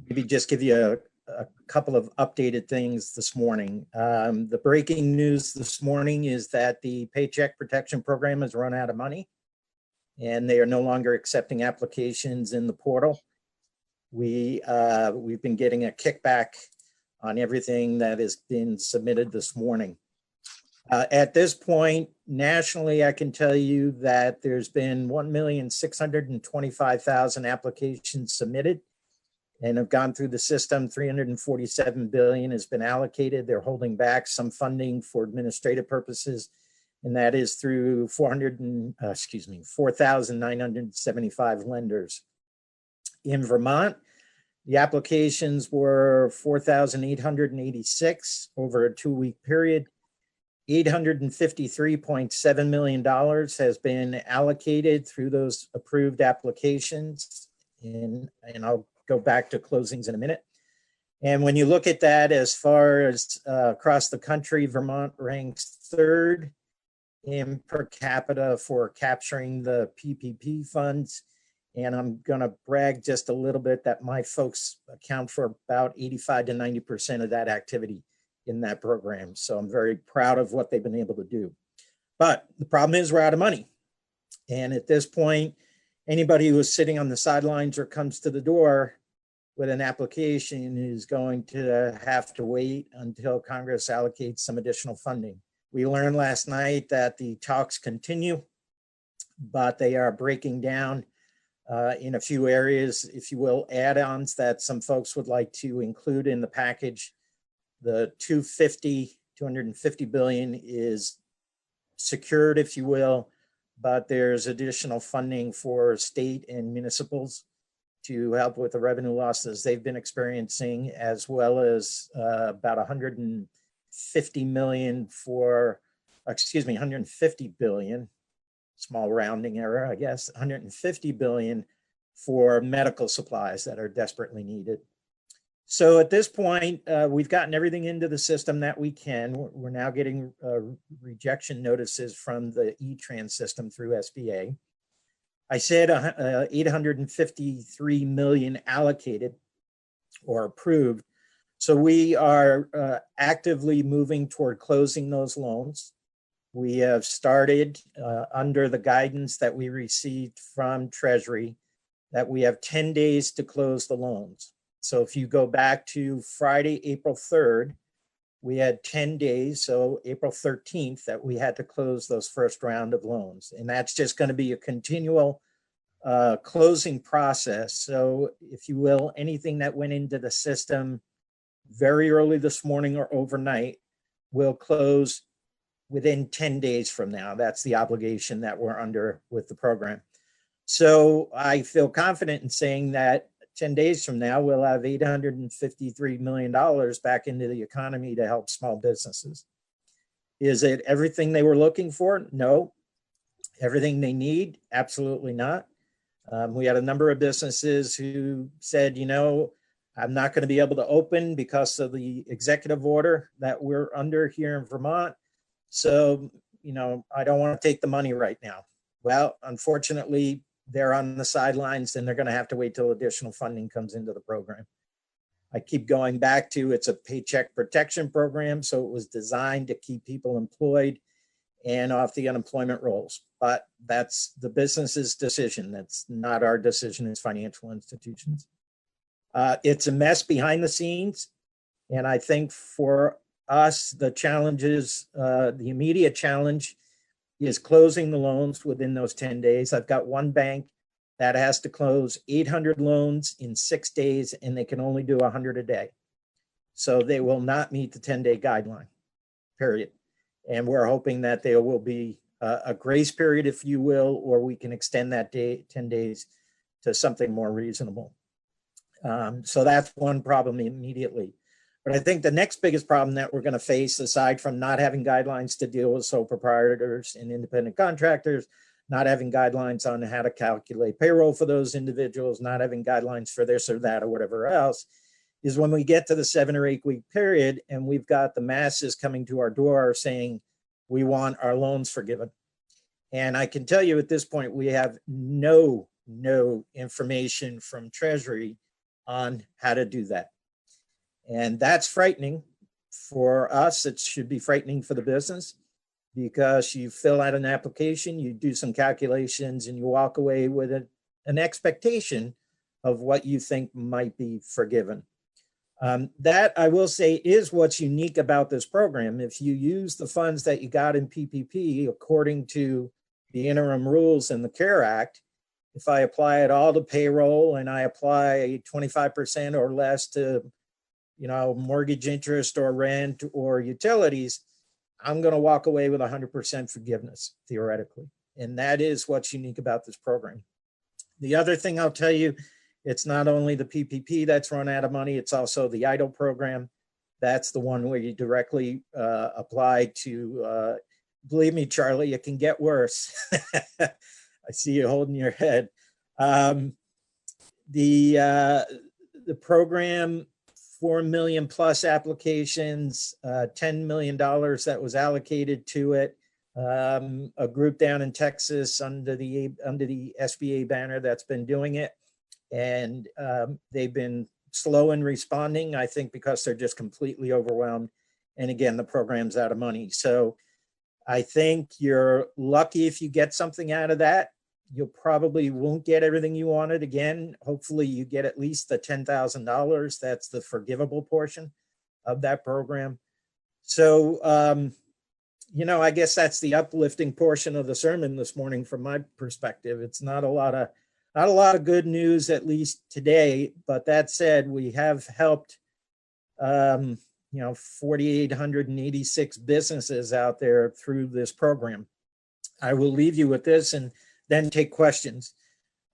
maybe just give you a couple of updated things this morning. The breaking news this morning is that the Paycheck Protection Program has run out of money and they are no longer accepting applications in the portal. We've been getting a kickback on everything that has been submitted this morning. At this point, nationally, I can tell you that there's been 1,625,000 applications submitted and have gone through the system. 347 billion has been allocated. They're holding back some funding for administrative purposes, and that is through 4,975 lenders. In Vermont, the applications were 4,886 over a 2-week period. $853.7 million has been allocated through those approved applications. And I'll go back to closings in a minute. And when you look at that, as far as across the country, Vermont ranks 3rd in per capita for capturing the PPP funds. And I'm going to brag just a little bit that my folks account for about 85 to 90% of that activity in that program. So I'm very proud of what they've been able to do. But the problem is we're out of money. And at this point, anybody who is sitting on the sidelines or comes to the door with an application is going to have to wait until Congress allocates some additional funding. We learned last night that the talks continue, but they are breaking down in a few areas, if you will, add-ons that some folks would like to include in the package. The 250 billion is secured, if you will, but there's additional funding for state and municipals to help with the revenue losses they've been experiencing, as well as about 150 million for, excuse me, 150 billion, small rounding error, I guess, 150 billion for medical supplies that are desperately needed. So at this point, we've gotten everything into the system that we can. We're now getting rejection notices from the E-Trans system through SBA. I said 853 million allocated or approved. So we are actively moving toward closing those loans. We have started under the guidance that we received from Treasury that we have 10 days to close the loans. So if you go back to Friday, April 3rd, we had 10 days, so April 13th, that we had to close those first round of loans. And that's just going to be a continual closing process. So if you will, anything that went into the system very early this morning or overnight will close within 10 days from now. That's the obligation that we're under with the program. So I feel confident in saying that 10 days from now, we'll have $853 million back into the economy to help small businesses. Is it everything they were looking for? No. Everything they need? Absolutely not. We had a number of businesses who said, you know, I'm not going to be able to open because of the executive order that we're under here in Vermont. So, you know, I don't want to take the money right now. Well, unfortunately, they're on the sidelines and they're going to have to wait till additional funding comes into the program. I keep going back to it's a paycheck protection program. So it was designed to keep people employed and off the unemployment rolls. But that's the business's decision. That's not our decision as financial institutions. It's a mess behind the scenes. And I think for us, the challenges, the immediate challenge is closing the loans within those 10 days. I've got one bank that has to close 800 loans in 6 days, and they can only do 100 a day. So they will not meet the 10-day guideline, period. And we're hoping that there will be a grace period, if you will, or we can extend that 10 days to something more reasonable. So that's one problem immediately. But I think the next biggest problem that we're going to face, aside from not having guidelines to deal with sole proprietors and independent contractors, not having guidelines on how to calculate payroll for those individuals, not having guidelines for this or that or whatever else, is when we get to the 7 or 8 week period and we've got the masses coming to our door saying, we want our loans forgiven. And I can tell you at this point, we have no information from Treasury on how to do that. And that's frightening for us. It should be frightening for the business, because you fill out an application, you do some calculations, and you walk away with an expectation of what you think might be forgiven. That, I will say, is what's unique about this program. If you use the funds that you got in PPP according to the interim rules in the CARE Act, if I apply it all to payroll and I apply 25% or less to, you know, mortgage interest or rent or utilities, I'm going to walk away with 100% forgiveness, theoretically. And that is what's unique about this program. The other thing I'll tell you, it's not only the PPP that's run out of money, it's also the EIDL program. That's the one where you directly apply to, believe me, Charlie, it can get worse. I see you holding your head. The program, 4 million plus applications, $10 million that was allocated to it. A group down in Texas under the SBA banner that's been doing it. And they've been slow in responding, I think, because they're just completely overwhelmed. And again, the program's out of money. So I think you're lucky if you get something out of that. You probably won't get everything you wanted. Again, hopefully you get at least the $10,000. That's the forgivable portion of that program. So, you know, I guess that's the uplifting portion of the sermon this morning from my perspective. It's not a lot of good news, at least today. But that said, we have helped, you know, 4,886 businesses out there through this program. I will leave you with this and then take questions.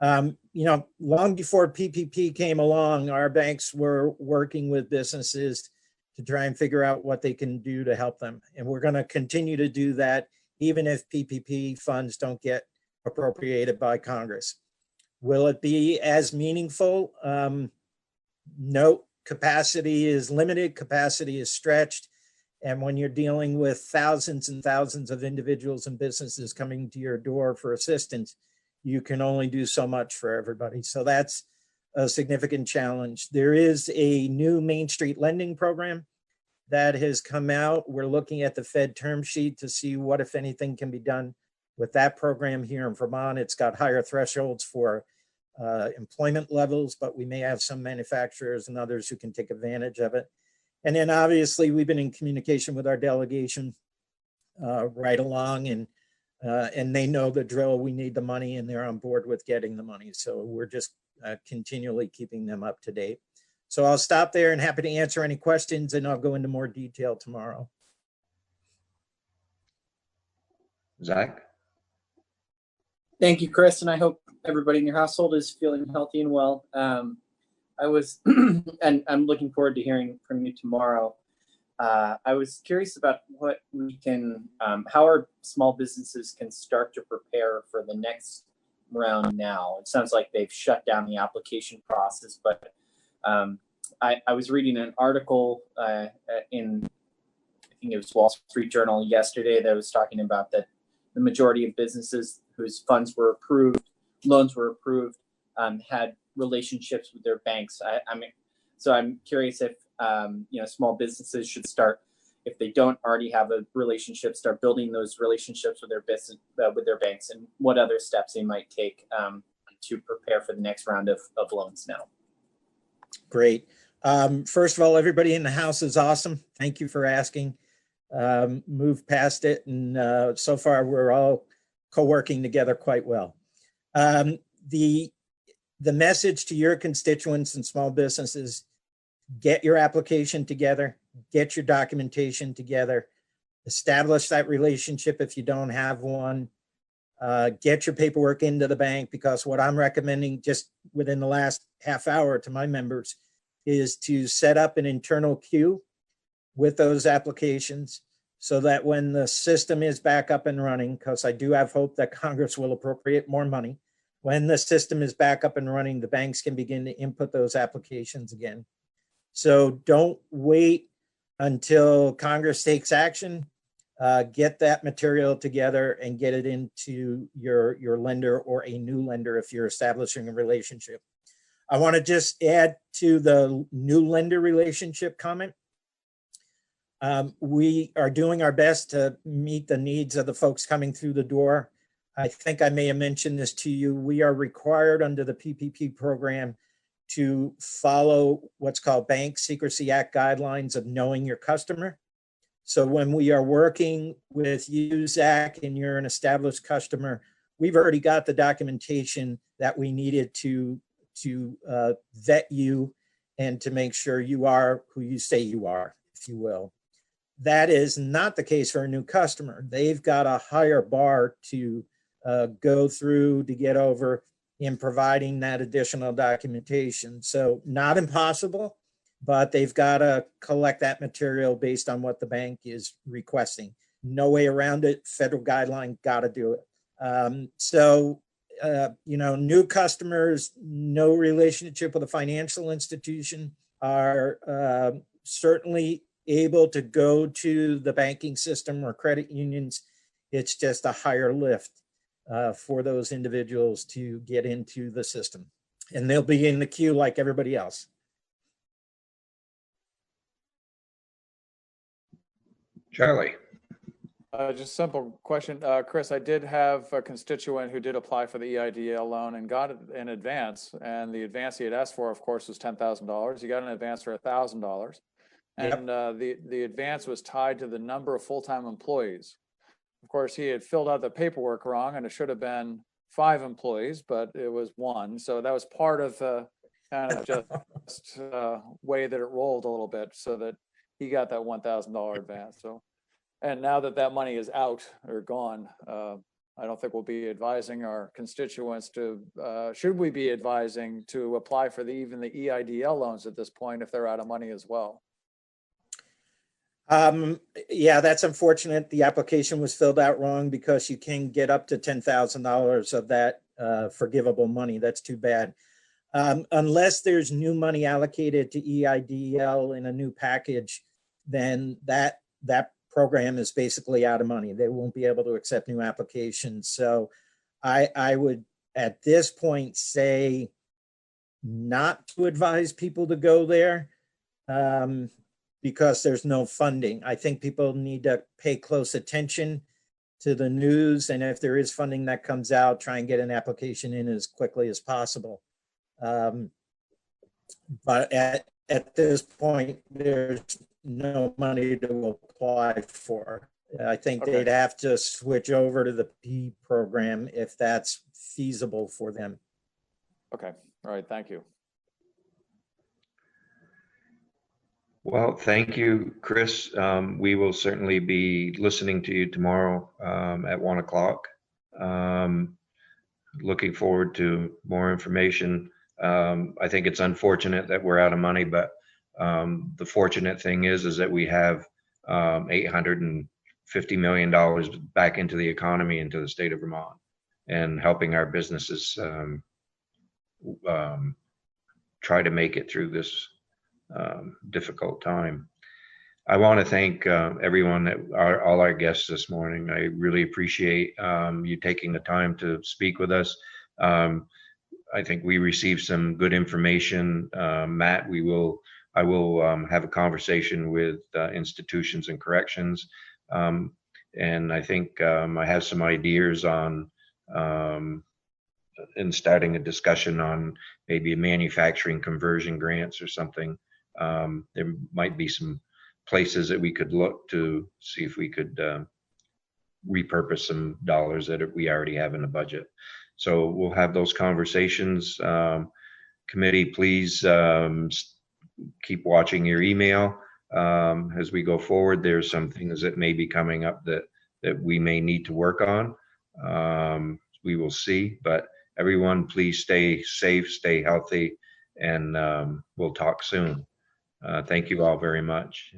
Long before PPP came along, our banks were working with businesses to try and figure out what they can do to help them. And we're going to continue to do that, even if PPP funds don't get appropriated by Congress. Will it be as meaningful? No, capacity is limited, capacity is stretched. And when you're dealing with thousands and thousands of individuals and businesses coming to your door for assistance, you can only do so much for everybody. So that's a significant challenge. There is a new Main Street lending program that has come out. We're looking at the Fed term sheet to see what, if anything, can be done with that program here in Vermont. It's got higher thresholds for employment levels, but we may have some manufacturers and others who can take advantage of it. And then obviously we've been in communication with our delegation right along, and they know the drill. We need the money and they're on board with getting the money. So we're just continually keeping them up to date. So I'll stop there and happy to answer any questions, and I'll go into more detail tomorrow. Zach? Thank you, Chris, and I hope everybody in your household is feeling healthy and well. I was, and I'm looking forward to hearing from you tomorrow. I was curious about what we can, how our small businesses can start to prepare for the next round now. It sounds like they've shut down the application process, but I was reading an article in, I think it was Wall Street Journal yesterday, that was talking about that the majority of businesses whose funds were approved, loans were approved, had relationships with their banks. So I'm curious if small businesses should start, if they don't already have a relationship, start building those relationships with their business with their banks, and what other steps they might take to prepare for the next round of loans now. Great. First of all, everybody in the house is awesome. Thank you for asking. Moved past it, and so far we're all co-working together quite well. The message to your constituents and small businesses: get your application together, get your documentation together, establish that relationship if you don't have one, get your paperwork into the bank, because what I'm recommending just within the last half hour to my members is to set up an internal queue with those applications, so that when the system is back up and running, because I do have hope that Congress will appropriate more money, when the system is back up and running, the banks can begin to input those applications again. So don't wait until Congress takes action. Get that material together and get it into your lender or a new lender if you're establishing a relationship. I want to just add to the new lender relationship comment. We are doing our best to meet the needs of the folks coming through the door. I think I may have mentioned this to you. We are required under the PPP program to follow what's called Bank Secrecy Act guidelines of knowing your customer. So when we are working with you, Zach, and you're an established customer, we've already got the documentation that we needed to vet you and to make sure you are who you say you are, if you will. That is not the case for a new customer. They've got a higher bar to go through to get over in providing that additional documentation. So not impossible, but they've got to collect that material based on what the bank is requesting. No way around it. Federal guideline, got to do it. New customers, no relationship with a financial institution, are certainly able to go to the banking system or credit unions. It's just a higher lift for those individuals to get into the system, and they'll be in the queue like everybody else. Charlie. Just a simple question. Chris, I did have a constituent who did apply for the EIDL loan and got it in advance. And the advance he had asked for, of course, was $10,000. He got an advance for $1,000. And the advance was tied to the number of full-time employees. Of course, he had filled out the paperwork wrong, and it should have been 5 employees, but it was 1. So that was part of the kind of just way that it rolled a little bit, so that he got that $1,000 advance. So, and now that that money is out or gone, I don't think we'll be advising our constituents to, should we be advising to apply for even the EIDL loans at this point if they're out of money as well? Yeah, that's unfortunate. The application was filled out wrong because you can get up to $10,000 of that forgivable money. That's too bad. Unless there's new money allocated to EIDL in a new package, then that program is basically out of money. They won't be able to accept new applications. So I would at this point say not to advise people to go there because there's no funding. I think people need to pay close attention to the news, and if there is funding that comes out, try and get an application in as quickly as possible. But at this point, there's no money to apply for. I think they'd have to switch over to the P program if that's feasible for them. Okay, all right, thank you. Well, thank you, Chris. We will certainly be listening to you tomorrow at 1 o'clock. Looking forward to more information. I think it's unfortunate that we're out of money, but the fortunate thing is that we have $850 million back into the economy, into the state of Vermont, and helping our businesses try to make it through this difficult time. I want to thank everyone, all our guests this morning. I really appreciate you taking the time to speak with us. I think we received some good information. Matt, I will have a conversation with institutions and corrections. And I think I have some ideas on in starting a discussion on maybe manufacturing conversion grants or something. There might be some places that we could look to see if we could repurpose some dollars that we already have in the budget. So we'll have those conversations. Committee, please keep watching your email as we go forward. There's some things that may be coming up that we may need to work on. We will see, but everyone, please stay safe, stay healthy, and we'll talk soon. Thank you all very much.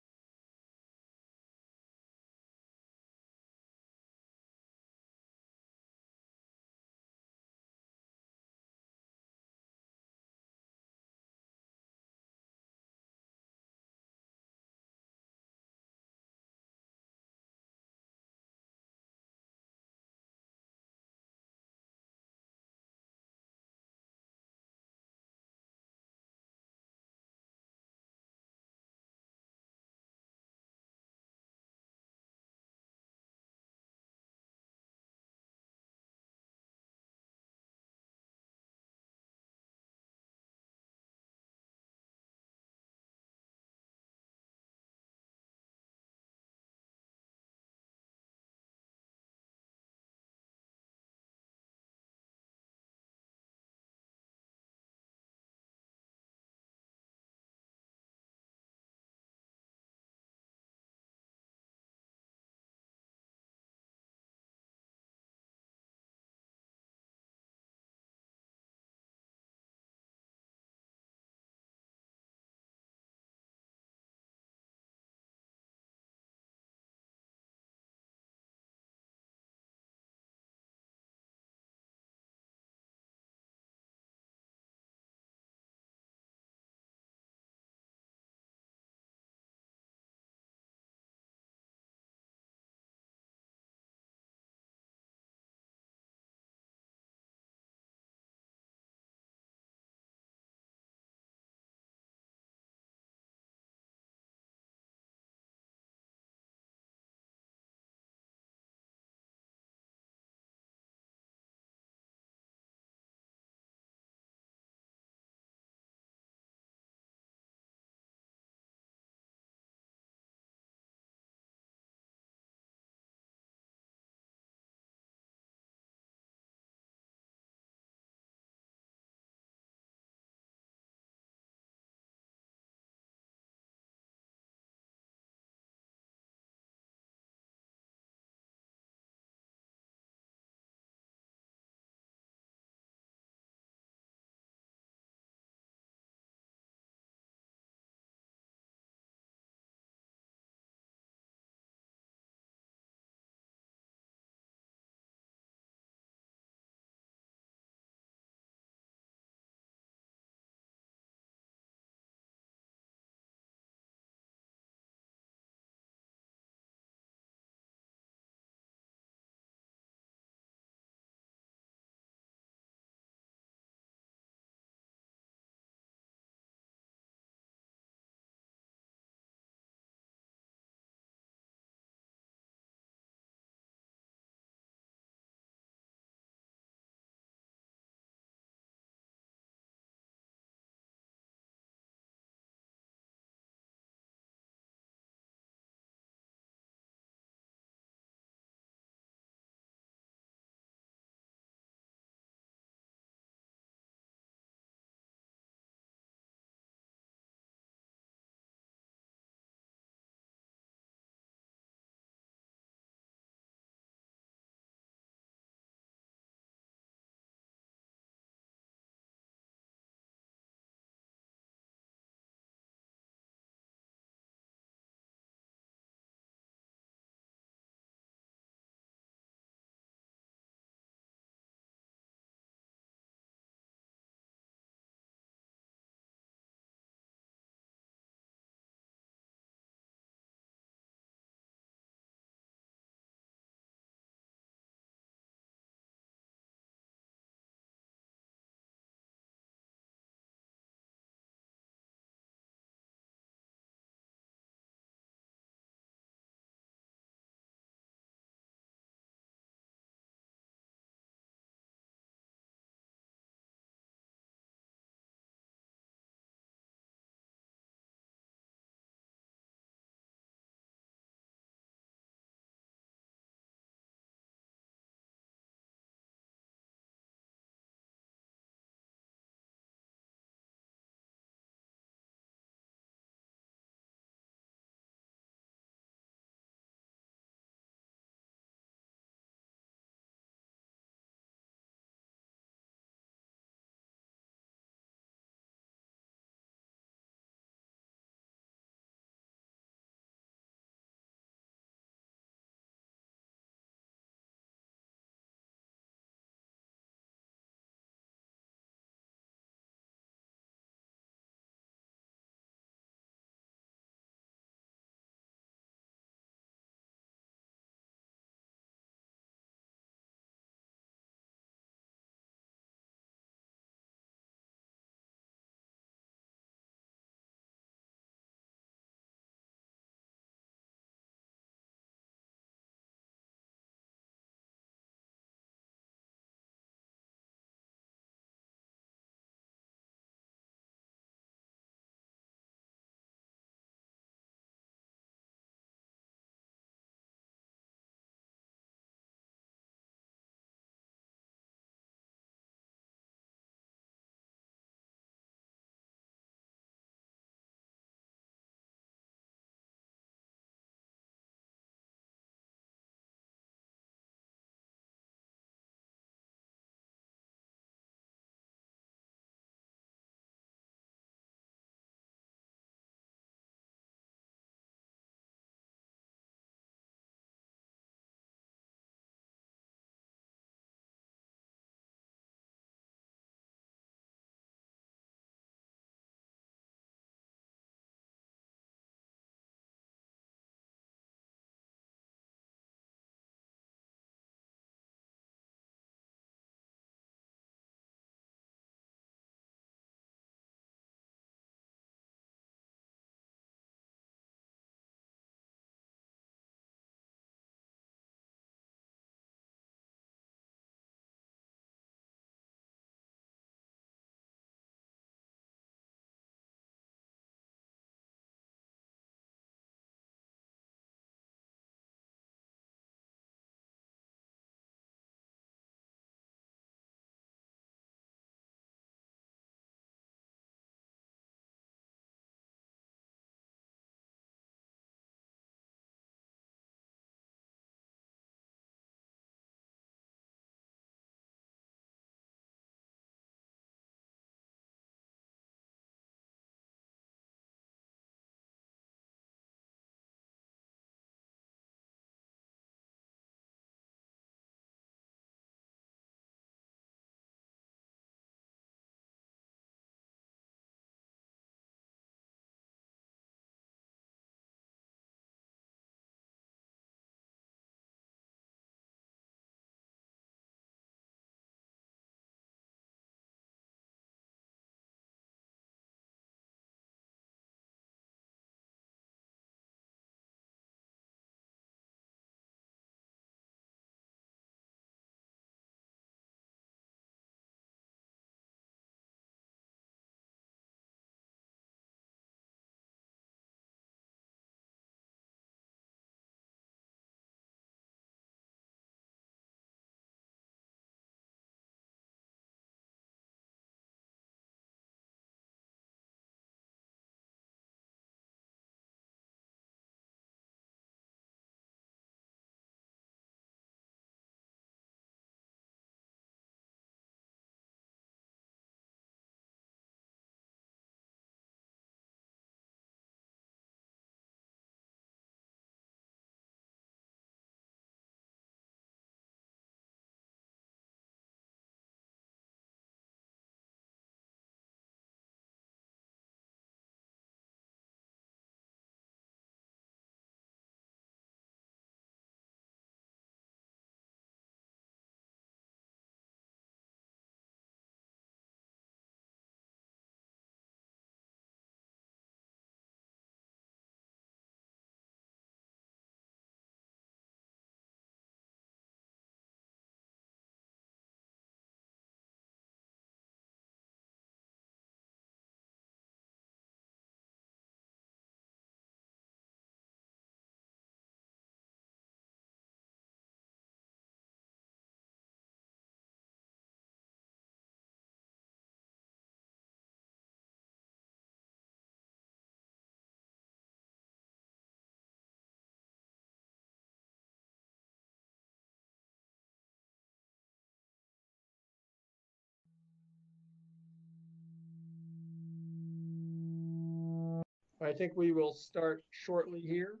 I think we will start shortly here.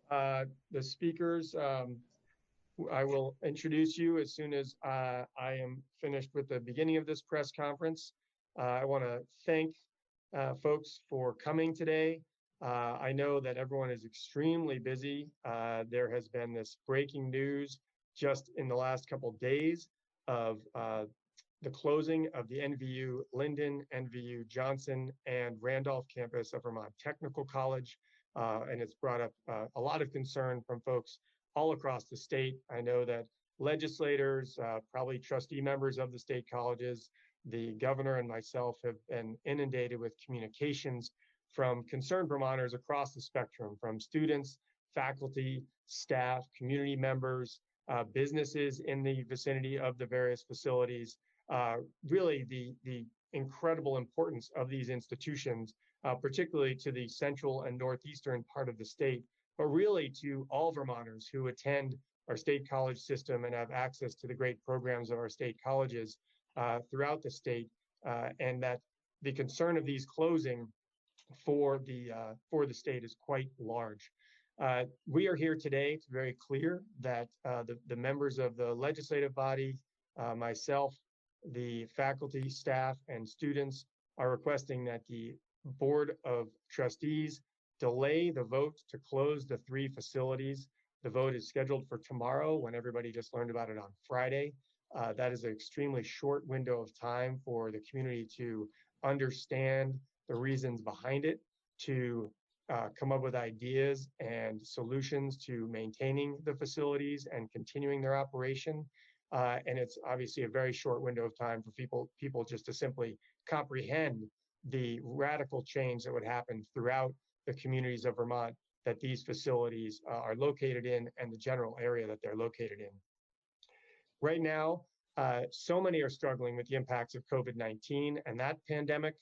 The speakers, I will introduce you as soon as I am finished with the beginning of this press conference. I want to thank folks for coming today. I know that everyone is extremely busy. There has been this breaking news just in the last couple of days of the closing of the NVU Linden, NVU Johnson, and Randolph campus of Vermont Technical College. And it's brought up a lot of concern from folks all across the state. I know that legislators, probably trustee members of the state colleges, the governor and myself have been inundated with communications from concerned Vermonters across the spectrum, from students, faculty, staff, community members, businesses in the vicinity of the various facilities. Really the incredible importance of these institutions, particularly to the central and northeastern part of the state, but really to all Vermonters who attend our state college system and have access to the great programs of our state colleges throughout the state, and that the concern of these closing for the state is quite large. We are here today. It's very clear that the members of the legislative body, myself, the faculty, staff, and students are requesting that the Board of Trustees delay the vote to close the 3 facilities. The vote is scheduled for tomorrow, when everybody just learned about it on Friday. That is an extremely short window of time for the community to understand the reasons behind it, to come up with ideas and solutions to maintaining the facilities and continuing their operation. And it's obviously a very short window of time for people just to simply comprehend the radical change that would happen throughout the communities of Vermont that these facilities are located in and the general area that they're located in. Right now, so many are struggling with the impacts of COVID-19 and that pandemic,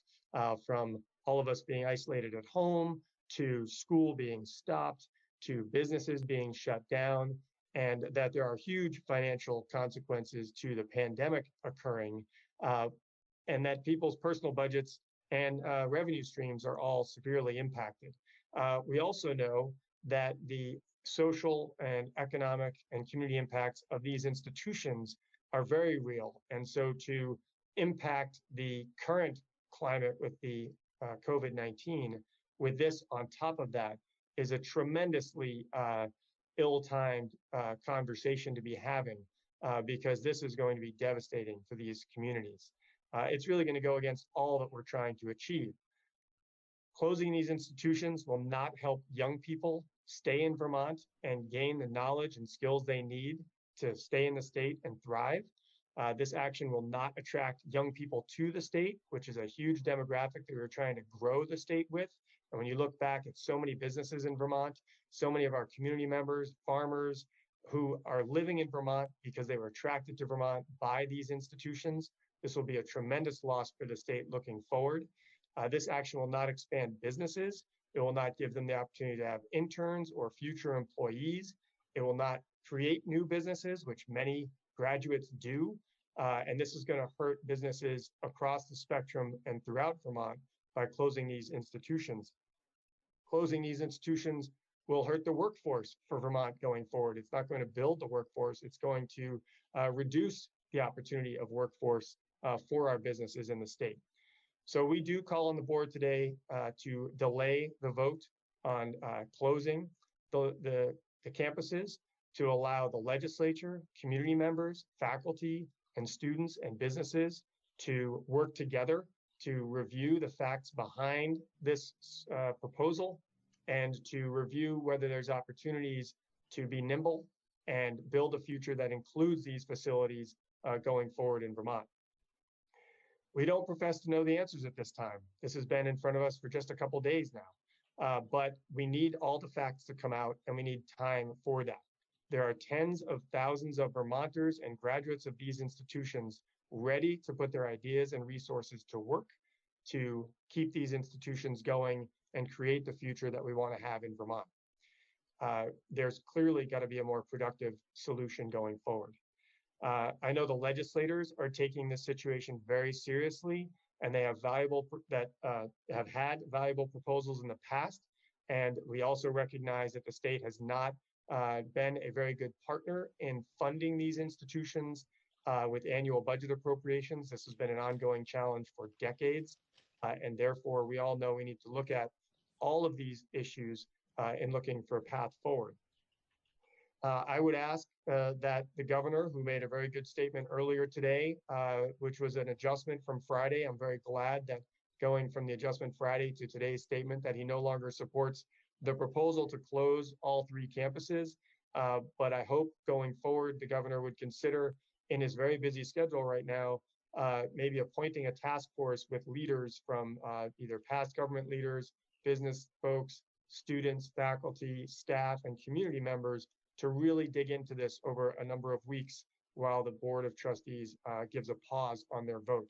from all of us being isolated at home, to school being stopped, to businesses being shut down, and that there are huge financial consequences to the pandemic occurring, and that people's personal budgets and revenue streams are all severely impacted. We also know that the social and economic and community impacts of these institutions are very real. And so to impact the current climate with the COVID-19, with this on top of that, is a tremendously ill-timed conversation to be having, because this is going to be devastating for these communities. It's really going to go against all that we're trying to achieve. Closing these institutions will not help young people stay in Vermont and gain the knowledge and skills they need to stay in the state and thrive. This action will not attract young people to the state, which is a huge demographic that we're trying to grow the state with. And when you look back at so many businesses in Vermont, so many of our community members, farmers, who are living in Vermont because they were attracted to Vermont by these institutions, this will be a tremendous loss for the state looking forward. This action will not expand businesses. It will not give them the opportunity to have interns or future employees. It will not create new businesses, which many graduates do. And this is going to hurt businesses across the spectrum and throughout Vermont by closing these institutions. Closing these institutions will hurt the workforce for Vermont going forward. It's not going to build the workforce. It's going to reduce the opportunity of workforce for our businesses in the state. So we do call on the board today to delay the vote on closing the campuses, to allow the legislature, community members, faculty, and students and businesses to work together to review the facts behind this proposal and to review whether there's opportunities to be nimble and build a future that includes these facilities going forward in Vermont. We don't profess to know the answers at this time. This has been in front of us for just a couple of days now, but we need all the facts to come out and we need time for that. There are tens of thousands of Vermonters and graduates of these institutions ready to put their ideas and resources to work to keep these institutions going and create the future that we want to have in Vermont. There's clearly got to be a more productive solution going forward. I know the legislators are taking this situation very seriously, and they have have had valuable proposals in the past. And we also recognize that the state has not been a very good partner in funding these institutions with annual budget appropriations. This has been an ongoing challenge for decades. And therefore, we all know we need to look at all of these issues in looking for a path forward. I would ask that the governor, who made a very good statement earlier today, which was an adjustment from Friday. I'm very glad that going from the adjustment Friday to today's statement that he no longer supports the proposal to close all 3 campuses. But I hope going forward, the governor would consider, in his very busy schedule right now, maybe appointing a task force with leaders from either past government leaders, business folks, students, faculty, staff, and community members to really dig into this over a number of weeks while the Board of Trustees gives a pause on their vote.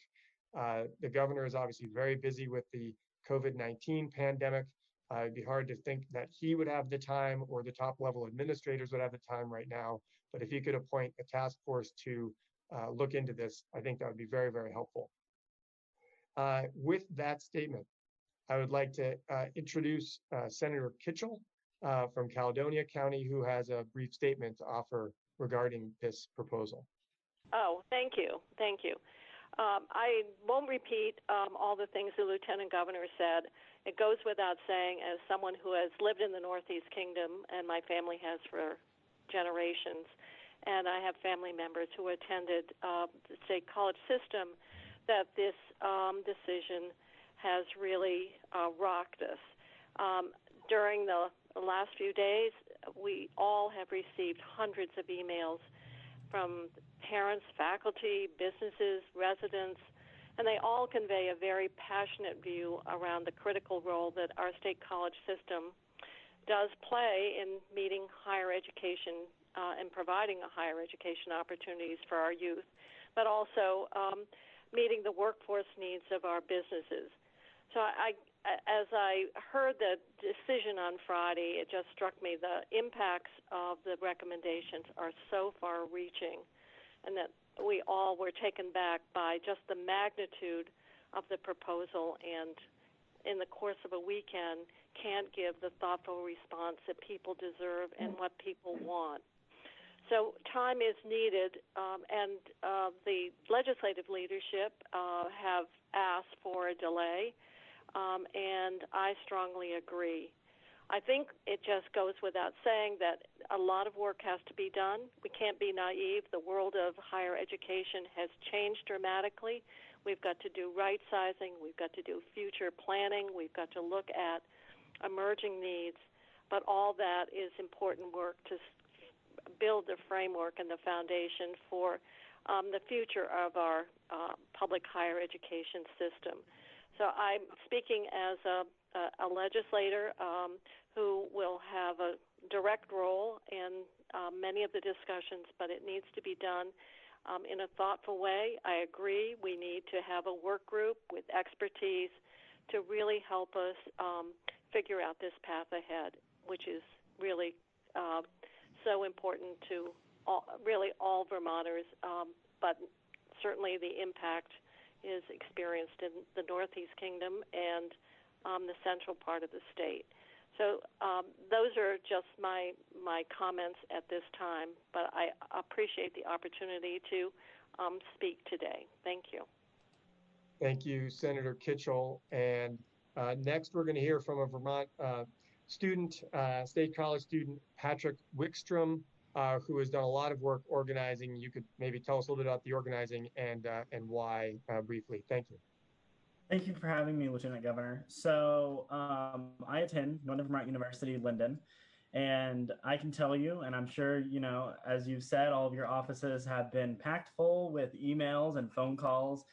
The governor is obviously very busy with the COVID-19 pandemic. It'd be hard to think that he would have the time or the top level administrators would have the time right now. But if he could appoint a task force to look into this, I think that would be very, very helpful. With that statement, I would like to introduce Senator Kitchell from Caledonia County, who has a brief statement to offer regarding this proposal. Oh, thank you. Thank you. I won't repeat all the things the Lieutenant Governor said. It goes without saying, as someone who has lived in the Northeast Kingdom, and my family has for generations, and I have family members who attended the state college system, that this decision has really rocked us. During the last few days, we all have received hundreds of emails from parents, faculty, businesses, residents, and they all convey a very passionate view around the critical role that our state college system does play in meeting higher education and providing higher education opportunities for our youth, but also meeting the workforce needs of our businesses. So as I heard the decision on Friday, it just struck me the impacts of the recommendations are so far-reaching, and that we all were taken back by just the magnitude of the proposal, and in the course of a weekend can't give the thoughtful response that people deserve and what people want. So time is needed, and the legislative leadership have asked for a delay, and I strongly agree. I think it just goes without saying that a lot of work has to be done. We can't be naive. The world of higher education has changed dramatically. We've got to do right sizing. We've got to do future planning. We've got to look at emerging needs. But all that is important work to build the framework and the foundation for the future of our public higher education system. So I'm speaking as a legislator who will have a direct role in many of the discussions, but it needs to be done in a thoughtful way. I agree we need to have a work group with expertise to really help us figure out this path ahead, which is really so important to all Vermonters, but certainly the impact is experienced in the Northeast Kingdom and the central part of the state. So those are just my comments at this time, but I appreciate the opportunity to speak today. Thank you. Thank you, Senator Kitchell. And next, we're going to hear from a Vermont student, State College student, Patrick Wickstrom, who has done a lot of work organizing. You could maybe tell us a little bit about the organizing and why briefly. Thank you. Thank you for having me, Lieutenant Governor. So I attend Northern Vermont University, Linden, and I can tell you, and I'm sure, you know, as you've said, all of your offices have been packed full with emails and phone calls,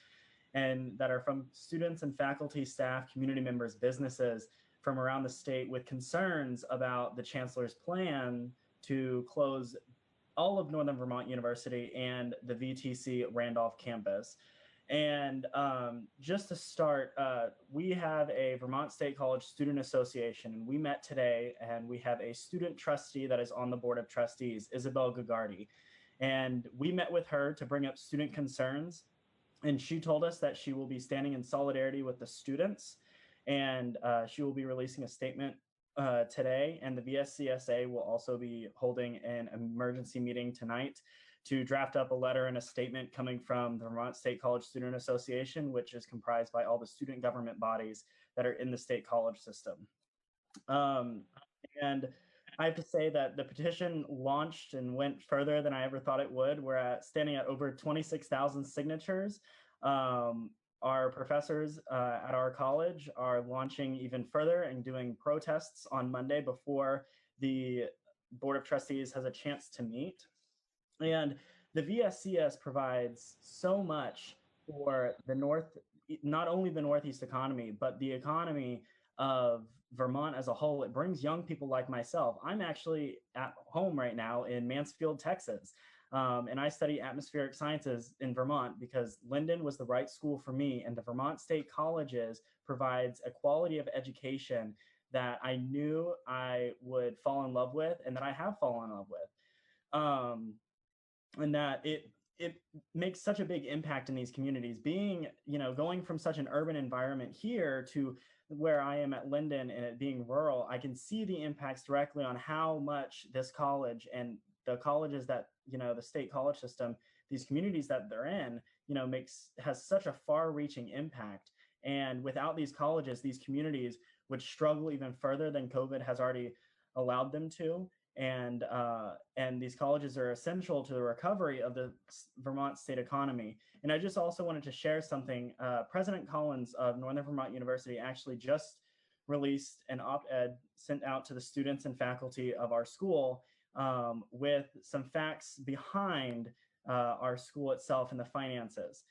and that are from students and faculty, staff, community members, businesses from around the state with concerns about the Chancellor's plan to close all of Northern Vermont University and the VTC Randolph campus. And just to start, we have a Vermont State College Student Association, and we met today, and we have a student trustee that is on the Board of Trustees, Isabel Gagardi. And we met with her to bring up student concerns And she told us that she will be standing in solidarity with the students, and she will be releasing a statement today. And the VSCSA will also be holding an emergency meeting tonight to draft up a letter and a statement coming from the Vermont State College Student Association, which is comprised by all the student government bodies that are in the state college system. And I have to say that the petition launched and went further than I ever thought it would. We're standing at over 26,000 signatures. Our professors at our college are launching even further and doing protests on Monday before the Board of Trustees has a chance to meet. And the VSCS provides so much for the North, not only the Northeast economy, but the economy of Vermont as a whole. It brings young people like myself. I'm actually at home right now in Mansfield, Texas. And I study atmospheric sciences in Vermont because Linden was the right school for me, and the Vermont State Colleges provides a quality of education that I knew I would fall in love with and that I have fallen in love with. And that it makes such a big impact in these communities. Being, going from such an urban environment here to where I am at Linden and it being rural, I can see the impacts directly on how much this college and the colleges that, the state college system, these communities that they're in, has such a far-reaching impact. And without these colleges, these communities would struggle even further than COVID has already allowed them to. And these colleges are essential to the recovery of the Vermont state economy. And I just also wanted to share something. President Collins of Northern Vermont University actually just released an op-ed sent out to the students and faculty of our school with some facts behind our school itself and the finances.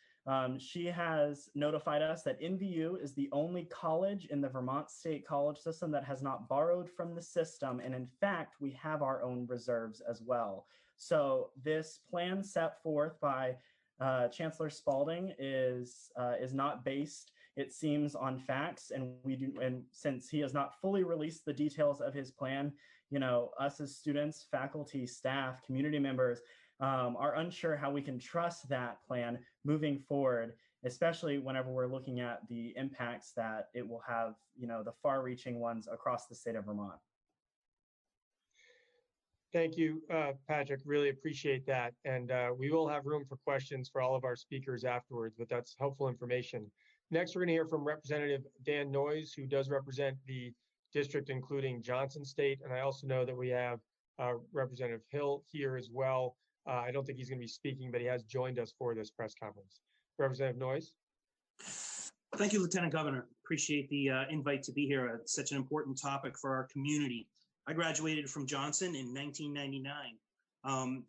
She has notified us that NVU is the only college in the Vermont State College system that has not borrowed from the system. And in fact, we have our own reserves as well. So this plan set forth by Chancellor Spalding is not based, it seems, on facts. And since he has not fully released the details of his plan, us as students, faculty, staff, community members, are unsure how we can trust that plan moving forward, especially whenever we're looking at the impacts that it will have, the far-reaching ones across the state of Vermont. Thank you, Patrick. Really appreciate that. And we will have room for questions for all of our speakers afterwards, but that's helpful information. Next, we're going to hear from Representative Dan Noyes, who does represent the district, including Johnson State. And I also know that we have Representative Hill here as well. I don't think he's going to be speaking, but he has joined us for this press conference. Representative Noyes. Thank you, Lieutenant Governor. Appreciate the invite to be here. It's such an important topic for our community. I graduated from Johnson in 1999.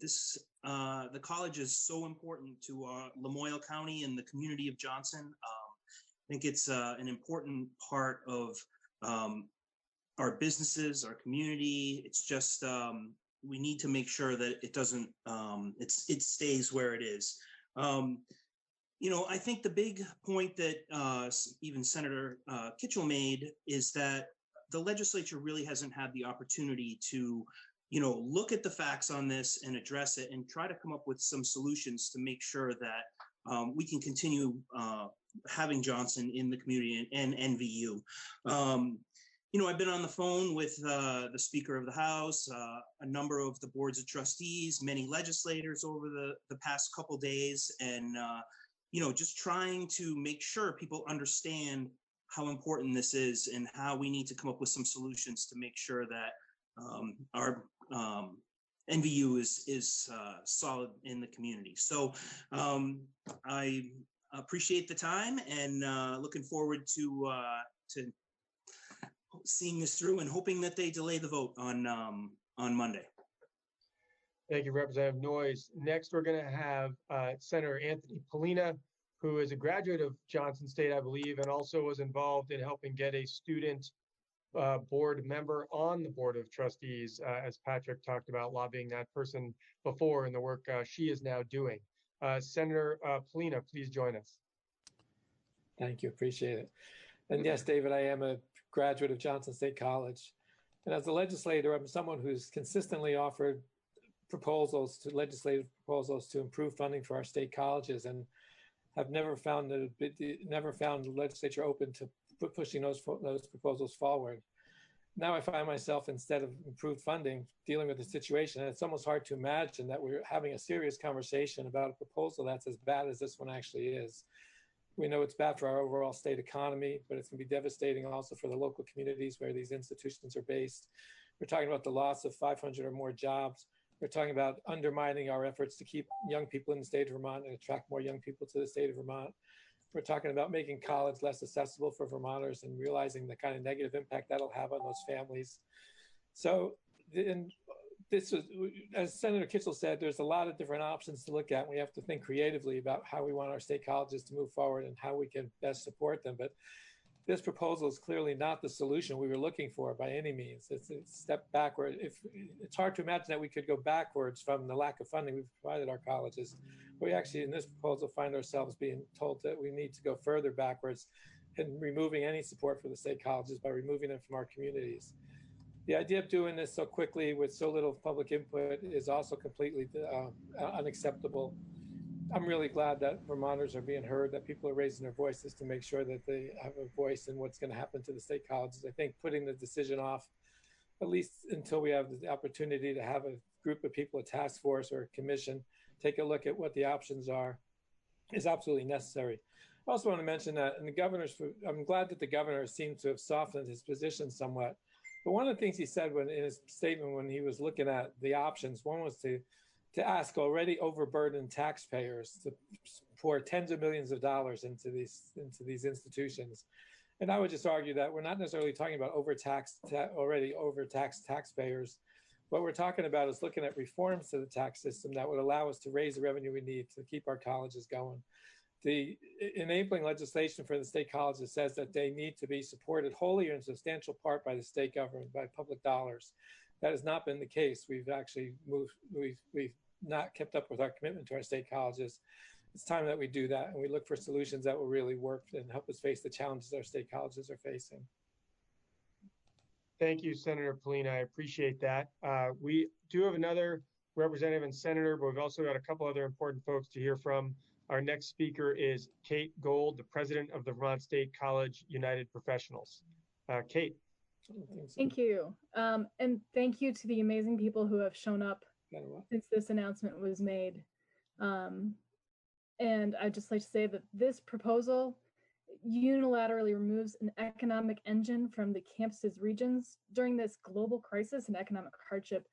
The college is so important to Lamoille County and the community of Johnson. I think it's an important part of our businesses, our community. It's just we need to make sure that it doesn't, it stays where it is. I think the big point that even Senator Kitchell made is that the legislature really hasn't had the opportunity to, look at the facts on this and address it and try to come up with some solutions to make sure that we can continue having Johnson in the community and NVU. I've been on the phone with the Speaker of the House, a number of the boards of trustees, many legislators over the past couple days, and just trying to make sure people understand how important this is and how we need to come up with some solutions to make sure that our NVU is solid in the community. So I appreciate the time and looking forward to seeing this through and hoping that they delay the vote on Monday. Thank you, Representative Noyes. Next, we're going to have Senator Anthony Polina, who is a graduate of Johnson State, I believe, and also was involved in helping get a student board member on the Board of Trustees, as Patrick talked about lobbying that person before in the work she is now doing. Senator Polina, please join us. Thank you, appreciate it. And yes, David, I am a graduate of Johnson State College. And as a legislator, I'm someone who's consistently offered legislative proposals to improve funding for our state colleges. And have never found the legislature open to pushing those proposals forward. Now I find myself, instead of improved funding, dealing with the situation. And it's almost hard to imagine that we're having a serious conversation about a proposal that's as bad as this one actually is. We know it's bad for our overall state economy, but it's going to be devastating also for the local communities where these institutions are based. We're talking about the loss of 500 or more jobs. We're talking about undermining our efforts to keep young people in the state of Vermont and attract more young people to the state of Vermont. We're talking about making college less accessible for Vermonters and realizing the kind of negative impact that'll have on those families. So, this was, as Senator Kitchell said, there's a lot of different options to look at. We have to think creatively about how we want our state colleges to move forward and how we can best support them. But this proposal is clearly not the solution we were looking for by any means. It's a step backward. It's hard to imagine that we could go backwards from the lack of funding we've provided our colleges. We actually, in this proposal, find ourselves being told that we need to go further backwards in removing any support for the state colleges by removing them from our communities. The idea of doing this so quickly with so little public input is also completely unacceptable. I'm really glad that Vermonters are being heard, that people are raising their voices to make sure that they have a voice in what's going to happen to the state colleges. I think putting the decision off, at least until we have the opportunity to have a group of people, a task force or a commission, take a look at what the options are, is absolutely necessary. I also want to mention that, and I'm glad that the governor seemed to have softened his position somewhat. But one of the things he said in his statement when he was looking at the options, one was to ask already overburdened taxpayers to pour tens of millions of dollars into these institutions. And I would just argue that we're not necessarily talking about already overtaxed taxpayers. What we're talking about is looking at reforms to the tax system that would allow us to raise the revenue we need to keep our colleges going. The enabling legislation for the state colleges says that they need to be supported wholly or in substantial part by the state government, by public dollars. That has not been the case. We've actually we've not kept up with our commitment to our state colleges. It's time that we do that, and we look for solutions that will really work and help us face the challenges our state colleges are facing. Thank you, Senator Polina. I appreciate that. We do have another representative and senator, but we've also got a couple other important folks to hear from. Our next speaker is Kate Gold, the president of the Vermont State College United Professionals. Kate. Thank you. And thank you to the amazing people who have shown up since this announcement was made. And I'd just like to say that this proposal unilaterally removes an economic engine from the campus's regions during this global crisis and economic hardship.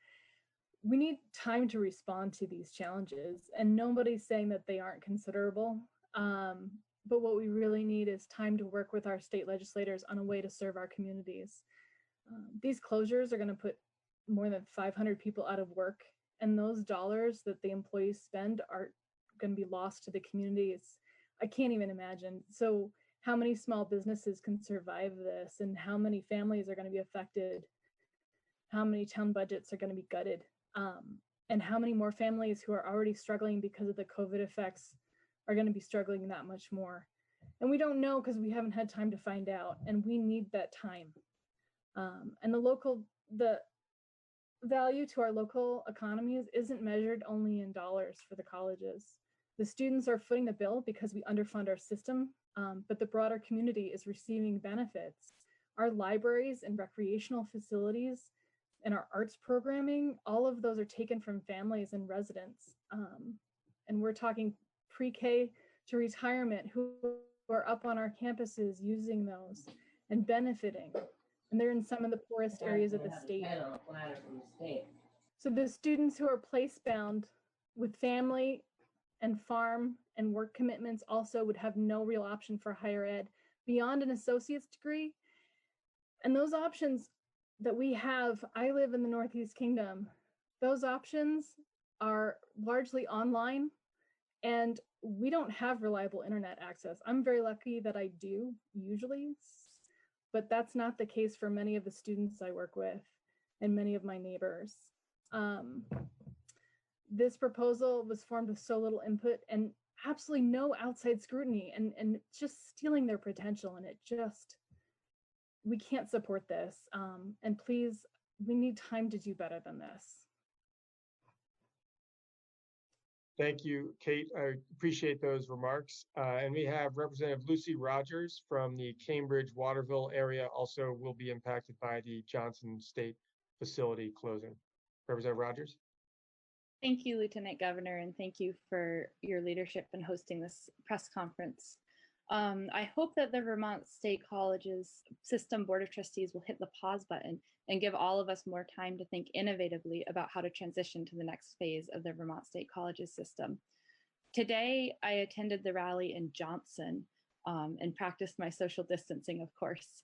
We need time to respond to these challenges, and nobody's saying that they aren't considerable. But what we really need is time to work with our state legislators on a way to serve our communities. These closures are going to put more than 500 people out of work, and those dollars that the employees spend are going to be lost to the communities. I can't even imagine. So how many small businesses can survive this, and how many families are going to be affected? How many town budgets are going to be gutted? And how many more families who are already struggling because of the COVID effects are going to be struggling that much more? And we don't know because we haven't had time to find out, and we need that time. And the value to our local economies isn't measured only in dollars for the colleges. The students are footing the bill because we underfund our system, but the broader community is receiving benefits. Our libraries and recreational facilities and our arts programming, all of those are taken from families and residents. And we're talking pre-K to retirement who are up on our campuses using those and benefiting. And they're in some of the poorest areas of the state. So the students who are place-bound with family and farm and work commitments also would have no real option for higher ed beyond an associate's degree. And those options that we have, I live in the Northeast Kingdom, those options are largely online, and we don't have reliable internet access. I'm very lucky that I do usually, but that's not the case for many of the students I work with and many of my neighbors. This proposal was formed with so little input and absolutely no outside scrutiny, and just stealing their potential, and we can't support this. And please, we need time to do better than this. Thank you, Kate. I appreciate those remarks. And we have Representative Lucy Rogers from the Cambridge Waterville area also will be impacted by the Johnson State facility closing. Representative Rogers. Thank you, Lieutenant Governor, and thank you for your leadership in hosting this press conference. I hope that the Vermont State Colleges System Board of Trustees will hit the pause button and give all of us more time to think innovatively about how to transition to the next phase of the Vermont State Colleges system. Today, I attended the rally in Johnson and practiced my social distancing, of course.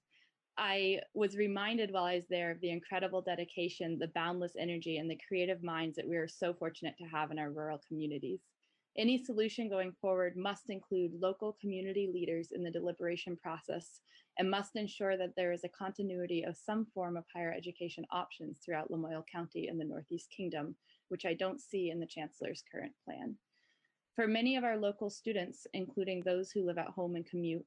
I was reminded while I was there of the incredible dedication, the boundless energy, and the creative minds that we are so fortunate to have in our rural communities. Any solution going forward must include local community leaders in the deliberation process and must ensure that there is a continuity of some form of higher education options throughout Lamoille County and the Northeast Kingdom, which I don't see in the Chancellor's current plan. For many of our local students, including those who live at home and commute,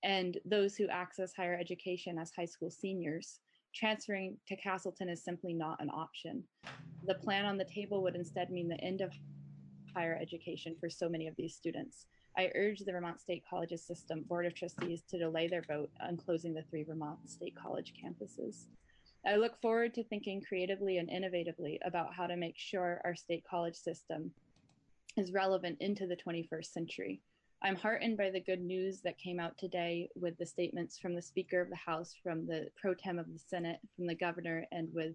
and those who access higher education as high school seniors, transferring to Castleton is simply not an option. The plan on the table would instead mean the end of higher education for so many of these students. I urge the Vermont State Colleges System Board of Trustees to delay their vote on closing the 3 Vermont State College campuses. I look forward to thinking creatively and innovatively about how to make sure our state college system is relevant into the 21st century. I'm heartened by the good news that came out today with the statements from the Speaker of the House, from the Pro Tem of the Senate, from the Governor, and with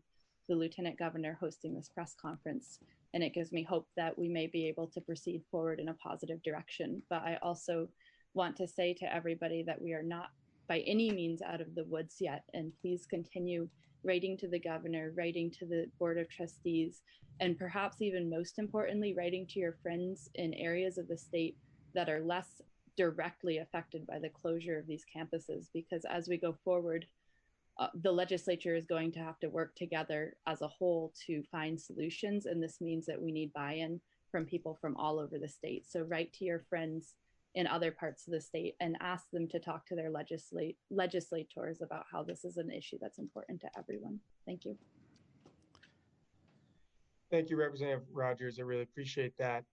the Lieutenant Governor hosting this press conference. And it gives me hope that we may be able to proceed forward in a positive direction. But I also want to say to everybody that we are not by any means out of the woods yet. And please continue writing to the Governor, writing to the Board of Trustees, and perhaps even most importantly, writing to your friends in areas of the state that are less directly affected by the closure of these campuses. Because as we go forward, the legislature is going to have to work together as a whole to find solutions. And this means that we need buy-in from people from all over the state. So write to your friends in other parts of the state and ask them to talk to their legislators about how this is an issue that's important to everyone. Thank you. Thank you, Representative Rogers. I really appreciate that.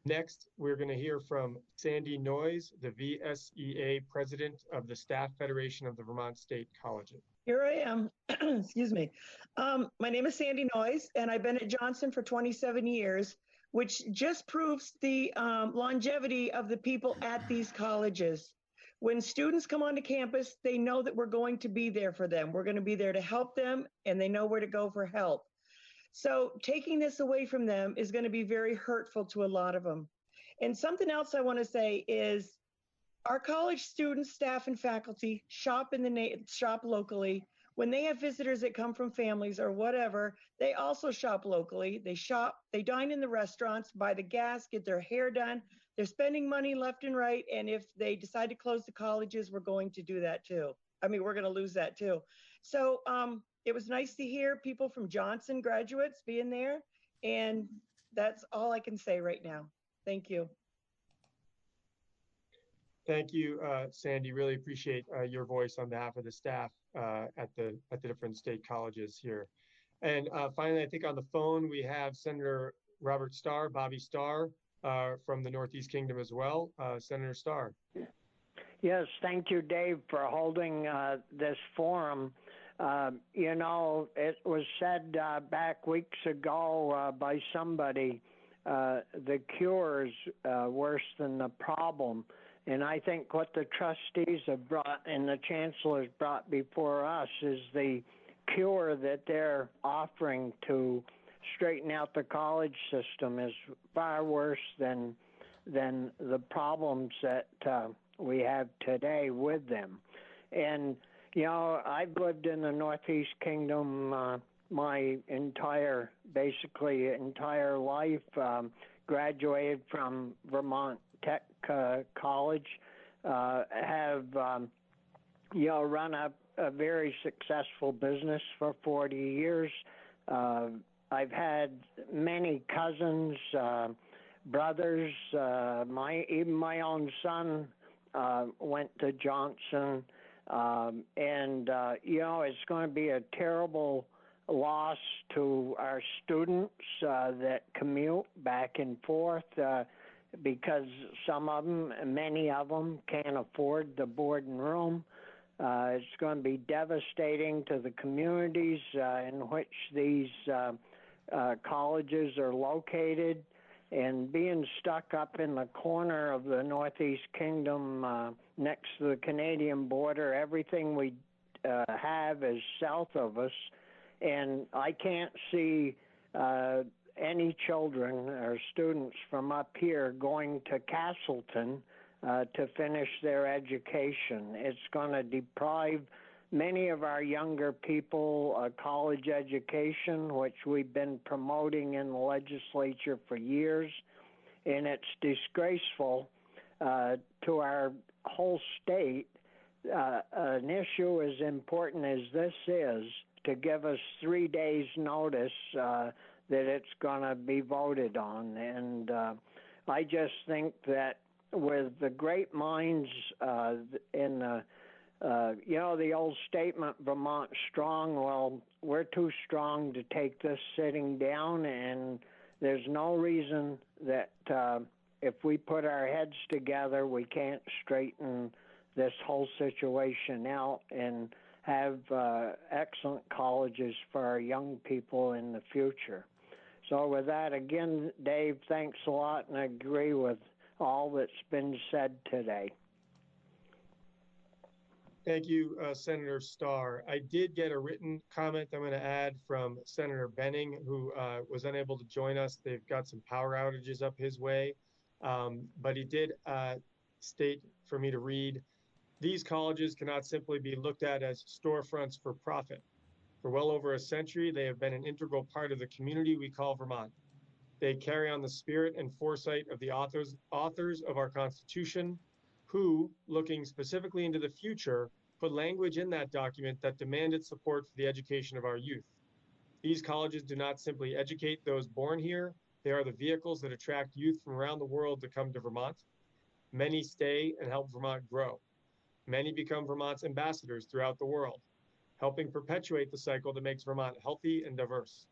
Next, we're going to hear from Sandy Noyes, the VSEA President of the Staff Federation of the Vermont State Colleges. Here I am. Excuse me. My name is Sandy Noyes, and I've been at Johnson for 27 years, which just proves the longevity of the people at these colleges. When students come onto campus, they know that we're going to be there for them. We're going to be there to help them, and they know where to go for help. So taking this away from them is going to be very hurtful to a lot of them. And something else I want to say is our college students, staff, and faculty shop locally. When they have visitors that come from families or whatever, they also shop locally. They dine in the restaurants, buy the gas, get their hair done. They're spending money left and right. And if they decide to close the colleges, we're going to do that too. I mean, we're going to lose that too. So it was nice to hear people from Johnson graduates being there. And that's all I can say right now. Thank you. Thank you, Sandy. Really appreciate your voice on behalf of the staff at the different state colleges here. And finally, I think on the phone we have Senator Robert Starr, Bobby Starr, from the Northeast Kingdom as well. Senator Starr. Yes, thank you, Dave, for holding this forum. You know, it was said back weeks ago by somebody, the cure is worse than the problem. And I think what the trustees have brought and the chancellor's brought before us is the cure that they're offering to straighten out the college system is far worse than the problems that we have today with them. And, you know, I've lived in the Northeast Kingdom my entire life, graduated from Vermont Tech College, have, you know, run a very successful business for 40 years. I've had many cousins, brothers, even my own son went to Johnson. And, you know, it's going to be a terrible loss to our students that commute back and forth because some of them, many of them, can't afford the board and room. It's going to be devastating to the communities in which these colleges are located. And being stuck up in the corner of the Northeast Kingdom next to the Canadian border, everything we have is south of us. And I can't see any children or students from up here going to Castleton to finish their education. It's going to deprive many of our younger people a college education, which we've been promoting in the legislature for years. And it's disgraceful to our whole state. An issue as important as this is to give us 3 days notice that it's going to be voted on. And I just think that with the great minds in the the old statement, Vermont strong, well, we're too strong to take this sitting down, and there's no reason that if we put our heads together, we can't straighten this whole situation out and have excellent colleges for our young people in the future. So with that, again, Dave, thanks a lot, and I agree with all that's been said today. Thank you, Senator Starr. I did get a written comment I'm going to add from Senator Benning, who was unable to join us. They've got some power outages up his way, but he did state for me to read, these colleges cannot simply be looked at as storefronts for profit. For well over a century, they have been an integral part of the community we call Vermont. They carry on the spirit and foresight of the authors of our Constitution, who, looking specifically into the future, put language in that document that demanded support for the education of our youth. These colleges do not simply educate those born here, they are the vehicles that attract youth from around the world to come to Vermont. Many stay and help Vermont grow. Many become Vermont's ambassadors throughout the world, helping perpetuate the cycle that makes Vermont healthy and diverse.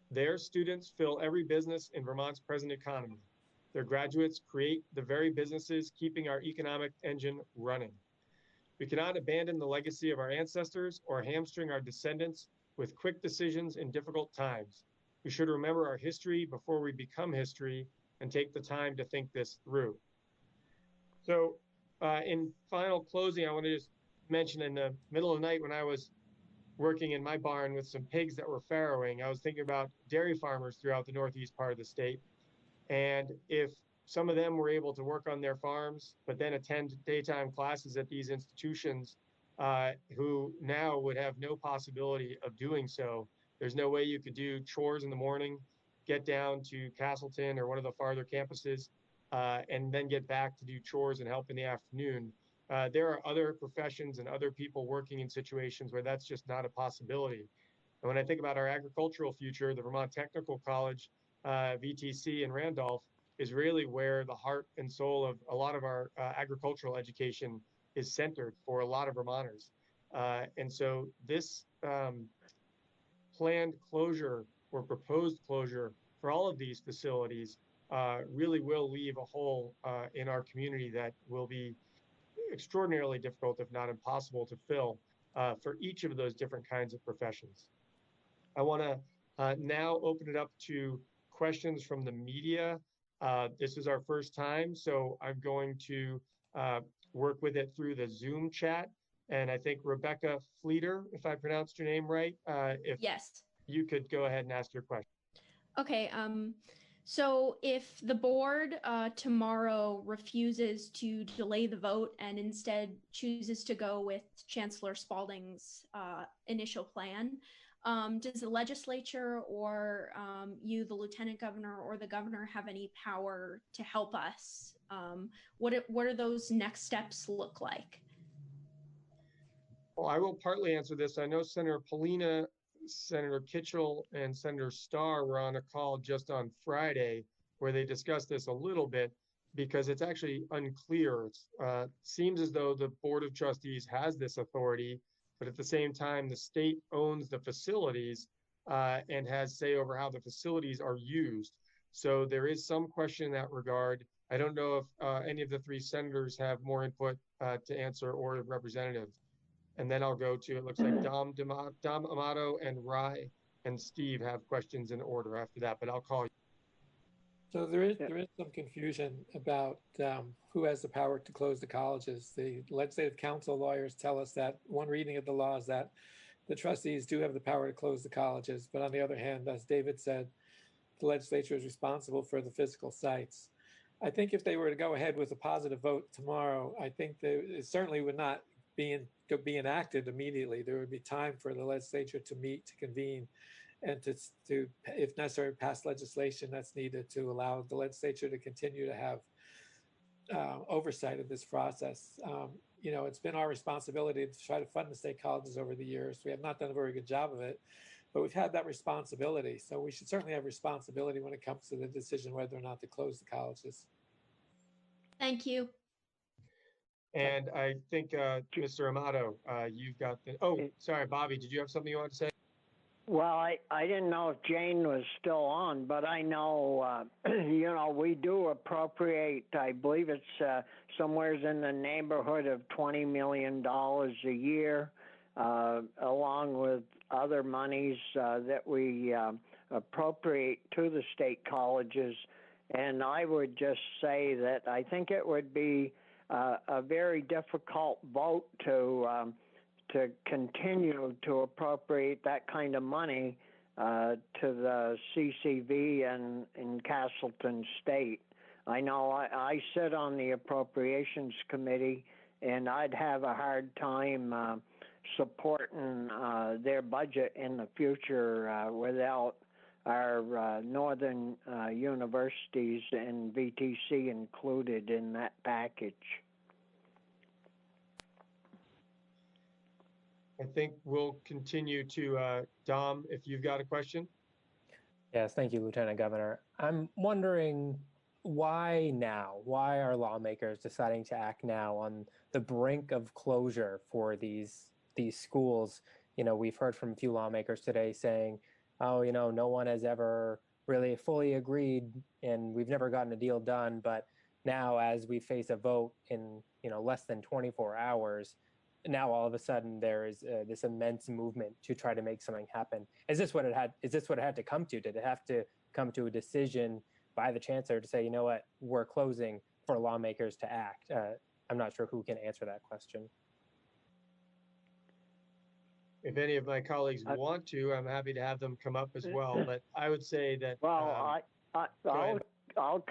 Their students fill every business in Vermont's present economy. Their graduates create the very businesses keeping our economic engine running. We cannot abandon the legacy of our ancestors or hamstring our descendants with quick decisions in difficult times. We should remember our history before we become history and take the time to think this through. So in final closing, I want to just mention in the middle of the night when I was working in my barn with some pigs that were farrowing, I was thinking about dairy farmers throughout the northeast part of the state. And if some of them were able to work on their farms, but then attend daytime classes at these institutions, who now would have no possibility of doing so. There's no way you could do chores in the morning, get down to Castleton or one of the farther campuses, and then get back to do chores and help in the afternoon. There are other professions and other people working in situations where that's just not a possibility. And when I think about our agricultural future, the Vermont Technical College, VTC in Randolph, is really where the heart and soul of a lot of our agricultural education is centered for a lot of Vermonters. And so this planned closure or proposed closure for all of these facilities really will leave a hole in our community that will be extraordinarily difficult, if not impossible, to fill for each of those different kinds of professions. I want to now open it up to questions from the media. This is our first time, so I'm going to work with it through the Zoom chat. And I think Rebecca Fleeter, if I pronounced your name right, if yes, you could go ahead and ask your question. okay. So if the board tomorrow refuses to delay the vote and instead chooses to go with Chancellor Spalding's initial plan, does the legislature or you, the lieutenant governor, or the governor have any power to help us? What are those next steps look like? Well, I will partly answer this. I know Senator Polina, Senator Kitchell, and Senator Starr were on a call just on Friday where they discussed this a little bit because it's actually unclear. It seems as though the Board of Trustees has this authority, but at the same time, the state owns the facilities and has say over how the facilities are used. So there is some question in that regard. I don't know if any of the three senators have more input to answer, or a representative. And then I'll go to, it looks like Dom Amato and Rai and Steve have questions in order after that, but I'll call you. So there is some confusion about who has the power to close the colleges. The legislative council lawyers tell us that one reading of the law is that the trustees do have the power to close the colleges, but on the other hand, as David said, the legislature is responsible for the physical sites. I think if they were to go ahead with a positive vote tomorrow, I think that it certainly would not be enacted immediately. There would be time for the legislature to meet, to convene, and to, if necessary, pass legislation that's needed to allow the legislature to continue to have oversight of this process. You know, it's been our responsibility to try to fund the state colleges over the years. We have not done a very good job of it, but we've had that responsibility. So we should certainly have responsibility when it comes to the decision whether or not to close the colleges. Thank you. And I think, Mr. Amato, you've got the, oh, sorry, Bobby, did you have something you wanted to say? Well, I didn't know if Jane was still on, but I know, you know, we do appropriate, I believe it's somewhere in the neighborhood of $20 million a year, along with other monies that we appropriate to the state colleges. And I would just say that I think it would be a very difficult vote to continue to appropriate that kind of money to the CCV and in Castleton State. I know I sit on the Appropriations Committee, and I'd have a hard time supporting their budget in the future without our northern universities and VTC included in that package. I think we'll continue to, Dom, if you've got a question. Yes, thank you, Lieutenant Governor. I'm wondering why now? Why are lawmakers deciding to act now on the brink of closure for these schools? You know, we've heard from a few lawmakers today saying, oh, you know, no one has ever really fully agreed and we've never gotten a deal done. But now as we face a vote in, you know, less than 24 hours, now all of a sudden there is this immense movement to try to make something happen. Is this what it had to come to? Did it have to come to a decision by the chancellor to say, you know what, we're closing, for lawmakers to act? I'm not sure who can answer that question. If any of my colleagues want to, I'm happy to have them come up as well. But I would say that. Well, I'll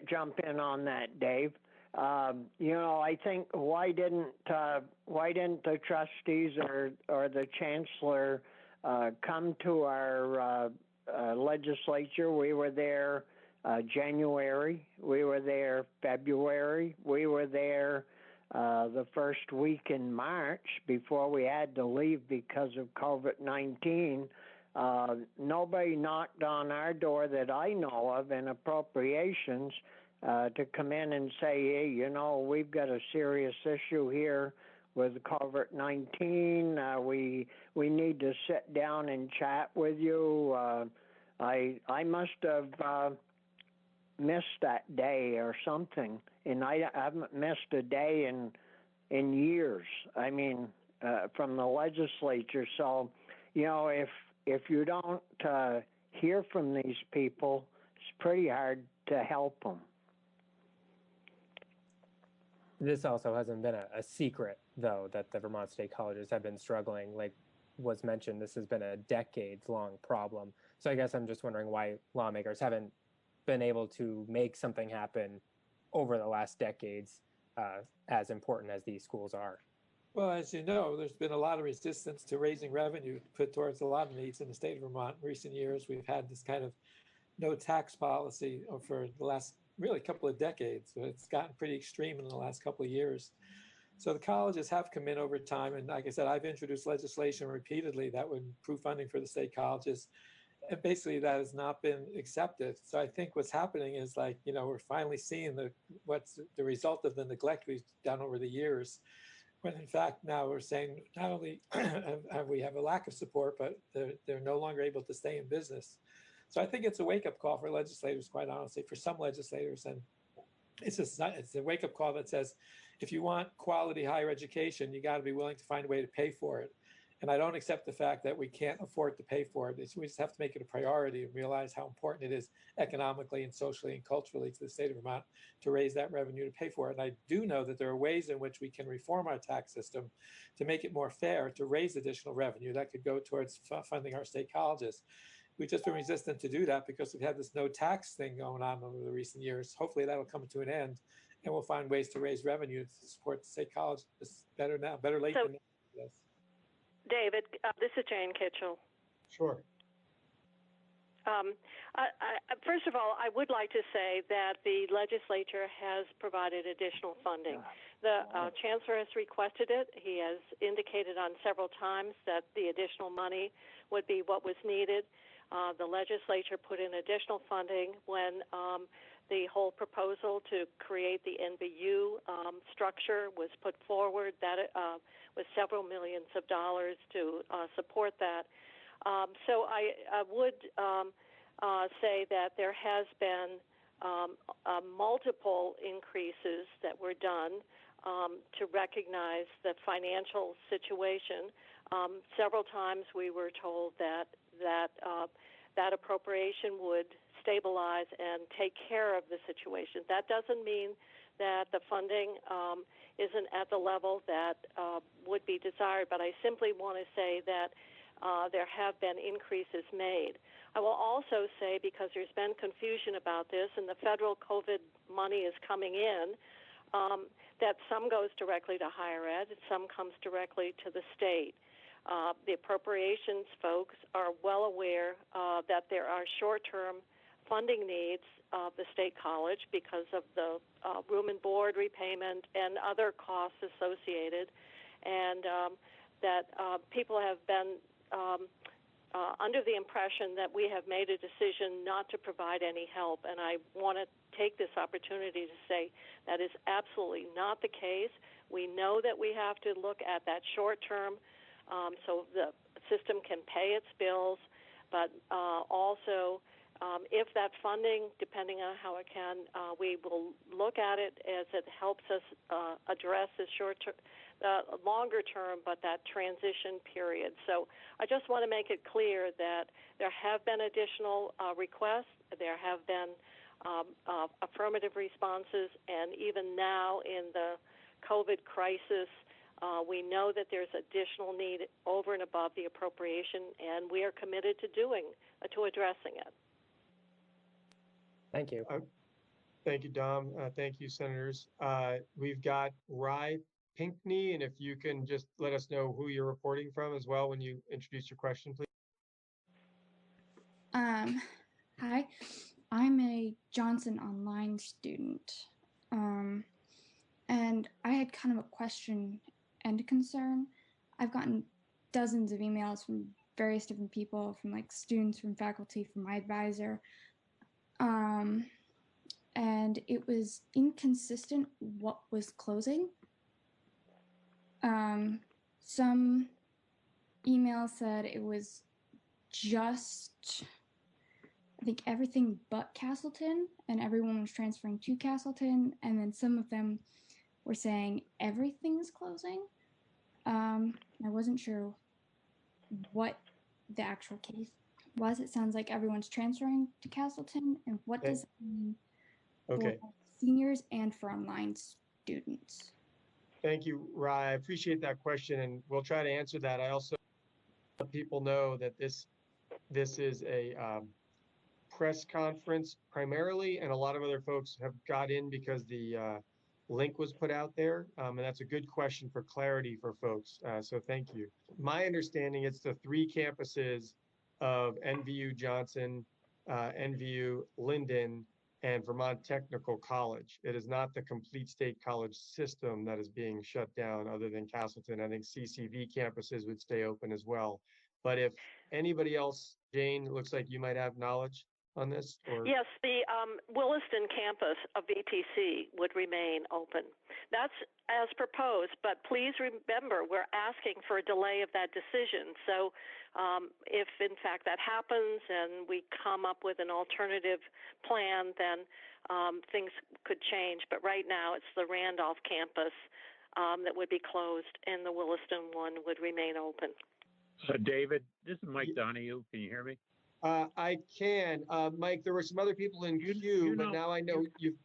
jump in on that, Dave. You know, I think why didn't the trustees or the chancellor come to our legislature? We were there January, we were there February, we were there the first week in March before we had to leave because of COVID-19. Nobody knocked on our door that I know of in appropriations to come in and say, hey, you know, we've got a serious issue here with COVID-19. We need to sit down and chat with you. I must have missed that day or something, and I haven't missed a day in years. I mean, from the legislature. So, you know, if you don't hear from these people, it's pretty hard to help them. This also hasn't been a secret, though, that the Vermont State Colleges have been struggling. Like was mentioned, this has been a decades-long problem. So I guess I'm just wondering why lawmakers haven't been able to make something happen over the last decades, as important as these schools are. Well, as you know, there's been a lot of resistance to raising revenue put towards a lot of needs in the state of Vermont. In recent years, we've had this kind of no tax policy for the last really couple of decades. So it's gotten pretty extreme in the last couple of years. So the colleges have come in over time. And like I said, I've introduced legislation repeatedly that would improve funding for the state colleges. And basically that has not been accepted. So I think what's happening is, like, you know, we're finally seeing what's the result of the neglect we've done over the years. when in fact now we're saying not only have we have a lack of support, but they're no longer able to stay in business. So I think it's a wake-up call for legislators, quite honestly, for some legislators. And it's a wake-up call that says, if you want quality higher education, you got to be willing to find a way to pay for it. And I don't accept the fact that we can't afford to pay for it. We just have to make it a priority and realize how important it is economically and socially and culturally to the state of Vermont to raise that revenue to pay for it. And I do know that there are ways in which we can reform our tax system to make it more fair, to raise additional revenue that could go towards funding our state colleges. We've just been resistant to do that because we've had this no tax thing going on over the recent years. Hopefully that'll come to an end and we'll find ways to raise revenue to support the state college. It's better now, better late than never. Yes. David, this is Jane Kitchell. Sure. First of all, I would like to say that the legislature has provided additional funding. The chancellor has requested it. He has indicated on several times that the additional money would be what was needed. The legislature put in additional funding when the whole proposal to create the NBU structure was put forward. That was several millions of dollars to support that. So I would say that there has been multiple increases that were done to recognize the financial situation. Several times we were told that that appropriation would stabilize and take care of the situation. That doesn't mean that the funding isn't at the level that would be desired, but I simply want to say that there have been increases made. I will also say, because there's been confusion about this and the federal COVID money is coming in, that some goes directly to higher ed and some comes directly to the state. The appropriations folks are well aware that there are short-term funding needs of the state college because of the room and board repayment and other costs associated, and that people have been under the impression that we have made a decision not to provide any help, and I want to take this opportunity to say that is absolutely not the case. We know that we have to look at that short term so the system can pay its bills, but also if that funding, depending on how it can, we will look at it as it helps us address the longer term, but that transition period. So I just want to make it clear that there have been additional requests, there have been affirmative responses, and even now in the COVID crisis, we know that there's additional need over and above the appropriation, and we are committed to addressing it. Thank you. Thank you, Dom. Thank you, Senators. We've got Rye Pinkney, and if you can just let us know who you're reporting from as well when you introduce your question, please. Hi, I'm a Johnson Online student, and I had kind of a question and a concern. I've gotten dozens of emails from various different people, from like students, from faculty, from my advisor, and it was inconsistent what was closing. Some email said it was just, I think, everything but Castleton, and everyone was transferring to Castleton, and then some of them were saying everything's closing. I wasn't sure what the actual case was. It sounds like everyone's transferring to Castleton, and what does it mean for seniors and for online students? Thank you, Rye. I appreciate that question, and we'll try to answer that. I also let people know that this is a press conference primarily, and a lot of other folks have got in because the link was put out there, and that's a good question for clarity for folks, so thank you. My understanding, it's the 3 campuses of NVU Johnson, NVU Linden, and Vermont Technical College. It is not the complete state college system that is being shut down other than Castleton. I think CCV campuses would stay open as well. But if anybody else, Jane, looks like you might have knowledge. on this? Or Yes, the Williston campus of VTC would remain open. That's as proposed, but please remember, we're asking for a delay of that decision. So if in fact that happens and we come up with an alternative plan, then things could change. But right now it's the Randolph campus that would be closed and the Williston one would remain open. David, this is Mike Donahue. Can you hear me? I can. Mike, there were some other people in queue, but now I know you've.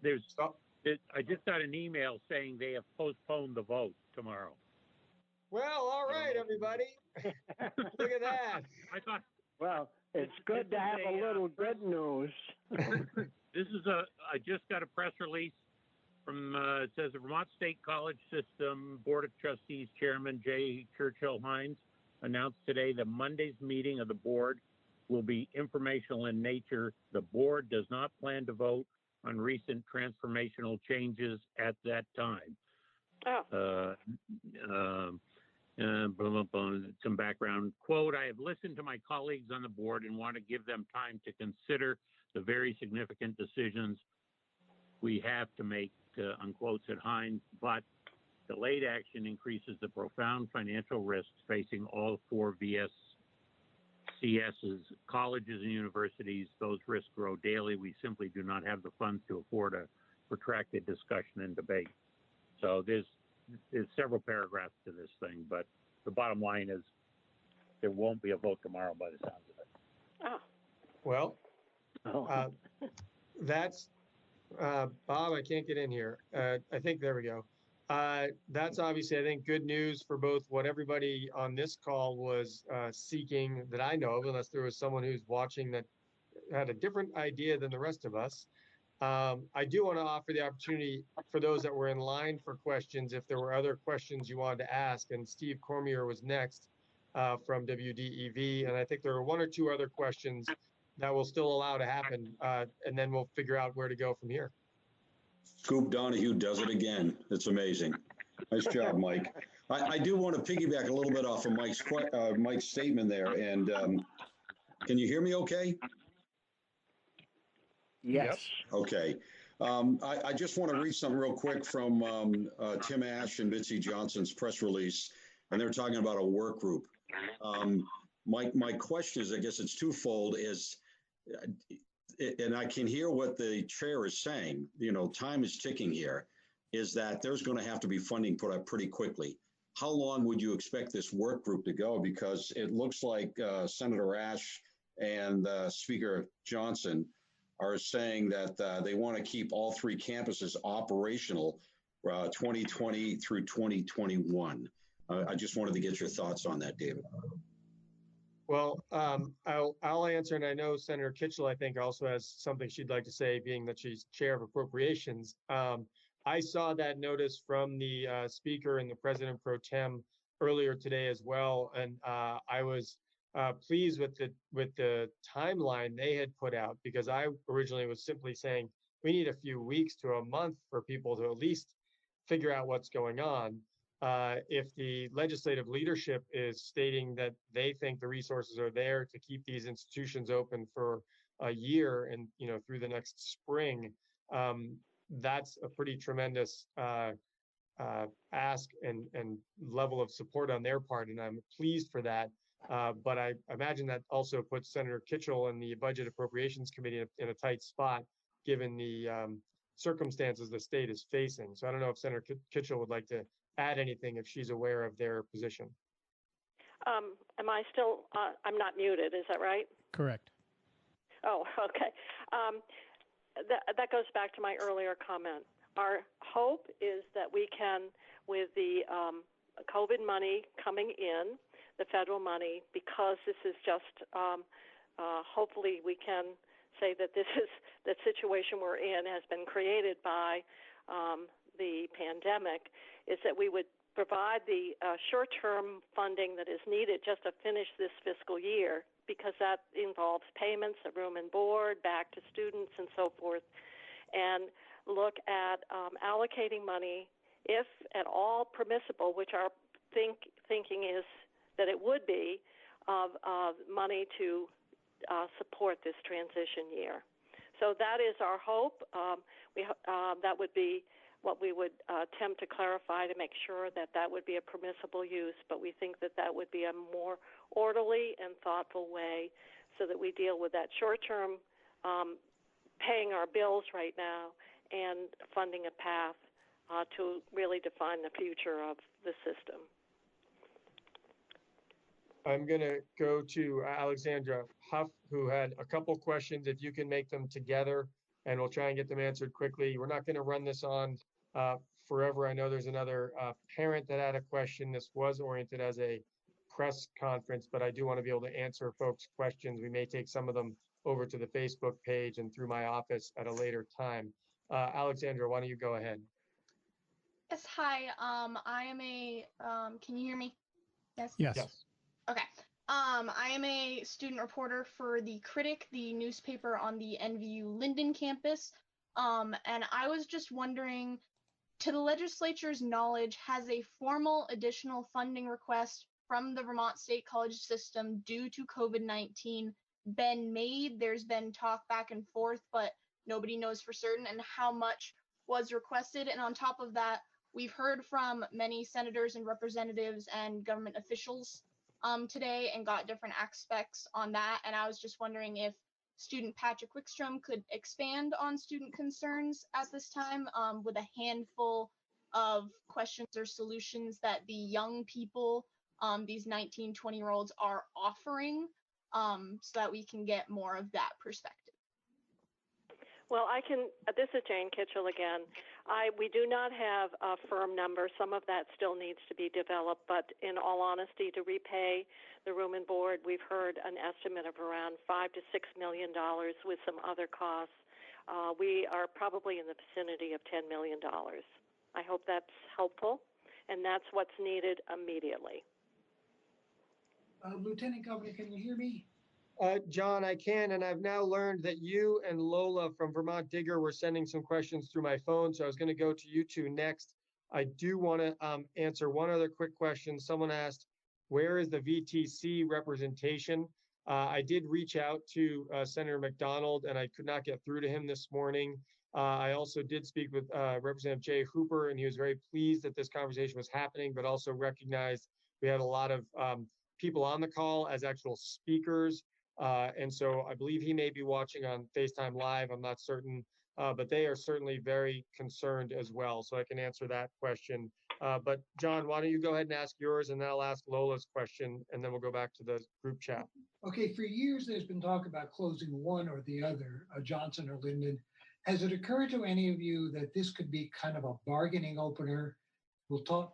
I just got an email saying they have postponed the vote tomorrow. Well, all right, everybody. Look at that. I thought. Well, it's good to have a little good news. This is I just got a press release from, it says the Vermont State College System Board of Trustees Chairman J. Churchill Hines announced today that Monday's meeting of the board will be informational in nature. The board does not plan to vote on recent transformational changes at that time. Some background quote, I have listened to my colleagues on the board and want to give them time to consider the very significant decisions we have to make, unquote, said Hines, but delayed action increases the profound financial risks facing all four VSCSs, colleges and universities. Those risks grow daily. We simply do not have the funds to afford a protracted discussion and debate. So there's several paragraphs to this thing, but the bottom line is there won't be a vote tomorrow by the sounds of it. Well, that's Bob, I can't get in here. I think there we go. That's obviously, I think, good news for both what everybody on this call was seeking that I know of, unless there was someone who's watching that had a different idea than the rest of us. I do want to offer the opportunity for those that were in line for questions, if there were other questions you wanted to ask. And Steve Cormier was next from WDEV. And I think there are one or two other questions that will still allow to happen. And then we'll figure out where to go from here. Scoop Donahue does it again. It's amazing. Nice job, Mike. I do want to piggyback a little bit off of Mike's statement there. And can you hear me okay? Yes. Okay. I just want to read something real quick from Tim Ash and Bitsy Johnson's press release, and they're talking about a work group. My question is, I guess it's twofold, is, and I can hear what the chair is saying, you know, time is ticking here, is that there's going to have to be funding put up pretty quickly. How long would you expect this work group to go? Because it looks like Senator Ash and Speaker Johnson are saying that they want to keep all three campuses operational 2020 through 2021. I just wanted to get your thoughts on that, David. Well, I'll answer, and I know Senator Kitchell, I think, also has something she'd like to say, being that she's chair of appropriations. I saw that notice from the speaker and the president pro tem earlier today as well, and I was pleased with the timeline they had put out, because I originally was simply saying we need a few weeks to a month for people to at least figure out what's going on. If the legislative leadership is stating that they think the resources are there to keep these institutions open for a year and, you know, through the next spring, that's a pretty tremendous ask and level of support on their part, and I'm pleased for that. But I imagine that also puts Senator Kitchell and the Budget Appropriations Committee in a tight spot, given the circumstances the state is facing. So I don't know if Senator Kitchell would like to add anything if she's aware of their position. Am I still, I'm not muted, is that right? Correct. Oh, okay. That goes back to my earlier comment. Our hope is that we can, with the COVID money coming in, the federal money, because this is just, hopefully we can say that the situation we're in has been created by the pandemic, is that we would provide the short-term funding that is needed just to finish this fiscal year, because that involves payments of room and board back to students and so forth, and look at allocating money, if at all permissible, which our thinking is that it would be, of money to support this transition year. So that is our hope. That would be what we would attempt to clarify to make sure that that would be a permissible use, but we think that that would be a more orderly and thoughtful way so that we deal with that short-term paying our bills right now and funding a path to really define the future of the system. I'm going to go to Alexandra Huff, who had a couple questions. If you can make them together, and we'll try and get them answered quickly. We're not going to run this on forever. I know there's another parent that had a question. This was oriented as a press conference, but I do want to be able to answer folks' questions. We may take some of them over to the Facebook page and through my office at a later time. Alexandra, why don't you go ahead? Yes, hi. I am a, can you hear me? Yes? Yes. Okay. I am a student reporter for The Critic, the newspaper on the NVU Linden campus. And I was just wondering, to the legislature's knowledge, has a formal additional funding request from the Vermont State College system due to COVID-19 been made? There's been talk back and forth, but nobody knows for certain, and how much was requested. And on top of that, we've heard from many senators and representatives and government officials today and got different aspects on that. And I was just wondering if student Patrick Wickstrom could expand on student concerns at this time with a handful of questions or solutions that the young people, these 19, 20-year-olds are offering, so that we can get more of that perspective. Well, this is Jane Kitchell again. We do not have a firm number. Some of that still needs to be developed, but in all honesty, to repay the room and board, we've heard an estimate of around $5 to $6 million with some other costs. We are probably in the vicinity of $10 million. I hope that's helpful, and that's what's needed immediately. Lieutenant Governor, can you hear me? John, I can, and I've now learned that you and Lola from Vermont Digger were sending some questions through my phone, so I was going to go to you two next. I do want to answer one other quick question. Someone asked, where is the VTC representation? I did reach out to Senator McDonald, and I could not get through to him this morning. I also did speak with Representative Jay Hooper, and he was very pleased that this conversation was happening, but also recognized we had a lot of people on the call as actual speakers. And so I believe he may be watching on FaceTime Live. I'm not certain, but they are certainly very concerned as well. So I can answer that question. But John, why don't you go ahead and ask yours, and then I'll ask Lola's question, and then we'll go back to the group chat. Okay, for years there's been talk about closing one or the other, Johnson or Linden. Has it occurred to any of you that this could be kind of a bargaining opener? We'll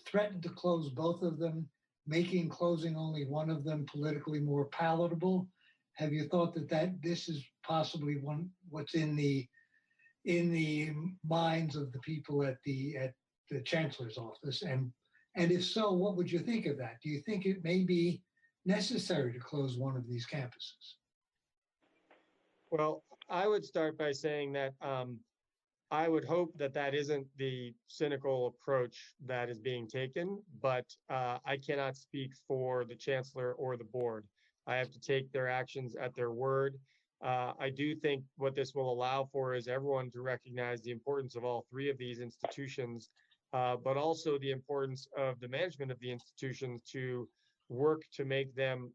threaten to close both of them, making closing only one of them politically more palatable. Have you thought that this is possibly what's in the minds of the people at the chancellor's office? And if so, what would you think of that? Do you think it may be necessary to close one of these campuses? Well, I would start by saying that I would hope that that isn't the cynical approach that is being taken, but I cannot speak for the chancellor or the board. I have to take their actions at their word. I do think what this will allow for is everyone to recognize the importance of all three of these institutions, but also the importance of the management of the institutions to work to make them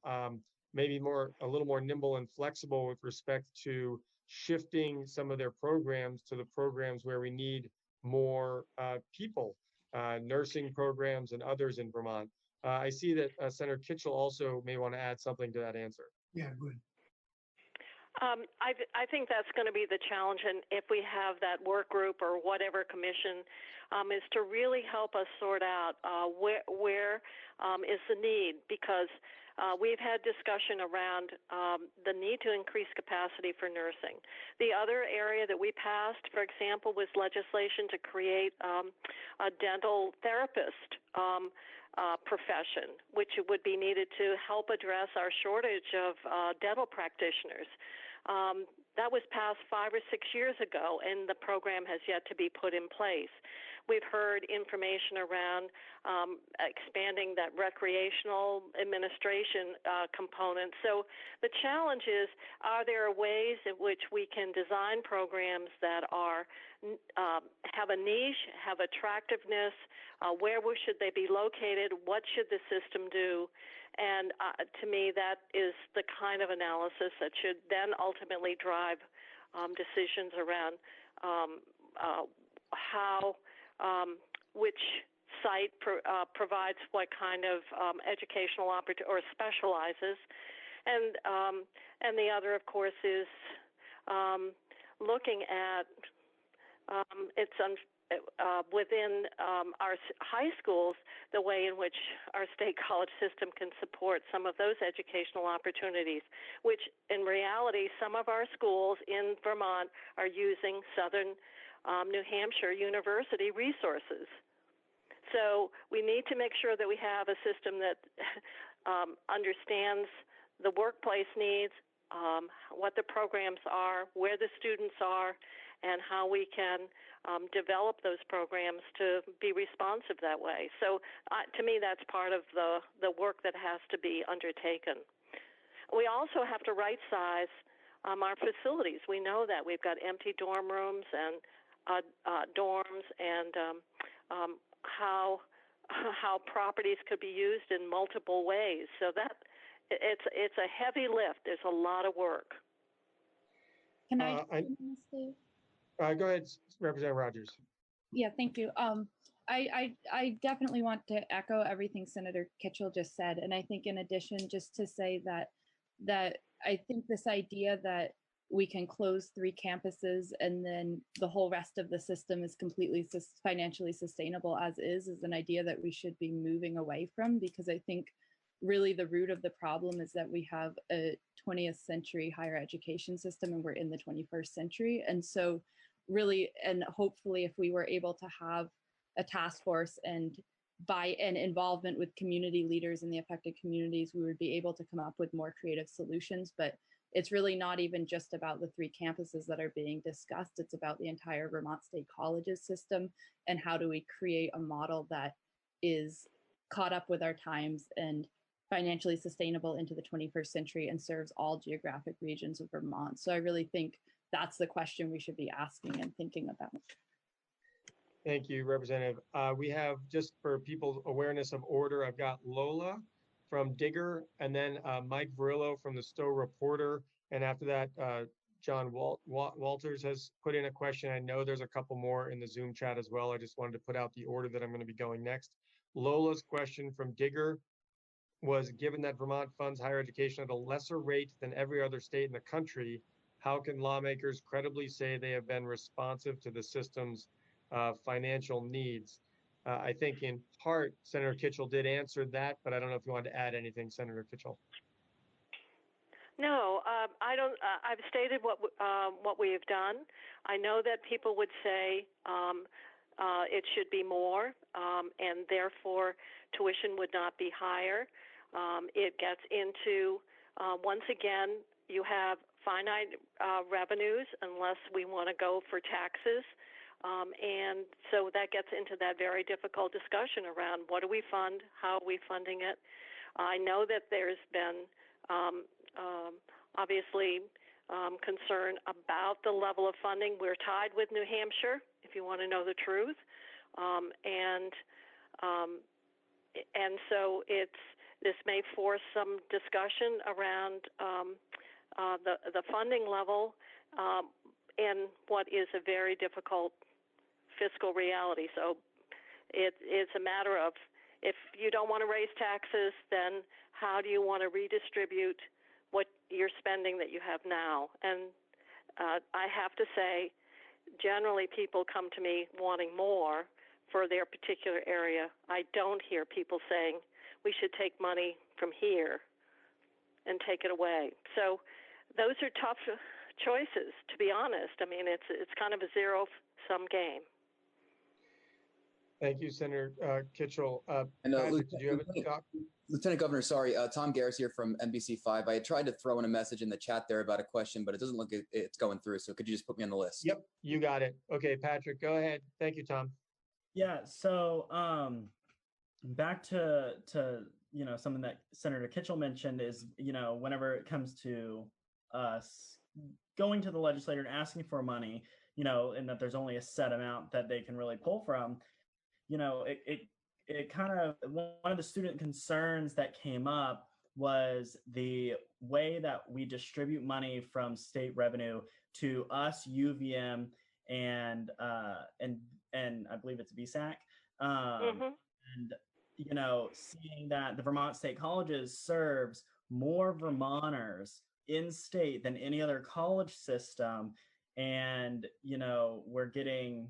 maybe a little more nimble and flexible with respect to shifting some of their programs to the programs where we need more people, nursing programs and others in Vermont. I see that Senator Kitchell also may want to add something to that answer. Yeah, good. I think that's going to be the challenge, and if we have that work group or whatever commission, is to really help us sort out where is the need, because we've had discussion around the need to increase capacity for nursing. The other area that we passed, for example, was legislation to create a dental therapist profession, which would be needed to help address our shortage of dental practitioners. That was passed 5 or 6 years ago, and the program has yet to be put in place. We've heard information around expanding that recreational administration component. So the challenge is, are there ways in which we can design programs that are have a niche, have attractiveness? Where should they be located? What should the system do? And to me, that is the kind of analysis that should then ultimately drive decisions around how, which site provides what kind of educational opportunity or specializes. And the other, of course, is looking at within our high schools, the way in which our state college system can support some of those educational opportunities, which in reality, some of our schools in Vermont are using Southern New Hampshire University resources. So we need to make sure that we have a system that understands the workplace needs, what the programs are, where the students are, and how we can develop those programs to be responsive that way. So to me, that's part of the work that has to be undertaken. We also have to right-size our facilities. We know that we've got empty dorm rooms and dorms, and how properties could be used in multiple ways. So that it's a heavy lift. There's a lot of work. Can I Steve? Go ahead, Representative Rogers. Yeah, thank you. I definitely want to echo everything Senator Kitchell just said, and I think in addition, just to say that I think this idea that we can close 3 campuses and then the whole rest of the system is completely financially sustainable as is an idea that we should be moving away from, because I think really the root of the problem is that we have a 20th century higher education system and we're in the 21st century. And so really, and hopefully if we were able to have a task force and involvement with community leaders in the affected communities, we would be able to come up with more creative solutions. But it's really not even just about the 3 campuses that are being discussed. It's about the entire Vermont State Colleges system, and how do we create a model that is caught up with our times and financially sustainable into the 21st century and serves all geographic regions of Vermont. So I really think that's the question we should be asking and thinking about. Thank you, Representative. We have, just for people's awareness of order, I've got Lola from Digger, and then Mike Verillo from the Stowe Reporter. And after that, John Walters has put in a question. I know there's a couple more in the Zoom chat as well. I just wanted to put out the order that I'm going to be going next. Lola's question from Digger was, given that Vermont funds higher education at a lesser rate than every other state in the country, how can lawmakers credibly say they have been responsive to the system's financial needs? I think in part, Senator Kitchell did answer that, but I don't know if you wanted to add anything, Senator Kitchell. No, I don't. I've stated what we have done. I know that people would say it should be more, and therefore tuition would not be higher. It gets into, once again, you have finite revenues unless we want to go for taxes. And so that gets into that very difficult discussion around what do we fund, how are we funding it. I know that there's been obviously concern about the level of funding. We're tied with New Hampshire, if you want to know the truth. And so this may force some discussion around the funding level in what is a very difficult fiscal reality. So it's a matter of, if you don't want to raise taxes, then how do you want to redistribute what you're spending that you have now? And I have to say, generally people come to me wanting more for their particular area. I don't hear people saying we should take money from here and take it away. So those are tough choices, to be honest. I mean, it's kind of a zero-sum game. Thank you, Senator Kitchell. And Patrick, did you have a thought? Lieutenant Governor, sorry, Tom Garris here from NBC5. I had tried to throw in a message in the chat there about a question, but it doesn't look like it's going through. So could you just put me on the list? Yep, you got it. Okay, Patrick, go ahead. Thank you, Tom. Yeah. So back to something that Senator Kitchell mentioned is whenever it comes to us going to the legislator and asking for money, and that there's only a set amount that they can really pull from, it kind of, one of the student concerns that came up was the way that we distribute money from state revenue to us, UVM, and I believe it's VSAC. And seeing that the Vermont State Colleges serves more Vermonters in state than any other college system, and we're getting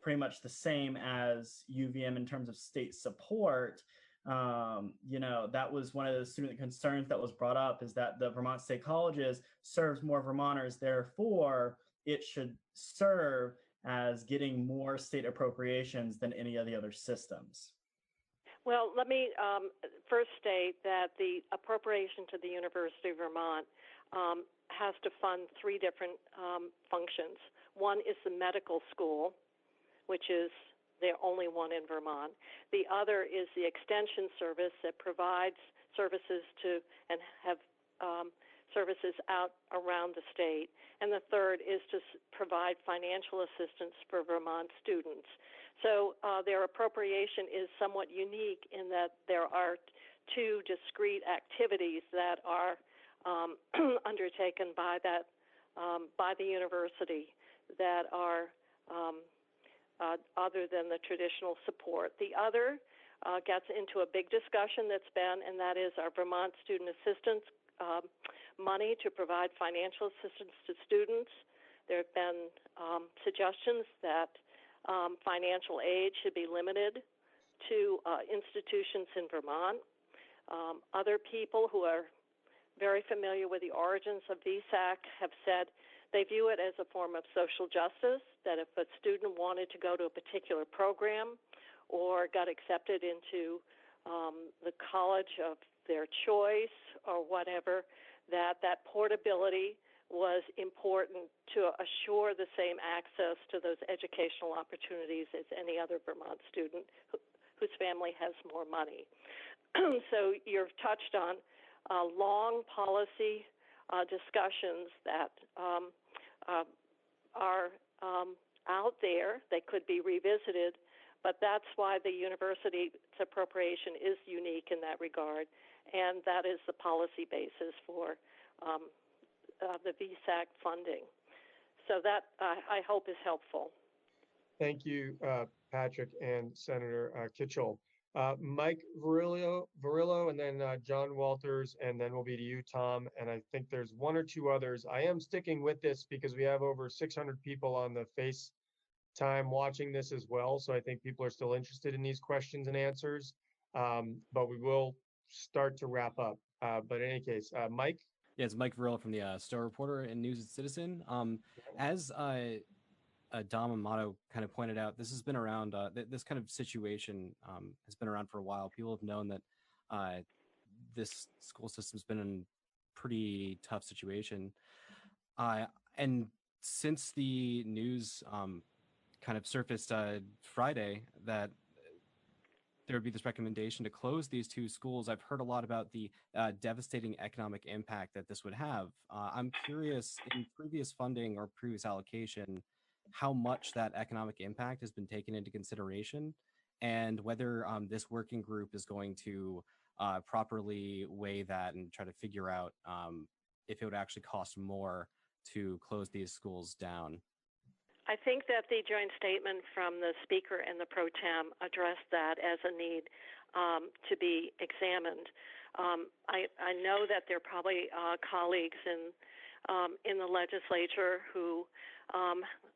pretty much the same as UVM in terms of state support. That was one of the student concerns that was brought up, is that the Vermont State Colleges serves more Vermonters, therefore it should serve as getting more state appropriations than any of the other systems. Well, let me first state that the appropriation to the University of Vermont has to fund three different functions. One is the medical school, which is the only one in Vermont. The other is the extension service that provides services to and have services out around the state. And the third is to provide financial assistance for Vermont students. So their appropriation is somewhat unique in that there are two discrete activities that are undertaken by the university that are other than the traditional support. The other gets into a big discussion that's been, and that is our Vermont Student Assistance money to provide financial assistance to students. There have been suggestions that financial aid should be limited to institutions in Vermont. Other people who are very familiar with the origins of VSAC have said they view it as a form of social justice, that if a student wanted to go to a particular program or got accepted into the college of their choice or whatever, that portability was important to assure the same access to those educational opportunities as any other Vermont student whose family has more money. So you've touched on long policy discussions that are out there. They could be revisited, but that's why the university's appropriation is unique in that regard, and that is the policy basis for the VSAC funding. So that, I hope, is helpful. Thank you, Patrick and Senator Kitchell. Mike Varillo, and then John Walters, and then we'll be to you, Tom. And I think there's one or two others. I am sticking with this because we have over 600 people on the FaceTime watching this as well. So I think people are still interested in these questions and answers. But we will start to wrap up. But in any case, Mike? Yeah, it's Mike Varillo from the Star Reporter and News and Citizen. As Dom Amato kind of pointed out, this has been around, this kind of situation has been around for a while. People have known that this school system's been in a pretty tough situation. And since the news kind of surfaced Friday that there would be this recommendation to close these two schools, I've heard a lot about the devastating economic impact that this would have. I'm curious, in previous funding or previous allocation, how much that economic impact has been taken into consideration, and whether this working group is going to properly weigh that and try to figure out if it would actually cost more to close these schools down. I think that the joint statement from the speaker and the pro tem addressed that as a need to be examined. I know that there are probably colleagues in the legislature who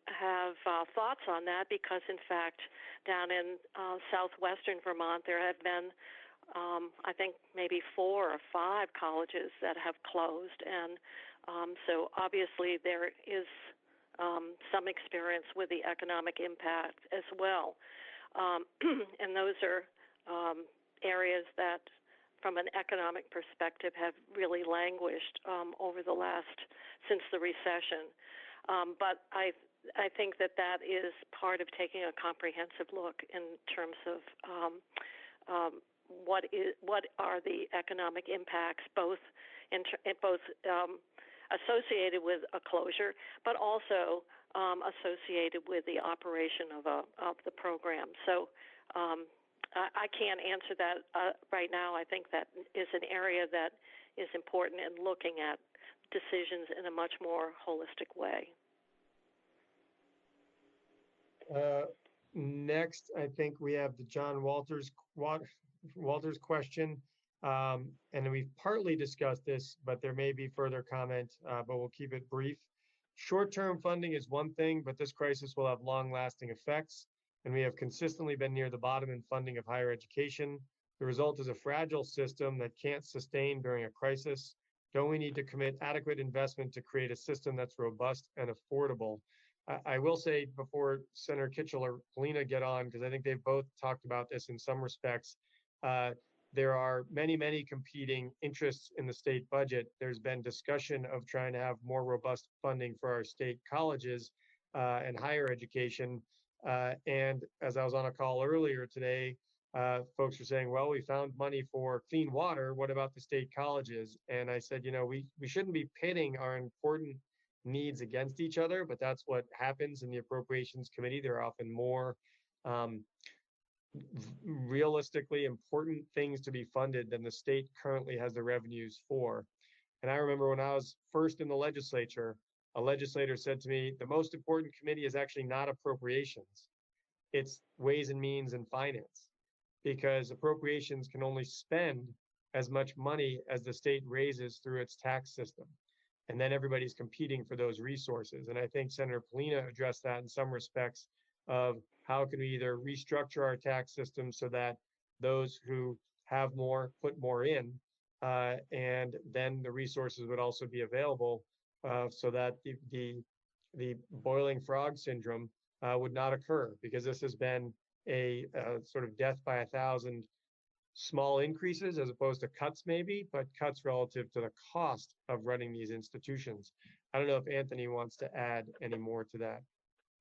have thoughts on that, because in fact down in southwestern Vermont there have been I think maybe 4 or 5 colleges that have closed, and so obviously there is some experience with the economic impact as well, and those are areas that from an economic perspective, have really languished over the since the recession. But I think that is part of taking a comprehensive look in terms of what are the economic impacts, both associated with a closure, but also associated with the operation of the program. So I can't answer that right now. I think that is an area that is important in looking at decisions in a much more holistic way. Next, I think we have the John Walters question. And we've partly discussed this, but there may be further comment, but we'll keep it brief. Short-term funding is one thing, but this crisis will have long-lasting effects, and we have consistently been near the bottom in funding of higher education. The result is a fragile system that can't sustain during a crisis. Don't we need to commit adequate investment to create a system that's robust and affordable? I will say, before Senator Kitchell or Polina get on, because I think they've both talked about this in some respects, there are many, many competing interests in the state budget. There's been discussion of trying to have more robust funding for our state colleges and higher education. And as I was on a call earlier today, folks are saying, well, we found money for clean water. What about the state colleges? And I said, we shouldn't be pitting our important needs against each other, but that's what happens in the Appropriations Committee. There are often more realistically important things to be funded than the state currently has the revenues for. And I remember when I was first in the legislature, a legislator said to me, the most important committee is actually not appropriations. It's Ways and Means and Finance, because appropriations can only spend as much money as the state raises through its tax system. And then everybody's competing for those resources. And I think Senator Polina addressed that in some respects of how can we either restructure our tax system so that those who have more put more in, and then the resources would also be available so that the boiling frog syndrome would not occur, because this has been a sort of death by 1,000 small increases as opposed to cuts maybe, but cuts relative to the cost of running these institutions. I don't know if Anthony wants to add any more to that.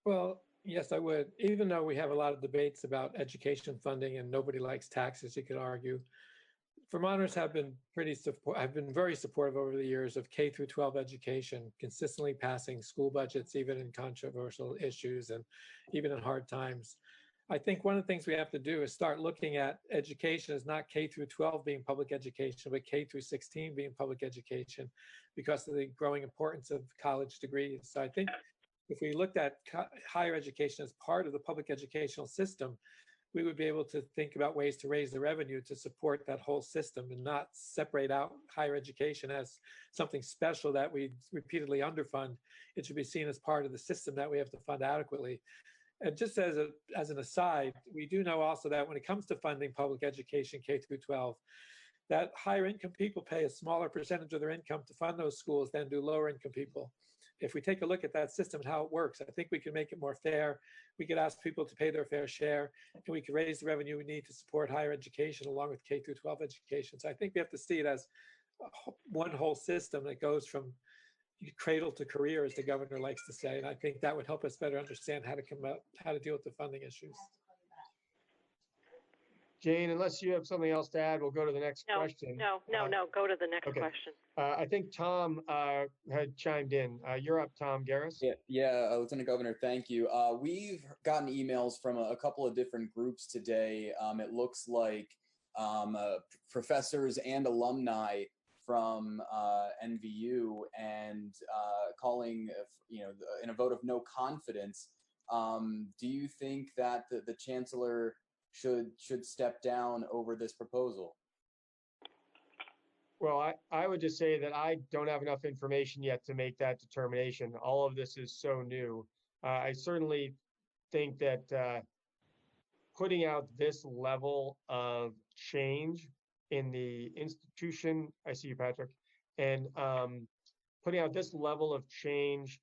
Well, yes, I would. Even though we have a lot of debates about education funding and nobody likes taxes, you could argue, Vermonters have been very supportive over the years of K through 12 education, consistently passing school budgets, even in controversial issues and even in hard times. I think one of the things we have to do is start looking at education as not K through 12 being public education, but K through 16 being public education, because of the growing importance of college degrees. So I think if we looked at higher education as part of the public educational system, we would be able to think about ways to raise the revenue to support that whole system and not separate out higher education as something special that we repeatedly underfund. It should be seen as part of the system that we have to fund adequately. And just as an aside, we do know also that when it comes to funding public education, K through 12, that higher income people pay a smaller percentage of their income to fund those schools than do lower income people. If we take a look at that system and how it works, I think we can make it more fair. We could ask people to pay their fair share, and we could raise the revenue we need to support higher education along with K through 12 education. So I think we have to see it as one whole system that goes from cradle to career, as the governor likes to say. And I think that would help us better understand how to deal with the funding issues. Jane, unless you have something else to add, we'll go to the next question. No, go to the next question. I think Tom had chimed in. You're up, Tom Garris. Yeah, Lieutenant Governor, thank you. We've gotten emails from a couple of different groups today. It looks like professors and alumni from NVU and calling, in a vote of no confidence. Do you think that the chancellor should step down over this proposal? Well, I would just say that I don't have enough information yet to make that determination. All of this is so new. I certainly think that putting out this level of change in the institution, I see you, Patrick, and putting out this level of change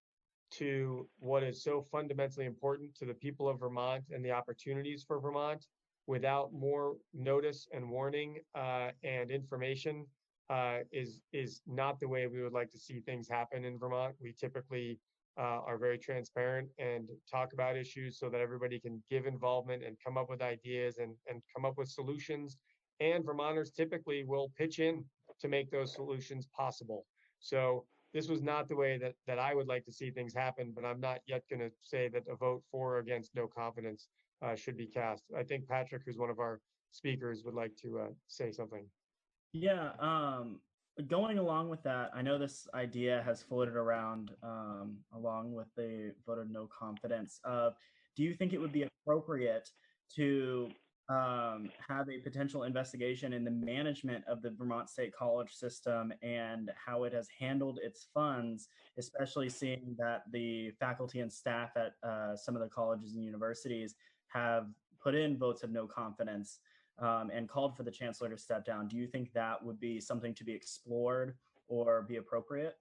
to what is so fundamentally important to the people of Vermont and the opportunities for Vermont without more notice and warning and information is not the way we would like to see things happen in Vermont. We typically are very transparent and talk about issues so that everybody can give involvement and come up with ideas and come up with solutions. And Vermonters typically will pitch in to make those solutions possible. So this was not the way that I would like to see things happen, but I'm not yet going to say that a vote for or against no confidence should be cast. I think Patrick, who's one of our speakers, would like to say something. Yeah, going along with that, I know this idea has floated around along with the vote of no confidence. Do you think it would be appropriate to have a potential investigation in the management of the Vermont State College system and how it has handled its funds, especially seeing that the faculty and staff at some of the colleges and universities have put in votes of no confidence and called for the chancellor to step down? Do you think that would be something to be explored or be appropriate?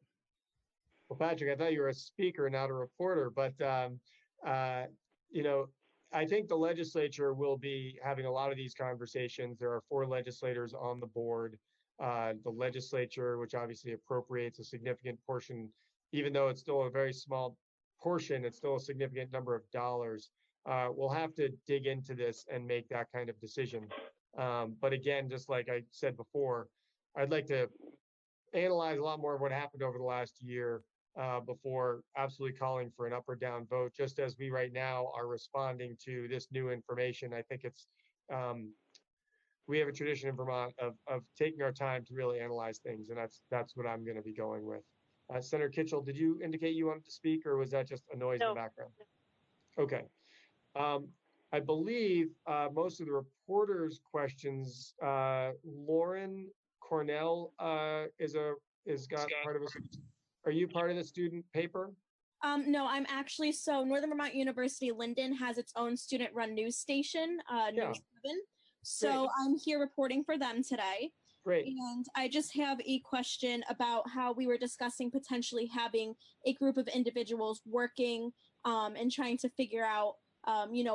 Well, Patrick, I thought you were a speaker, not a reporter, but you know, I think the legislature will be having a lot of these conversations. There are 4 legislators on the board. The legislature, which obviously appropriates a significant portion, even though it's still a very small portion, it's still a significant number of dollars. We'll have to dig into this and make that kind of decision. But again, just like I said before, I'd like to analyze a lot more of what happened over the last year before absolutely calling for an up or down vote, just as we right now are responding to this new information. I think it's, we have a tradition in Vermont of taking our time to really analyze things, and that's what I'm going to be going with. Senator Kitchell, did you indicate you wanted to speak, or was that just a noise in the background? Okay. I believe most of the reporters' questions, Lauren Cornell is got part of a. Are you part of the student paper? No, I'm actually, so Northern Vermont University Linden has its own student-run news station, News 7. So Great. I'm here reporting for them today. Great. And I just have a question about how we were discussing potentially having a group of individuals working and trying to figure out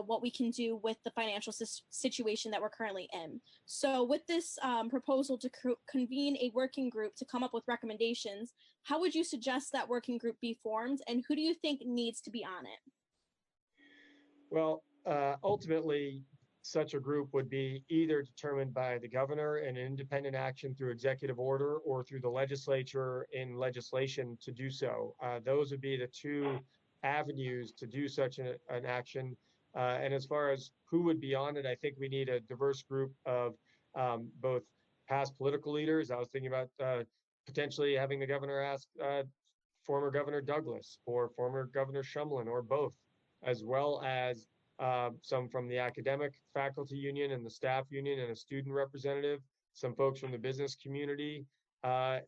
what we can do with the financial situation that we're currently in. So with this proposal to convene a working group to come up with recommendations, how would you suggest that working group be formed, and who do you think needs to be on it? Well, ultimately, such a group would be either determined by the governor in an independent action through executive order or through the legislature in legislation to do so. Those would be the 2 avenues to do such an action. And as far as who would be on it, I think we need a diverse group of both past political leaders. I was thinking about potentially having the governor ask former Governor Douglas or former Governor Shumlin or both, as well as some from the academic faculty union and the staff union and a student representative, some folks from the business community,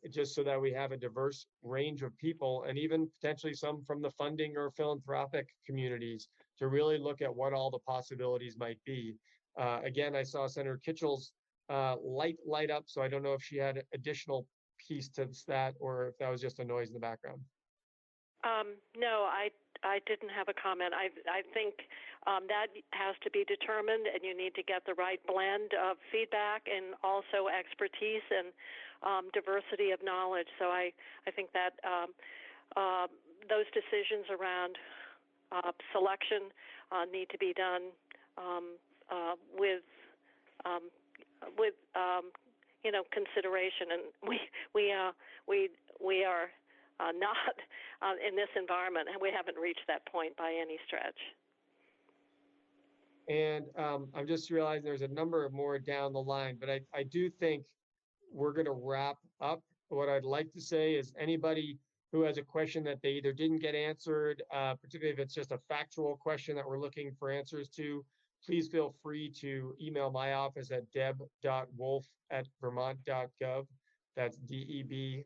just so that we have a diverse range of people, and even potentially some from the funding or philanthropic communities to really look at what all the possibilities might be. Again, I saw Senator Kitchell's light up, so I don't know if she had additional piece to that or if that was just a noise in the background. No, I didn't have a comment. I think that has to be determined, and you need to get the right blend of feedback and also expertise and diversity of knowledge. So I think that those decisions around selection need to be done with consideration, and we are not in this environment, and we haven't reached that point by any stretch. And I'm just realizing there's a number of more down the line, but I do think we're going to wrap up. What I'd like to say is anybody who has a question that they either didn't get answered, particularly if it's just a factual question that we're looking for answers to, please feel free to email my office at deb.wolf@vermont.gov. That's DEB.WOLF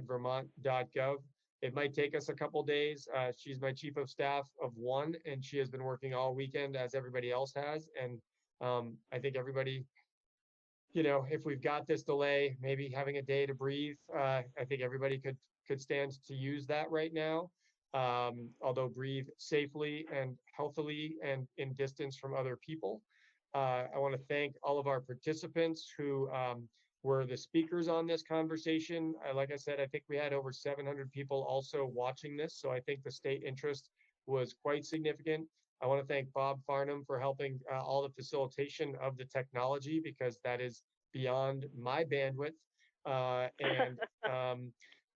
@vermont.gov. It might take us a couple days. She's my chief of staff of 1, and she has been working all weekend as everybody else has. And I think everybody, if we've got this delay, maybe having a day to breathe, I think everybody could stand to use that right now. although breathe safely and healthily and in distance from other people. I want to thank all of our participants who were the speakers on this conversation. Like I said, I think we had over 700 people also watching this, so I think the state interest was quite significant. I want to thank Bob Farnham for helping all the facilitation of the technology, because that is beyond my bandwidth.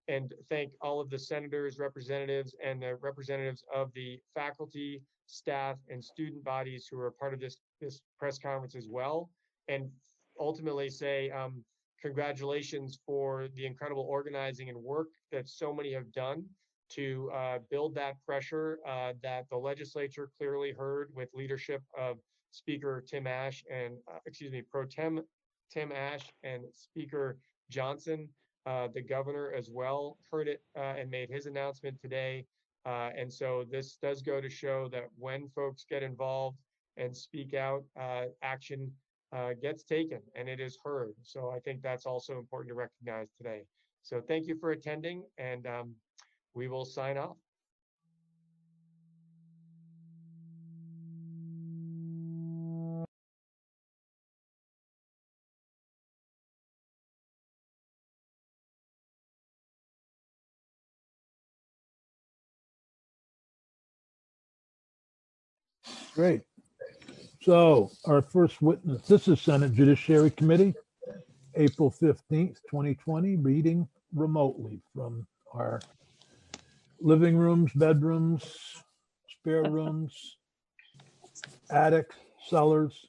And thank all of the senators, representatives, and the representatives of the faculty, staff, and student bodies who are a part of this press conference as well. And ultimately say congratulations for the incredible organizing and work that so many have done to build that pressure that the legislature clearly heard with leadership of Speaker Tim Ash and, Pro Tem Tim Ash and Speaker Johnson. The governor as well heard it and made his announcement today. And so this does go to show that when folks get involved and speak out, action gets taken and it is heard. So I think that's also important to recognize today. So thank you for attending, and we will sign off. Great. So our first witness, this is Senate Judiciary Committee, April 15th, 2020, reading remotely from our living rooms, bedrooms, spare rooms, attics, cellars,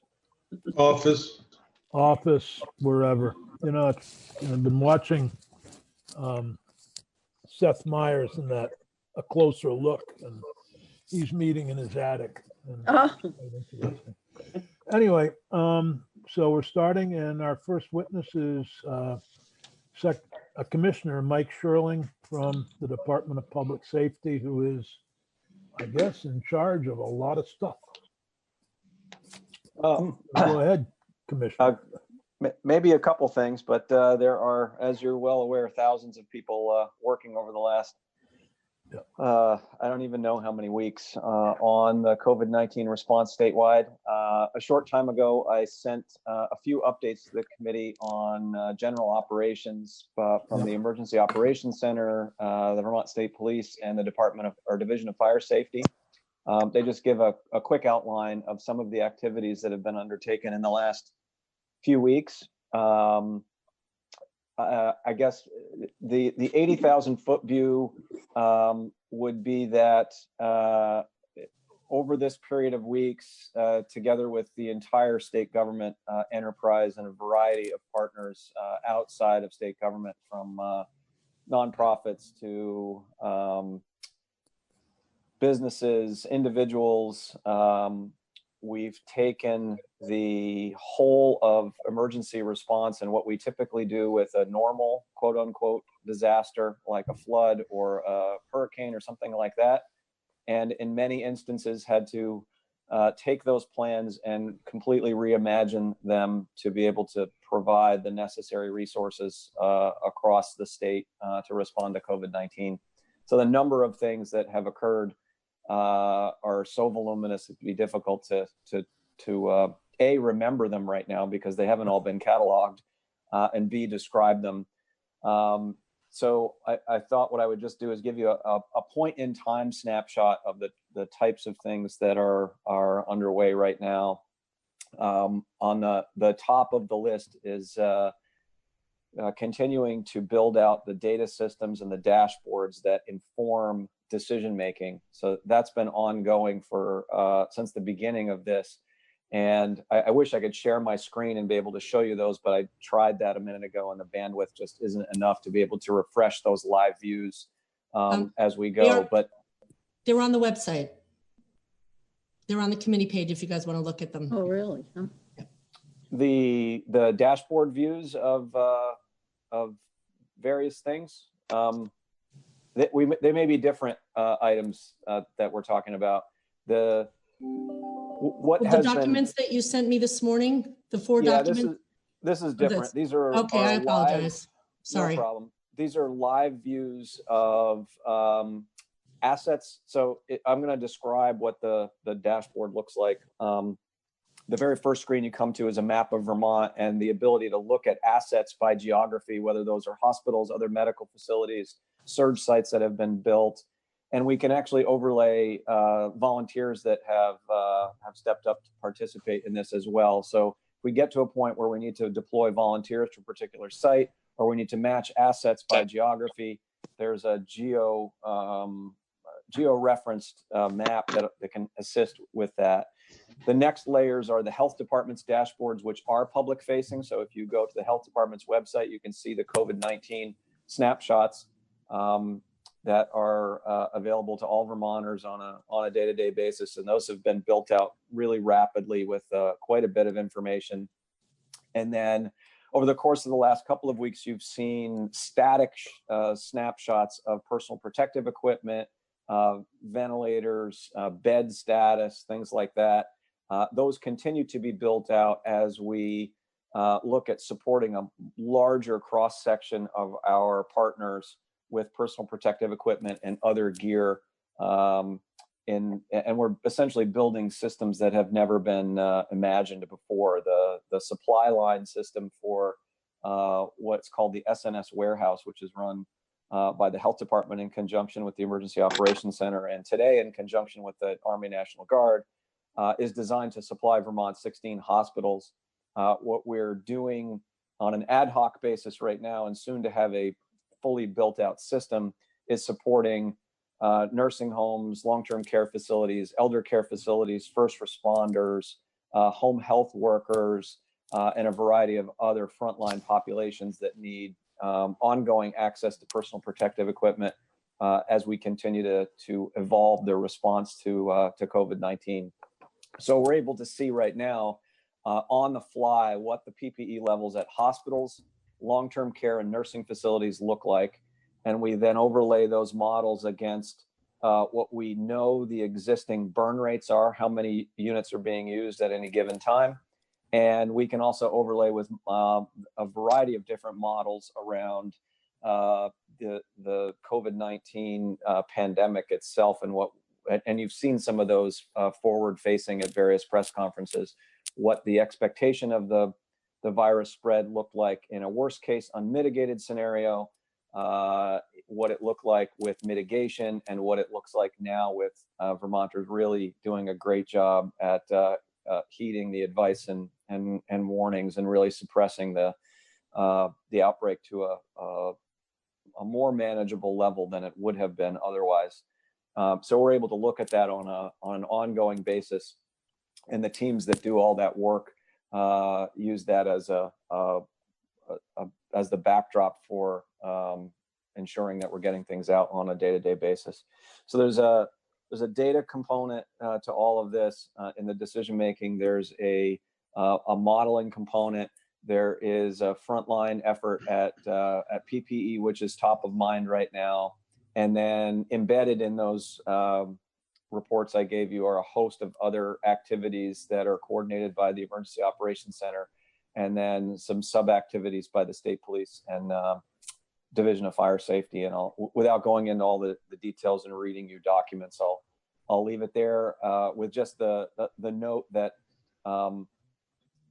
office, wherever. You know, I've been watching Seth Meyers in that A Closer Look, and he's meeting in his attic. And anyway, so we're starting, and our first witness is Commissioner Mike Sherling from the Department of Public Safety, who is, I guess, in charge of a lot of stuff. Go ahead, Commissioner. Maybe a couple things, but there are, as you're well aware, thousands of people working over the last, I don't even know how many weeks, on the COVID-19 response statewide. A short time ago, I sent a few updates to the committee on general operations from the Emergency Operations Center, the Vermont State Police, and the Division of Fire Safety. They just give a quick outline of some of the activities that have been undertaken in the last few weeks. I guess the 80,000 foot view would be that over this period of weeks, together with the entire state government enterprise and a variety of partners outside of state government, from nonprofits to businesses, individuals, we've taken the whole of emergency response and what we typically do with a normal, quote unquote, disaster like a flood or a hurricane or something like that, and in many instances had to take those plans and completely reimagine them to be able to provide the necessary resources across the state to respond to COVID-19. So the number of things that have occurred are so voluminous it'd be difficult to A, remember them right now because they haven't all been cataloged, and B, describe them. So I thought what I would just do is give you a point in time snapshot of the types of things that are underway right now. On the top of the list is continuing to build out the data systems and the dashboards that inform decision making. So that's been ongoing for since the beginning of this. And I wish I could share my screen and be able to show you those, but I tried that a minute ago and the bandwidth just isn't enough to be able to refresh those live views as we go. But they're on the website. They're on the committee page if you guys want to look at them. Oh, really? Huh? The dashboard views of various things, they may be different items that we're talking about. The documents that you sent me this morning, the four documents. This is different. These are okay. I apologize. Sorry. No problem. These are live views of assets. So I'm going to describe what the dashboard looks like. The very first screen you come to is a map of Vermont and the ability to look at assets by geography, whether those are hospitals, other medical facilities, surge sites that have been built. And we can actually overlay volunteers that have stepped up to participate in this as well. So if we get to a point where we need to deploy volunteers to a particular site, or we need to match assets by geography, there's a geo-referenced map that can assist with that. The next layers are the health department's dashboards, which are public facing. So if you go to the health department's website, you can see the COVID-19 snapshots that are available to all Vermonters on a day-to-day basis. And those have been built out really rapidly with quite a bit of information. And then over the course of the last couple of weeks, you've seen static snapshots of personal protective equipment, ventilators, bed status, things like that. Those continue to be built out as we look at supporting a larger cross-section of our partners with personal protective equipment and other gear. And we're essentially building systems that have never been imagined before. The supply line system for what's called the SNS warehouse, which is run by the health department in conjunction with the Emergency Operations Center, and today in conjunction with the Army National Guard, is designed to supply Vermont's 16 hospitals. What we're doing on an ad hoc basis right now, and soon to have a fully built out system, is supporting nursing homes, long-term care facilities, elder care facilities, first responders, home health workers, and a variety of other frontline populations that need ongoing access to personal protective equipment as we continue to evolve their response to COVID-19. So we're able to see right now on the fly what the PPE levels at hospitals, long-term care, and nursing facilities look like. And we then overlay those models against what we know the existing burn rates are, how many units are being used at any given time. And we can also overlay with a variety of different models around the COVID-19 pandemic itself, and you've seen some of those forward facing at various press conferences, what the expectation of the virus spread looked like in a worst case unmitigated scenario, what it looked like with mitigation, and what it looks like now with Vermonters really doing a great job at heeding the advice and warnings and really suppressing the outbreak to a more manageable level than it would have been otherwise. So we're able to look at that on an ongoing basis, and the teams that do all that work use that as as the backdrop for ensuring that we're getting things out on a day-to-day basis. So there's a data component to all of this in the decision making. There's a modeling component. There is a frontline effort at PPE, which is top of mind right now. And then embedded in those reports I gave you are a host of other activities that are coordinated by the Emergency Operations Center, and then some sub-activities by the State Police and Division of Fire Safety. And without going into all the details and reading you documents, I'll leave it there with just the note that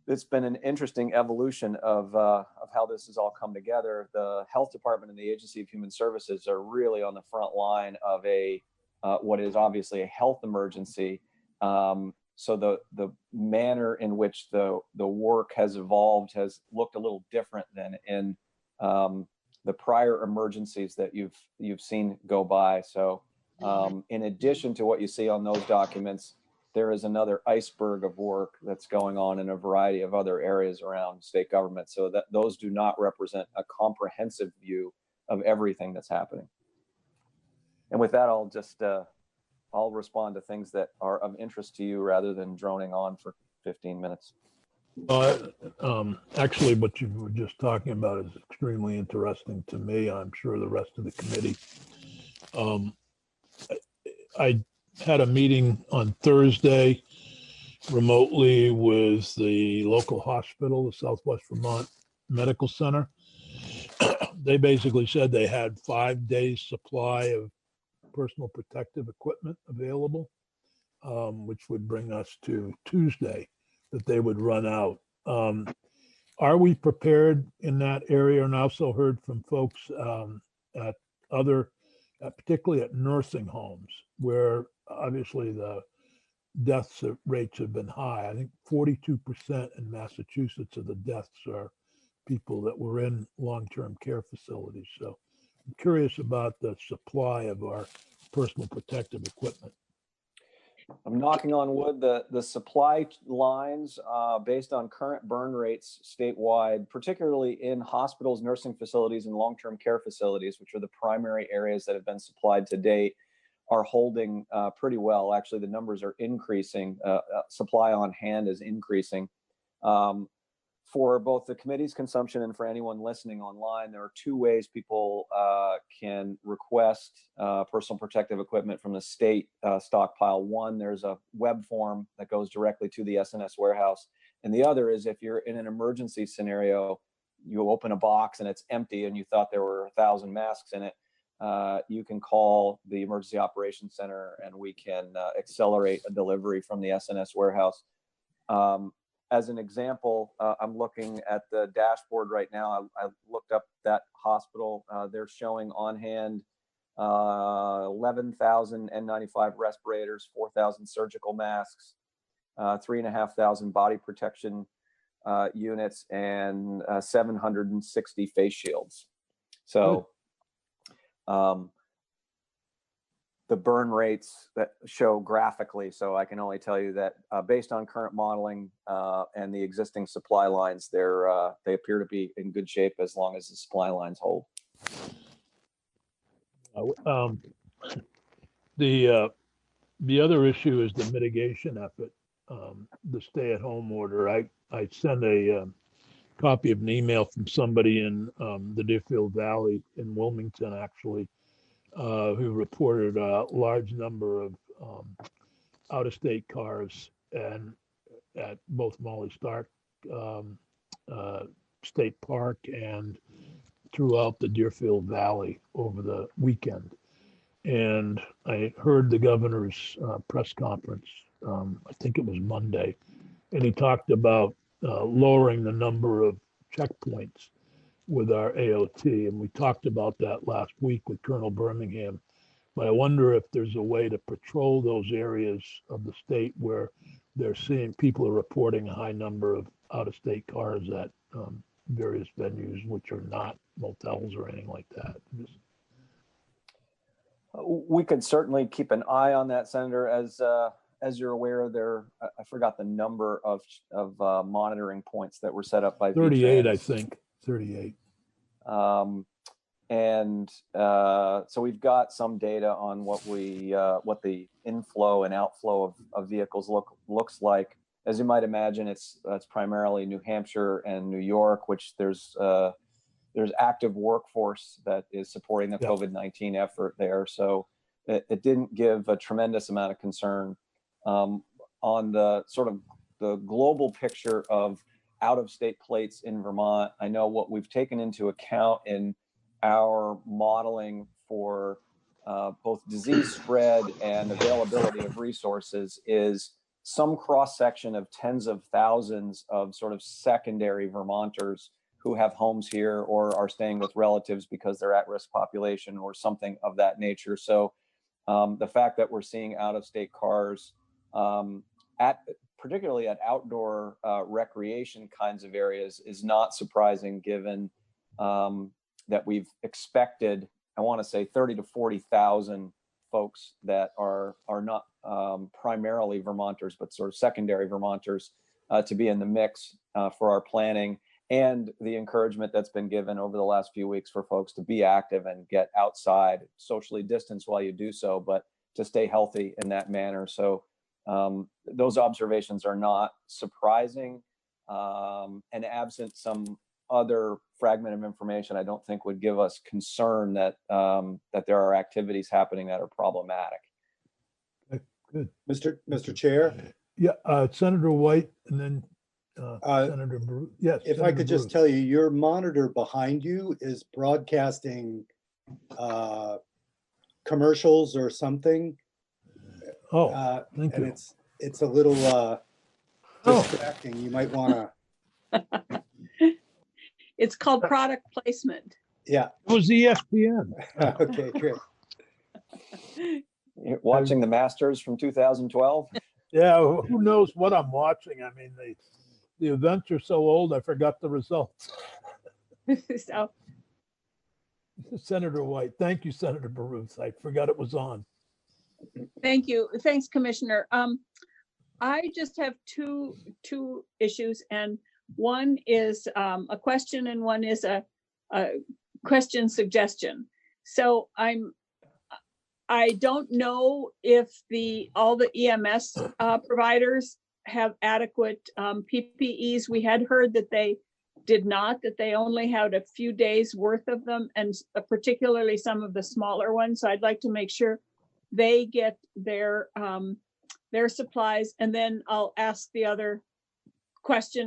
it's been an interesting evolution of how this has all come together. The health department and the Agency of Human Services are really on the front line of what is obviously a health emergency. So the manner in which the work has evolved has looked a little different than in the prior emergencies that you've seen go by. So in addition to what you see on those documents, there is another iceberg of work that's going on in a variety of other areas around state government, so that those do not represent a comprehensive view of everything that's happening. And with that, I'll respond to things that are of interest to you rather than droning on for 15 minutes. Actually, what you were just talking about is extremely interesting to me. I'm sure the rest of the committee. I had a meeting on Thursday remotely with the local hospital, the Southwest Vermont Medical Center. They basically said they had 5 days supply of personal protective equipment available, which would bring us to Tuesday that they would run out. Are we prepared in that area? And I also heard from folks at other, particularly at nursing homes, where obviously the deaths rates have been high. I think 42% in Massachusetts of the deaths are people that were in long-term care facilities. So I'm curious about the supply of our personal protective equipment. I'm knocking on wood. The supply lines, based on current burn rates statewide, particularly in hospitals, nursing facilities, and long-term care facilities, which are the primary areas that have been supplied to date, are holding pretty well. Actually, the numbers are increasing. Supply on hand is increasing. For both the committee's consumption and for anyone listening online, there are two ways people can request personal protective equipment from the state stockpile. One, there's a web form that goes directly to the SNS warehouse. And the other is if you're in an emergency scenario, you open a box and it's empty and you thought there were 1,000 masks in it, you can call the Emergency Operations Center and we can accelerate a delivery from the SNS warehouse. As an example, I'm looking at the dashboard right now. I looked up that hospital. They're showing on hand 11,000 N95 respirators, 4,000 surgical masks, 3,500 body protection units, and 760 face shields. So the burn rates that show graphically. So I can only tell you that based on current modeling and the existing supply lines, they appear to be in good shape as long as the supply lines hold. The other issue is the mitigation effort, the stay-at-home order. I sent a copy of an email from somebody in the Deerfield Valley in Wilmington, actually, who reported a large number of out-of-state cars and at both Molly Stark State Park and throughout the Deerfield Valley over the weekend. And I heard the governor's press conference, I think it was Monday, and he talked about lowering the number of checkpoints with our AOT, and we talked about that last week with Colonel Birmingham. But I wonder if there's a way to patrol those areas of the state where they're seeing people are reporting a high number of out-of-state cars at various venues, which are not motels or anything like that. We could certainly keep an eye on that, Senator. As you're aware, I forgot the number of monitoring points that were set up by 38, VTrans. I think. 38. So we've got some data on what the inflow and outflow of vehicles looks like. As you might imagine, that's primarily New Hampshire and New York, which there's active workforce that is supporting the COVID-19 effort there. So it didn't give a tremendous amount of concern. On the sort of the global picture of out-of-state plates in Vermont, I know what we've taken into account in our modeling for both disease spread and availability of resources is some cross-section of tens of thousands of sort of secondary Vermonters who have homes here or are staying with relatives because they're at-risk population or something of that nature. So the fact that we're seeing out-of-state cars particularly at outdoor recreation kinds of areas is not surprising, given that we've expected, I want to say 30 to 40,000 folks that are not primarily Vermonters, but sort of secondary Vermonters to be in the mix for our planning, and the encouragement that's been given over the last few weeks for folks to be active and get outside, socially distance while you do so, but to stay healthy in that manner. So those observations are not surprising, and absent some other fragment of information, I don't think would give us concern that there are activities happening that are problematic. Good. Mr. Chair? Yeah, Senator White and then Senator Bruce. Yes. If Senator I could just Bruce. tell you, your monitor behind you is broadcasting commercials or something. Oh, thank and you. it's a little distracting. You might want to. It's called product placement. Yeah. It was ESPN. Okay, great. You're watching the Masters from 2012. Yeah, who knows what I'm watching? I mean, the events are so old, I forgot the results. So, Senator White, thank you, Senator Baruth. I forgot it was on. thank you. Thanks, Commissioner. I just have two issues, and one is a question and one is a question suggestion. So I don't know if all the EMS providers have adequate PPEs. We had heard that they did not, that they only had a few days worth of them, and particularly some of the smaller ones. So I'd like to make sure they get their supplies, and then I'll ask the other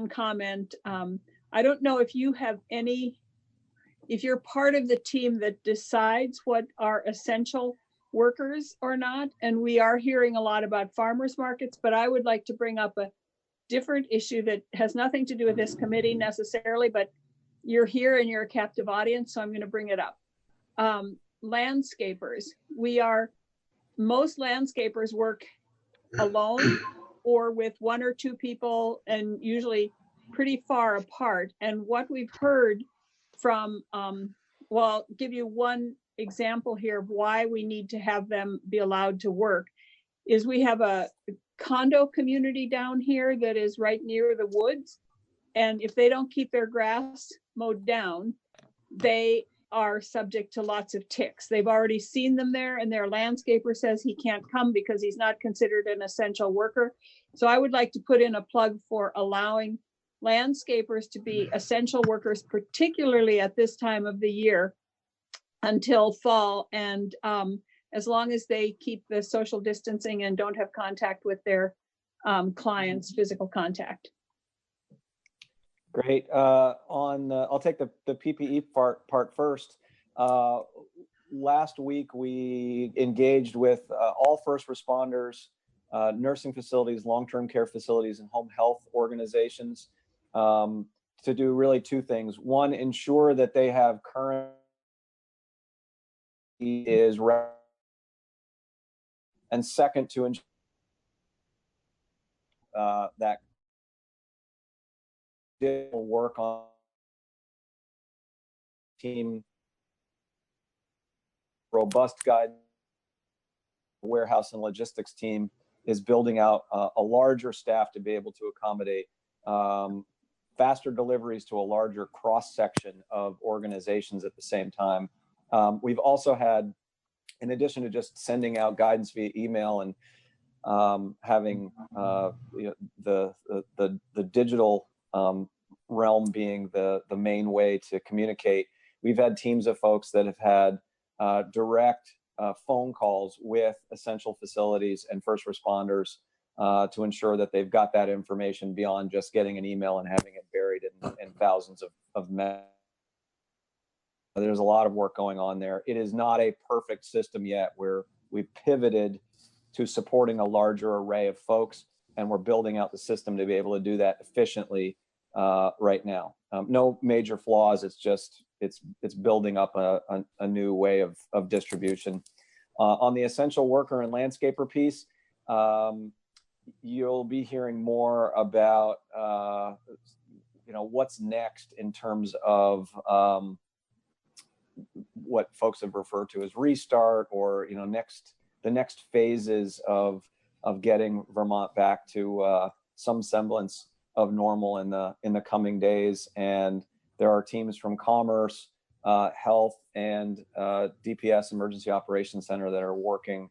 comment. I don't know if you have if you're part of the team that decides what are essential workers or not. And we are hearing a lot about farmers markets, but I would like to bring up a different issue that has nothing to do with this committee necessarily, but you're here and you're a captive audience, so I'm going to bring it up. Landscapers. Most landscapers work alone or with one or two people, and usually pretty far apart. And what we've heard from, well, I'll give you one example here of why we need to have them be allowed to work, is we have a condo community down here that is right near the woods. And if they don't keep their grass mowed down, they are subject to lots of ticks. They've already seen them there, and their landscaper says he can't come because he's not considered an essential worker. So I would like to put in a plug for allowing landscapers to be essential workers, particularly at this time of the year until fall. And as long as they keep the social distancing and don't have contact with their clients, physical contact. Great. I'll take the PPE part first. Last week, we engaged with all first responders, nursing facilities, long-term care facilities, and home health organizations to do really two things. One, ensure that they have current and second, to ensure that will work on team robust guide. Warehouse and logistics team is building out a larger staff to be able to accommodate faster deliveries to a larger cross section of organizations at the same time. We've also had, in addition to just sending out guidance via email and having the digital realm being the main way to communicate, we've had teams of folks that have had direct phone calls with essential facilities and first responders to ensure that they've got that information beyond just getting an email and having it buried in thousands of messages. There's a lot of work going on there. It is not a perfect system yet, where we've pivoted to supporting a larger array of folks, and we're building out the system to be able to do that efficiently right now. No major flaws. It's just it's building up a new way of distribution. On the essential worker and landscaper piece, you'll be hearing more about what's next in terms of what folks have referred to as restart, or the next phases of getting Vermont back to some semblance of normal in the coming days. And there are teams from Commerce, Health, and DPS Emergency Operations Center that are working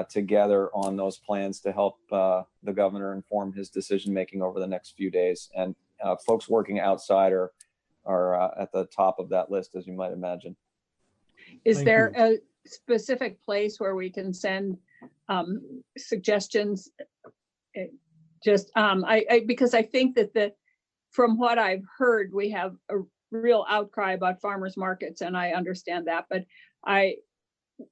together on those plans to help the governor inform his decision making over the next few days. And folks working outside are at the top of that list, as you might imagine. Is there a specific place where we can send suggestions? Because I think that from what I've heard, we have a real outcry about farmers markets, and I understand that, but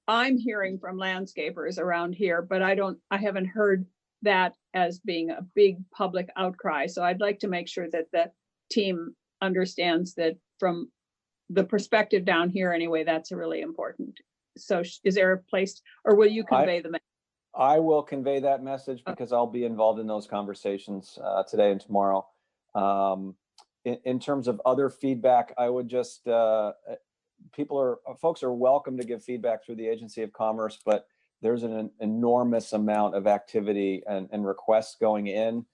I'm hearing from landscapers around here, but I haven't heard that as being a big public outcry. So I'd like to make sure that the team understands that from the perspective down here anyway, that's really important. So is there a place, or will you convey the message? I will convey that message because I'll be involved in those conversations today and tomorrow. In terms of other feedback, I would just, folks are welcome to give feedback through the Agency of Commerce, but there's an enormous amount of activity and requests going in.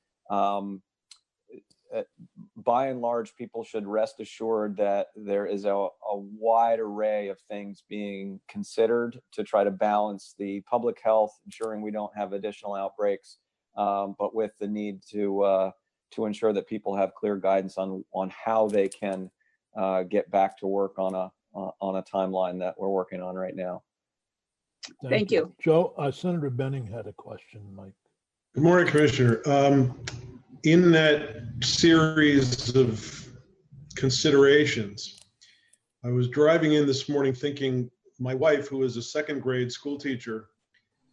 By and large, people should rest assured that there is a wide array of things being considered to try to balance the public health, ensuring we don't have additional outbreaks, but with the need to ensure that people have clear guidance on how they can get back to work on a timeline that we're working on right now. Thank you. Joe, Senator Benning had a question, Mike. Good morning, Commissioner. In that series of considerations, I was driving in this morning thinking my wife, who is a second grade school teacher,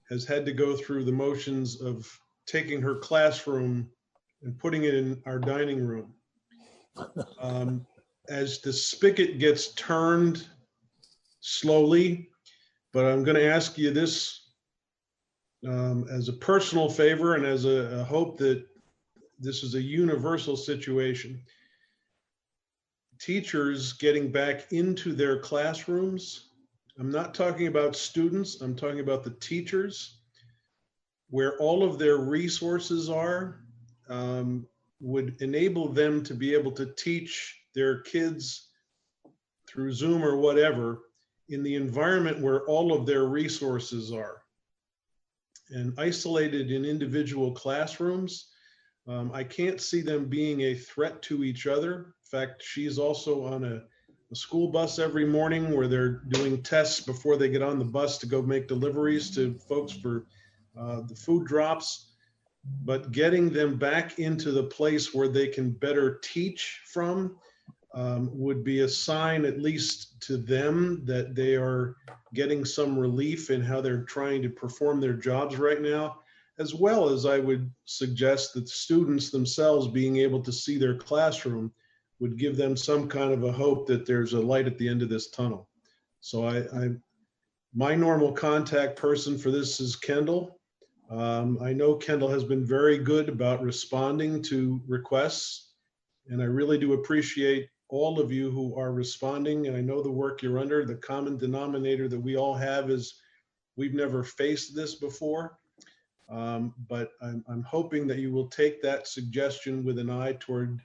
has had to go through the motions of taking her classroom and putting it in our dining room. As the spigot gets turned slowly, but I'm going to ask you this as a personal favor and as a hope that this is a universal situation. Teachers getting back into their classrooms. I'm not talking about students, I'm talking about the teachers, where all of their resources are, would enable them to be able to teach their kids through Zoom or whatever in the environment where all of their resources are. And isolated in individual classrooms, I can't see them being a threat to each other. In fact, she's also on a school bus every morning where they're doing tests before they get on the bus to go make deliveries to folks for the food drops. But getting them back into the place where they can better teach from would be a sign, at least to them, that they are getting some relief in how they're trying to perform their jobs right now. As well as I would suggest that students themselves being able to see their classroom would give them some kind of a hope that there's a light at the end of this tunnel. So my normal contact person for this is Kendall. I know Kendall has been very good about responding to requests, and I really do appreciate all of you who are responding. And I know the work you're under. The common denominator that we all have is we've never faced this before. But I'm hoping that you will take that suggestion with an eye toward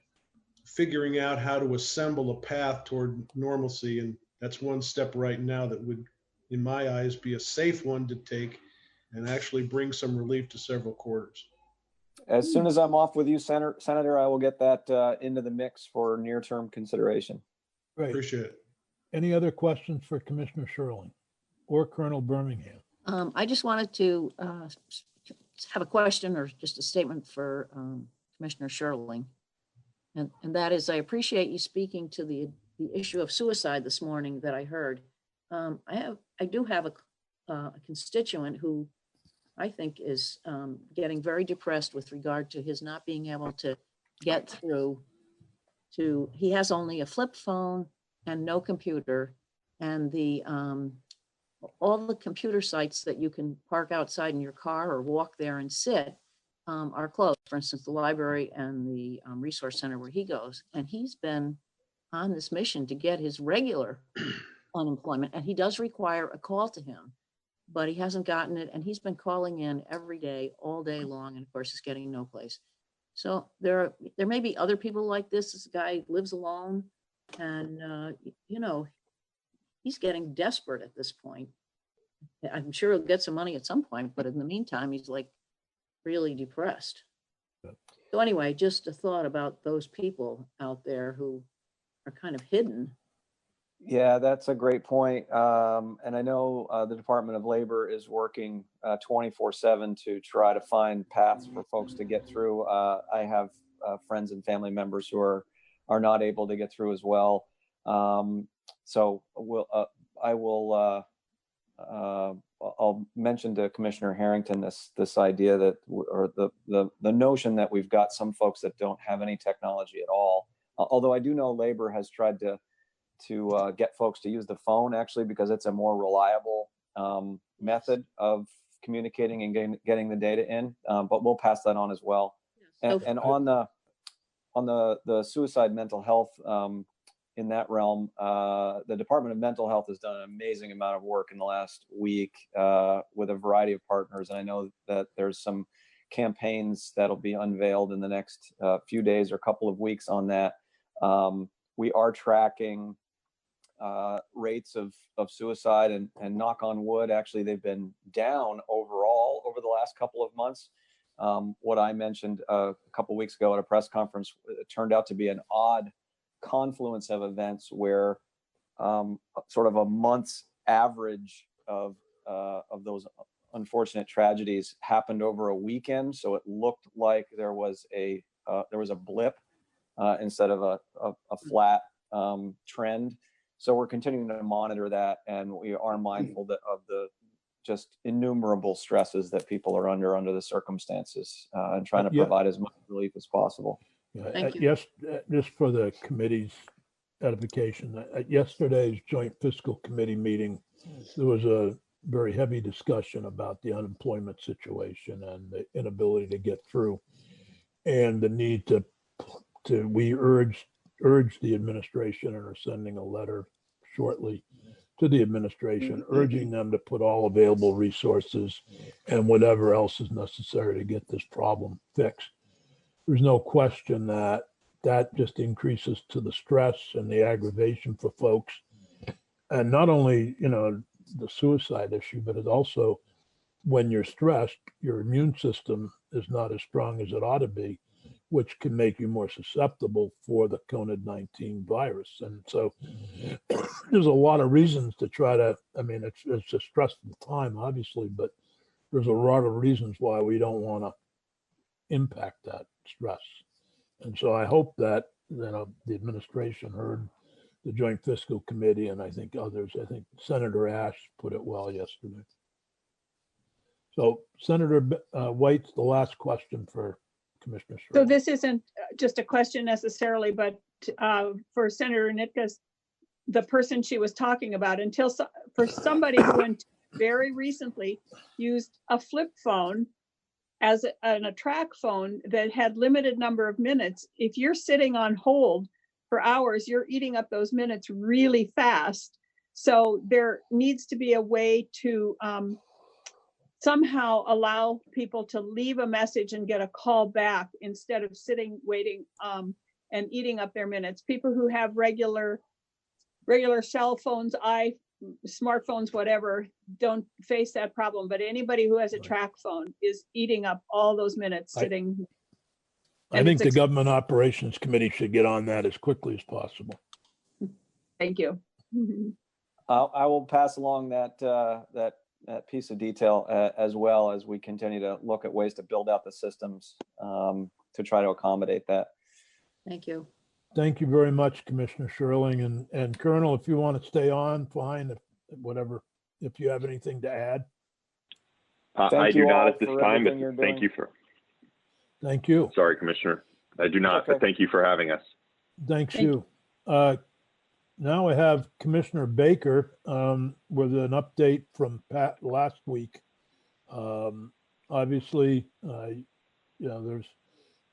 figuring out how to assemble a path toward normalcy. And that's one step right now that would, in my eyes, be a safe one to take and actually bring some relief to several quarters. As soon as I'm off with you, Senator, I will get that into the mix for near-term consideration. Great. Appreciate it. Any other questions for Commissioner Sherling or Colonel Birmingham? I just wanted to have a question or just a statement for Commissioner Sherling. And that is, I appreciate you speaking to the issue of suicide this morning that I heard. I do have a constituent who I think is getting very depressed with regard to his not being able to get through to, he has only a flip phone and no computer, and all the computer sites that you can park outside in your car or walk there and sit are closed. For instance, the library and the resource center where he goes. And he's been on this mission to get his regular unemployment, and he does require a call to him, but he hasn't gotten it. And he's been calling in every day, all day long, and of course, is getting no place. So there may be other people like this. This guy lives alone, and he's getting desperate at this point. I'm sure he'll get some money at some point, but in the meantime, he's like really depressed. So anyway, just a thought about those people out there who are kind of hidden. Yeah, that's a great point. And I know the Department of Labor is working 24/7 to try to find paths for folks to get through. I have friends and family members who are not able to get through as well. So I will I'll mention to Commissioner Harrington this idea that, or the notion that we've got some folks that don't have any technology at all. Although I do know labor has tried to get folks to use the phone, actually, because it's a more reliable method of communicating and getting the data in. But we'll pass that on as well. And on the suicide mental health, in that realm, the Department of Mental Health has done an amazing amount of work in the last week with a variety of partners. And I know that there's some campaigns that'll be unveiled in the next few days or couple of weeks on that. We are tracking rates of suicide, and knock on wood, actually, they've been down overall over the last couple of months. What I mentioned a couple of weeks ago at a press conference, it turned out to be an odd confluence of events where sort of a month's average of those unfortunate tragedies happened over a weekend. So it looked like there was a blip instead of a flat trend. So we're continuing to monitor that, and we are mindful of the just innumerable stresses that people are under the circumstances, and trying to provide as much relief as possible. Thank you. Yes, just for the committee's edification, at yesterday's Joint Fiscal Committee meeting, there was a very heavy discussion about the unemployment situation and the inability to get through, and the need to we urged the administration and are sending a letter shortly to the administration, urging them to put all available resources and whatever else is necessary to get this problem fixed. There's no question that just increases to the stress and the aggravation for folks. And not only, the suicide issue, but it also, when you're stressed, your immune system is not as strong as it ought to be, which can make you more susceptible for the COVID-19 virus. And so there's a lot of reasons to try to, it's a stressful time, obviously, but there's a lot of reasons why we don't want to impact that stress. And so I hope that, the administration heard the Joint Fiscal Committee, and I think others. I think Senator Ash put it well yesterday. So Senator White's the last question for Commissioner Shirley. So this isn't just a question necessarily, but for Senator Nitka's, the person she was talking about, for somebody who very recently used a flip phone as a track phone that had limited number of minutes. If you're sitting on hold for hours, you're eating up those minutes really fast. So there needs to be a way to somehow allow people to leave a message and get a call back instead of sitting waiting and eating up their minutes. People who have regular cell phones, smartphones, whatever, don't face that problem. But anybody who has a track phone is eating up all those minutes sitting. I think the Government Operations Committee should get on that as quickly as possible. Thank you. I will pass along that piece of detail as well as we continue to look at ways to build out the systems to try to accommodate that. Thank you. Thank you very much, Commissioner Sherling. And Colonel, if you want to stay on, fine. If you have anything to add. I do not at this time, but thank you for. Thank you. Sorry, Commissioner. I do not, but thank you for having us. Thank you. Now I have Commissioner Baker with an update from Pat last week. Obviously, there's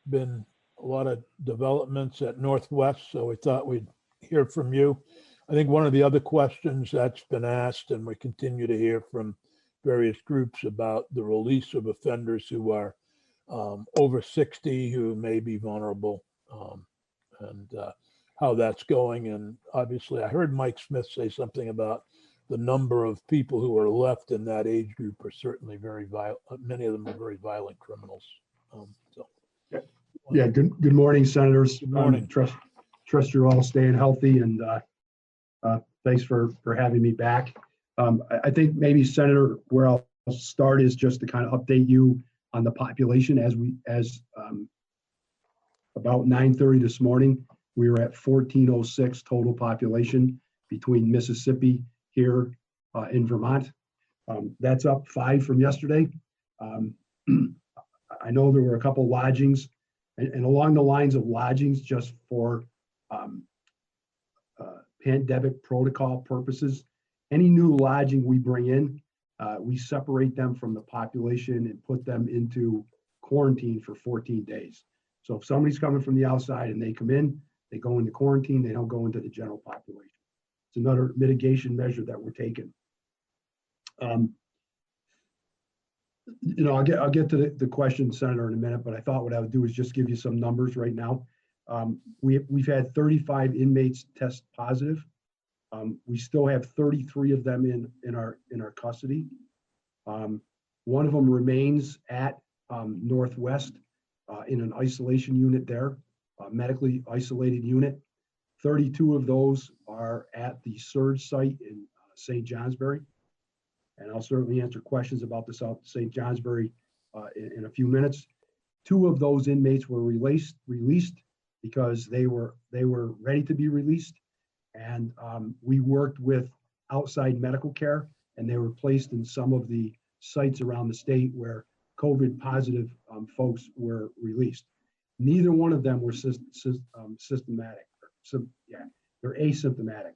been a lot of developments at Northwest, so we thought we'd hear from you. I think one of the other questions that's been asked, and we continue to hear from various groups about the release of offenders who are over 60 who may be vulnerable, and how that's going. And obviously, I heard Mike Smith say something about the number of people who are left in that age group are certainly very violent. Many of them are very violent criminals. Yeah. Good morning, Senators. Good morning. Trust you're all staying healthy, and thanks for having me back. I think maybe, Senator, where I'll start is just to kind of update you on the population. As about 9:30 this morning, we were at 1406 total population between Mississippi here in Vermont That's up 5 from yesterday. I know there were a couple lodgings, and along the lines of lodgings, just for pandemic protocol purposes, any new lodging we bring in, we separate them from the population and put them into quarantine for 14 days. So if somebody's coming from the outside and they come in, they go into quarantine, they don't go into the general population. It's another mitigation measure that we're taking. I'll get to the question, Senator, in a minute, but I thought what I would do is just give you some numbers right now. We've had 35 inmates test positive. We still have 33 of them in our custody. One of them remains at Northwest in an isolation unit there, a medically isolated unit. 32 of those are at the surge site in St. Johnsbury. And I'll certainly answer questions about the South St. Johnsbury in a few minutes. 2 of those inmates were released because they were ready to be released. And we worked with outside medical care, and they were placed in some of the sites around the state where COVID positive folks were released. Neither one of them were systematic. They're asymptomatic.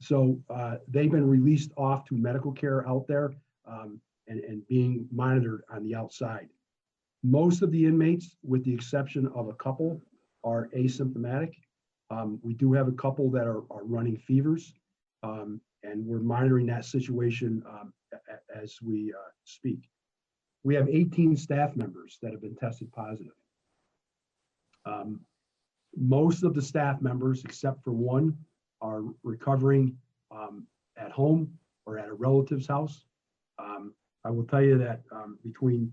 So they've been released off to medical care out there and being monitored on the outside. Most of the inmates, with the exception of a couple, are asymptomatic. We do have a couple that are running fevers, and we're monitoring that situation as we speak. We have 18 staff members that have been tested positive. Most of the staff members, except for one, are recovering at home or at a relative's house. I will tell you that between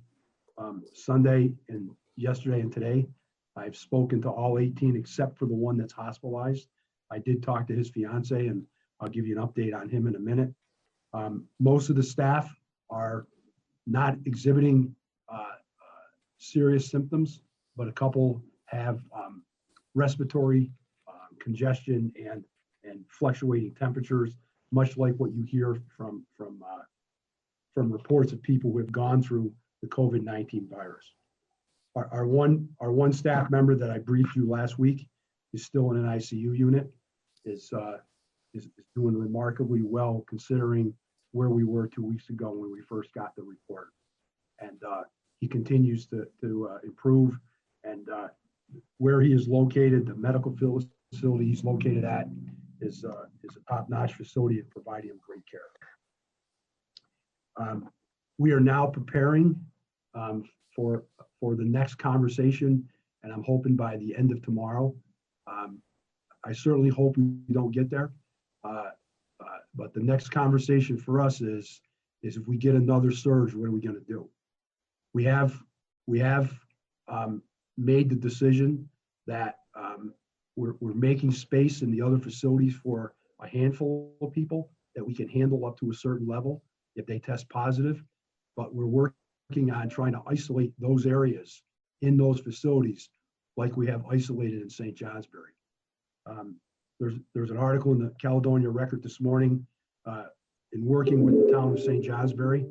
Sunday and yesterday and today, I've spoken to all 18 except for the one that's hospitalized. I did talk to his fiance, and I'll give you an update on him in a minute. Most of the staff are not exhibiting serious symptoms, but a couple have respiratory congestion and fluctuating temperatures, much like what you hear from reports of people who have gone through the COVID-19 virus. Our one staff member that I briefed you last week is still in an ICU unit, is doing remarkably well considering where we were 2 weeks ago when we first got the report. And he continues to improve, and where he is located, the medical facility he's located at is a top-notch facility and providing him great care. We are now preparing for the next conversation, and I'm hoping by the end of tomorrow. I certainly hope we don't get there, but the next conversation for us is if we get another surge, what are we going to do? We have made the decision that we're making space in the other facilities for a handful of people that we can handle up to a certain level if they test positive, but we're working on trying to isolate those areas in those facilities like we have isolated in St. Johnsbury. There's an article in the Caledonia Record this morning in working with the town of St. Johnsbury.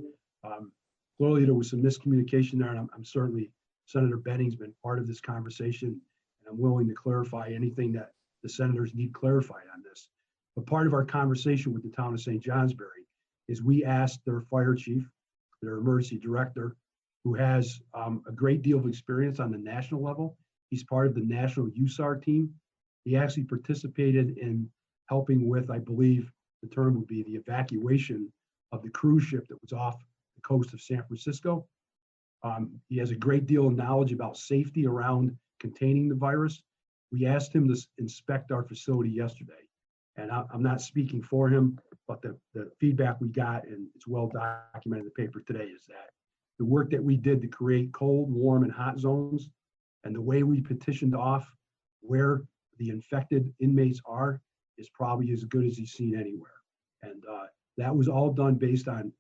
Clearly there was some miscommunication there, and I'm certainly, Senator Benning's been part of this conversation, and I'm willing to clarify anything that the senators need clarified on this. But part of our conversation with the town of St. Johnsbury is we asked their fire chief, their emergency director, who has a great deal of experience on the national level. He's part of the national USAR team. He actually participated in helping with, I believe the term would be, the evacuation of the cruise ship that was off the coast of San Francisco. He has a great deal of knowledge about safety around containing the virus. We asked him to inspect our facility yesterday, and I'm not speaking for him, but the feedback we got, and it's well documented in the paper today, is that the work that we did to create cold, warm, and hot zones, and the way we petitioned off where the infected inmates are, is probably as good as he's seen anywhere. And that was all done based on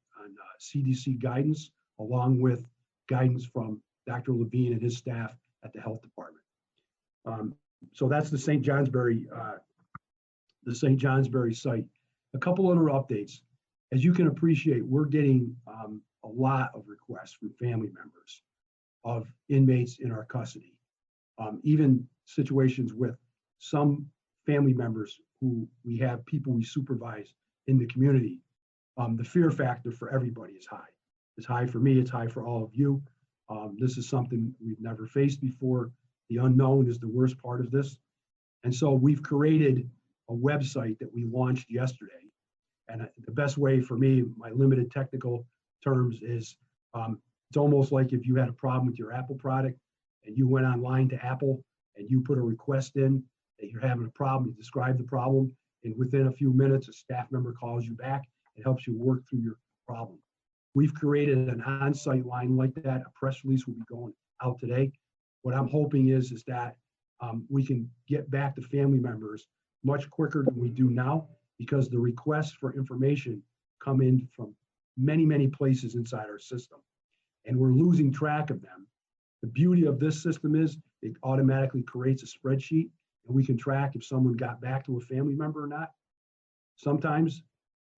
CDC guidance, along with guidance from Dr. Levine and his staff at the health department. So that's the St. Johnsbury site. A couple other updates. As you can appreciate, we're getting a lot of requests from family members of inmates in our custody. Even situations with some family members who we have people we supervise in the community. The fear factor for everybody is high. It's high for me, it's high for all of you. This is something we've never faced before. The unknown is the worst part of this. And so we've created a website that we launched yesterday. And the best way for me, my limited technical terms is, it's almost like if you had a problem with your Apple product and you went online to Apple and you put a request in that you're having a problem, you describe the problem, and within a few minutes, a staff member calls you back and helps you work through your problem. We've created an on-site line like that. A press release will be going out today. What I'm hoping is that we can get back to family members much quicker than we do now, because the requests for information come in from many, many places inside our system, and we're losing track of them. The beauty of this system is it automatically creates a spreadsheet, and we can track if someone got back to a family member or not. Sometimes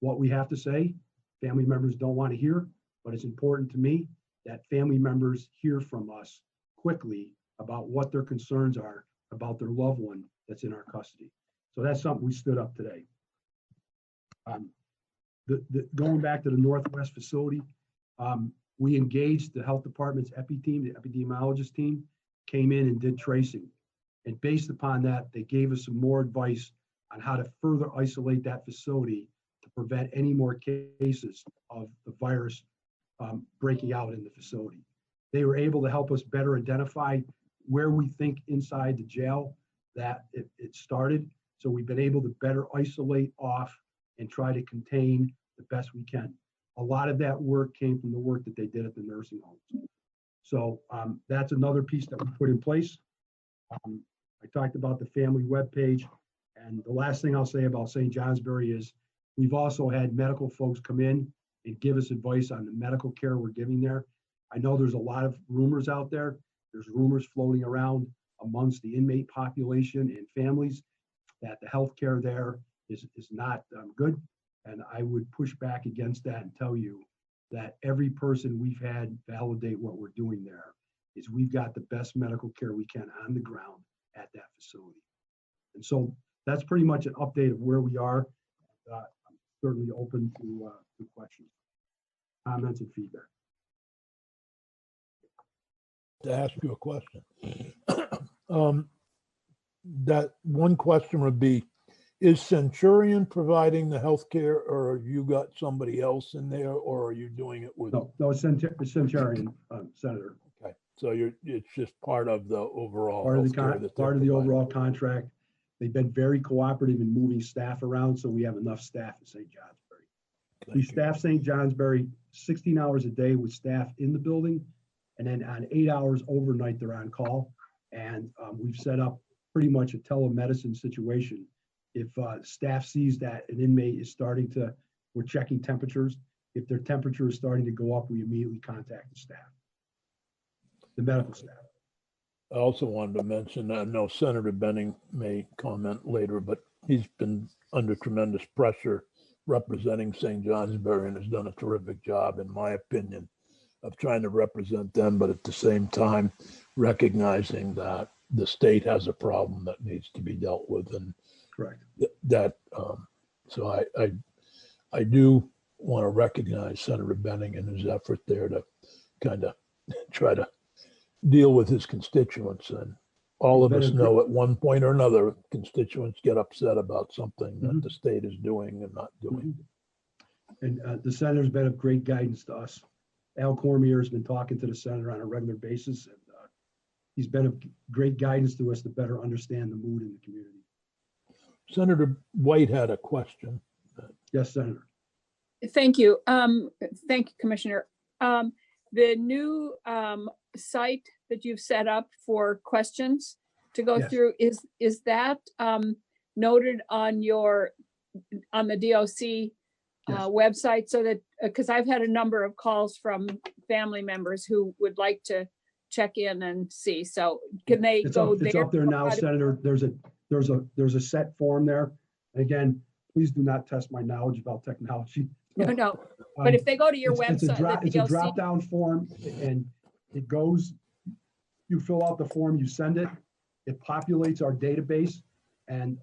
what we have to say, family members don't want to hear, but it's important to me that family members hear from us quickly about what their concerns are about their loved one that's in our custody. So that's something we stood up today. Going back to the Northwest facility, we engaged the health department's epi team, the epidemiologist team, came in and did tracing. And based upon that, they gave us some more advice on how to further isolate that facility to prevent any more cases of the virus breaking out in the facility. They were able to help us better identify where we think inside the jail that it started. So we've been able to better isolate off and try to contain the best we can. A lot of that work came from the work that they did at the nursing homes. So that's another piece that we put in place. I talked about the family webpage, and the last thing I'll say about St. Johnsbury is we've also had medical folks come in and give us advice on the medical care we're giving there. I know there's a lot of rumors out there. There's rumors floating around amongst the inmate population and families that the health care there is not good. And I would push back against that and tell you that every person we've had validate what we're doing there is we've got the best medical care we can on the ground at that facility. And so that's pretty much an update of where we are. I'm certainly open to questions, comments, and feedback. To ask you a question. That one question would be, is Centurion providing the health care, or have you got somebody else in there, or are you doing it with? No, it's Centurion, Senator. Okay, so it's just part of the overall part of the overall contract. They've been very cooperative in moving staff around, so we have enough staff at St. Johnsbury. We staff St. Johnsbury 16 hours a day with staff in the building, and then on 8 hours overnight, they're on call. And we've set up pretty much a telemedicine situation. If staff sees that an inmate is we're checking temperatures. If their temperature is starting to go up, we immediately contact the staff, the medical staff. I also wanted to mention, I know Senator Benning may comment later, but he's been under tremendous pressure representing St. Johnsbury and has done a terrific job, in my opinion, of trying to represent them, but at the same time, recognizing that the state has a problem that needs to be dealt with. And correct. So I do want to recognize Senator Benning and his effort there to kind of try to deal with his constituents. And all of us know at one point or another, constituents get upset about something that the state is doing and not doing. And the senator's been of great guidance to us. Al Cormier has been talking to the senator on a regular basis, and he's been of great guidance to us to better understand the mood in the community. Senator White had a question. Yes, Senator. Thank you. Thank you, Commissioner. The new site that you've set up for questions to go through, is that noted on the DOC website, so that, because I've had a number of calls from family members who would like to check in and see. So can they go there? It's up there now, Senator. There's a set form there. And again, please do not test my knowledge about technology. No. But if they go to your It's website, a drop down form, and it goes, you fill out the form, you send it, it populates our database. And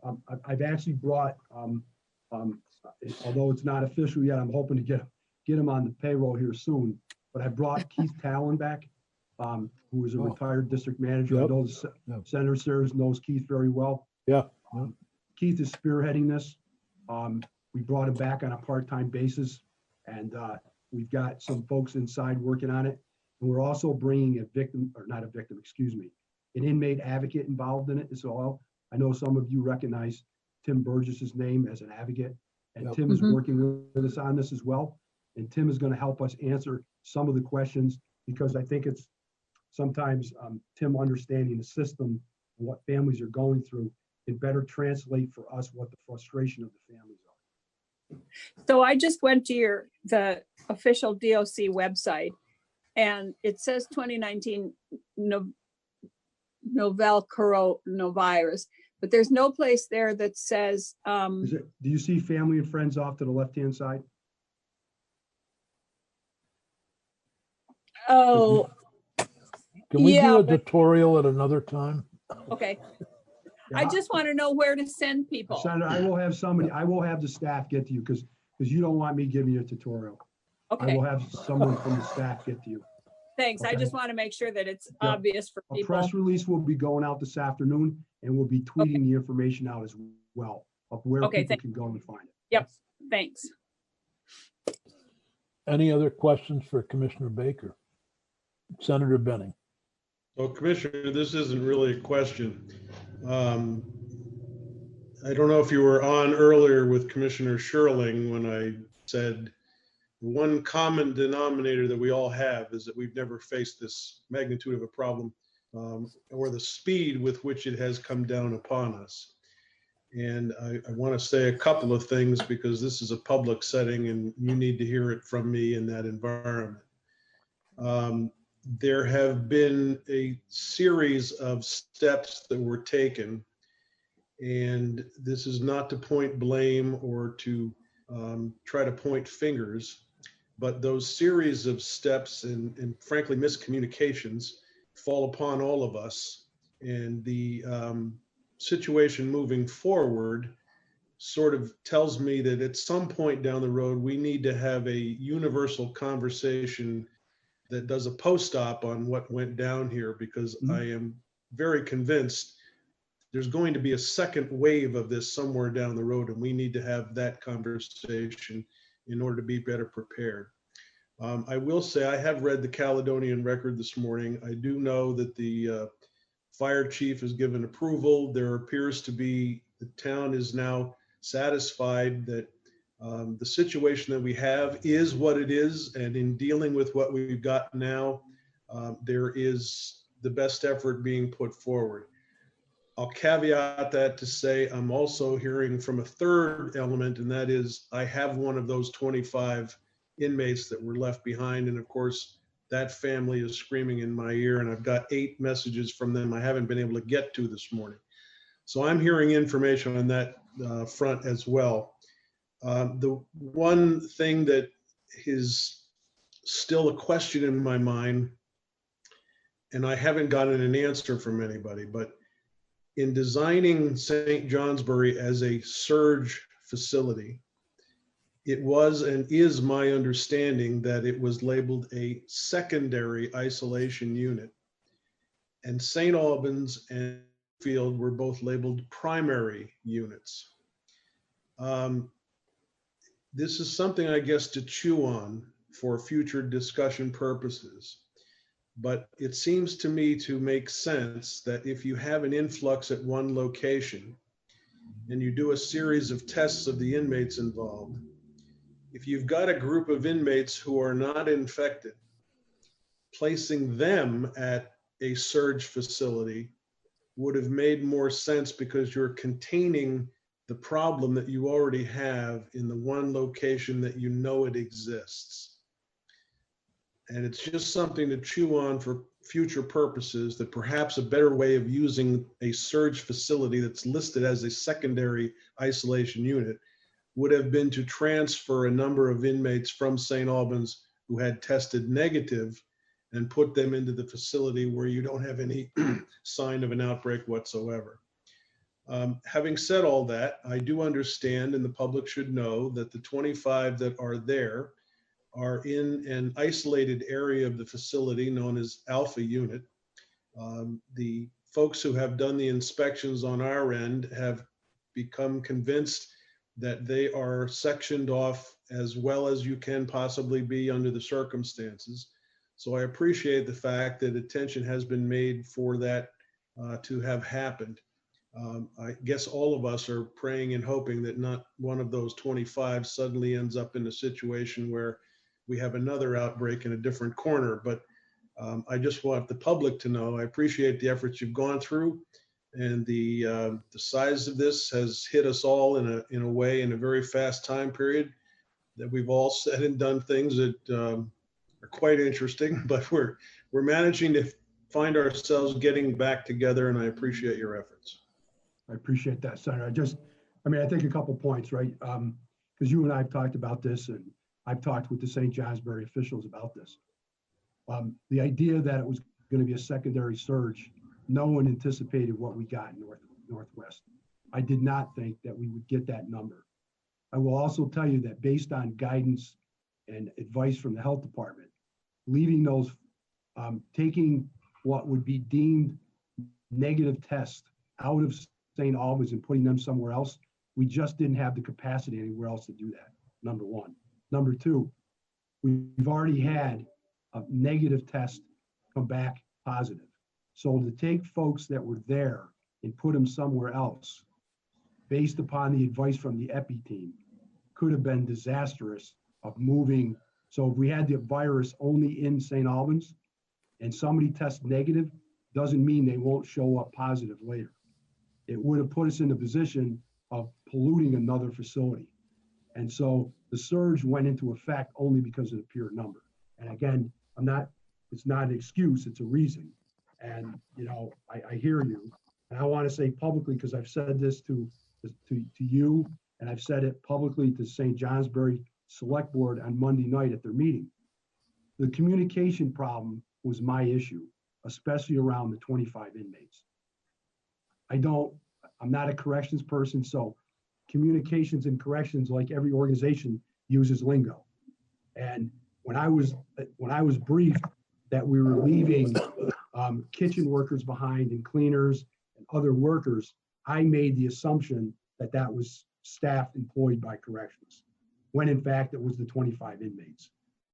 I've actually brought, although it's not official yet, I'm hoping to get him on the payroll here soon. But I brought Keith Talon back, who is a retired district manager. I know Senator Sears knows Keith very well. Yeah. Keith is spearheading this. We brought him back on a part-time basis, and we've got some folks inside working on it. And we're also bringing an inmate advocate involved in it as well. I know some of you recognize Tim Burgess's name as an advocate, and Tim is working with us on this as well. And Tim is going to help us answer some of the questions, because I think it's sometimes Tim understanding the system and what families are going through can better translate for us what the frustration of the families are. So I just went to the official DOC website, and it says 2019 novel coronavirus, but there's no place there that says. Do you see family and friends off to the left-hand side? Oh. Can we do a tutorial at another time? Okay. I just want to know where to send people. Senator, I will have somebody, I will have the staff get to you, because you don't want me giving you a tutorial. Okay. I will have someone from the staff get to you. Thanks. Okay. I just want to make sure that it's obvious for A people. press release will be going out this afternoon, and we'll be tweeting the information out as well of where people can go and find it. Yep. Thanks. Any other questions for Commissioner Baker? Senator Benning. Well, Commissioner, this isn't really a question. I don't know if you were on earlier with Commissioner Sherling when I said one common denominator that we all have is that we've never faced this magnitude of a problem, or the speed with which it has come down upon us. And I want to say a couple of things, because this is a public setting and you need to hear it from me in that environment. There have been a series of steps that were taken, and this is not to point blame or to try to point fingers, but those series of steps and frankly miscommunications fall upon all of us. And the situation moving forward sort of tells me that at some point down the road, we need to have a universal conversation that does a post-op on what went down here, because I am very convinced there's going to be a second wave of this somewhere down the road, and we need to have that conversation in order to be better prepared. I will say I have read the Caledonian Record this morning. I do know that the fire chief has given approval. There appears to be, the town is now satisfied that the situation that we have is what it is, and in dealing with what we've got now, there is the best effort being put forward. I'll caveat that to say I'm also hearing from a third element, and that is I have one of those 25 inmates that were left behind, and of course that family is screaming in my ear, and I've got 8 messages from them I haven't been able to get to this morning. So I'm hearing information on that front as well. The one thing that is still a question in my mind, and I haven't gotten an answer from anybody, but in designing St. Johnsbury as a surge facility, it was and is my understanding that it was labeled a secondary isolation unit, and St. Albans and Field were both labeled primary units. This is something, I guess, to chew on for future discussion purposes. But it seems to me to make sense that if you have an influx at one location and you do a series of tests of the inmates involved, if you've got a group of inmates who are not infected, placing them at a surge facility would have made more sense, because you're containing the problem that you already have in the one location that you know it exists. And it's just something to chew on for future purposes, that perhaps a better way of using a surge facility that's listed as a secondary isolation unit would have been to transfer a number of inmates from St. Albans who had tested negative and put them into the facility where you don't have any sign of an outbreak whatsoever. Having said all that, I do understand, and the public should know, that the 25 that are there are in an isolated area of the facility known as Alpha Unit. The folks who have done the inspections on our end have become convinced that they are sectioned off as well as you can possibly be under the circumstances. So I appreciate the fact that attention has been made for that to have happened. I guess all of us are praying and hoping that not one of those 25 suddenly ends up in a situation where we have another outbreak in a different corner. But I just want the public to know, I appreciate the efforts you've gone through, and the size of this has hit us all in a way in a very fast time period that we've all said and done things that are quite interesting, but we're managing to find ourselves getting back together, and I appreciate your efforts. I appreciate that, Senator. I think a couple points, right? Because you and I have talked about this, and I've talked with the St. Johnsbury officials about this. The idea that it was going to be a secondary surge, no one anticipated what we got in Northwest. I did not think that we would get that number. I will also tell you that based on guidance and advice from the health department, leaving those, taking what would be deemed negative tests out of St. Albans and putting them somewhere else, we just didn't have the capacity anywhere else to do that, number one. Number two, we've already had a negative test come back positive. So to take folks that were there and put them somewhere else, based upon the advice from the epi team, could have been disastrous of moving. So if we had the virus only in St. Albans and somebody tests negative, doesn't mean they won't show up positive later. It would have put us in a position of polluting another facility. And so the surge went into effect only because of the pure number. And again, it's not an excuse, it's a reason. And, I hear you. And I want to say publicly, because I've said this to you, and I've said it publicly to St. Johnsbury Select Board on Monday night at their meeting. The communication problem was my issue, especially around the 25 inmates. I'm not a corrections person, so communications and corrections, like every organization, uses lingo. And when I was briefed that we were leaving kitchen workers behind and cleaners and other workers, I made the assumption that that was staff employed by corrections, when in fact it was the 25 inmates.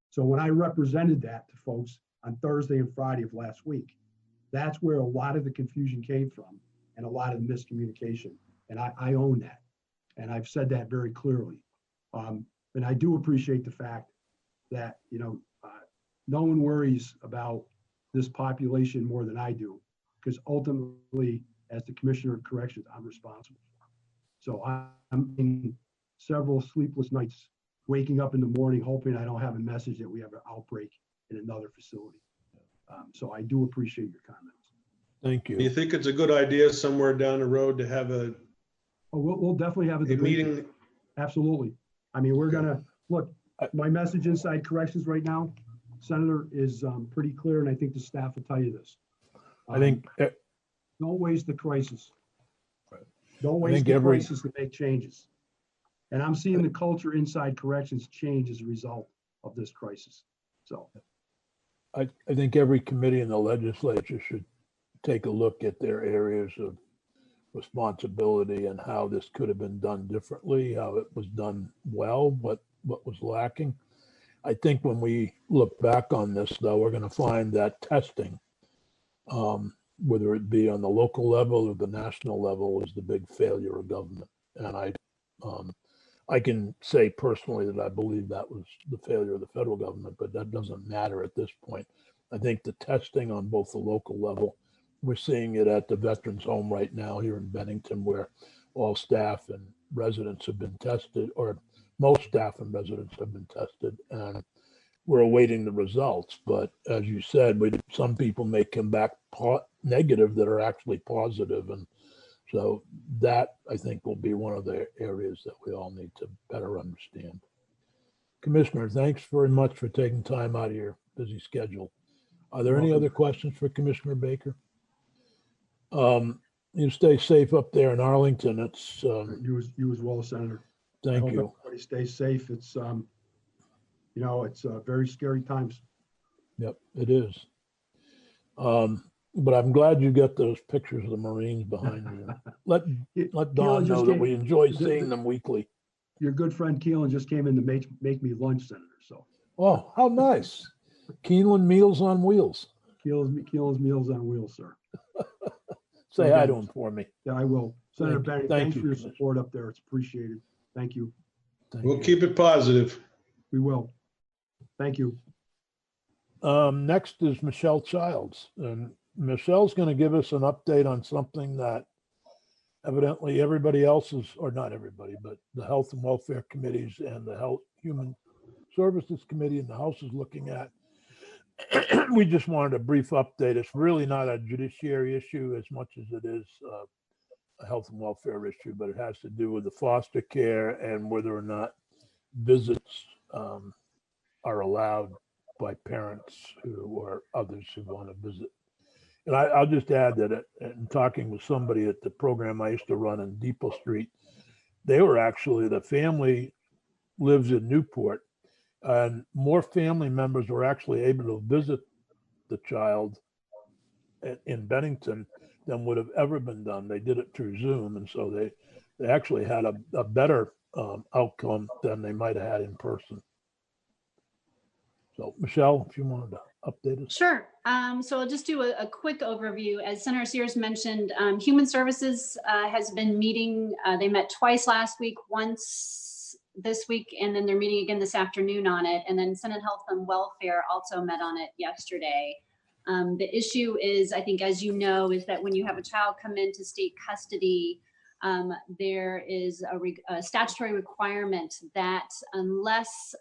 So when I represented that to folks on Thursday and Friday of last week, that's where a lot of the confusion came from and a lot of the miscommunication. And I own that. And I've said that very clearly. And I do appreciate the fact that, no one worries about this population more than I do, because ultimately, as the Commissioner of Corrections, I'm responsible for it. So I'm in several sleepless nights, waking up in the morning, hoping I don't have a message that we have an outbreak in another facility. So I do appreciate your comments. Thank you. Do you think it's a good idea somewhere down the road to have we'll definitely have a meeting? Absolutely. I mean, we're gonna look. My message inside corrections right now, Senator, is pretty clear, and I think the staff will tell you this. I think don't waste the crisis. Right. Don't waste the crisis to make changes. And I'm seeing the culture inside corrections change as a result of this crisis. So I think every committee in the legislature should take a look at their areas of responsibility and how this could have been done differently, how it was done well, what was lacking. I think when we look back on this, though, we're going to find that testing, whether it be on the local level or the national level, is the big failure of government. And I can say personally that I believe that was the failure of the federal government, but that doesn't matter at this point. I think the testing on both the local level, we're seeing it at the Veterans Home right now here in Bennington, where all staff and residents have been tested, or most staff and residents have been tested, and we're awaiting the results. But as you said, some people may come back negative that are actually positive. And So that, I think, will be one of the areas that we all need to better understand. Commissioner, thanks very much for taking time out of your busy schedule. Are there any other questions for Commissioner Baker? You stay safe up there in Arlington. It's You as well, Senator. I thank hope you. everybody stays safe. It's it's very scary times. Yep, it is. But I'm glad you got those pictures of the Marines behind you. Let Don know that we enjoy seeing them weekly. Your good friend Keelan just came in to make me lunch, Senator. So. Oh, how nice. Keeneland Meals on Wheels. Keelan's Meals on Wheels, sir. Say hi to him for me. Yeah, I will. Senator Benny, thanks for your Commissioner. support up there. It's appreciated. Thank you. We'll keep it positive. We will. Thank you. Next is Michelle Childs. And Michelle's going to give us an update on something that evidently everybody else is, or not everybody, but the Health and Welfare Committees and the Health Human Services Committee in the House is looking at. We just wanted a brief update. It's really not a judiciary issue as much as it is a health and welfare issue, but it has to do with the foster care and whether or not visits are allowed by parents or others who want to visit. And I'll just add that in talking with somebody at the program I used to run in Depot Street, they were actually, the family lives in Newport, and more family members were actually able to visit the child in Bennington than would have ever been done. They did it through Zoom, and so they actually had a better outcome than they might have had in person. So Michelle, if you wanted to update us. Sure. So I'll just do a quick overview. As Senator Sears mentioned, Human Services has been meeting. They met twice last week, once this week, and then they're meeting again this afternoon on it. And then Senate Health and Welfare also met on it yesterday. The issue is, I think, as you know, is that when you have a child come into state custody, there is a statutory requirement that unless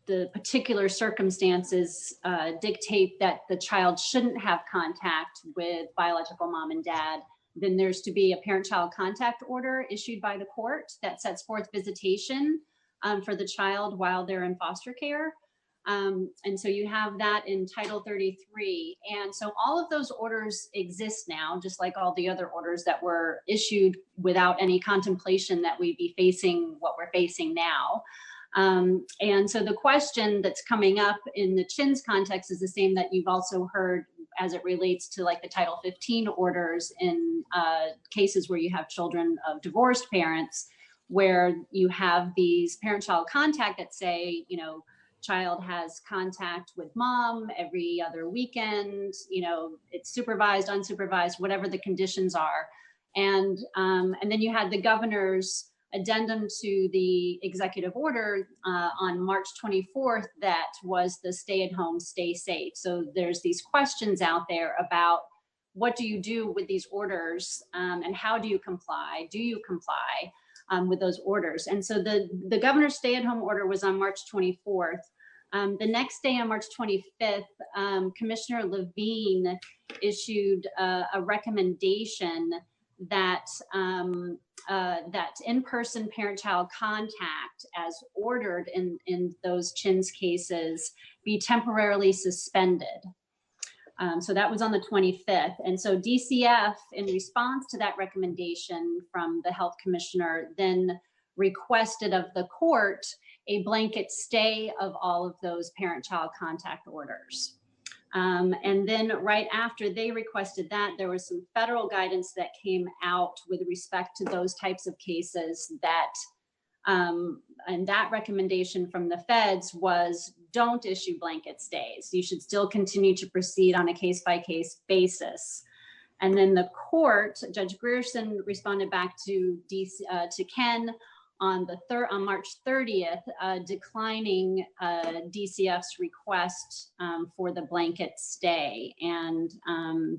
the particular circumstances dictate that the child shouldn't have contact with biological mom and dad, then there's to be a parent-child contact order issued by the court that sets forth visitation for the child while they're in foster care. And so you have that in Title 33. And so all of those orders exist now, just like all the other orders that were issued without any contemplation that we'd be facing what we're facing now. And so the question that's coming up in the CHINS context is the same that you've also heard as it relates to like the Title 15 orders in cases where you have children of divorced parents, where you have these parent-child contact that say, you know, child has contact with mom every other weekend, you know, it's supervised, unsupervised, whatever the conditions are. And then you had the governor's addendum to the executive order on March 24th that was the stay at home, stay safe. So there's these questions out there about what do you do with these orders and how do you comply? Do you comply with those orders? And so the governor's stay at home order was on March 24th. The next day on March 25th, Commissioner Levine issued a recommendation that that in-person parent-child contact as ordered in those CHINS cases be temporarily suspended. So that was on the 25th. And so DCF, in response to that recommendation from the health commissioner, then requested of the court a blanket stay of all of those parent-child contact orders. And then right after they requested that, there was some federal guidance that came out with respect to those types of cases that, and that recommendation from the feds was don't issue blanket stays. You should still continue to proceed on a case-by-case basis. And then the court, Judge Grierson responded back to Ken on March 30th, declining DCF's request for the blanket stay. And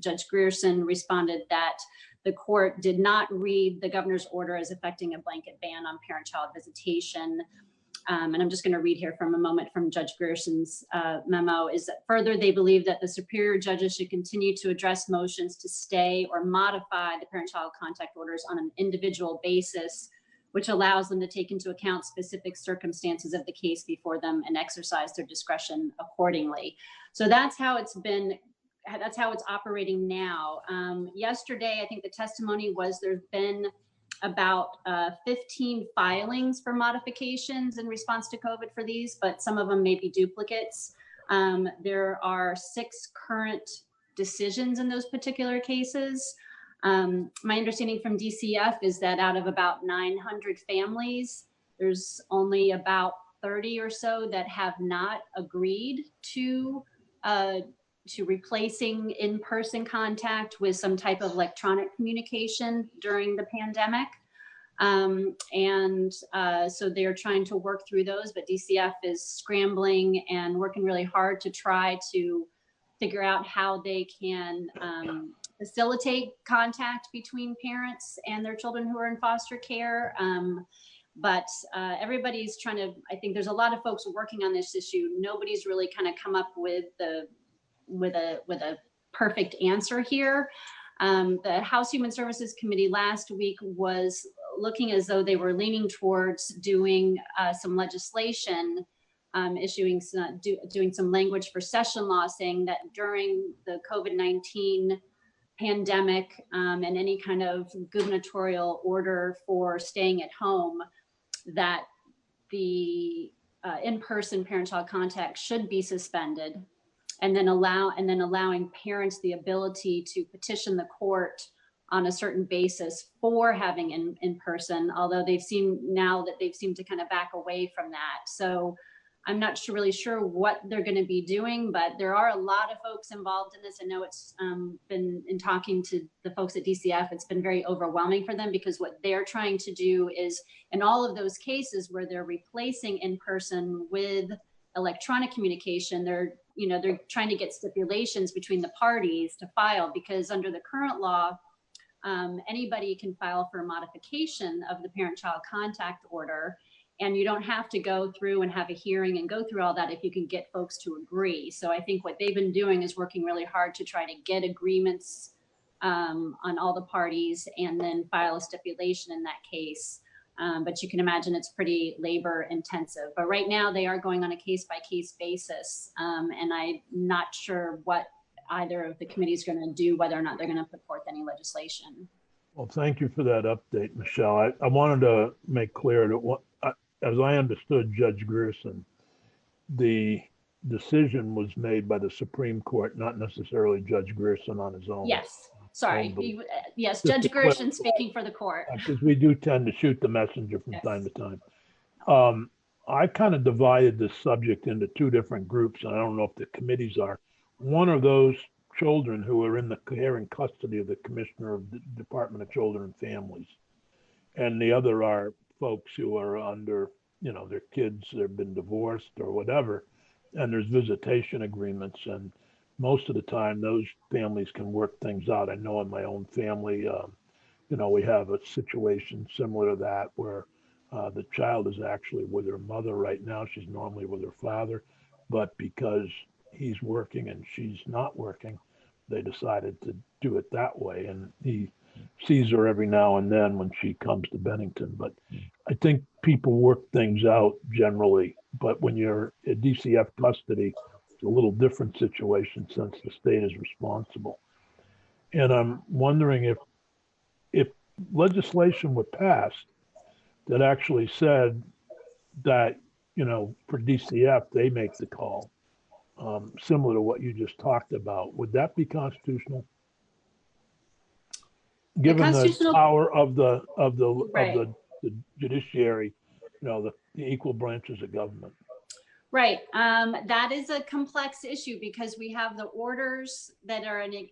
Judge Grierson responded that the court did not read the governor's order as affecting a blanket ban on parent-child visitation. and I'm just going to read here from a moment from Judge Grierson's memo, is that further, they believe that the superior judges should continue to address motions to stay or modify the parent-child contact orders on an individual basis, which allows them to take into account specific circumstances of the case before them and exercise their discretion accordingly. So that's how it's been, that's how it's operating now. Yesterday, I think the testimony was there's been about 15 filings for modifications in response to COVID for these, but some of them may be duplicates. There are 6 current decisions in those particular cases. My understanding from DCF is that out of about 900 families, there's only about 30 or so that have not agreed to replacing in-person contact with some type of electronic communication during the pandemic. So they're trying to work through those, but DCF is scrambling and working really hard to try to figure out how they can facilitate contact between parents and their children who are in foster care. But everybody's trying to, I think there's a lot of folks working on this issue. Nobody's really kind of come up with a perfect answer here. The House Human Services Committee last week was looking as though they were leaning towards doing some legislation, doing some language for session law, saying that during the COVID-19 pandemic and any kind of gubernatorial order for staying at home, that the in-person parent-child contact should be suspended, and then allowing parents the ability to petition the court on a certain basis for having in person, although they've seemed to kind of back away from that. So I'm not really sure what they're going to be doing, but there are a lot of folks involved in this. I know it's been, in talking to the folks at DCF, it's been very overwhelming for them, because what they're trying to do is, in all of those cases where they're replacing in-person with electronic communication, they're trying to get stipulations between the parties to file, because under the current law, anybody can file for a modification of the parent-child contact order, and you don't have to go through and have a hearing and go through all that if you can get folks to agree. So I think what they've been doing is working really hard to try to get agreements on all the parties and then file a stipulation in that case. But you can imagine it's pretty labor intensive. But right now they are going on a case-by-case basis. And I'm not sure what either of the committees are going to do, whether or not they're going to put forth any legislation. Well, thank you for that update, Michelle. I wanted to make clear that as I understood Judge Grierson, the decision was made by the Supreme Court, not necessarily Judge Grierson on his own. Yes, sorry. Yes, Judge Grierson speaking for the court. Because we do tend to shoot the messenger from time to time. I kind of divided this subject into 2 different groups, and I don't know if the committees are. One of those children who are in the care and custody of the Commissioner of the Department of Children and Families, and the other are folks who are under, their kids, they've been divorced or whatever, and there's visitation agreements, and most of the time those families can work things out. I know in my own family, we have a situation similar to that where the child is actually with her mother right now. She's normally with her father, but because he's working and she's not working, they decided to do it that way, and he sees her every now and then when she comes to Bennington. But I think people work things out generally, but when you're at DCF custody, it's a little different situation since the state is responsible. And I'm wondering if legislation were passed that actually said that, for DCF, they make the call, similar to what you just talked about, would that be constitutional? Given the power of the judiciary, the equal branches of government. Right. That is a complex issue, because we have the orders that are in,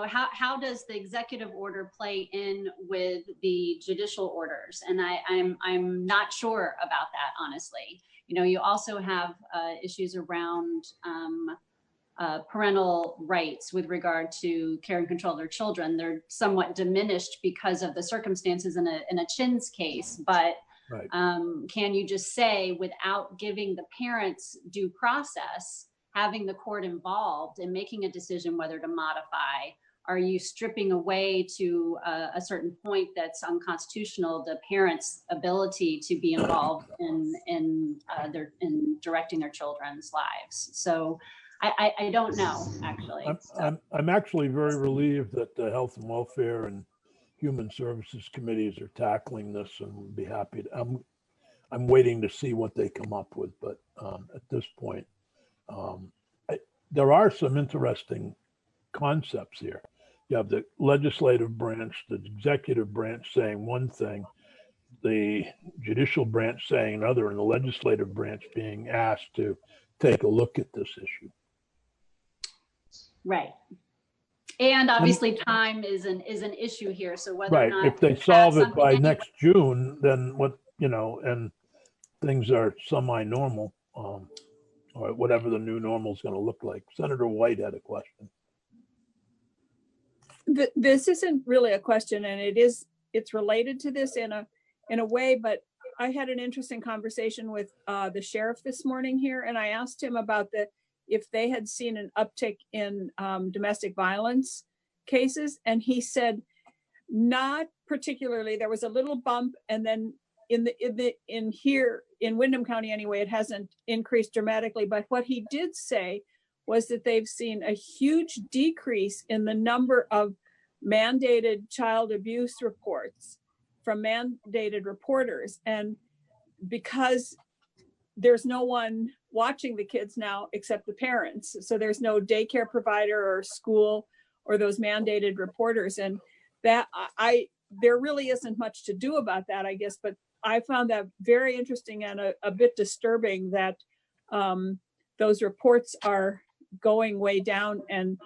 how does the executive order play in with the judicial orders? And I'm not sure about that, honestly. You also have issues around parental rights with regard to care and control of their children. They're somewhat diminished because of the circumstances in a Chin's case, but Right. Can you just say, without giving the parents due process, having the court involved and making a decision whether to modify? Are you stripping away to a certain point that's unconstitutional the parents' ability to be involved in directing their children's lives? So I don't know, actually. I'm actually very relieved that the Health and Welfare and Human Services Committees are tackling this, and would be happy to. I'm waiting to see what they come up with, but at this point, there are some interesting concepts here. You have the legislative branch, the executive branch saying one thing, the judicial branch saying another, and the legislative branch being asked to take a look at this issue. Right. And obviously time is an issue here. So whether or not if they solve it by next June, then what, and things are semi-normal, or whatever the new normal is going to look like. Senator White had a question. This isn't really a question, and it's related to this in a way, but I had an interesting conversation with the sheriff this morning here, and I asked him about if they had seen an uptick in domestic violence cases, and he said not particularly. There was a little bump, and then in here in Windham County anyway, it hasn't increased dramatically. But what he did say was that they've seen a huge decrease in the number of mandated child abuse reports from mandated reporters. And because there's no one watching the kids now except the parents, so there's no daycare provider or school or those mandated reporters. And that there really isn't much to do about that, I guess, but I found that very interesting and a bit disturbing that those reports are going way down, and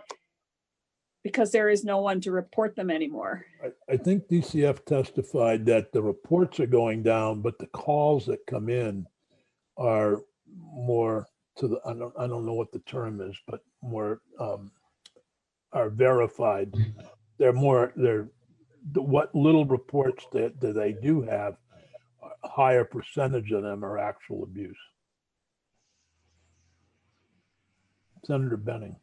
because there is no one to report them anymore. I think DCF testified that the reports are going down, but the calls that come in are more to the, I don't know what the term is, but more are verified. What little reports that they do have, a higher percentage of them are actual abuse. Senator Benning.